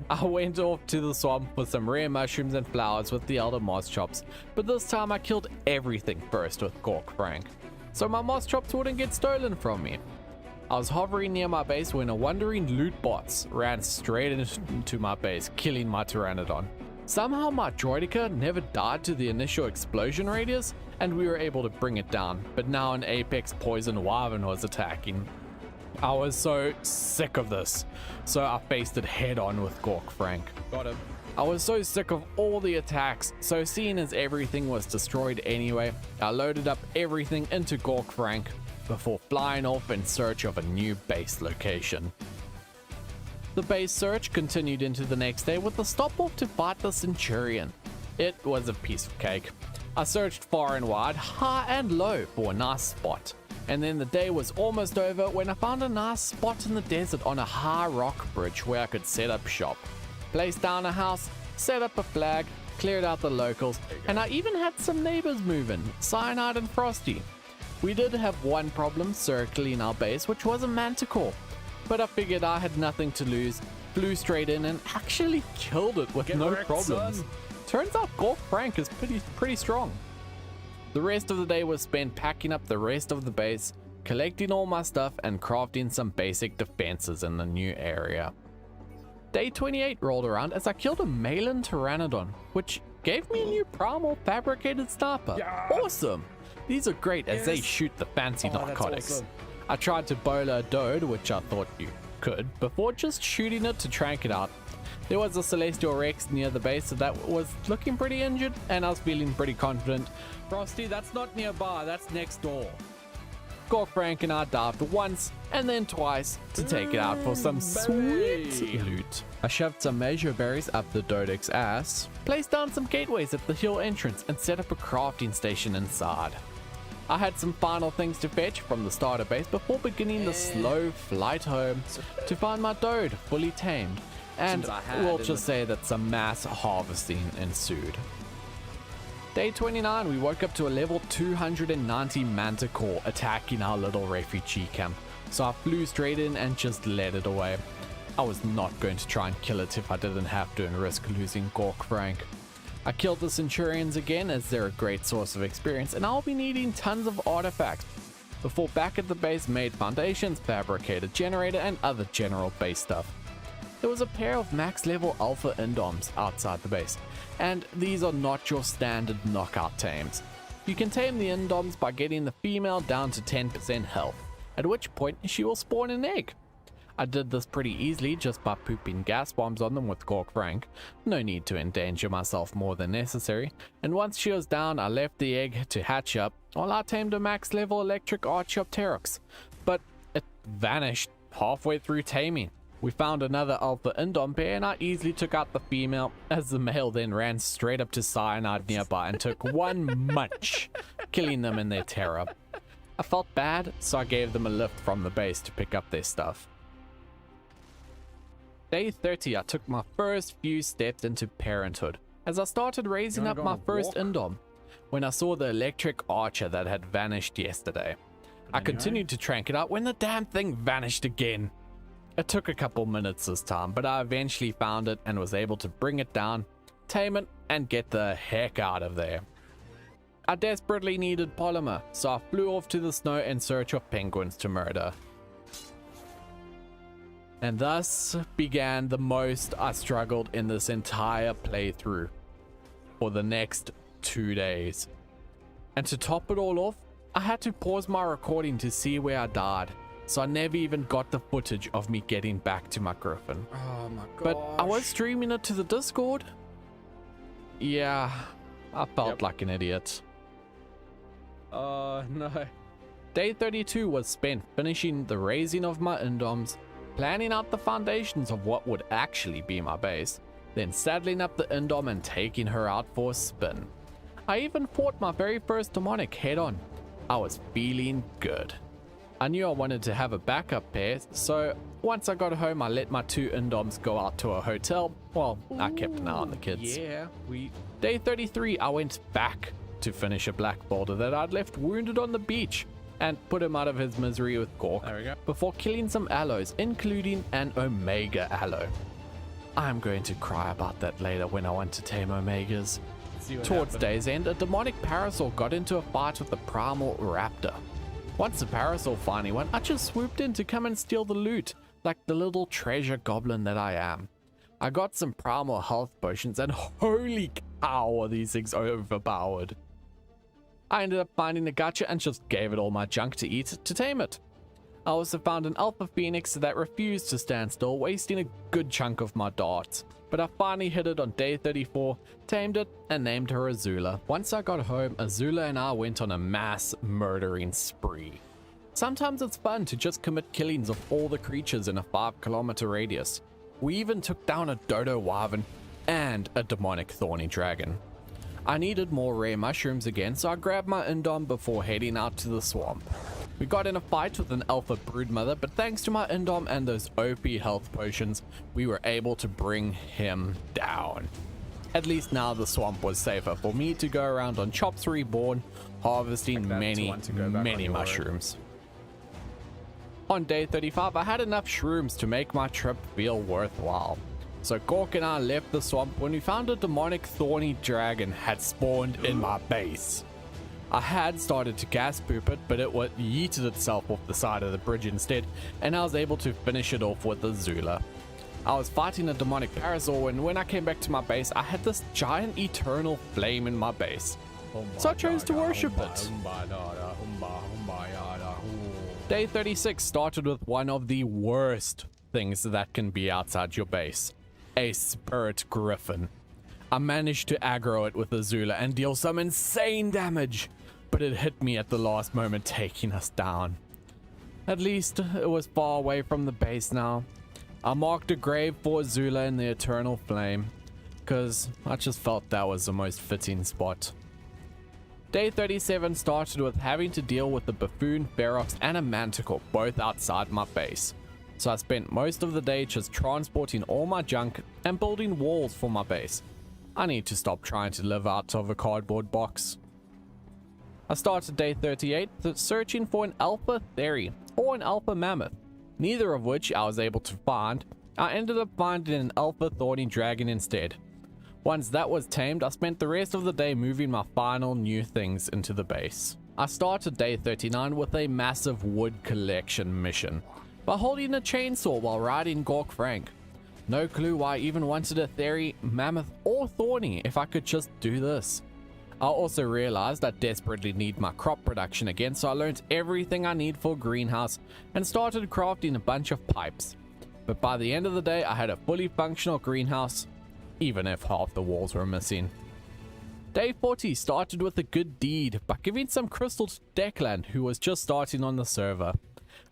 I went off to the swamp for some rare mushrooms and flowers with the Elder Moss Chops, but this time I killed everything first with Cork Frank, so my Moss Chops wouldn't get stolen from me. I was hovering near my base when a wandering loot boss ran straight into my base, killing my Pteranodon. Somehow my Droidica never died to the initial explosion radius, and we were able to bring it down, but now an Apex Poison Wyvern was attacking. I was so sick of this, so I faced it head on with Gork Frank. Got him. I was so sick of all the attacks, so seeing as everything was destroyed anyway, I loaded up everything into Gork Frank before flying off in search of a new base location. The base search continued into the next day with a stop off to fight the Centurion. It was a piece of cake. I searched far and wide, high and low for a nice spot. And then the day was almost over when I found a nice spot in the desert on a high rock bridge where I could set up shop. Placed down a house, set up a flag, cleared out the locals, and I even had some neighbors moving, Cyanide and Frosty. We did have one problem circling our base, which was a manticore. But I figured I had nothing to lose, flew straight in and actually killed it with no problems. Son. Turns out Gork Frank is pretty strong. The rest of the day was spent packing up the rest of the base, collecting all my stuff and crafting some basic defenses in the new area. Day 28 rolled around as I killed a Malin Pteranodon, which gave me a new Primal fabricated sniper. Yeah. Awesome! These are great as they shoot the fancy narcotics. Awesome. I tried to bola a Dode, which I thought you could, before just shooting it to trank it out. There was a Celestial Rex near the base that was looking pretty injured, and I was feeling pretty confident. Frosty, that's not nearby, that's next door. Gork Frank and I dived once and then twice to take it out for some sweet loot. I shoved some measure berries up the Dodec's ass, placed down some gateways at the hill entrance, and set up a crafting station inside. I had some final things to fetch from the starter base before beginning the slow flight home to find my Dode fully tamed, and we'll just say that some mass harvesting ensued. Day 29, we woke up to a level 290 manticore attacking our little refugee camp, so I flew straight in and just led it away. I was not going to try and kill it if I didn't have to and risk losing Gork Frank. I killed the Centurions again as they're a great source of experience, and I'll be needing tons of artifacts before back at the base made foundations, fabricated generator, and other general base stuff. There was a pair of max level alpha indoms outside the base, and these are not your standard knockout tames. You can tame the indoms by getting the female down to 10% health, at which point she will spawn an egg. I did this pretty easily just by pooping gas bombs on them with Gork Frank. No need to endanger myself more than necessary, and once she was down I left the egg to hatch up while I tamed a max level electric Archaeopteryx, but it vanished halfway through taming. We found another alpha indom pair and I easily took out the female as the male then ran straight up to Cyanide nearby and took one munch, killing them in their terror. I felt bad, so I gave them a lift from the base to pick up their stuff. Day 30, I took my first few steps into parenthood as I started raising up my first indom when I saw the electric archer that had vanished yesterday. I continued to trank it out when the damn thing vanished again. It took a couple minutes this time, but I eventually found it and was able to bring it down, tame it, and get the heck out of there. I desperately needed polymer, so I flew off to the snow in search of penguins to murder. And thus began the most I struggled in this entire playthrough for the next 2 days. And to top it all off, I had to pause my recording to see where I died, so I never even got the footage of me getting back to my griffin. Oh my god. But I was streaming it to the Discord. Yeah, I felt like an idiot. Oh no. Day 32 was spent finishing the raising of my indoms, planning out the foundations of what would actually be my base, then saddling up the indom and taking her out for a spin. I even fought my very first demonic head on. I was feeling good. I knew I wanted to have a backup pair, so once I got home I let my 2 indoms go out to a hotel. Well, I kept an eye on the kids. Yeah, Day 33, I went back to finish a black boulder that I'd left wounded on the beach and put him out of his misery with Gork. There we go. Before killing some alloys, including an Omega allo. I'm going to cry about that later when I want to tame Omegas. Towards day's end, a demonic parasol got into a fight with the Primal Raptor. Once the parasol finally won, I just swooped in to come and steal the loot, like the little treasure goblin that I am. I got some primal health potions and holy cow are these things overpowered. I ended up finding a gacha and just gave it all my junk to eat to tame it. I also found an Alpha Phoenix that refused to stand still, wasting a good chunk of my darts. But I finally hit it on day 34, tamed it, and named her Azula. Once I got home, Azula and I went on a mass murdering spree. Sometimes it's fun to just commit killings of all the creatures in a 5-kilometer radius. We even took down a dodo wyvern and a demonic thorny dragon. I needed more rare mushrooms again, so I grabbed my Indom before heading out to the swamp. We got in a fight with an alpha broodmother, but thanks to my Indom and those OP health potions, we were able to bring him down. At least now the swamp was safer for me to go around on Chops Reborn, harvesting many mushrooms. On day 35, I had enough shrooms to make my trip feel worthwhile. So Gork and I left the swamp when we found a demonic thorny dragon had spawned in my base. I had started to gas poop it, but it yeeted itself off the side of the bridge instead, and I was able to finish it off with Azula. I was fighting a demonic parasaur, and when I came back to my base, I had this giant eternal flame in my base. So I chose to worship it. Day 36 started with one of the worst things that can be outside your base. A spirit griffin. I managed to aggro it with Azula and deal some insane damage, but it hit me at the last moment, taking us down. At least it was far away from the base now. I marked a grave for Azula in the Eternal Flame, because I just felt that was the most fitting spot. Day 37 started with having to deal with the buffoon, ferox, and a manticore, both outside my base. So I spent most of the day just transporting all my junk and building walls for my base. I need to stop trying to live out of a cardboard box. I started day 38 searching for an alpha theory or an alpha mammoth, neither of which I was able to find. I ended up finding an alpha thorny dragon instead. Once that was tamed, I spent the rest of the day moving my final new things into the base. I started day 39 with a massive wood collection mission by holding a chainsaw while riding Gork Frank. No clue why I even wanted a theory, mammoth, or thorny if I could just do this. I also realized I desperately need my crop production again, so I learned everything I need for greenhouse and started crafting a bunch of pipes. But by the end of the day, I had a fully functional greenhouse, even if half the walls were missing. Day 40 started with a good deed by giving some crystal to Declan, who was just starting on the server.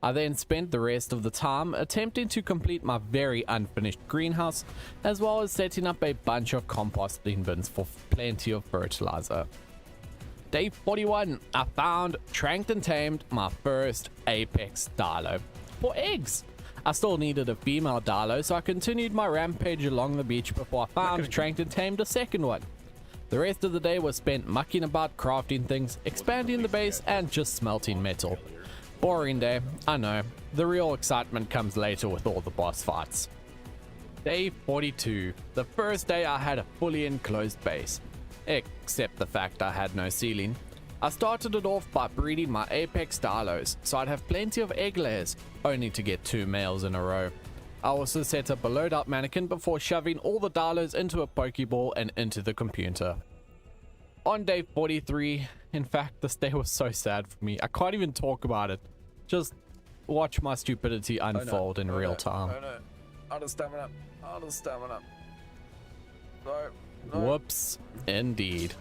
I then spent the rest of the time attempting to complete my very unfinished greenhouse, as well as setting up a bunch of composting bins for plenty of fertilizer. Day 41, I found, tranked and tamed my first apex Dilo for eggs. I still needed a female Dilo, so I continued my rampage along the beach before I found, tranked and tamed a second one. The rest of the day was spent mucking about crafting things, expanding the base, and just smelting metal. Boring day, I know. The real excitement comes later with all the boss fights. Day 42, the first day I had a fully enclosed base, except the fact I had no ceiling. I started it off by breeding my apex Dilos, so I'd have plenty of egg layers, only to get 2 males in a row. I also set up a loadout mannequin before shoving all the Dilos into a Pokeball and into the computer. On day 43, in fact, this day was so sad for me. I can't even talk about it. Just watch my stupidity unfold in real time. Oh no. Out of stamina. Out of stamina. No. Whoops. Indeed.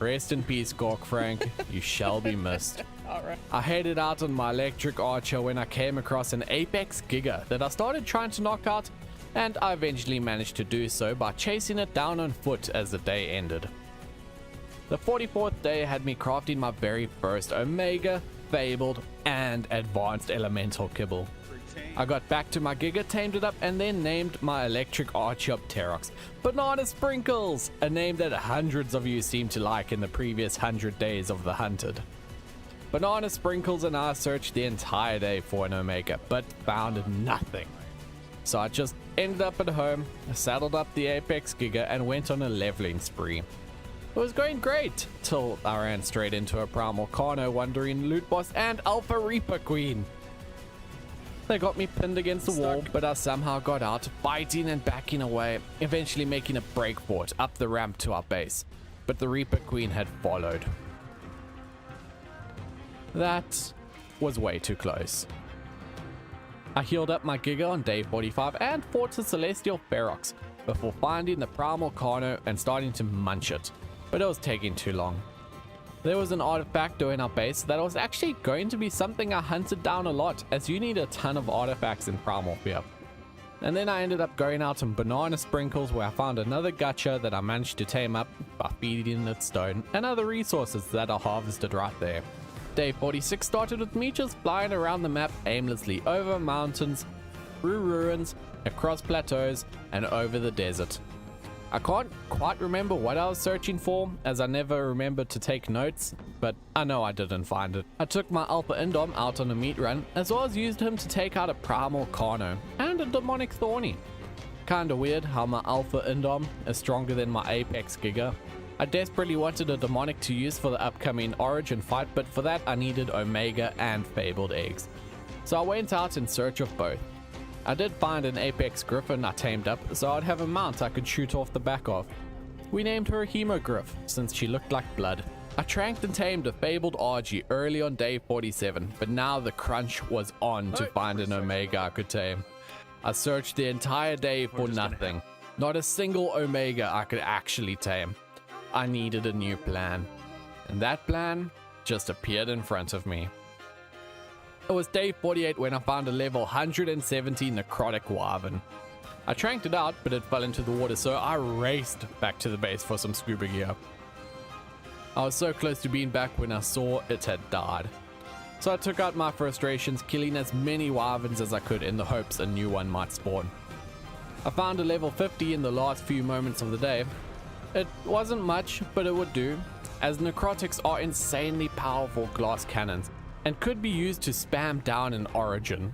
Rest in peace, Gork Frank. You shall be missed. Alright. I headed out on my electric archer when I came across an apex giga that I started trying to knock out, and I eventually managed to do so by chasing it down on foot as the day ended. The 44th day had me crafting my very first Omega, Fabled, and Advanced Elemental Kibble. I got back to my Giga, tamed it up, and then named my Electric Archeopteryx Banana Sprinkles, a name that hundreds of you seem to like in the previous 100 days of the Hunted. Banana Sprinkles and I searched the entire day for an Omega, but found nothing. So I just ended up at home, saddled up the Apex Giga, and went on a leveling spree. It was going great, till I ran straight into a Primal Carno, Wandering Loot Boss, and Alpha Reaper Queen. They got me pinned against the wall, but I somehow got out, fighting and backing away, eventually making a break for it up the ramp to our base. But the Reaper Queen had followed. That was way too close. I healed up my Giga on day 45 and fought a Celestial Ferox before finding the Primal Carno and starting to munch it, but it was taking too long. There was an artifactor in our base that was actually going to be something I hunted down a lot, as you need a ton of artifacts in Primal Fear. And then I ended up going out on Banana Sprinkles, where I found another gacha that I managed to tame up by feeding it stone and other resources that I harvested right there. Day 46 started with me just flying around the map aimlessly over mountains, through ruins, across plateaus, and over the desert. I can't quite remember what I was searching for, as I never remembered to take notes, but I know I didn't find it. I took my Alpha Indom out on a meat run, as well as used him to take out a Primal Carno and a Demonic Thorny. Kinda weird how my Alpha Indom is stronger than my Apex Giga. I desperately wanted a Demonic to use for the upcoming Origin fight, but for that I needed Omega and Fabled Eggs. So I went out in search of both. I did find an Apex Griffin I tamed up, so I'd have a mount I could shoot off the back of. We named her a Hemogriff, since she looked like blood. I tranked and tamed a Fabled RG early on day 47, but now the crunch was on to find an Omega I could tame. I searched the entire day for nothing. Not a single Omega I could actually tame. I needed a new plan, and that plan just appeared in front of me. It was day 48 when I found a level 170 Necrotic Wyvern. I tranked it out, but it fell into the water, so I raced back to the base for some scuba gear. I was so close to being back when I saw it had died. So I took out my frustrations, killing as many Wyverns as I could in the hopes a new one might spawn. I found a level 50 in the last few moments of the day. It wasn't much, but it would do, as Necrotics are insanely powerful glass cannons and could be used to spam down an Origin.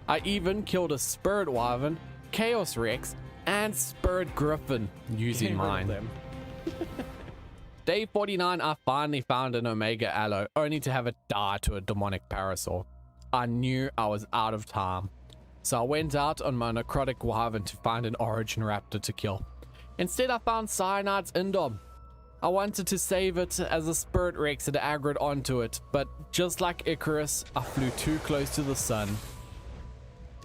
I even killed a Spirit Wyvern, Chaos Rex, and Spirit Griffin using mine. Day 49, I finally found an Omega Aloe, only to have it die to a Demonic Parasaur. I knew I was out of time, so I went out on my Necrotic Wyvern to find an Origin Raptor to kill. Instead, I found Cyanide's Indom. I wanted to save it as a Spirit Rex had aggroed onto it, but just like Icarus, I flew too close to the sun.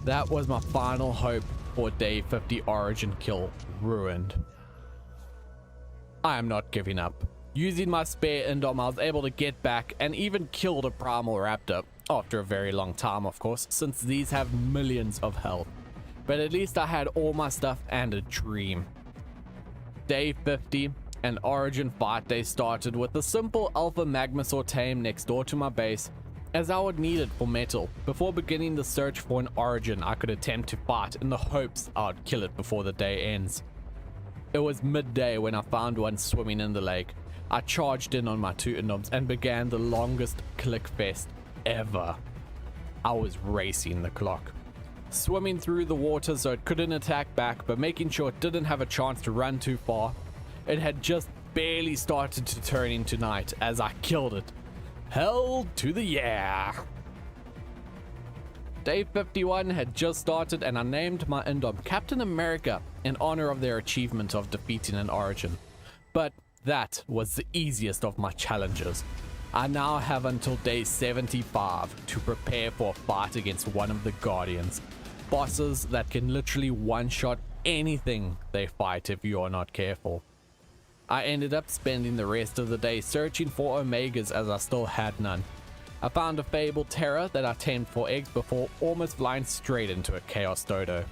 That was my final hope for day 50 Origin kill ruined. I am not giving up. Using my spare Indom, I was able to get back and even killed a Primal Raptor, after a very long time of course, since these have millions of health. But at least I had all my stuff and a dream. Day 50, an Origin fight day started with a simple Alpha Magmasaur tame next door to my base, as I would need it for metal, before beginning the search for an Origin I could attempt to fight in the hopes I would kill it before the day ends. It was midday when I found one swimming in the lake. I charged in on my two Indoms and began the longest click fest ever. I was racing the clock. Swimming through the water so it couldn't attack back, but making sure it didn't have a chance to run too far. It had just barely started to turn into night as I killed it. Hell to the yeah! Day 51 had just started and I named my Indom Captain America in honor of their achievement of defeating an Origin. But that was the easiest of my challenges. I now have until day 75 to prepare for a fight against one of the Guardians. Bosses that can literally one-shot anything they fight if you are not careful. I ended up spending the rest of the day searching for Omegas as I still had none. I found a Fabled Terror that I tamed for eggs before almost flying straight into a Chaos Dodo.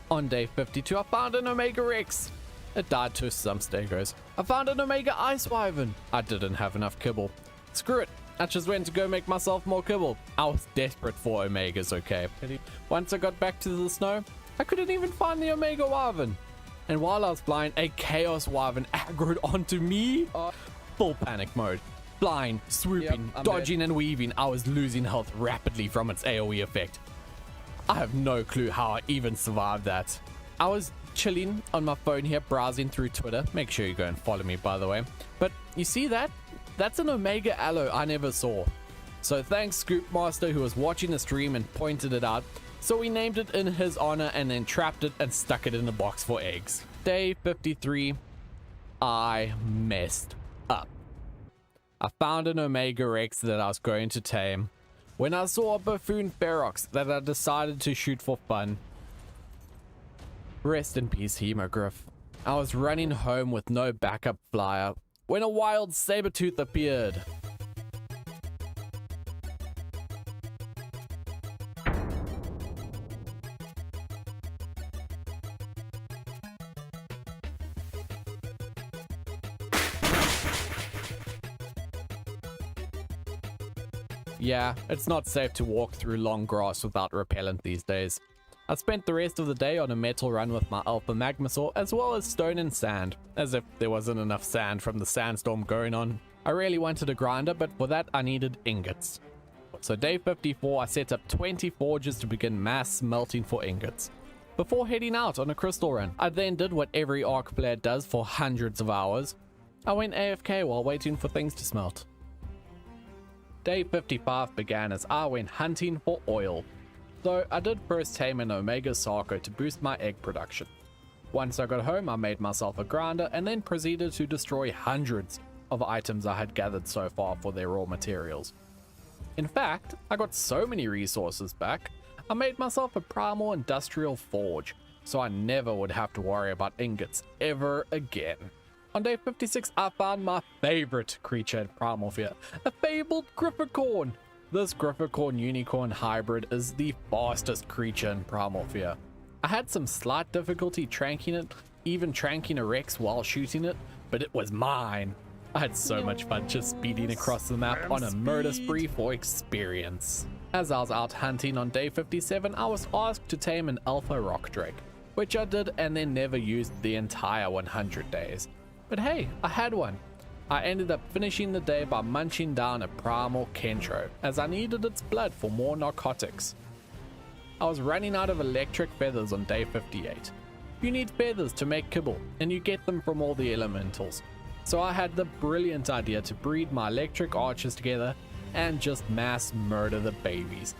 On day 52 I found an Omega Rex. It died to some Stegos. I found an Omega Ice Wyvern. I didn't have enough kibble. Screw it, I just went to go make myself more kibble. I was desperate for Omegas, okay? Once I got back to the snow, I couldn't even find the Omega Wyvern. And while I was flying, a Chaos Wyvern aggroed onto me. Full panic mode. Flying, swooping, dodging and weaving, I was losing health rapidly from its AoE effect. I have no clue how I even survived that. I was chilling on my phone here, browsing through Twitter. Make sure you go and follow me, by the way. But you see that? That's an Omega Aloe I never saw. So thanks Scoopmaster, who was watching the stream and pointed it out. So we named it in his honor and then trapped it and stuck it in a box for eggs. Day 53, I messed up. I found an Omega Rex that I was going to tame. when I saw a buffoon ferox that I decided to shoot for fun. Rest in peace, Hemogryph. I was running home with no backup flyer when a wild saber-tooth appeared. Yeah, it's not safe to walk through long grass without repellent these days. I spent the rest of the day on a metal run with my Alpha Magmasaur as well as stone and sand, as if there wasn't enough sand from the sandstorm going on. I really wanted a grinder, but for that I needed ingots. So day 54 I set up 20 forges to begin mass smelting for ingots, before heading out on a crystal run. I then did what every Ark player does for hundreds of hours. I went AFK while waiting for things to smelt. Day 55 began as I went hunting for oil. So I did first tame an Omega Sarco to boost my egg production. Once I got home I made myself a grinder and then proceeded to destroy hundreds of items I had gathered so far for their raw materials. In fact, I got so many resources back, I made myself a Primal Industrial Forge, so I never would have to worry about ingots ever again. On day 56, I found my favorite creature in Primal Fear, a fabled Grifficorn. This Grifficorn Unicorn hybrid is the fastest creature in Primal Fear. I had some slight difficulty tranking it, even tranking a Rex while shooting it, but it was mine. I had so much fun just speeding across the map on a murder spree for experience. As I was out hunting on day 57, I was asked to tame an Alpha Rock Drake, which I did and then never used the entire 100 days. But hey, I had one. I ended up finishing the day by munching down a Primal Kentro, as I needed its blood for more narcotics. I was running out of electric feathers on day 58. You need feathers to make kibble, and you get them from all the elementals. So I had the brilliant idea to breed my electric archers together and just mass murder the babies.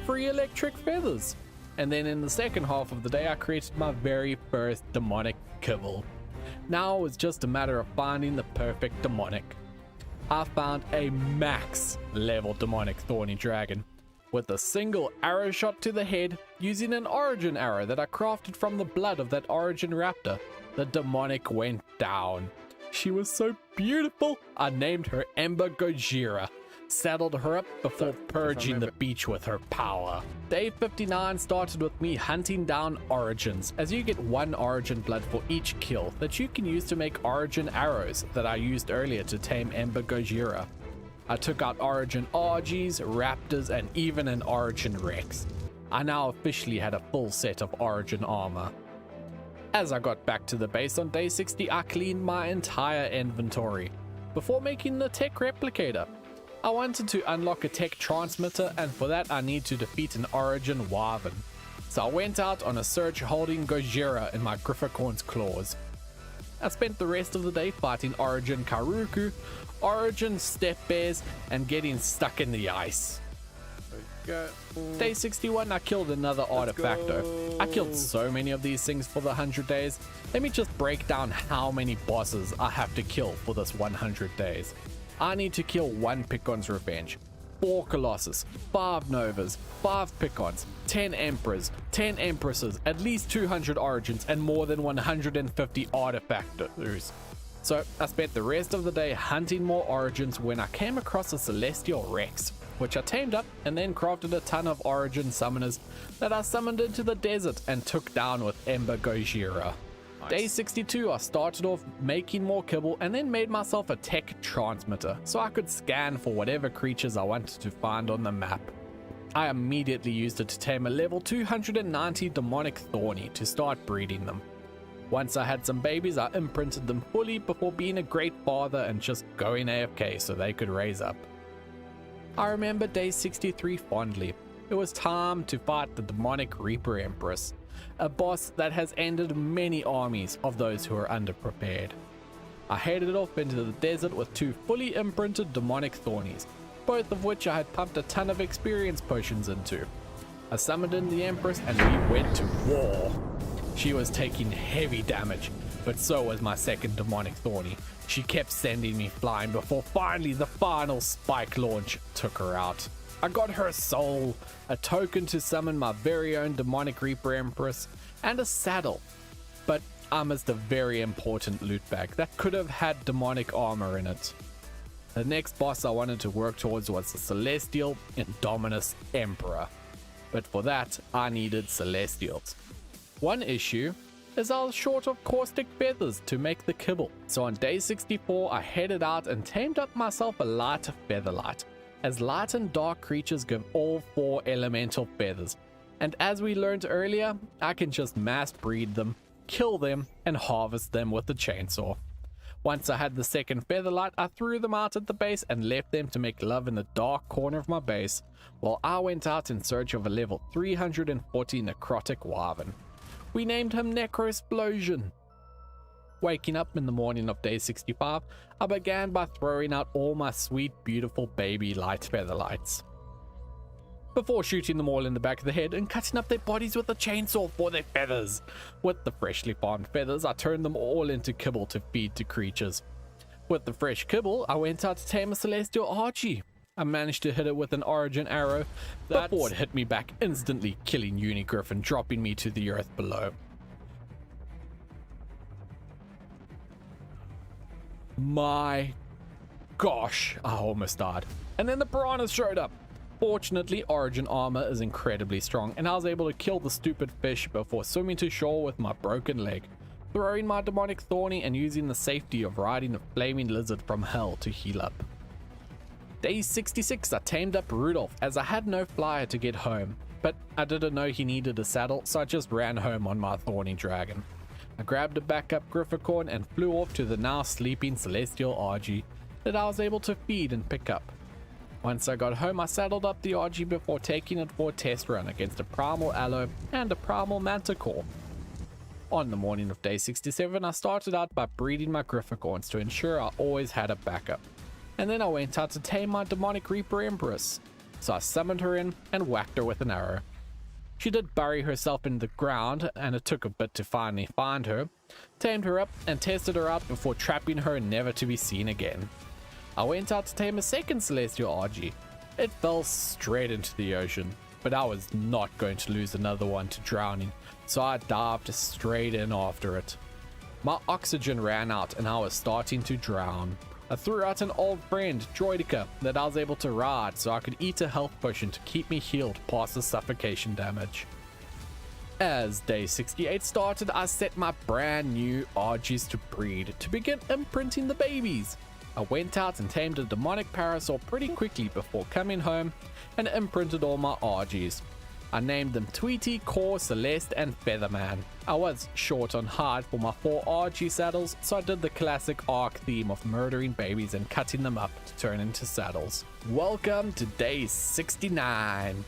Free electric feathers! And then in the second half of the day I created my very first demonic kibble. Now it was just a matter of finding the perfect demonic. I found a max level demonic thorny dragon with a single arrow shot to the head using an origin arrow that I crafted from the blood of that origin raptor. The demonic went down. She was so beautiful, I named her Ember Gojira. Saddled her up before purging the beach with her power. Day 59 started with me hunting down origins, as you get one origin blood for each kill that you can use to make origin arrows that I used earlier to tame Ember Gojira. I took out origin RGs, raptors, and even an origin Rex. I now officially had a full set of origin armor. As I got back to the base on day 60, I cleaned my entire inventory before making the tech replicator. I wanted to unlock a tech transmitter, and for that I need to defeat an origin Wyvern. So I went out on a search holding Gojira in my Grifficorn's claws. I spent the rest of the day fighting origin Karuku, origin Step Bears, and getting stuck in the ice. Day 61 I killed another artifacto. I killed so many of these things for the 100 days. Let me just break down how many bosses I have to kill for this 100 days. I need to kill 1 Picon's Revenge, 4 Colossus, 5 Novas, 5 Picons, 10 Emperors, 10 Empresses, at least 200 Origins, and more than 150 Artifactors. So I spent the rest of the day hunting more Origins when I came across a Celestial Rex, which I tamed up and then crafted a ton of Origin Summoners that I summoned into the desert and took down with Ember Gojira. Day 62 I started off making more kibble and then made myself a tech transmitter so I could scan for whatever creatures I wanted to find on the map. I immediately used it to tame a level 290 demonic thorny to start breeding them. Once I had some babies I imprinted them fully before being a great father and just going AFK so they could raise up. I remember day 63 fondly. It was time to fight the demonic Reaper Empress, a boss that has ended many armies of those who are underprepared. I headed off into the desert with 2 fully imprinted demonic thornies, both of which I had pumped a ton of experience potions into. I summoned in the Empress and we went to war. She was taking heavy damage, but so was my second demonic thorny. She kept sending me flying before finally the final spike launch took her out. I got her soul, a token to summon my very own demonic Reaper Empress, and a saddle. But I missed a very important loot bag that could have had demonic armor in it. The next boss I wanted to work towards was the Celestial Indominus Emperor. But for that, I needed Celestials. One issue is I was short of caustic feathers to make the kibble. So on day 64, I headed out and tamed up myself a light featherlight, as light and dark creatures give all 4 elemental feathers. And as we learned earlier, I can just mass breed them, kill them, and harvest them with the chainsaw. Once I had the second featherlight, I threw them out at the base and left them to make love in the dark corner of my base, while I went out in search of a level 340 necrotic wyvern. We named him Necrosplosion. Waking up in the morning of day 65, I began by throwing out all my sweet, beautiful baby light featherlights, before shooting them all in the back of the head and cutting up their bodies with a chainsaw for their feathers. With the freshly farmed feathers, I turned them all into kibble to feed to creatures. With the fresh kibble, I went out to tame a Celestial Archie. I managed to hit it with an origin arrow before it hit me back instantly, killing Unigriffin, dropping me to the earth below. My gosh, I almost died. And then the piranhas showed up. Fortunately, origin armor is incredibly strong, and I was able to kill the stupid fish before swimming to shore with my broken leg, throwing my demonic thorny and using the safety of riding a flaming lizard from hell to heal up. Day 66, I tamed up Rudolph as I had no flyer to get home, but I didn't know he needed a saddle, so I just ran home on my thorny dragon. I grabbed a backup Grifficorn and flew off to the now sleeping Celestial Argy that I was able to feed and pick up. Once I got home, I saddled up the Argy before taking it for a test run against a Primal Aloe and a Primal Manticore. On the morning of day 67, I started out by breeding my Grifficorns to ensure I always had a backup. And then I went out to tame my demonic Reaper Empress, so I summoned her in and whacked her with an arrow. She did bury herself in the ground, and it took a bit to finally find her, tamed her up and tested her out before trapping her never to be seen again. I went out to tame a second Celestial Argy. It fell straight into the ocean, but I was not going to lose another one to drowning, so I dived straight in after it. My oxygen ran out and I was starting to drown. I threw out an old friend, Droidica, that I was able to ride so I could eat a health potion to keep me healed past the suffocation damage. As day 68 started, I set my brand new Argies to breed to begin imprinting the babies. I went out and tamed a demonic Parasaur pretty quickly before coming home and imprinted all my Argies. I named them Tweety, Core, Celeste, and Featherman. I was short on hide for my 4 Argy saddles, so I did the classic Ark theme of murdering babies and cutting them up to turn into saddles. Welcome to day 69.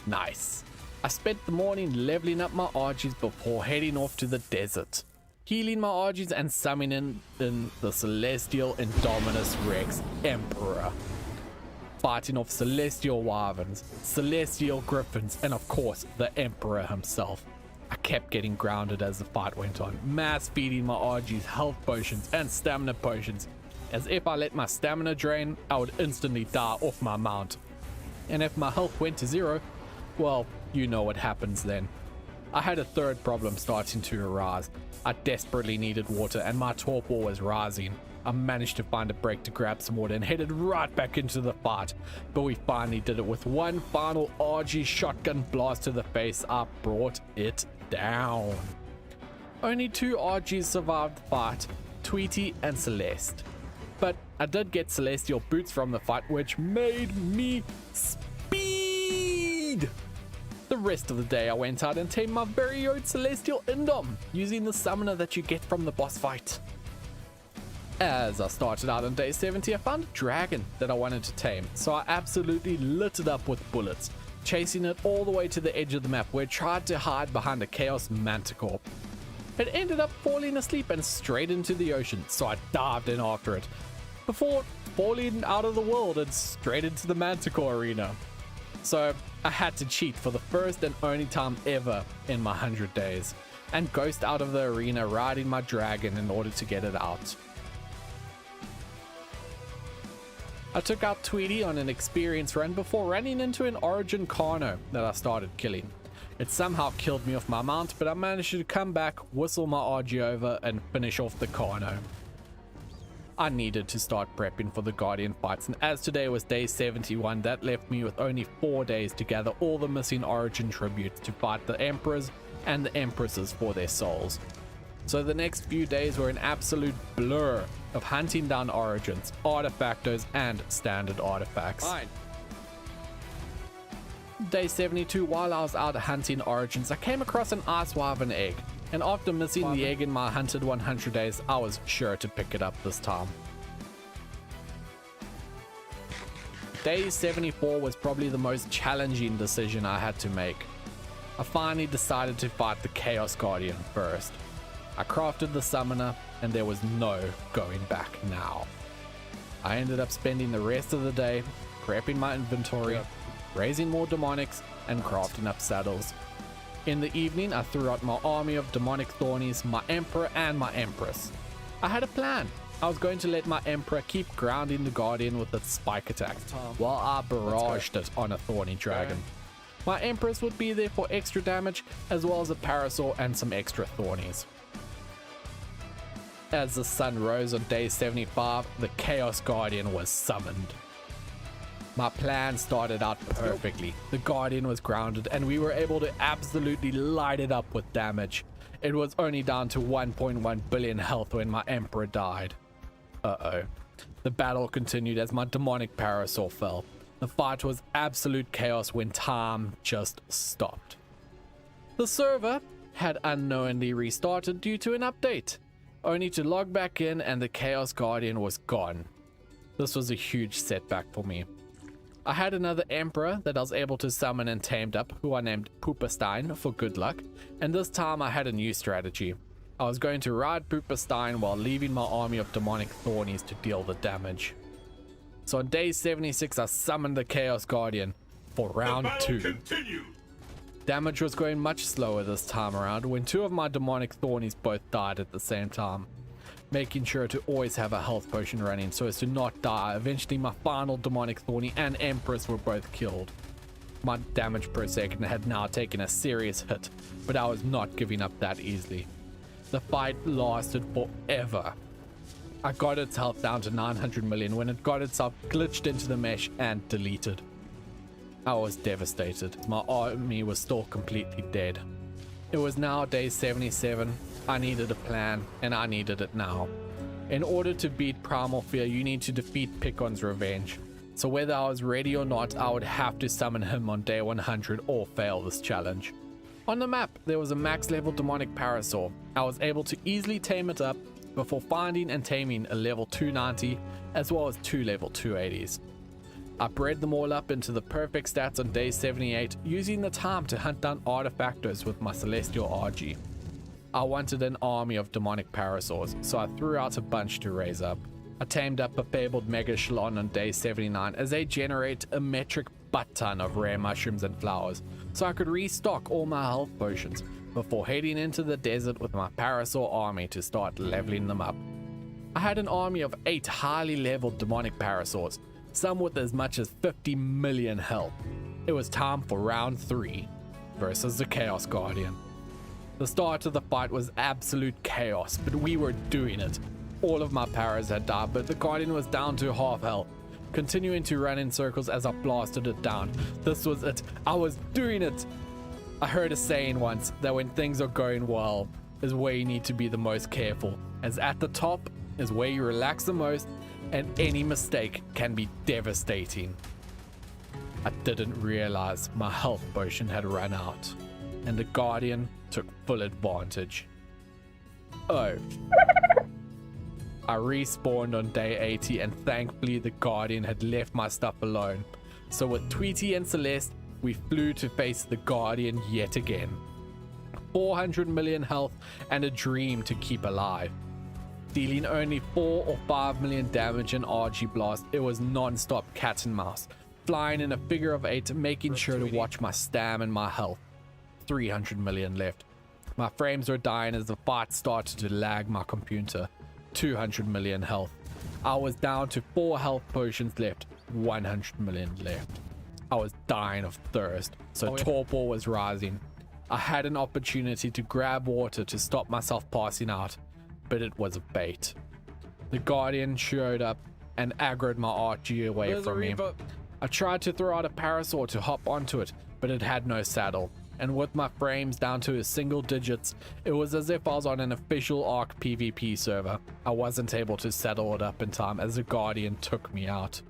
Nice. I spent the morning leveling up my Argies before heading off to the desert, healing my Argies and summoning in the Celestial Indominus Rex Emperor, fighting off Celestial Wyverns, Celestial Griffins, and of course the Emperor himself. I kept getting grounded as the fight went on, mass feeding my Argies health potions and stamina potions, as if I let my stamina drain, I would instantly die off my mount. And if my health went to 0, well, you know what happens then. I had a third problem starting to arise. I desperately needed water and my torpor was rising. I managed to find a break to grab some water and headed right back into the fight, but we finally did it with one final Argy shotgun blast to the face. I brought it down. Only 2 Argies survived the fight, Tweety and Celeste, but I did get Celestial boots from the fight, which made me speed. The rest of the day I went out and tamed my very own Celestial Indom using the summoner that you get from the boss fight. As I started out on day 70, I found a dragon that I wanted to tame, so I absolutely lit it up with bullets, chasing it all the way to the edge of the map where it tried to hide behind a Chaos Manticore. It ended up falling asleep and straight into the ocean, so I dived in after it, before falling out of the world and straight into the Manticore arena. So I had to cheat for the first and only time ever in my 100 days, and ghost out of the arena riding my dragon in order to get it out. I took out Tweety on an experience run before running into an Origin Carno that I started killing. It somehow killed me off my mount, but I managed to come back, whistle my RG over, and finish off the Carno. I needed to start prepping for the Guardian fights, and as today was day 71, that left me with only 4 days to gather all the missing Origin tributes to fight the Emperors and the Empresses for their souls. So the next few days were an absolute blur of hunting down Origins, artifactos, and standard artifacts. Fine. Day 72, while I was out hunting Origins, I came across an Ice Wyvern egg, and after missing the egg in my hunted 100 days, I was sure to pick it up this time. Day 74 was probably the most challenging decision I had to make. I finally decided to fight the Chaos Guardian first. I crafted the summoner, and there was no going back now. I ended up spending the rest of the day prepping my inventory, raising more demonics, and crafting up saddles. In the evening, I threw out my army of demonic thornies, my Emperor and my Empress. I had a plan. I was going to let my Emperor keep grounding the Guardian with its spike attack, while I barraged it on a thorny dragon. My Empress would be there for extra damage, as well as a Parasaur and some extra thornies. As the sun rose on day 75, the Chaos Guardian was summoned. My plan started out perfectly. The Guardian was grounded and we were able to absolutely light it up with damage. It was only down to 1.1 billion health when my Emperor died. Uh-oh. The battle continued as my demonic Parasaur fell. The fight was absolute chaos when time just stopped. The server had unknowingly restarted due to an update, only to log back in and the Chaos Guardian was gone. This was a huge setback for me. I had another Emperor that I was able to summon and tamed up, who I named Pooperstein for good luck, and this time I had a new strategy. I was going to ride Pooperstein while leaving my army of demonic thornies to deal the damage. So on day 76 I summoned the Chaos Guardian for round 2. Damage was going much slower this time around when 2 of my demonic thornies both died at the same time. Making sure to always have a health potion running so as to not die. Eventually my final demonic thorny and Empress were both killed. My damage per second had now taken a serious hit, but I was not giving up that easily. The fight lasted forever. I got its health down to 900 million when it got itself glitched into the mesh and deleted. I was devastated. My army was still completely dead. It was now day 77. I needed a plan, and I needed it now. In order to beat Primal Fear, you need to defeat Picon's Revenge. So whether I was ready or not, I would have to summon him on day 100 or fail this challenge. On the map, there was a max level demonic Parasaur. I was able to easily tame it up before finding and taming a level 290 as well as 2 level 280s. I bred them all up into the perfect stats on day 78, using the time to hunt down artifactos with my Celestial RG. I wanted an army of demonic Parasaurs, so I threw out a bunch to raise up. I tamed up a fabled Mega Shalon on day 79 as they generate a metric butt ton of rare mushrooms and flowers, so I could restock all my health potions before heading into the desert with my Parasaur army to start leveling them up. I had an army of 8 highly leveled demonic Parasaurs, some with as much as 50 million health. It was time for round 3 versus the Chaos Guardian. The start of the fight was absolute chaos, but we were doing it. All of my Paras had died, but the Guardian was down to half health, continuing to run in circles as I blasted it down. This was it. I was doing it. I heard a saying once that when things are going well is where you need to be the most careful, as at the top is where you relax the most and any mistake can be devastating. I didn't realize my health potion had run out, and the Guardian took full advantage. Oh. I respawned on day 80 and thankfully the Guardian had left my stuff alone. So with Tweety and Celeste, we flew to face the Guardian yet again. 400 million health and a dream to keep alive. Dealing only 4 or 5 million damage in RG Blast, it was non-stop cat and mouse. Flying in a figure of 8, making sure to watch my stam and my health. 300 million left. My frames were dying as the fight started to lag my computer. 200 million health. I was down to 4 health potions left, 100 million left. I was dying of thirst, so torpor was rising. I had an opportunity to grab water to stop myself passing out, but it was a bait. The Guardian showed up and aggroed my RG away from me. I tried to throw out a parasaur to hop onto it, but it had no saddle. And with my frames down to single digits, it was as if I was on an official Ark PvP server. I wasn't able to saddle it up in time as the Guardian took me out.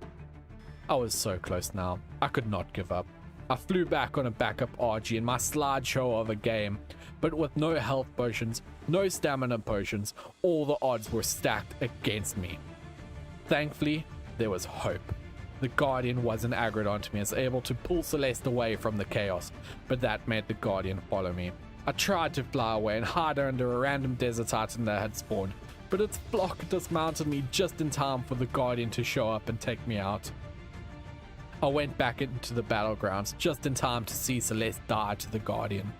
I was so close now. I could not give up. I flew back on a backup RG in my slideshow of a game, but with no health potions, no stamina potions, all the odds were stacked against me. Thankfully, there was hope. The Guardian wasn't aggroed onto me, as able to pull Celeste away from the chaos, but that made the Guardian follow me. I tried to fly away and hide under a random desert titan that had spawned, but its flock dismounted me just in time for the Guardian to show up and take me out. I went back into the battlegrounds just in time to see Celeste die to the Guardian,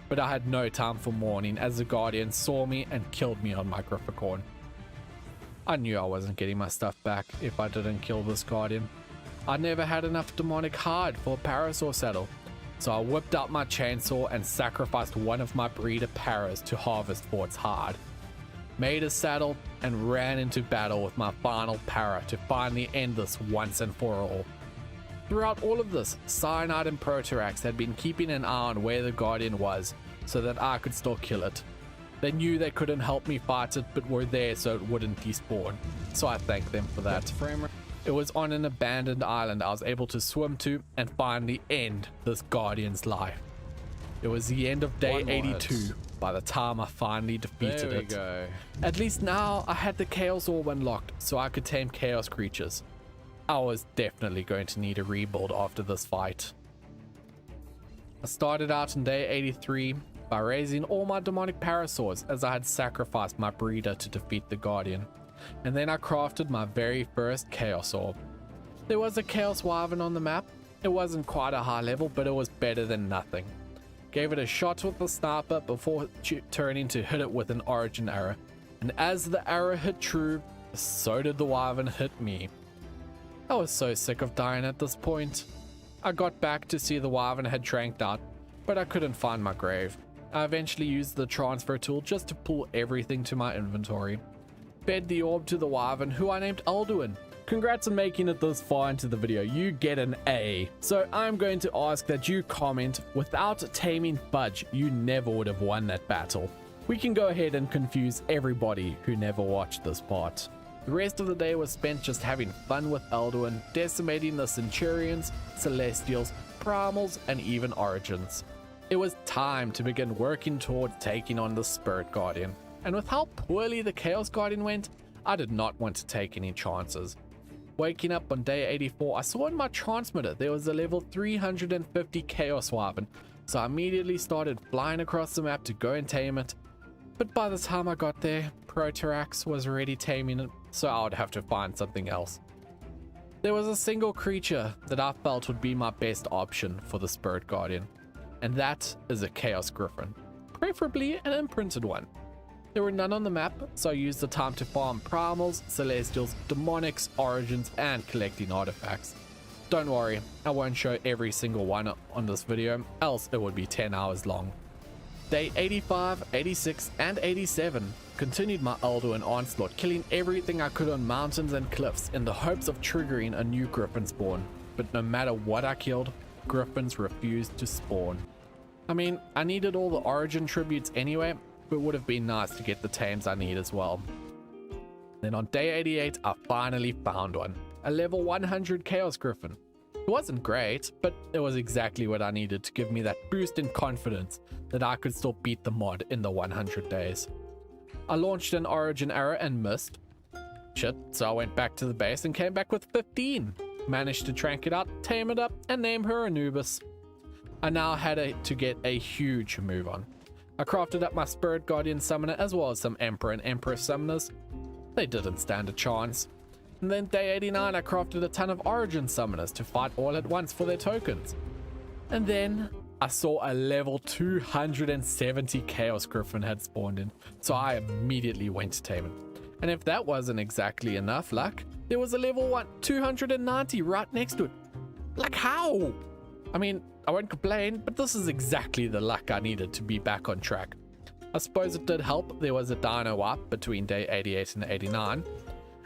but I had no time for mourning as the Guardian saw me and killed me on my Grifficorn. I knew I wasn't getting my stuff back if I didn't kill this Guardian. I never had enough demonic hide for a parasaur saddle, so I whipped out my chainsaw and sacrificed one of my breeder paras to harvest for its hide. Made a saddle and ran into battle with my final para to finally end this once and for all. Throughout all of this, Cyanide and Protarax had been keeping an eye on where the Guardian was so that I could still kill it. They knew they couldn't help me fight it, but were there so it wouldn't despawn, so I thanked them for that. It was on an abandoned island I was able to swim to and finally end this Guardian's life. It was the end of day 82 by the time I finally defeated it. Go. At least now I had the Chaos Orb unlocked so I could tame Chaos creatures. I was definitely going to need a rebuild after this fight. I started out on day 83 by raising all my demonic parasaurs as I had sacrificed my breeder to defeat the Guardian. And then I crafted my very first Chaos Orb. There was a Chaos Wyvern on the map. It wasn't quite a high level, but it was better than nothing. Gave it a shot with the sniper before turning to hit it with an origin arrow. And as the arrow hit true, so did the Wyvern hit me. I was so sick of dying at this point. I got back to see the Wyvern had tranked out, but I couldn't find my grave. I eventually used the transfer tool just to pull everything to my inventory. Fed the orb to the Wyvern, who I named Alduin. Congrats on making it this far into the video, you get an A. So I'm going to ask that you comment, without taming Fudge, you never would have won that battle. We can go ahead and confuse everybody who never watched this part. The rest of the day was spent just having fun with Alduin, decimating the Centurions, Celestials, Primals, and even Origins. It was time to begin working towards taking on the Spirit Guardian. And with how poorly the Chaos Guardian went, I did not want to take any chances. Waking up on day 84, I saw in my transmitter there was a level 350 Chaos Wyvern, so I immediately started flying across the map to go and tame it. But by the time I got there, Protarax was already taming it, so I would have to find something else. There was a single creature that I felt would be my best option for the Spirit Guardian, and that is a Chaos Griffin, preferably an imprinted one. There were none on the map, so I used the time to farm Primals, Celestials, Demonics, Origins, and collecting artifacts. Don't worry, I won't show every single one on this video, else it would be 10 hours long. Day 85, 86, and 87 continued my Alduin onslaught, killing everything I could on mountains and cliffs in the hopes of triggering a new Griffin spawn. But no matter what I killed, Griffins refused to spawn. I mean, I needed all the Origin tributes anyway, but it would have been nice to get the tames I need as well. Then on day 88, I finally found one, a level 100 Chaos Griffin. It wasn't great, but it was exactly what I needed to give me that boost in confidence that I could still beat the mod in the 100 days. I launched an Origin arrow and missed. Shit, so I went back to the base and came back with 15. Managed to trank it out, tame it up, and name her Anubis. I now had to get a huge move on. I crafted up my Spirit Guardian summoner as well as some Emperor and Empress summoners. They didn't stand a chance. And then day 89 I crafted a ton of Origin summoners to fight all at once for their tokens. And then I saw a level 270 Chaos Griffin had spawned in, so I immediately went to tame it. And if that wasn't exactly enough luck, there was a level 1 290 right next to it. Like how? I mean, I won't complain, but this is exactly the luck I needed to be back on track. I suppose it did help there was a dino wipe between day 88 and 89.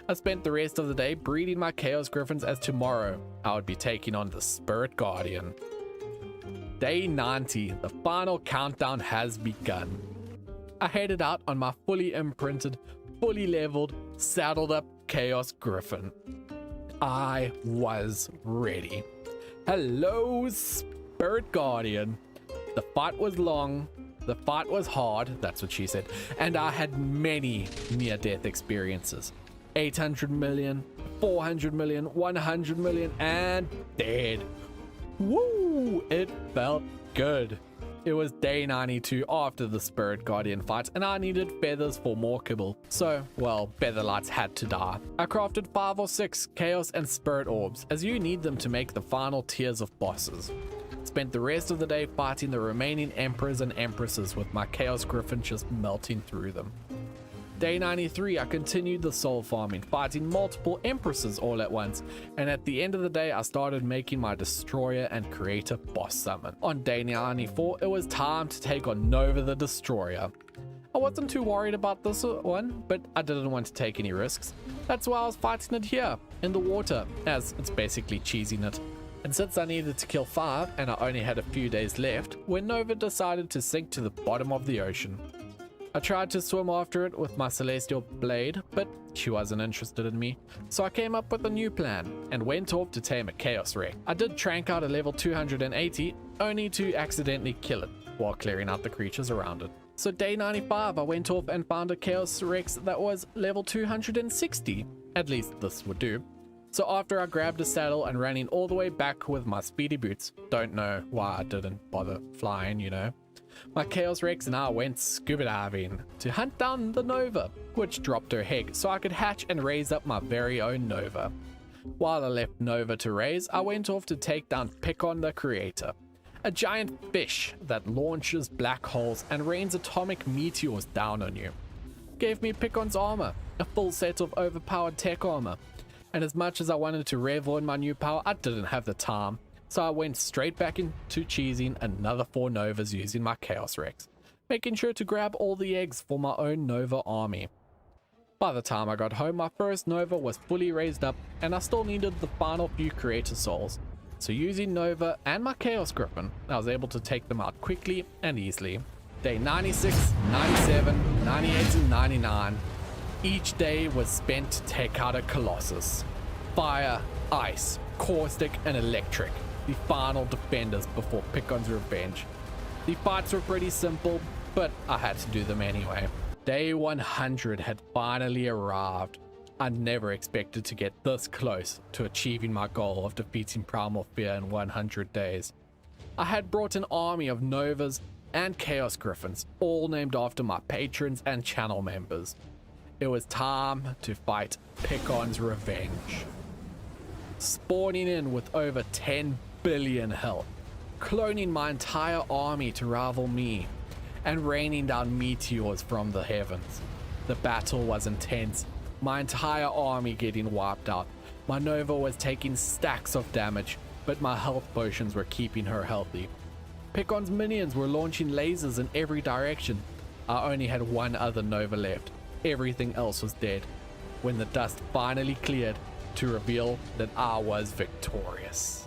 I spent the rest of the day breeding my Chaos Griffins as tomorrow I would be taking on the Spirit Guardian. Day 90, the final countdown has begun. I headed out on my fully imprinted, fully leveled, saddled up Chaos Griffin. I was ready. Hello, Spirit Guardian. The fight was long, the fight was hard, that's what she said, and I had many near-death experiences. 800 million, 400 million, 100 million, and dead. Woo! It felt good. It was day 92 after the Spirit Guardian fight, and I needed feathers for more kibble. So, well, Featherlights had to die. I crafted 5 or 6 Chaos and Spirit Orbs, as you need them to make the final tiers of bosses. Spent the rest of the day fighting the remaining Emperors and Empresses with my Chaos Griffin just melting through them. Day 93, I continued the soul farming, fighting multiple Empresses all at once, and at the end of the day, I started making my Destroyer and Creator boss summon. On day 94, it was time to take on Nova the Destroyer. I wasn't too worried about this one, but I didn't want to take any risks. That's why I was fighting it here, in the water, as it's basically cheesing it. And since I needed to kill 5, and I only had a few days left, when Nova decided to sink to the bottom of the ocean. I tried to swim after it with my Celestial Blade, but she wasn't interested in me, so I came up with a new plan, and went off to tame a Chaos Wreck. I did trank out a level 280, only to accidentally kill it, while clearing out the creatures around it. So day 95, I went off and found a Chaos Rex that was level 260, at least this would do. So after I grabbed a saddle and ran in all the way back with my speedy boots, don't know why I didn't bother flying, you know. My Chaos Rex and I went scuba diving to hunt down the Nova, which dropped her egg so I could hatch and raise up my very own Nova. While I left Nova to raise, I went off to take down Picon the Creator, a giant fish that launches black holes and rains atomic meteors down on you. Gave me Picon's armor, a full set of overpowered tech armor, and as much as I wanted to revel in my new power, I didn't have the time. So I went straight back into cheesing another 4 Novas using my Chaos Rex, making sure to grab all the eggs for my own Nova army. By the time I got home, my first Nova was fully raised up, and I still needed the final few Creator Souls. So using Nova and my Chaos Griffin, I was able to take them out quickly and easily. Day 96, 97, 98 and 99. Each day was spent to take out a Colossus. Fire, Ice, Caustic and Electric. The final defenders before Picon's revenge. The fights were pretty simple, but I had to do them anyway. Day 100 had finally arrived. I never expected to get this close to achieving my goal of defeating Primal Fear in 100 days. I had brought an army of Novas and Chaos Griffins, all named after my patrons and channel members. It was time to fight Picon's revenge. Spawning in with over 10 billion health, cloning my entire army to rival me, and raining down meteors from the heavens. The battle was intense, my entire army getting wiped out. My Nova was taking stacks of damage, but my health potions were keeping her healthy. Picon's minions were launching lasers in every direction. I only had one other Nova left. Everything else was dead. When the dust finally cleared to reveal that I was victorious.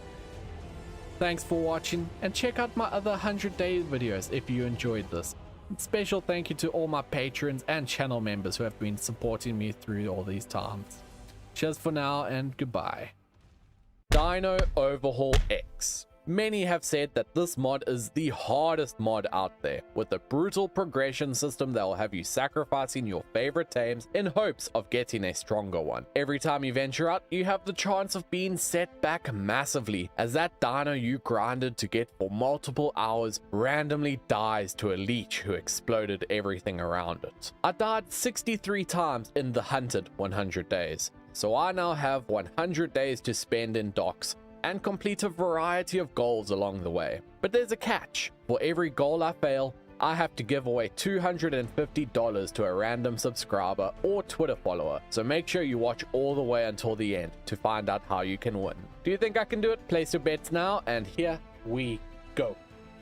Thanks for watching, and check out my other 100 day videos if you enjoyed this. Special thank you to all my patrons and channel members who have been supporting me through all these times. Cheers for now and goodbye. Dino Overhaul X. Many have said that this mod is the hardest mod out there, with a brutal progression system that will have you sacrificing your favorite tames in hopes of getting a stronger one. Every time you venture out, you have the chance of being set back massively, as that dino you grinded to get for multiple hours randomly dies to a leech who exploded everything around it. I died 63 times in the hunted 100 days, so I now have 100 days to spend in docks and complete a variety of goals along the way. But there's a catch. For every goal I fail, I have to give away $250 to a random subscriber or Twitter follower, so make sure you watch all the way until the end to find out how you can win. Do you think I can do it? Place your bets now, and here we go.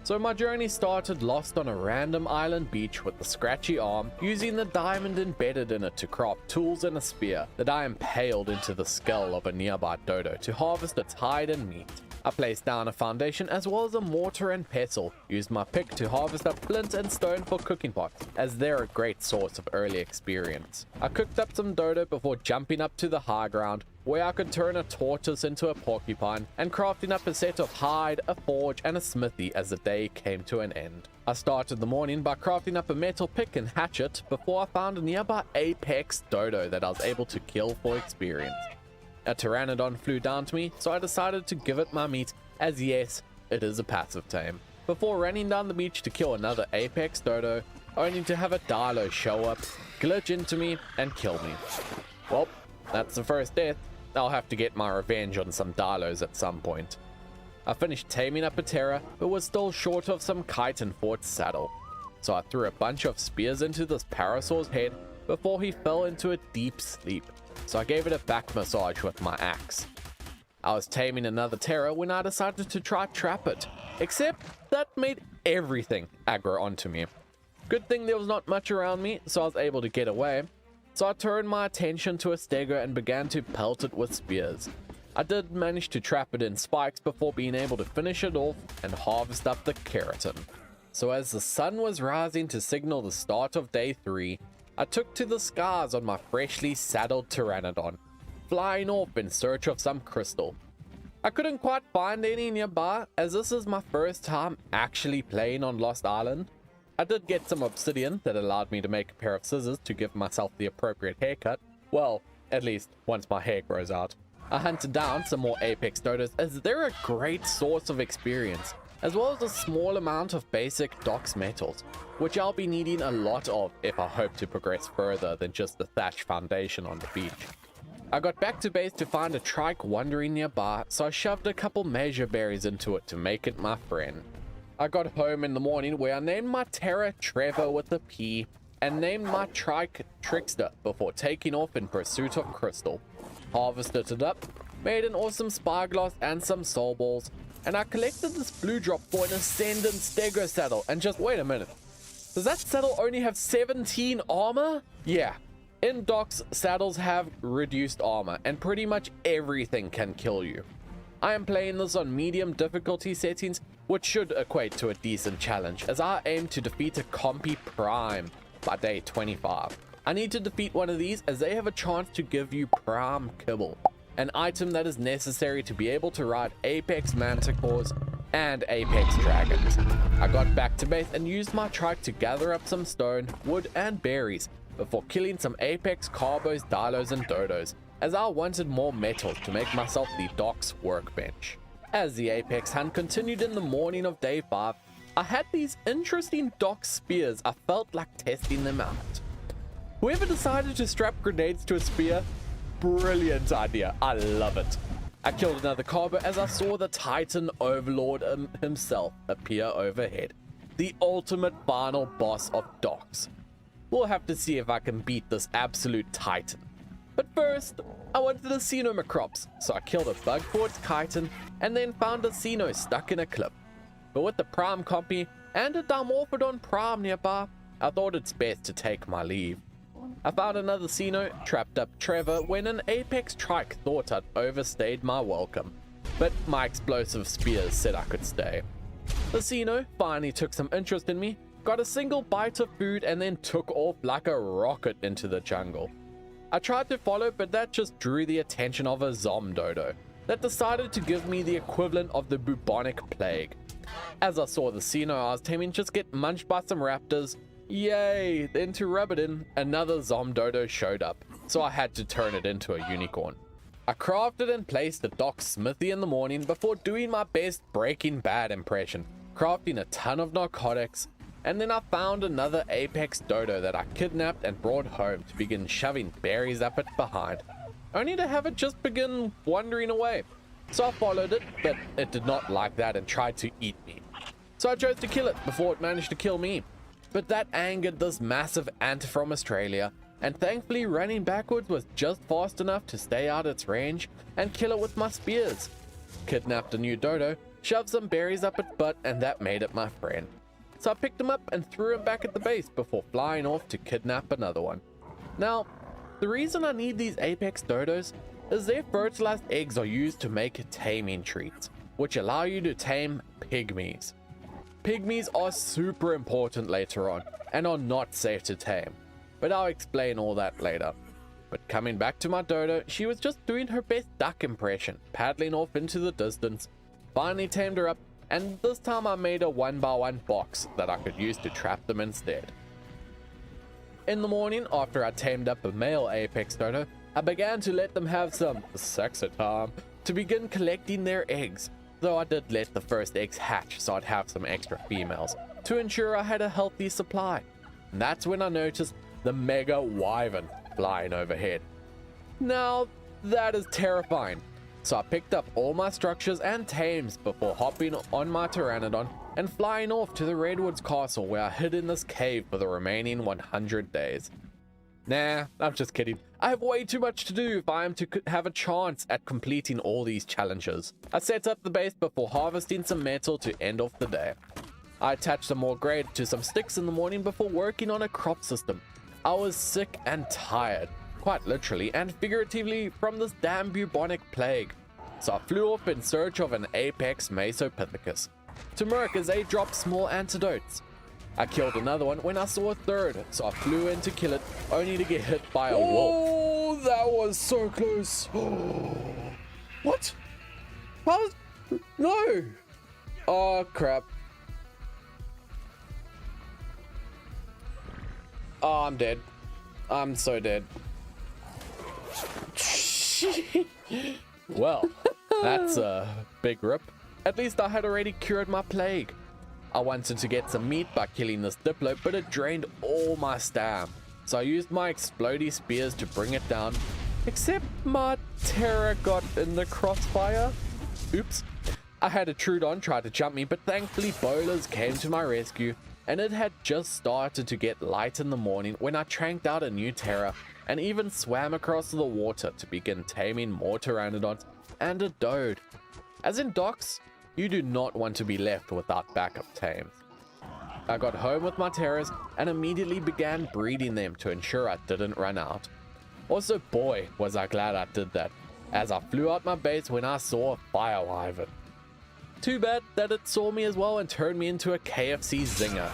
So my journey started lost on a random island beach with a scratchy arm, using the diamond embedded in it to craft tools and a spear that I impaled into the skull of a nearby dodo to harvest its hide and meat. I placed down a foundation as well as a mortar and pestle, used my pick to harvest up flint and stone for cooking pots, as they're a great source of early experience. I cooked up some dodo before jumping up to the high ground, where I could turn a tortoise into a porcupine, and crafting up a set of hide, a forge, and a smithy as the day came to an end. I started the morning by crafting up a metal pick and hatchet before I found a nearby apex dodo that I was able to kill for experience. A pteranodon flew down to me, so I decided to give it my meat, as yes, it is a passive tame, before running down the beach to kill another apex dodo, only to have a Dilo show up, glitch into me, and kill me. Well, that's the first death. I'll have to get my revenge on some Dilos at some point. I finished taming up a Terra, but was still short of some chitin for its saddle, so I threw a bunch of spears into this parasaur's head before he fell into a deep sleep. So I gave it a back massage with my axe. I was taming another Terra when I decided to try trap it, except that made everything aggro onto me. Good thing there was not much around me, so I was able to get away. So I turned my attention to a stego and began to pelt it with spears. I did manage to trap it in spikes before being able to finish it off and harvest up the keratin. So as the sun was rising to signal the start of day 3, I took to the skies on my freshly saddled pteranodon, flying off in search of some crystal. I couldn't quite find any nearby, as this is my first time actually playing on Lost Island. I did get some obsidian that allowed me to make a pair of scissors to give myself the appropriate haircut. Well, at least once my hair grows out. I hunted down some more apex dodos, as they're a great source of experience, as well as a small amount of basic docks metals, which I'll be needing a lot of if I hope to progress further than just the thatch foundation on the beach. I got back to base to find a trike wandering nearby, so I shoved a couple measure berries into it to make it my friend. I got home in the morning, where I named my Terra Trevor with a P and named my trike Trickster before taking off in pursuit of crystal. Harvested it up, made an awesome spyglass and some soul balls, and I collected this blue drop for an Ascendant Stego saddle. And just wait a minute, does that saddle only have 17 armor? Yeah, in docks, saddles have reduced armor, and pretty much everything can kill you. I am playing this on medium difficulty settings, which should equate to a decent challenge, as I aim to defeat a Compy Prime by day 25. I need to defeat one of these, as they have a chance to give you Prime Kibble, an item that is necessary to be able to ride Apex Manticores and Apex Dragons. I got back to base and used my trike to gather up some stone, wood, and berries before killing some Apex Carbos, Dilos, and Dodos, as I wanted more metals to make myself the docks workbench. As the Apex hunt continued in the morning of day 5, I had these interesting dock spears. I felt like testing them out. Whoever decided to strap grenades to a spear, brilliant idea. I love it. I killed another Carbo as I saw the Titan Overlord himself appear overhead, the ultimate final boss of docks. We'll have to see if I can beat this absolute Titan. But first, I wanted a Xenomacrops, so I killed a bug for its chitin and then found a Xeno stuck in a clip. But with the Prime Compy and a Dimorphodon Prime nearby, I thought it's best to take my leave. I found another Xeno, trapped up Trevor, when an Apex Trike thought I'd overstayed my welcome, but my explosive spears said I could stay. The Xeno finally took some interest in me, got a single bite of food, and then took off like a rocket into the jungle. I tried to follow, but that just drew the attention of a Zomdodo that decided to give me the equivalent of the bubonic plague. As I saw the Xeno I was taming just get munched by some raptors, yay, then to rub it in, another Zomdodo showed up, so I had to turn it into a unicorn. I crafted and placed the dock smithy in the morning before doing my best Breaking Bad impression, crafting a ton of narcotics, and then I found another Apex Dodo that I kidnapped and brought home to begin shoving berries up it behind, only to have it just begin wandering away. So I followed it, but it did not like that and tried to eat me. So I chose to kill it before it managed to kill me. But that angered this massive ant from Australia, and thankfully running backwards was just fast enough to stay out its range and kill it with my spears. Kidnapped a new dodo, shoved some berries up its butt, and that made it my friend. So I picked him up and threw him back at the base before flying off to kidnap another one. Now, the reason I need these apex dodos is their fertilized eggs are used to make taming treats, which allow you to tame pygmies. Pygmies are super important later on and are not safe to tame, but I'll explain all that later. But coming back to my dodo, she was just doing her best duck impression, paddling off into the distance. Finally tamed her up, and this time I made a 1x1 box that I could use to trap them instead. In the morning, after I tamed up a male apex dodo, I began to let them have some sexy time to begin collecting their eggs, though I did let the first eggs hatch so I'd have some extra females to ensure I had a healthy supply. And that's when I noticed the mega wyvern flying overhead. Now, that is terrifying. So I picked up all my structures and tames before hopping on my pteranodon and flying off to the Redwoods Castle, where I hid in this cave for the remaining 100 days. Nah, I'm just kidding. I have way too much to do if I am to have a chance at completing all these challenges. I set up the base before harvesting some metal to end off the day. I attached some more grade to some sticks in the morning before working on a crop system. I was sick and tired, quite literally and figuratively, from this damn bubonic plague. So I flew off in search of an apex Mesopithecus to Merc as they dropped small antidotes. I killed another one when I saw a third, so I flew in to kill it, only to get hit by a wolf. Oh, that was so close. What? How? No. Oh, crap. Oh, I'm dead. I'm so dead. Well, that's a big rip. At least I had already cured my plague. I wanted to get some meat by killing this diplo, but it drained all my stam. So I used my explodey spears to bring it down, except my terror got in the crossfire. Oops. I had a Trudon try to jump me, but thankfully bowlers came to my rescue, and it had just started to get light in the morning when I tranked out a new terror and even swam across the water to begin taming more pteranodons and a dode. As in docks, you do not want to be left without backup tames. I got home with my terrors and immediately began breeding them to ensure I didn't run out. Also, boy, was I glad I did that, as I flew out my base when I saw a fire wyvern. Too bad that it saw me as well and turned me into a KFC zinger.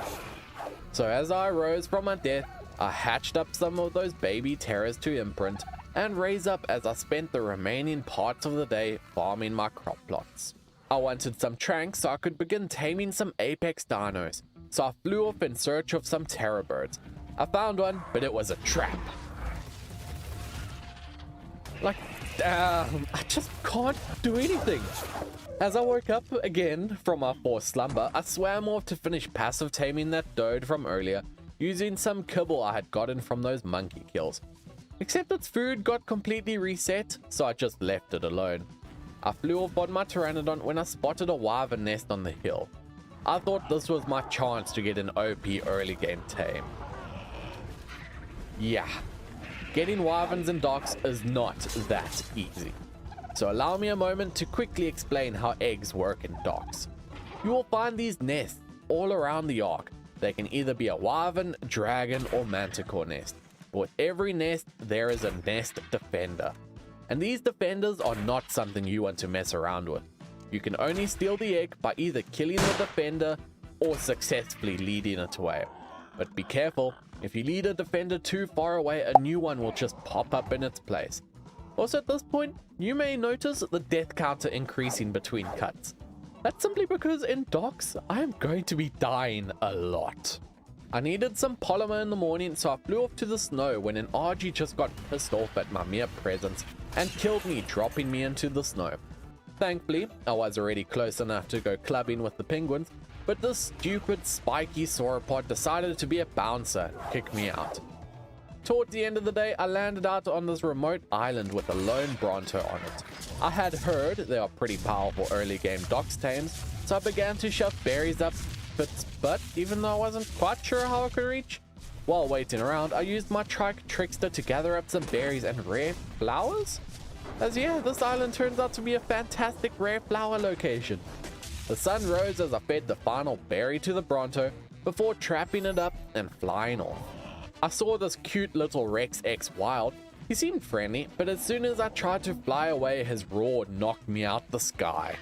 So as I rose from my death, I hatched up some of those baby terrors to imprint and raise up as I spent the remaining parts of the day farming my crop plots. I wanted some tranks so I could begin taming some apex dinos, so I flew off in search of some terror birds. I found one, but it was a trap. Like, damn, I just can't do anything. As I woke up again from my forced slumber, I swam off to finish passive taming that dode from earlier, using some kibble I had gotten from those monkey kills. Except its food got completely reset, so I just left it alone. I flew off on my pteranodon when I spotted a wyvern nest on the hill. I thought this was my chance to get an OP early game tame. Yeah, getting wyverns in docks is not that easy. So allow me a moment to quickly explain how eggs work in docks. You will find these nests all around the Ark. They can either be a wyvern, dragon, or manticore nest. But with every nest, there is a nest defender. And these defenders are not something you want to mess around with. You can only steal the egg by either killing the defender or successfully leading it away. But be careful, if you lead a defender too far away, a new one will just pop up in its place. Also at this point, you may notice the death counter increasing between cuts. That's simply because in docks, I am going to be dying a lot. I needed some polymer in the morning, so I flew off to the snow when an RG just got pissed off at my mere presence and killed me, dropping me into the snow. Thankfully, I was already close enough to go clubbing with the penguins, but this stupid spiky sauropod decided to be a bouncer and kick me out. Towards the end of the day, I landed out on this remote island with a lone Bronto on it. I had heard they are pretty powerful early game docks tames, so I began to shove berries up fits, but even though I wasn't quite sure how I could reach, while waiting around, I used my trike trickster to gather up some berries and rare flowers. As yeah, this island turns out to be a fantastic rare flower location. The sun rose as I fed the final berry to the Bronto before trapping it up and flying off. I saw this cute little Rex X Wild. He seemed friendly, but as soon as I tried to fly away, his roar knocked me out the sky.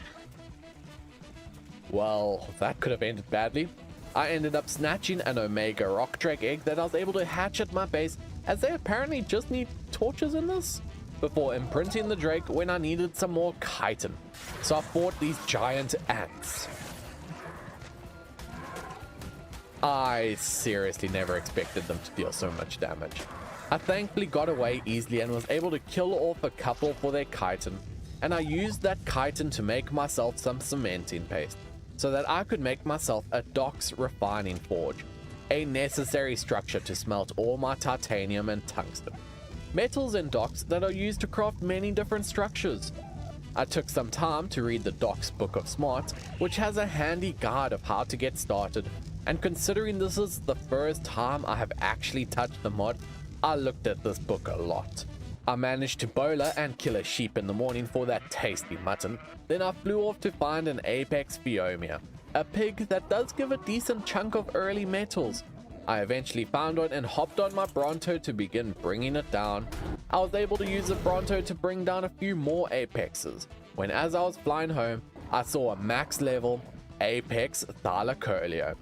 Well, that could have ended badly. I ended up snatching an Omega Rock Drake egg that I was able to hatch at my base, as they apparently just need torches in this, before imprinting the Drake when I needed some more chitin. So I fought these giant ants. I seriously never expected them to deal so much damage. I thankfully got away easily and was able to kill off a couple for their chitin, and I used that chitin to make myself some cementing paste, so that I could make myself a Docks refining forge, a necessary structure to smelt all my titanium and tungsten. Metals and Docks that are used to craft many different structures. I took some time to read the Docks Book of Smarts, which has a handy guide of how to get started, and considering this is the first time I have actually touched the mod, I looked at this book a lot. I managed to bowler and kill a sheep in the morning for that tasty mutton, then I flew off to find an Apex Pheomia, a pig that does give a decent chunk of early metals. I eventually found one and hopped on my Bronto to begin bringing it down. I was able to use the Bronto to bring down a few more Apexes, when as I was flying home, I saw a max level Apex Thylacoleo.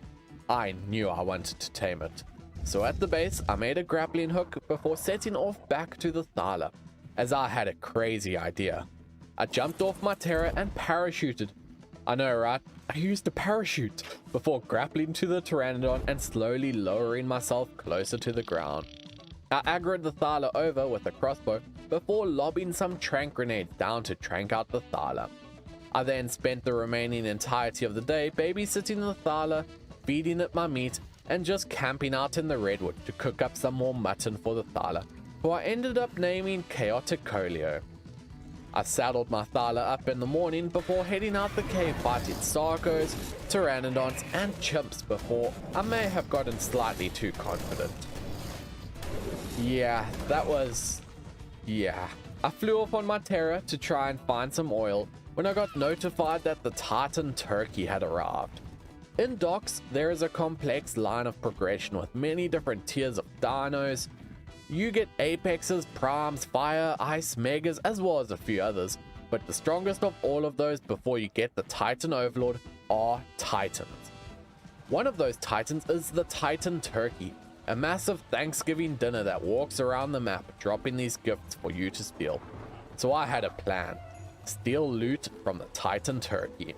I knew I wanted to tame it. So at the base, I made a grappling hook before setting off back to the Thyla, as I had a crazy idea. I jumped off my Terra and parachuted. I know, right? I used a parachute before grappling to the Pteranodon and slowly lowering myself closer to the ground. I aggroed the Thyla over with a crossbow before lobbing some trank grenades down to trank out the Thyla. I then spent the remaining entirety of the day babysitting the Thyla, feeding it my meat, and just camping out in the redwood to cook up some more mutton for the Thyla, who I ended up naming Chaoticoleo. I saddled my Thyla up in the morning before heading out the cave fighting Sarcos, Pteranodons, and chimps before I may have gotten slightly too confident. Yeah. I flew off on my Terra to try and find some oil when I got notified that the Titan Turkey had arrived. In Docks, there is a complex line of progression with many different tiers of dinos. You get Apexes, Primes, Fire, Ice, Megas, as well as a few others, but the strongest of all of those before you get the Titan Overlord are Titans. One of those Titans is the Titan Turkey, a massive Thanksgiving dinner that walks around the map dropping these gifts for you to steal. So I had a plan: steal loot from the Titan Turkey.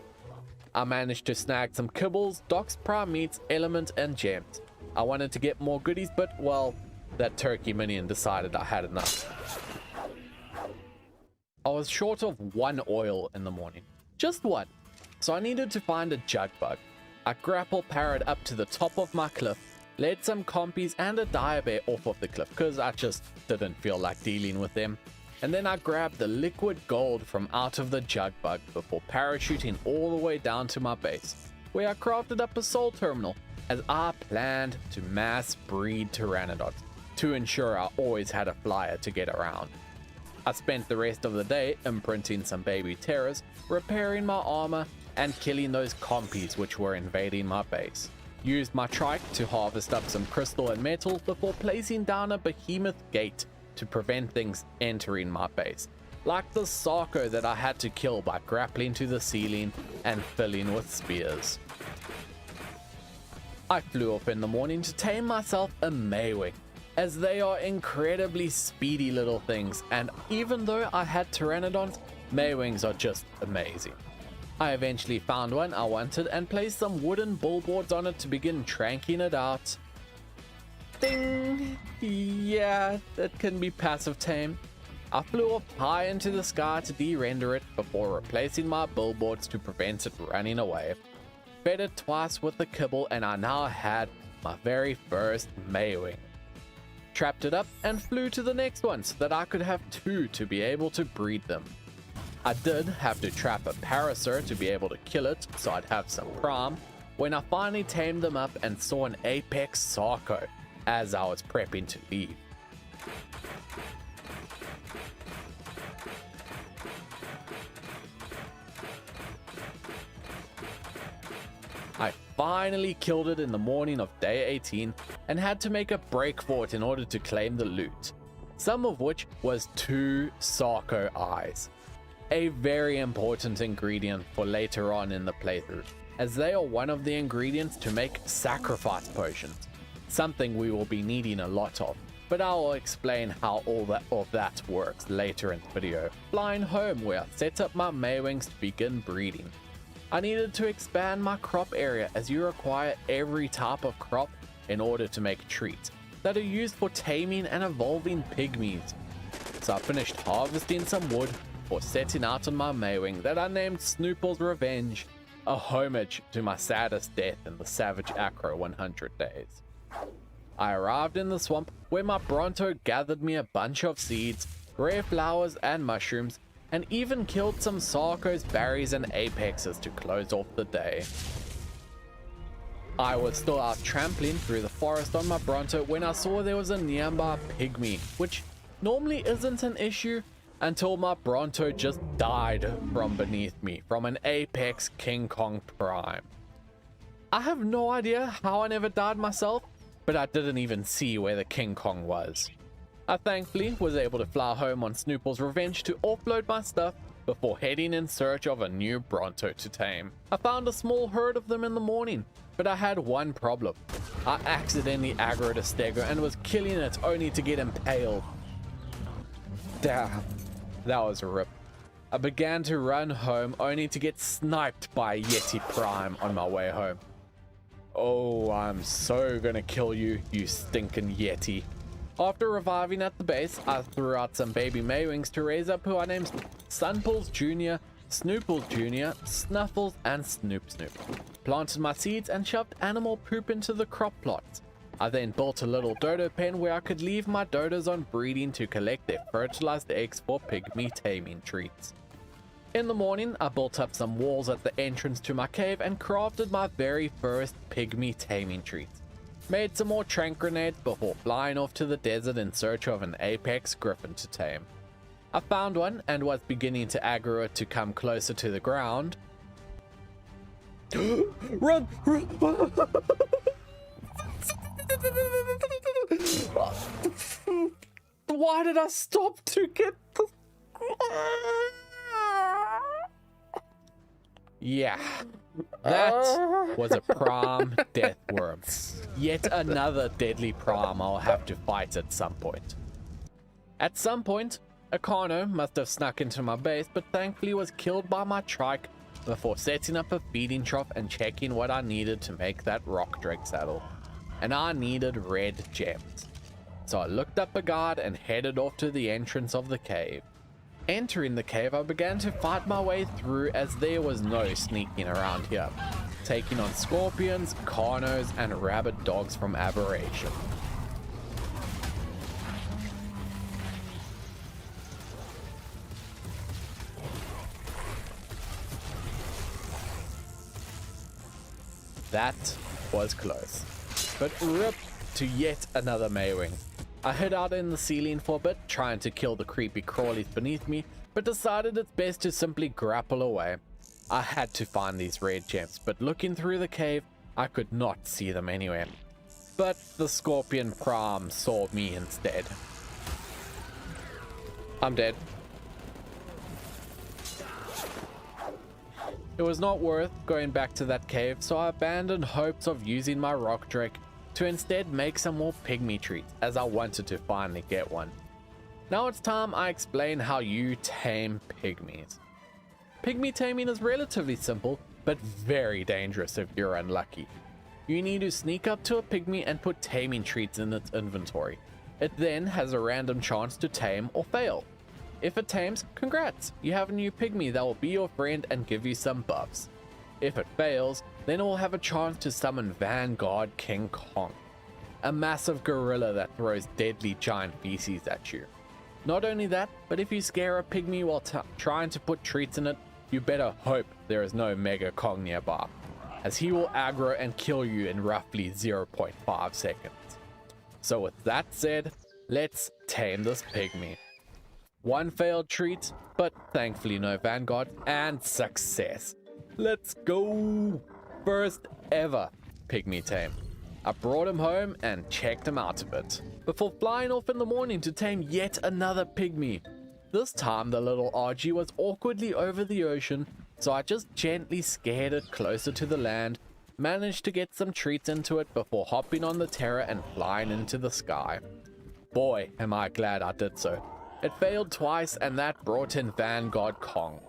I managed to snag some kibbles, Docks Prime meats, element, and gems. I wanted to get more goodies, but well, that turkey minion decided I had enough. I was short of one oil in the morning, just one, so I needed to find a jug bug. I grapple parried up to the top of my cliff, led some compies and a dire bear off of the cliff because I just didn't feel like dealing with them. And then I grabbed the liquid gold from out of the jug bug before parachuting all the way down to my base, where I crafted up a soul terminal as I planned to mass breed Pteranodons to ensure I always had a flyer to get around. I spent the rest of the day imprinting some baby terrors, repairing my armor, and killing those compies which were invading my base. Used my trike to harvest up some crystal and metal before placing down a behemoth gate to prevent things entering my base, like the Sarco that I had to kill by grappling to the ceiling and filling with spears. I flew up in the morning to tame myself a Maywing, as they are incredibly speedy little things, and even though I had Pteranodons, Maywings are just amazing. I eventually found one I wanted and placed some wooden billboards on it to begin tranking it out. Ding! Yeah, that can be passive tame. I flew up high into the sky to de-render it before replacing my billboards to prevent it running away. Fed it twice with the kibble and I now had my very first Maywing. Trapped it up and flew to the next one so that I could have two to be able to breed them. I did have to trap a Parasaur to be able to kill it so I'd have some Prime, when I finally tamed them up and saw an apex Sarco as I was prepping to leave. I finally killed it in the morning of day 18 and had to make a break for it in order to claim the loot, some of which was 2 Sarco eyes. A very important ingredient for later on in the playthrough, as they are one of the ingredients to make sacrifice potions, something we will be needing a lot of, but I will explain how all of that works later in the video. Flying home where I set up my Maywings to begin breeding. I needed to expand my crop area as you require every type of crop in order to make treats that are used for taming and evolving pygmies. So I finished harvesting some wood for setting out on my Maywing that I named Snoople's Revenge, a homage to my saddest death in the savage Acro 100 days. I arrived in the swamp where my Bronto gathered me a bunch of seeds, rare flowers and mushrooms, and even killed some Sarco's berries and apexes to close off the day. I was still out trampling through the forest on my Bronto when I saw there was a nearby pygmy, which normally isn't an issue until my Bronto just died from beneath me from an apex King Kong Prime. I have no idea how I never died myself, but I didn't even see where the King Kong was. I thankfully was able to fly home on Snoople's Revenge to offload my stuff before heading in search of a new Bronto to tame. I found a small herd of them in the morning, but I had one problem. I accidentally aggroed a stego and was killing it only to get impaled. Damn, that was a rip. I began to run home only to get sniped by a Yeti Prime on my way home. Oh, I'm so gonna kill you, you stinking Yeti. After reviving at the base, I threw out some baby Maywings to raise up who I named Sunples Jr., Snooples Jr., Snuffles, and Snoop Snoop. Planted my seeds and shoved animal poop into the crop plots. I then built a little dodo pen where I could leave my dodos on breeding to collect their fertilized eggs for pygmy taming treats. In the morning, I built up some walls at the entrance to my cave and crafted my very first pygmy taming treats. Made some more trank grenades before flying off to the desert in search of an apex griffin to tame. I found one and was beginning to aggro it to come closer to the ground. Run! Why did I stop to get the... Yeah, that was a Prime death worm. Yet another deadly Prime I'll have to fight at some point. At some point, a Carno must have snuck into my base, but thankfully was killed by my trike before setting up a feeding trough and checking what I needed to make that rock drake saddle. And I needed red gems. So I looked up a guard and headed off to the entrance of the cave. Entering the cave, I began to fight my way through as there was no sneaking around here, taking on scorpions, carnos, and rabid dogs from Aberration. That was close, but rip to yet another Maywing. I hid out in the ceiling for a bit, trying to kill the creepy crawlies beneath me, but decided it's best to simply grapple away. I had to find these red gems, but looking through the cave, I could not see them anywhere. But the Scorpion Prime saw me instead. I'm dead. It was not worth going back to that cave, so I abandoned hopes of using my rock drake to instead make some more pygmy treats, as I wanted to finally get one. Now it's time I explain how you tame pygmies. Pygmy taming is relatively simple, but very dangerous if you're unlucky. You need to sneak up to a pygmy and put taming treats in its inventory. It then has a random chance to tame or fail. If it tames, congrats, you have a new pygmy that will be your friend and give you some buffs. If it fails, then it will have a chance to summon Vanguard King Kong, a massive gorilla that throws deadly giant feces at you. Not only that, but if you scare a pygmy while trying to put treats in it, you better hope there is no Mega Kong nearby, as he will aggro and kill you in roughly 0.5 seconds. So with that said, let's tame this pygmy. One failed treat, but thankfully no vanguard, and success. Let's go! First ever pygmy tame. I brought him home and checked him out a bit, before flying off in the morning to tame yet another pygmy. This time the little RG was awkwardly over the ocean, so I just gently scared it closer to the land, managed to get some treats into it before hopping on the Terror and flying into the sky. Boy, am I glad I did so. It failed twice and that brought in Vanguard Kong.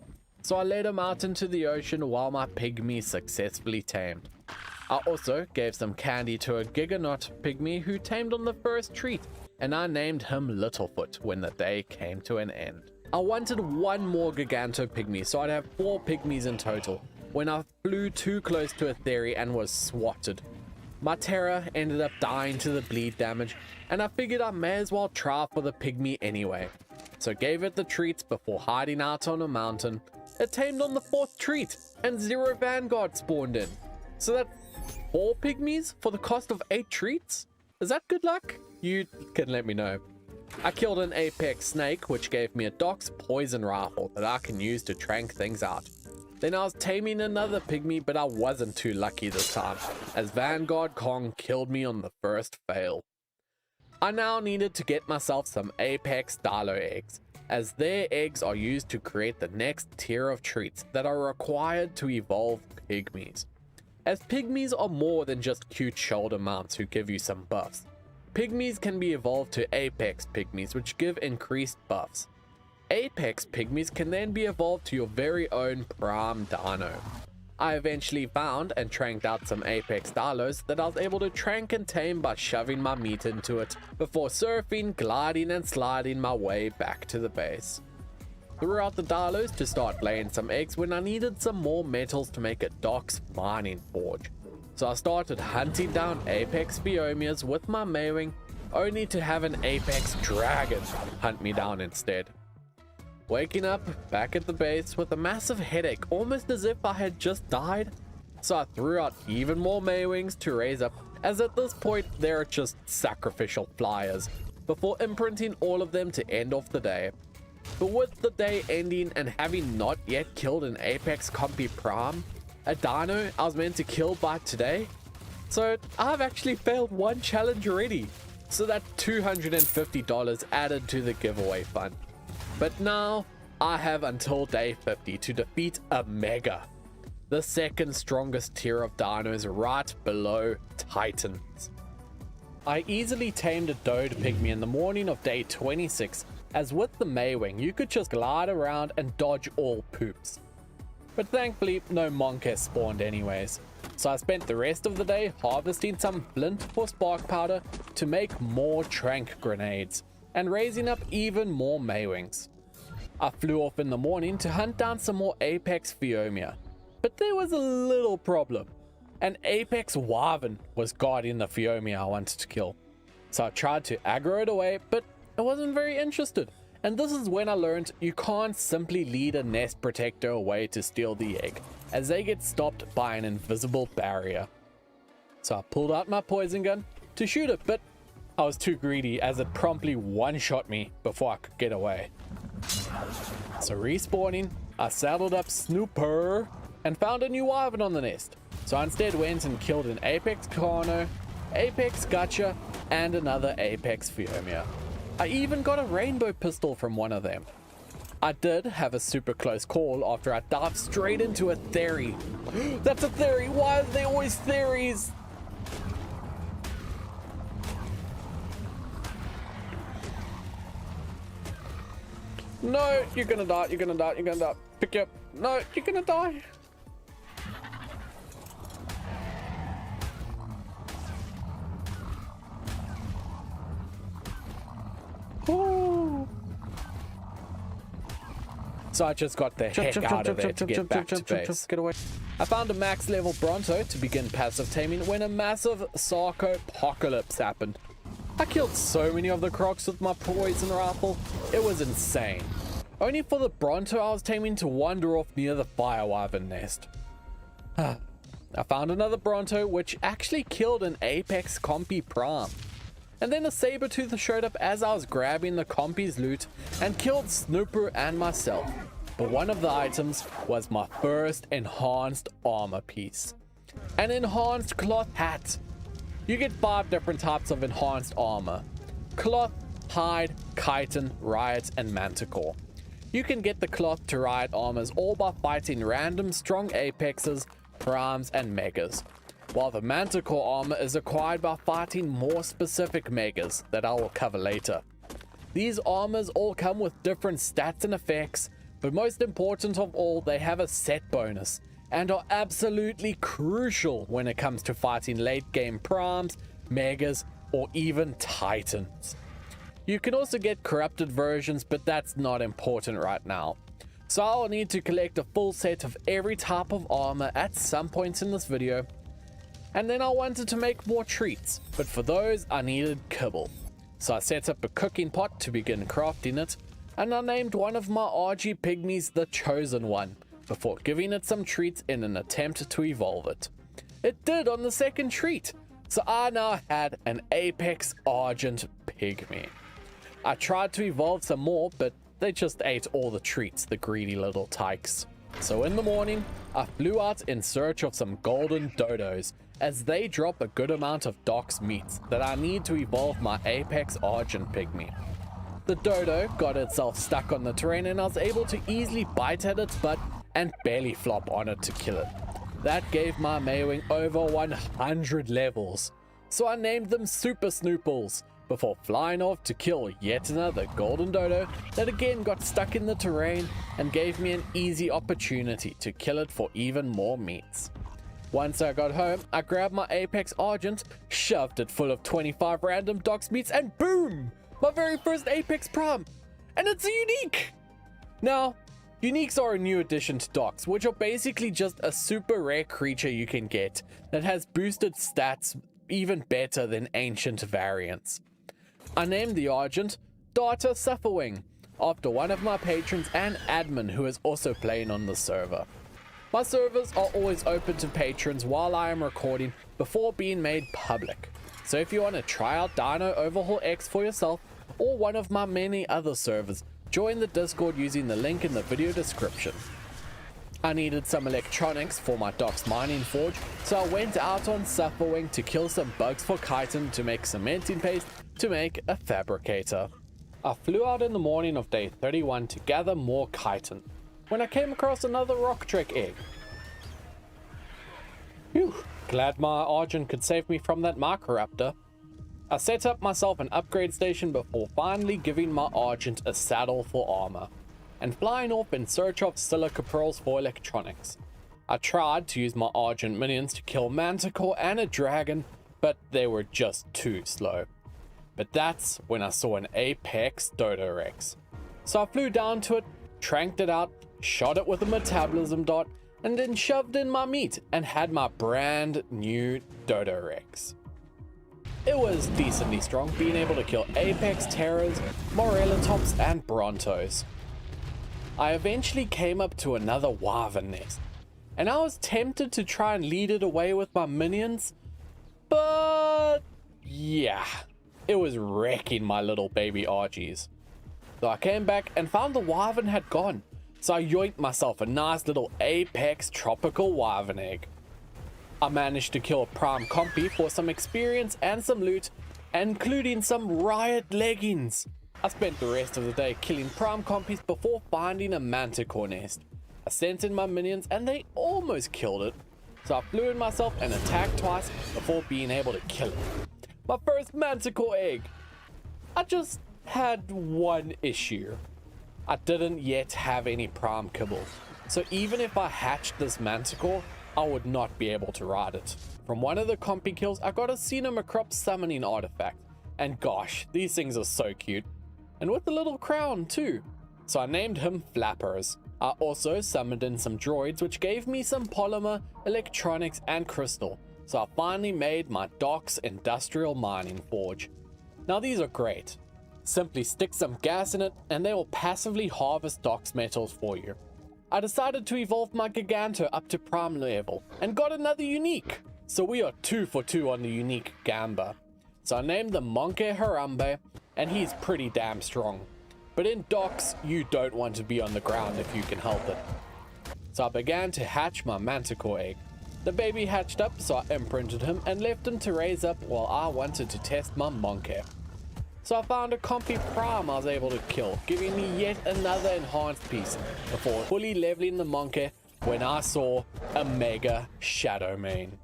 So I let him out into the ocean while my pygmy successfully tamed. I also gave some candy to a Giganot pygmy who tamed on the first treat, and I named him Littlefoot when the day came to an end. I wanted one more Giganto pygmy, so I'd have 4 pygmies in total, when I flew too close to a Theory and was swatted. My Terror ended up dying to the bleed damage, and I figured I may as well try for the pygmy anyway. So gave it the treats before hiding out on a mountain. It tamed on the 4th treat, and 0 Vanguard spawned in. So that's 4 pygmies for the cost of 8 treats? Is that good luck? You can let me know. I killed an apex snake, which gave me a Doc's poison rifle that I can use to trank things out. Then I was taming another pygmy, but I wasn't too lucky this time, as Vanguard Kong killed me on the first fail. I now needed to get myself some apex Dilo eggs, as their eggs are used to create the next tier of treats that are required to evolve pygmies. As pygmies are more than just cute shoulder mounts who give you some buffs. Pygmies can be evolved to apex pygmies, which give increased buffs. Apex pygmies can then be evolved to your very own Prime Dino. I eventually found and tranked out some apex Dilos that I was able to trank and tame by shoving my meat into it, before surfing, gliding and sliding my way back to the base. Threw out the Dilos to start laying some eggs when I needed some more metals to make a Doc's mining forge. So I started hunting down apex Phiomias with my Maywing, only to have an apex dragon hunt me down instead. Waking up back at the base with a massive headache, almost as if I had just died. So I threw out even more Maywings to raise up, as at this point they're just sacrificial flyers, before imprinting all of them to end off the day. But with the day ending and having not yet killed an apex compy Prime, a dino I was meant to kill by today, so I've actually failed one challenge already. So that $250 added to the giveaway fund. But now I have until day 50 to defeat a Mega, the second strongest tier of dinos right below Titans. I easily tamed a Dode pygmy in the morning of day 26, as with the Maywing you could just glide around and dodge all poops. But thankfully no Monkess spawned anyways, so I spent the rest of the day harvesting some flint for spark powder to make more trank grenades, and raising up even more Maywings. I flew off in the morning to hunt down some more apex Phiomia, but there was a little problem. An apex Wyvern was guarding the Phiomia I wanted to kill, so I tried to aggro it away, but it wasn't very interested. And this is when I learned you can't simply lead a nest protector away to steal the egg, as they get stopped by an invisible barrier. So I pulled out my poison gun to shoot it, but I was too greedy as it promptly one-shot me before I could get away. So respawning, I saddled up Snooper and found a new Wyvern on the nest. So I instead went and killed an Apex Kano, Apex Gotcha, and another Apex Phiomia. I even got a rainbow pistol from one of them. I did have a super close call after I dived straight into a Theory. That's a Theory! Why are they always Theories? No, you're gonna die, you're gonna die, you're gonna die. Pick you up. No, you're gonna die. Ooh. So I just got the heck out of there to get back to base. Get away. I found a max level Bronto to begin passive taming when a massive Sarco-apocalypse happened. I killed so many of the crocs with my poison rifle, it was insane. Only for the Bronto I was taming to wander off near the Fire Wyvern nest. I found another Bronto, which actually killed an Apex Compy Prom. And then a Sabertooth showed up as I was grabbing the Compy's loot and killed Snooper and myself. But one of the items was my first enhanced armor piece. An enhanced cloth hat. You get 5 different types of enhanced armor: cloth, hide, chitin, riot, and manticore. You can get the cloth to riot armors all by fighting random strong apexes, primes, and megas, while the manticore armor is acquired by fighting more specific megas that I will cover later. These armors all come with different stats and effects, but most important of all, they have a set bonus and are absolutely crucial when it comes to fighting late game primes, megas, or even titans. You can also get corrupted versions, but that's not important right now. So I'll need to collect a full set of every type of armor at some point in this video. And then I wanted to make more treats, but for those I needed kibble. So I set up a cooking pot to begin crafting it, and I named one of my RG pygmies the Chosen One, before giving it some treats in an attempt to evolve it. It did on the second treat, so I now had an Apex Argent pygmy. I tried to evolve some more, but they just ate all the treats, the greedy little tykes. So in the morning, I flew out in search of some golden dodos, as they drop a good amount of Doc's meats that I need to evolve my Apex Argent pygmy. The dodo got itself stuck on the terrain, and I was able to easily bite at its butt and belly flop on it to kill it. That gave my Maywing over 100 levels, so I named them Super Snooples, before flying off to kill yet another golden dodo that again got stuck in the terrain and gave me an easy opportunity to kill it for even more meats. Once I got home, I grabbed my Apex Argent, shoved it full of 25 random Doc's meats, and boom! My very first Apex Prom! And it's a unique! Now, uniques are a new addition to Docs, which are basically just a super rare creature you can get that has boosted stats even better than ancient variants. I named the Argent Data Sufferwing, after one of my patrons and admin who is also playing on the server. My servers are always open to patrons while I am recording before being made public. So if you want to try out Dino Overhaul X for yourself, or one of my many other servers, join the Discord using the link in the video description. I needed some electronics for my Doc's mining forge, so I went out on Sufferwing to kill some bugs for chitin to make cementing paste to make a fabricator. I flew out in the morning of day 31 to gather more chitin, when I came across another rock trek egg. Phew, glad my Argent could save me from that Microraptor. I set up myself an upgrade station before finally giving my Argent a saddle for armor, and flying off in search of silica pearls for electronics. I tried to use my Argent minions to kill Manticore and a dragon, but they were just too slow. But that's when I saw an Apex Dodo Rex. So I flew down to it, tranked it out, shot it with a metabolism dot, and then shoved in my meat and had my brand new Dodo Rex. It was decently strong, being able to kill Apex Terrors, Morellatops, and Brontos. I eventually came up to another Wyvern nest, and I was tempted to try and lead it away with my minions, but yeah, it was wrecking my little baby Argies. So I came back and found the Wyvern had gone, so I yoinked myself a nice little Apex Tropical Wyvern egg. I managed to kill a Prime Compy for some experience and some loot, including some Riot leggings. I spent the rest of the day killing Prime Compies before finding a Manticore nest. I sent in my minions and they almost killed it, so I flew in myself and attacked twice before being able to kill it. My first Manticore egg! I just had one issue. I didn't yet have any Prime kibble, so even if I hatched this Manticore, I would not be able to ride it. From one of the Compy kills, I got a Cinemacrop summoning artifact, and gosh, these things are so cute. And with a little crown too. So I named him Flappers. I also summoned in some droids, which gave me some polymer, electronics, and crystal. So I finally made my Doc's industrial mining forge. Now these are great. Simply stick some gas in it and they will passively harvest Doc's metals for you. I decided to evolve my Giganto up to prime level and got another unique. So we are 2 for 2 on the unique Gamba. So I named the Monkey Harambe, and he's pretty damn strong. But in docks, you don't want to be on the ground if you can help it. So I began to hatch my Manticore egg. The baby hatched up, so I imprinted him and left him to raise up while I wanted to test my Monkey. So I found a Compy Prime I was able to kill, giving me yet another enhanced piece before fully leveling the Monkey when I saw a Mega Shadow Mane.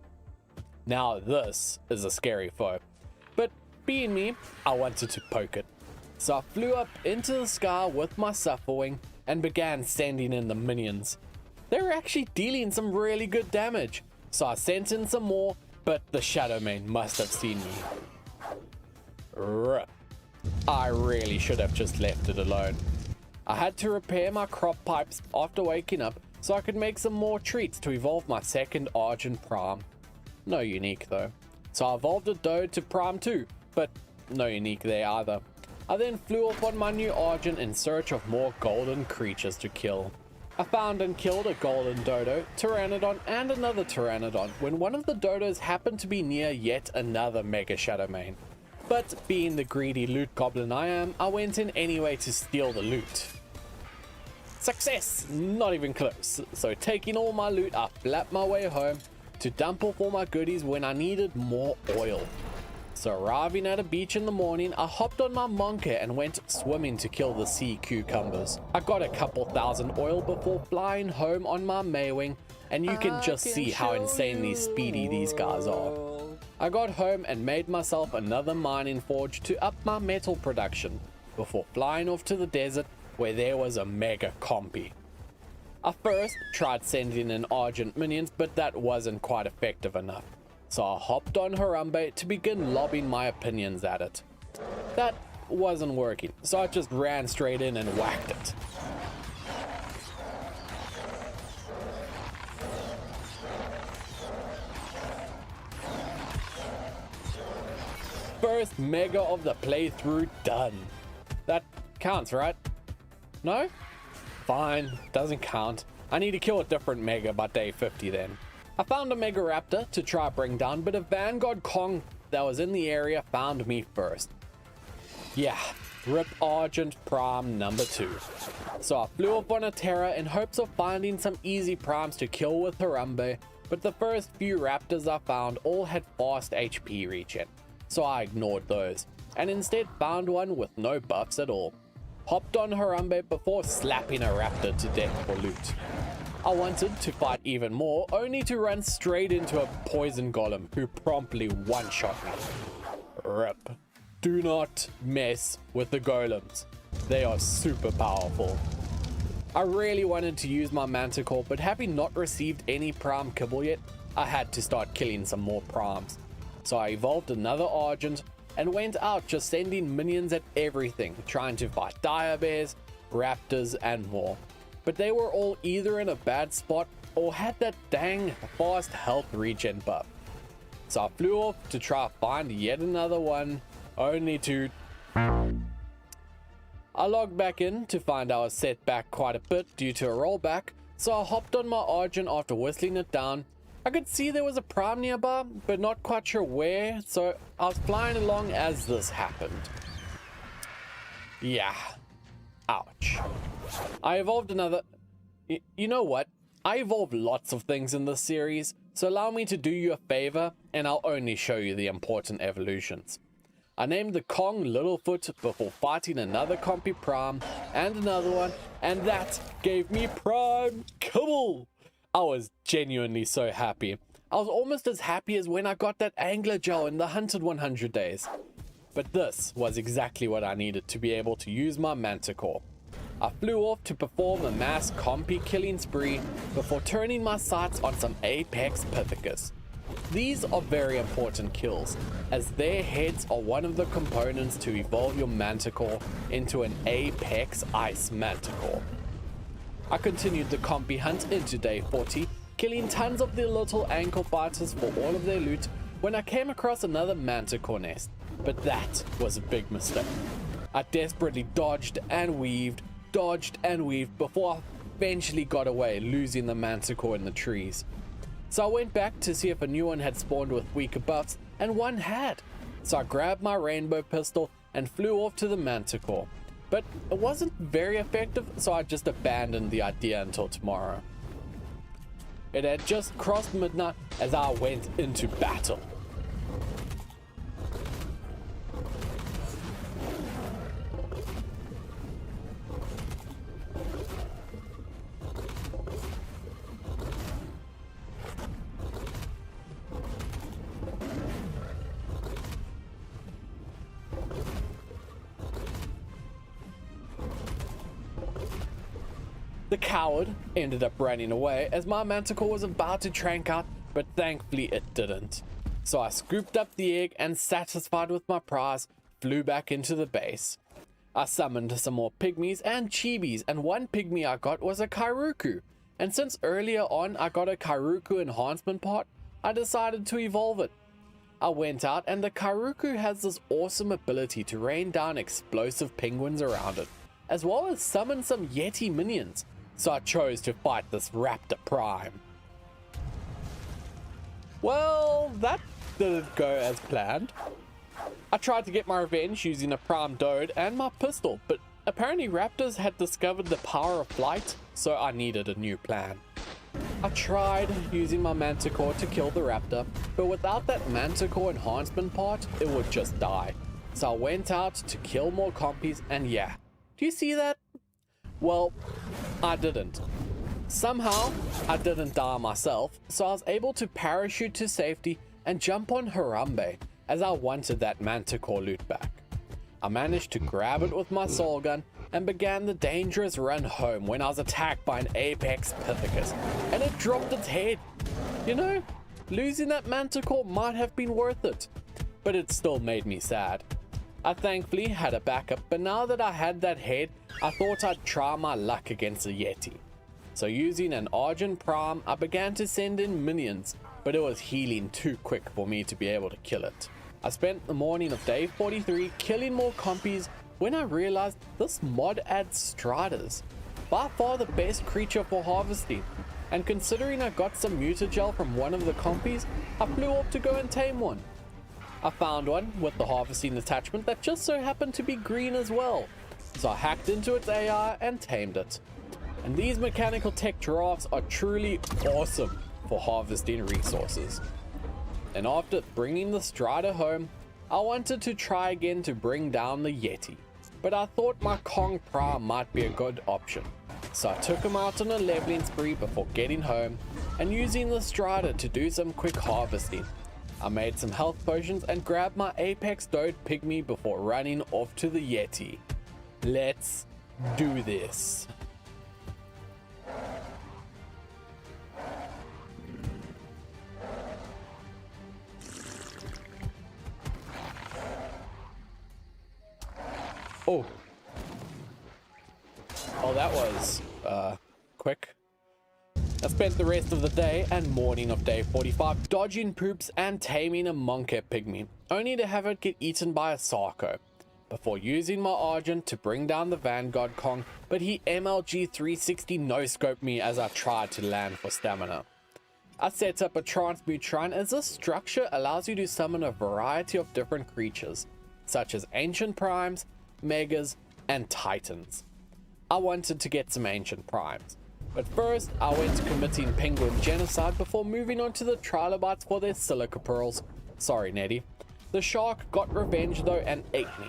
Now this is a scary foe, but being me, I wanted to poke it. So I flew up into the sky with my Sufferwing and began sending in the minions. They were actually dealing some really good damage, so I sent in some more, but the Shadow Mane must have seen me. Rip. I really should have just left it alone. I had to repair my crop pipes after waking up so I could make some more treats to evolve my second Argent Prime. No unique though. So I evolved a Doe to Prime 2, but no unique there either. I then flew off on my new Argent in search of more golden creatures to kill. I found and killed a golden dodo, pteranodon, and another pteranodon when one of the dodos happened to be near yet another Mega Shadow Mane. But being the greedy loot goblin I am, I went in anyway to steal the loot. Success! Not even close. So taking all my loot, I flapped my way home to dump off all my goodies when I needed more oil. So arriving at a beach in the morning, I hopped on my monkey and went swimming to kill the sea cucumbers. I got a couple thousand oil before flying home on my Maywing, and you can just see how insanely speedy these guys are. I got home and made myself another mining forge to up my metal production before flying off to the desert where there was a mega compy. I first tried sending in Argent minions, but that wasn't quite effective enough. So I hopped on Harambe to begin lobbing my opinions at it. That wasn't working, so I just ran straight in and whacked it. First mega of the playthrough done. That counts, right? No? Fine, doesn't count. I need to kill a different mega by day 50 then. I found a Mega Raptor to try bring down, but a Vanguard Kong that was in the area found me first. Yeah, rip Argent Prime number 2. So I flew up on a Terra in hopes of finding some easy primes to kill with Harambe, but the first few Raptors I found all had fast HP regen, so I ignored those, and instead found one with no buffs at all. Hopped on Harambe before slapping a Raptor to death for loot. I wanted to fight even more, only to run straight into a poison golem who promptly one-shot me. Rip. Do not mess with the golems. They are super powerful. I really wanted to use my Manticore, but having not received any prime kibble yet, I had to start killing some more primes. So I evolved another Argent and went out just sending minions at everything, trying to fight dire bears, raptors, and more. But they were all either in a bad spot or had that dang fast health regen buff. So I flew off to try find yet another one, only to... I logged back in to find I was set back quite a bit due to a rollback, so I hopped on my Argent after whistling it down. I could see there was a prime nearby, but not quite sure where, so I was flying along as this happened. Yeah. Ouch. I evolved another... You know what? I evolved lots of things in this series, so allow me to do you a favor, and I'll only show you the important evolutions. I named the Kong Littlefoot before fighting another Compy Prime and another one, and that gave me Prime Kibble! I was genuinely so happy. I was almost as happy as when I got that Angler Gel in the Hunted 100 days. But this was exactly what I needed to be able to use my Manticore. I flew off to perform a mass compy killing spree before turning my sights on some Apex Pithecus. These are very important kills, as their heads are one of the components to evolve your Manticore into an Apex Ice Manticore. I continued the compy hunt into day 40, killing tons of the little ankle fighters for all of their loot when I came across another Manticore nest, but that was a big mistake. I desperately dodged and weaved before I eventually got away, losing the manticore in the trees. So I went back to see if a new one had spawned with weaker buffs, and one had. So I grabbed my rainbow pistol and flew off to the manticore. But it wasn't very effective, so I just abandoned the idea until tomorrow. It had just crossed midnight as I went into battle. The coward ended up running away as my manticore was about to trank out, but thankfully it didn't. So I scooped up the egg and, satisfied with my prize, flew back into the base. I summoned some more pygmies and chibis, and one pygmy I got was a Kairuku. And since earlier on I got a Kairuku enhancement part, I decided to evolve it. I went out, and the Kairuku has this awesome ability to rain down explosive penguins around it, as well as summon some Yeti minions. So I chose to fight this Raptor Prime. Well, that didn't go as planned. I tried to get my revenge using a Prime Dode and my pistol, but apparently raptors had discovered the power of flight, so I needed a new plan. I tried using my manticore to kill the raptor, but without that manticore enhancement part, it would just die. So I went out to kill more compies, and yeah, do you see that? Well, I didn't. Somehow, I didn't die myself, so I was able to parachute to safety and jump on Harambe, as I wanted that manticore loot back. I managed to grab it with my soul gun and began the dangerous run home when I was attacked by an Apex Pithecus, and it dropped its head. You know, losing that manticore might have been worth it, but it still made me sad. I thankfully had a backup, but now that I had that head, I thought I'd try my luck against a Yeti. So using an Argent Prime, I began to send in minions, but it was healing too quick for me to be able to kill it. I spent the morning of day 43 killing more compies when I realized this mod adds striders. By far the best creature for harvesting, and considering I got some mutagel from one of the compies, I flew off to go and tame one. I found one with the harvesting attachment that just so happened to be green as well, so I hacked into its AI and tamed it. And these mechanical tech giraffes are truly awesome for harvesting resources. And after bringing the Strider home, I wanted to try again to bring down the Yeti, but I thought my Kong Prime might be a good option. So I took him out on a leveling spree before getting home and using the Strider to do some quick harvesting. I made some health potions and grabbed my Apex Dode Pygmy before running off to the Yeti. Let's do this. Oh, that was quick. I spent the rest of the day and morning of day 45 dodging poops and taming a Monkey Pygmy, only to have it get eaten by a Sarco, before using my Argent to bring down the Vanguard Kong, but he MLG 360 no-scoped me as I tried to land for stamina. I set up a Transmute Shrine as this structure allows you to summon a variety of different creatures, such as Ancient Primes, Megas, and Titans. I wanted to get some Ancient Primes, but first I went to committing penguin genocide before moving on to the trilobites for their silica pearls. Sorry, Nettie. The shark got revenge though and ate me.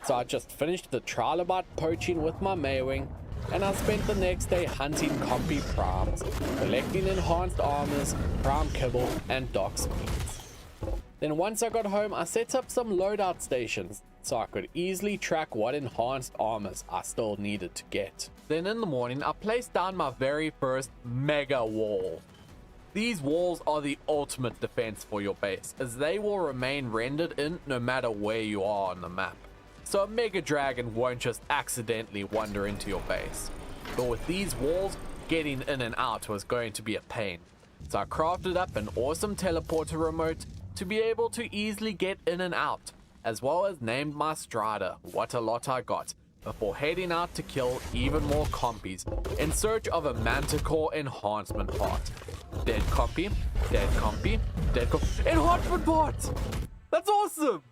So I just finished the trilobite poaching with my Maywing, and I spent the next day hunting compy primes, collecting enhanced armors, prime kibble, and dock speeds. Then once I got home, I set up some loadout stations so I could easily track what enhanced armors I still needed to get. Then in the morning, I placed down my very first mega wall. These walls are the ultimate defense for your base, as they will remain rendered in no matter where you are on the map. So a mega dragon won't just accidentally wander into your base. But with these walls, getting in and out was going to be a pain. So I crafted up an awesome teleporter remote to be able to easily get in and out, as well as named my Strider What a Lot I Got, before heading out to kill even more compies in search of a manticore enhancement part. Dead compy, dead compy, dead compy, enhancement part! That's awesome!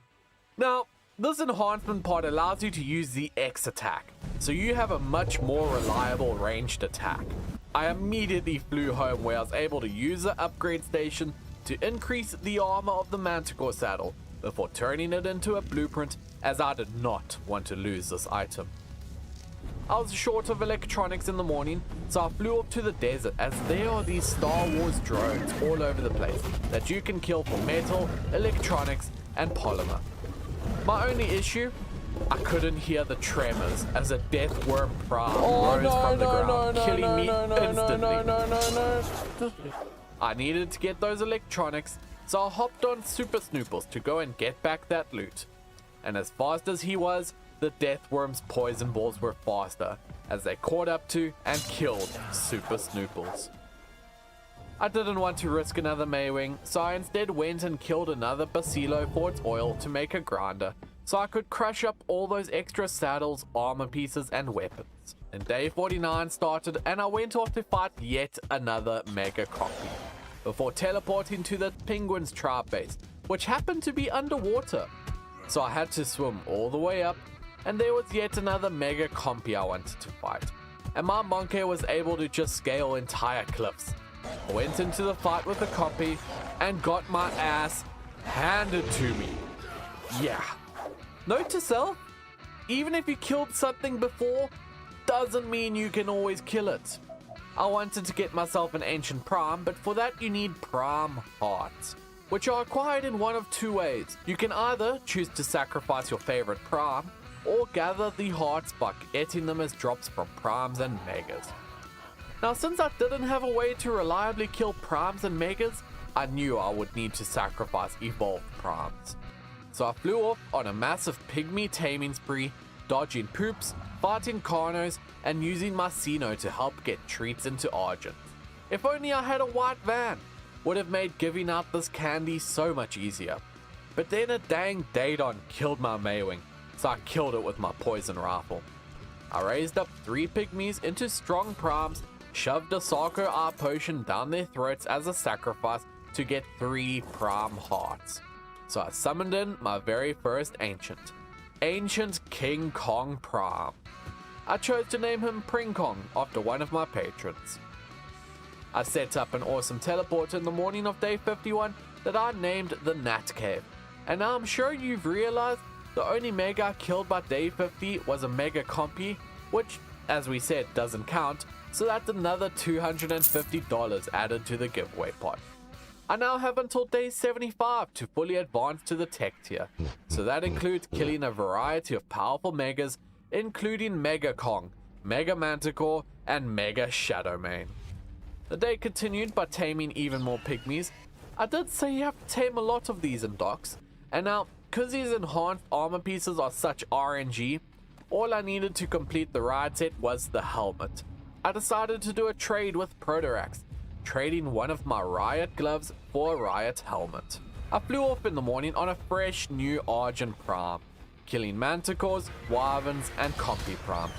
Now, this enhancement part allows you to use the X attack, so you have a much more reliable ranged attack. I immediately flew home where I was able to use the upgrade station to increase the armor of the manticore saddle before turning it into a blueprint, as I did not want to lose this item. I was short of electronics in the morning, so I flew up to the desert as there are these Star Wars drones all over the place that you can kill for metal, electronics, and polymer. My only issue? I couldn't hear the tremors as a death worm prime rose from the ground, killing me instantly. I needed to get those electronics, so I hopped on Super Snooples to go and get back that loot. And as fast as he was, the death worm's poison balls were faster as they caught up to and killed Super Snooples. I didn't want to risk another Maywing, so I instead went and killed another Basilo for its oil to make a grinder, so I could crush up all those extra saddles, armor pieces, and weapons. And day 49 started, and I went off to fight yet another mega copy, before teleporting to the penguin's tribe base, which happened to be underwater. So I had to swim all the way up, and there was yet another mega compy I wanted to fight. And my monkey was able to just scale entire cliffs. I went into the fight with the compy and got my ass handed to me. Yeah. Note to self, even if you killed something before, doesn't mean you can always kill it. I wanted to get myself an ancient prime, but for that you need prime hearts, which are acquired in one of two ways. You can either choose to sacrifice your favorite prime, or gather the hearts by getting them as drops from primes and megas. Now, since I didn't have a way to reliably kill primes and megas, I knew I would need to sacrifice evolved primes. So I flew off on a massive pygmy taming spree, dodging poops, fighting carnos, and using my Sino to help get treats into Argent. If only I had a white van, would have made giving out this candy so much easier. But then a dang Daedon killed my Maywing, so I killed it with my poison rifle. I raised up 3 pygmies into strong primes, shoved a Sarko R potion down their throats as a sacrifice to get 3 prime hearts. So I summoned in my very first Ancient King Kong Prime. I chose to name him Pring Kong after one of my patrons. I set up an awesome teleport in the morning of day 51 that I named the Nat Cave. And now I'm sure you've realized the only mega I killed by day 50 was a mega compy, which, as we said, doesn't count, so that's another $250 added to the giveaway pot. I now have until day 75 to fully advance to the tech tier, so that includes killing a variety of powerful megas, including Mega Kong, Mega Manticore, and Mega Shadowmane. The day continued by taming even more pygmies. I did say you have to tame a lot of these in docks, and now, because these enhanced armor pieces are such RNG, all I needed to complete the ride set was the helmet. I decided to do a trade with Protorax, trading one of my Riot gloves for a Riot helmet. I flew off in the morning on a fresh new Argent Prime, killing Manticores, Wyverns, and Compy Prime.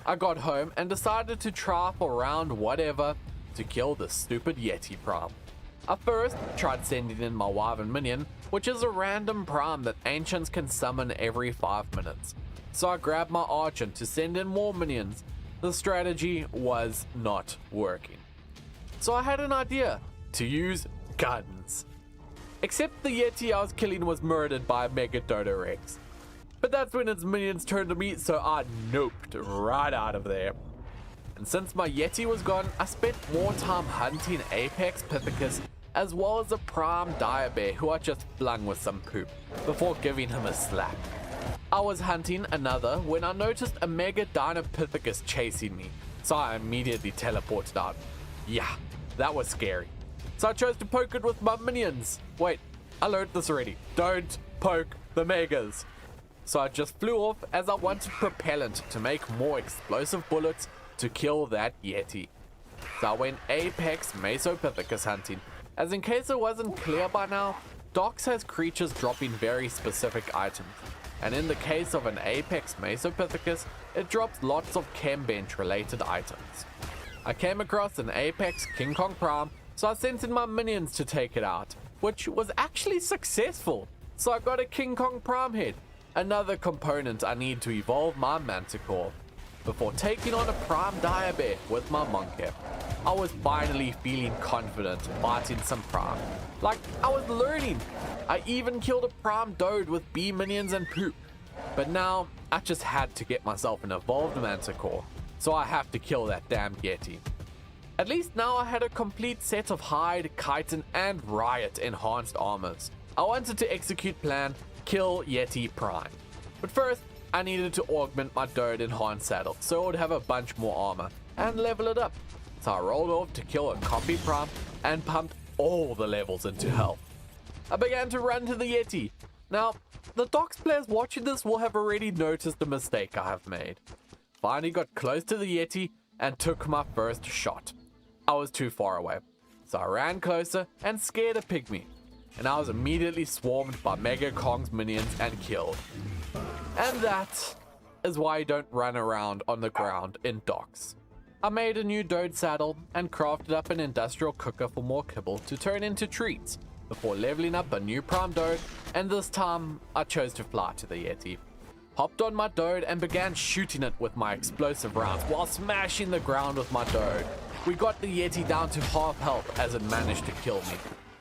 I got home and decided to try for round whatever to kill the stupid Yeti Prime. I first tried sending in my Wyvern minion, which is a random Prime that Ancients can summon every 5 minutes. So I grabbed my Argent to send in more minions. The strategy was not working. So I had an idea to use guns. Except the Yeti I was killing was murdered by a Mega Dodo Rex. But that's when its minions turned to me, so I noped right out of there. And since my Yeti was gone, I spent more time hunting Apex Pithecus as well as a Prime Direbear who I just flung with some poop before giving him a slap. I was hunting another when I noticed a Mega Dinopithecus chasing me, so I immediately teleported out. Yeah, that was scary. So I chose to poke it with my minions. Wait, I learned this already. Don't poke the Megas. So I just flew off as I wanted propellant to make more explosive bullets to kill that Yeti. So I went Apex Mesopithecus hunting, as in case it wasn't clear by now, Docks has creatures dropping very specific items. and in the case of an Apex Mesopithecus, it drops lots of chem bench related items. I came across an Apex King Kong Prime, so I sent in my minions to take it out, which was actually successful. So I got a King Kong Prime head, another component I need to evolve my Manticore, before taking on a Prime Diabear with my Monkey. I was finally feeling confident fighting some Prime. Like, I was learning. I even killed a Prime Dode with B minions and poop. But now, I just had to get myself an evolved Manticore, so I have to kill that damn Yeti. At least now I had a complete set of Hide, Chitin, and Riot enhanced armors. I wanted to execute plan, kill Yeti Prime. But first, I needed to augment my Dode enhanced saddle, so it would have a bunch more armor, and level it up. So I rolled off to kill a copy Prime, and pumped all the levels into health. I began to run to the Yeti. Now, the Docs players watching this will have already noticed the mistake I have made. Finally got close to the Yeti, and took my first shot. I was too far away, so I ran closer and scared a pygmy, and I was immediately swarmed by Mega Kong's minions and killed. And that is why you don't run around on the ground in Docs. I made a new Dode saddle and crafted up an industrial cooker for more kibble to turn into treats, before leveling up a new Prime Dode, and this time I chose to fly to the Yeti. Hopped on my Dode and began shooting it with my explosive rounds while smashing the ground with my Dode. We got the Yeti down to half health as it managed to kill me.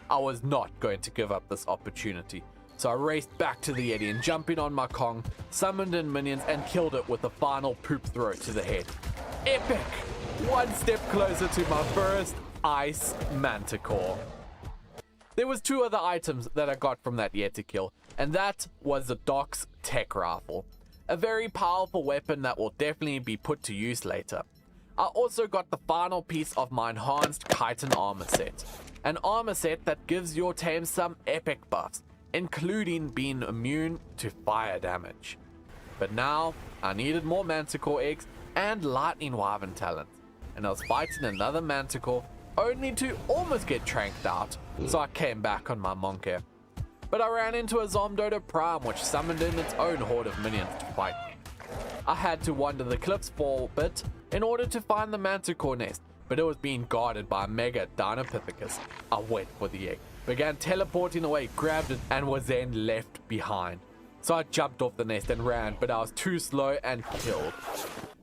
I was not going to give up this opportunity, so I raced back to the Yeti and jumping on my Kong, summoned in minions and killed it with a final poop throw to the head. Epic! One step closer to my first Ice Manticore. There was two other items that I got from that Yeti kill, and that was the Doc's Tech Rifle, a very powerful weapon that will definitely be put to use later. I also got the final piece of my enhanced Chitin armor set, an armor set that gives your team some epic buffs, including being immune to fire damage. But now, I needed more Manticore eggs and Lightning Wyvern talents, and I was fighting another Manticore only to almost get tranked out, so I came back on my Monkey. But I ran into a Zomdodo Prime which summoned in its own horde of minions to fight me. I had to wander the cliffs for a bit in order to find the Manticore nest, but it was being guarded by a Mega Dinopithecus. I went for the egg, began teleporting away, grabbed it, and was then left behind. So I jumped off the nest and ran, but I was too slow and killed.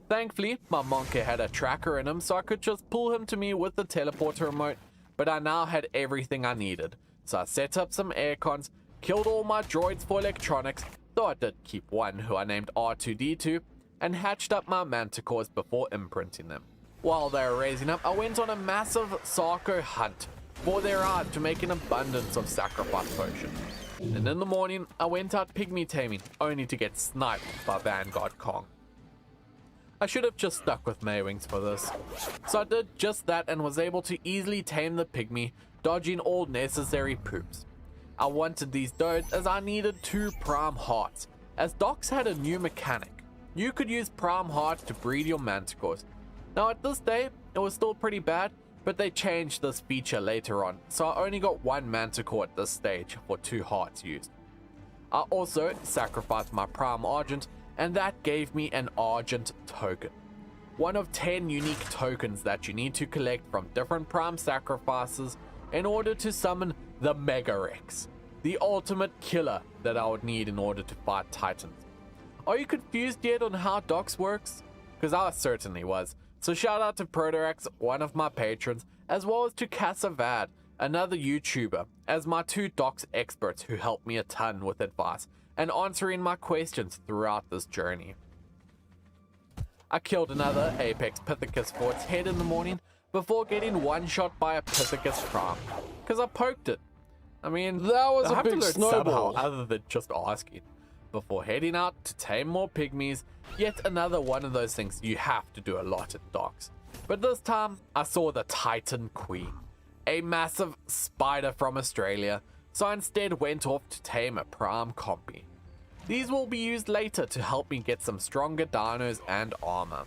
Thankfully, my Monkey had a tracker in him, so I could just pull him to me with the teleporter remote, but I now had everything I needed. So I set up some aircons, killed all my droids for electronics, though I did keep one who I named R2D2, and hatched up my Manticores before imprinting them. While they were raising up, I went on a massive Sarco hunt for their art to make an abundance of sacrifice potion. And in the morning, I went out pygmy taming, only to get sniped by Vanguard Kong. I should have just stuck with Maywings for this. So I did just that and was able to easily tame the pygmy, dodging all necessary poops. I wanted these Dodes as I needed 2 Prime Hearts, as Docs had a new mechanic. You could use Prime Hearts to breed your Manticores. Now at this day, it was still pretty bad, but they changed this feature later on, so I only got 1 Manticore at this stage for 2 hearts used. I also sacrificed my Prime Argent, and that gave me an Argent token. One of 10 unique tokens that you need to collect from different Prime sacrifices in order to summon the Mega Rex, the ultimate killer that I would need in order to fight Titans. Are you confused yet on how Docs works? Because I certainly was. So shout out to Protorax, one of my patrons, as well as to Casavad, another YouTuber, as my 2 Docs experts who helped me a ton with advice and answering my questions throughout this journey. I killed another Apex Pithecus for its head in the morning before getting one-shot by a Pithecus Prime, because I poked it. I mean, That was I a have to big learn snowball. somehow other than just asking. Before heading out to tame more pygmies, yet another one of those things you have to do a lot in Docs. But this time, I saw the Titan Queen, a massive spider from Australia, so I instead went off to tame a Prime Compy. These will be used later to help me get some stronger dinos and armor.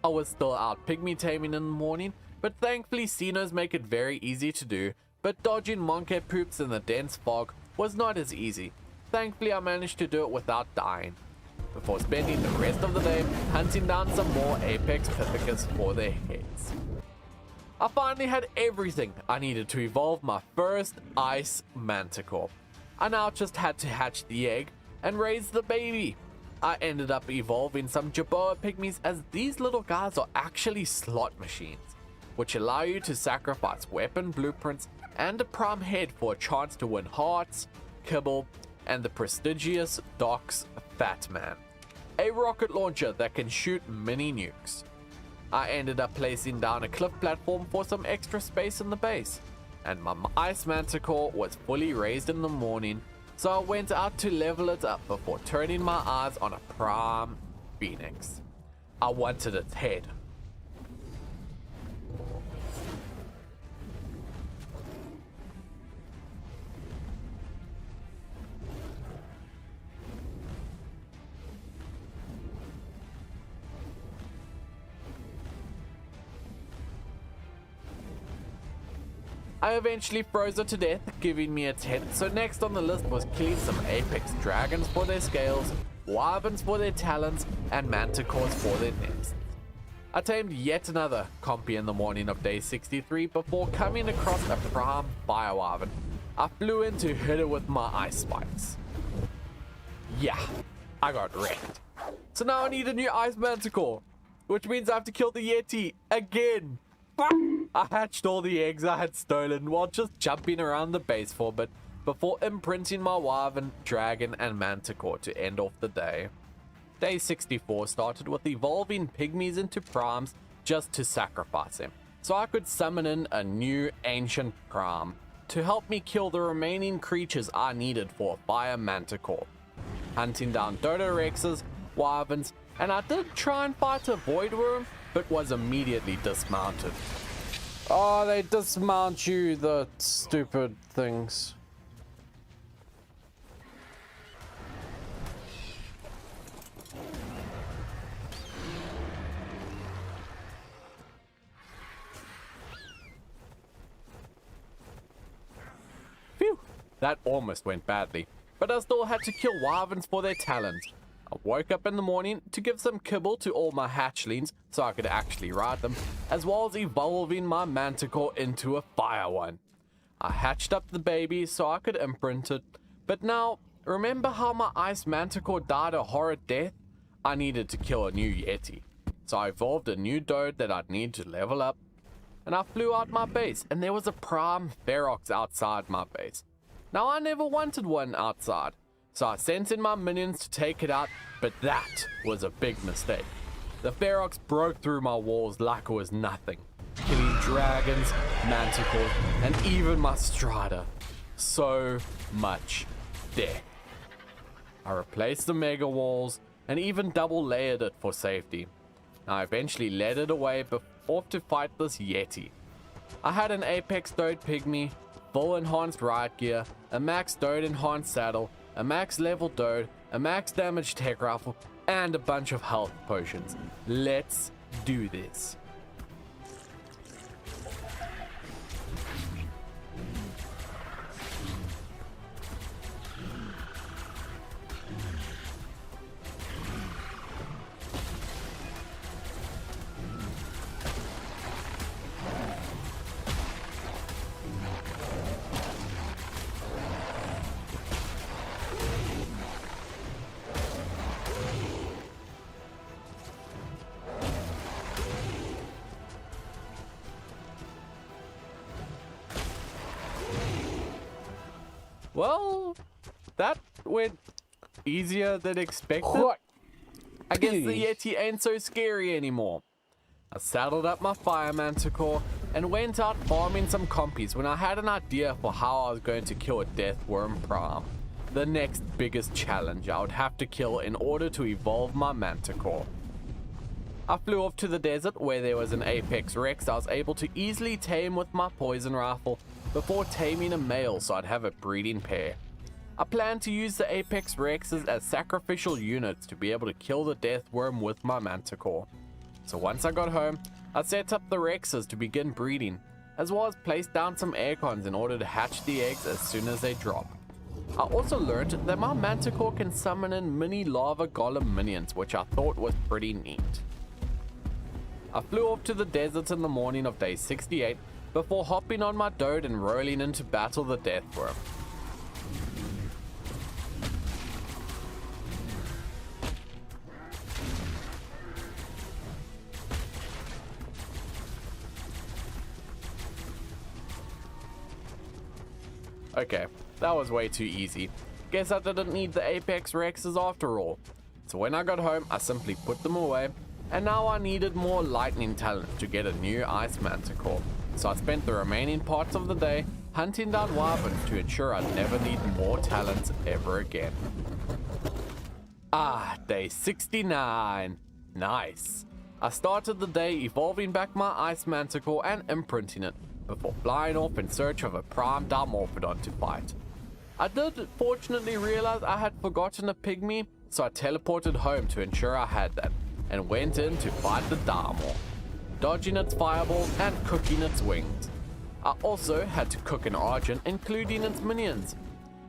I was still out pygmy taming in the morning, but thankfully Xenos make it very easy to do, but dodging monkey poops in the dense fog was not as easy. thankfully I managed to do it without dying, before spending the rest of the day hunting down some more Apex Pithecus for their heads. I finally had everything I needed to evolve my first Ice Manticore. I now just had to hatch the egg and raise the baby. I ended up evolving some Jerboa pygmies, as these little guys are actually slot machines, which allow you to sacrifice weapon blueprints and a prime head for a chance to win hearts, kibble, and the prestigious Doc's Fat Man, a rocket launcher that can shoot mini nukes. I ended up placing down a cliff platform for some extra space in the base, and my Ice Manticore was fully raised in the morning, so I went out to level it up before turning my eyes on a prime phoenix. I wanted its head. I eventually froze it to death, giving me its head, so next on the list was killing some apex dragons for their scales, wyverns for their talons, and manticores for their nests. I tamed yet another compy in the morning of day 63 before coming across a prime fire wyvern. I flew in to hit it with my ice spikes. Yeah, I got wrecked. So now I need a new ice manticore, which means I have to kill the Yeti again. I hatched all the eggs I had stolen while just jumping around the base for a bit before imprinting my wyvern, dragon, and manticore to end off the day. Day 64 started with evolving pygmies into primes just to sacrifice them, so I could summon in a new ancient prime to help me kill the remaining creatures I needed for a fire manticore. Hunting down Dodo Rexes, wyverns, and I did try and fight a void worm, but was immediately dismounted. Oh, they dismount you, the stupid things. Phew, that almost went badly, but I still had to kill wyverns for their talons. I woke up in the morning to give some kibble to all my hatchlings so I could actually ride them, as well as evolving my manticore into a fire one. I hatched up the baby so I could imprint it, but now, remember how my ice manticore died a horrid death? I needed to kill a new Yeti, so I evolved a new Dode that I'd need to level up, and I flew out my base, and there was a prime Ferox outside my base. Now I never wanted one outside, so I sent in my minions to take it out, but that was a big mistake. The Ferox broke through my walls like it was nothing, killing dragons, manticores, and even my Strider. So much death. I replaced the mega walls and even double layered it for safety. I eventually led it away off to fight this Yeti. I had an Apex Dode Pygmy, full enhanced riot gear, a max Dode enhanced saddle, a max level Dode, a max damage tech rifle, and a bunch of health potions. Let's do this. Well, that went easier than expected. I guess the Yeti ain't so scary anymore. I saddled up my fire manticore and went out farming some compies when I had an idea for how I was going to kill a death worm prime, the next biggest challenge I would have to kill in order to evolve my manticore. I flew off to the desert where there was an Apex Rex I was able to easily tame with my poison rifle before taming a male so I'd have a breeding pair. I planned to use the Apex Rexes as sacrificial units to be able to kill the death worm with my manticore. So once I got home, I set up the Rexes to begin breeding, as well as placed down some aircons in order to hatch the eggs as soon as they drop. I also learned that my Manticore can summon in mini lava golem minions, which I thought was pretty neat. I flew off to the desert in the morning of day 68 before hopping on my Dode and rolling in to battle the Deathworm. Okay, that was way too easy. Guess I didn't need the Apex Rexes after all. So when I got home, I simply put them away, and now I needed more lightning talent to get a new Ice Manticore. So I spent the remaining parts of the day hunting down wyverns to ensure I'd never need more talents ever again. Ah, day 69. Nice. I started the day evolving back my Ice Manticore and imprinting it, before flying off in search of a prime Dimorphodon to fight. I did fortunately realize I had forgotten a pygmy, so I teleported home to ensure I had that, and went in to fight the Dimorph, dodging its fireballs and cooking its wings. I also had to cook an Argent, including its minions,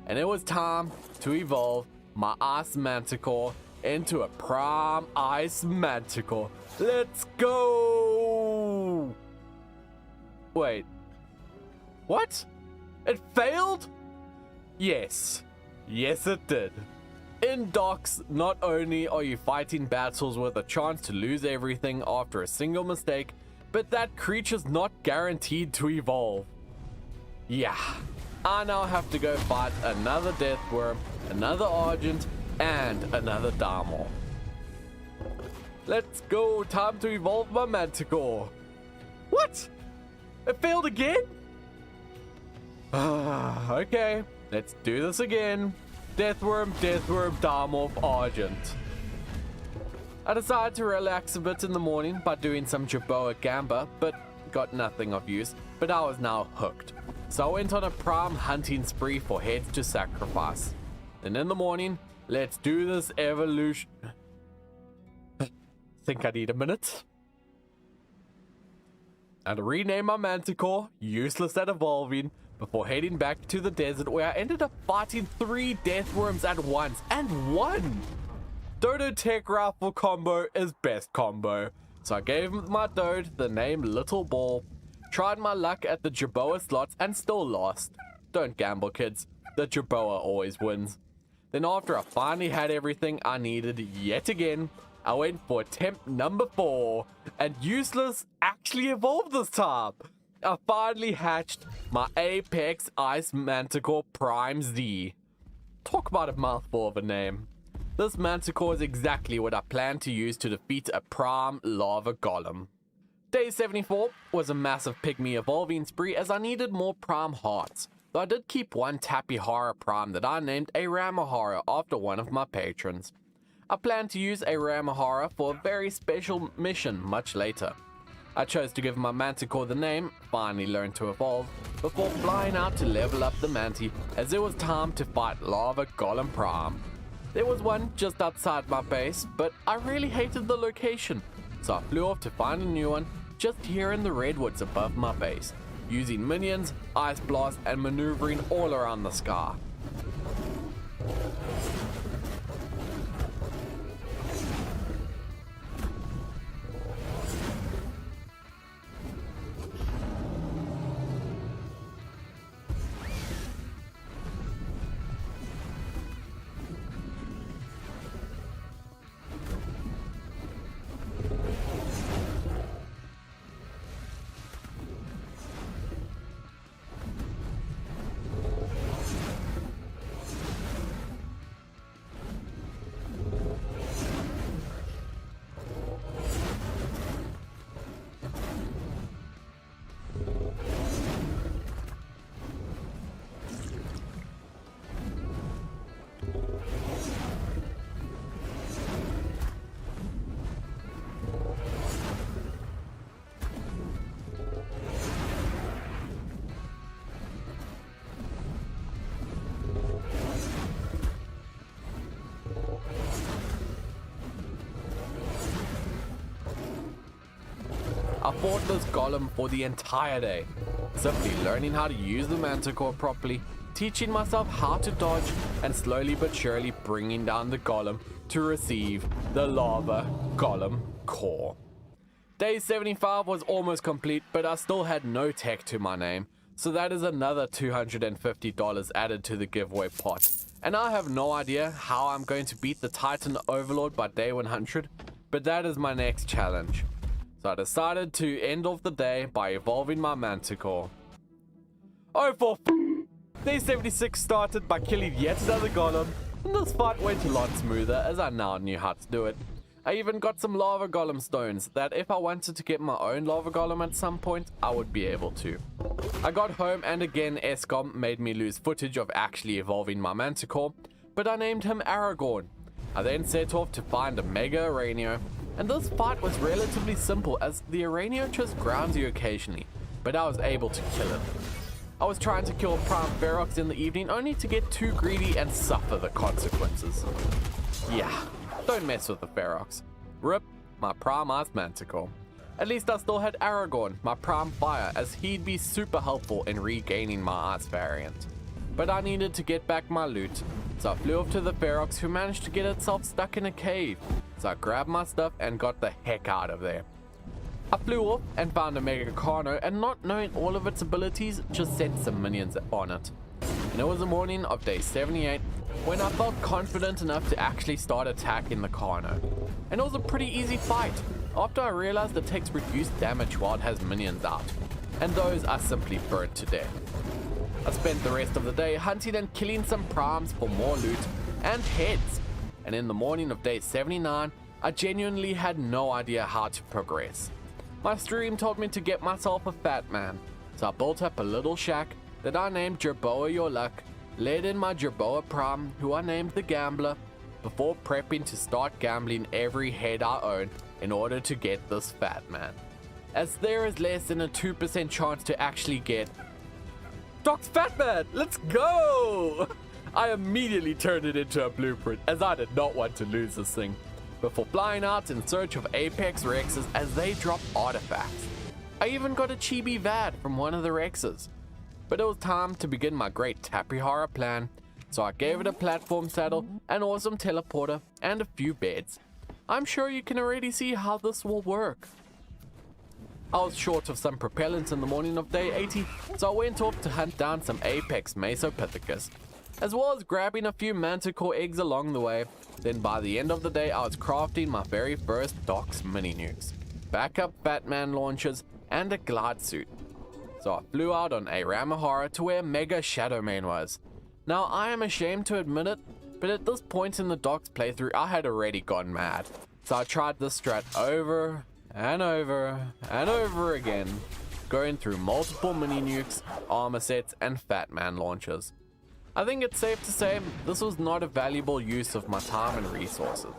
and it was time to evolve my Ice Manticore into a prime Ice Manticore. Let's go! Wait. What? It failed? Yes. Yes, it did. In docks, not only are you fighting battles with a chance to lose everything after a single mistake, but that creature's not guaranteed to evolve. Yeah. I now have to go fight another Deathworm, another Argent, and another Dimorph. Let's go. Time to evolve my Manticore. What? It failed again? Okay, let's do this again. Deathworm, Deathworm, Dimorph, Argent. I decided to relax a bit in the morning by doing some Jerboa Gamba, but got nothing of use, but I was now hooked. So I went on a prime hunting spree for heads to sacrifice. Then in the morning, let's do this evolution. Think I need a minute. And rename my Manticore, useless at evolving, before heading back to the desert where I ended up fighting 3 Deathworms at once and won! Dodo Tech Rifle combo is best combo, so I gave my Dode the name Little Ball, tried my luck at the Jerboa slots and still lost. Don't gamble, kids, the Jerboa always wins. Then after I finally had everything I needed yet again, I went for attempt number 4, and useless actually evolved this time. I finally hatched my Apex Ice Manticore Prime Z. Talk about a mouthful of a name. This Manticore is exactly what I plan to use to defeat a Prime Lava Golem. Day 74 was a massive pygmy evolving spree as I needed more Prime Hearts, though I did keep one Tapihara Prime that I named a Ramahara after one of my patrons. I plan to use a Ramahara for a very special mission much later. I chose to give my Manticore the name, finally learned to evolve, before flying out to level up the Manti as it was time to fight Lava Golem Prime. There was one just outside my base, but I really hated the location, so I flew off to find a new one just here in the redwoods above my base, using minions, ice blast, and maneuvering all around the sky. I fought this golem for the entire day, simply learning how to use the Manticore properly, teaching myself how to dodge, and slowly but surely bringing down the golem to receive the lava golem core. Day 75 was almost complete, but I still had no tech to my name, so that is another $250 added to the giveaway pot. And I have no idea how I'm going to beat the Titan Overlord by day 100, but that is my next challenge. So I decided to end off the day by evolving my Manticore. Oh, for Day 76 started by killing yet another golem, and this fight went a lot smoother as I now knew how to do it. I even got some lava golem stones that if I wanted to get my own lava golem at some point, I would be able to. I got home and again Escom made me lose footage of actually evolving my Manticore, but I named him Aragorn. I then set off to find a Mega Aranio, and this fight was relatively simple as the Aranio just grounds you occasionally, but I was able to kill him. I was trying to kill Prime Ferox in the evening only to get too greedy and suffer the consequences. Yeah, don't mess with the Ferox. Rip my Prime Ice Manticore. At least I still had Aragorn, my Prime Fire, as he'd be super helpful in regaining my Ice variant. But I needed to get back my loot, so I flew off to the Ferox who managed to get itself stuck in a cave. So I grabbed my stuff and got the heck out of there. I flew off and found a Mega Carno, and not knowing all of its abilities, just sent some minions on it. And it was the morning of day 78 when I felt confident enough to actually start attacking the Carno. And it was a pretty easy fight, after I realized it takes reduced damage while it has minions out, and those are simply burnt to death. I spent the rest of the day hunting and killing some primes for more loot and heads, and in the morning of day 79, I genuinely had no idea how to progress. My stream told me to get myself a fat man, so I built up a little shack that I named Jerboa Your Luck, led in my Jerboa Prime, who I named the Gambler, before prepping to start gambling every head I own in order to get this fat man, as there is less than a 2% chance to actually get Doc's Fat Man. Let's go! I immediately turned it into a blueprint as I did not want to lose this thing, before flying out in search of Apex Rexes as they drop artifacts. I even got a chibi VAD from one of the Rexes. But it was time to begin my great Tapihara plan, so I gave it a platform saddle, an awesome teleporter, and a few beds. I'm sure you can already see how this will work. I was short of some propellants in the morning of day 80, so I went off to hunt down some Apex Mesopithecus, as well as grabbing a few Manticore eggs along the way. Then by the end of the day, I was crafting my very first Docs mini nukes, backup Batman launchers, and a glide suit. So I flew out on a Ramahara to where Mega Shadowmane was. Now I am ashamed to admit it, but at this point in the Docs playthrough I had already gone mad. So I tried this strat over and over and over again, going through multiple mini nukes, armor sets, and Fat Man launchers. I think it's safe to say this was not a valuable use of my time and resources,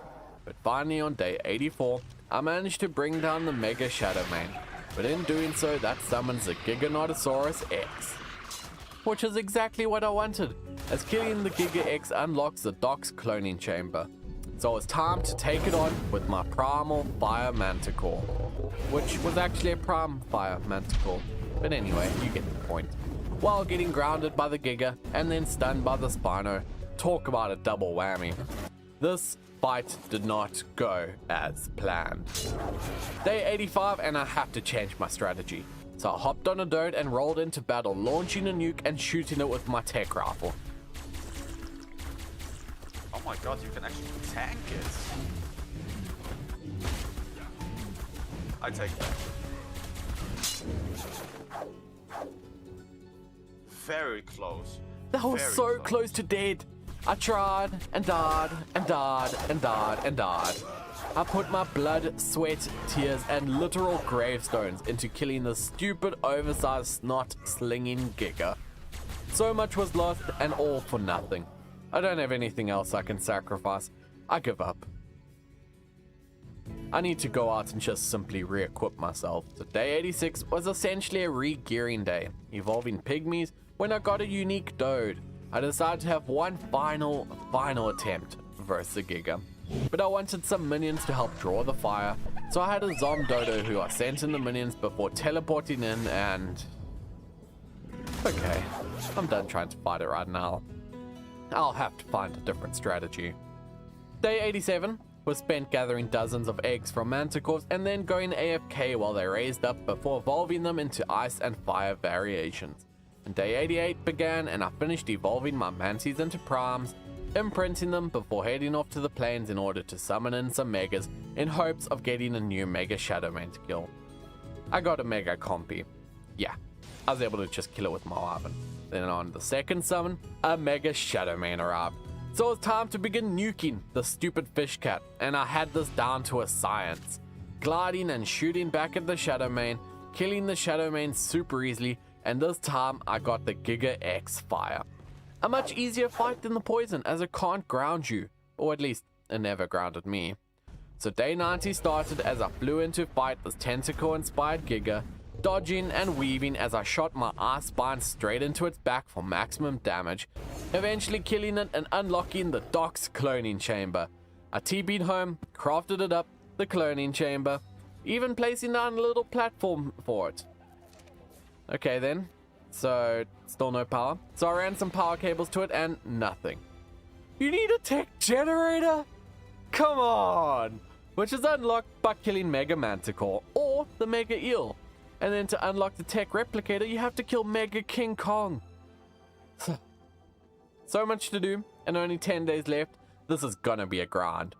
but finally on day 84, I managed to bring down the Mega Shadowmane, but in doing so that summons the Giganotosaurus X, which is exactly what I wanted, as killing the Giga X unlocks the Doc's cloning chamber. So it was time to take it on with my Primal Fire Manticore, which was actually a Prime Fire Manticore, but anyway, you get the point. While getting grounded by the Giga and then stunned by the Spino. Talk about a double whammy. This fight did not go as planned. Day 85 and I have to change my strategy. So I hopped on a dirt and rolled into battle, launching a nuke and shooting it with my tech rifle. Oh my god, you can actually tank it. I take that. Very close. That was Very so close to dead. I tried and died and died and died and died. I put my blood, sweat, tears, and literal gravestones into killing the stupid, oversized, snot-slinging Giga. So much was lost and all for nothing. I don't have anything else I can sacrifice. I give up. I need to go out and just simply re-equip myself. So day 86 was essentially a re-gearing day, evolving pygmies when I got a unique Dode. I decided to have one final attempt versus the Giga. But I wanted some minions to help draw the fire, so I had a Zom Dodo who I sent in the minions before teleporting in and... Okay, I'm done trying to fight it right now. I'll have to find a different strategy. Day 87 was spent gathering dozens of eggs from manticores and then going AFK while they raised up before evolving them into ice and fire variations. And day 88 began and I finished evolving my manties into primes, imprinting them before heading off to the plains in order to summon in some megas in hopes of getting a new mega Shadowmane to kill. I got a mega compy. Yeah, I was able to just kill it with my weapon. Then on the second summon, a mega Shadowmane arrived. So it's time to begin nuking the stupid fish cat, and I had this down to a science. Gliding and shooting back at the Shadowmane, killing the Shadowmane super easily, and this time I got the Giga X fire. A much easier fight than the poison as it can't ground you, or at least it never grounded me. So day 90 started as I flew in to fight this tentacle inspired Giga, dodging and weaving as I shot my ice spine straight into its back for maximum damage, eventually killing it and unlocking the Doc's cloning chamber. I TB'd home, crafted it up, the cloning chamber, even placing down a little platform for it. Okay then, so still no power. So I ran some power cables to it and nothing. You need a tech generator? Come on! Which is unlocked by killing Mega Manticore or the Mega Eel. And then to unlock the tech replicator, you have to kill Mega King Kong. So much to do and only 10 days left. This is gonna be a grind.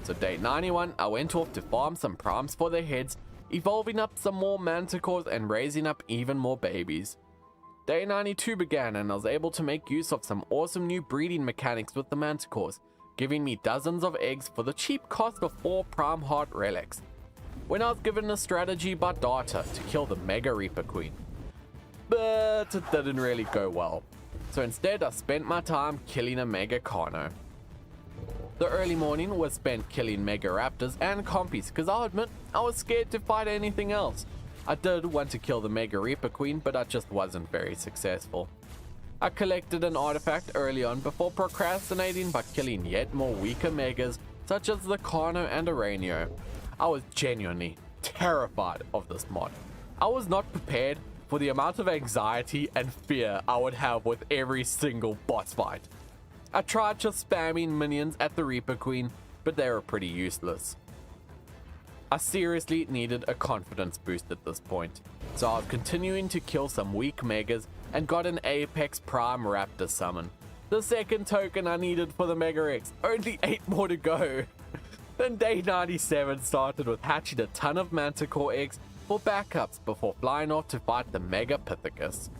So day 91, I went off to farm some primes for their heads, evolving up some more manticores and raising up even more babies. Day 92 began and I was able to make use of some awesome new breeding mechanics with the manticores, giving me dozens of eggs for the cheap cost of 4 prime heart relics. When I was given a strategy by data to kill the Mega Reaper Queen. But it didn't really go well. So instead I spent my time killing a Mega Carno. The early morning was spent killing Mega Raptors and Compies because I'll admit I was scared to fight anything else. I did want to kill the Mega Reaper Queen, but I just wasn't very successful. I collected an artifact early on before procrastinating by killing yet more weaker Megas such as the Carno and Aranio. I was genuinely terrified of this mod. I was not prepared for the amount of anxiety and fear I would have with every single boss fight. I tried just spamming minions at the Reaper Queen, but they were pretty useless. I seriously needed a confidence boost at this point, so I was continuing to kill some weak Megas and got an Apex Prime Raptor summon. The second token I needed for the Mega X, only 8 more to go. Then day 97 started with hatching a ton of Manticore eggs for backups before flying off to fight the Mega Pithecus.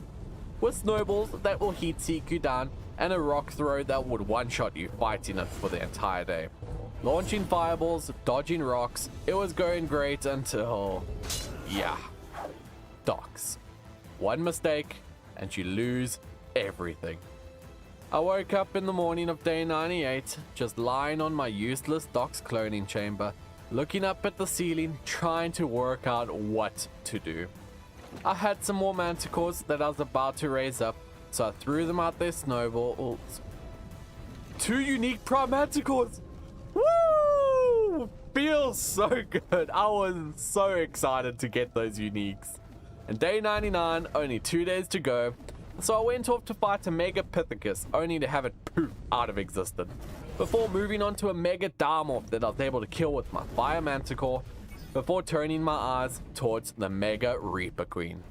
With snowballs that will heat seek you down and a rock throw that would one-shot you fighting it for the entire day. Launching fireballs, dodging rocks, it was going great until... yeah. Docks. One mistake and you lose everything. I woke up in the morning of day 98, just lying on my useless Doc's cloning chamber, looking up at the ceiling, trying to work out what to do. I had some more manticores that I was about to raise up, so I threw them out their snowballs. 2 unique prime manticores! Woo! Feels so good. I was so excited to get those uniques. And day 99, only 2 days to go. So I went off to fight a Mega Pithecus, only to have it poof out of existence, before moving on to a Mega Dimorph that I was able to kill with my Fire Manticore, before turning my eyes towards the Mega Reaper Queen.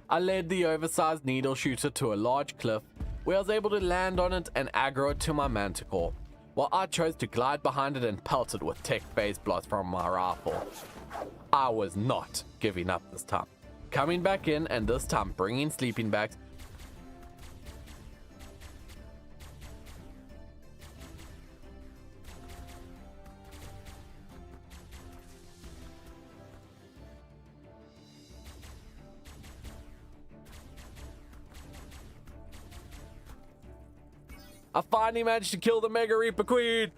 I led the oversized needle shooter to a large cliff, where I was able to land on it and aggro it to my Manticore, while I chose to glide behind it and pelt it with tech phase blast from my rifle. I was not giving up this time. Coming back in and this time bringing sleeping bags. I finally managed to kill the Mega Reaper Queen.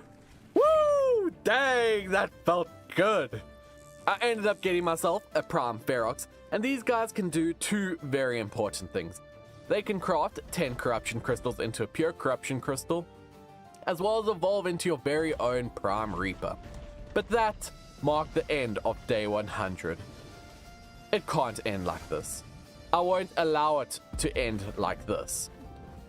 Woo! Dang, that felt good. I ended up getting myself a Prime Ferox, and these guys can do 2 very important things. They can craft 10 corruption crystals into a pure corruption crystal, as well as evolve into your very own Prime Reaper. But that marked the end of day 100. It can't end like this. I won't allow it to end like this.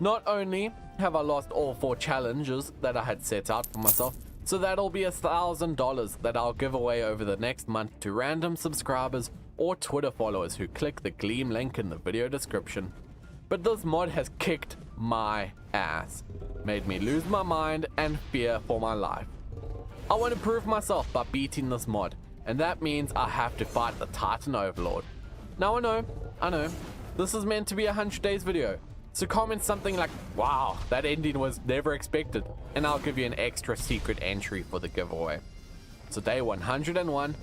Not only have I lost all 4 challenges that I had set out for myself, so that'll be $1,000 that I'll give away over the next month to random subscribers or Twitter followers who click the Gleam link in the video description. But this mod has kicked my ass, made me lose my mind and fear for my life. I want to prove myself by beating this mod, and that means I have to fight the Titan Overlord. Now I know, this is meant to be a 100 days video, so comment something like, wow, that ending was never expected, and I'll give you an extra secret entry for the giveaway. So day 101,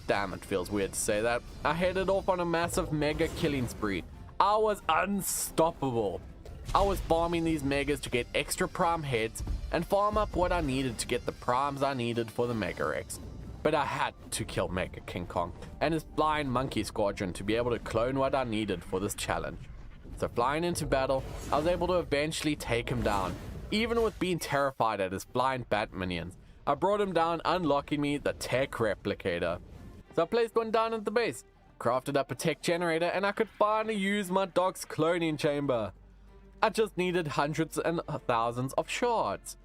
damn it feels weird to say that, I headed off on a massive mega killing spree. I was unstoppable. I was farming these megas to get extra prime heads and farm up what I needed to get the primes I needed for the Mega Rex. But I had to kill Mega King Kong and his flying monkey squadron to be able to clone what I needed for this challenge. So flying into battle, I was able to eventually take him down, even with being terrified at his flying bat minions. I brought him down, unlocking me the tech replicator. So I placed one down at the base, crafted up a tech generator, and I could finally use my dog's cloning chamber. I just needed hundreds and thousands of shards.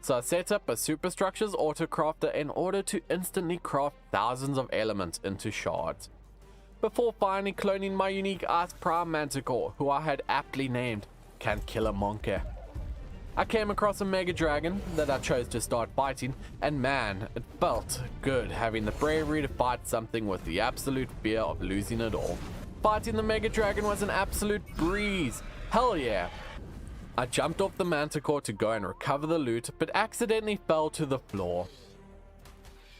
So I set up a superstructures autocrafter in order to instantly craft thousands of elements into shards, before finally cloning my unique ass prime manticore, who I had aptly named Can't Kill a Monkey. I came across a mega dragon that I chose to start fighting, and man, it felt good having the bravery to fight something with the absolute fear of losing it all. Fighting the mega dragon was an absolute breeze. Hell yeah. I jumped off the manticore to go and recover the loot, but accidentally fell to the floor.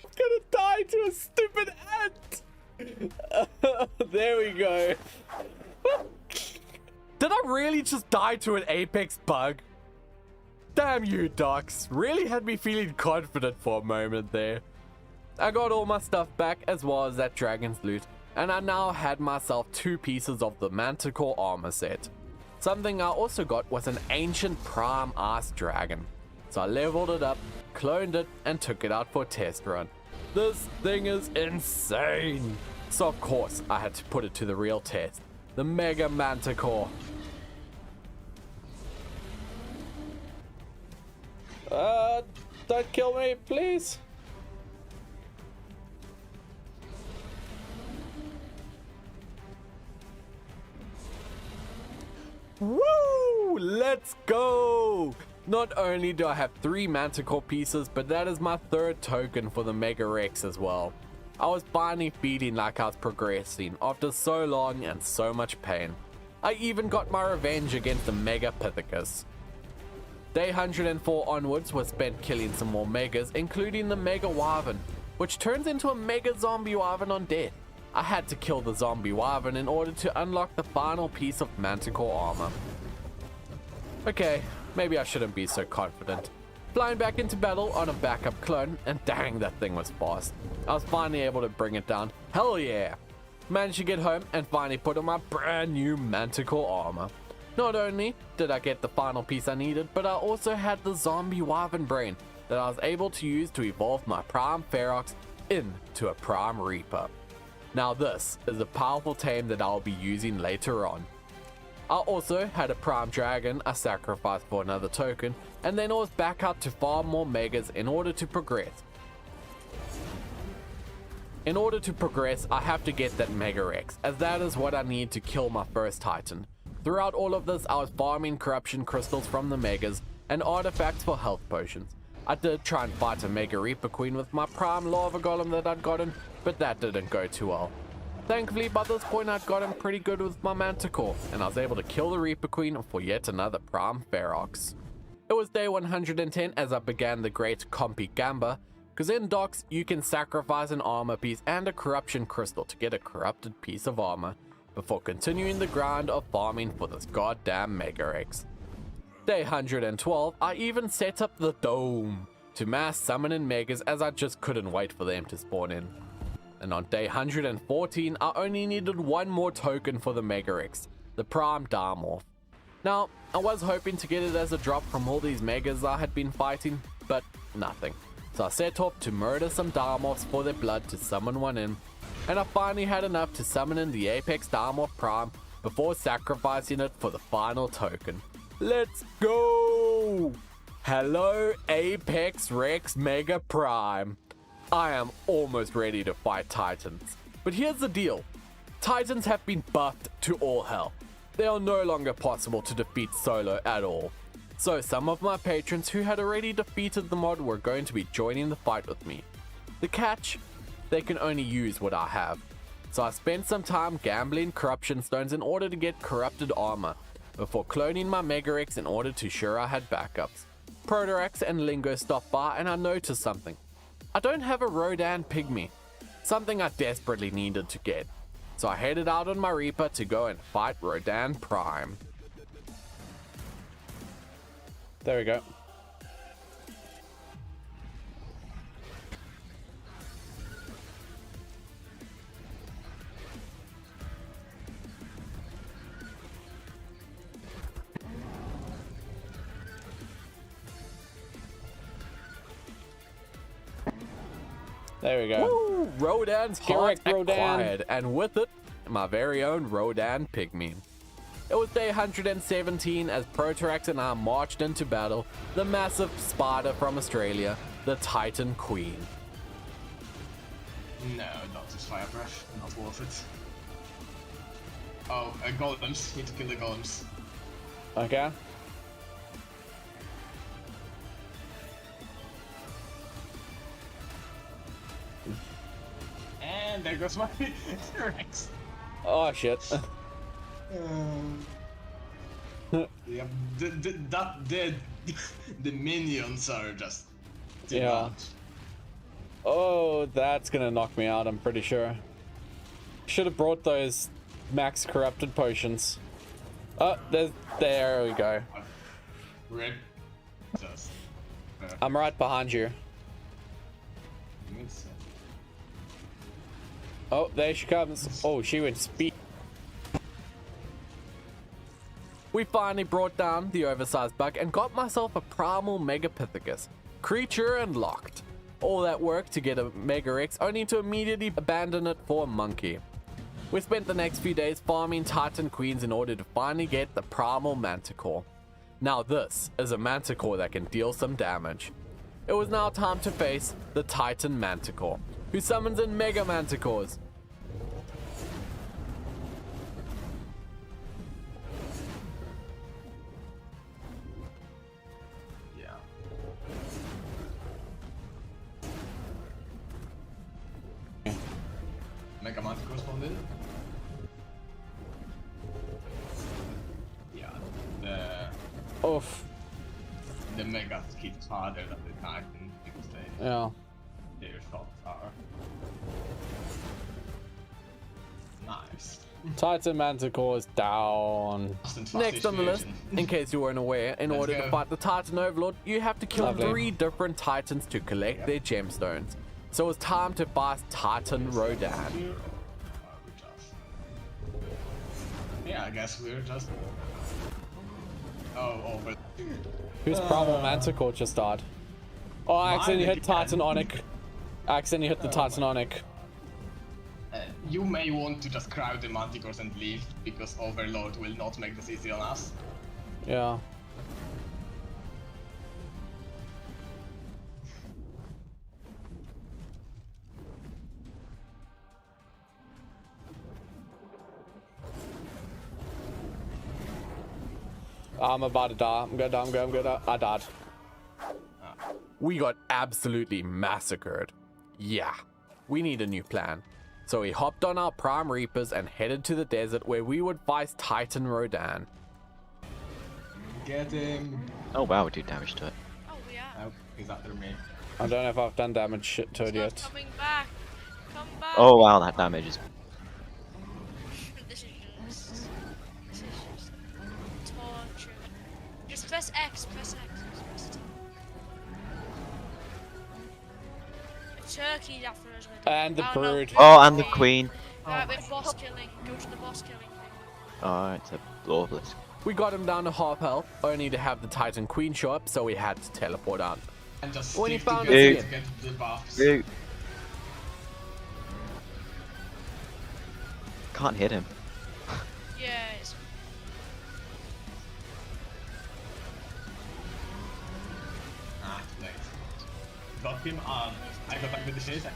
I'm gonna die to a stupid ant! There we go. Did I really just die to an apex bug? Damn you, docs. Really had me feeling confident for a moment there. I got all my stuff back as well as that dragon's loot, and I now had myself 2 pieces of the manticore armor set. Something I also got was an ancient prime ass dragon. So I leveled it up, cloned it, and took it out for a test run. This thing is insane. So of course I had to put it to the real test. The Mega Manticore. Don't kill me, please. Woo! Let's go! Not only do I have 3 manticore pieces, but that is my 3rd token for the Mega Rex as well. I was finally feeling like I was progressing after so long and so much pain. I even got my revenge against the Mega Pithecus. Day 104 onwards was spent killing some more megas, including the Mega Wyvern, which turns into a Mega Zombie Wyvern on death. I had to kill the Zombie Wyvern in order to unlock the final piece of Manticore armor. Okay, maybe I shouldn't be so confident. Flying back into battle on a backup clone, and dang, that thing was fast. I was finally able to bring it down. Hell yeah! Managed to get home and finally put on my brand new Manticore armor. Not only did I get the final piece I needed, but I also had the Zombie Wyvern brain that I was able to use to evolve my Prime Ferox into a Prime Reaper. Now this is a powerful tame that I'll be using later on. I also had a Prime Dragon I sacrificed for another token, and then I was back out to farm more megas in order to progress. In order to progress, I have to get that Mega Rex, as that is what I need to kill my first Titan. Throughout all of this, I was farming corruption crystals from the megas and artifacts for health potions. I did try and fight a Mega Reaper Queen with my Prime Lava Golem that I'd gotten, but that didn't go too well. Thankfully, by this point I'd gotten pretty good with my Manticore, and I was able to kill the Reaper Queen for yet another Prime Ferox. It was day 110 as I began the Great Compy Gamba, because in docks you can sacrifice an armor piece and a corruption crystal to get a corrupted piece of armor, before continuing the grind of farming for this goddamn Mega Rex. Day 112, I even set up the Dome to mass summon in megas, as I just couldn't wait for them to spawn in. And on day 114, I only needed one more token for the Mega Rex, the Prime Dimorph. Now, I was hoping to get it as a drop from all these megas I had been fighting, but nothing. So I set off to murder some Dimorphs for their blood to summon one in, and I finally had enough to summon in the Apex Dimorph Prime before sacrificing it for the final token. Let's go! Hello, Apex Rex Mega Prime. I am almost ready to fight Titans. But here's the deal. Titans have been buffed to all hell. They are no longer possible to defeat solo at all. So some of my patrons who had already defeated the mod were going to be joining the fight with me. The catch? They can only use what I have. So I spent some time gambling corruption stones in order to get corrupted armor, before cloning my Megarex in order to ensure I had backups. Protorax and Lingo stopped by and I noticed something. I don't have a Rodan Pygmy, something I desperately needed to get. So I headed out on my Reaper to go and fight Rodan Prime. There we go. There we go. Woo! Rodan's heart acquired, and with it, my very own Rodan Pygmy. It was day 117 as Protorax and I marched into battle, the massive spider from Australia, the Titan Queen. No, not this fire breath, not worth it. Oh, golems, need to kill the golems. Okay. And there goes my Rex. Oh shit. Yeah, the minions are just too Yeah. much. Oh, that's gonna knock me out, I'm pretty sure. Should have brought those max corrupted potions. Oh, there we go. Rip. Just. I'm right behind you. Oh, there she comes. Oh, she went speed. We finally brought down the oversized bug and got myself a Primal Megapithecus. Creature unlocked. All that work to get a Megarex only to immediately abandon it for a monkey. We spent the next few days farming Titan Queens in order to finally get the Primal Manticore. Now this is a Manticore that can deal some damage. It was now time to face the Titan Manticore, who summons in Mega Manticores. Yeah. Mega Manticore spawned in. Yeah, the Mega hits harder than the Titan because their shots are nice. Titan Manticore is down. Next on the list, in case you weren't aware, in order to fight the Titan Overlord, you have to kill 3 different Titans to collect their gemstones. So it's time to fight Titan Rodan. Yeah, I guess we're just... Oh, over. Who's Primal Manticore just died? Oh, I accidentally hit Titanic. I accidentally hit the Titanic. You may want to just crowd the Manticores and leave, because Overlord will not make this easy on us. Yeah. I'm about to die. I'm gonna die. I died. We got absolutely massacred. Yeah. We need a new plan. So we hopped on our Prime Reapers and headed to the desert where we would fight Titan Rodan. Get him! Oh wow, we do damage to it. Oh, yeah. Nope, he's after me. I don't know if I've done damage to it yet. Coming back. Come back. Oh wow, that damage is... This is just torture. Just press X, press X. Press T. A turkey after us. And the brood. Oh, and the queen. Alright, we're boss killing. Go to the boss killing thing. Oh, it's a Lawless. We got him down to half health, only to have the Titan Queen show up, so we had to teleport out. And just when he stick found us together again. to get the buffs. Big. Can't hit him. Yeah, knock him. I got back with the shields.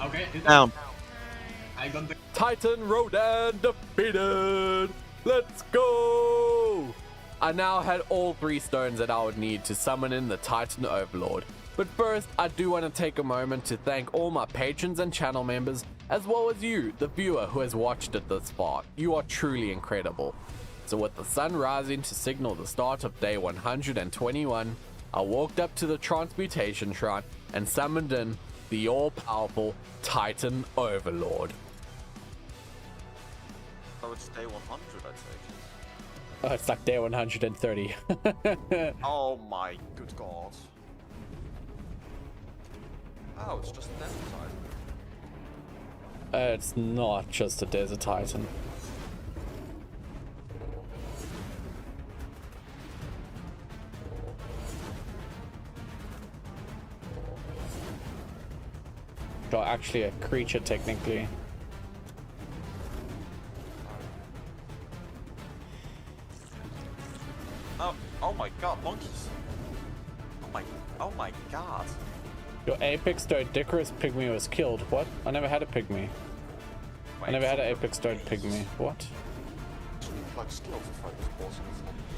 Okay. Down. I got the. Titan Rodan defeated! Let's go! I now had all 3 stones that I would need to summon in the Titan Overlord. But first, I do want to take a moment to thank all my patrons and channel members, as well as you, the viewer who has watched it this far. You are truly incredible. So with the sun rising to signal the start of day 121, I walked up to the Transmutation Shrine and summoned in the all-powerful Titan Overlord. Oh, it's day 100, I take. Oh, it's like day 130. Oh my good god. Oh, it's just a desert titan. It's not just a desert titan. Well, actually a creature technically. Oh my god, monkeys. Oh my god. Your apex Dodicarus pygmy was killed. What? I never had a pygmy. I never had an apex Dod pygmy. What?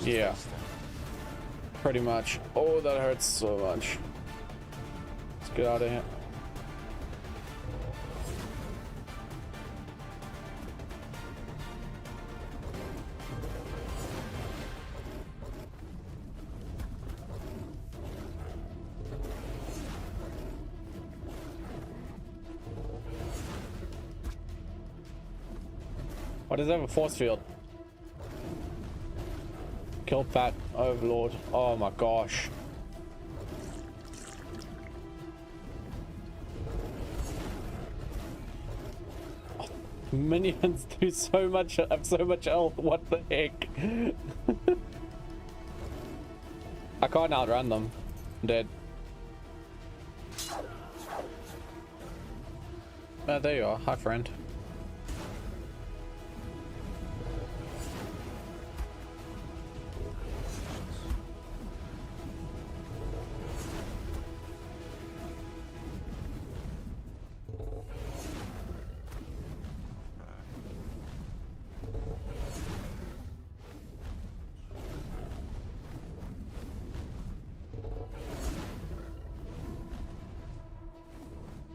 Yeah. Pretty much. Oh, that hurts so much. Let's get out of here. Why does it have a force field? Kill Fat Overlord. Oh my gosh. Oh, minions do so much, have so much health. What the heck? I can't outrun them. I'm dead. Oh, there you are. Hi, friend.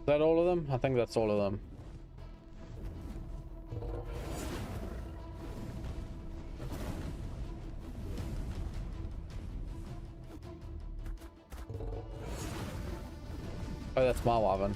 Is that all of them? I think that's all of them. Oh, that's my Wyvern.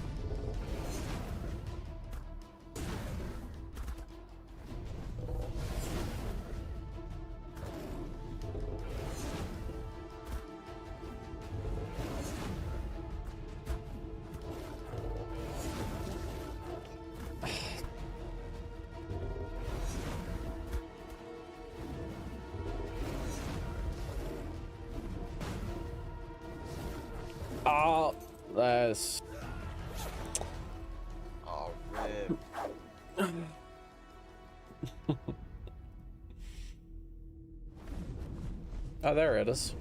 Oh, that's... Oh, rip. Oh, there it is.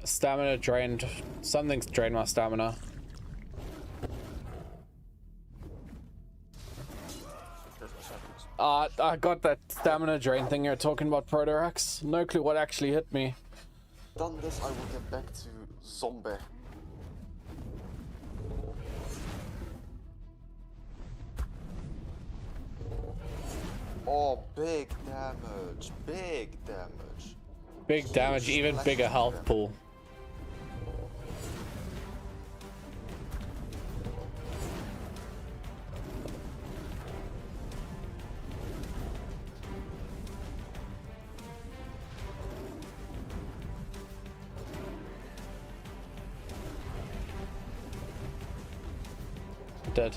Stamina drained. Something's drained my stamina. I got that stamina drain thing you're talking about, Protorax. No clue what actually hit me. Done this, I will get back to zombie. Oh, big damage, big damage. Big damage, even bigger health pool. Dead.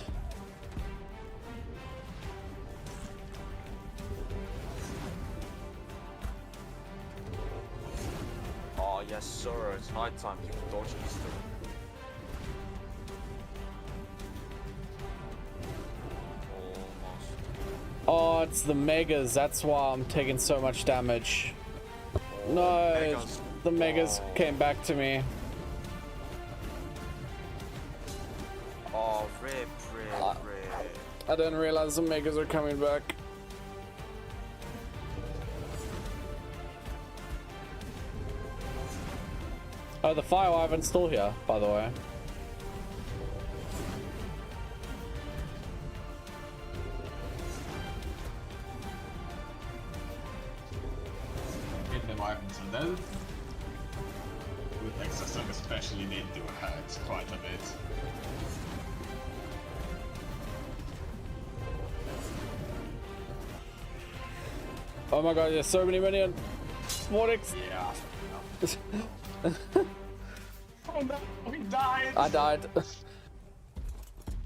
Oh yes sir, it's high time you can dodge this thing. Oh, Oh, it's the megas. That's why I'm taking so much damage. No, Megas. the megas came back to me. Oh, rip. I didn't realize the megas are coming back. Oh, the fire wyvern's still here, by the way. Hit the wyverns are dead. With Exasong especially, they do hurt quite a bit. Oh my god, there's so many minions. Vortex. Yeah. Oh no, we died! I died.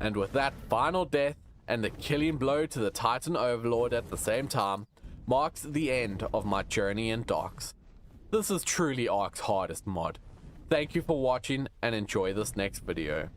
And with that final death and the killing blow to the Titan Overlord at the same time, marks the end of my journey in Docks. This is truly Ark's hardest mod. Thank you for watching and enjoy this next video.